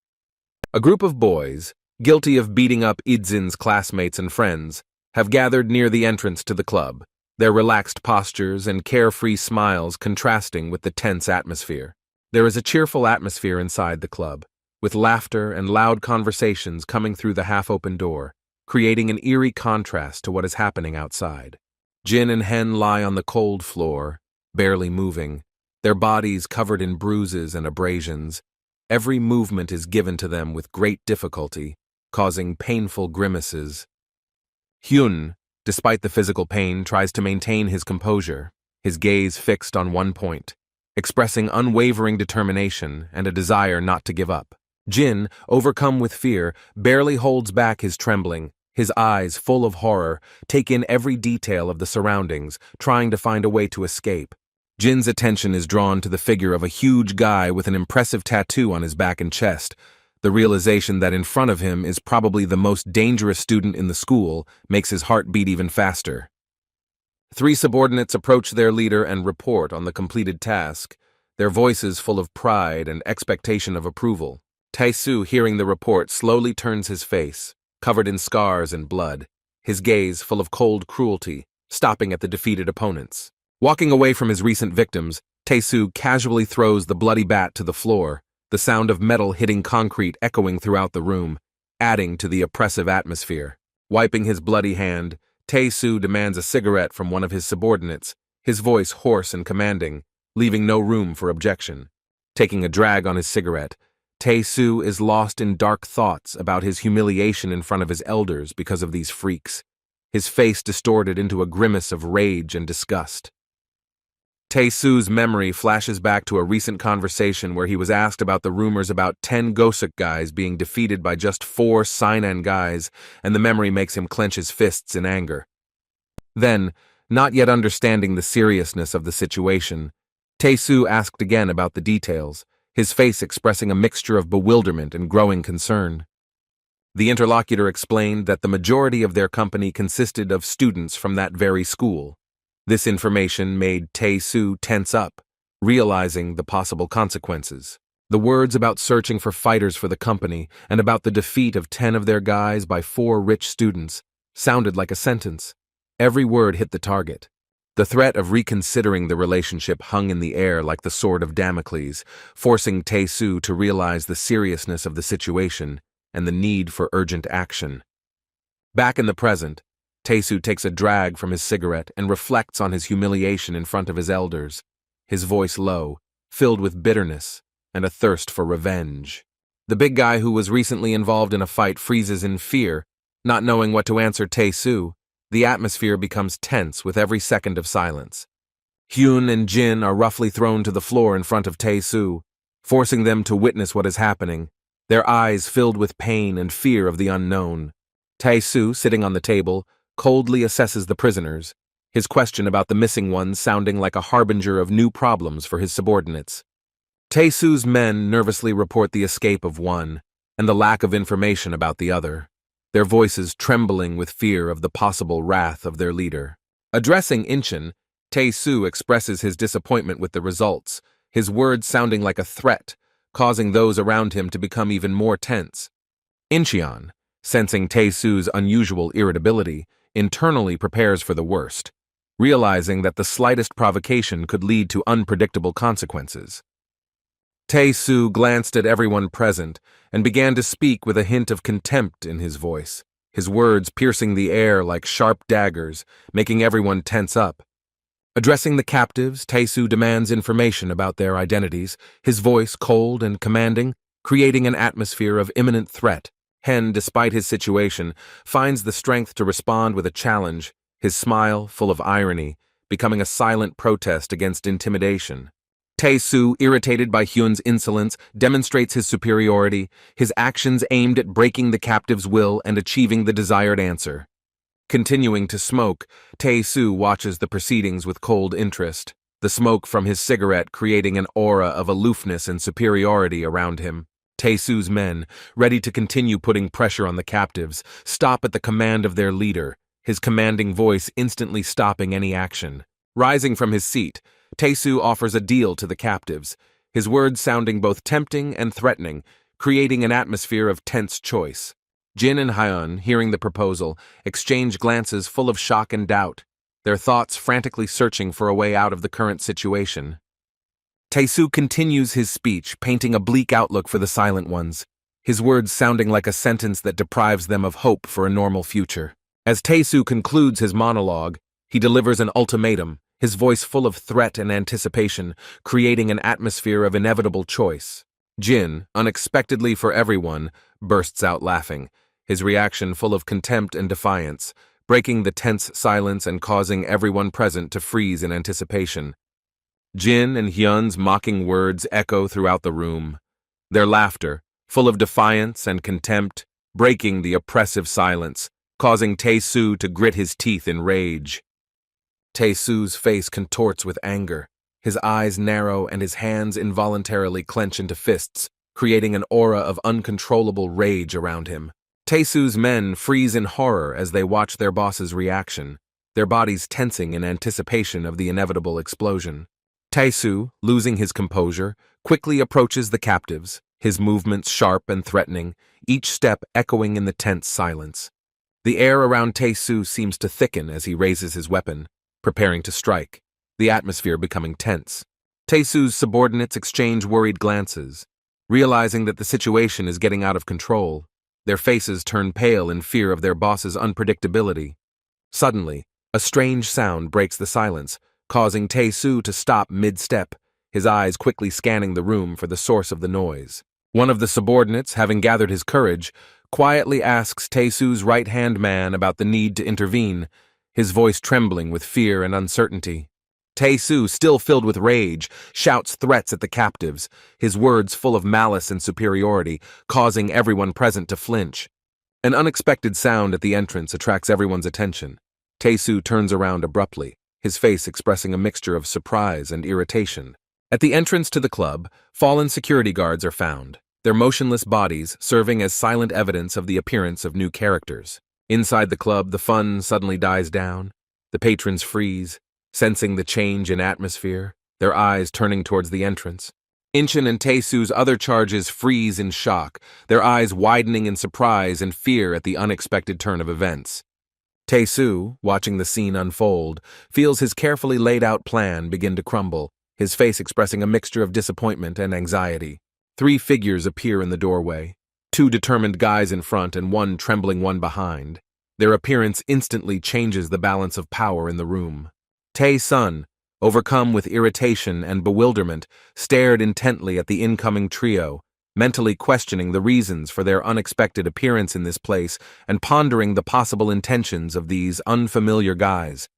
A group of boys, guilty of beating up Yidzin's classmates and friends, have gathered near the entrance to the club, their relaxed postures and carefree smiles contrasting with the tense atmosphere. There is a cheerful atmosphere inside the club, with laughter and loud conversations coming through the half-open door, creating an eerie contrast to what is happening outside. Jin and Hen lie on the cold floor, barely moving, their bodies covered in bruises and abrasions. Every movement is given to them with great difficulty, causing painful grimaces. Hyun, despite the physical pain, tries to maintain his composure, his gaze fixed on one point, expressing unwavering determination and a desire not to give up. Jin, overcome with fear, barely holds back his trembling, his eyes full of horror, take in every detail of the surroundings, trying to find a way to escape. Jin's attention is drawn to the figure of a huge guy with an impressive tattoo on his back and chest. The realization that in front of him is probably the most dangerous student in the school makes his heart beat even faster. 3 subordinates approach their leader and report on the completed task, their voices full of pride and expectation of approval. Tae-soo, hearing the report, slowly turns his face, covered in scars and blood, his gaze full of cold cruelty, stopping at the defeated opponents. Walking away from his recent victims, Tae-soo casually throws the bloody bat to the floor, the sound of metal hitting concrete echoing throughout the room, adding to the oppressive atmosphere. Wiping his bloody hand, Tae-soo demands a cigarette from one of his subordinates, his voice hoarse and commanding, leaving no room for objection. Taking a drag on his cigarette, Tae-soo is lost in dark thoughts about his humiliation in front of his elders because of these freaks, his face distorted into a grimace of rage and disgust. Tae-soo's memory flashes back to a recent conversation where he was asked about the rumors about 10 Go-suk guys being defeated by just 4 Sainan guys, and the memory makes him clench his fists in anger. Then, not yet understanding the seriousness of the situation, Tae-soo asked again about the details, his face expressing a mixture of bewilderment and growing concern. The interlocutor explained that the majority of their company consisted of students from that very school. This information made Tae-soo tense up, realizing the possible consequences. The words about searching for fighters for the company and about the defeat of 10 of their guys by 4 rich students sounded like a sentence. Every word hit the target. The threat of reconsidering the relationship hung in the air like the sword of Damocles, forcing Tae-soo to realize the seriousness of the situation and the need for urgent action. Back in the present, Tae-soo takes a drag from his cigarette and reflects on his humiliation in front of his elders, his voice low, filled with bitterness and a thirst for revenge. The big guy who was recently involved in a fight freezes in fear, not knowing what to answer Tae-soo. The atmosphere becomes tense with every second of silence. Hyun and Jin are roughly thrown to the floor in front of Tae-soo, forcing them to witness what is happening, their eyes filled with pain and fear of the unknown. Tae-soo, sitting on the table, coldly assesses the prisoners, his question about the missing ones sounding like a harbinger of new problems for his subordinates. Tae-soo's men nervously report the escape of one, and the lack of information about the other, their voices trembling with fear of the possible wrath of their leader. Addressing Inchin, Tae-soo expresses his disappointment with the results, his words sounding like a threat, causing those around him to become even more tense. Incheon, sensing Tae-soo's unusual irritability, internally prepares for the worst, realizing that the slightest provocation could lead to unpredictable consequences. Tae-soo glanced at everyone present and began to speak with a hint of contempt in his voice, his words piercing the air like sharp daggers, making everyone tense up. Addressing the captives, Tae-soo demands information about their identities, his voice cold and commanding, creating an atmosphere of imminent threat. Hen, despite his situation, finds the strength to respond with a challenge, his smile full of irony, becoming a silent protest against intimidation. Tae-soo, irritated by Hyun's insolence, demonstrates his superiority, his actions aimed at breaking the captive's will and achieving the desired answer. Continuing to smoke, Tae-soo watches the proceedings with cold interest, the smoke from his cigarette creating an aura of aloofness and superiority around him. Tae-soo's men, ready to continue putting pressure on the captives, stop at the command of their leader, his commanding voice instantly stopping any action. Rising from his seat, Tae-soo offers a deal to the captives, his words sounding both tempting and threatening, creating an atmosphere of tense choice. Jin and Hyun, hearing the proposal, exchange glances full of shock and doubt, their thoughts frantically searching for a way out of the current situation. Tae-soo continues his speech, painting a bleak outlook for the silent ones, his words sounding like a sentence that deprives them of hope for a normal future. As Tae-soo concludes his monologue, he delivers an ultimatum, his voice full of threat and anticipation, creating an atmosphere of inevitable choice. Jin, unexpectedly for everyone, bursts out laughing, his reaction full of contempt and defiance, breaking the tense silence and causing everyone present to freeze in anticipation. Jin and Hyun's mocking words echo throughout the room, their laughter, full of defiance and contempt, breaking the oppressive silence, causing Tae-soo to grit his teeth in rage. Tae-soo's face contorts with anger, his eyes narrow and his hands involuntarily clench into fists, creating an aura of uncontrollable rage around him. Tae-soo's men freeze in horror as they watch their boss's reaction, their bodies tensing in anticipation of the inevitable explosion. Tae-soo, losing his composure, quickly approaches the captives, his movements sharp and threatening, each step echoing in the tense silence. The air around Tae-soo seems to thicken as he raises his weapon, preparing to strike, the atmosphere becoming tense. Tae-soo's subordinates exchange worried glances, realizing that the situation is getting out of control. Their faces turn pale in fear of their boss's unpredictability. Suddenly, a strange sound breaks the silence, causing Tae-soo to stop mid-step, his eyes quickly scanning the room for the source of the noise. One of the subordinates, having gathered his courage, quietly asks Tae-soo's right-hand man about the need to intervene, his voice trembling with fear and uncertainty. Tae-soo, still filled with rage, shouts threats at the captives, his words full of malice and superiority, causing everyone present to flinch. An unexpected sound at the entrance attracts everyone's attention. Tae-soo turns around abruptly, his face expressing a mixture of surprise and irritation. At the entrance to the club, fallen security guards are found, their motionless bodies serving as silent evidence of the appearance of new characters. Inside the club, the fun suddenly dies down. The patrons freeze, sensing the change in atmosphere, their eyes turning towards the entrance. Inchin and Tae-soo's other charges freeze in shock, their eyes widening in surprise and fear at the unexpected turn of events. Tae-soo, watching the scene unfold, feels his carefully laid out plan begin to crumble, his face expressing a mixture of disappointment and anxiety. 3 figures appear in the doorway, 2 determined guys in front and 1 trembling one behind. Their appearance instantly changes the balance of power in the room. Tae-sun, overcome with irritation and bewilderment, stared intently at the incoming trio, mentally questioning the reasons for their unexpected appearance in this place and pondering the possible intentions of these unfamiliar guys.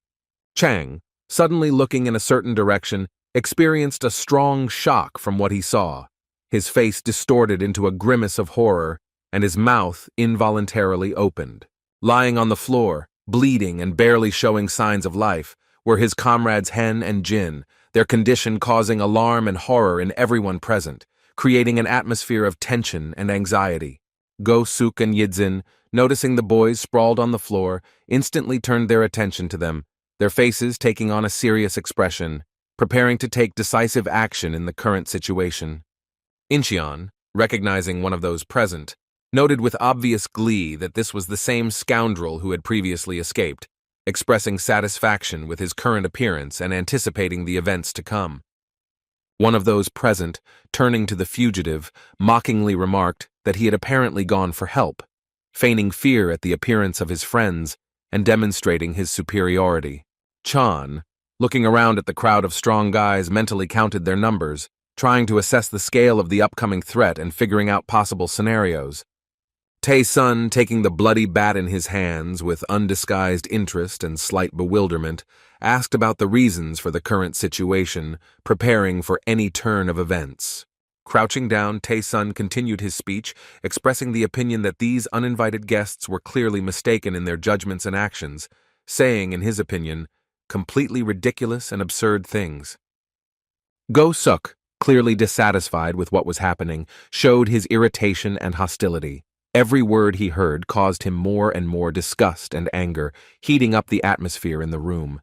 Chang, suddenly looking in a certain direction, experienced a strong shock from what he saw. His face distorted into a grimace of horror, and his mouth involuntarily opened. Lying on the floor, bleeding and barely showing signs of life, were his comrades Hen and Jin, their condition causing alarm and horror in everyone present, creating an atmosphere of tension and anxiety. Go-suk and Yidzin, noticing the boys sprawled on the floor, instantly turned their attention to them, their faces taking on a serious expression, preparing to take decisive action in the current situation. Incheon, recognizing one of those present, noted with obvious glee that this was the same scoundrel who had previously escaped, expressing satisfaction with his current appearance and anticipating the events to come. One of those present, turning to the fugitive, mockingly remarked that he had apparently gone for help, feigning fear at the appearance of his friends and demonstrating his superiority. Chan, looking around at the crowd of strong guys, mentally counted their numbers, trying to assess the scale of the upcoming threat and figuring out possible scenarios. Tae-sun, taking the bloody bat in his hands with undisguised interest and slight bewilderment, asked about the reasons for the current situation, preparing for any turn of events. Crouching down, Tae-sun continued his speech, expressing the opinion that these uninvited guests were clearly mistaken in their judgments and actions, saying, in his opinion, completely ridiculous and absurd things. Go-suk, clearly dissatisfied with what was happening, showed his irritation and hostility. Every word he heard caused him more and more disgust and anger, heating up the atmosphere in the room.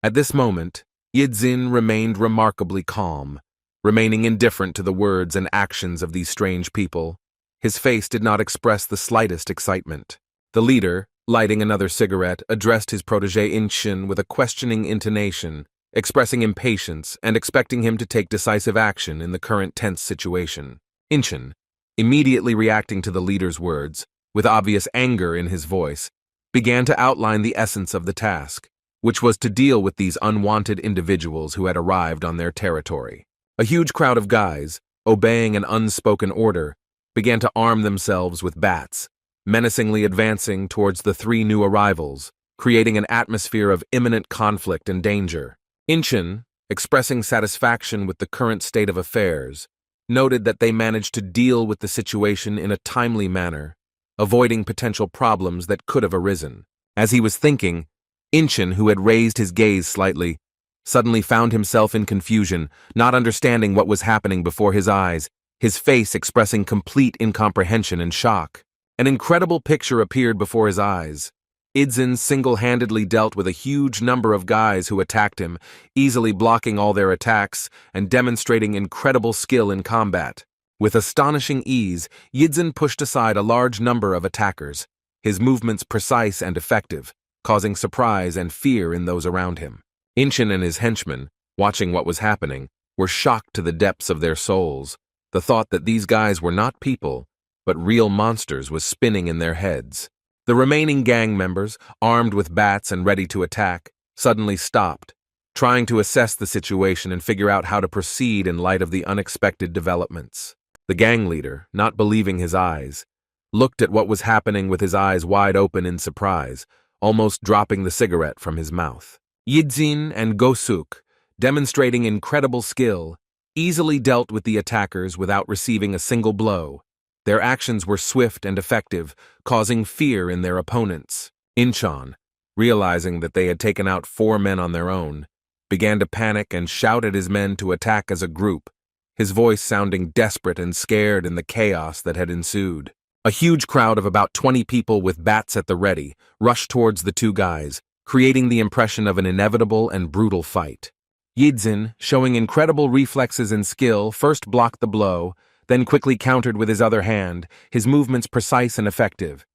At this moment, Yidzin remained remarkably calm, remaining indifferent to the words and actions of these strange people. His face did not express the slightest excitement. The leader, lighting another cigarette, addressed his protégé Incheon with a questioning intonation, expressing impatience and expecting him to take decisive action in the current tense situation. Incheon, immediately reacting to the leader's words, with obvious anger in his voice, began to outline the essence of the task, which was to deal with these unwanted individuals who had arrived on their territory. A huge crowd of guys, obeying an unspoken order, began to arm themselves with bats, menacingly advancing towards the three new arrivals, creating an atmosphere of imminent conflict and danger. Incheon, expressing satisfaction with the current state of affairs, noted that they managed to deal with the situation in a timely manner, avoiding potential problems that could have arisen. As he was thinking, Incheon, who had raised his gaze slightly, suddenly found himself in confusion, not understanding what was happening before his eyes, his face expressing complete incomprehension and shock. An incredible picture appeared before his eyes. Yidzin single-handedly dealt with a huge number of guys who attacked him, easily blocking all their attacks and demonstrating incredible skill in combat. With astonishing ease, Yidzin pushed aside a large number of attackers, his movements precise and effective, causing surprise and fear in those around him. Incheon and his henchmen, watching what was happening, were shocked to the depths of their souls. The thought that these guys were not people, but real monsters was spinning in their heads. The remaining gang members, armed with bats and ready to attack, suddenly stopped, trying to assess the situation and figure out how to proceed in light of the unexpected developments. The gang leader, not believing his eyes, looked at what was happening with his eyes wide open in surprise, almost dropping the cigarette from his mouth. Yidzin and Go-suk, demonstrating incredible skill, easily dealt with the attackers without receiving a single blow. Their actions were swift and effective, causing fear in their opponents. Incheon, realizing that they had taken out 4 men on their own, began to panic and shout at his men to attack as a group, his voice sounding desperate and scared in the chaos that had ensued. A huge crowd of about 20 people with bats at the ready rushed towards the two guys, creating the impression of an inevitable and brutal fight. Yidzin, showing incredible reflexes and skill, first blocked the blow, then quickly countered with his other hand, his movements precise and effective.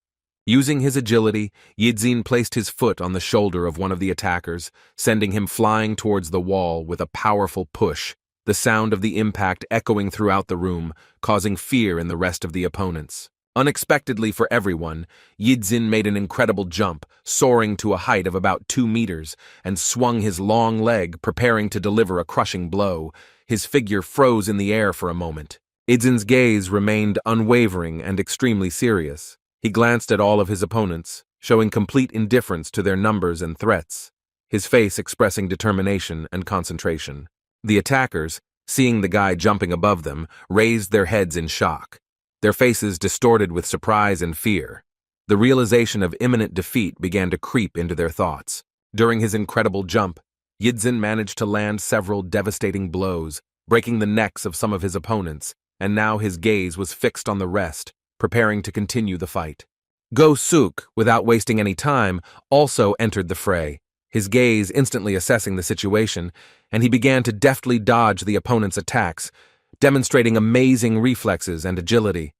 Using his agility, Yidzin placed his foot on the shoulder of one of the attackers, sending him flying towards the wall with a powerful push, the sound of the impact echoing throughout the room, causing fear in the rest of the opponents. Unexpectedly for everyone, Yidzin made an incredible jump, soaring to a height of about 2 meters, and swung his long leg, preparing to deliver a crushing blow. His figure froze in the air for a moment. Yidzin's gaze remained unwavering and extremely serious. He glanced at all of his opponents, showing complete indifference to their numbers and threats. his face expressing determination and concentration. The attackers, seeing the guy jumping above them, raised their heads in shock, their faces distorted with surprise and fear. The realization of imminent defeat began to creep into their thoughts. During his incredible jump, Yidzin managed to land several devastating blows, breaking the necks of some of his opponents, and now his gaze was fixed on the rest, preparing to continue the fight. Go-suk, without wasting any time, also entered the fray, his gaze instantly assessing the situation, and he began to deftly dodge the opponent's attacks, demonstrating amazing reflexes and agility.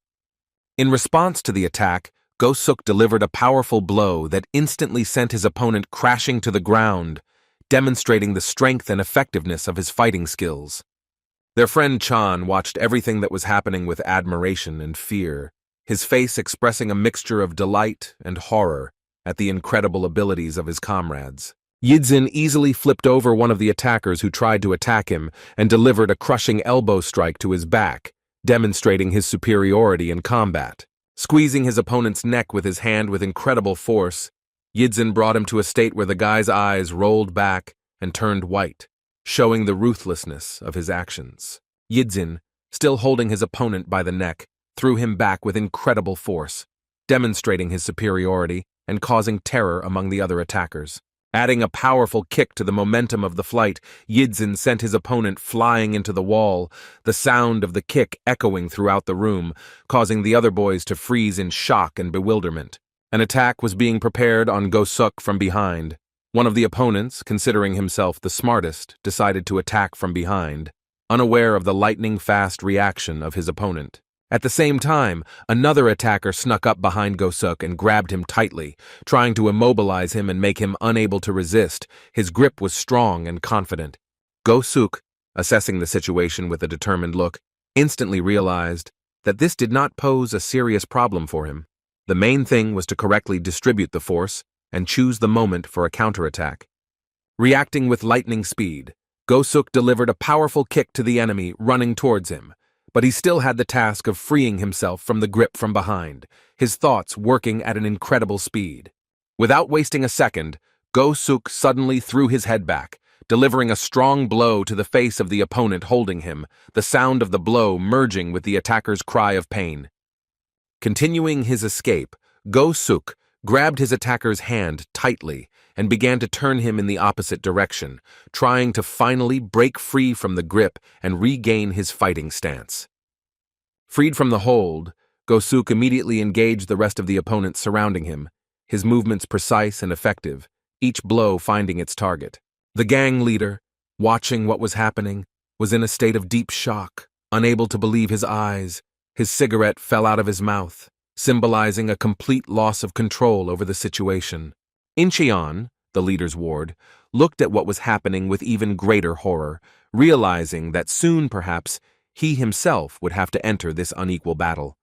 In response to the attack, Go-suk delivered a powerful blow that instantly sent his opponent crashing to the ground, demonstrating the strength and effectiveness of his fighting skills. Their friend Chan watched everything that was happening with admiration and fear, his face expressing a mixture of delight and horror at the incredible abilities of his comrades. Yidzin easily flipped over one of the attackers who tried to attack him and delivered a crushing elbow strike to his back, demonstrating his superiority in combat. Squeezing his opponent's neck with his hand with incredible force, Yidzin brought him to a state where the guy's eyes rolled back and turned white, showing the ruthlessness of his actions. Yidzin, still holding his opponent by the neck, threw him back with incredible force, demonstrating his superiority and causing terror among the other attackers. Adding a powerful kick to the momentum of the flight, Yidzin sent his opponent flying into the wall, the sound of the kick echoing throughout the room, causing the other boys to freeze in shock and bewilderment. An attack was being prepared on Go-suk from behind. One of the opponents, considering himself the smartest, decided to attack from behind, unaware of the lightning-fast reaction of his opponent. At the same time, another attacker snuck up behind Go-suk and grabbed him tightly, trying to immobilize him and make him unable to resist. His grip was strong and confident. Go-suk, assessing the situation with a determined look, instantly realized that this did not pose a serious problem for him. The main thing was to correctly distribute the force and choose the moment for a counterattack. Reacting with lightning speed, Go-suk delivered a powerful kick to the enemy running towards him, but he still had the task of freeing himself from the grip from behind, his thoughts working at an incredible speed. Without wasting a second, Go-suk suddenly threw his head back, delivering a strong blow to the face of the opponent holding him, the sound of the blow merging with the attacker's cry of pain. Continuing his escape, Go-suk grabbed his attacker's hand tightly and began to turn him in the opposite direction, trying to finally break free from the grip and regain his fighting stance. Freed from the hold, Go-suk immediately engaged the rest of the opponents surrounding him, his movements precise and effective, each blow finding its target. The gang leader, watching what was happening, was in a state of deep shock, unable to believe his eyes. His cigarette fell out of his mouth, symbolizing a complete loss of control over the situation. Incheon, the leader's ward, looked at what was happening with even greater horror, realizing that soon, perhaps, he himself would have to enter this unequal battle.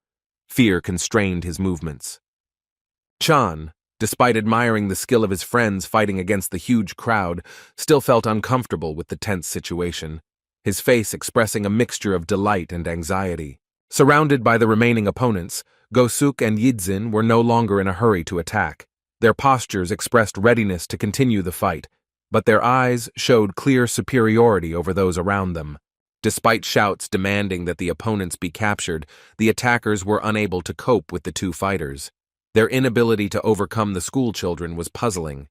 Fear constrained his movements. Chan, despite admiring the skill of his friends fighting against the huge crowd, still felt uncomfortable with the tense situation, his face expressing a mixture of delight and anxiety. Surrounded by the remaining opponents, Go-suk and Yidzin were no longer in a hurry to attack. Their postures expressed readiness to continue the fight, but their eyes showed clear superiority over those around them. Despite shouts demanding that the opponents be captured, the attackers were unable to cope with the two fighters. Their inability to overcome the schoolchildren was puzzling.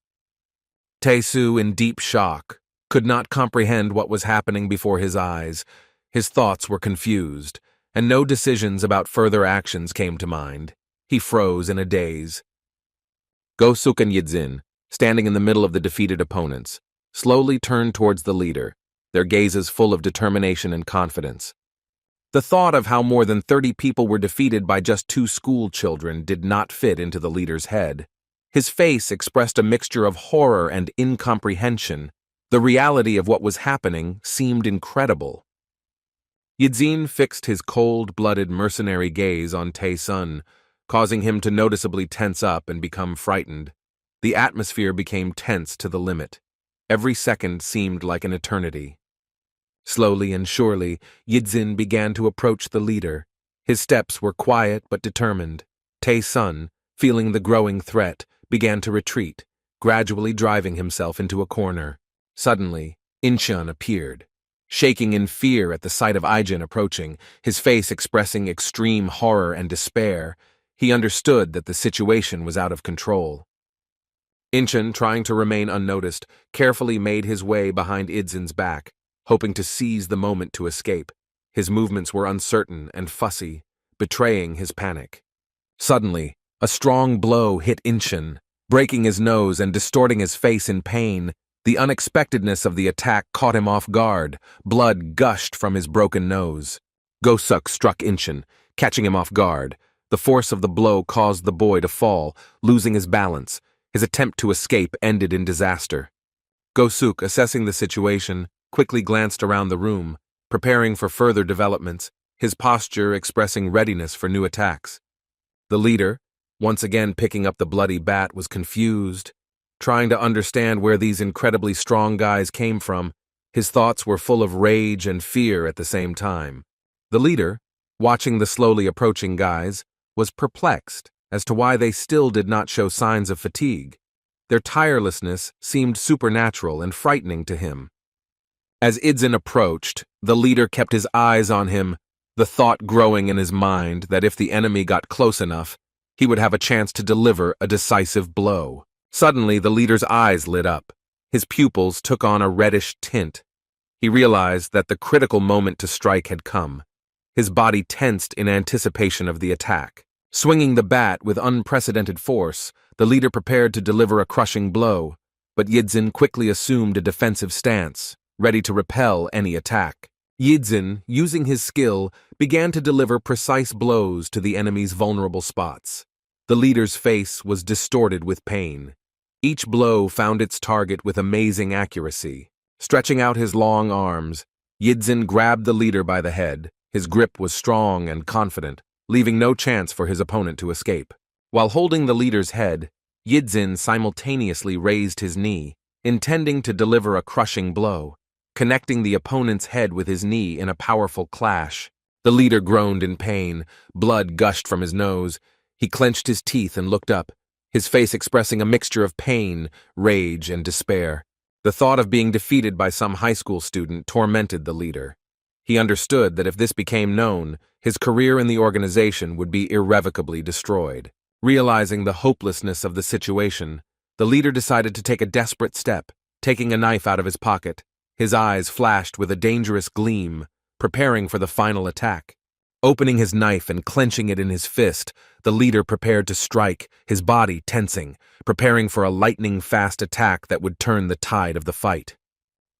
Tae-soo, in deep shock, could not comprehend what was happening before his eyes. His thoughts were confused, and no decisions about further actions came to mind. He froze in a daze. Go-suk and Yidzin, standing in the middle of the defeated opponents, slowly turned towards the leader, their gazes full of determination and confidence. The thought of how more than 30 people were defeated by just 2 school children did not fit into the leader's head. His face expressed a mixture of horror and incomprehension. The reality of what was happening seemed incredible. Yidzin fixed his cold-blooded mercenary gaze on Tae-sun, causing him to noticeably tense up and become frightened. The atmosphere became tense to the limit. Every second seemed like an eternity. Slowly and surely, Yidzin began to approach the leader. His steps were quiet but determined. Tae-sun, feeling the growing threat, began to retreat, gradually driving himself into a corner. Suddenly, Incheon appeared, shaking in fear at the sight of Aijin approaching, his face expressing extreme horror and despair. He understood that the situation was out of control. Incheon, trying to remain unnoticed, carefully made his way behind Idzin's back, hoping to seize the moment to escape. His movements were uncertain and fussy, betraying his panic. Suddenly, a strong blow hit Incheon, breaking his nose and distorting his face in pain. The unexpectedness of the attack caught him off guard. Blood gushed from his broken nose. Go-suk struck Incheon, catching him off guard. The force of the blow caused the boy to fall, losing his balance. His attempt to escape ended in disaster. Go-suk, assessing the situation, quickly glanced around the room, preparing for further developments, his posture expressing readiness for new attacks. The leader, once again picking up the bloody bat, was confused, trying to understand where these incredibly strong guys came from. His thoughts were full of rage and fear at the same time. The leader, watching the slowly approaching guys, was perplexed as to why they still did not show signs of fatigue. Their tirelessness seemed supernatural and frightening to him. As Idzin approached, the leader kept his eyes on him, the thought growing in his mind that if the enemy got close enough, he would have a chance to deliver a decisive blow. Suddenly, the leader's eyes lit up. His pupils took on a reddish tint. He realized that the critical moment to strike had come. His body tensed in anticipation of the attack. Swinging the bat with unprecedented force, the leader prepared to deliver a crushing blow, but Yidzin quickly assumed a defensive stance, ready to repel any attack. Yidzin, using his skill, began to deliver precise blows to the enemy's vulnerable spots. The leader's face was distorted with pain. Each blow found its target with amazing accuracy. Stretching out his long arms, Yidzin grabbed the leader by the head. His grip was strong and confident, leaving no chance for his opponent to escape. While holding the leader's head, Yidzin simultaneously raised his knee, intending to deliver a crushing blow, connecting the opponent's head with his knee in a powerful clash. The leader groaned in pain, blood gushed from his nose. He clenched his teeth and looked up, his face expressing a mixture of pain, rage, and despair. The thought of being defeated by some high school student tormented the leader. He understood that if this became known, his career in the organization would be irrevocably destroyed. Realizing the hopelessness of the situation, the leader decided to take a desperate step, taking a knife out of his pocket. His eyes flashed with a dangerous gleam, preparing for the final attack. Opening his knife and clenching it in his fist, the leader prepared to strike, his body tensing, preparing for a lightning-fast attack that would turn the tide of the fight.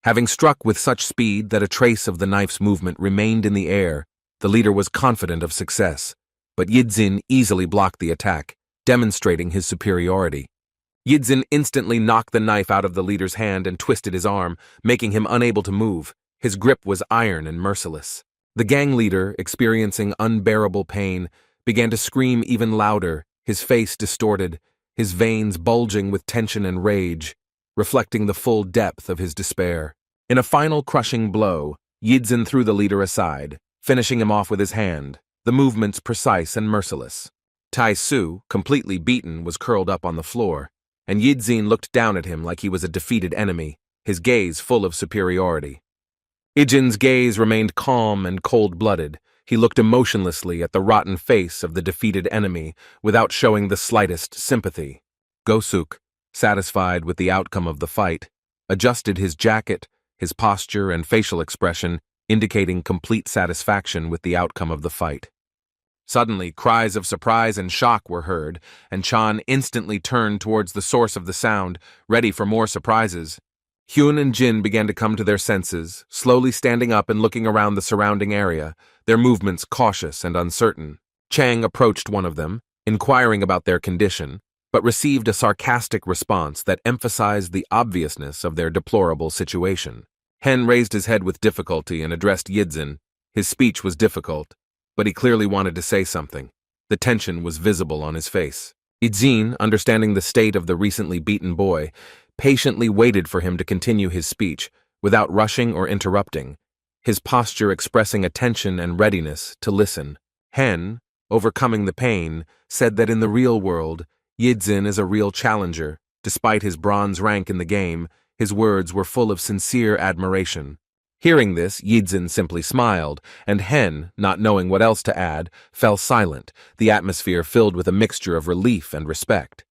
Having struck with such speed that a trace of the knife's movement remained in the air, the leader was confident of success, but Yidzin easily blocked the attack, demonstrating his superiority. Yidzin instantly knocked the knife out of the leader's hand and twisted his arm, making him unable to move. His grip was iron and merciless. The gang leader, experiencing unbearable pain, began to scream even louder, his face distorted, his veins bulging with tension and rage, reflecting the full depth of his despair. In a final crushing blow, Yidzin threw the leader aside, finishing him off with his hand, the movements precise and merciless. Tai-Su, completely beaten, was curled up on the floor, and Yidzin looked down at him like he was a defeated enemy, his gaze full of superiority. Ijin's gaze remained calm and cold-blooded. He looked emotionlessly at the rotten face of the defeated enemy without showing the slightest sympathy. Go-suk, satisfied with the outcome of the fight, adjusted his jacket, his posture, and facial expression, indicating complete satisfaction with the outcome of the fight. Suddenly, cries of surprise and shock were heard, and Chan instantly turned towards the source of the sound, ready for more surprises. Hyun and Jin began to come to their senses, slowly standing up and looking around the surrounding area, their movements cautious and uncertain. Chang approached one of them, inquiring about their condition, but received a sarcastic response that emphasized the obviousness of their deplorable situation. Hen raised his head with difficulty and addressed Yidzin. His speech was difficult, but he clearly wanted to say something. The tension was visible on his face. Yidzin, understanding the state of the recently beaten boy, patiently waited for him to continue his speech, without rushing or interrupting, his posture expressing attention and readiness to listen. Hen, overcoming the pain, said that in the real world, Yidzin is a real challenger, Despite his bronze rank in the game, his words were full of sincere admiration. Hearing this, Yidzin simply smiled, and Hen, not knowing what else to add, fell silent, the atmosphere filled with a mixture of relief and respect.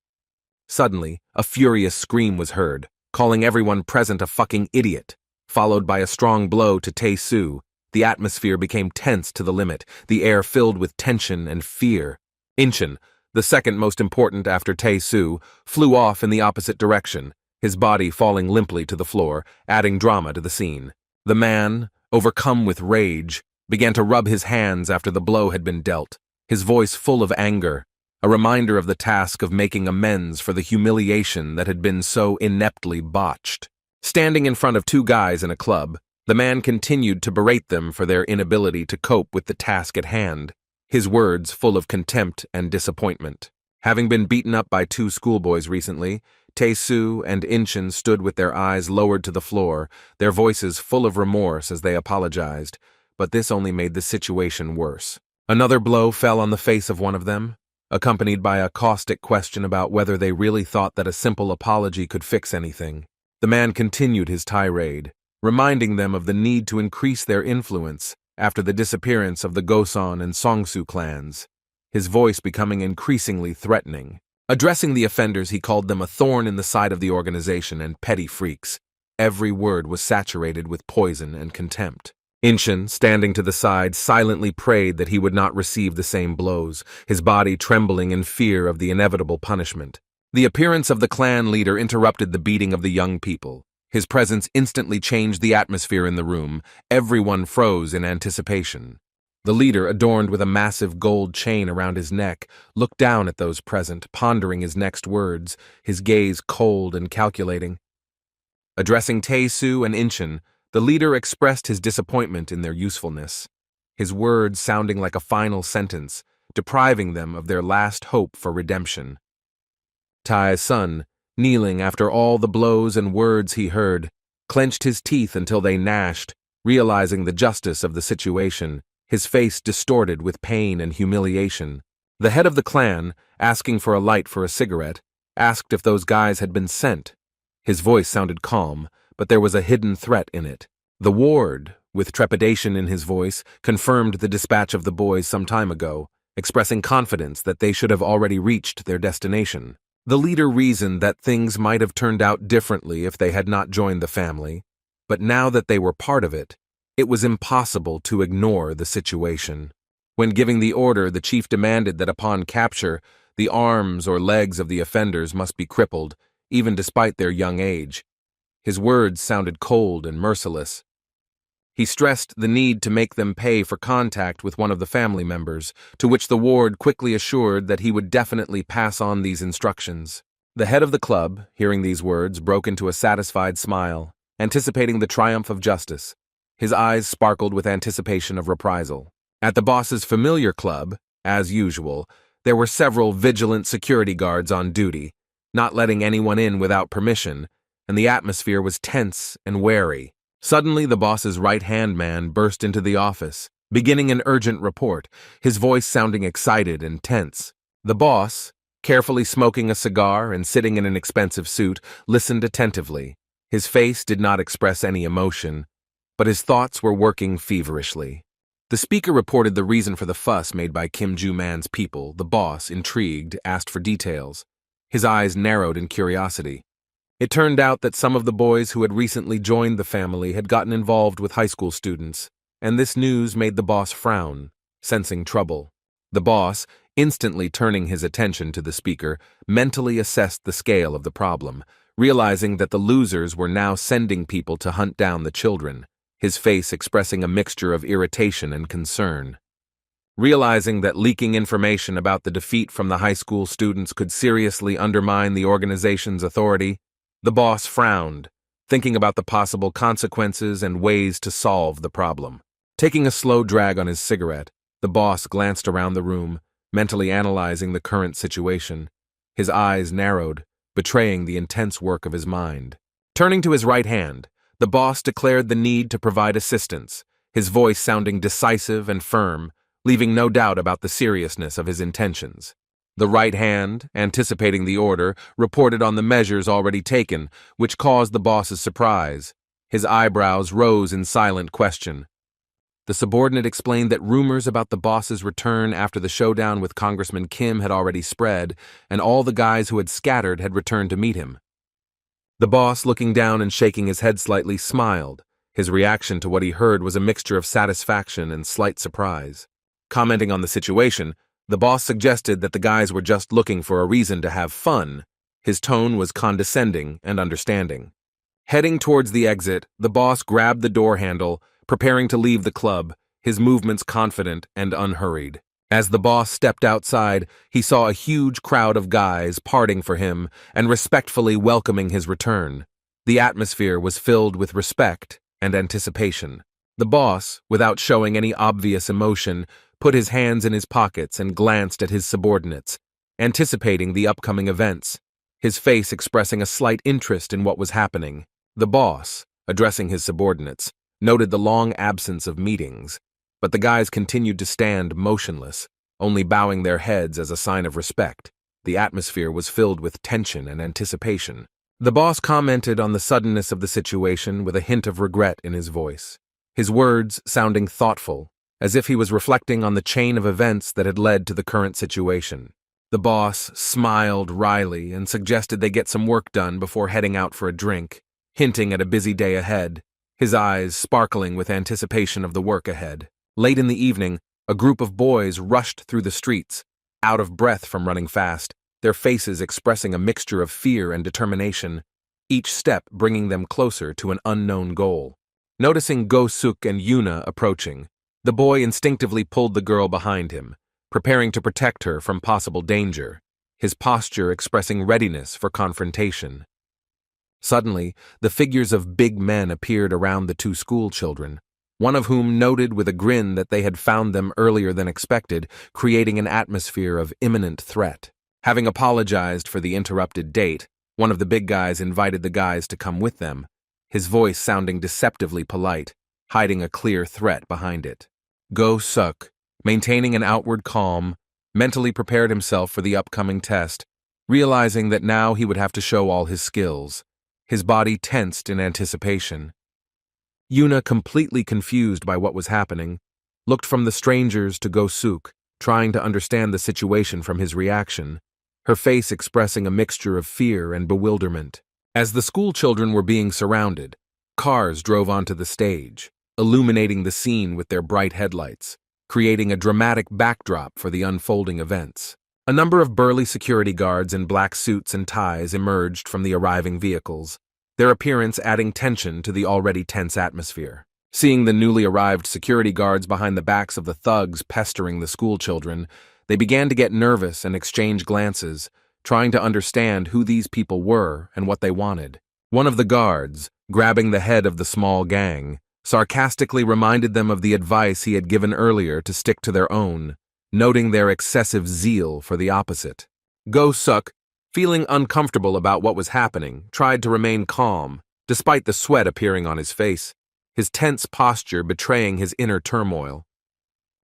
Suddenly, a furious scream was heard, calling everyone present a fucking idiot. Followed by a strong blow to Tae-Soo, the atmosphere became tense to the limit, the air filled with tension and fear. Inchin, the second most important after Tae-Soo, flew off in the opposite direction, his body falling limply to the floor, adding drama to the scene. The man, overcome with rage, began to rub his hands after the blow had been dealt, his voice full of anger, a reminder of the task of making amends for the humiliation that had been so ineptly botched. Standing in front of two guys in a club, the man continued to berate them for their inability to cope with the task at hand, his words full of contempt and disappointment. Having been beaten up by two schoolboys recently, Tae-Soo and Inchin stood with their eyes lowered to the floor, their voices full of remorse as they apologized, but this only made the situation worse. Another blow fell on the face of one of them, accompanied by a caustic question about whether they really thought that a simple apology could fix anything. The man continued his tirade, reminding them of the need to increase their influence after the disappearance of the Gosan and Songsu clans, his voice becoming increasingly threatening. Addressing the offenders, he called them a thorn in the side of the organization and petty freaks. Every word was saturated with poison and contempt. Inchin, standing to the side, silently prayed that he would not receive the same blows, his body trembling in fear of the inevitable punishment. The appearance of the clan leader interrupted the beating of the young people. His presence instantly changed the atmosphere in the room. Everyone froze in anticipation. The leader, adorned with a massive gold chain around his neck, looked down at those present, pondering his next words, his gaze cold and calculating. Addressing Tae-Soo and Inchin, the leader expressed his disappointment in their usefulness, his words sounding like a final sentence, depriving them of their last hope for redemption. Tae's son, kneeling after all the blows and words he heard, clenched his teeth until they gnashed, realizing the justice of the situation, his face distorted with pain and humiliation. The head of the clan, asking for a light for a cigarette, asked if those guys had been sent. His voice sounded calm, but there was a hidden threat in it. The ward, with trepidation in his voice, confirmed the dispatch of the boys some time ago, expressing confidence that they should have already reached their destination. The leader reasoned that things might have turned out differently if they had not joined the family, but now that they were part of it, it was impossible to ignore the situation. When giving the order, the chief demanded that upon capture, the arms or legs of the offenders must be crippled, even despite their young age. His words sounded cold and merciless. He stressed the need to make them pay for contact with one of the family members, to which the ward quickly assured that he would definitely pass on these instructions. The head of the club, hearing these words, broke into a satisfied smile, anticipating the triumph of justice. His eyes sparkled with anticipation of reprisal. At the boss's familiar club, as usual, there were several vigilant security guards on duty, not letting anyone in without permission, and the atmosphere was tense and wary. Suddenly, the boss's right-hand man burst into the office, beginning an urgent report, his voice sounding excited and tense. The boss, carefully smoking a cigar and sitting in an expensive suit, listened attentively. His face did not express any emotion, but his thoughts were working feverishly. The speaker reported the reason for the fuss made by Kim Ju-man's people. The boss, intrigued, asked for details. His eyes narrowed in curiosity. It turned out that some of the boys who had recently joined the family had gotten involved with high school students, and this news made the boss frown, sensing trouble. The boss, instantly turning his attention to the speaker, mentally assessed the scale of the problem, realizing that the losers were now sending people to hunt down the children, his face expressing a mixture of irritation and concern. Realizing that leaking information about the defeat from the high school students could seriously undermine the organization's authority, the boss frowned, thinking about the possible consequences and ways to solve the problem. Taking a slow drag on his cigarette, the boss glanced around the room, mentally analyzing the current situation. His eyes narrowed, betraying the intense work of his mind. Turning to his right hand, the boss declared the need to provide assistance, his voice sounding decisive and firm, leaving no doubt about the seriousness of his intentions. The right hand, anticipating the order, reported on the measures already taken, which caused the boss's surprise. His eyebrows rose in silent question. The subordinate explained that rumors about the boss's return after the showdown with Congressman Kim had already spread, and all the guys who had scattered had returned to meet him. The boss, looking down and shaking his head slightly, smiled. His reaction to what he heard was a mixture of satisfaction and slight surprise. Commenting on the situation, the boss suggested that the guys were just looking for a reason to have fun. His tone was condescending and understanding. Heading towards the exit, the boss grabbed the door handle, preparing to leave the club, his movements confident and unhurried. As the boss stepped outside, he saw a huge crowd of guys parting for him and respectfully welcoming his return. The atmosphere was filled with respect and anticipation. The boss, without showing any obvious emotion, put his hands in his pockets and glanced at his subordinates, anticipating the upcoming events, his face expressing a slight interest in what was happening. The boss, addressing his subordinates, noted the long absence of meetings, but the guys continued to stand motionless, only bowing their heads as a sign of respect. The atmosphere was filled with tension and anticipation. The boss commented on the suddenness of the situation with a hint of regret in his voice, his words sounding thoughtful, as if he was reflecting on the chain of events that had led to the current situation. The boss smiled wryly and suggested they get some work done before heading out for a drink, hinting at a busy day ahead, his eyes sparkling with anticipation of the work ahead. Late in the evening, a group of boys rushed through the streets, out of breath from running fast, their faces expressing a mixture of fear and determination, each step bringing them closer to an unknown goal. Noticing Go-suk and Yuna approaching, the boy instinctively pulled the girl behind him, preparing to protect her from possible danger, his posture expressing readiness for confrontation. Suddenly, the figures of big men appeared around the two school children, one of whom noted with a grin that they had found them earlier than expected, creating an atmosphere of imminent threat. Having apologized for the interrupted date, one of the big guys invited the guys to come with them, his voice sounding deceptively polite, hiding a clear threat behind it. Go-suk, maintaining an outward calm, mentally prepared himself for the upcoming test, realizing that now he would have to show all his skills. His body tensed in anticipation. Yuna, completely confused by what was happening, looked from the strangers to Go-suk, trying to understand the situation from his reaction, her face expressing a mixture of fear and bewilderment. As the school children were being surrounded, cars drove onto the stage, illuminating the scene with their bright headlights, creating a dramatic backdrop for the unfolding events. A number of burly security guards in black suits and ties emerged from the arriving vehicles, their appearance adding tension to the already tense atmosphere. Seeing the newly arrived security guards behind the backs of the thugs pestering the school children, they began to get nervous and exchange glances, trying to understand who these people were and what they wanted. One of the guards, grabbing the head of the small gang, sarcastically reminded them of the advice he had given earlier to stick to their own, noting their excessive zeal for the opposite. Go-suk, feeling uncomfortable about what was happening, tried to remain calm, despite the sweat appearing on his face, his tense posture betraying his inner turmoil.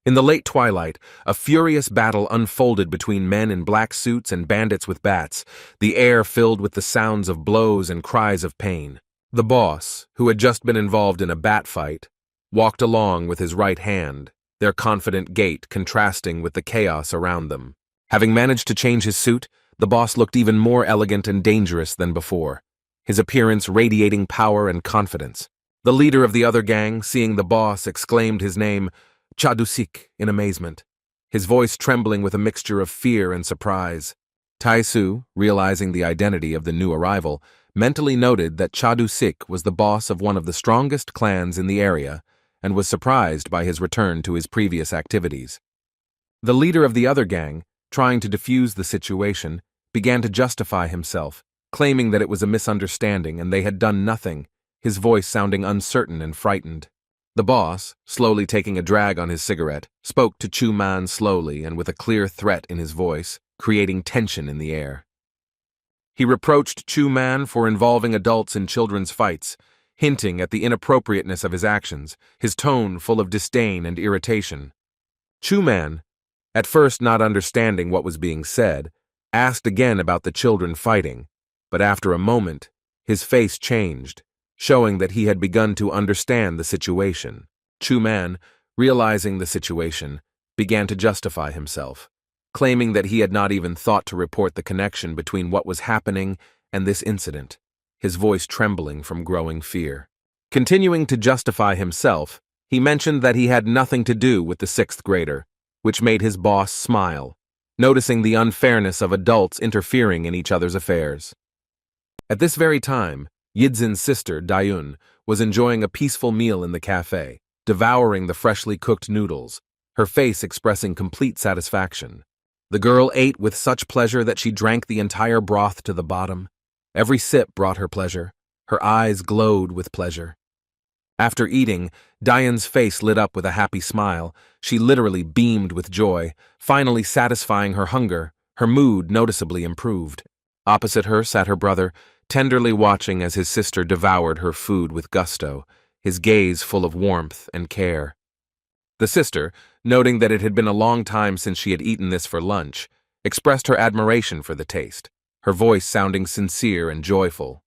In the late twilight, a furious battle unfolded between men in black suits and bandits with bats, the air filled with the sounds of blows and cries of pain. The boss, who had just been involved in a bat fight, walked along with his right hand, their confident gait contrasting with the chaos around them. Having managed to change his suit, the boss looked even more elegant and dangerous than before, his appearance radiating power and confidence. The leader of the other gang, seeing the boss, exclaimed his name, Chadusik, in amazement, his voice trembling with a mixture of fear and surprise. Taisu, realizing the identity of the new arrival, mentally noted that Chadusik was the boss of one of the strongest clans in the area and was surprised by his return to his previous activities. The leader of the other gang, trying to defuse the situation, began to justify himself, claiming that it was a misunderstanding and they had done nothing, his voice sounding uncertain and frightened. The boss, slowly taking a drag on his cigarette, spoke to Chu-man slowly and with a clear threat in his voice, creating tension in the air. He reproached Chu-man for involving adults in children's fights, hinting at the inappropriateness of his actions, his tone full of disdain and irritation. Chu-man, At first not understanding what was being said, asked again about the children fighting, but after a moment, his face changed, showing that he had begun to understand the situation. Chu-man, realizing the situation, began to justify himself, claiming that he had not even thought to report the connection between what was happening and this incident, his voice trembling from growing fear. Continuing to justify himself, he mentioned that he had nothing to do with the sixth grader, which made his boss smile, noticing the unfairness of adults interfering in each other's affairs. At this very time, Yizin's sister, Dayun, was enjoying a peaceful meal in the cafe, devouring the freshly cooked noodles, her face expressing complete satisfaction. The girl ate with such pleasure that she drank the entire broth to the bottom. Every sip brought her pleasure. Her eyes glowed with pleasure. After eating, Dayun's face lit up with a happy smile. She literally beamed with joy, finally satisfying her hunger. Her mood noticeably improved. Opposite her sat her brother, tenderly watching as his sister devoured her food with gusto, his gaze full of warmth and care. The sister, noting that it had been a long time since she had eaten this for lunch, expressed her admiration for the taste, her voice sounding sincere and joyful.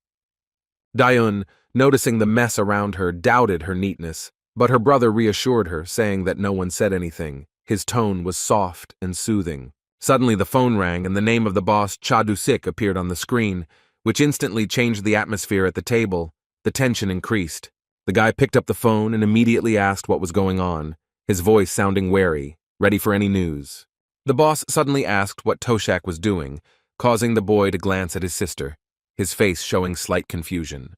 Dayun, noticing the mess around her, doubted her neatness, but her brother reassured her, saying that no one said anything. His tone was soft and soothing. Suddenly the phone rang and the name of the boss, Cha Du-sik, appeared on the screen, which instantly changed the atmosphere at the table. The tension increased. The guy picked up the phone and immediately asked what was going on, his voice sounding wary, ready for any news. The boss suddenly asked what Toshak was doing, causing the boy to glance at his sister, his face showing slight confusion.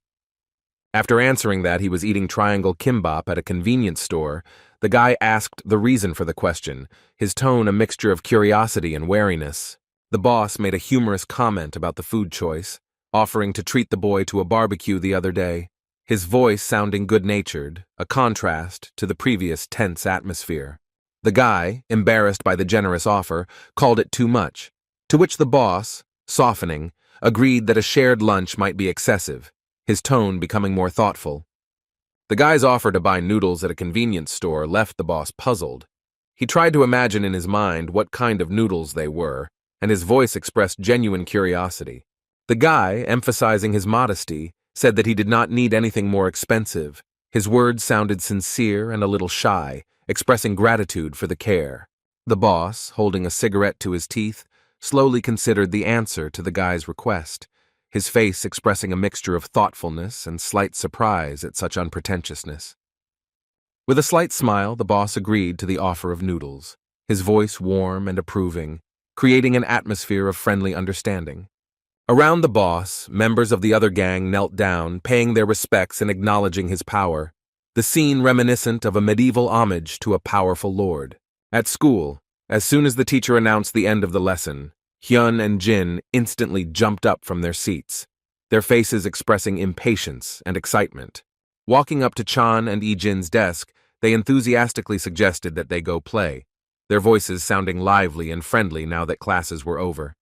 After answering that he was eating triangle kimbap at a convenience store, the guy asked the reason for the question, his tone a mixture of curiosity and wariness. The boss made a humorous comment about the food choice, offering to treat the boy to a barbecue the other day, his voice sounding good-natured, a contrast to the previous tense atmosphere. The guy, embarrassed by the generous offer, called it too much, to which the boss, softening, agreed that a shared lunch might be excessive, his tone becoming more thoughtful. The guy's offer to buy noodles at a convenience store left the boss puzzled. He tried to imagine in his mind what kind of noodles they were, and his voice expressed genuine curiosity. The guy, emphasizing his modesty, said that he did not need anything more expensive. His words sounded sincere and a little shy, expressing gratitude for the care. The boss, holding a cigarette to his teeth, slowly considered the answer to the guy's request, his face expressing a mixture of thoughtfulness and slight surprise at such unpretentiousness. With a slight smile, the boss agreed to the offer of noodles, his voice warm and approving, creating an atmosphere of friendly understanding. Around the boss, members of the other gang knelt down, paying their respects and acknowledging his power, the scene reminiscent of a medieval homage to a powerful lord. At school, as soon as the teacher announced the end of the lesson, Hyun and Jin instantly jumped up from their seats, their faces expressing impatience and excitement. Walking up to Chan and Ijin's desk, they enthusiastically suggested that they go play, their voices sounding lively and friendly now that classes were over.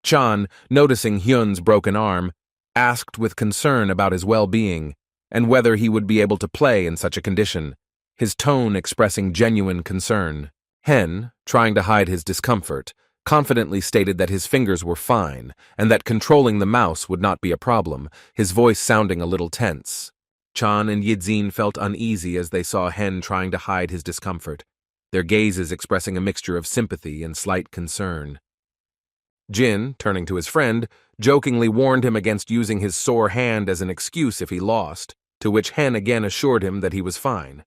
Chan, noticing Hyun's broken arm, asked with concern about his well-being and whether he would be able to play in such a condition, his tone expressing genuine concern. Hen, trying to hide his discomfort, confidently stated that his fingers were fine and that controlling the mouse would not be a problem, his voice sounding a little tense. Chan and Yizin felt uneasy as they saw Hen trying to hide his discomfort, their gazes expressing a mixture of sympathy and slight concern. Jin, turning to his friend, jokingly warned him against using his sore hand as an excuse if he lost, to which Hen again assured him that he was fine.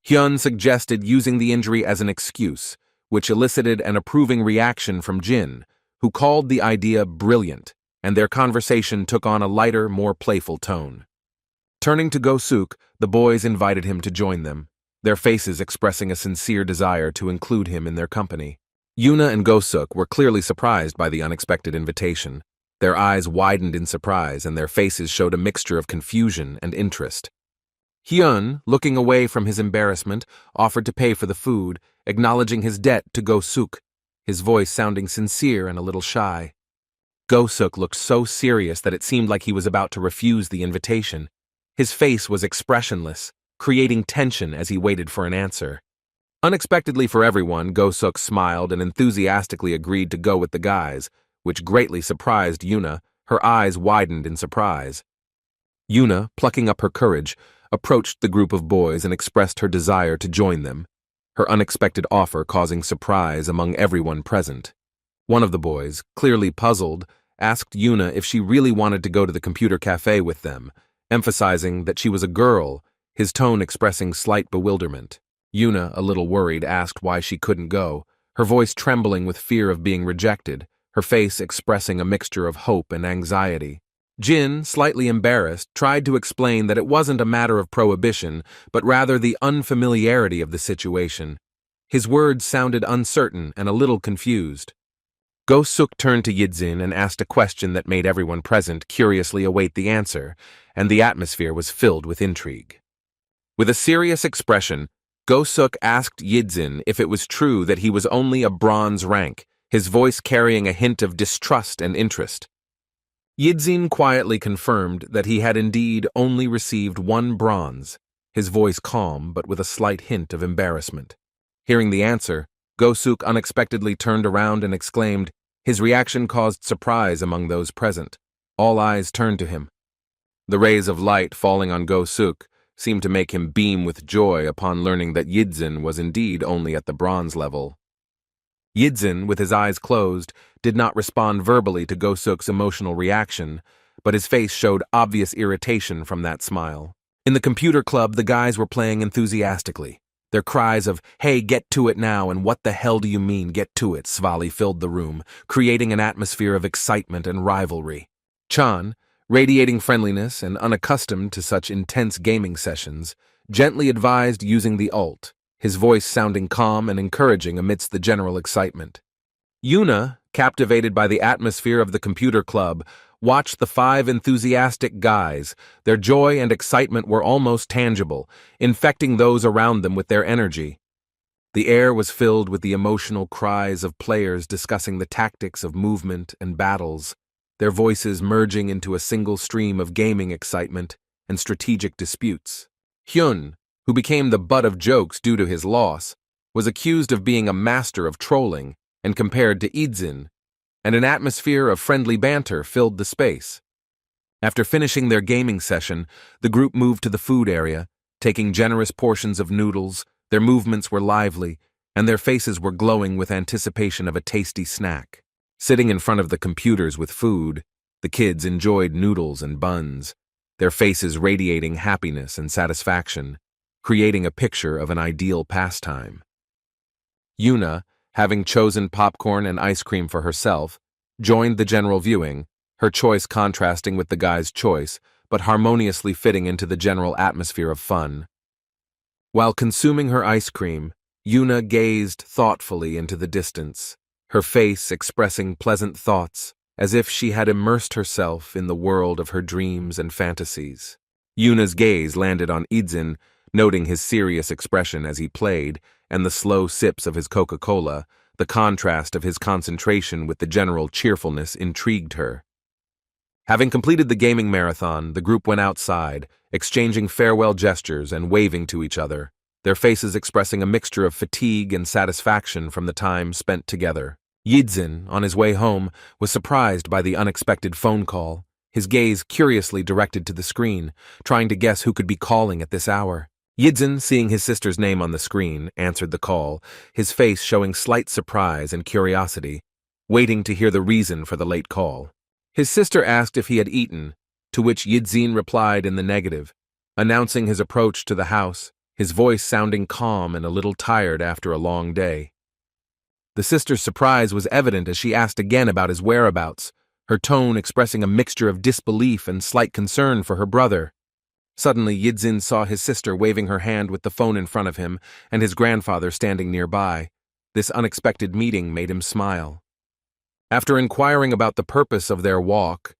Hyun suggested using the injury as an excuse, which elicited an approving reaction from Jin, who called the idea brilliant, and their conversation took on a lighter, more playful tone. Turning to Go-suk, the boys invited him to join them, their faces expressing a sincere desire to include him in their company. Yuna and Go-suk were clearly surprised by the unexpected invitation. Their eyes widened in surprise, and their faces showed a mixture of confusion and interest. Hyun, looking away from his embarrassment, offered to pay for the food, acknowledging his debt to Go-suk, his voice sounding sincere and a little shy. Go-suk looked so serious that it seemed like he was about to refuse the invitation. His face was expressionless, creating tension as he waited for an answer. Unexpectedly for everyone, Go-suk smiled and enthusiastically agreed to go with the guys, which greatly surprised Yuna. Her eyes widened in surprise. Yuna, plucking up her courage, approached the group of boys and expressed her desire to join them, her unexpected offer causing surprise among everyone present. One of the boys, clearly puzzled, asked Yuna if she really wanted to go to the computer cafe with them, emphasizing that she was a girl, his tone expressing slight bewilderment. Yuna, a little worried, asked why she couldn't go, her voice trembling with fear of being rejected, her face expressing a mixture of hope and anxiety. Jin, slightly embarrassed, tried to explain that it wasn't a matter of prohibition, but rather the unfamiliarity of the situation. His words sounded uncertain and a little confused. Go-suk turned to Yidzin and asked a question that made everyone present curiously await the answer, and the atmosphere was filled with intrigue. With a serious expression, Go-suk asked Yidzin if it was true that he was only a bronze rank, his voice carrying a hint of distrust and interest. Yidzin quietly confirmed that he had indeed only received 1 bronze, his voice calm but with a slight hint of embarrassment. Hearing the answer, Go-suk unexpectedly turned around and exclaimed. His reaction caused surprise among those present. All eyes turned to him. The rays of light falling on Go-suk seemed to make him beam with joy upon learning that Yidzin was indeed only at the bronze level. Yidzin, with his eyes closed, did not respond verbally to Go-suk's emotional reaction, but his face showed obvious irritation from that smile. In the computer club, the guys were playing enthusiastically. Their cries of, "Hey, get to it now," and "What the hell do you mean, get to it," Svali filled the room, creating an atmosphere of excitement and rivalry. Chan, radiating friendliness and unaccustomed to such intense gaming sessions, gently advised using the ult, his voice sounding calm and encouraging amidst the general excitement. Yuna, captivated by the atmosphere of the computer club, watched the 5 enthusiastic guys. Their joy and excitement were almost tangible, infecting those around them with their energy. The air was filled with the emotional cries of players discussing the tactics of movement and battles, their voices merging into a single stream of gaming excitement and strategic disputes. Hyun, who became the butt of jokes due to his loss, was accused of being a master of trolling and compared to Yidzin, and an atmosphere of friendly banter filled the space. After finishing their gaming session, the group moved to the food area, taking generous portions of noodles. Their movements were lively, and their faces were glowing with anticipation of a tasty snack. Sitting in front of the computers with food, the kids enjoyed noodles and buns, their faces radiating happiness and satisfaction, creating a picture of an ideal pastime. Yuna, having chosen popcorn and ice cream for herself, joined the general viewing, her choice contrasting with the guy's choice, but harmoniously fitting into the general atmosphere of fun. While consuming her ice cream, Yuna gazed thoughtfully into the distance, her face expressing pleasant thoughts, as if she had immersed herself in the world of her dreams and fantasies. Yuna's gaze landed on Yidzin, noting his serious expression as he played, and the slow sips of his Coca-Cola. The contrast of his concentration with the general cheerfulness intrigued her. Having completed the gaming marathon, the group went outside, exchanging farewell gestures and waving to each other, their faces expressing a mixture of fatigue and satisfaction from the time spent together. Yidzin, on his way home, was surprised by the unexpected phone call, his gaze curiously directed to the screen, trying to guess who could be calling at this hour. Yidzin, seeing his sister's name on the screen, answered the call, his face showing slight surprise and curiosity, waiting to hear the reason for the late call. His sister asked if he had eaten, to which Yidzin replied in the negative, announcing his approach to the house, his voice sounding calm and a little tired after a long day. The sister's surprise was evident as she asked again about his whereabouts, her tone expressing a mixture of disbelief and slight concern for her brother. Suddenly, Yidzin saw his sister waving her hand with the phone in front of him and his grandfather standing nearby. This unexpected meeting made him smile. After inquiring about the purpose of their walk,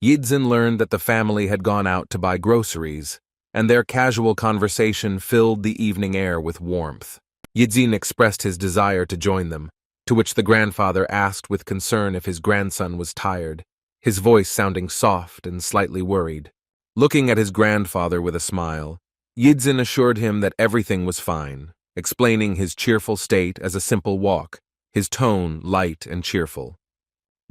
Yidzin learned that the family had gone out to buy groceries, and their casual conversation filled the evening air with warmth. Yidzin expressed his desire to join them, to which the grandfather asked with concern if his grandson was tired, his voice sounding soft and slightly worried. Looking at his grandfather with a smile, Yidzin assured him that everything was fine, explaining his cheerful state as a simple walk, his tone light and cheerful.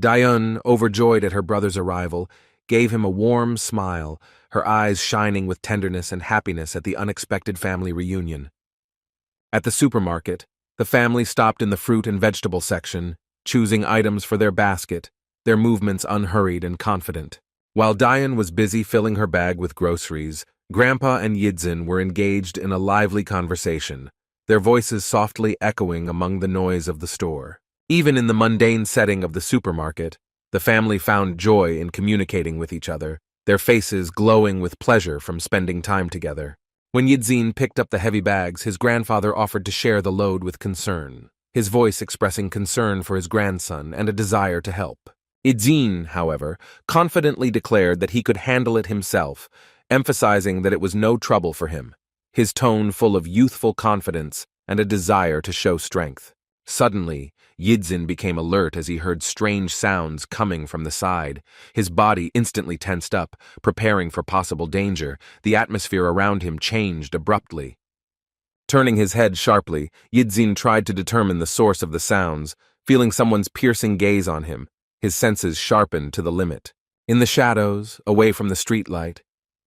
Dayun, overjoyed at her brother's arrival, gave him a warm smile, her eyes shining with tenderness and happiness at the unexpected family reunion. At the supermarket, the family stopped in the fruit and vegetable section, choosing items for their basket, their movements unhurried and confident. While Dayun was busy filling her bag with groceries, Grandpa and Yidzin were engaged in a lively conversation, their voices softly echoing among the noise of the store. Even in the mundane setting of the supermarket, the family found joy in communicating with each other, their faces glowing with pleasure from spending time together. When Yidzin picked up the heavy bags, his grandfather offered to share the load with concern, his voice expressing concern for his grandson and a desire to help. Yidzin, however, confidently declared that he could handle it himself, emphasizing that it was no trouble for him, his tone full of youthful confidence and a desire to show strength. Suddenly, Yidzin became alert as he heard strange sounds coming from the side. His body instantly tensed up, preparing for possible danger. The atmosphere around him changed abruptly. Turning his head sharply, Yidzin tried to determine the source of the sounds, feeling someone's piercing gaze on him, his senses sharpened to the limit. In the shadows, away from the streetlight,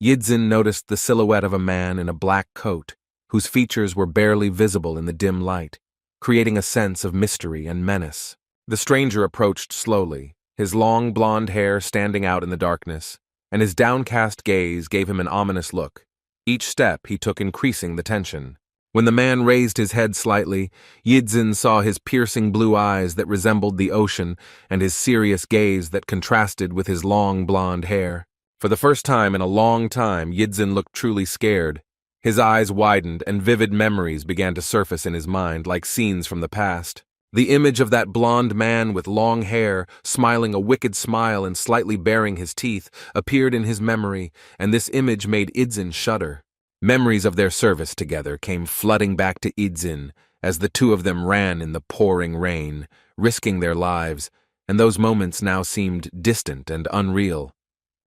Yidzin noticed the silhouette of a man in a black coat, whose features were barely visible in the dim light, creating a sense of mystery and menace. The stranger approached slowly, his long blonde hair standing out in the darkness, and his downcast gaze gave him an ominous look, each step he took increasing the tension. When the man raised his head slightly, Yidzin saw his piercing blue eyes that resembled the ocean and his serious gaze that contrasted with his long blonde hair. For the first time in a long time, Yidzin looked truly scared. His eyes widened and vivid memories began to surface in his mind like scenes from the past. The image of that blonde man with long hair, smiling a wicked smile and slightly baring his teeth, appeared in his memory, and this image made Yidzin shudder. Memories of their service together came flooding back to Yidzin as the two of them ran in the pouring rain, risking their lives, and those moments now seemed distant and unreal.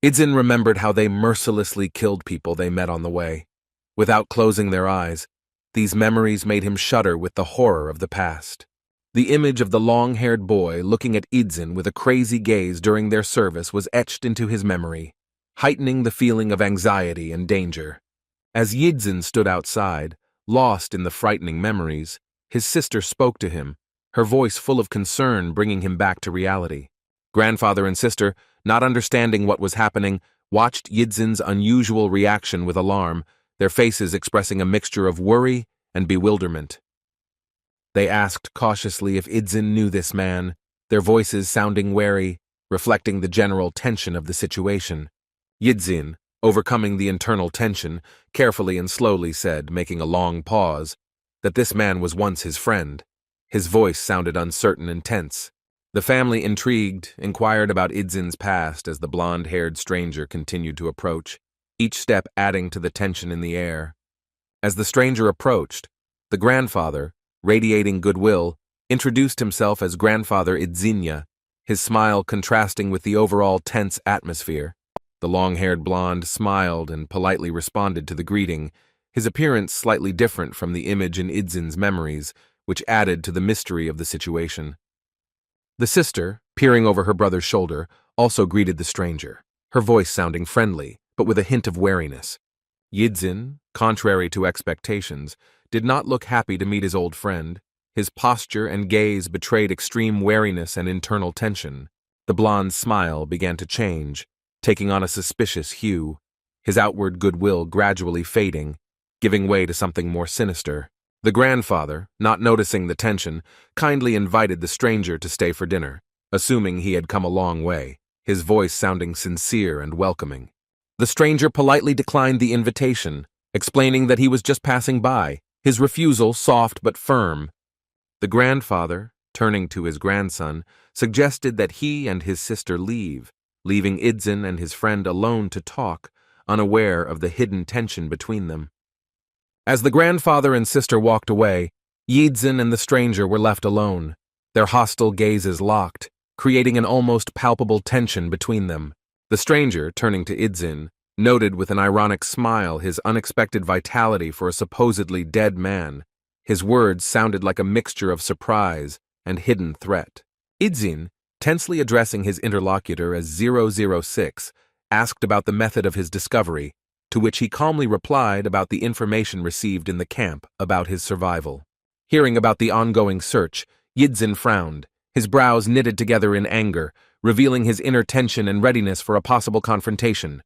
Yidzin remembered how they mercilessly killed people they met on the way. Without closing their eyes, these memories made him shudder with the horror of the past. The image of the long-haired boy looking at Yidzin with a crazy gaze during their service was etched into his memory, heightening the feeling of anxiety and danger. As Yidzin stood outside, lost in the frightening memories, his sister spoke to him, her voice full of concern bringing him back to reality. Grandfather and sister, not understanding what was happening, watched Yidzin's unusual reaction with alarm, their faces expressing a mixture of worry and bewilderment. They asked cautiously if Yidzin knew this man, their voices sounding wary, reflecting the general tension of the situation. Yidzin, overcoming the internal tension, carefully and slowly said, making a long pause, that this man was once his friend. His voice sounded uncertain and tense. The family, intrigued, inquired about Yidzin's past as the blonde-haired stranger continued to approach, each step adding to the tension in the air. As the stranger approached, the grandfather, radiating goodwill, introduced himself as Grandfather Yidzinya, his smile contrasting with the overall tense atmosphere. The long-haired blonde smiled and politely responded to the greeting, his appearance slightly different from the image in Yidzin's memories, which added to the mystery of the situation. The sister, peering over her brother's shoulder, also greeted the stranger, her voice sounding friendly, but with a hint of wariness. Yidzin, contrary to expectations, did not look happy to meet his old friend. His posture and gaze betrayed extreme wariness and internal tension. The blonde's smile began to change, taking on a suspicious hue, his outward goodwill gradually fading, giving way to something more sinister. The grandfather, not noticing the tension, kindly invited the stranger to stay for dinner, assuming he had come a long way, his voice sounding sincere and welcoming. The stranger politely declined the invitation, explaining that he was just passing by, his refusal soft but firm. The grandfather, turning to his grandson, suggested that he and his sister leave, leaving Yidzin and his friend alone to talk, unaware of the hidden tension between them. As the grandfather and sister walked away, Yidzin and the stranger were left alone, their hostile gazes locked, creating an almost palpable tension between them. The stranger, turning to Yidzin, noted with an ironic smile his unexpected vitality for a supposedly dead man, His words sounded like a mixture of surprise and hidden threat. Idzin, tensely addressing his interlocutor as 006, asked about the method of his discovery, to which he calmly replied about the information received in the camp about his survival. Hearing about the ongoing search, Yidzin frowned, his brows knitted together in anger, revealing his inner tension and readiness for a possible confrontation.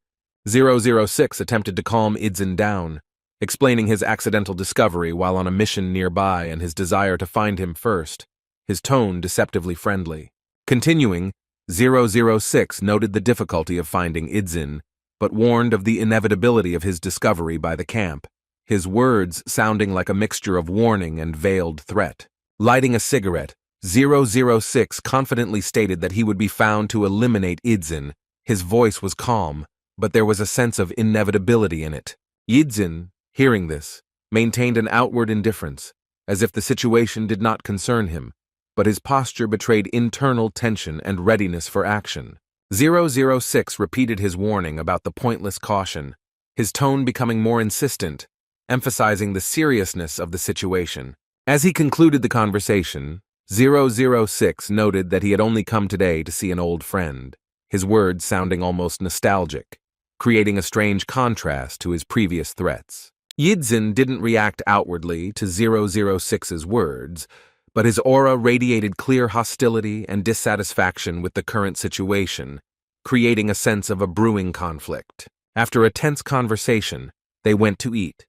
006 attempted to calm Idzin down, explaining his accidental discovery while on a mission nearby and his desire to find him first, his tone deceptively friendly. Continuing, 006 noted the difficulty of finding Idzin, but warned of the inevitability of his discovery by the camp, his words sounding like a mixture of warning and veiled threat. Lighting a cigarette, 006 confidently stated that he would be found to eliminate Idzin. His voice was calm, but there was a sense of inevitability in it. Yidzin, hearing this, maintained an outward indifference, as if the situation did not concern him, but his posture betrayed internal tension and readiness for action. 006 repeated his warning about the pointless caution, his tone becoming more insistent, emphasizing the seriousness of the situation. As he concluded the conversation, 006 noted that he had only come today to see an old friend, his words sounding almost nostalgic, creating a strange contrast to his previous threats. Yidzin didn't react outwardly to 006's words, but his aura radiated clear hostility and dissatisfaction with the current situation, creating a sense of a brewing conflict. After a tense conversation, they went to eat.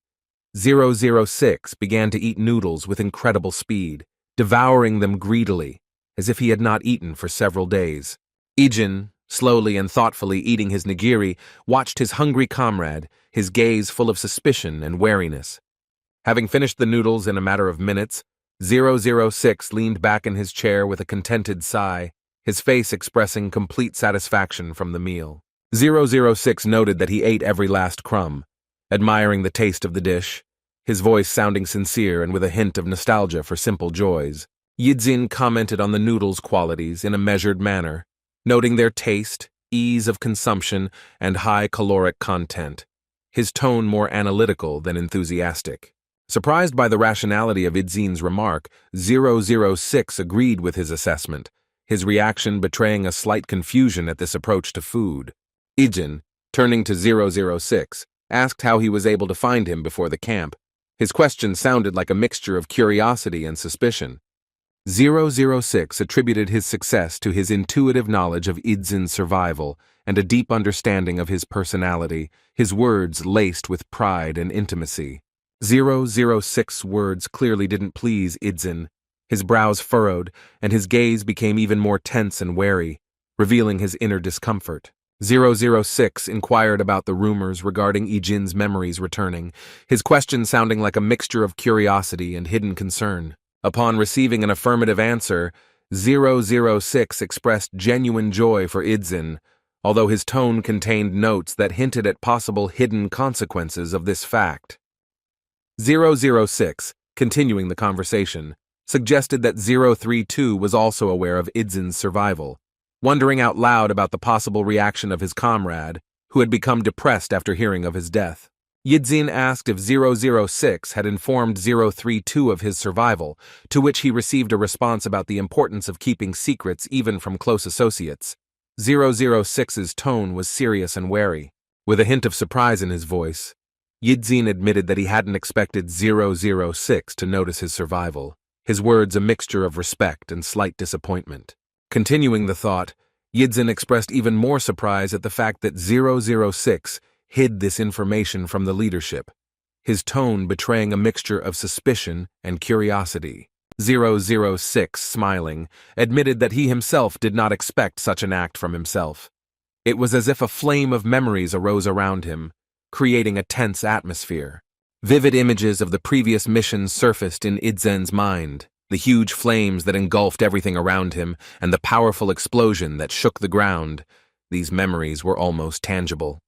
006 began to eat noodles with incredible speed, devouring them greedily, as if he had not eaten for several days. Ijin, slowly and thoughtfully eating his nigiri, watched his hungry comrade, his gaze full of suspicion and wariness. Having finished the noodles in a matter of minutes, 006 leaned back in his chair with a contented sigh, his face expressing complete satisfaction from the meal. 006 noted that he ate every last crumb, admiring the taste of the dish, his voice sounding sincere and with a hint of nostalgia for simple joys. Yidzin commented on the noodles' qualities in a measured manner, noting their taste, ease of consumption, and high caloric content, his tone more analytical than enthusiastic. Surprised by the rationality of Idzin's remark, 006 agreed with his assessment, his reaction betraying a slight confusion at this approach to food. Idzin, turning to 006, asked how he was able to find him before the camp. His question sounded like a mixture of curiosity and suspicion. 006 attributed his success to his intuitive knowledge of Idzin's survival and a deep understanding of his personality, his words laced with pride and intimacy. 006's words clearly didn't please Idzin. His brows furrowed, and his gaze became even more tense and wary, revealing his inner discomfort. 006 inquired about the rumors regarding Ijin's memories returning, his question sounding like a mixture of curiosity and hidden concern. Upon receiving an affirmative answer, 006 expressed genuine joy for Idzin, although his tone contained notes that hinted at possible hidden consequences of this fact. 006, continuing the conversation, suggested that 032 was also aware of Idzin's survival, wondering out loud about the possible reaction of his comrade, who had become depressed after hearing of his death. Yidzin asked if 006 had informed 032 of his survival, to which he received a response about the importance of keeping secrets even from close associates. 006's tone was serious and wary. With a hint of surprise in his voice, Yidzin admitted that he hadn't expected 006 to notice his survival, his words a mixture of respect and slight disappointment. Continuing the thought, Yidzin expressed even more surprise at the fact that 006 hid this information from the leadership, his tone betraying a mixture of suspicion and curiosity. 006, smiling, admitted that he himself did not expect such an act from himself. It was as if a flame of memories arose around him, creating a tense atmosphere. Vivid images of the previous missions surfaced in Idzin's mind, the huge flames that engulfed everything around him, and the powerful explosion that shook the ground. These memories were almost tangible.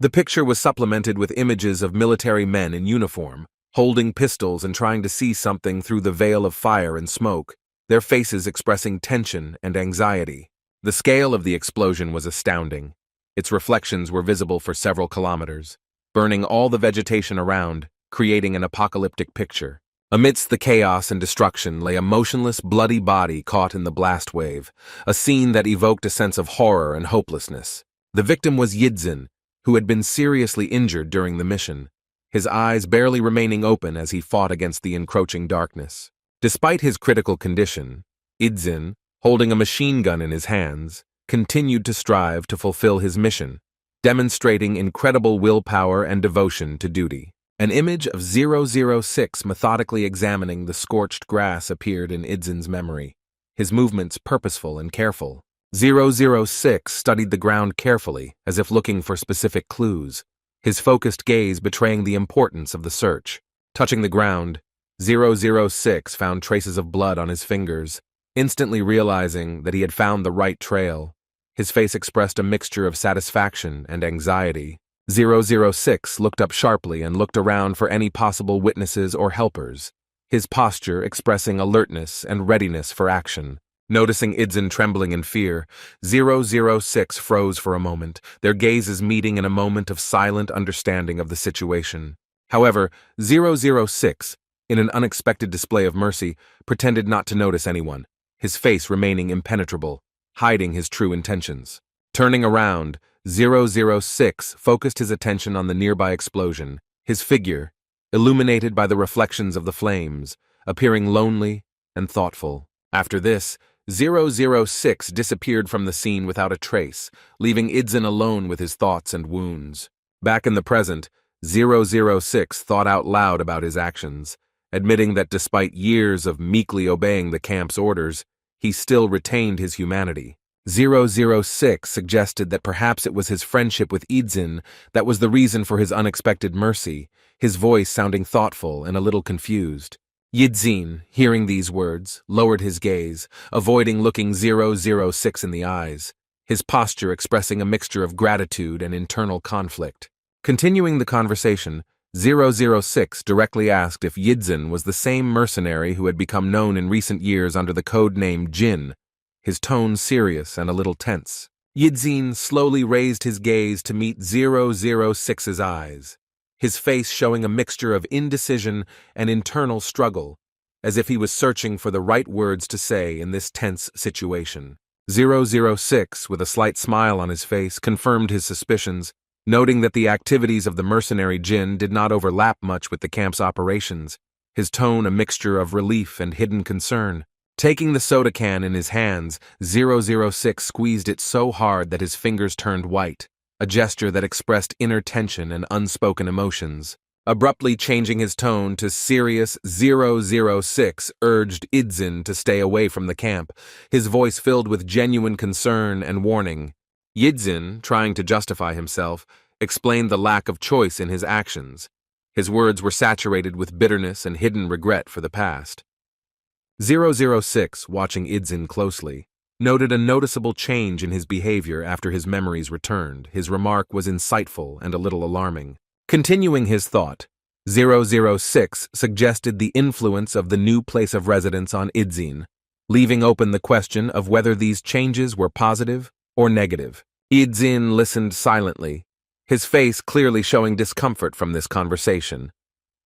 The picture was supplemented with images of military men in uniform, holding pistols and trying to see something through the veil of fire and smoke, their faces expressing tension and anxiety. The scale of the explosion was astounding. Its reflections were visible for several kilometers, burning all the vegetation around, creating an apocalyptic picture. Amidst the chaos and destruction lay a motionless, bloody body caught in the blast wave, a scene that evoked a sense of horror and hopelessness. The victim was Yidzin, who had been seriously injured during the mission, his eyes barely remaining open as he fought against the encroaching darkness. Despite his critical condition, Yidzin, holding a machine gun in his hands, continued to strive to fulfill his mission, demonstrating incredible willpower and devotion to duty. An image of 006 methodically examining the scorched grass appeared in Idzin's memory, his movements purposeful and careful. 006 studied the ground carefully, as if looking for specific clues, his focused gaze betraying the importance of the search. Touching the ground, 006 found traces of blood on his fingers, instantly realizing that he had found the right trail. His face expressed a mixture of satisfaction and anxiety. 006 looked up sharply and looked around for any possible witnesses or helpers, his posture expressing alertness and readiness for action. Noticing Idzin trembling in fear, 006 froze for a moment, their gazes meeting in a moment of silent understanding of the situation. However, 006, in an unexpected display of mercy, pretended not to notice anyone, his face remaining impenetrable, hiding his true intentions. Turning around, 006 focused his attention on the nearby explosion, his figure, illuminated by the reflections of the flames, appearing lonely and thoughtful. After this, 006 disappeared from the scene without a trace, leaving Idzin alone with his thoughts and wounds. Back in the present, 006 thought out loud about his actions, admitting that despite years of meekly obeying the camp's orders, he still retained his humanity. 006 suggested that perhaps it was his friendship with Idzin that was the reason for his unexpected mercy, his voice sounding thoughtful and a little confused. Yidzin, hearing these words, lowered his gaze, avoiding looking 006 in the eyes, his posture expressing a mixture of gratitude and internal conflict. Continuing the conversation, 006 directly asked if Yidzin was the same mercenary who had become known in recent years under the code name Jin, his tone serious and a little tense. Yidzin slowly raised his gaze to meet 006's eyes, his face showing a mixture of indecision and internal struggle, as if he was searching for the right words to say in this tense situation. 006, with a slight smile on his face, confirmed his suspicions, noting that the activities of the mercenary Jin did not overlap much with the camp's operations, his tone a mixture of relief and hidden concern. Taking the soda can in his hands, 006 squeezed it so hard that his fingers turned white, a gesture that expressed inner tension and unspoken emotions. Abruptly changing his tone to serious, 006 urged Idzin to stay away from the camp, his voice filled with genuine concern and warning. Yidzin, trying to justify himself, explained the lack of choice in his actions. His words were saturated with bitterness and hidden regret for the past. 006, watching Idzin closely, noted a noticeable change in his behavior after his memories returned. His remark was insightful and a little alarming. Continuing his thought, 006 suggested the influence of the new place of residence on Idzin, leaving open the question of whether these changes were positive or negative. Idzin listened silently, his face clearly showing discomfort from this conversation.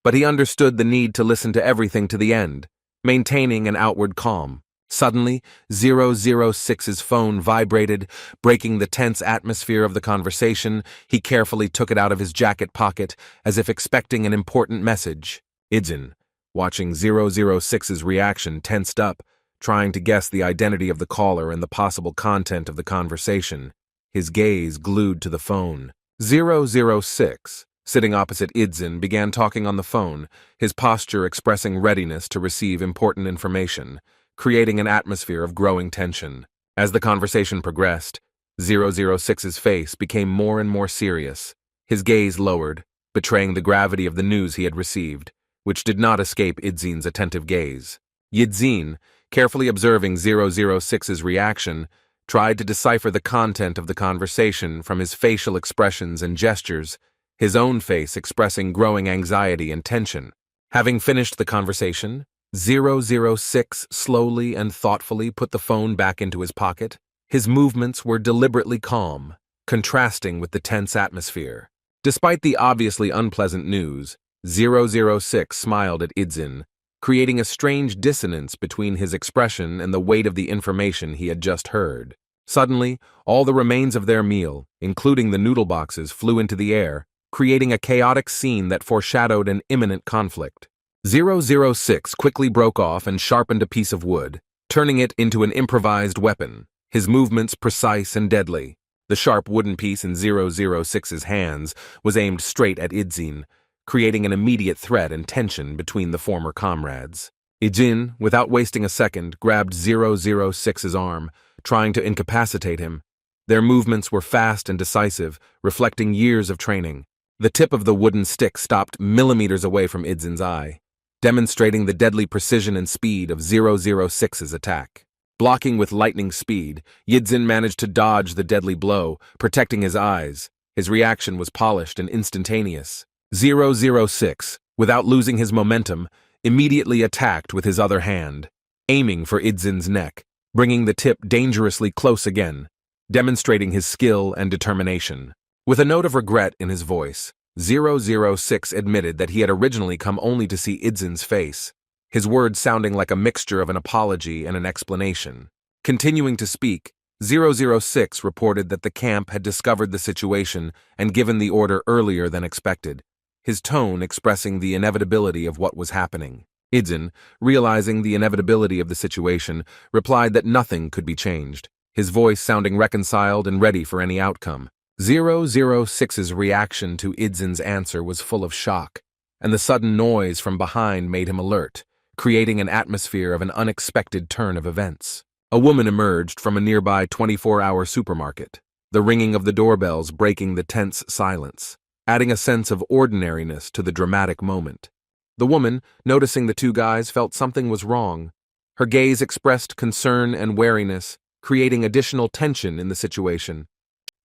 But he understood the need to listen to everything to the end, maintaining an outward calm. Suddenly, 006's phone vibrated, breaking the tense atmosphere of the conversation. He carefully took it out of his jacket pocket, as if expecting an important message. Idzin, watching 006's reaction, tensed up, trying to guess the identity of the caller and the possible content of the conversation, his gaze glued to the phone. 006, sitting opposite Idzin, began talking on the phone, his posture expressing readiness to receive important information, creating an atmosphere of growing tension. As the conversation progressed, 006's face became more and more serious, his gaze lowered, betraying the gravity of the news he had received, which did not escape Idzin's attentive gaze. Yidzin, carefully observing 006's reaction, tried to decipher the content of the conversation from his facial expressions and gestures, his own face expressing growing anxiety and tension. Having finished the conversation, 006 slowly and thoughtfully put the phone back into his pocket. His movements were deliberately calm, contrasting with the tense atmosphere. Despite the obviously unpleasant news, 006 smiled at Idzin, creating a strange dissonance between his expression and the weight of the information he had just heard. Suddenly, all the remains of their meal, including the noodle boxes, flew into the air, creating a chaotic scene that foreshadowed an imminent conflict. 006 quickly broke off and sharpened a piece of wood, turning it into an improvised weapon, his movements precise and deadly. The sharp wooden piece in 006's hands was aimed straight at Idzin, creating an immediate threat and tension between the former comrades. Idzin, without wasting a second, grabbed 006's arm, trying to incapacitate him. Their movements were fast and decisive, reflecting years of training. The tip of the wooden stick stopped millimeters away from Idzin's eye, demonstrating the deadly precision and speed of 006's attack. Blocking with lightning speed, Yidzin managed to dodge the deadly blow, protecting his eyes. His reaction was polished and instantaneous. 006, without losing his momentum, immediately attacked with his other hand, aiming for Idzin's neck, bringing the tip dangerously close again, demonstrating his skill and determination. With a note of regret in his voice, 006 admitted that he had originally come only to see Idzin's face, his words sounding like a mixture of an apology and an explanation. Continuing to speak, 006 reported that the camp had discovered the situation and given the order earlier than expected, his tone expressing the inevitability of what was happening. Idzin, realizing the inevitability of the situation, replied that nothing could be changed, his voice sounding reconciled and ready for any outcome. 006's reaction to Idzin's answer was full of shock, and the sudden noise from behind made him alert, creating an atmosphere of an unexpected turn of events. A woman emerged from a nearby 24-hour supermarket, the ringing of the doorbells breaking the tense silence, adding a sense of ordinariness to the dramatic moment. The woman, noticing the two guys, felt something was wrong. Her gaze expressed concern and wariness, creating additional tension in the situation.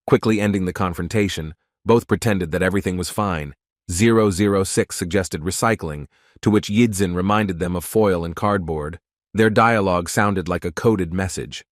Quickly ending the confrontation, both pretended that everything was fine. 006 suggested recycling, to which Yidzin reminded them of foil and cardboard. Their dialogue sounded like a coded message.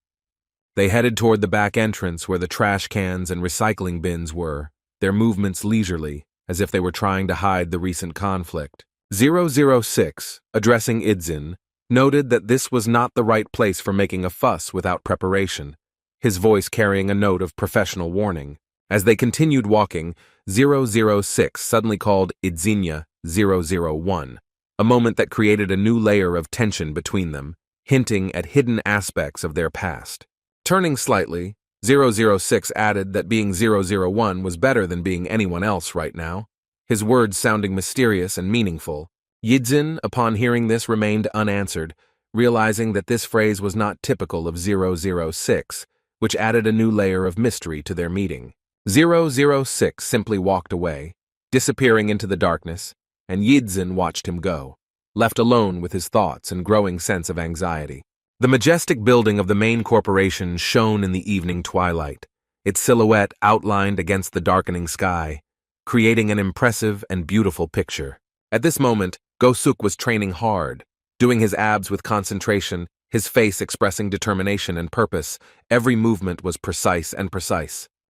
They headed toward the back entrance where the trash cans and recycling bins were, their movements leisurely, as if they were trying to hide the recent conflict. 006, addressing Idzin, noted that this was not the right place for making a fuss without preparation, his voice carrying a note of professional warning. As they continued walking, 006 suddenly called Idzinya 001, a moment that created a new layer of tension between them, hinting at hidden aspects of their past. Turning slightly, 006 added that being 001 was better than being anyone else right now, his words sounding mysterious and meaningful. Yidzin, upon hearing this, remained unanswered, realizing that this phrase was not typical of 006, which added a new layer of mystery to their meeting. 006 simply walked away, disappearing into the darkness, and Yidzin watched him go, left alone with his thoughts and growing sense of anxiety. The majestic building of the main corporation shone in the evening twilight, its silhouette outlined against the darkening sky, creating an impressive and beautiful picture. At this moment, Gosuk was training hard, doing his abs with concentration, his face expressing determination and purpose. Every movement was precise.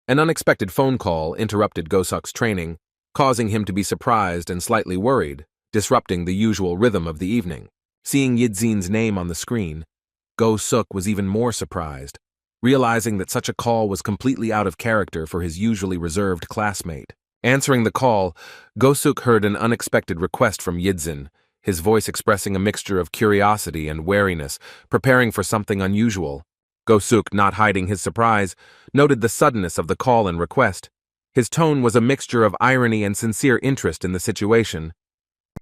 An unexpected phone call interrupted Gosuk's training, causing him to be surprised and slightly worried, disrupting the usual rhythm of the evening. Seeing Yidzin's name on the screen, Gosuk was even more surprised, realizing that such a call was completely out of character for his usually reserved classmate. Answering the call, Gosuk heard an unexpected request from Yidzin, his voice expressing a mixture of curiosity and wariness, preparing for something unusual. Gosuk, not hiding his surprise, noted the suddenness of the call and request. His tone was a mixture of irony and sincere interest in the situation.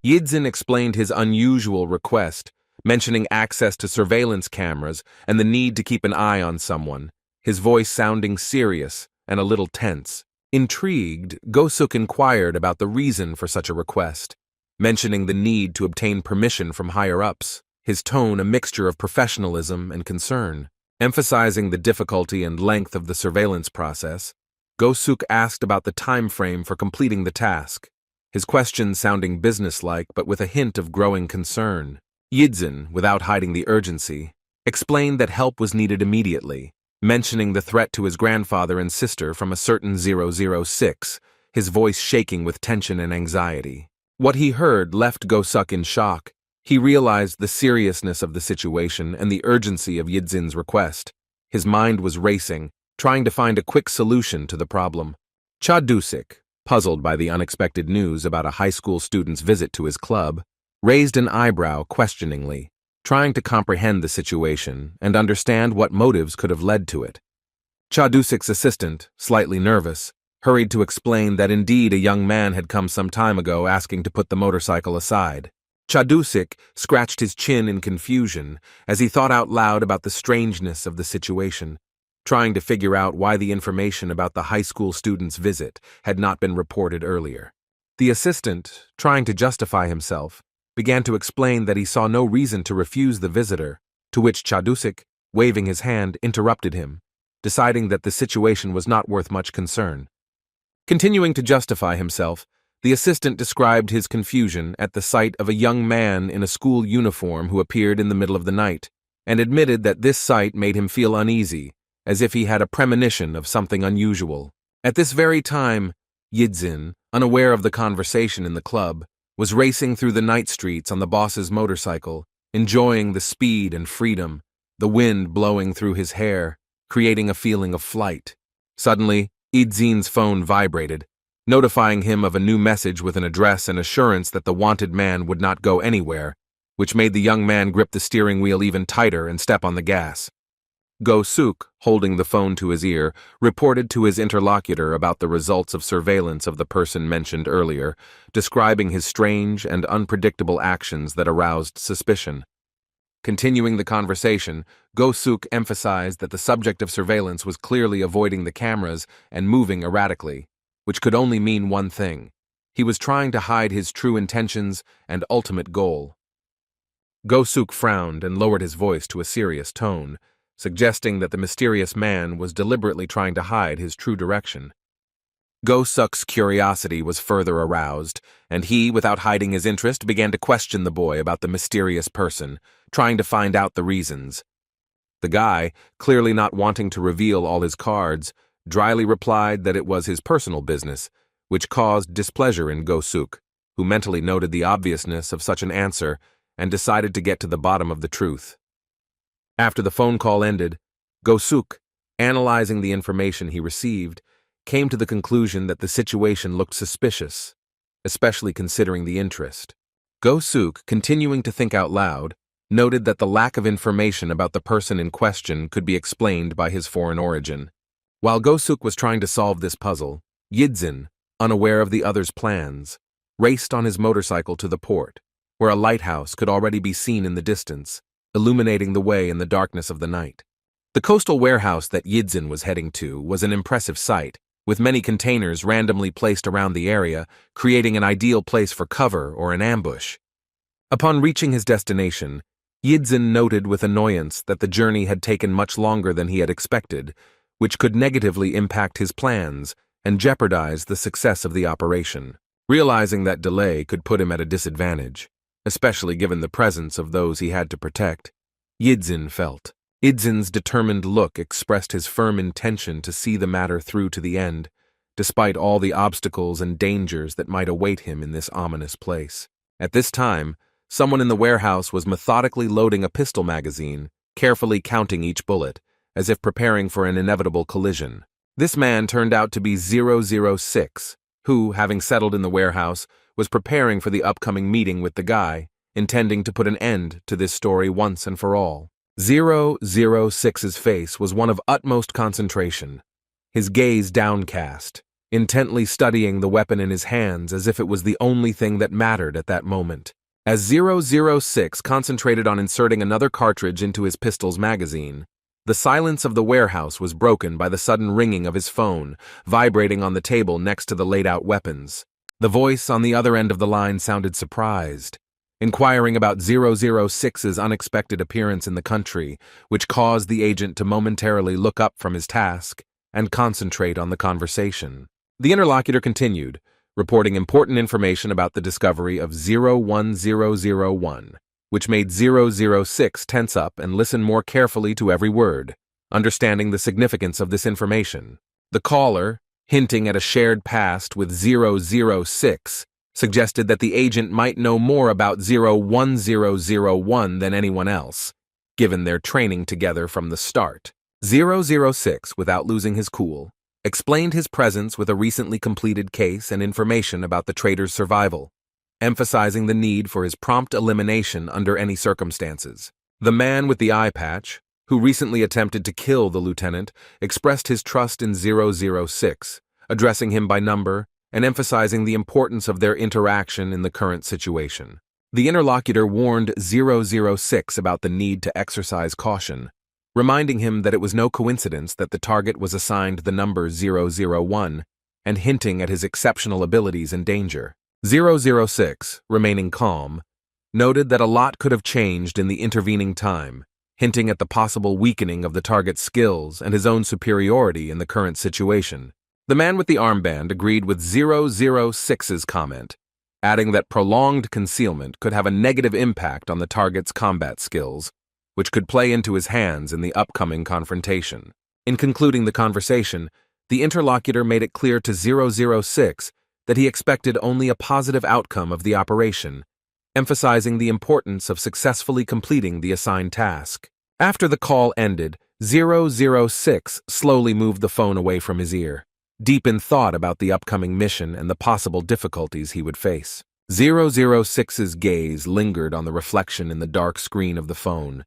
Yidzin explained his unusual request, mentioning access to surveillance cameras and the need to keep an eye on someone, his voice sounding serious and a little tense. Intrigued, Gosuk inquired about the reason for such a request, mentioning the need to obtain permission from higher-ups, his tone a mixture of professionalism and concern. Emphasizing the difficulty and length of the surveillance process, Gosuk asked about the time frame for completing the task, his question sounding businesslike but with a hint of growing concern. Yidzin, without hiding the urgency, explained that help was needed immediately, mentioning the threat to his grandfather and sister from a certain 006, his voice shaking with tension and anxiety. What he heard left Gosuk in shock, He realized the seriousness of the situation and the urgency of Yidzin's request. His mind was racing, trying to find a quick solution to the problem. Cha Dusik, puzzled by the unexpected news about a high school student's visit to his club, raised an eyebrow questioningly, trying to comprehend the situation and understand what motives could have led to it. Cha Dusik's assistant, slightly nervous, hurried to explain that indeed a young man had come some time ago asking to put the motorcycle aside. Cha Dusik scratched his chin in confusion as he thought out loud about the strangeness of the situation, trying to figure out why the information about the high school student's visit had not been reported earlier. The assistant, trying to justify himself, began to explain that he saw no reason to refuse the visitor, to which Cha Dusik, waving his hand, interrupted him, deciding that the situation was not worth much concern. Continuing to justify himself, the assistant described his confusion at the sight of a young man in a school uniform who appeared in the middle of the night, and admitted that this sight made him feel uneasy, as if he had a premonition of something unusual. At this very time, Yidzin, unaware of the conversation in the club, was racing through the night streets on the boss's motorcycle, enjoying the speed and freedom, the wind blowing through his hair, creating a feeling of flight. Suddenly, Yidzin's phone vibrated, notifying him of a new message with an address and assurance that the wanted man would not go anywhere, which made the young man grip the steering wheel even tighter and step on the gas. Go-suk, holding the phone to his ear, reported to his interlocutor about the results of surveillance of the person mentioned earlier, describing his strange and unpredictable actions that aroused suspicion. Continuing the conversation, Go-suk emphasized that the subject of surveillance was clearly avoiding the cameras and moving erratically, which could only mean one thing. He was trying to hide his true intentions and ultimate goal. Go-suk frowned and lowered his voice to a serious tone, suggesting that the mysterious man was deliberately trying to hide his true direction. Go-suk's curiosity was further aroused, and he, without hiding his interest, began to question the boy about the mysterious person, trying to find out the reasons. The guy, clearly not wanting to reveal all his cards, dryly replied that it was his personal business, which caused displeasure in Go-suk, who mentally noted the obviousness of such an answer and decided to get to the bottom of the truth. After the phone call ended, Go-suk, analyzing the information he received, came to the conclusion that the situation looked suspicious, especially considering the interest. Go-suk, continuing to think out loud, noted that the lack of information about the person in question could be explained by his foreign origin. While Go-suk was trying to solve this puzzle, Yidzin, unaware of the other's plans, raced on his motorcycle to the port, where a lighthouse could already be seen in the distance, illuminating the way in the darkness of the night. The coastal warehouse that Yidzin was heading to was an impressive sight, with many containers randomly placed around the area, creating an ideal place for cover or an ambush. Upon reaching his destination, Yidzin noted with annoyance that the journey had taken much longer than he had expected, which could negatively impact his plans and jeopardize the success of the operation. Realizing that delay could put him at a disadvantage, especially given the presence of those he had to protect, Yidzin felt. Yidzin's determined look expressed his firm intention to see the matter through to the end, despite all the obstacles and dangers that might await him in this ominous place. At this time, someone in the warehouse was methodically loading a pistol magazine, carefully counting each bullet, as if preparing for an inevitable collision. This man turned out to be 006, who, having settled in the warehouse, was preparing for the upcoming meeting with the guy, intending to put an end to this story once and for all. 006's face was one of utmost concentration, his gaze downcast, intently studying the weapon in his hands as if it was the only thing that mattered at that moment. As 006 concentrated on inserting another cartridge into his pistol's magazine, the silence of the warehouse was broken by the sudden ringing of his phone, vibrating on the table next to the laid-out weapons. The voice on the other end of the line sounded surprised, inquiring about 006's unexpected appearance in the country, which caused the agent to momentarily look up from his task and concentrate on the conversation. The interlocutor continued, reporting important information about the discovery of 01001, which made 006 tense up and listen more carefully to every word, understanding the significance of this information. The caller, hinting at a shared past with 006, suggested that the agent might know more about 01001 than anyone else, given their training together from the start. 006, without losing his cool, explained his presence with a recently completed case and information about the traitor's survival, emphasizing the need for his prompt elimination under any circumstances. The man with the eye patch, who recently attempted to kill the lieutenant, expressed his trust in 006, addressing him by number and emphasizing the importance of their interaction in the current situation. The interlocutor warned 006 about the need to exercise caution, reminding him that it was no coincidence that the target was assigned the number 001 and hinting at his exceptional abilities and danger. 006, remaining calm, noted that a lot could have changed in the intervening time, hinting at the possible weakening of the target's skills and his own superiority in the current situation. The man with the armband agreed with 006's comment, adding that prolonged concealment could have a negative impact on the target's combat skills, which could play into his hands in the upcoming confrontation. In concluding the conversation, the interlocutor made it clear to 006 that he expected only a positive outcome of the operation, emphasizing the importance of successfully completing the assigned task. After the call ended, 006 slowly moved the phone away from his ear, deep in thought about the upcoming mission and the possible difficulties he would face. 006's gaze lingered on the reflection in the dark screen of the phone,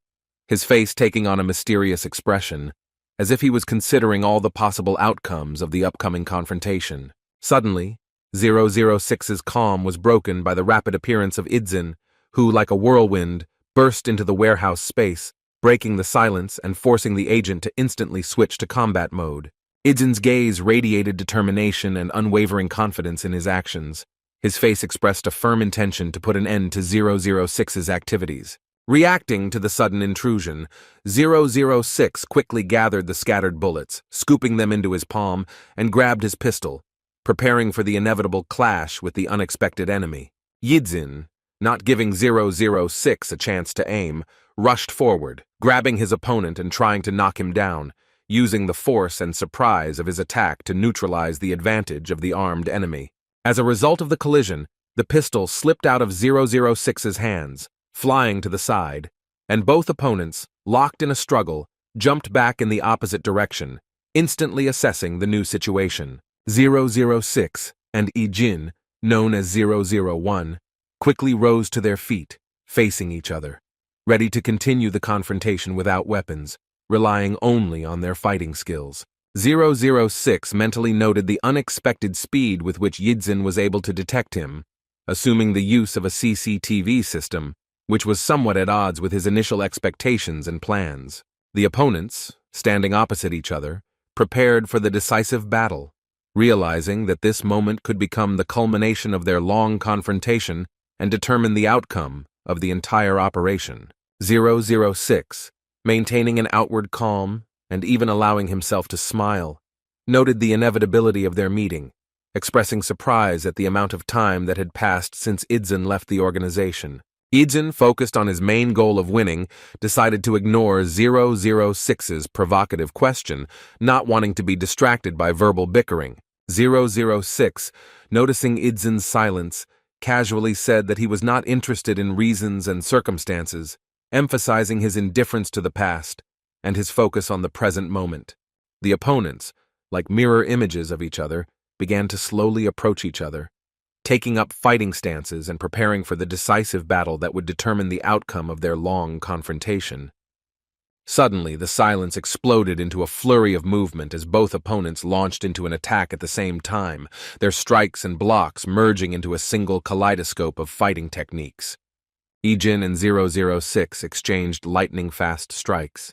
his face taking on a mysterious expression, as if he was considering all the possible outcomes of the upcoming confrontation. Suddenly, 006's calm was broken by the rapid appearance of Idzin, who, like a whirlwind, burst into the warehouse space, breaking the silence and forcing the agent to instantly switch to combat mode. Idzin's gaze radiated determination and unwavering confidence in his actions. His face expressed a firm intention to put an end to 006's activities. Reacting to the sudden intrusion, 006 quickly gathered the scattered bullets, scooping them into his palm, and grabbed his pistol, preparing for the inevitable clash with the unexpected enemy. Yidzin, not giving 006 a chance to aim, rushed forward, grabbing his opponent and trying to knock him down, using the force and surprise of his attack to neutralize the advantage of the armed enemy. As a result of the collision, the pistol slipped out of 006's hands, flying to the side, and both opponents, locked in a struggle, jumped back in the opposite direction, instantly assessing the new situation. 006 and Ijin, known as 001, quickly rose to their feet, facing each other, ready to continue the confrontation without weapons, relying only on their fighting skills. 006 mentally noted the unexpected speed with which Yidzin was able to detect him, assuming the use of a CCTV system, which was somewhat at odds with his initial expectations and plans. The opponents, standing opposite each other, prepared for the decisive battle, realizing that this moment could become the culmination of their long confrontation and determine the outcome of the entire operation. 006, maintaining an outward calm and even allowing himself to smile, noted the inevitability of their meeting, expressing surprise at the amount of time that had passed since Idzin left the organization. Idzin, focused on his main goal of winning, decided to ignore 006's provocative question, not wanting to be distracted by verbal bickering. 006, noticing Idzin's silence, casually said that he was not interested in reasons and circumstances, emphasizing his indifference to the past and his focus on the present moment. The opponents, like mirror images of each other, began to slowly approach each other, taking up fighting stances and preparing for the decisive battle that would determine the outcome of their long confrontation. Suddenly, the silence exploded into a flurry of movement as both opponents launched into an attack at the same time, their strikes and blocks merging into a single kaleidoscope of fighting techniques. Ijin and 006 exchanged lightning-fast strikes,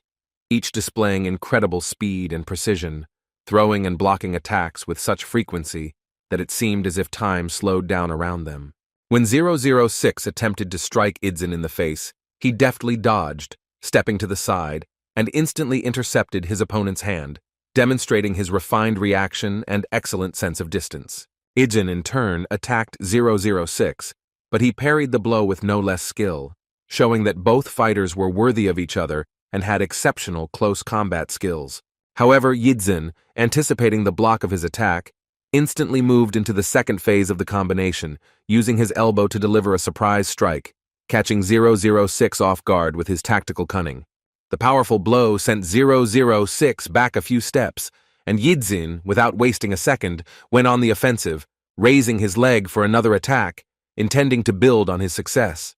each displaying incredible speed and precision, throwing and blocking attacks with such frequency that it seemed as if time slowed down around them. When 006 attempted to strike Idzin in the face, he deftly dodged, stepping to the side, and instantly intercepted his opponent's hand, demonstrating his refined reaction and excellent sense of distance. Idzin, in turn, attacked 006, but he parried the blow with no less skill, showing that both fighters were worthy of each other and had exceptional close combat skills. However, Yidzin, anticipating the block of his attack, instantly moved into the second phase of the combination, using his elbow to deliver a surprise strike, catching 006 off guard with his tactical cunning. The powerful blow sent 006 back a few steps, and Yidzin, without wasting a second, went on the offensive, raising his leg for another attack, intending to build on his success.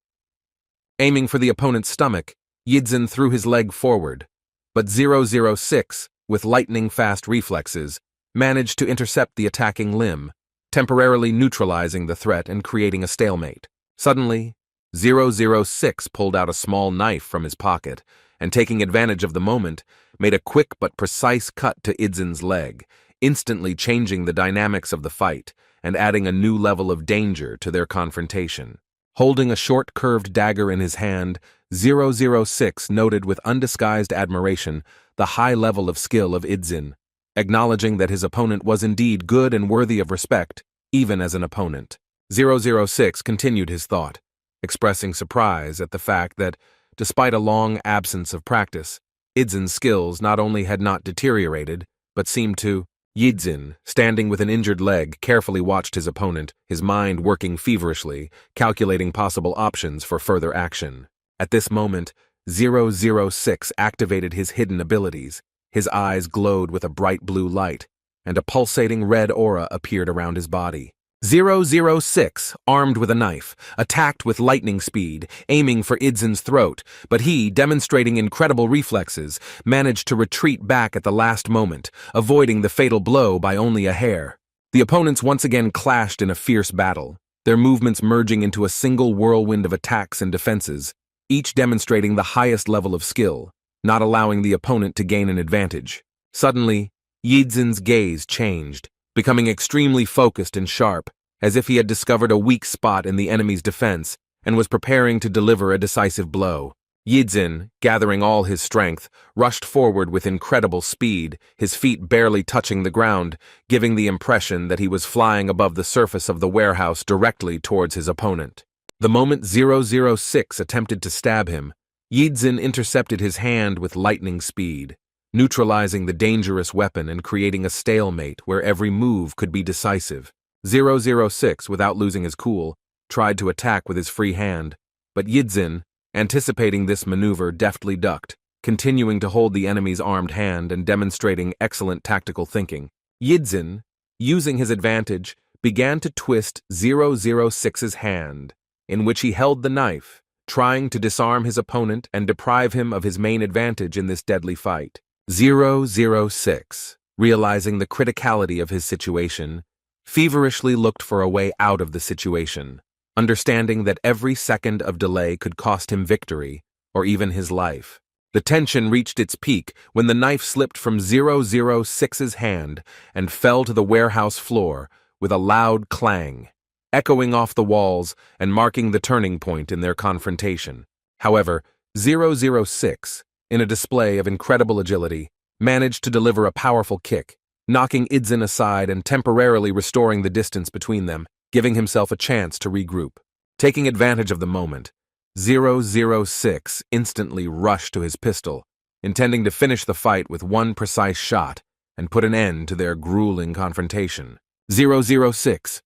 Aiming for the opponent's stomach, Yidzin threw his leg forward, but 006, with lightning-fast reflexes, managed to intercept the attacking limb, temporarily neutralizing the threat and creating a stalemate. Suddenly, 006 pulled out a small knife from his pocket and, taking advantage of the moment, made a quick but precise cut to Idzin's leg, instantly changing the dynamics of the fight and adding a new level of danger to their confrontation. Holding a short curved dagger in his hand, 006 noted with undisguised admiration the high level of skill of Idzin, acknowledging that his opponent was indeed good and worthy of respect, even as an opponent. 006 continued his thought, expressing surprise at the fact that, despite a long absence of practice, Idzin's skills not only had not deteriorated, but seemed to. Yidzin, standing with an injured leg, carefully watched his opponent, his mind working feverishly, calculating possible options for further action. At this moment, 006 activated his hidden abilities. His eyes glowed with a bright blue light, and a pulsating red aura appeared around his body. 006, armed with a knife, attacked with lightning speed, aiming for Idzin's throat, but he, demonstrating incredible reflexes, managed to retreat back at the last moment, avoiding the fatal blow by only a hair. The opponents once again clashed in a fierce battle, their movements merging into a single whirlwind of attacks and defenses, each demonstrating the highest level of skill, not allowing the opponent to gain an advantage. Suddenly, Yidzin's gaze changed, becoming extremely focused and sharp, as if he had discovered a weak spot in the enemy's defense and was preparing to deliver a decisive blow. Yidzin, gathering all his strength, rushed forward with incredible speed, his feet barely touching the ground, giving the impression that he was flying above the surface of the warehouse directly towards his opponent. The moment 006 attempted to stab him, Yidzin intercepted his hand with lightning speed, neutralizing the dangerous weapon and creating a stalemate where every move could be decisive. 006, without losing his cool, tried to attack with his free hand, but Yidzin, anticipating this maneuver, deftly ducked, continuing to hold the enemy's armed hand and demonstrating excellent tactical thinking. Yidzin, using his advantage, began to twist 006's hand, in which he held the knife, trying to disarm his opponent and deprive him of his main advantage in this deadly fight. 006, realizing the criticality of his situation, feverishly looked for a way out of the situation, understanding that every second of delay could cost him victory, or even his life. The tension reached its peak when the knife slipped from 006's hand and fell to the warehouse floor with a loud clang, echoing off the walls and marking the turning point in their confrontation. However, 006, in a display of incredible agility, managed to deliver a powerful kick, knocking Idzin aside and temporarily restoring the distance between them, giving himself a chance to regroup. Taking advantage of the moment, 006 instantly rushed to his pistol, intending to finish the fight with one precise shot and put an end to their grueling confrontation. 006,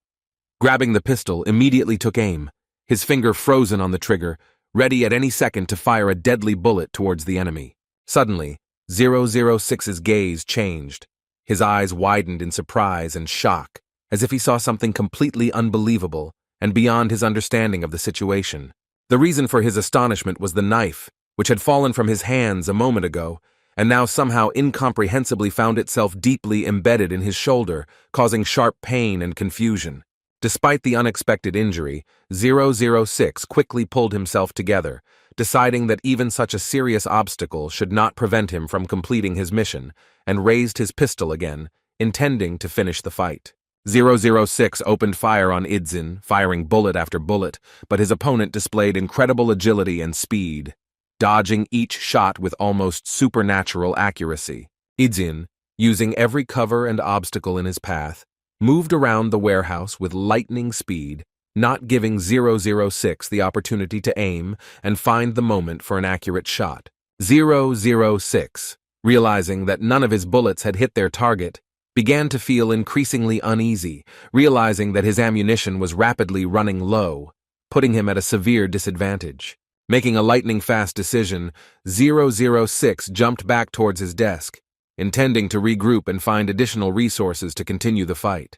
grabbing the pistol, immediately took aim, his finger frozen on the trigger, ready at any second to fire a deadly bullet towards the enemy. Suddenly, 006's gaze changed. His eyes widened in surprise and shock, as if he saw something completely unbelievable and beyond his understanding of the situation. The reason for his astonishment was the knife, which had fallen from his hands a moment ago, and now somehow incomprehensibly found itself deeply embedded in his shoulder, causing sharp pain and confusion. Despite the unexpected injury, 006 quickly pulled himself together, deciding that even such a serious obstacle should not prevent him from completing his mission, and raised his pistol again, intending to finish the fight. 006 opened fire on Idzin, firing bullet after bullet, but his opponent displayed incredible agility and speed, dodging each shot with almost supernatural accuracy. Idzin, using every cover and obstacle in his path, moved around the warehouse with lightning speed, not giving 006 the opportunity to aim and find the moment for an accurate shot. 006, realizing that none of his bullets had hit their target, began to feel increasingly uneasy, realizing that his ammunition was rapidly running low, putting him at a severe disadvantage. Making a lightning-fast decision, 006 jumped back towards his desk, intending to regroup and find additional resources to continue the fight.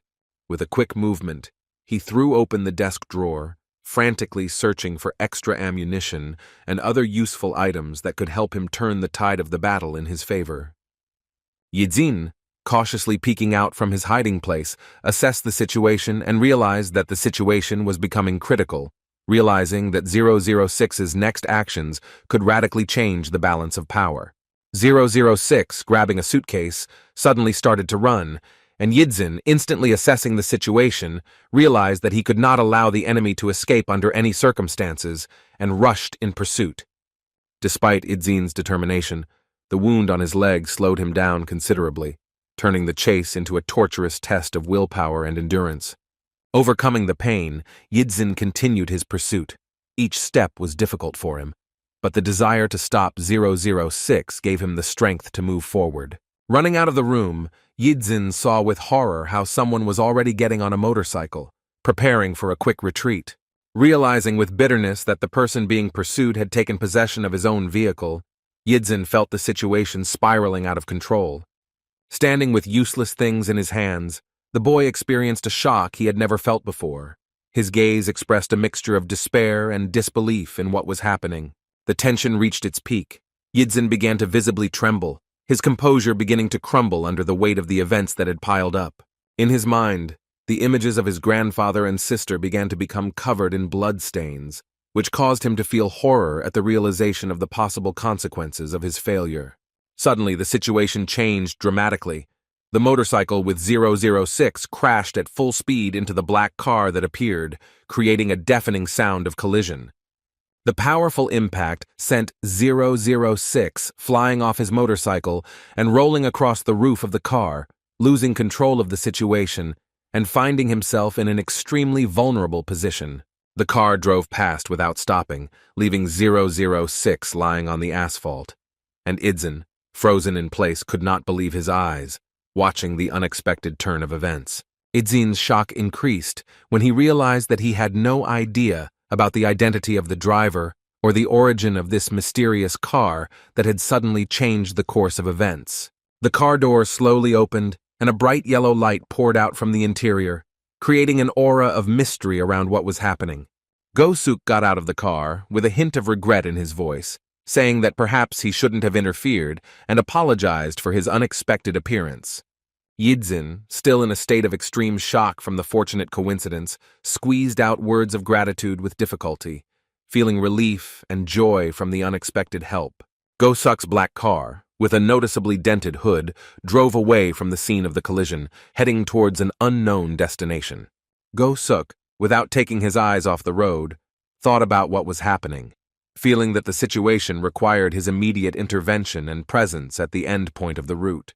With a quick movement, he threw open the desk drawer, frantically searching for extra ammunition and other useful items that could help him turn the tide of the battle in his favor. Yizin, cautiously peeking out from his hiding place, assessed the situation and realized that the situation was becoming critical, realizing that 006's next actions could radically change the balance of power. 006, grabbing a suitcase, suddenly started to run, and Yizin, instantly assessing the situation, realized that he could not allow the enemy to escape under any circumstances, and rushed in pursuit. Despite Yizin's determination, the wound on his leg slowed him down considerably, turning the chase into a torturous test of willpower and endurance. Overcoming the pain, Yizin continued his pursuit. Each step was difficult for him, but the desire to stop 006 gave him the strength to move forward. Running out of the room, Yizin saw with horror how someone was already getting on a motorcycle, preparing for a quick retreat. Realizing with bitterness that the person being pursued had taken possession of his own vehicle, Yizin felt the situation spiraling out of control. Standing with useless things in his hands, the boy experienced a shock he had never felt before. His gaze expressed a mixture of despair and disbelief in what was happening. The tension reached its peak. Yizin began to visibly tremble, his composure beginning to crumble under the weight of the events that had piled up. In his mind, the images of his grandfather and sister began to become covered in bloodstains, which caused him to feel horror at the realization of the possible consequences of his failure. Suddenly, the situation changed dramatically. The motorcycle with 006 crashed at full speed into the black car that appeared, creating a deafening sound of collision. The powerful impact sent 006 flying off his motorcycle and rolling across the roof of the car, losing control of the situation and finding himself in an extremely vulnerable position. The car drove past without stopping, leaving 006 lying on the asphalt, and Yizin, frozen in place, could not believe his eyes, watching the unexpected turn of events. Yizin's shock increased when he realized that he had no idea about the identity of the driver or the origin of this mysterious car that had suddenly changed the course of events. The car door slowly opened, and a bright yellow light poured out from the interior, creating an aura of mystery around what was happening. Go-suk got out of the car with a hint of regret in his voice, saying that perhaps he shouldn't have interfered, and apologized for his unexpected appearance. Yizin, still in a state of extreme shock from the fortunate coincidence, squeezed out words of gratitude with difficulty, feeling relief and joy from the unexpected help. Go-suk's black car, with a noticeably dented hood, drove away from the scene of the collision, heading towards an unknown destination. Go-suk, without taking his eyes off the road, thought about what was happening, feeling that the situation required his immediate intervention and presence at the end point of the route.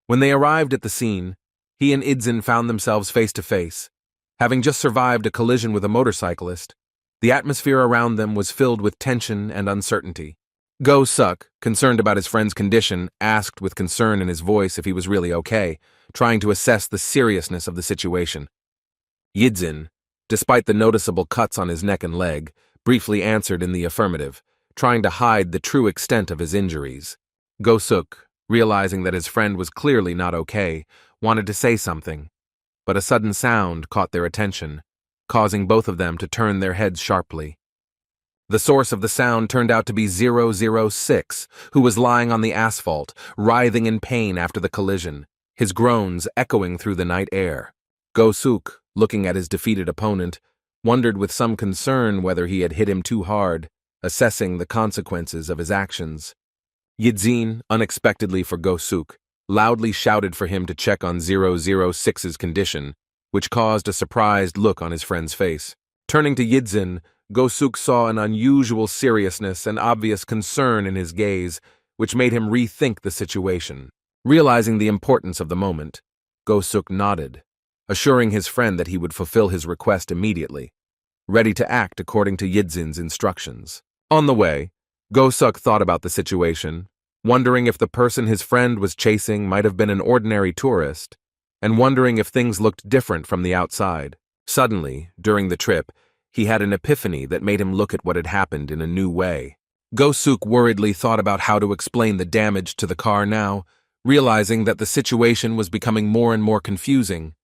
When they arrived at the scene, he and Yizin found themselves face to face. Having just survived a collision with a motorcyclist, the atmosphere around them was filled with tension and uncertainty. Go-suk, concerned about his friend's condition, asked with concern in his voice if he was really okay, trying to assess the seriousness of the situation. Yizin, despite the noticeable cuts on his neck and leg, briefly answered in the affirmative, trying to hide the true extent of his injuries. Go-suk, realizing that his friend was clearly not okay, wanted to say something, but a sudden sound caught their attention, causing both of them to turn their heads sharply. The source of the sound turned out to be 006, who was lying on the asphalt, writhing in pain after the collision, his groans echoing through the night air. Go-suk, looking at his defeated opponent, wondered with some concern whether he had hit him too hard, assessing the consequences of his actions. Yizin, unexpectedly for Go-suk, loudly shouted for him to check on 006's condition, which caused a surprised look on his friend's face. Turning to Yizin, Go-suk saw an unusual seriousness and obvious concern in his gaze, which made him rethink the situation. Realizing the importance of the moment, Go-suk nodded, assuring his friend that he would fulfill his request immediately, ready to act according to Yizin's instructions. On the way, Go-suk thought about the situation, wondering if the person his friend was chasing might have been an ordinary tourist, and wondering if things looked different from the outside. Suddenly, during the trip, he had an epiphany that made him look at what had happened in a new way. Go-suk worriedly thought about how to explain the damage to the car now, realizing that the situation was becoming more and more confusing.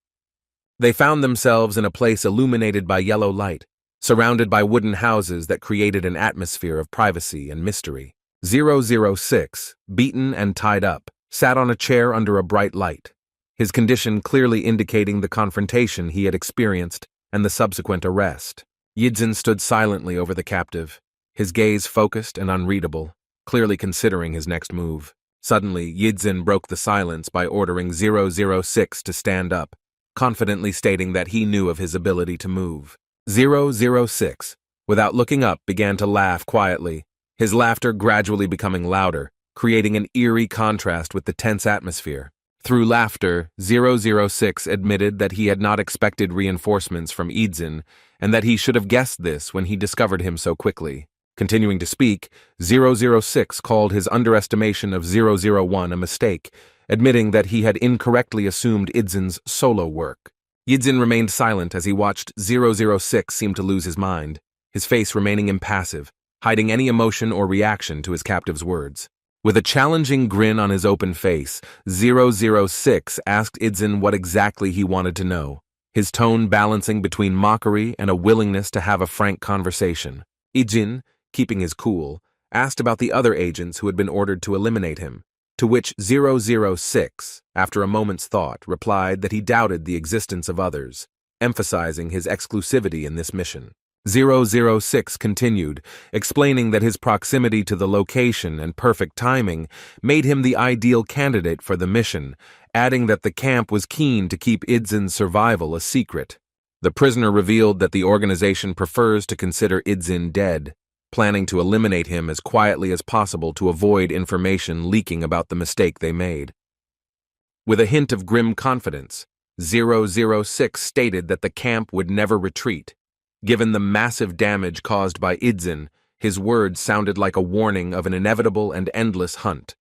They found themselves in a place illuminated by yellow light, surrounded by wooden houses that created an atmosphere of privacy and mystery. 006, beaten and tied up, sat on a chair under a bright light, his condition clearly indicating the confrontation he had experienced and the subsequent arrest. Yidzin stood silently over the captive, his gaze focused and unreadable, clearly considering his next move. Suddenly, Yidzin broke the silence by ordering 006 to stand up, confidently stating that he knew of his ability to move. 006, without looking up, began to laugh quietly, his laughter gradually becoming louder, creating an eerie contrast with the tense atmosphere. Through laughter, 006 admitted that he had not expected reinforcements from Yidzin and that he should have guessed this when he discovered him so quickly. Continuing to speak, 006 called his underestimation of 001 a mistake, admitting that he had incorrectly assumed Yidzin's solo work. Yidzin remained silent as he watched 006 seem to lose his mind, his face remaining impassive, hiding any emotion or reaction to his captive's words. With a challenging grin on his open face, 006 asked Yidzin what exactly he wanted to know, his tone balancing between mockery and a willingness to have a frank conversation. Yidzin, keeping his cool, asked about the other agents who had been ordered to eliminate him, to which 006, after a moment's thought, replied that he doubted the existence of others, emphasizing his exclusivity in this mission. 006 continued, explaining that his proximity to the location and perfect timing made him the ideal candidate for the mission, adding that the camp was keen to keep Yidzin's survival a secret. The prisoner revealed that the organization prefers to consider Yidzin dead, planning to eliminate him as quietly as possible to avoid information leaking about the mistake they made. With a hint of grim confidence, 006 stated that the camp would never retreat. Given the massive damage caused by Yidzin, his words sounded like a warning of an inevitable and endless hunt.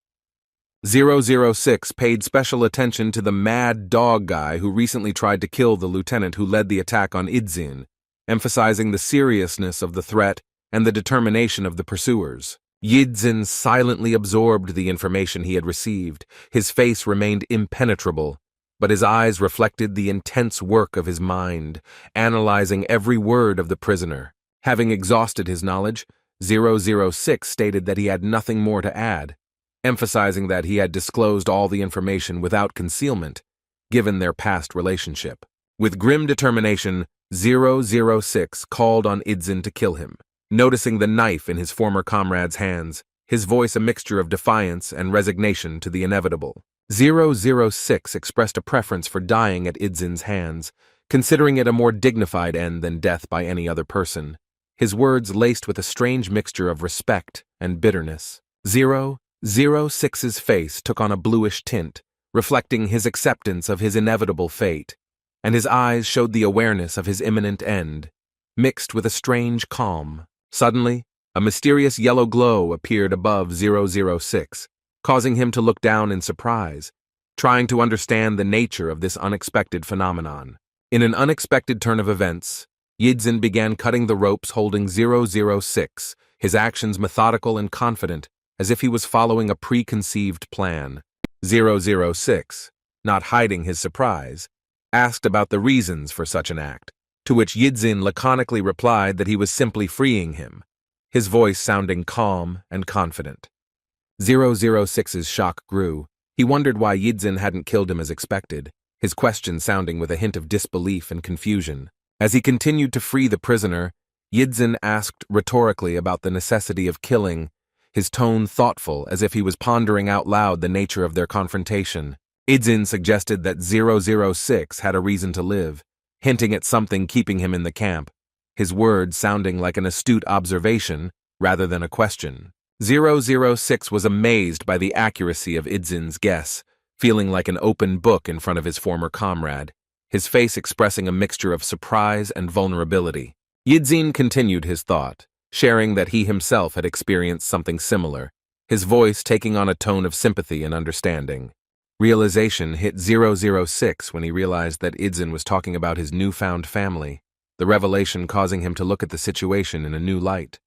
006 paid special attention to the mad dog guy who recently tried to kill the lieutenant who led the attack on Yidzin, emphasizing the seriousness of the threat and the determination of the pursuers. Yidzin silently absorbed the information he had received. His face remained impenetrable, but his eyes reflected the intense work of his mind, analyzing every word of the prisoner. Having exhausted his knowledge, 006 stated that he had nothing more to add, emphasizing that he had disclosed all the information without concealment, given their past relationship. With grim determination, 006 called on Yidzin to kill him. Noticing the knife in his former comrade's hands, his voice a mixture of defiance and resignation to the inevitable. 006 expressed a preference for dying at Yidzin's hands, considering it a more dignified end than death by any other person, his words laced with a strange mixture of respect and bitterness. 006's face took on a bluish tint, reflecting his acceptance of his inevitable fate, and his eyes showed the awareness of his imminent end, mixed with a strange calm. Suddenly, a mysterious yellow glow appeared above 006, causing him to look down in surprise, trying to understand the nature of this unexpected phenomenon. In an unexpected turn of events, Yidzin began cutting the ropes holding 006, his actions methodical and confident, as if he was following a preconceived plan. 006, not hiding his surprise, asked about the reasons for such an act, to which Yidzin laconically replied that he was simply freeing him, his voice sounding calm and confident. 006's shock grew. He wondered why Yidzin hadn't killed him as expected, his question sounding with a hint of disbelief and confusion. As he continued to free the prisoner, Yidzin asked rhetorically about the necessity of killing, his tone thoughtful as if he was pondering out loud the nature of their confrontation. Yidzin suggested that 006 had a reason to live, hinting at something keeping him in the camp, his words sounding like an astute observation rather than a question. 006 was amazed by the accuracy of Yidzin's guess, feeling like an open book in front of his former comrade, his face expressing a mixture of surprise and vulnerability. Yidzin continued his thought, sharing that he himself had experienced something similar, his voice taking on a tone of sympathy and understanding. Realization hit 006 when he realized that Idzin was talking about his newfound family, the revelation causing him to look at the situation in a new light.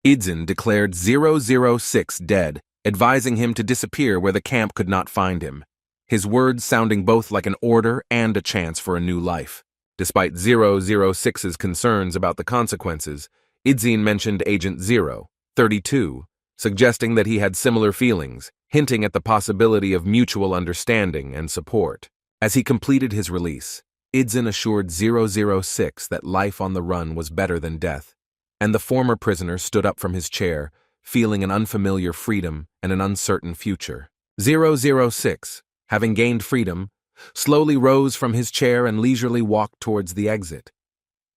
Idzin declared 006 dead, advising him to disappear where the camp could not find him, his words sounding both like an order and a chance for a new life. Despite 006's concerns about the consequences, Idzin mentioned Agent 032, suggesting that he had similar feelings, hinting at the possibility of mutual understanding and support. As he completed his release, Idzin assured 006 that life on the run was better than death, and the former prisoner stood up from his chair, feeling an unfamiliar freedom and an uncertain future. 006, having gained freedom, slowly rose from his chair and leisurely walked towards the exit,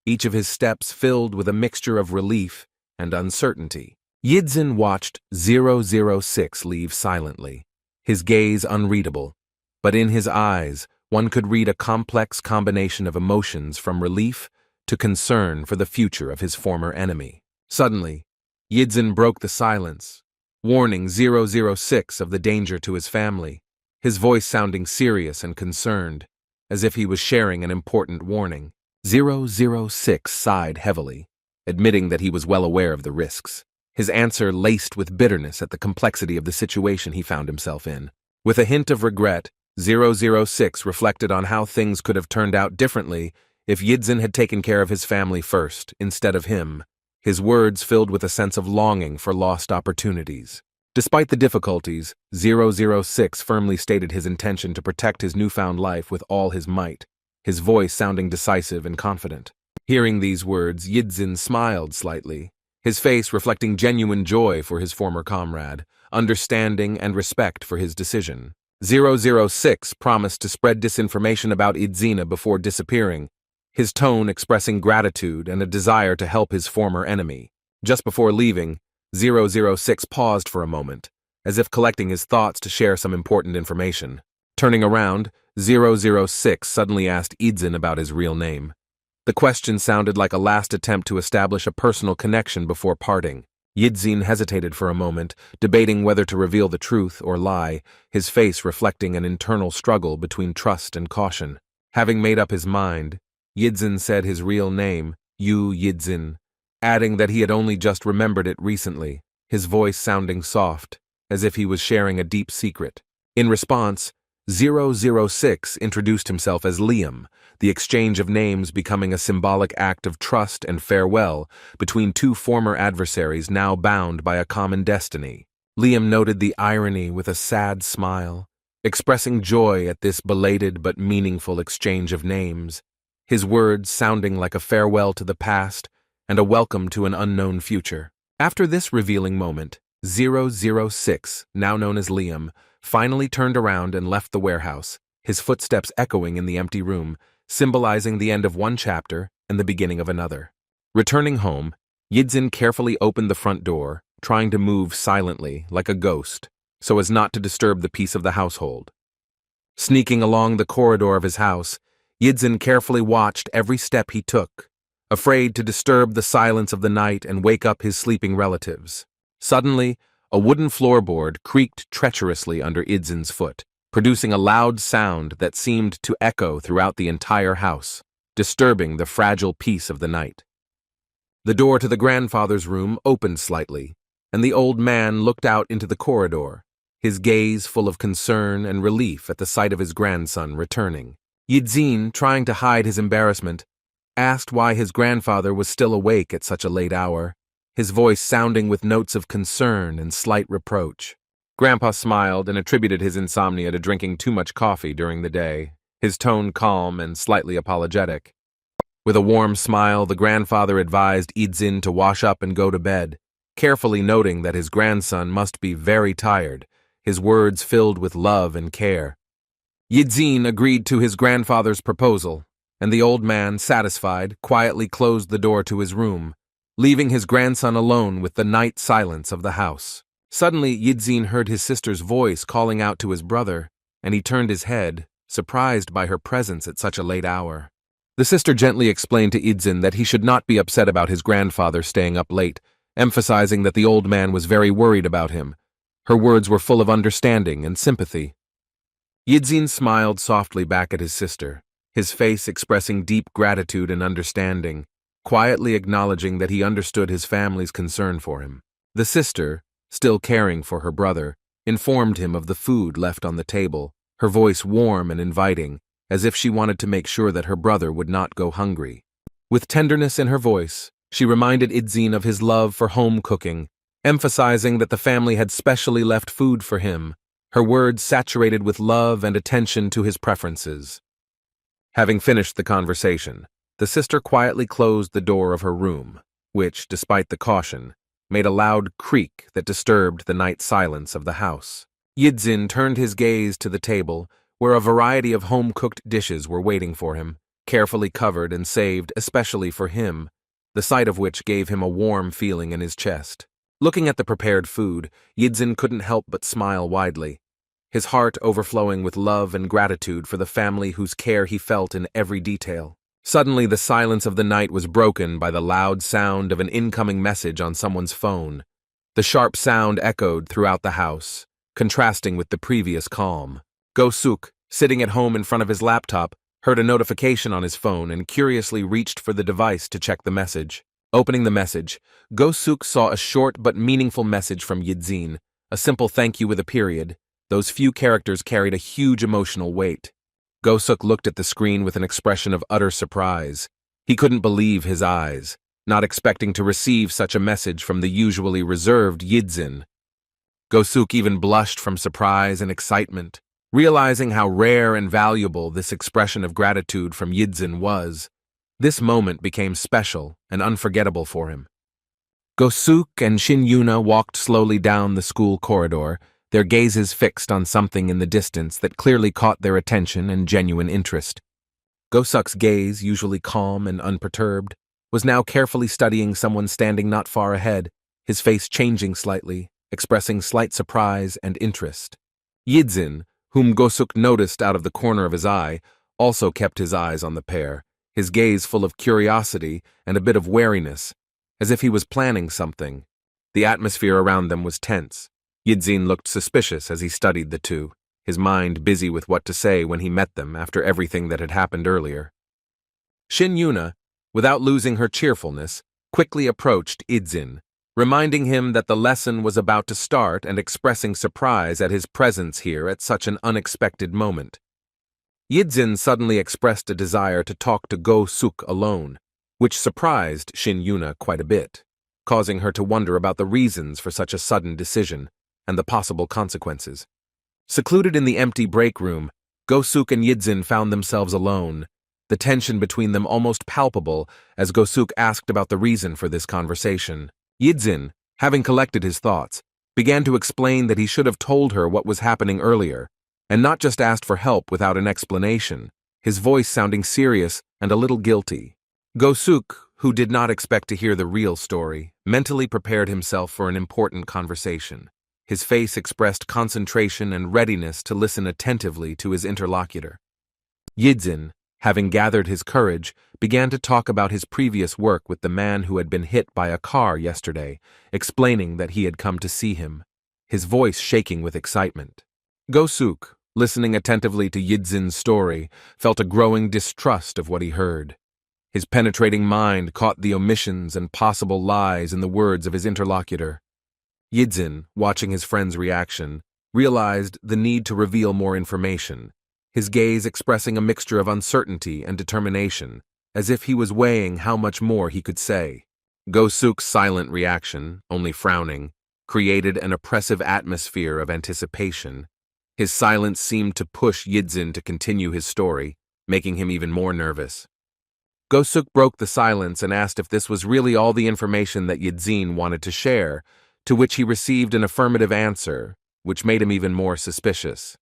each of his steps filled with a mixture of relief and uncertainty. Idzin watched 006 leave silently, his gaze unreadable, but in his eyes one could read a complex combination of emotions from relief to concern for the future of his former enemy. Suddenly, Idzin broke the silence, warning 006 of the danger to his family, his voice sounding serious and concerned, as if he was sharing an important warning. 006 sighed heavily, admitting that he was well aware of the risks, his answer laced with bitterness at the complexity of the situation he found himself in. With a hint of regret, 006 reflected on how things could have turned out differently if Idzin had taken care of his family first, instead of him, his words filled with a sense of longing for lost opportunities. Despite the difficulties, 006 firmly stated his intention to protect his newfound life with all his might, his voice sounding decisive and confident. Hearing these words, Idzin smiled slightly, his face reflecting genuine joy for his former comrade, understanding and respect for his decision. 006 promised to spread disinformation about Idzina before disappearing, his tone expressing gratitude and a desire to help his former enemy. Just before leaving, 006 paused for a moment, as if collecting his thoughts to share some important information. Turning around, 006 suddenly asked Idzin about his real name. The question sounded like a last attempt to establish a personal connection before parting. Idzin hesitated for a moment, debating whether to reveal the truth or lie, his face reflecting an internal struggle between trust and caution. Having made up his mind, Idzin said his real name, Yu Idzin, adding that he had only just remembered it recently, his voice sounding soft, as if he was sharing a deep secret. In response, 006 introduced himself as Liam, the exchange of names becoming a symbolic act of trust and farewell between two former adversaries now bound by a common destiny. Liam noted the irony with a sad smile, expressing joy at this belated but meaningful exchange of names, his words sounding like a farewell to the past and a welcome to an unknown future. After this revealing moment, 006, now known as Liam, finally turned around and left the warehouse, his footsteps echoing in the empty room, symbolizing the end of one chapter and the beginning of another. Returning home, Idzin carefully opened the front door, trying to move silently, like a ghost, so as not to disturb the peace of the household. Sneaking along the corridor of his house, Idzin carefully watched every step he took, afraid to disturb the silence of the night and wake up his sleeping relatives. Suddenly, a wooden floorboard creaked treacherously under Idzin's foot, producing a loud sound that seemed to echo throughout the entire house, disturbing the fragile peace of the night. The door to the grandfather's room opened slightly, and the old man looked out into the corridor, his gaze full of concern and relief at the sight of his grandson returning. Idzin, trying to hide his embarrassment, asked why his grandfather was still awake at such a late hour, his voice sounding with notes of concern and slight reproach. Grandpa smiled and attributed his insomnia to drinking too much coffee during the day, his tone calm and slightly apologetic. With a warm smile, the grandfather advised Idzin to wash up and go to bed, carefully noting that his grandson must be very tired, his words filled with love and care. Idzin agreed to his grandfather's proposal, and the old man, satisfied, quietly closed the door to his room, leaving his grandson alone with the night silence of the house. Suddenly, Idzin heard his sister's voice calling out to his brother, and he turned his head, surprised by her presence at such a late hour. The sister gently explained to Idzin that he should not be upset about his grandfather staying up late, emphasizing that the old man was very worried about him, Her words were full of understanding and sympathy. Yidzin smiled softly back at his sister, his face expressing deep gratitude and understanding, quietly acknowledging that he understood his family's concern for him. The sister, still caring for her brother, informed him of the food left on the table, her voice warm and inviting, as if she wanted to make sure that her brother would not go hungry. With tenderness in her voice, she reminded Yidzin of his love for home cooking, emphasizing that the family had specially left food for him, her words saturated with love and attention to his preferences. Having finished the conversation, the sister quietly closed the door of her room, which, despite the caution, made a loud creak that disturbed the night silence of the house. Yidzin turned his gaze to the table, where a variety of home-cooked dishes were waiting for him, carefully covered and saved especially for him, the sight of which gave him a warm feeling in his chest. Looking at the prepared food, Yidzin couldn't help but smile widely, his heart overflowing with love and gratitude for the family whose care he felt in every detail. Suddenly, the silence of the night was broken by the loud sound of an incoming message on someone's phone. The sharp sound echoed throughout the house, contrasting with the previous calm. Go-suk, sitting at home in front of his laptop, heard a notification on his phone and curiously reached for the device to check the message. Opening the message, Go-suk saw a short but meaningful message from Yidzin, a simple thank you with a period. Those few characters carried a huge emotional weight. Go-suk looked at the screen with an expression of utter surprise. He couldn't believe his eyes, not expecting to receive such a message from the usually reserved Yidzin. Go-suk even blushed from surprise and excitement, realizing how rare and valuable this expression of gratitude from Yidzin was. This moment became special and unforgettable for him. Go-suk and Shin Yuna walked slowly down the school corridor, their gazes fixed on something in the distance that clearly caught their attention and genuine interest. Go-suk's gaze, usually calm and unperturbed, was now carefully studying someone standing not far ahead, his face changing slightly, expressing slight surprise and interest. Yidzin, whom Go-suk noticed out of the corner of his eye, also kept his eyes on the pair, his gaze full of curiosity and a bit of wariness, as if he was planning something. The atmosphere around them was tense. Yidzin looked suspicious as he studied the two, his mind busy with what to say when he met them after everything that had happened earlier. Shin Yuna, without losing her cheerfulness, quickly approached Yidzin, reminding him that the lesson was about to start and expressing surprise at his presence here at such an unexpected moment. Yidzin suddenly expressed a desire to talk to Go-suk alone, which surprised Shin Yuna quite a bit, causing her to wonder about the reasons for such a sudden decision and the possible consequences. Secluded in the empty break room, Go-suk and Yidzin found themselves alone, the tension between them almost palpable as Go-suk asked about the reason for this conversation. Yidzin, having collected his thoughts, began to explain that he should have told her what was happening earlier, and not just asked for help without an explanation, his voice sounding serious and a little guilty. Go-suk, who did not expect to hear the real story, mentally prepared himself for an important conversation. His face expressed concentration and readiness to listen attentively to his interlocutor. Yidzin, having gathered his courage, began to talk about his previous work with the man who had been hit by a car yesterday, explaining that he had come to see him, his voice shaking with excitement. Go-suk, listening attentively to Yidzin's story, felt a growing distrust of what he heard. His penetrating mind caught the omissions and possible lies in the words of his interlocutor. Yidzin, watching his friend's reaction, realized the need to reveal more information, his gaze expressing a mixture of uncertainty and determination, as if he was weighing how much more he could say. Go-suk's silent reaction, only frowning, created an oppressive atmosphere of anticipation. His silence seemed to push Yidzin to continue his story, making him even more nervous. Go-suk broke the silence and asked if this was really all the information that Yidzin wanted to share, to which he received an affirmative answer, which made him even more suspicious.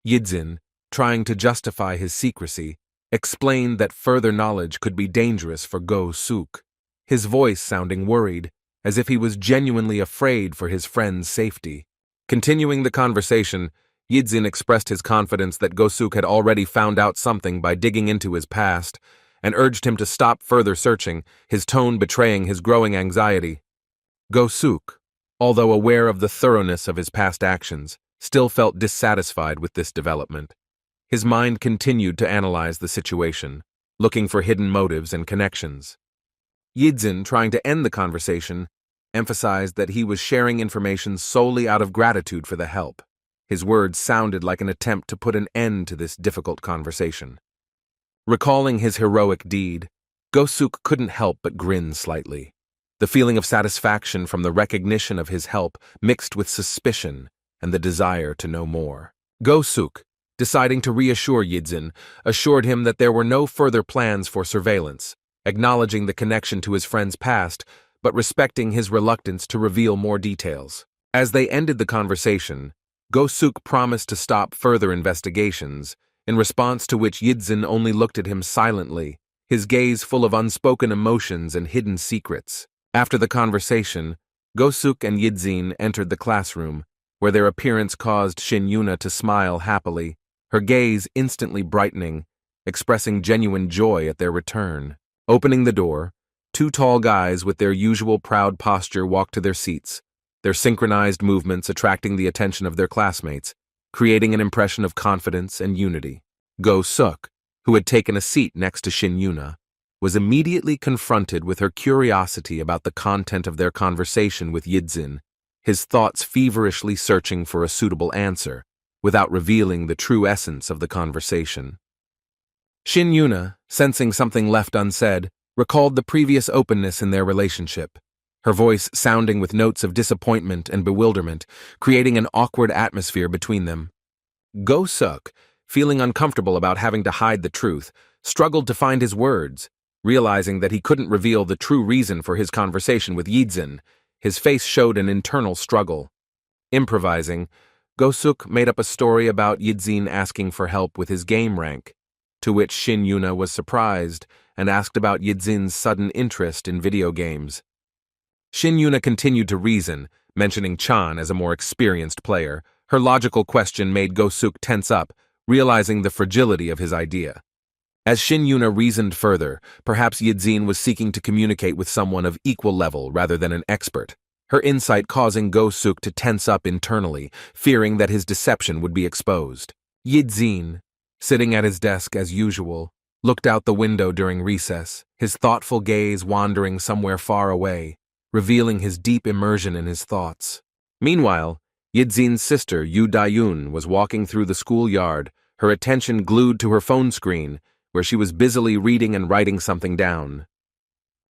Yidzin, trying to justify his secrecy, explained that further knowledge could be dangerous for Go-suk, his voice sounding worried, as if he was genuinely afraid for his friend's safety. Continuing the conversation, Yidzin expressed his confidence that Go-suk had already found out something by digging into his past, and urged him to stop further searching, his tone betraying his growing anxiety. Go-suk, although aware of the thoroughness of his past actions, still felt dissatisfied with this development. His mind continued to analyze the situation, looking for hidden motives and connections. Yidzin, trying to end the conversation, emphasized that he was sharing information solely out of gratitude for the help. His words sounded like an attempt to put an end to this difficult conversation. Recalling his heroic deed, Go-suk couldn't help but grin slightly. The feeling of satisfaction from the recognition of his help mixed with suspicion and the desire to know more. Go-suk, deciding to reassure Yidzin, assured him that there were no further plans for surveillance, acknowledging the connection to his friend's past, but respecting his reluctance to reveal more details. As they ended the conversation, Go-suk promised to stop further investigations, in response to which Yidzin only looked at him silently, his gaze full of unspoken emotions and hidden secrets. After the conversation, Go-suk and Yidzin entered the classroom, where their appearance caused Shin Yuna to smile happily, her gaze instantly brightening, expressing genuine joy at their return. Opening the door, two tall guys with their usual proud posture walked to their seats, their synchronized movements attracting the attention of their classmates, creating an impression of confidence and unity. Go-suk, who had taken a seat next to Shin Yuna, was immediately confronted with her curiosity about the content of their conversation with Yidzin, his thoughts feverishly searching for a suitable answer, without revealing the true essence of the conversation. Shin Yuna, sensing something left unsaid, recalled the previous openness in their relationship, her voice sounding with notes of disappointment and bewilderment, creating an awkward atmosphere between them. Go-suk, feeling uncomfortable about having to hide the truth, struggled to find his words, realizing that he couldn't reveal the true reason for his conversation with Yidzin. His face showed an internal struggle. Improvising, Go-suk made up a story about Yidzin asking for help with his game rank, to which Shin Yuna was surprised and asked about Yidzin's sudden interest in video games. Shin Yuna continued to reason, mentioning Chan as a more experienced player. Her logical question made Go-suk tense up, realizing the fragility of his idea. As Shin Yuna reasoned further, perhaps Yidzin was seeking to communicate with someone of equal level rather than an expert, her insight causing Go-suk to tense up internally, fearing that his deception would be exposed. Yidzin, sitting at his desk as usual, looked out the window during recess, his thoughtful gaze wandering somewhere far away, revealing his deep immersion in his thoughts. Meanwhile, Yidzin's sister, Yu Dayun, was walking through the schoolyard, her attention glued to her phone screen, where she was busily reading and writing something down.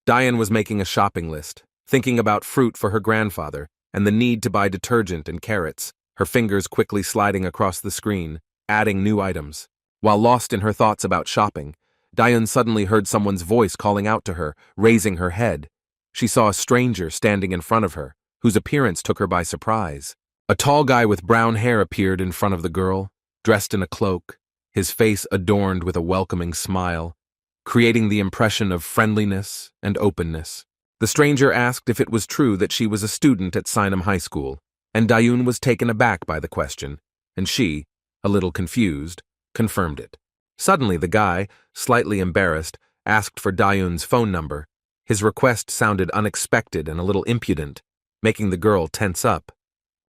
Dayan was making a shopping list, thinking about fruit for her grandfather and the need to buy detergent and carrots, her fingers quickly sliding across the screen, adding new items. While lost in her thoughts about shopping, Dayan suddenly heard someone's voice calling out to her, raising her head. She saw a stranger standing in front of her, whose appearance took her by surprise. A tall guy with brown hair appeared in front of the girl, dressed in a cloak, his face adorned with a welcoming smile, creating the impression of friendliness and openness. The stranger asked if it was true that she was a student at Sinam High School, and Dayun was taken aback by the question, and she, a little confused, confirmed it. Suddenly the guy, slightly embarrassed, asked for Dayun's phone number. His request sounded unexpected and a little impudent, making the girl tense up.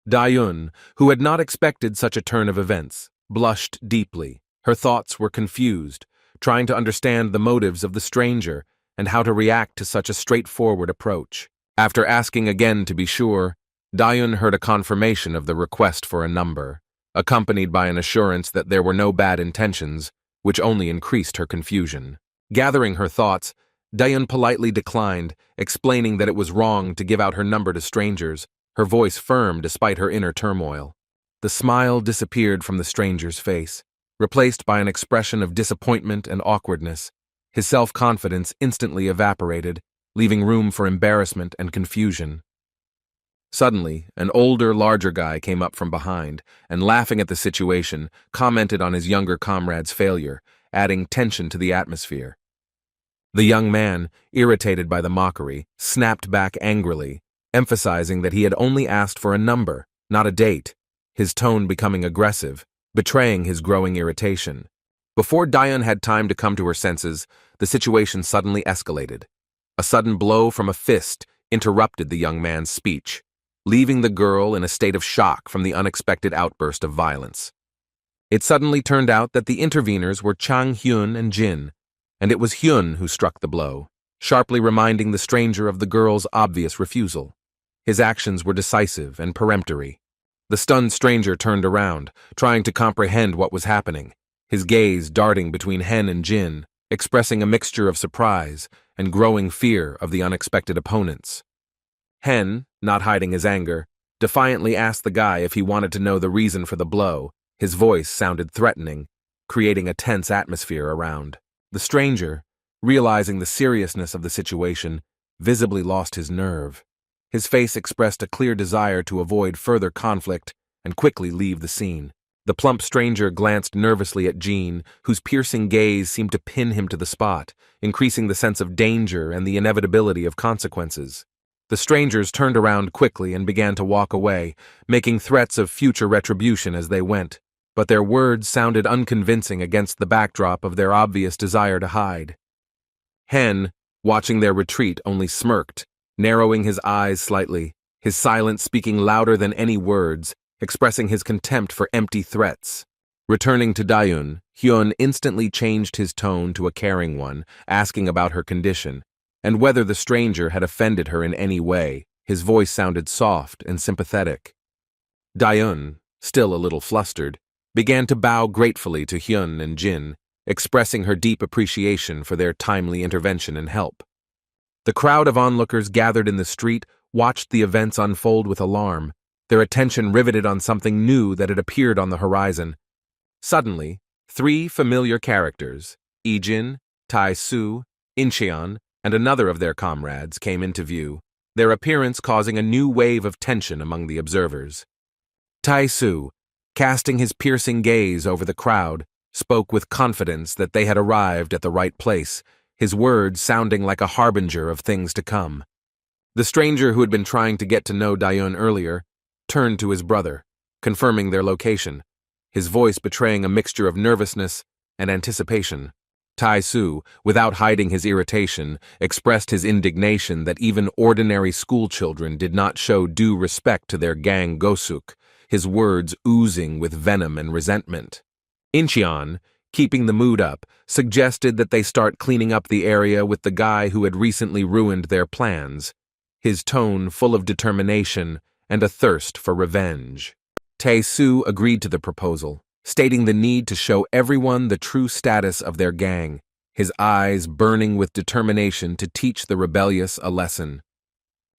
Dayun, who had not expected such a turn of events, blushed deeply. Her thoughts were confused, trying to understand the motives of the stranger and how to react to such a straightforward approach. After asking again to be sure, Dayun heard a confirmation of the request for a number, accompanied by an assurance that there were no bad intentions, which only increased her confusion. Gathering her thoughts, Dayun politely declined, explaining that it was wrong to give out her number to strangers, her voice firm despite her inner turmoil. The smile disappeared from the stranger's face, replaced by an expression of disappointment and awkwardness. His self-confidence instantly evaporated, leaving room for embarrassment and confusion. Suddenly, an older, larger guy came up from behind and, laughing at the situation, commented on his younger comrade's failure, adding tension to the atmosphere. The young man, irritated by the mockery, snapped back angrily, emphasizing that he had only asked for a number, not a date, his tone becoming aggressive, betraying his growing irritation. Before Dayun had time to come to her senses, the situation suddenly escalated. A sudden blow from a fist interrupted the young man's speech. leaving the girl in a state of shock from the unexpected outburst of violence. It suddenly turned out that the interveners were Chang Hyun and Jin, and it was Hyun who struck the blow, sharply reminding the stranger of the girl's obvious refusal. His actions were decisive and peremptory. The stunned stranger turned around, trying to comprehend what was happening, his gaze darting between Hen and Jin, expressing a mixture of surprise and growing fear of the unexpected opponents. Hen, not hiding his anger, defiantly asked the guy if he wanted to know the reason for the blow. His voice sounded threatening, creating a tense atmosphere around. The stranger, realizing the seriousness of the situation, visibly lost his nerve. His face expressed a clear desire to avoid further conflict and quickly leave the scene. The plump stranger glanced nervously at Jean, whose piercing gaze seemed to pin him to the spot, increasing the sense of danger and the inevitability of consequences. The strangers turned around quickly and began to walk away, making threats of future retribution as they went, but their words sounded unconvincing against the backdrop of their obvious desire to hide. Hen, watching their retreat, only smirked, narrowing his eyes slightly, his silence speaking louder than any words, expressing his contempt for empty threats. Returning to Dayun, Hyun instantly changed his tone to a caring one, asking about her condition, and whether the stranger had offended her in any way. His voice sounded soft and sympathetic. Dayun, still a little flustered, began to bow gratefully to Hyun and Jin, expressing her deep appreciation for their timely intervention and help. The crowd of onlookers gathered in the street watched the events unfold with alarm, their attention riveted on something new that had appeared on the horizon. Suddenly, three familiar characters, Ijin, Tai-Su, Incheon, and another of their comrades came into view, their appearance causing a new wave of tension among the observers. Tai-Su, casting his piercing gaze over the crowd, spoke with confidence that they had arrived at the right place, his words sounding like a harbinger of things to come. The stranger who had been trying to get to know Dayun earlier turned to his brother, confirming their location, his voice betraying a mixture of nervousness and anticipation. Tai-Su, without hiding his irritation, expressed his indignation that even ordinary schoolchildren did not show due respect to their gang Gosuk, his words oozing with venom and resentment. Incheon, keeping the mood up, suggested that they start cleaning up the area with the guy who had recently ruined their plans, his tone full of determination and a thirst for revenge. Tai-Su agreed to the proposal, stating the need to show everyone the true status of their gang, his eyes burning with determination to teach the rebellious a lesson.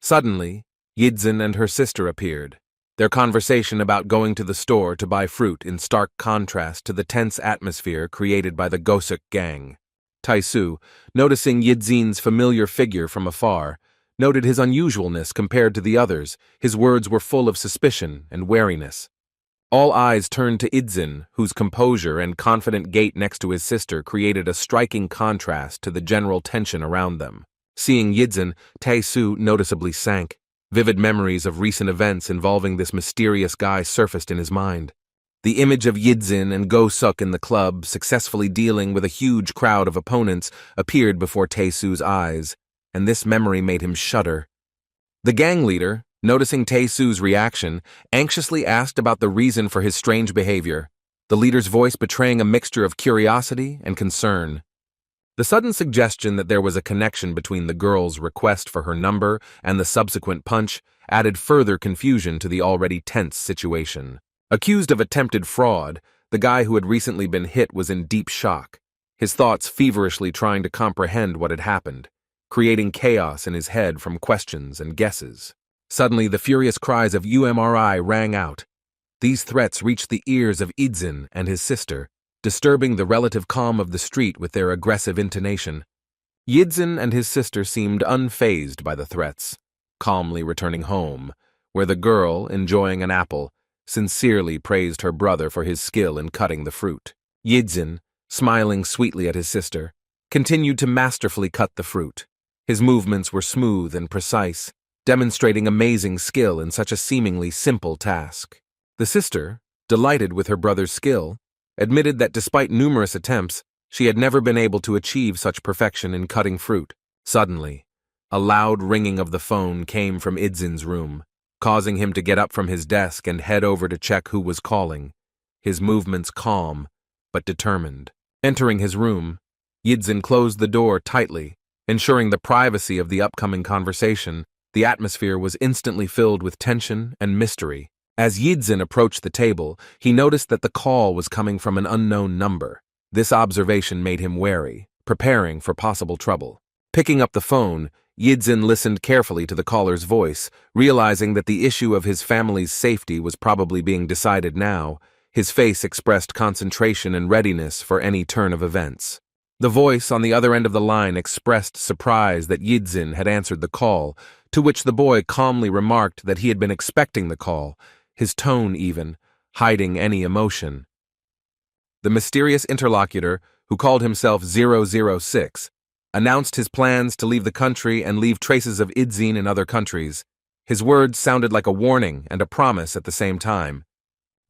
Suddenly, Yidzin and her sister appeared, their conversation about going to the store to buy fruit in stark contrast to the tense atmosphere created by the Gosuk gang. Tai-Su, noticing Yidzin's familiar figure from afar, noted his unusualness compared to the others. His words were full of suspicion and wariness. All eyes turned to Yidzin, whose composure and confident gait next to his sister created a striking contrast to the general tension around them. Seeing Yidzin, Tai-Su noticeably sank. Vivid memories of recent events involving this mysterious guy surfaced in his mind. The image of Yidzin and Go-Suk in the club, successfully dealing with a huge crowd of opponents, appeared before Tai-Su's eyes, and this memory made him shudder. The gang leader, noticing Tai-Su's reaction, anxiously asked about the reason for his strange behavior, the leader's voice betraying a mixture of curiosity and concern. The sudden suggestion that there was a connection between the girl's request for her number and the subsequent punch added further confusion to the already tense situation. Accused of attempted fraud, the guy who had recently been hit was in deep shock, his thoughts feverishly trying to comprehend what had happened, creating chaos in his head from questions and guesses. Suddenly, the furious cries of UMRI rang out. These threats reached the ears of Yidzin and his sister, disturbing the relative calm of the street with their aggressive intonation. Yidzin and his sister seemed unfazed by the threats, calmly returning home, where the girl, enjoying an apple, sincerely praised her brother for his skill in cutting the fruit. Yidzin, smiling sweetly at his sister, continued to masterfully cut the fruit. His movements were smooth and precise, demonstrating amazing skill in such a seemingly simple task. The sister, delighted with her brother's skill, admitted that despite numerous attempts, she had never been able to achieve such perfection in cutting fruit. Suddenly, a loud ringing of the phone came from Idzin's room, causing him to get up from his desk and head over to check who was calling, his movements calm but determined. Entering his room, Yidzin closed the door tightly, ensuring the privacy of the upcoming conversation. The atmosphere was instantly filled with tension and mystery. As Yidzin approached the table, he noticed that the call was coming from an unknown number. This observation made him wary, preparing for possible trouble. Picking up the phone, Yidzin listened carefully to the caller's voice, realizing that the issue of his family's safety was probably being decided now. His face expressed concentration and readiness for any turn of events. The voice on the other end of the line expressed surprise that Yidzin had answered the call, to which the boy calmly remarked that he had been expecting the call, his tone even, hiding any emotion. The mysterious interlocutor, who called himself 006, announced his plans to leave the country and leave traces of Yidzin in other countries. His words sounded like a warning and a promise at the same time.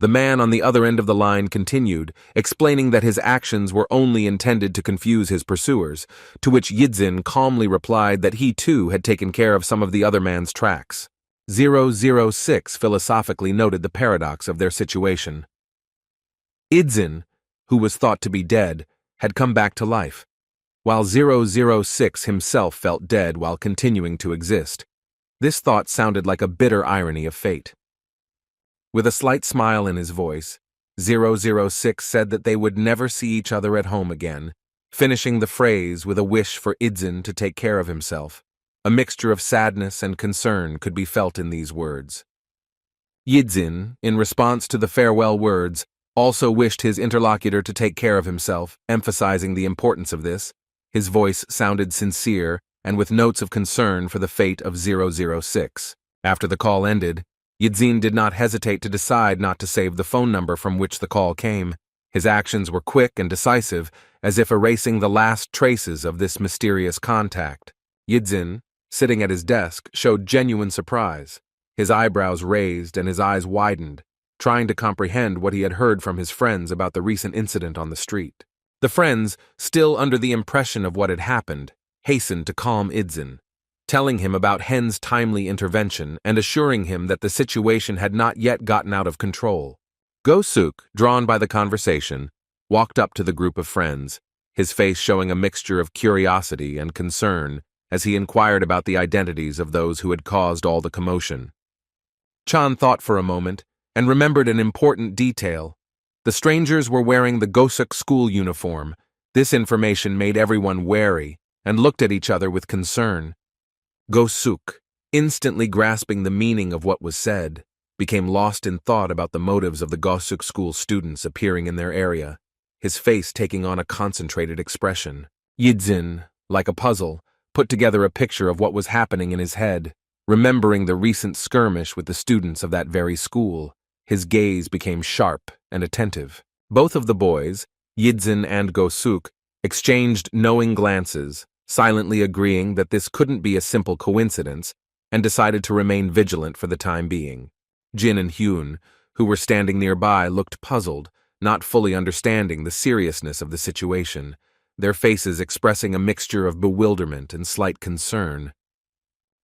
The man on the other end of the line continued, explaining that his actions were only intended to confuse his pursuers, to which Yidzin calmly replied that he too had taken care of some of the other man's tracks. 006 philosophically noted the paradox of their situation. Yidzin, who was thought to be dead, had come back to life, while 006 himself felt dead while continuing to exist. This thought sounded like a bitter irony of fate. With a slight smile in his voice, 006 said that they would never see each other at home again, finishing the phrase with a wish for Yidzin to take care of himself. A mixture of sadness and concern could be felt in these words. Yidzin, in response to the farewell words, also wished his interlocutor to take care of himself, emphasizing the importance of this. His voice sounded sincere and with notes of concern for the fate of 006. After the call ended, Yidzin did not hesitate to decide not to save the phone number from which the call came. His actions were quick and decisive, as if erasing the last traces of this mysterious contact. Yidzin, sitting at his desk, showed genuine surprise. His eyebrows raised and his eyes widened, trying to comprehend what he had heard from his friends about the recent incident on the street. The friends, still under the impression of what had happened, hastened to calm Yidzin, telling him about Hen's timely intervention and assuring him that the situation had not yet gotten out of control. Go-suk, drawn by the conversation, walked up to the group of friends, his face showing a mixture of curiosity and concern as he inquired about the identities of those who had caused all the commotion. Chan thought for a moment and remembered an important detail. The strangers were wearing the Go-suk school uniform. This information made everyone wary and looked at each other with concern. Go-suk, instantly grasping the meaning of what was said, became lost in thought about the motives of the Go-suk school students appearing in their area, his face taking on a concentrated expression. Yidzin, like a puzzle, put together a picture of what was happening in his head, remembering the recent skirmish with the students of that very school. His gaze became sharp and attentive. Both of the boys, Yidzin and Go-suk, exchanged knowing glances, silently agreeing that this couldn't be a simple coincidence, and decided to remain vigilant for the time being. Jin and Hyun, who were standing nearby, looked puzzled, not fully understanding the seriousness of the situation, their faces expressing a mixture of bewilderment and slight concern.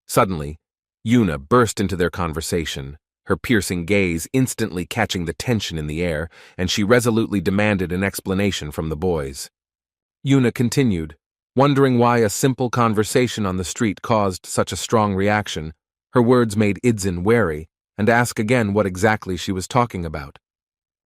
Suddenly, Yuna burst into their conversation, her piercing gaze instantly catching the tension in the air, and she resolutely demanded an explanation from the boys. Yuna continued, wondering why a simple conversation on the street caused such a strong reaction. Her words made Yidzin wary and asked again what exactly she was talking about.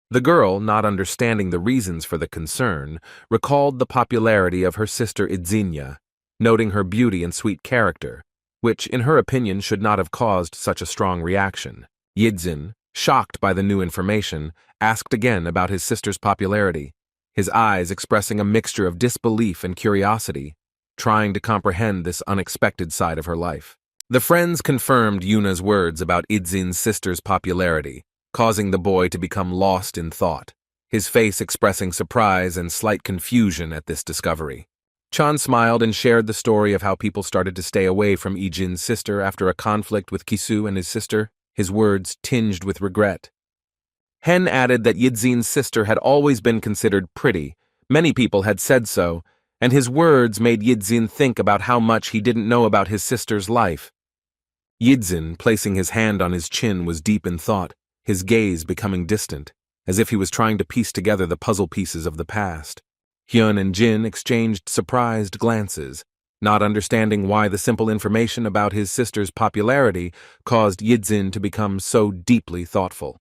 The girl, not understanding the reasons for the concern, recalled the popularity of her sister Yidzinya, noting her beauty and sweet character, which, in her opinion, should not have caused such a strong reaction. Yidzin, shocked by the new information, asked again about his sister's popularity, his eyes expressing a mixture of disbelief and curiosity, trying to comprehend this unexpected side of her life. The friends confirmed Yuna's words about Yidzin's sister's popularity, causing the boy to become lost in thought, his face expressing surprise and slight confusion at this discovery. Chan smiled and shared the story of how people started to stay away from Yijin's sister after a conflict with Kisu and his sister, his words tinged with regret. Hen added that Yidzin's sister had always been considered pretty. Many people had said so, and his words made Yidzin think about how much he didn't know about his sister's life. Yidzin, placing his hand on his chin, was deep in thought, his gaze becoming distant, as if he was trying to piece together the puzzle pieces of the past. Hyun and Jin exchanged surprised glances, not understanding why the simple information about his sister's popularity caused Yidzin to become so deeply thoughtful.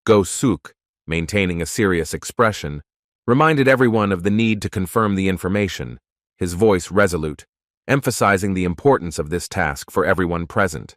Go-suk, maintaining a serious expression, reminded everyone of the need to confirm the information, his voice resolute, emphasizing the importance of this task for everyone present.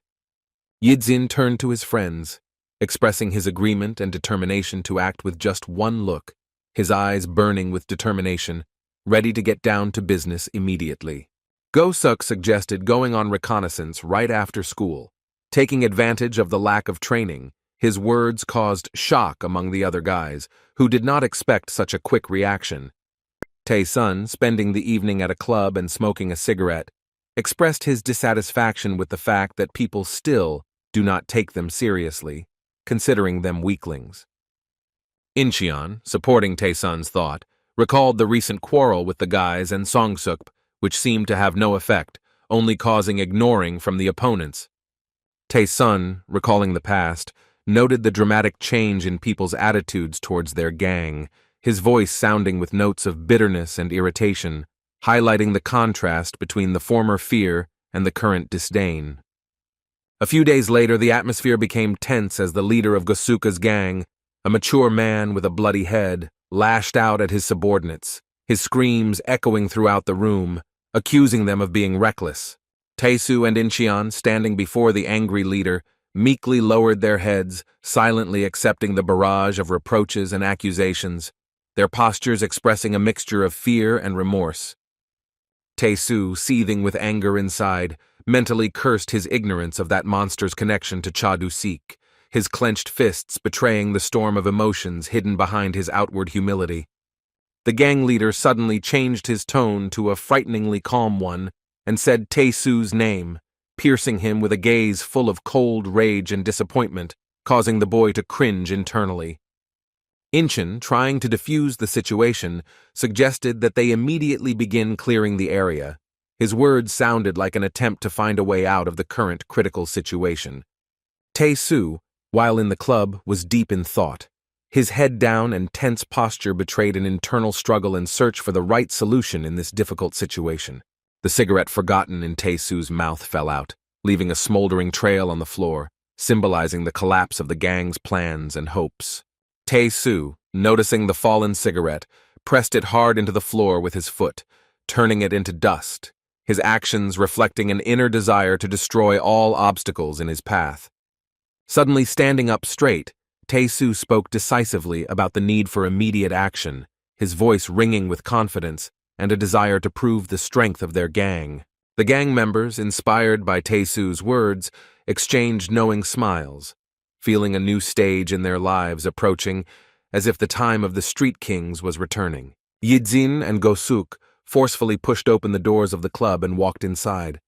Yidzin turned to his friends, expressing his agreement and determination to act with just one look, his eyes burning with determination, ready to get down to business immediately. Go-suk suggested going on reconnaissance right after school. Taking advantage of the lack of training, his words caused shock among the other guys, who did not expect such a quick reaction. Tae-sun, spending the evening at a club and smoking a cigarette, expressed his dissatisfaction with the fact that people still do not take them seriously, considering them weaklings. Incheon, supporting Tae-sun's thought, recalled the recent quarrel with the guys and Song-suk, which seemed to have no effect, only causing ignoring from the opponents. Tae-sun, recalling the past, noted the dramatic change in people's attitudes towards their gang, his voice sounding with notes of bitterness and irritation, highlighting the contrast between the former fear and the current disdain. A few days later, the atmosphere became tense as the leader of Gosuka's gang, a mature man with a bloody head, lashed out at his subordinates, his screams echoing throughout the room, accusing them of being reckless. Tae-soo and Incheon, standing before the angry leader, meekly lowered their heads, silently accepting the barrage of reproaches and accusations, their postures expressing a mixture of fear and remorse. Tae-soo, seething with anger inside, mentally cursed his ignorance of that monster's connection to Cha-do-sik, his clenched fists betraying the storm of emotions hidden behind his outward humility. The gang leader suddenly changed his tone to a frighteningly calm one and said Tae-soo's name, piercing him with a gaze full of cold rage and disappointment, causing the boy to cringe internally. Incheon, trying to defuse the situation, suggested that they immediately begin clearing the area. His words sounded like an attempt to find a way out of the current critical situation. Tae-soo, while in the club, was deep in thought. His head down and tense posture betrayed an internal struggle and search for the right solution in this difficult situation. The cigarette forgotten in Tae-soo's mouth fell out, leaving a smoldering trail on the floor, symbolizing the collapse of the gang's plans and hopes. Tae-soo, noticing the fallen cigarette, pressed it hard into the floor with his foot, turning it into dust, his actions reflecting an inner desire to destroy all obstacles in his path. Suddenly standing up straight, Tae-soo spoke decisively about the need for immediate action, his voice ringing with confidence and a desire to prove the strength of their gang. The gang members, inspired by Tae-soo's words, exchanged knowing smiles, feeling a new stage in their lives approaching, as if the time of the Street Kings was returning. Yidzin and Go-suk forcefully pushed open the doors of the club and walked inside,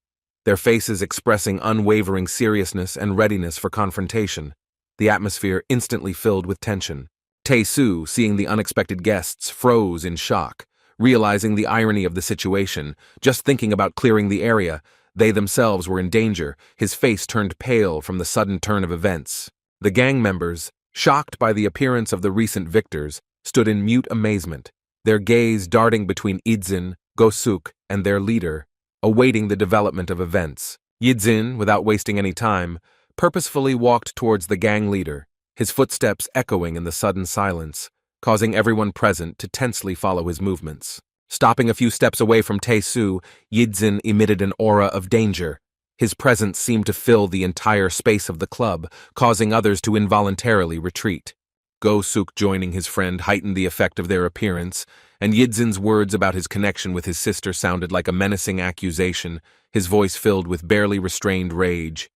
their faces expressing unwavering seriousness and readiness for confrontation. The atmosphere instantly filled with tension. Tae-soo, seeing the unexpected guests, froze in shock, realizing the irony of the situation. Just thinking about clearing the area, they themselves were in danger. His face turned pale from the sudden turn of events. The gang members, shocked by the appearance of the recent victors, stood in mute amazement, their gaze darting between Yidzin, Go-suk, and their leader, awaiting the development of events. Yidzin, without wasting any time, purposefully walked towards the gang leader, his footsteps echoing in the sudden silence, causing everyone present to tensely follow his movements. Stopping a few steps away from Tae-soo, Yidzin emitted an aura of danger. His presence seemed to fill the entire space of the club, causing others to involuntarily retreat. Go-suk joining his friend heightened the effect of their appearance, and Yidzin's words about his connection with his sister sounded like a menacing accusation, his voice filled with barely restrained rage.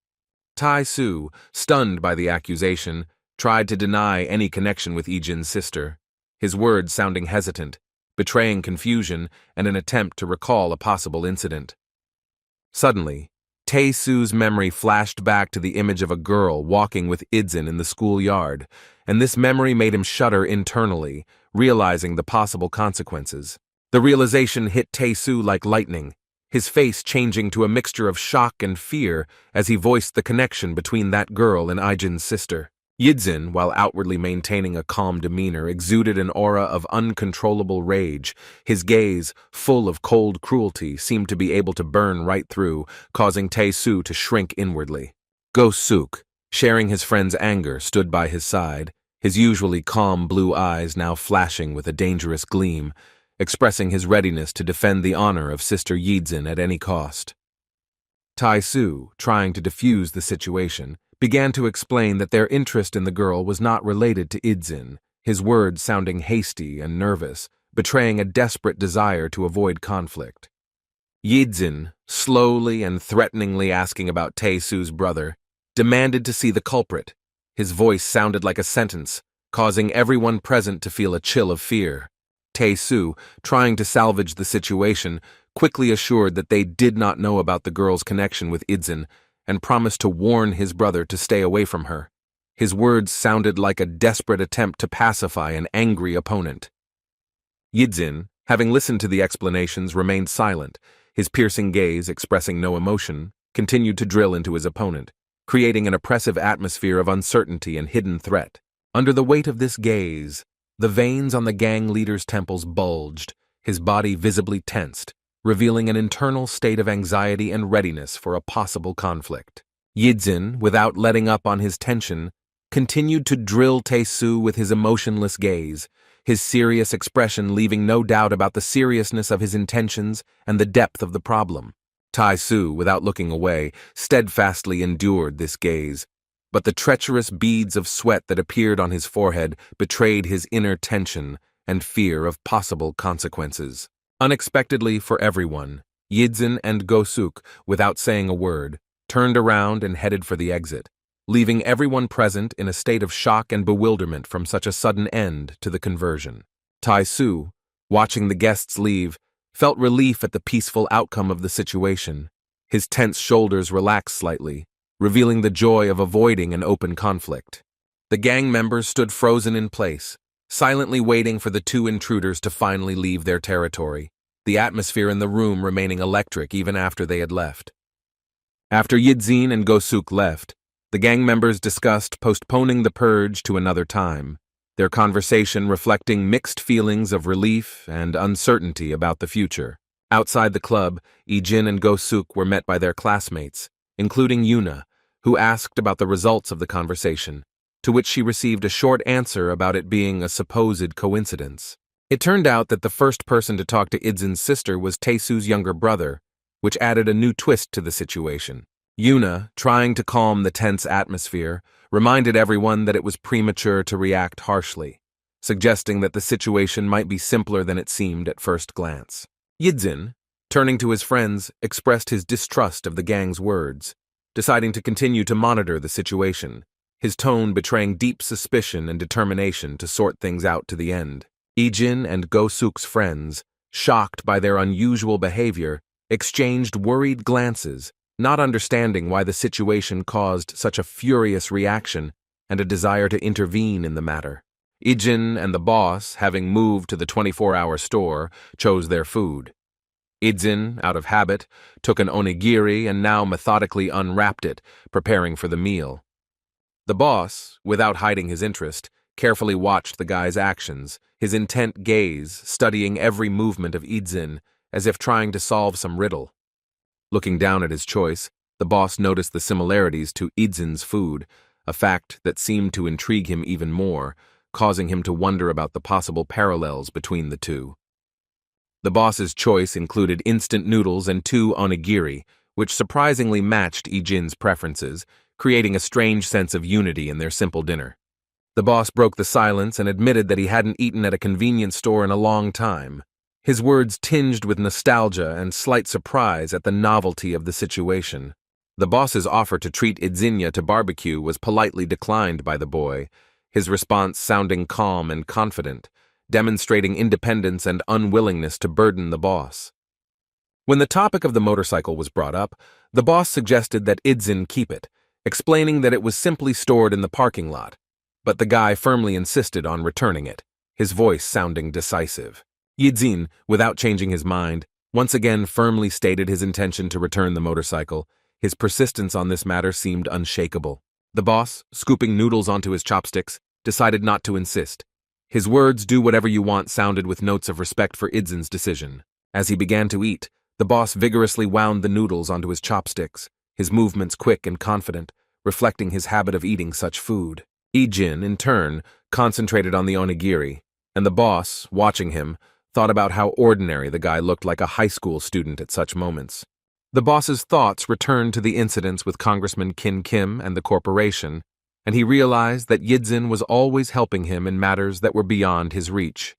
Tae-soo, stunned by the accusation, tried to deny any connection with Yijin's sister, his words sounding hesitant, betraying confusion and an attempt to recall a possible incident. Suddenly, Tae-soo's memory flashed back to the image of a girl walking with Yijin in the schoolyard, and this memory made him shudder internally, realizing the possible consequences. The realization hit Tae-soo like lightning. his face changing to a mixture of shock and fear as he voiced the connection between that girl and Ijin's sister. Yidzin, while outwardly maintaining a calm demeanor, exuded an aura of uncontrollable rage. His gaze, full of cold cruelty, seemed to be able to burn right through, causing Tae-soo to shrink inwardly. Go-suk, sharing his friend's anger, stood by his side, his usually calm blue eyes now flashing with a dangerous gleam, expressing his readiness to defend the honor of Sister Yidzin at any cost. Tae-soo, trying to defuse the situation, began to explain that their interest in the girl was not related to Yidzin, his words sounding hasty and nervous, betraying a desperate desire to avoid conflict. Yidzin, slowly and threateningly asking about Tae-soo's brother, demanded to see the culprit. His voice sounded like a sentence, causing everyone present to feel a chill of fear. Tae-soo, trying to salvage the situation, quickly assured that they did not know about the girl's connection with Yidzin and promised to warn his brother to stay away from her. His words sounded like a desperate attempt to pacify an angry opponent. Yidzin, having listened to the explanations, remained silent, his piercing gaze, expressing no emotion, continued to drill into his opponent, creating an oppressive atmosphere of uncertainty and hidden threat. Under the weight of this gaze, the veins on the gang leader's temples bulged, his body visibly tensed, revealing an internal state of anxiety and readiness for a possible conflict. Yidzin, without letting up on his tension, continued to drill Tae-soo with his emotionless gaze, his serious expression leaving no doubt about the seriousness of his intentions and the depth of the problem. Tae-soo, without looking away, steadfastly endured this gaze, but the treacherous beads of sweat that appeared on his forehead betrayed his inner tension and fear of possible consequences. Unexpectedly for everyone, Yidzin and Go-suk, without saying a word, turned around and headed for the exit, leaving everyone present in a state of shock and bewilderment from such a sudden end to the conversion. Tae-soo, watching the guests leave, felt relief at the peaceful outcome of the situation. His tense shoulders relaxed slightly, revealing the joy of avoiding an open conflict. The gang members stood frozen in place, silently waiting for the two intruders to finally leave their territory, the atmosphere in the room remaining electric even after they had left. After Yidzin and Go-suk left, the gang members discussed postponing the purge to another time, their conversation reflecting mixed feelings of relief and uncertainty about the future. Outside the club, Ijin and Go-suk were met by their classmates, including Yuna, who asked about the results of the conversation, to which she received a short answer about it being a supposed coincidence. It turned out that the first person to talk to Idzin's sister was Tae-soo's younger brother, which added a new twist to the situation. Yuna, trying to calm the tense atmosphere, reminded everyone that it was premature to react harshly, suggesting that the situation might be simpler than it seemed at first glance. Yidzin, turning to his friends, expressed his distrust of the gang's words, deciding to continue to monitor the situation, his tone betraying deep suspicion and determination to sort things out to the end. Ijin and Go-suk's friends, shocked by their unusual behavior, exchanged worried glances, not understanding why the situation caused such a furious reaction and a desire to intervene in the matter. Ijin and the boss, having moved to the 24-hour store, chose their food. Ijin, out of habit, took an onigiri and now methodically unwrapped it, preparing for the meal. The boss, without hiding his interest, carefully watched the guy's actions, his intent gaze studying every movement of Ijin as if trying to solve some riddle. Looking down at his choice, the boss noticed the similarities to Idzin's food, a fact that seemed to intrigue him even more, causing him to wonder about the possible parallels between the two. The boss's choice included instant noodles and 2 onigiri, which surprisingly matched Ijin's preferences, creating a strange sense of unity in their simple dinner. The boss broke the silence and admitted that he hadn't eaten at a convenience store in a long time, his words tinged with nostalgia and slight surprise at the novelty of the situation. The boss's offer to treat Idzinya to barbecue was politely declined by the boy, his response sounding calm and confident, demonstrating independence and unwillingness to burden the boss. When the topic of the motorcycle was brought up, the boss suggested that Idzin keep it, explaining that it was simply stored in the parking lot, but the guy firmly insisted on returning it, his voice sounding decisive. Yidzin, without changing his mind, once again firmly stated his intention to return the motorcycle. His persistence on this matter seemed unshakable. The boss, scooping noodles onto his chopsticks, decided not to insist. His words, "do whatever you want," sounded with notes of respect for Idzin's decision. As he began to eat, the boss vigorously wound the noodles onto his chopsticks, his movements quick and confident, reflecting his habit of eating such food. Ijin, in turn, concentrated on the onigiri, and the boss, watching him, thought about how ordinary the guy looked, like a high school student at such moments. The boss's thoughts returned to the incidents with Congressman Kim and the corporation, and he realized that Yidzin was always helping him in matters that were beyond his reach.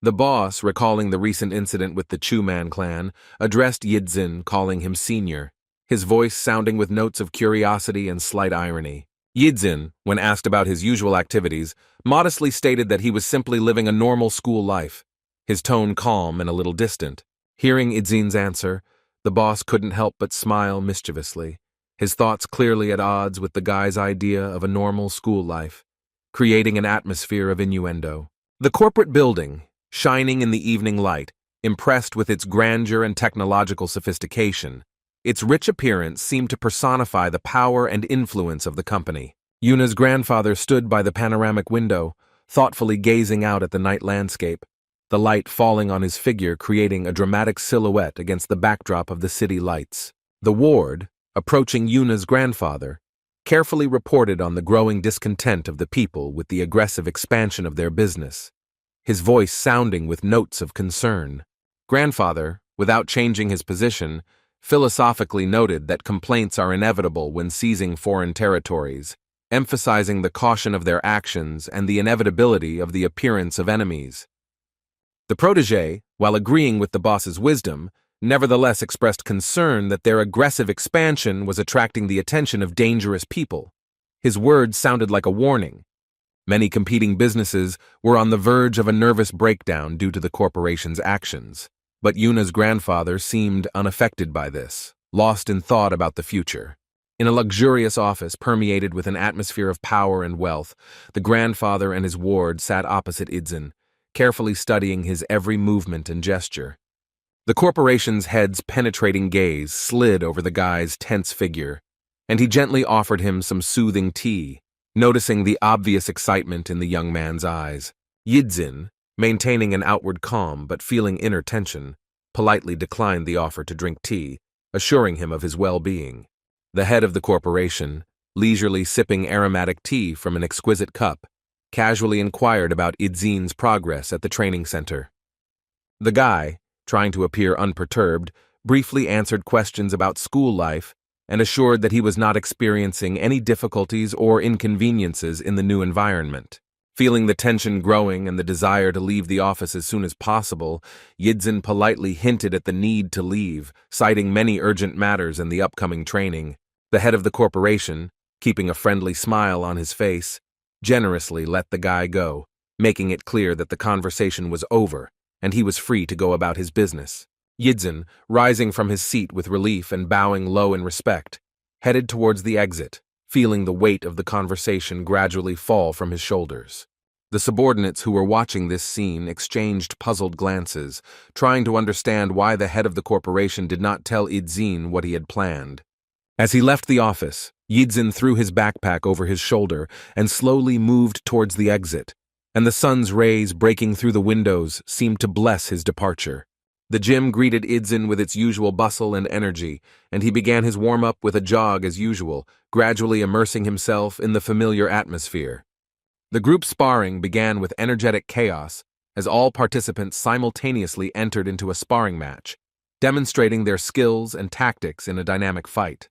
The boss, recalling the recent incident with the Chu-Man clan, addressed Yidzin, calling him senior, his voice sounding with notes of curiosity and slight irony. Yidzin, when asked about his usual activities, modestly stated that he was simply living a normal school life, his tone calm and a little distant. Hearing Idzin's answer, the boss couldn't help but smile mischievously, his thoughts clearly at odds with the guy's idea of a normal school life, creating an atmosphere of innuendo. The corporate building, shining in the evening light, impressed with its grandeur and technological sophistication, its rich appearance seemed to personify the power and influence of the company. Yuna's grandfather stood by the panoramic window, thoughtfully gazing out at the night landscape, the light falling on his figure creating a dramatic silhouette against the backdrop of the city lights. The ward, approaching Yuna's grandfather, carefully reported on the growing discontent of the people with the aggressive expansion of their business, his voice sounding with notes of concern. Grandfather, without changing his position, philosophically noted that complaints are inevitable when seizing foreign territories, emphasizing the caution of their actions and the inevitability of the appearance of enemies. The protégé, while agreeing with the boss's wisdom, nevertheless expressed concern that their aggressive expansion was attracting the attention of dangerous people. His words sounded like a warning. Many competing businesses were on the verge of a nervous breakdown due to the corporation's actions, but Yuna's grandfather seemed unaffected by this, lost in thought about the future. In a luxurious office permeated with an atmosphere of power and wealth, the grandfather and his ward sat opposite Idzin, carefully studying his every movement and gesture. The corporation's head's penetrating gaze slid over the guy's tense figure, and he gently offered him some soothing tea, noticing the obvious excitement in the young man's eyes. Yidzin, maintaining an outward calm but feeling inner tension, politely declined the offer to drink tea, assuring him of his well-being. The head of the corporation, leisurely sipping aromatic tea from an exquisite cup, casually inquired about Idzin's progress at the training center. The guy, trying to appear unperturbed, briefly answered questions about school life and assured that he was not experiencing any difficulties or inconveniences in the new environment. Feeling the tension growing and the desire to leave the office as soon as possible, Yidzin politely hinted at the need to leave, citing many urgent matters and the upcoming training. The head of the corporation, keeping a friendly smile on his face, generously let the guy go, making it clear that the conversation was over and he was free to go about his business. Yidzin, rising from his seat with relief and bowing low in respect, headed towards the exit, feeling the weight of the conversation gradually fall from his shoulders. The subordinates who were watching this scene exchanged puzzled glances, trying to understand why the head of the corporation did not tell Idzin what he had planned. As he left the office, Yidzin threw his backpack over his shoulder and slowly moved towards the exit, and the sun's rays breaking through the windows seemed to bless his departure. The gym greeted Idzin with its usual bustle and energy, and he began his warm-up with a jog as usual, gradually immersing himself in the familiar atmosphere. The group sparring began with energetic chaos as all participants simultaneously entered into a sparring match, demonstrating their skills and tactics in a dynamic fight.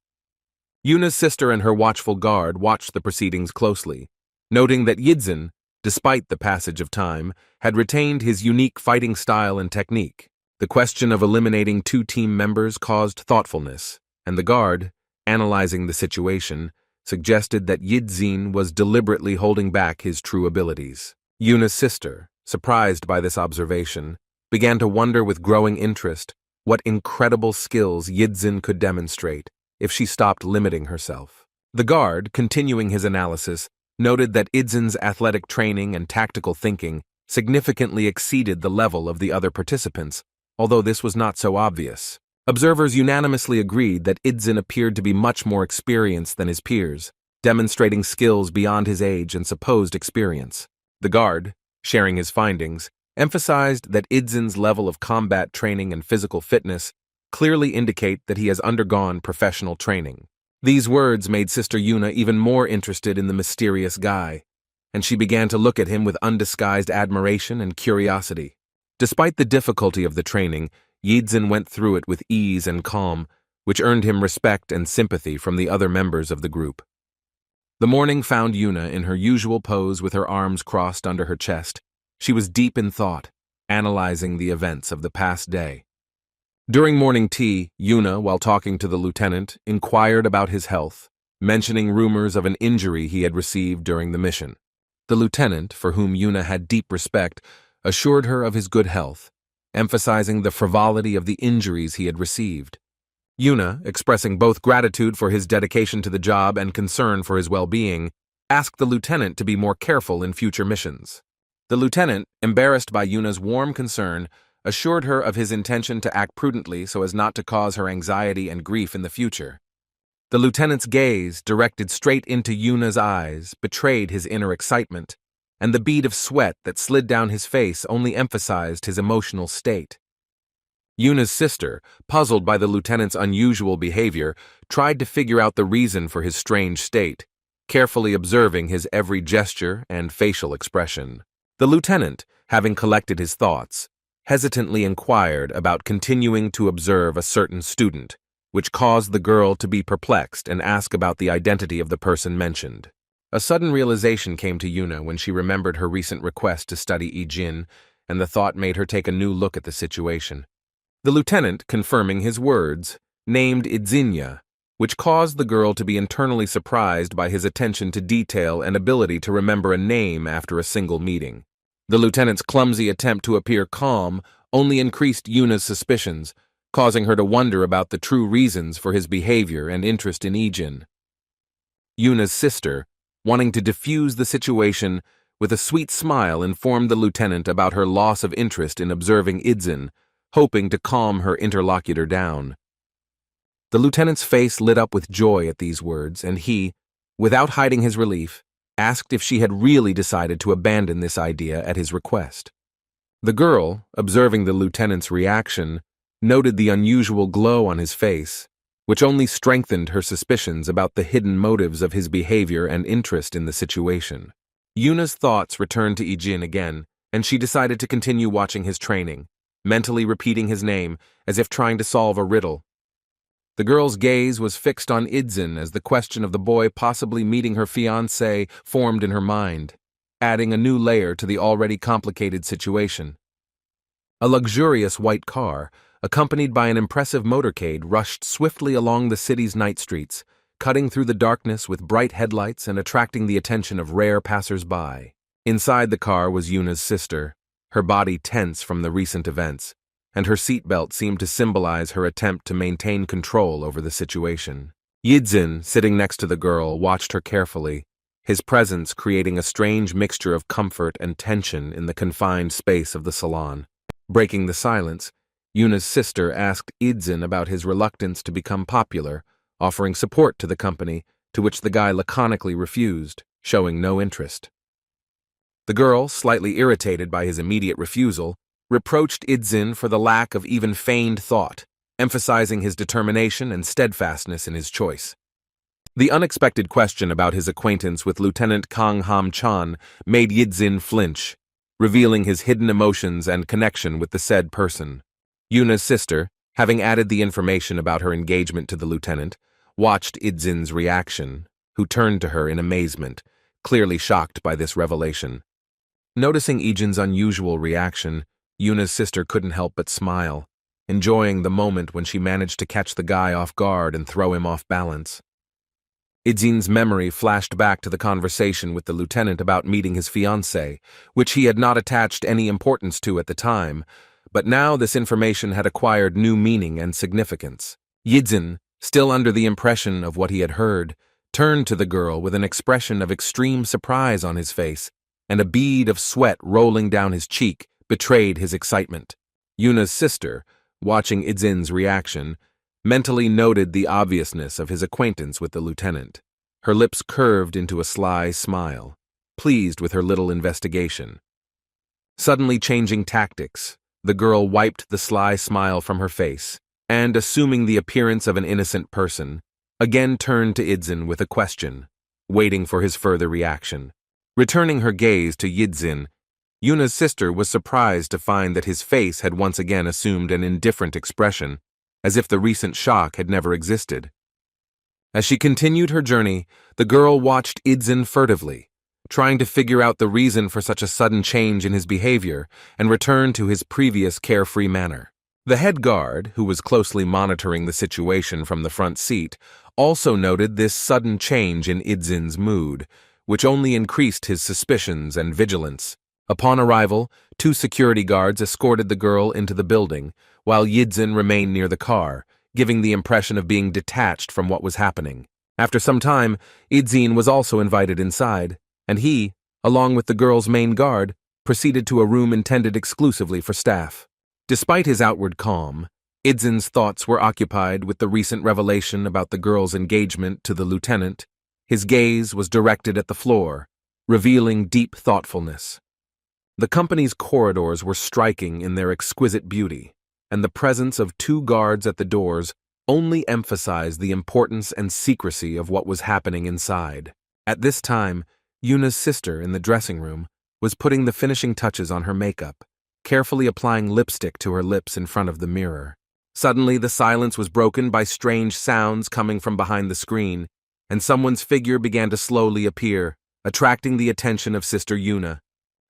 Yuna's sister and her watchful guard watched the proceedings closely, noting that Yidzin, despite the passage of time, had retained his unique fighting style and technique. The question of eliminating two team members caused thoughtfulness, and the guard, analyzing the situation, suggested that Yidzin was deliberately holding back his true abilities. Yuna's sister, surprised by this observation, began to wonder with growing interest what incredible skills Yidzin could demonstrate if she stopped limiting herself. The guard, continuing his analysis, noted that Idzin's athletic training and tactical thinking significantly exceeded the level of the other participants, although this was not so obvious. Observers unanimously agreed that Idzin appeared to be much more experienced than his peers, demonstrating skills beyond his age and supposed experience. The guard, sharing his findings, emphasized that Idzin's level of combat training and physical fitness clearly indicate that he has undergone professional training. These words made Sister Yuna even more interested in the mysterious guy, and she began to look at him with undisguised admiration and curiosity. Despite the difficulty of the training, Yidzin went through it with ease and calm, which earned him respect and sympathy from the other members of the group. The morning found Yuna in her usual pose with her arms crossed under her chest. She was deep in thought, analyzing the events of the past day. During morning tea, Yuna, while talking to the lieutenant, inquired about his health, mentioning rumors of an injury he had received during the mission. The lieutenant, for whom Yuna had deep respect, assured her of his good health, emphasizing the frivolity of the injuries he had received. Yuna, expressing both gratitude for his dedication to the job and concern for his well-being, asked the lieutenant to be more careful in future missions. The lieutenant, embarrassed by Yuna's warm concern, assured her of his intention to act prudently so as not to cause her anxiety and grief in the future. The lieutenant's gaze, directed straight into Yuna's eyes, betrayed his inner excitement, and the bead of sweat that slid down his face only emphasized his emotional state. Yuna's sister, puzzled by the lieutenant's unusual behavior, tried to figure out the reason for his strange state, carefully observing his every gesture and facial expression. The lieutenant, having collected his thoughts, hesitantly inquired about continuing to observe a certain student, which caused the girl to be perplexed and ask about the identity of the person mentioned. A sudden realization came to Yuna when she remembered her recent request to study Ijin, and the thought made her take a new look at the situation. The lieutenant, confirming his words, named Idzinya, which caused the girl to be internally surprised by his attention to detail and ability to remember a name after a single meeting. The lieutenant's clumsy attempt to appear calm only increased Yuna's suspicions, causing her to wonder about the true reasons for his behavior and interest in Ijin. Yuna's sister, wanting to diffuse the situation, with a sweet smile informed the lieutenant about her loss of interest in observing Idzin, hoping to calm her interlocutor down. The lieutenant's face lit up with joy at these words, and he, without hiding his relief, asked if she had really decided to abandon this idea at his request. The girl, observing the lieutenant's reaction, noted the unusual glow on his face, which only strengthened her suspicions about the hidden motives of his behavior and interest in the situation. Yuna's thoughts returned to Ijin again, and she decided to continue watching his training, mentally repeating his name as if trying to solve a riddle. The girl's gaze was fixed on Idzin as the question of the boy possibly meeting her fiancé formed in her mind, adding a new layer to the already complicated situation. A luxurious white car, accompanied by an impressive motorcade, rushed swiftly along the city's night streets, cutting through the darkness with bright headlights and attracting the attention of rare passers-by. Inside the car was Yuna's sister, her body tense from the recent events, and her seatbelt seemed to symbolize her attempt to maintain control over the situation. Yidzin, sitting next to the girl, watched her carefully, his presence creating a strange mixture of comfort and tension in the confined space of the salon. Breaking the silence, Yuna's sister asked Idzin about his reluctance to become popular, offering support to the company, to which the guy laconically refused, showing no interest. The girl, slightly irritated by his immediate refusal, reproached Idzin for the lack of even feigned thought, emphasizing his determination and steadfastness in his choice. The unexpected question about his acquaintance with Lieutenant Kang Ham-chan made Yidzin flinch, revealing his hidden emotions and connection with the said person. Yuna's sister, having added the information about her engagement to the lieutenant, watched Idzin's reaction, who turned to her in amazement, clearly shocked by this revelation. Noticing Ijin's unusual reaction, Yuna's sister couldn't help but smile, enjoying the moment when she managed to catch the guy off guard and throw him off balance. Idzin's memory flashed back to the conversation with the lieutenant about meeting his fiancée, which he had not attached any importance to at the time, but now this information had acquired new meaning and significance. Yidzin, still under the impression of what he had heard, turned to the girl with an expression of extreme surprise on his face, and a bead of sweat rolling down his cheek betrayed his excitement. Yuna's sister, watching Idzin's reaction, mentally noted the obviousness of his acquaintance with the lieutenant. Her lips curved into a sly smile, pleased with her little investigation. Suddenly changing tactics, the girl wiped the sly smile from her face, and, assuming the appearance of an innocent person, again turned to Idzin with a question, waiting for his further reaction. Returning her gaze to Yidzin, Yuna's sister was surprised to find that his face had once again assumed an indifferent expression, as if the recent shock had never existed. As she continued her journey, the girl watched Idzin furtively, trying to figure out the reason for such a sudden change in his behavior and return to his previous carefree manner. The head guard, who was closely monitoring the situation from the front seat, also noted this sudden change in Idzin's mood, which only increased his suspicions and vigilance. Upon arrival, 2 security guards escorted the girl into the building, while Yidzin remained near the car, giving the impression of being detached from what was happening. After some time, Idzin was also invited inside, and he, along with the girl's main guard, proceeded to a room intended exclusively for staff. Despite his outward calm, Idzin's thoughts were occupied with the recent revelation about the girl's engagement to the lieutenant. His gaze was directed at the floor, revealing deep thoughtfulness. The company's corridors were striking in their exquisite beauty, and the presence of 2 guards at the doors only emphasized the importance and secrecy of what was happening inside. At this time, Yuna's sister in the dressing room was putting the finishing touches on her makeup, carefully applying lipstick to her lips in front of the mirror. Suddenly, the silence was broken by strange sounds coming from behind the screen, and someone's figure began to slowly appear, attracting the attention of Sister Yuna.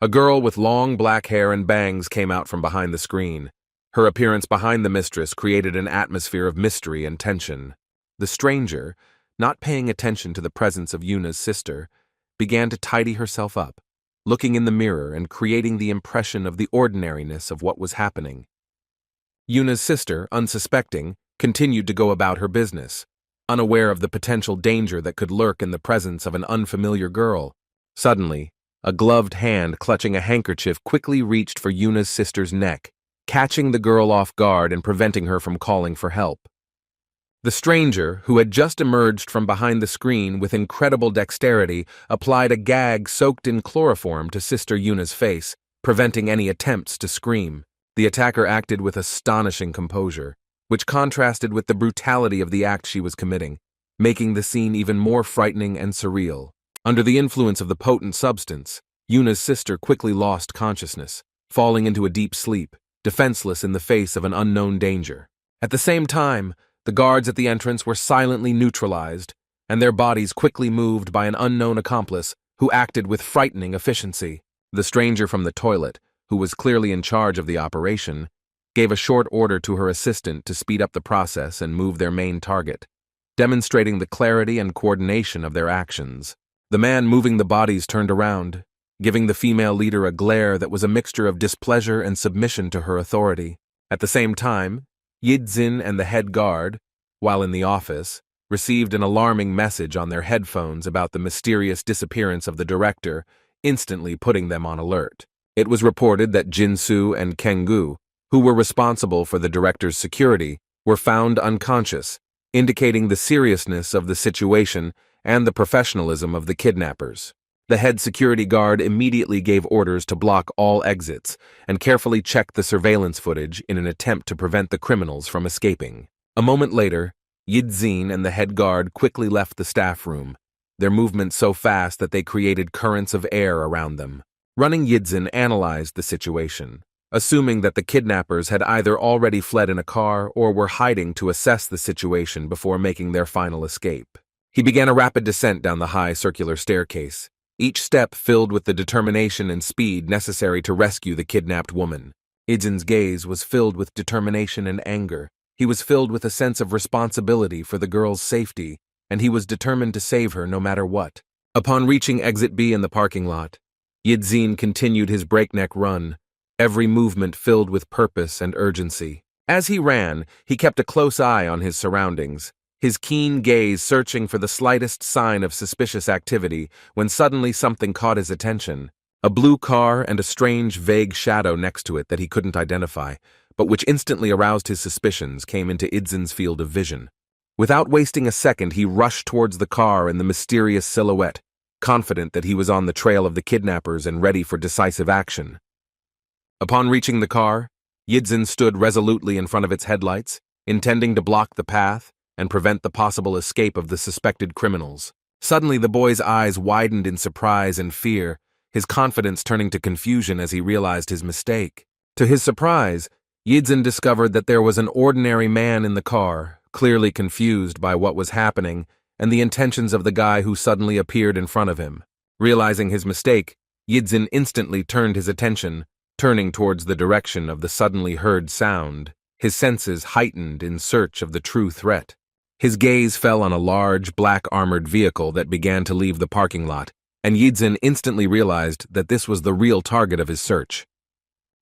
A girl with long black hair and bangs came out from behind the screen. Her appearance behind the mistress created an atmosphere of mystery and tension. The stranger, not paying attention to the presence of Yuna's sister, began to tidy herself up, looking in the mirror and creating the impression of the ordinariness of what was happening. Yuna's sister, unsuspecting, continued to go about her business, unaware of the potential danger that could lurk in the presence of an unfamiliar girl. Suddenly, a gloved hand clutching a handkerchief quickly reached for Yuna's sister's neck, catching the girl off guard and preventing her from calling for help. The stranger, who had just emerged from behind the screen with incredible dexterity, applied a gag soaked in chloroform to Sister Yuna's face, preventing any attempts to scream. The attacker acted with astonishing composure, which contrasted with the brutality of the act she was committing, making the scene even more frightening and surreal. Under the influence of the potent substance, Yuna's sister quickly lost consciousness, falling into a deep sleep, defenseless in the face of an unknown danger. At the same time, the guards at the entrance were silently neutralized, and their bodies quickly moved by an unknown accomplice who acted with frightening efficiency. The stranger from the toilet, who was clearly in charge of the operation, gave a short order to her assistant to speed up the process and move their main target, demonstrating the clarity and coordination of their actions. The man moving the bodies turned around, giving the female leader a glare that was a mixture of displeasure and submission to her authority. At the same time, Yidzin and the head guard, while in the office, received an alarming message on their headphones about the mysterious disappearance of the director, instantly putting them on alert. It was reported that Jinsu and Kengu, who were responsible for the director's security, were found unconscious, indicating the seriousness of the situation and the professionalism of the kidnappers. The head security guard immediately gave orders to block all exits and carefully checked the surveillance footage in an attempt to prevent the criminals from escaping. A moment later, Yidzin and the head guard quickly left the staff room, their movements so fast that they created currents of air around them. Running Yidzin analyzed the situation, assuming that the kidnappers had either already fled in a car or were hiding to assess the situation before making their final escape. He began a rapid descent down the high circular staircase, each step filled with the determination and speed necessary to rescue the kidnapped woman. Idzin's gaze was filled with determination and anger. He was filled with a sense of responsibility for the girl's safety, and he was determined to save her no matter what. Upon reaching Exit B in the parking lot, Yidzin continued his breakneck run, every movement filled with purpose and urgency. As he ran, he kept a close eye on his surroundings, his keen gaze searching for the slightest sign of suspicious activity when suddenly something caught his attention. A blue car and a strange, vague shadow next to it that he couldn't identify, but which instantly aroused his suspicions, came into Idzin's field of vision. Without wasting a second, he rushed towards the car and the mysterious silhouette, confident that he was on the trail of the kidnappers and ready for decisive action. Upon reaching the car, Yidzin stood resolutely in front of its headlights, intending to block the path and prevent the possible escape of the suspected criminals. Suddenly, the boy's eyes widened in surprise and fear, his confidence turning to confusion as he realized his mistake. To his surprise, Yidzin discovered that there was an ordinary man in the car, clearly confused by what was happening and the intentions of the guy who suddenly appeared in front of him. Realizing his mistake, Yidzin instantly turned his attention, turning towards the direction of the suddenly heard sound, his senses heightened in search of the true threat. His gaze fell on a large, black-armored vehicle that began to leave the parking lot, and Yidzin instantly realized that this was the real target of his search.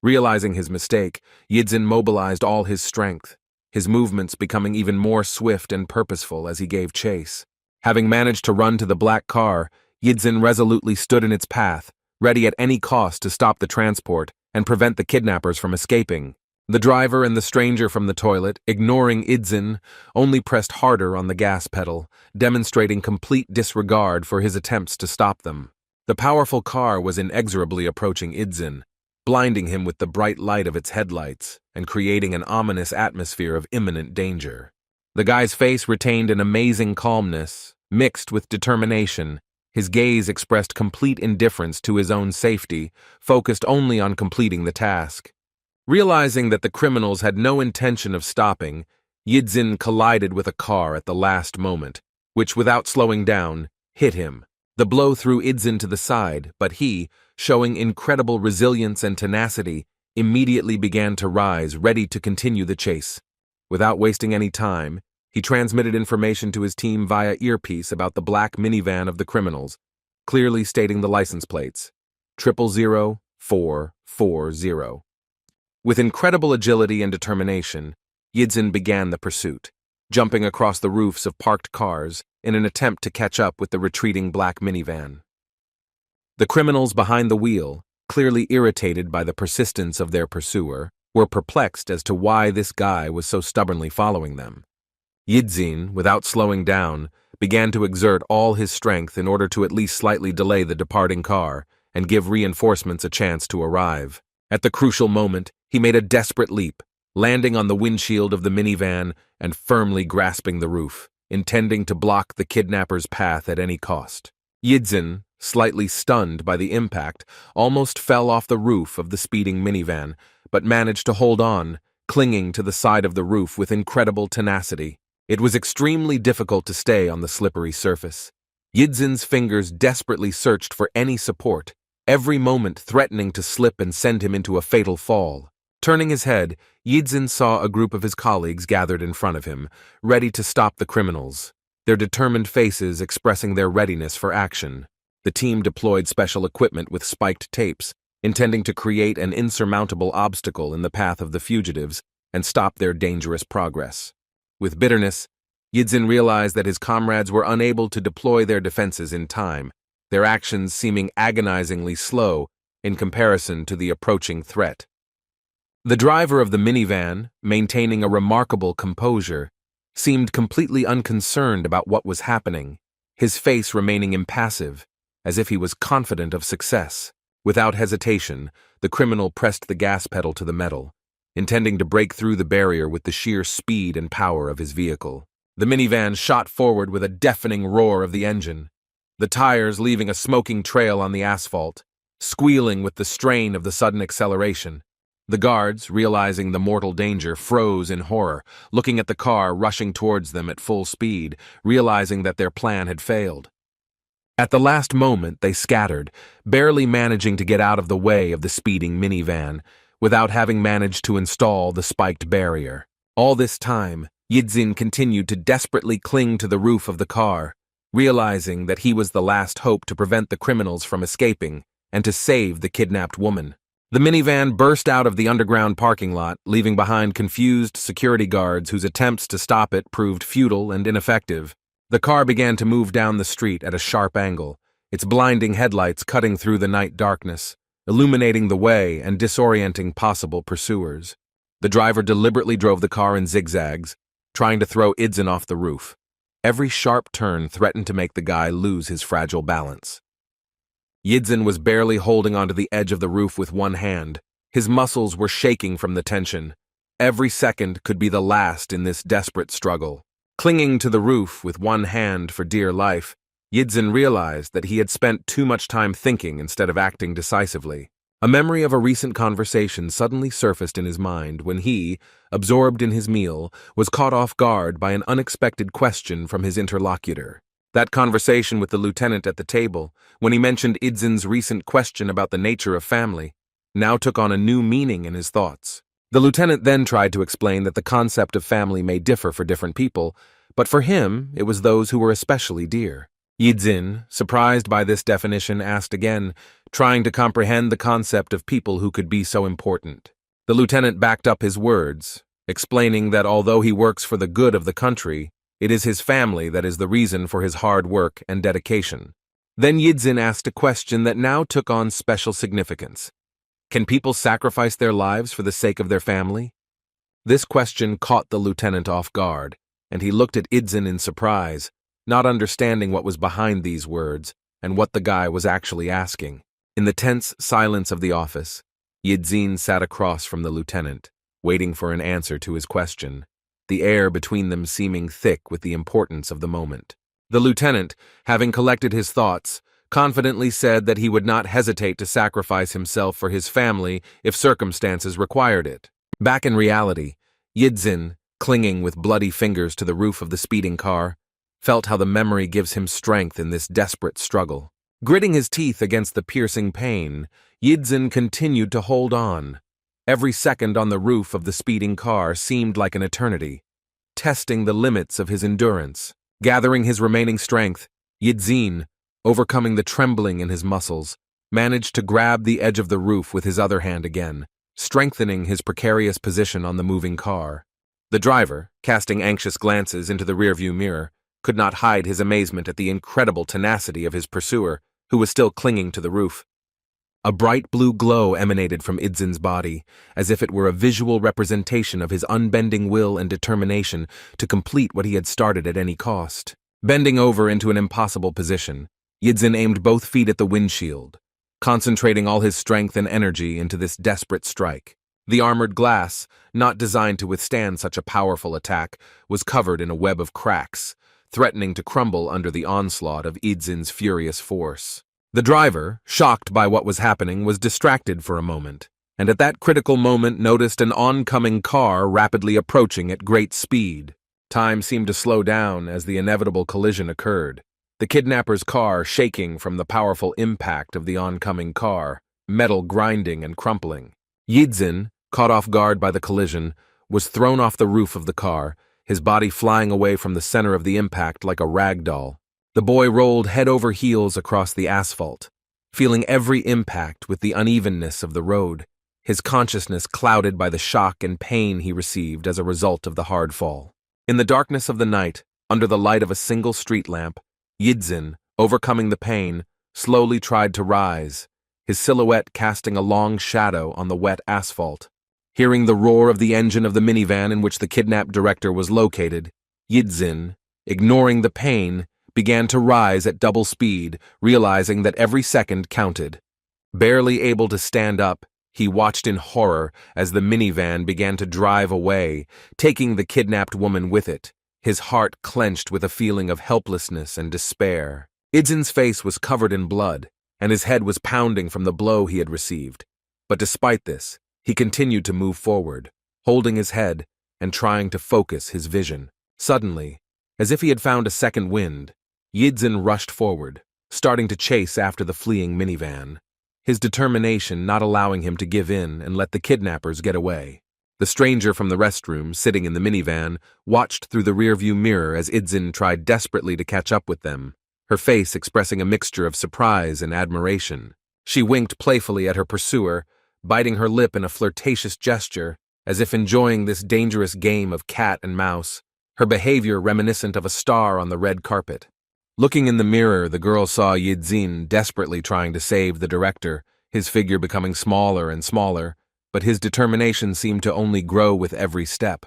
Realizing his mistake, Yidzin mobilized all his strength, his movements becoming even more swift and purposeful as he gave chase. Having managed to run to the black car, Yidzin resolutely stood in its path, ready at any cost to stop the transport and prevent the kidnappers from escaping. The driver and the stranger from the toilet, ignoring Yidzin, only pressed harder on the gas pedal, demonstrating complete disregard for his attempts to stop them. The powerful car was inexorably approaching Yidzin, blinding him with the bright light of its headlights and creating an ominous atmosphere of imminent danger. The guy's face retained an amazing calmness, mixed with determination. His gaze expressed complete indifference to his own safety, focused only on completing the task. Realizing that the criminals had no intention of stopping, Yidzin collided with a car at the last moment, which, without slowing down, hit him. The blow threw Yidzin to the side, but he, showing incredible resilience and tenacity, immediately began to rise, ready to continue the chase. Without wasting any time, he transmitted information to his team via earpiece about the black minivan of the criminals, clearly stating the license plates, 000440. With incredible agility and determination, Yidzin began the pursuit, jumping across the roofs of parked cars in an attempt to catch up with the retreating black minivan. The criminals behind the wheel, clearly irritated by the persistence of their pursuer, were perplexed as to why this guy was so stubbornly following them. Yidzin, without slowing down, began to exert all his strength in order to at least slightly delay the departing car and give reinforcements a chance to arrive. At the crucial moment, he made a desperate leap, landing on the windshield of the minivan and firmly grasping the roof, intending to block the kidnapper's path at any cost. Yidzin, slightly stunned by the impact, almost fell off the roof of the speeding minivan, but managed to hold on, clinging to the side of the roof with incredible tenacity. It was extremely difficult to stay on the slippery surface. Yidzin's fingers desperately searched for any support, every moment threatening to slip and send him into a fatal fall. Turning his head, Yidzin saw a group of his colleagues gathered in front of him, ready to stop the criminals, their determined faces expressing their readiness for action. The team deployed special equipment with spiked tapes, intending to create an insurmountable obstacle in the path of the fugitives and stop their dangerous progress. With bitterness, Yidzin realized that his comrades were unable to deploy their defenses in time, their actions seeming agonizingly slow in comparison to the approaching threat. The driver of the minivan, maintaining a remarkable composure, seemed completely unconcerned about what was happening, his face remaining impassive, as if he was confident of success. Without hesitation, the criminal pressed the gas pedal to the metal, intending to break through the barrier with the sheer speed and power of his vehicle. The minivan shot forward with a deafening roar of the engine, the tires leaving a smoking trail on the asphalt, squealing with the strain of the sudden acceleration. The guards, realizing the mortal danger, froze in horror, looking at the car rushing towards them at full speed, realizing that their plan had failed. At the last moment, they scattered, barely managing to get out of the way of the speeding minivan, without having managed to install the spiked barrier. All this time, Yidzin continued to desperately cling to the roof of the car, realizing that he was the last hope to prevent the criminals from escaping and to save the kidnapped woman. The minivan burst out of the underground parking lot, leaving behind confused security guards whose attempts to stop it proved futile and ineffective. The car began to move down the street at a sharp angle, its blinding headlights cutting through the night darkness, illuminating the way and disorienting possible pursuers. The driver deliberately drove the car in zigzags, trying to throw Idzin off the roof. Every sharp turn threatened to make the guy lose his fragile balance. Yidzin was barely holding onto the edge of the roof with one hand. His muscles were shaking from the tension. Every second could be the last in this desperate struggle. Clinging to the roof with one hand for dear life, Yidzin realized that he had spent too much time thinking instead of acting decisively. A memory of a recent conversation suddenly surfaced in his mind when he, absorbed in his meal, was caught off guard by an unexpected question from his interlocutor. That conversation with the lieutenant at the table, when he mentioned Idzin's recent question about the nature of family, now took on a new meaning in his thoughts. The lieutenant then tried to explain that the concept of family may differ for different people, but for him, it was those who were especially dear. Yidzin, surprised by this definition, asked again, trying to comprehend the concept of people who could be so important. The lieutenant backed up his words, explaining that although he works for the good of the country, it is his family that is the reason for his hard work and dedication. Then Yidzin asked a question that now took on special significance. Can people sacrifice their lives for the sake of their family? This question caught the lieutenant off guard, and he looked at Idzin in surprise, not understanding what was behind these words and what the guy was actually asking. In the tense silence of the office, Yidzin sat across from the lieutenant, waiting for an answer to his question, the air between them seeming thick with the importance of the moment. The lieutenant, having collected his thoughts, confidently said that he would not hesitate to sacrifice himself for his family if circumstances required it. Back in reality, Yidzin, clinging with bloody fingers to the roof of the speeding car, felt how the memory gives him strength in this desperate struggle. Gritting his teeth against the piercing pain, Yidzin continued to hold on. Every second on the roof of the speeding car seemed like an eternity, testing the limits of his endurance. Gathering his remaining strength, Yidzin, overcoming the trembling in his muscles, managed to grab the edge of the roof with his other hand again, strengthening his precarious position on the moving car. The driver, casting anxious glances into the rearview mirror, could not hide his amazement at the incredible tenacity of his pursuer, who was still clinging to the roof. A bright blue glow emanated from Idzin's body, as if it were a visual representation of his unbending will and determination to complete what he had started at any cost. Bending over into an impossible position, Yidzin aimed both feet at the windshield, concentrating all his strength and energy into this desperate strike. The armored glass, not designed to withstand such a powerful attack, was covered in a web of cracks, threatening to crumble under the onslaught of Idzin's furious force. The driver, shocked by what was happening, was distracted for a moment, and at that critical moment noticed an oncoming car rapidly approaching at great speed. Time seemed to slow down as the inevitable collision occurred, the kidnapper's car shaking from the powerful impact of the oncoming car, metal grinding and crumpling. Yidzin, caught off guard by the collision, was thrown off the roof of the car, his body flying away from the center of the impact like a rag doll. The boy rolled head over heels across the asphalt, feeling every impact with the unevenness of the road, his consciousness clouded by the shock and pain he received as a result of the hard fall. In the darkness of the night, under the light of a single street lamp, Yidzin, overcoming the pain, slowly tried to rise, his silhouette casting a long shadow on the wet asphalt. Hearing the roar of the engine of the minivan in which the kidnapped director was located, Yidzin, ignoring the pain, began to rise at double speed, realizing that every second counted. Barely able to stand up, he watched in horror as the minivan began to drive away, taking the kidnapped woman with it, his heart clenched with a feeling of helplessness and despair. Idzin's face was covered in blood, and his head was pounding from the blow he had received. But despite this, he continued to move forward, holding his head and trying to focus his vision. Suddenly, as if he had found a second wind, Yidzin rushed forward, starting to chase after the fleeing minivan, his determination not allowing him to give in and let the kidnappers get away. The stranger from the restroom, sitting in the minivan, watched through the rearview mirror as Idzin tried desperately to catch up with them, her face expressing a mixture of surprise and admiration. She winked playfully at her pursuer, biting her lip in a flirtatious gesture, as if enjoying this dangerous game of cat and mouse, her behavior reminiscent of a star on the red carpet. Looking in the mirror, the girl saw Yidzin desperately trying to save the director, his figure becoming smaller and smaller, but his determination seemed to only grow with every step.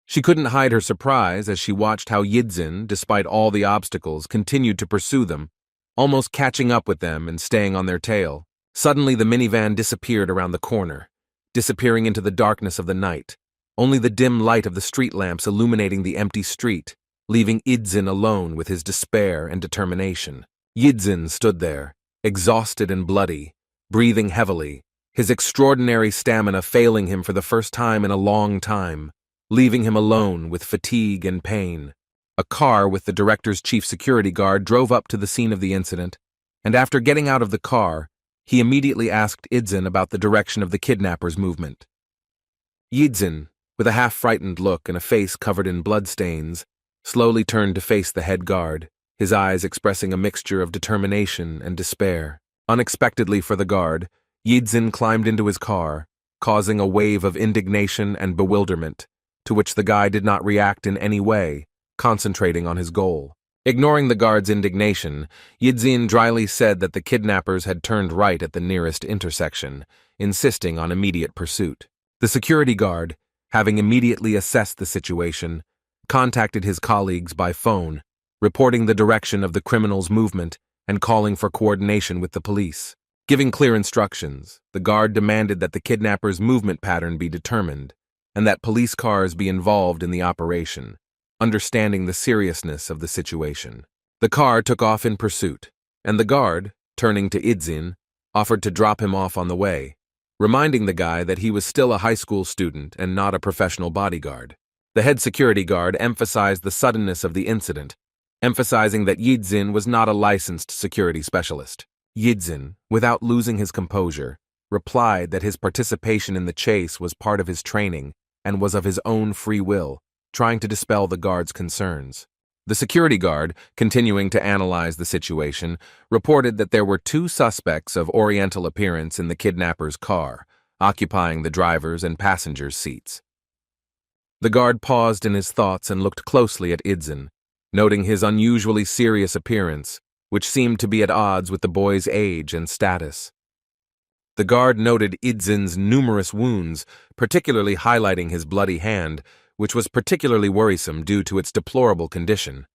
She couldn't hide her surprise as she watched how Yidzin, despite all the obstacles, continued to pursue them, almost catching up with them and staying on their tail. Suddenly the minivan disappeared around the corner, disappearing into the darkness of the night, only the dim light of the street lamps illuminating the empty street, leaving Yidzin alone with his despair and determination. Yidzin stood there, exhausted and bloody, breathing heavily, his extraordinary stamina failing him for the first time in a long time, leaving him alone with fatigue and pain. A car with the director's chief security guard drove up to the scene of the incident, and after getting out of the car, he immediately asked Yidzin about the direction of the kidnappers' movement. Yidzin, with a half-frightened look and a face covered in bloodstains, slowly turned to face the head guard, his eyes expressing a mixture of determination and despair. Unexpectedly for the guard, Yidzin climbed into his car, causing a wave of indignation and bewilderment, to which the guy did not react in any way, concentrating on his goal. Ignoring the guard's indignation, Yidzin dryly said that the kidnappers had turned right at the nearest intersection, insisting on immediate pursuit. The security guard, having immediately assessed the situation, contacted his colleagues by phone, reporting the direction of the criminals' movement and calling for coordination with the police. Giving clear instructions, the guard demanded that the kidnappers' movement pattern be determined, and that police cars be involved in the operation, understanding the seriousness of the situation. The car took off in pursuit, and the guard, turning to Yidzin, offered to drop him off on the way, reminding the guy that he was still a high school student and not a professional bodyguard. The head security guard emphasized the suddenness of the incident, emphasizing that Yidzin was not a licensed security specialist. Yidzin, without losing his composure, replied that his participation in the chase was part of his training and was of his own free will, trying to dispel the guard's concerns. The security guard, continuing to analyze the situation, reported that there were 2 suspects of Oriental appearance in the kidnapper's car, occupying the driver's and passenger's seats. The guard paused in his thoughts and looked closely at Yidzin, noting his unusually serious appearance, which seemed to be at odds with the boy's age and status. The guard noted Yidzin's numerous wounds, particularly highlighting his bloody hand, which was particularly worrisome due to its deplorable condition.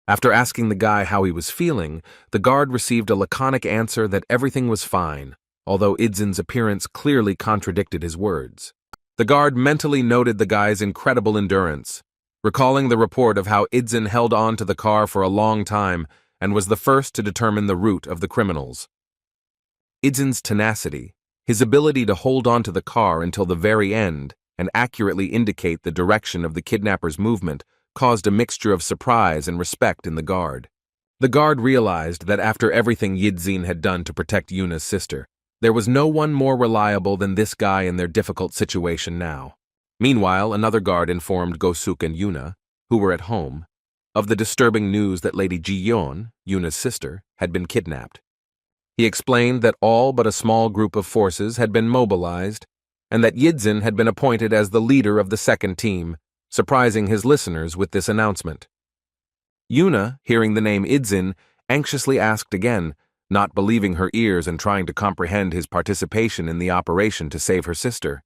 After asking the guy how he was feeling, the guard received a laconic answer that everything was fine, although Yidzin's appearance clearly contradicted his words. The guard mentally noted the guy's incredible endurance, recalling the report of how Yidzin held on to the car for a long time and was the first to determine the route of the criminals. Yidzin's tenacity, his ability to hold on to the car until the very end and accurately indicate the direction of the kidnapper's movement, caused a mixture of surprise and respect in the guard. The guard realized that after everything Yidzin had done to protect Yuna's sister, there was no one more reliable than this guy in their difficult situation now. Meanwhile, another guard informed Gosuk and Yuna, who were at home, of the disturbing news that Lady Ji-yeon, Yuna's sister, had been kidnapped. He explained that all but a small group of forces had been mobilized and that Yidzin had been appointed as the leader of the second team, surprising his listeners with this announcement. Yuna, hearing the name Yidzin, anxiously asked again, not believing her ears and trying to comprehend his participation in the operation to save her sister.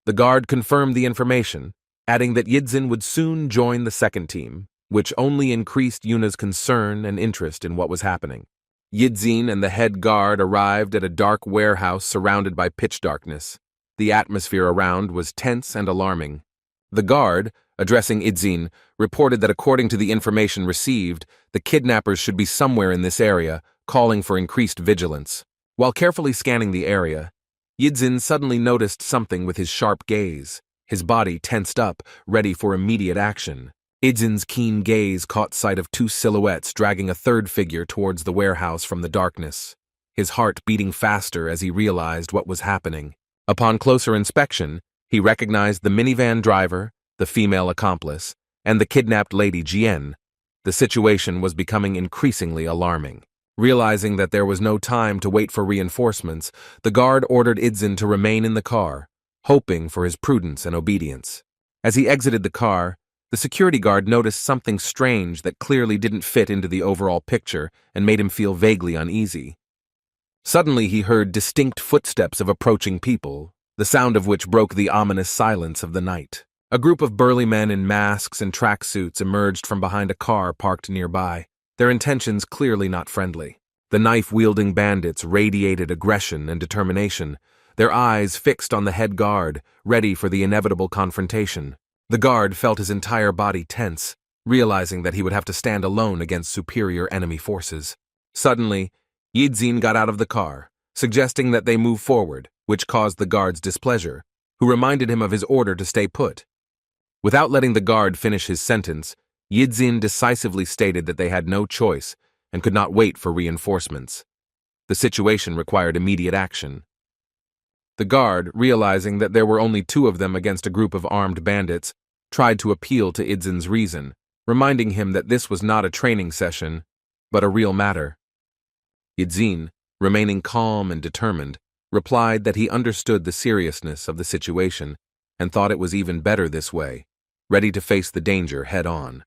The guard confirmed the information, adding that Yidzin would soon join the second team, which only increased Yuna's concern and interest in what was happening. Yidzin and the head guard arrived at a dark warehouse surrounded by pitch darkness. The atmosphere around was tense and alarming. The guard, addressing Yidzin, reported that according to the information received, the kidnappers should be somewhere in this area, calling for increased vigilance. While carefully scanning the area, Yidzin suddenly noticed something with his sharp gaze, his body tensed up, ready for immediate action. Yidzin's keen gaze caught sight of 2 silhouettes dragging a third figure towards the warehouse from the darkness, his heart beating faster as he realized what was happening. Upon closer inspection, he recognized the minivan driver, the female accomplice, and the kidnapped Lady Jian. The situation was becoming increasingly alarming. Realizing that there was no time to wait for reinforcements, the guard ordered Yidzin to remain in the car, hoping for his prudence and obedience. As he exited the car, the security guard noticed something strange that clearly didn't fit into the overall picture and made him feel vaguely uneasy. Suddenly he heard distinct footsteps of approaching people, the sound of which broke the ominous silence of the night. A group of burly men in masks and tracksuits emerged from behind a car parked nearby, their intentions clearly not friendly. The knife-wielding bandits radiated aggression and determination, their eyes fixed on the head guard, ready for the inevitable confrontation. The guard felt his entire body tense, realizing that he would have to stand alone against superior enemy forces. Suddenly, Yidzin got out of the car, suggesting that they move forward, which caused the guard's displeasure, who reminded him of his order to stay put. Without letting the guard finish his sentence, Yidzin decisively stated that they had no choice and could not wait for reinforcements. The situation required immediate action. The guard, realizing that there were only two of them against a group of armed bandits, tried to appeal to Idzin's reason, reminding him that this was not a training session, but a real matter. Yidzin, remaining calm and determined, replied that he understood the seriousness of the situation and thought it was even better this way, ready to face the danger head-on.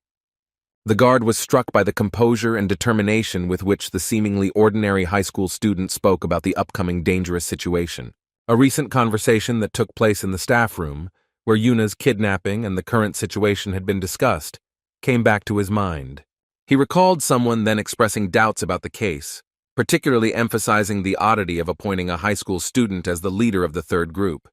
The guard was struck by the composure and determination with which the seemingly ordinary high school student spoke about the upcoming dangerous situation. A recent conversation that took place in the staff room, where Yuna's kidnapping and the current situation had been discussed, came back to his mind. He recalled someone then expressing doubts about the case, particularly emphasizing the oddity of appointing a high school student as the leader of the third group.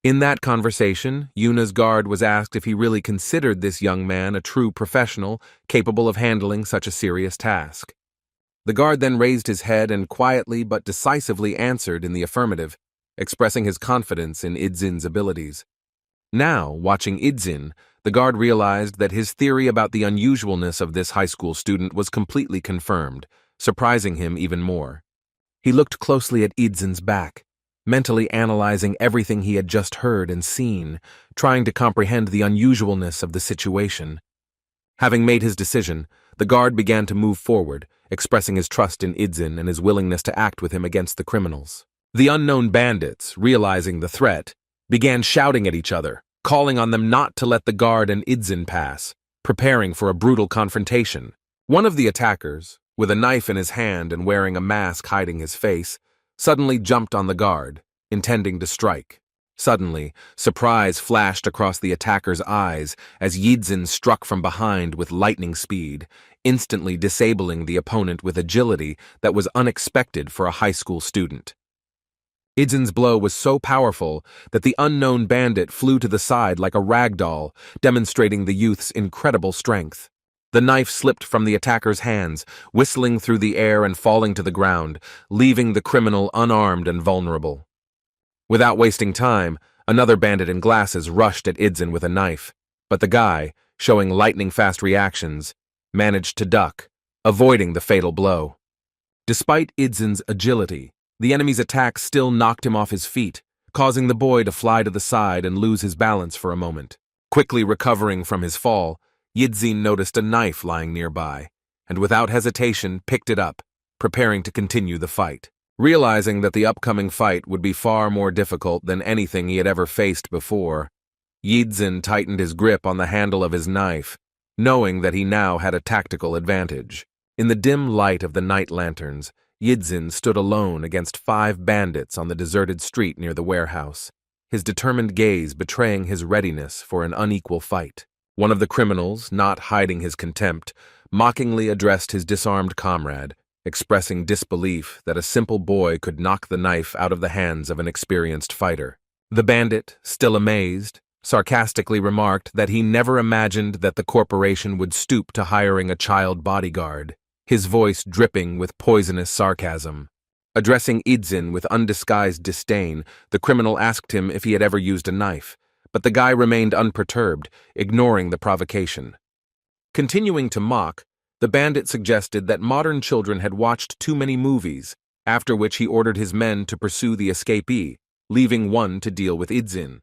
In that conversation, Yuna's guard was asked if he really considered this young man a true professional capable of handling such a serious task. The guard then raised his head and quietly but decisively answered in the affirmative, expressing his confidence in Idzin's abilities. Now, watching Idzin, the guard realized that his theory about the unusualness of this high school student was completely confirmed, surprising him even more. He looked closely at Idzin's back, mentally analyzing everything he had just heard and seen, trying to comprehend the unusualness of the situation. Having made his decision, the guard began to move forward, expressing his trust in Idzin and his willingness to act with him against the criminals. The unknown bandits, realizing the threat, began shouting at each other, calling on them not to let the guard and Idzin pass, preparing for a brutal confrontation. One of the attackers, with a knife in his hand and wearing a mask hiding his face, suddenly jumped on the guard, intending to strike. Suddenly, surprise flashed across the attacker's eyes as Yidzin struck from behind with lightning speed, instantly disabling the opponent with agility that was unexpected for a high school student. Idzin's blow was so powerful that the unknown bandit flew to the side like a rag doll, demonstrating the youth's incredible strength. The knife slipped from the attacker's hands, whistling through the air and falling to the ground, leaving the criminal unarmed and vulnerable. Without wasting time, another bandit in glasses rushed at Idzin with a knife, but the guy, showing lightning-fast reactions, managed to duck, avoiding the fatal blow. Despite Idzin's agility, the enemy's attack still knocked him off his feet, causing the boy to fly to the side and lose his balance for a moment. Quickly recovering from his fall, Yidzin noticed a knife lying nearby, and without hesitation picked it up, preparing to continue the fight. Realizing that the upcoming fight would be far more difficult than anything he had ever faced before, Yidzin tightened his grip on the handle of his knife, knowing that he now had a tactical advantage. In the dim light of the night lanterns, Yidzin stood alone against 5 bandits on the deserted street near the warehouse, his determined gaze betraying his readiness for an unequal fight. One of the criminals, not hiding his contempt, mockingly addressed his disarmed comrade, expressing disbelief that a simple boy could knock the knife out of the hands of an experienced fighter. The bandit, still amazed, sarcastically remarked that he never imagined that the corporation would stoop to hiring a child bodyguard, his voice dripping with poisonous sarcasm. Addressing Idzin with undisguised disdain, the criminal asked him if he had ever used a knife, but the guy remained unperturbed, ignoring the provocation. Continuing to mock, the bandit suggested that modern children had watched too many movies, after which he ordered his men to pursue the escapee, leaving one to deal with Idzin.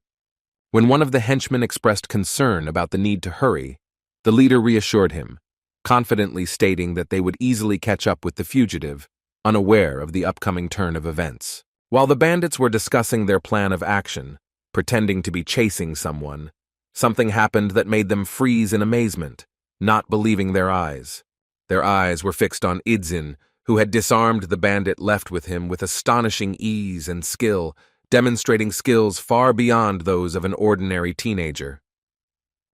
When one of the henchmen expressed concern about the need to hurry, the leader reassured him, confidently stating that they would easily catch up with the fugitive, unaware of the upcoming turn of events. While the bandits were discussing their plan of action, pretending to be chasing someone, something happened that made them freeze in amazement, not believing their eyes. Their eyes were fixed on Idzin, who had disarmed the bandit left with him with astonishing ease and skill, demonstrating skills far beyond those of an ordinary teenager.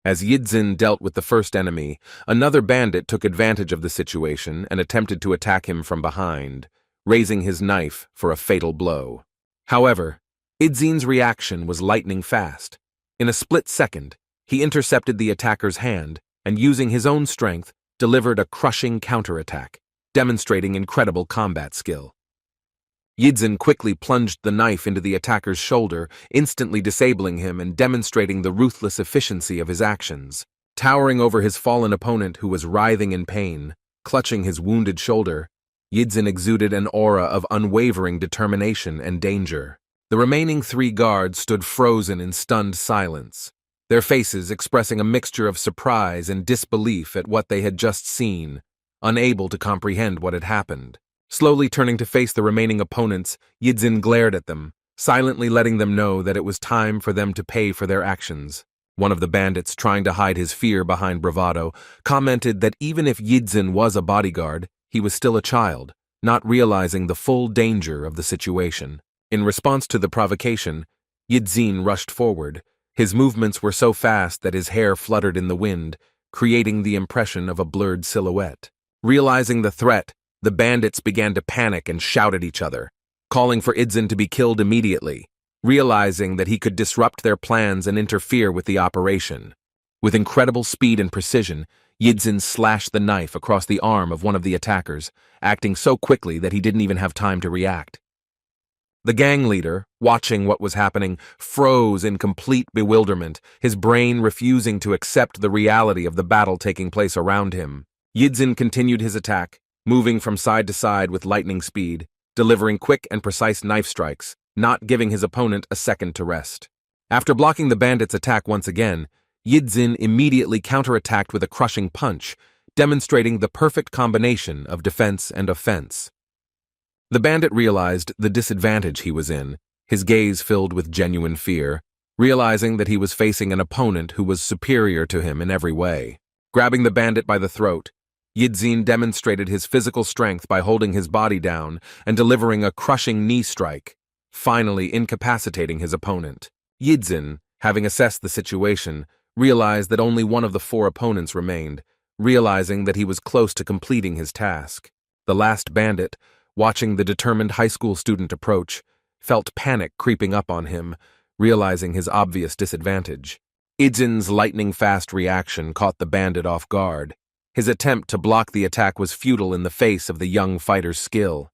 As Yidzin dealt with the first enemy, another bandit took advantage of the situation and attempted to attack him from behind, raising his knife for a fatal blow. However, Yidzin's reaction was lightning fast. In a split second, he intercepted the attacker's hand and, using his own strength, delivered a crushing counterattack, demonstrating incredible combat skill. Yidzin quickly plunged the knife into the attacker's shoulder, instantly disabling him and demonstrating the ruthless efficiency of his actions. Towering over his fallen opponent, who was writhing in pain, clutching his wounded shoulder, Yidzin exuded an aura of unwavering determination and danger. The remaining 3 guards stood frozen in stunned silence, their faces expressing a mixture of surprise and disbelief at what they had just seen, unable to comprehend what had happened. Slowly turning to face the remaining opponents, Yidzin glared at them, silently letting them know that it was time for them to pay for their actions. One of the bandits, trying to hide his fear behind bravado, commented that even if Yidzin was a bodyguard, he was still a child, not realizing the full danger of the situation. In response to the provocation, Yidzin rushed forward. His movements were so fast that his hair fluttered in the wind, creating the impression of a blurred silhouette. Realizing the threat, the bandits began to panic and shout at each other, calling for Yidzin to be killed immediately, realizing that he could disrupt their plans and interfere with the operation. With incredible speed and precision, Yidzin slashed the knife across the arm of one of the attackers, acting so quickly that he didn't even have time to react. The gang leader, watching what was happening, froze in complete bewilderment, his brain refusing to accept the reality of the battle taking place around him. Yidzin continued his attack, moving from side to side with lightning speed, delivering quick and precise knife strikes, not giving his opponent a second to rest. After blocking the bandit's attack once again, Yidzin immediately counterattacked with a crushing punch, demonstrating the perfect combination of defense and offense. The bandit realized the disadvantage he was in, his gaze filled with genuine fear, realizing that he was facing an opponent who was superior to him in every way. Grabbing the bandit by the throat, Yidzin demonstrated his physical strength by holding his body down and delivering a crushing knee strike, finally incapacitating his opponent. Yidzin, having assessed the situation, realized that only one of the 4 opponents remained, realizing that he was close to completing his task. The last bandit, watching the determined high school student approach, felt panic creeping up on him, realizing his obvious disadvantage. Yidzin's lightning-fast reaction caught the bandit off guard. His attempt to block the attack was futile in the face of the young fighter's skill.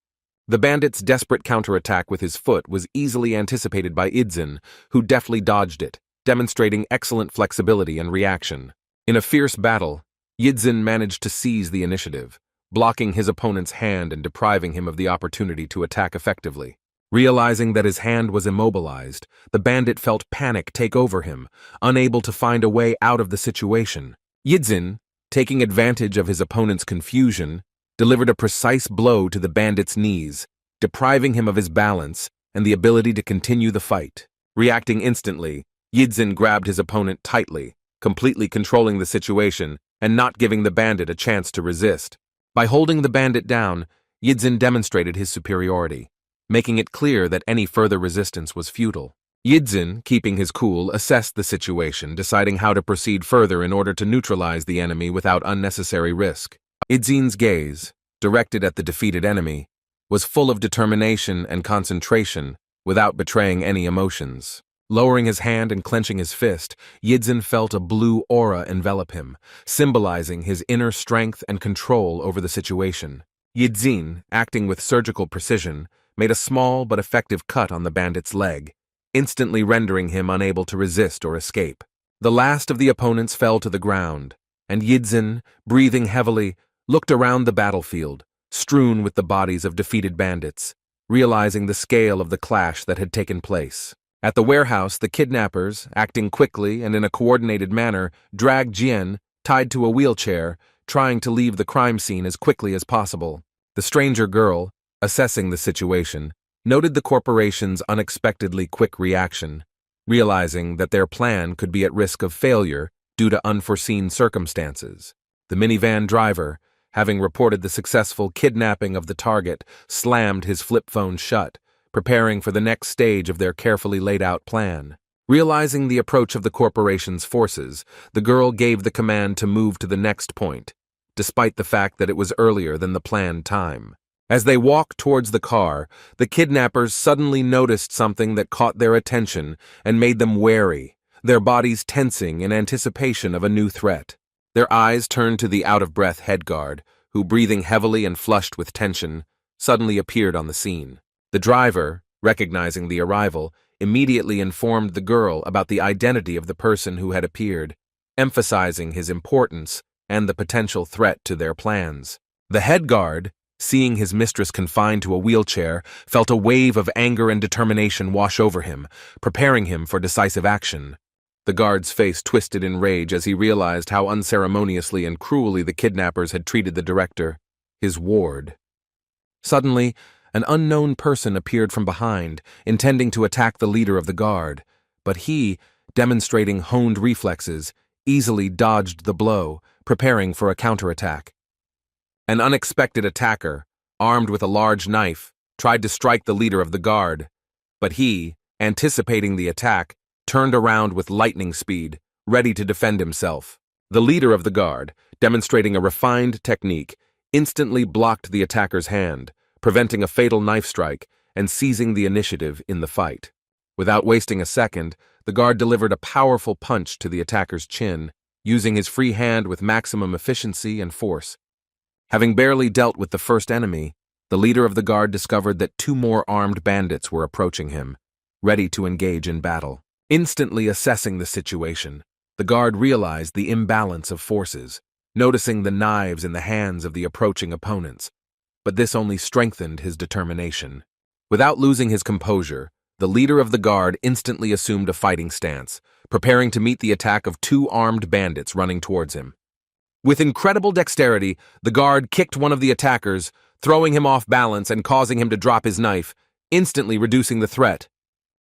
The bandit's desperate counterattack with his foot was easily anticipated by Yidzin, who deftly dodged it, demonstrating excellent flexibility and reaction. In a fierce battle, Yidzin managed to seize the initiative, blocking his opponent's hand and depriving him of the opportunity to attack effectively. Realizing that his hand was immobilized, the bandit felt panic take over him, unable to find a way out of the situation. Yidzin, taking advantage of his opponent's confusion, delivered a precise blow to the bandit's knees, depriving him of his balance and the ability to continue the fight. Reacting instantly, Yidzin grabbed his opponent tightly, completely controlling the situation and not giving the bandit a chance to resist. By holding the bandit down, Yidzin demonstrated his superiority, making it clear that any further resistance was futile. Yidzin, keeping his cool, assessed the situation, deciding how to proceed further in order to neutralize the enemy without unnecessary risk. Yidzin's gaze, directed at the defeated enemy, was full of determination and concentration without betraying any emotions. Lowering his hand and clenching his fist, Yidzin felt a blue aura envelop him, symbolizing his inner strength and control over the situation. Yidzin, acting with surgical precision, made a small but effective cut on the bandit's leg, instantly rendering him unable to resist or escape. The last of the opponents fell to the ground, and Yidzin, breathing heavily, looked around the battlefield, strewn with the bodies of defeated bandits, realizing the scale of the clash that had taken place. At the warehouse, the kidnappers, acting quickly and in a coordinated manner, dragged Jian, tied to a wheelchair, trying to leave the crime scene as quickly as possible. The stranger girl, assessing the situation, noted the corporation's unexpectedly quick reaction, realizing that their plan could be at risk of failure due to unforeseen circumstances. The minivan driver, having reported the successful kidnapping of the target, slammed his flip phone shut, preparing for the next stage of their carefully laid-out plan. Realizing the approach of the corporation's forces, the girl gave the command to move to the next point, despite the fact that it was earlier than the planned time. As they walked towards the car, the kidnappers suddenly noticed something that caught their attention and made them wary, their bodies tensing in anticipation of a new threat. Their eyes turned to the out-of-breath head guard, who, breathing heavily and flushed with tension, suddenly appeared on the scene. The driver, recognizing the arrival, immediately informed the girl about the identity of the person who had appeared, emphasizing his importance and the potential threat to their plans. The head guard, seeing his mistress confined to a wheelchair, felt a wave of anger and determination wash over him, preparing him for decisive action. The guard's face twisted in rage as he realized how unceremoniously and cruelly the kidnappers had treated the director, his ward. Suddenly, an unknown person appeared from behind, intending to attack the leader of the guard, but he, demonstrating honed reflexes, easily dodged the blow, preparing for a counterattack. An unexpected attacker, armed with a large knife, tried to strike the leader of the guard, but he, anticipating the attack, turned around with lightning speed, ready to defend himself. The leader of the guard, demonstrating a refined technique, instantly blocked the attacker's hand, preventing a fatal knife strike and seizing the initiative in the fight. Without wasting a second, the guard delivered a powerful punch to the attacker's chin, using his free hand with maximum efficiency and force. Having barely dealt with the first enemy, the leader of the guard discovered that two more armed bandits were approaching him, ready to engage in battle. Instantly assessing the situation, the guard realized the imbalance of forces, noticing the knives in the hands of the approaching opponents, but this only strengthened his determination. Without losing his composure, the leader of the guard instantly assumed a fighting stance, preparing to meet the attack of two armed bandits running towards him. With incredible dexterity, the guard kicked one of the attackers, throwing him off balance and causing him to drop his knife, instantly reducing the threat.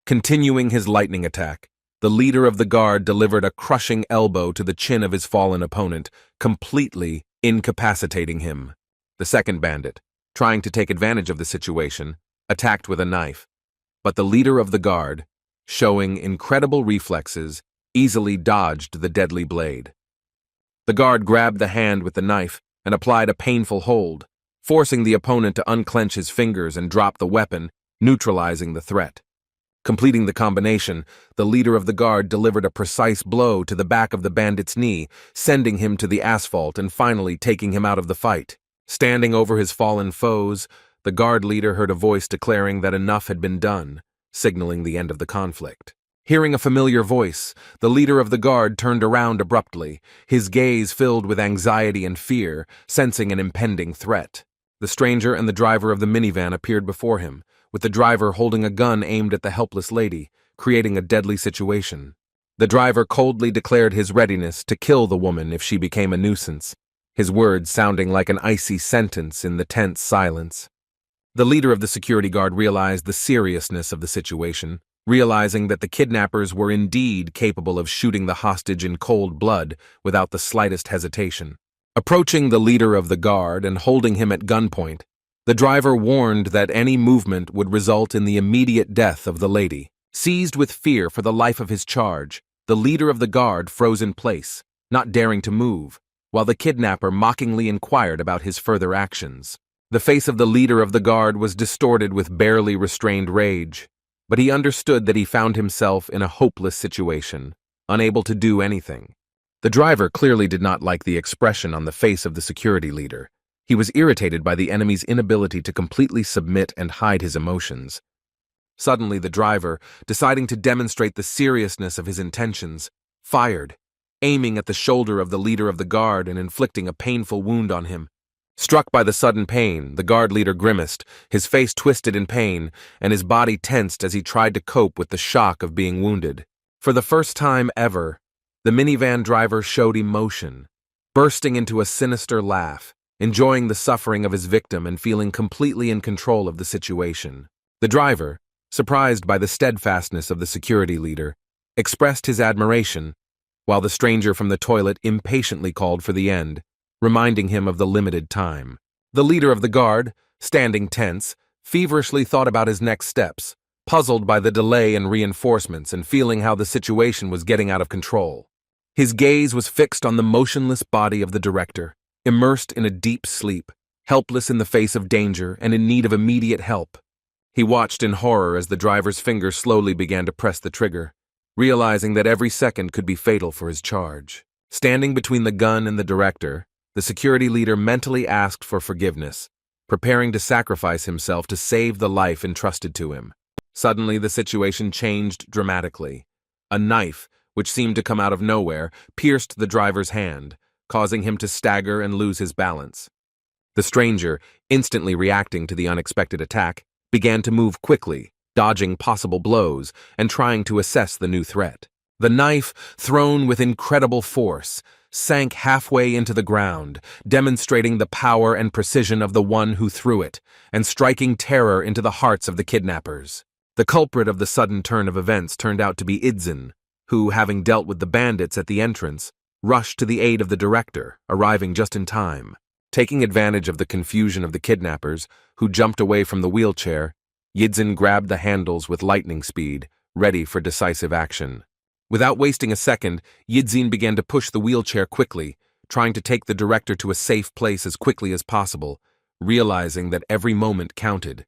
Continuing his lightning attack, the leader of the guard delivered a crushing elbow to the chin of his fallen opponent, completely incapacitating him. The second bandit, trying to take advantage of the situation, attacked with a knife, but the leader of the guard, showing incredible reflexes, easily dodged the deadly blade. The guard grabbed the hand with the knife and applied a painful hold, forcing the opponent to unclench his fingers and drop the weapon, neutralizing the threat. Completing the combination, the leader of the guard delivered a precise blow to the back of the bandit's knee, sending him to the asphalt and finally taking him out of the fight. Standing over his fallen foes, the guard leader heard a voice declaring that enough had been done, signaling the end of the conflict. Hearing a familiar voice, the leader of the guard turned around abruptly, his gaze filled with anxiety and fear, sensing an impending threat. The stranger and the driver of the minivan appeared before him, with the driver holding a gun aimed at the helpless lady, creating a deadly situation. The driver coldly declared his readiness to kill the woman if she became a nuisance, his words sounding like an icy sentence in the tense silence. The leader of the security guard realized the seriousness of the situation, realizing that the kidnappers were indeed capable of shooting the hostage in cold blood without the slightest hesitation. Approaching the leader of the guard and holding him at gunpoint, the driver warned that any movement would result in the immediate death of the lady. Seized with fear for the life of his charge, the leader of the guard froze in place, not daring to move, while the kidnapper mockingly inquired about his further actions. The face of the leader of the guard was distorted with barely restrained rage, but he understood that he found himself in a hopeless situation, unable to do anything. The driver clearly did not like the expression on the face of the security leader. He was irritated by the enemy's inability to completely submit and hide his emotions. Suddenly, the driver, deciding to demonstrate the seriousness of his intentions, fired, aiming at the shoulder of the leader of the guard and inflicting a painful wound on him. Struck by the sudden pain, the guard leader grimaced, his face twisted in pain, and his body tensed as he tried to cope with the shock of being wounded. For the first time ever, the minivan driver showed emotion, bursting into a sinister laugh, enjoying the suffering of his victim and feeling completely in control of the situation. The driver, surprised by the steadfastness of the security leader, expressed his admiration, while the stranger from the toilet impatiently called for the end, reminding him of the limited time. The leader of the guard, standing tense, feverishly thought about his next steps, puzzled by the delay in reinforcements and feeling how the situation was getting out of control. His gaze was fixed on the motionless body of the director, immersed in a deep sleep, helpless in the face of danger and in need of immediate help. He watched in horror as the driver's fingers slowly began to press the trigger, realizing that every second could be fatal for his charge. Standing between the gun and the director, the security leader mentally asked for forgiveness, preparing to sacrifice himself to save the life entrusted to him. Suddenly, the situation changed dramatically. A knife, which seemed to come out of nowhere, pierced the driver's hand, causing him to stagger and lose his balance. The stranger, instantly reacting to the unexpected attack, began to move quickly, dodging possible blows and trying to assess the new threat. The knife, thrown with incredible force, sank halfway into the ground, demonstrating the power and precision of the one who threw it, and striking terror into the hearts of the kidnappers. The culprit of the sudden turn of events turned out to be Idzin, who, having dealt with the bandits at the entrance, rushed to the aid of the director, arriving just in time. Taking advantage of the confusion of the kidnappers, who jumped away from the wheelchair, Yidzin grabbed the handles with lightning speed, ready for decisive action. Without wasting a second, Yidzin began to push the wheelchair quickly, trying to take the director to a safe place as quickly as possible, realizing that every moment counted.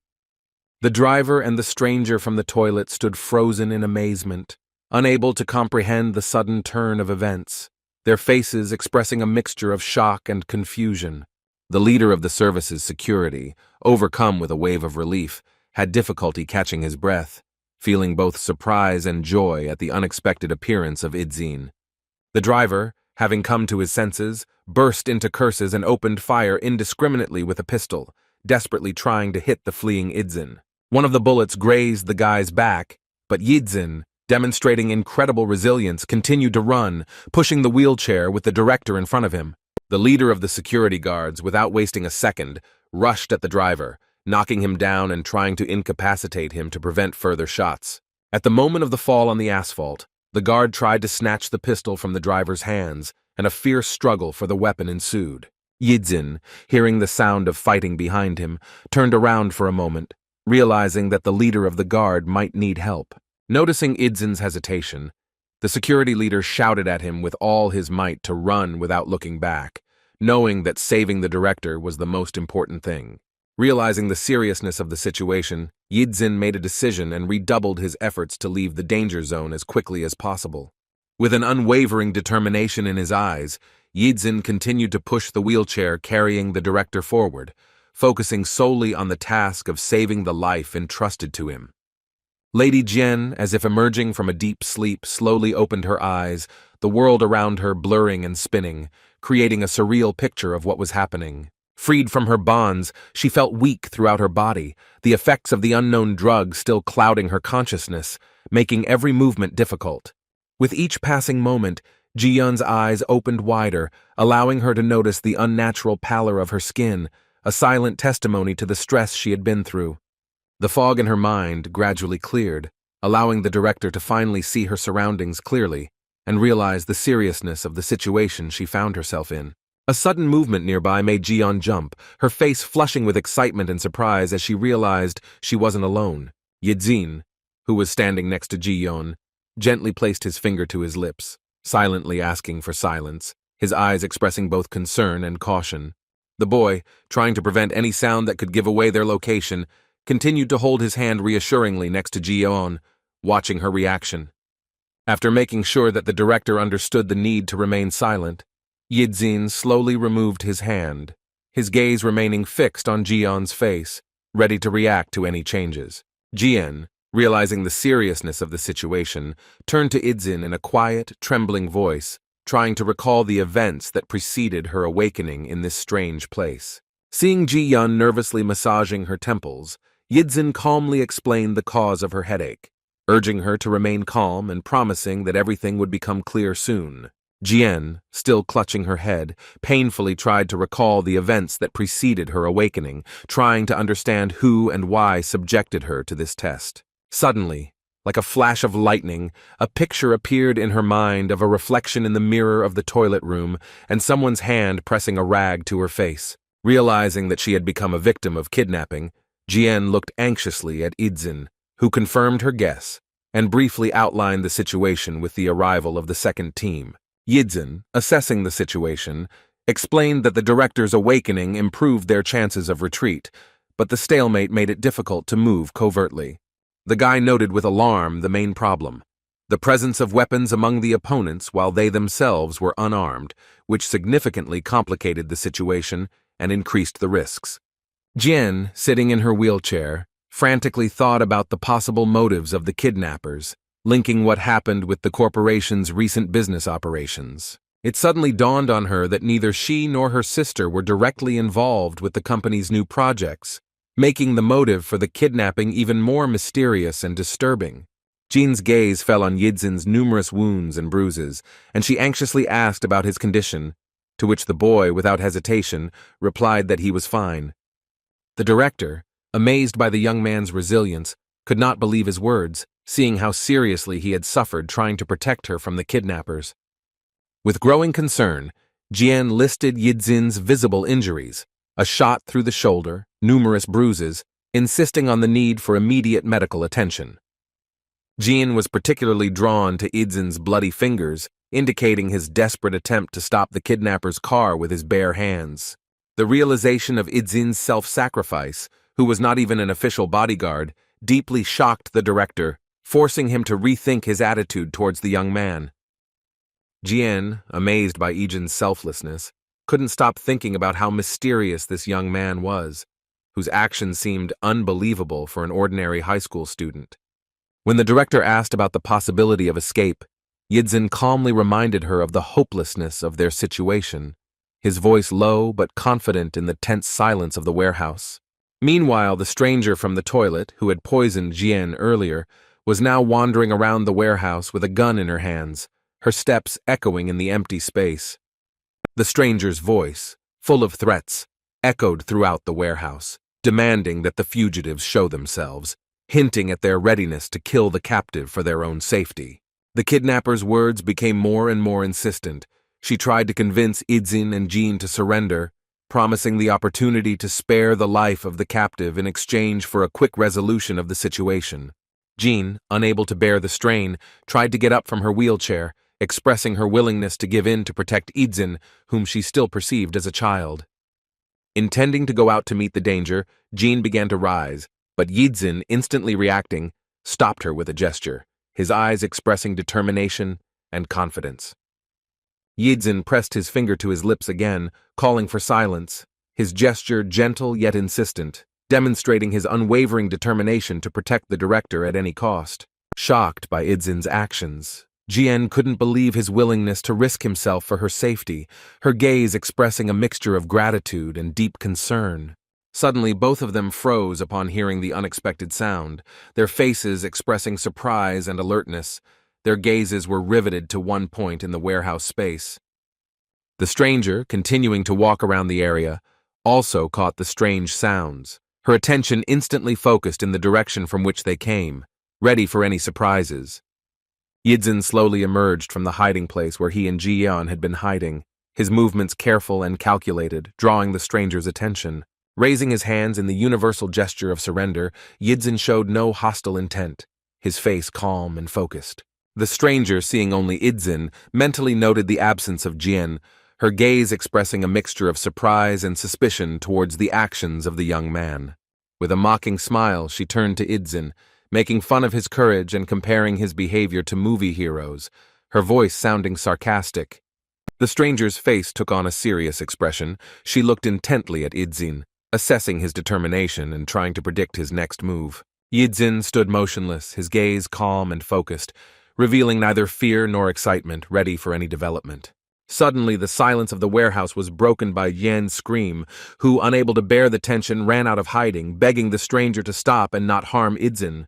The driver and the stranger from the toilet stood frozen in amazement, unable to comprehend the sudden turn of events, their faces expressing a mixture of shock and confusion. The leader of the service's security, overcome with a wave of relief, had difficulty catching his breath, feeling both surprise and joy at the unexpected appearance of Idzin. The driver, having come to his senses, burst into curses and opened fire indiscriminately with a pistol, desperately trying to hit the fleeing Idzin. One of the bullets grazed the guy's back, but Yidzin, demonstrating incredible resilience, continued to run, pushing the wheelchair with the director in front of him. The leader of the security guards, without wasting a second, rushed at the driver, knocking him down and trying to incapacitate him to prevent further shots. At the moment of the fall on the asphalt, the guard tried to snatch the pistol from the driver's hands, and a fierce struggle for the weapon ensued. Yidzin, hearing the sound of fighting behind him, turned around for a moment, realizing that the leader of the guard might need help. Noticing Idzin's hesitation, the security leader shouted at him with all his might to run without looking back, knowing that saving the director was the most important thing. Realizing the seriousness of the situation, Yidzin made a decision and redoubled his efforts to leave the danger zone as quickly as possible. With an unwavering determination in his eyes, Yidzin continued to push the wheelchair carrying the director forward, focusing solely on the task of saving the life entrusted to him. Lady Jian, as if emerging from a deep sleep, slowly opened her eyes, the world around her blurring and spinning, creating a surreal picture of what was happening. Freed from her bonds, she felt weak throughout her body, the effects of the unknown drug still clouding her consciousness, making every movement difficult. With each passing moment, Ji-yeon's eyes opened wider, allowing her to notice the unnatural pallor of her skin, a silent testimony to the stress she had been through. The fog in her mind gradually cleared, allowing the director to finally see her surroundings clearly and realize the seriousness of the situation she found herself in. A sudden movement nearby made Ji-yeon jump, her face flushing with excitement and surprise as she realized she wasn't alone. Yidzin, who was standing next to Ji-yeon, gently placed his finger to his lips, silently asking for silence, his eyes expressing both concern and caution. The boy, trying to prevent any sound that could give away their location, continued to hold his hand reassuringly next to Ji-yeon, watching her reaction. After making sure that the director understood the need to remain silent, Yidzin slowly removed his hand, his gaze remaining fixed on Ji-yeon's face, ready to react to any changes. Ji-yeon, realizing the seriousness of the situation, turned to Idzin in a quiet, trembling voice, trying to recall the events that preceded her awakening in this strange place. Seeing Ji-yeon nervously massaging her temples, Yidzin calmly explained the cause of her headache, urging her to remain calm and promising that everything would become clear soon. Ji-yeon, still clutching her head, painfully tried to recall the events that preceded her awakening, trying to understand who and why subjected her to this test. Suddenly, like a flash of lightning, a picture appeared in her mind of a reflection in the mirror of the toilet room and someone's hand pressing a rag to her face. Realizing that she had become a victim of kidnapping, Jian looked anxiously at Idzin, who confirmed her guess, and briefly outlined the situation with the arrival of the second team. Yidzin, assessing the situation, explained that the director's awakening improved their chances of retreat, but the stalemate made it difficult to move covertly. The guy noted with alarm the main problem: the presence of weapons among the opponents while they themselves were unarmed, which significantly complicated the situation and increased the risks. Jian, sitting in her wheelchair, frantically thought about the possible motives of the kidnappers, linking what happened with the corporation's recent business operations. It suddenly dawned on her that neither she nor her sister were directly involved with the company's new projects, making the motive for the kidnapping even more mysterious and disturbing. Jean's gaze fell on Yidzin's numerous wounds and bruises, and she anxiously asked about his condition, to which the boy, without hesitation, replied that he was fine. The director, amazed by the young man's resilience, could not believe his words, seeing how seriously he had suffered trying to protect her from the kidnappers. With growing concern, Jian listed Yidzin's visible injuries: a shot through the shoulder, numerous bruises, insisting on the need for immediate medical attention. Jian was particularly drawn to Yidzin's bloody fingers, indicating his desperate attempt to stop the kidnapper's car with his bare hands. The realization of Yidzin's self-sacrifice, who was not even an official bodyguard, deeply shocked the director, forcing him to rethink his attitude towards the young man. Jian, amazed by Yidzin's selflessness, couldn't stop thinking about how mysterious this young man was, whose actions seemed unbelievable for an ordinary high school student. When the director asked about the possibility of escape, Yidzin calmly reminded her of the hopelessness of their situation, his voice low but confident in the tense silence of the warehouse. Meanwhile, the stranger from the toilet, who had poisoned Jian earlier, was now wandering around the warehouse with a gun in her hands, her steps echoing in the empty space. The stranger's voice, full of threats, echoed throughout the warehouse, demanding that the fugitives show themselves, hinting at their readiness to kill the captive for their own safety. The kidnapper's words became more and more insistent. She tried to convince Yidzin and Jean to surrender, promising the opportunity to spare the life of the captive in exchange for a quick resolution of the situation. Jean, unable to bear the strain, tried to get up from her wheelchair, expressing her willingness to give in to protect Yidzin, whom she still perceived as a child. Intending to go out to meet the danger, Jean began to rise, but Yidzin, instantly reacting, stopped her with a gesture, his eyes expressing determination and confidence. Yidzin pressed his finger to his lips again, calling for silence, his gesture gentle yet insistent, demonstrating his unwavering determination to protect the director at any cost. Shocked by Yidzin's actions, Jian couldn't believe his willingness to risk himself for her safety, her gaze expressing a mixture of gratitude and deep concern. Suddenly, both of them froze upon hearing the unexpected sound, their faces expressing surprise and alertness. Their gazes were riveted to one point in the warehouse space. The stranger, continuing to walk around the area, also caught the strange sounds, her attention instantly focused in the direction from which they came, ready for any surprises. Yidzin slowly emerged from the hiding place where he and Jian had been hiding, his movements careful and calculated, drawing the stranger's attention. Raising his hands in the universal gesture of surrender, Yidzin showed no hostile intent, his face calm and focused. The stranger, seeing only Yidzin, mentally noted the absence of Jian, her gaze expressing a mixture of surprise and suspicion towards the actions of the young man. With a mocking smile, she turned to Yidzin, making fun of his courage and comparing his behavior to movie heroes, her voice sounding sarcastic. The stranger's face took on a serious expression. She looked intently at Yidzin, assessing his determination and trying to predict his next move. Yidzin stood motionless, his gaze calm and focused, revealing neither fear nor excitement, ready for any development. Suddenly, the silence of the warehouse was broken by Yan's scream, who, unable to bear the tension, ran out of hiding, begging the stranger to stop and not harm Yidzin.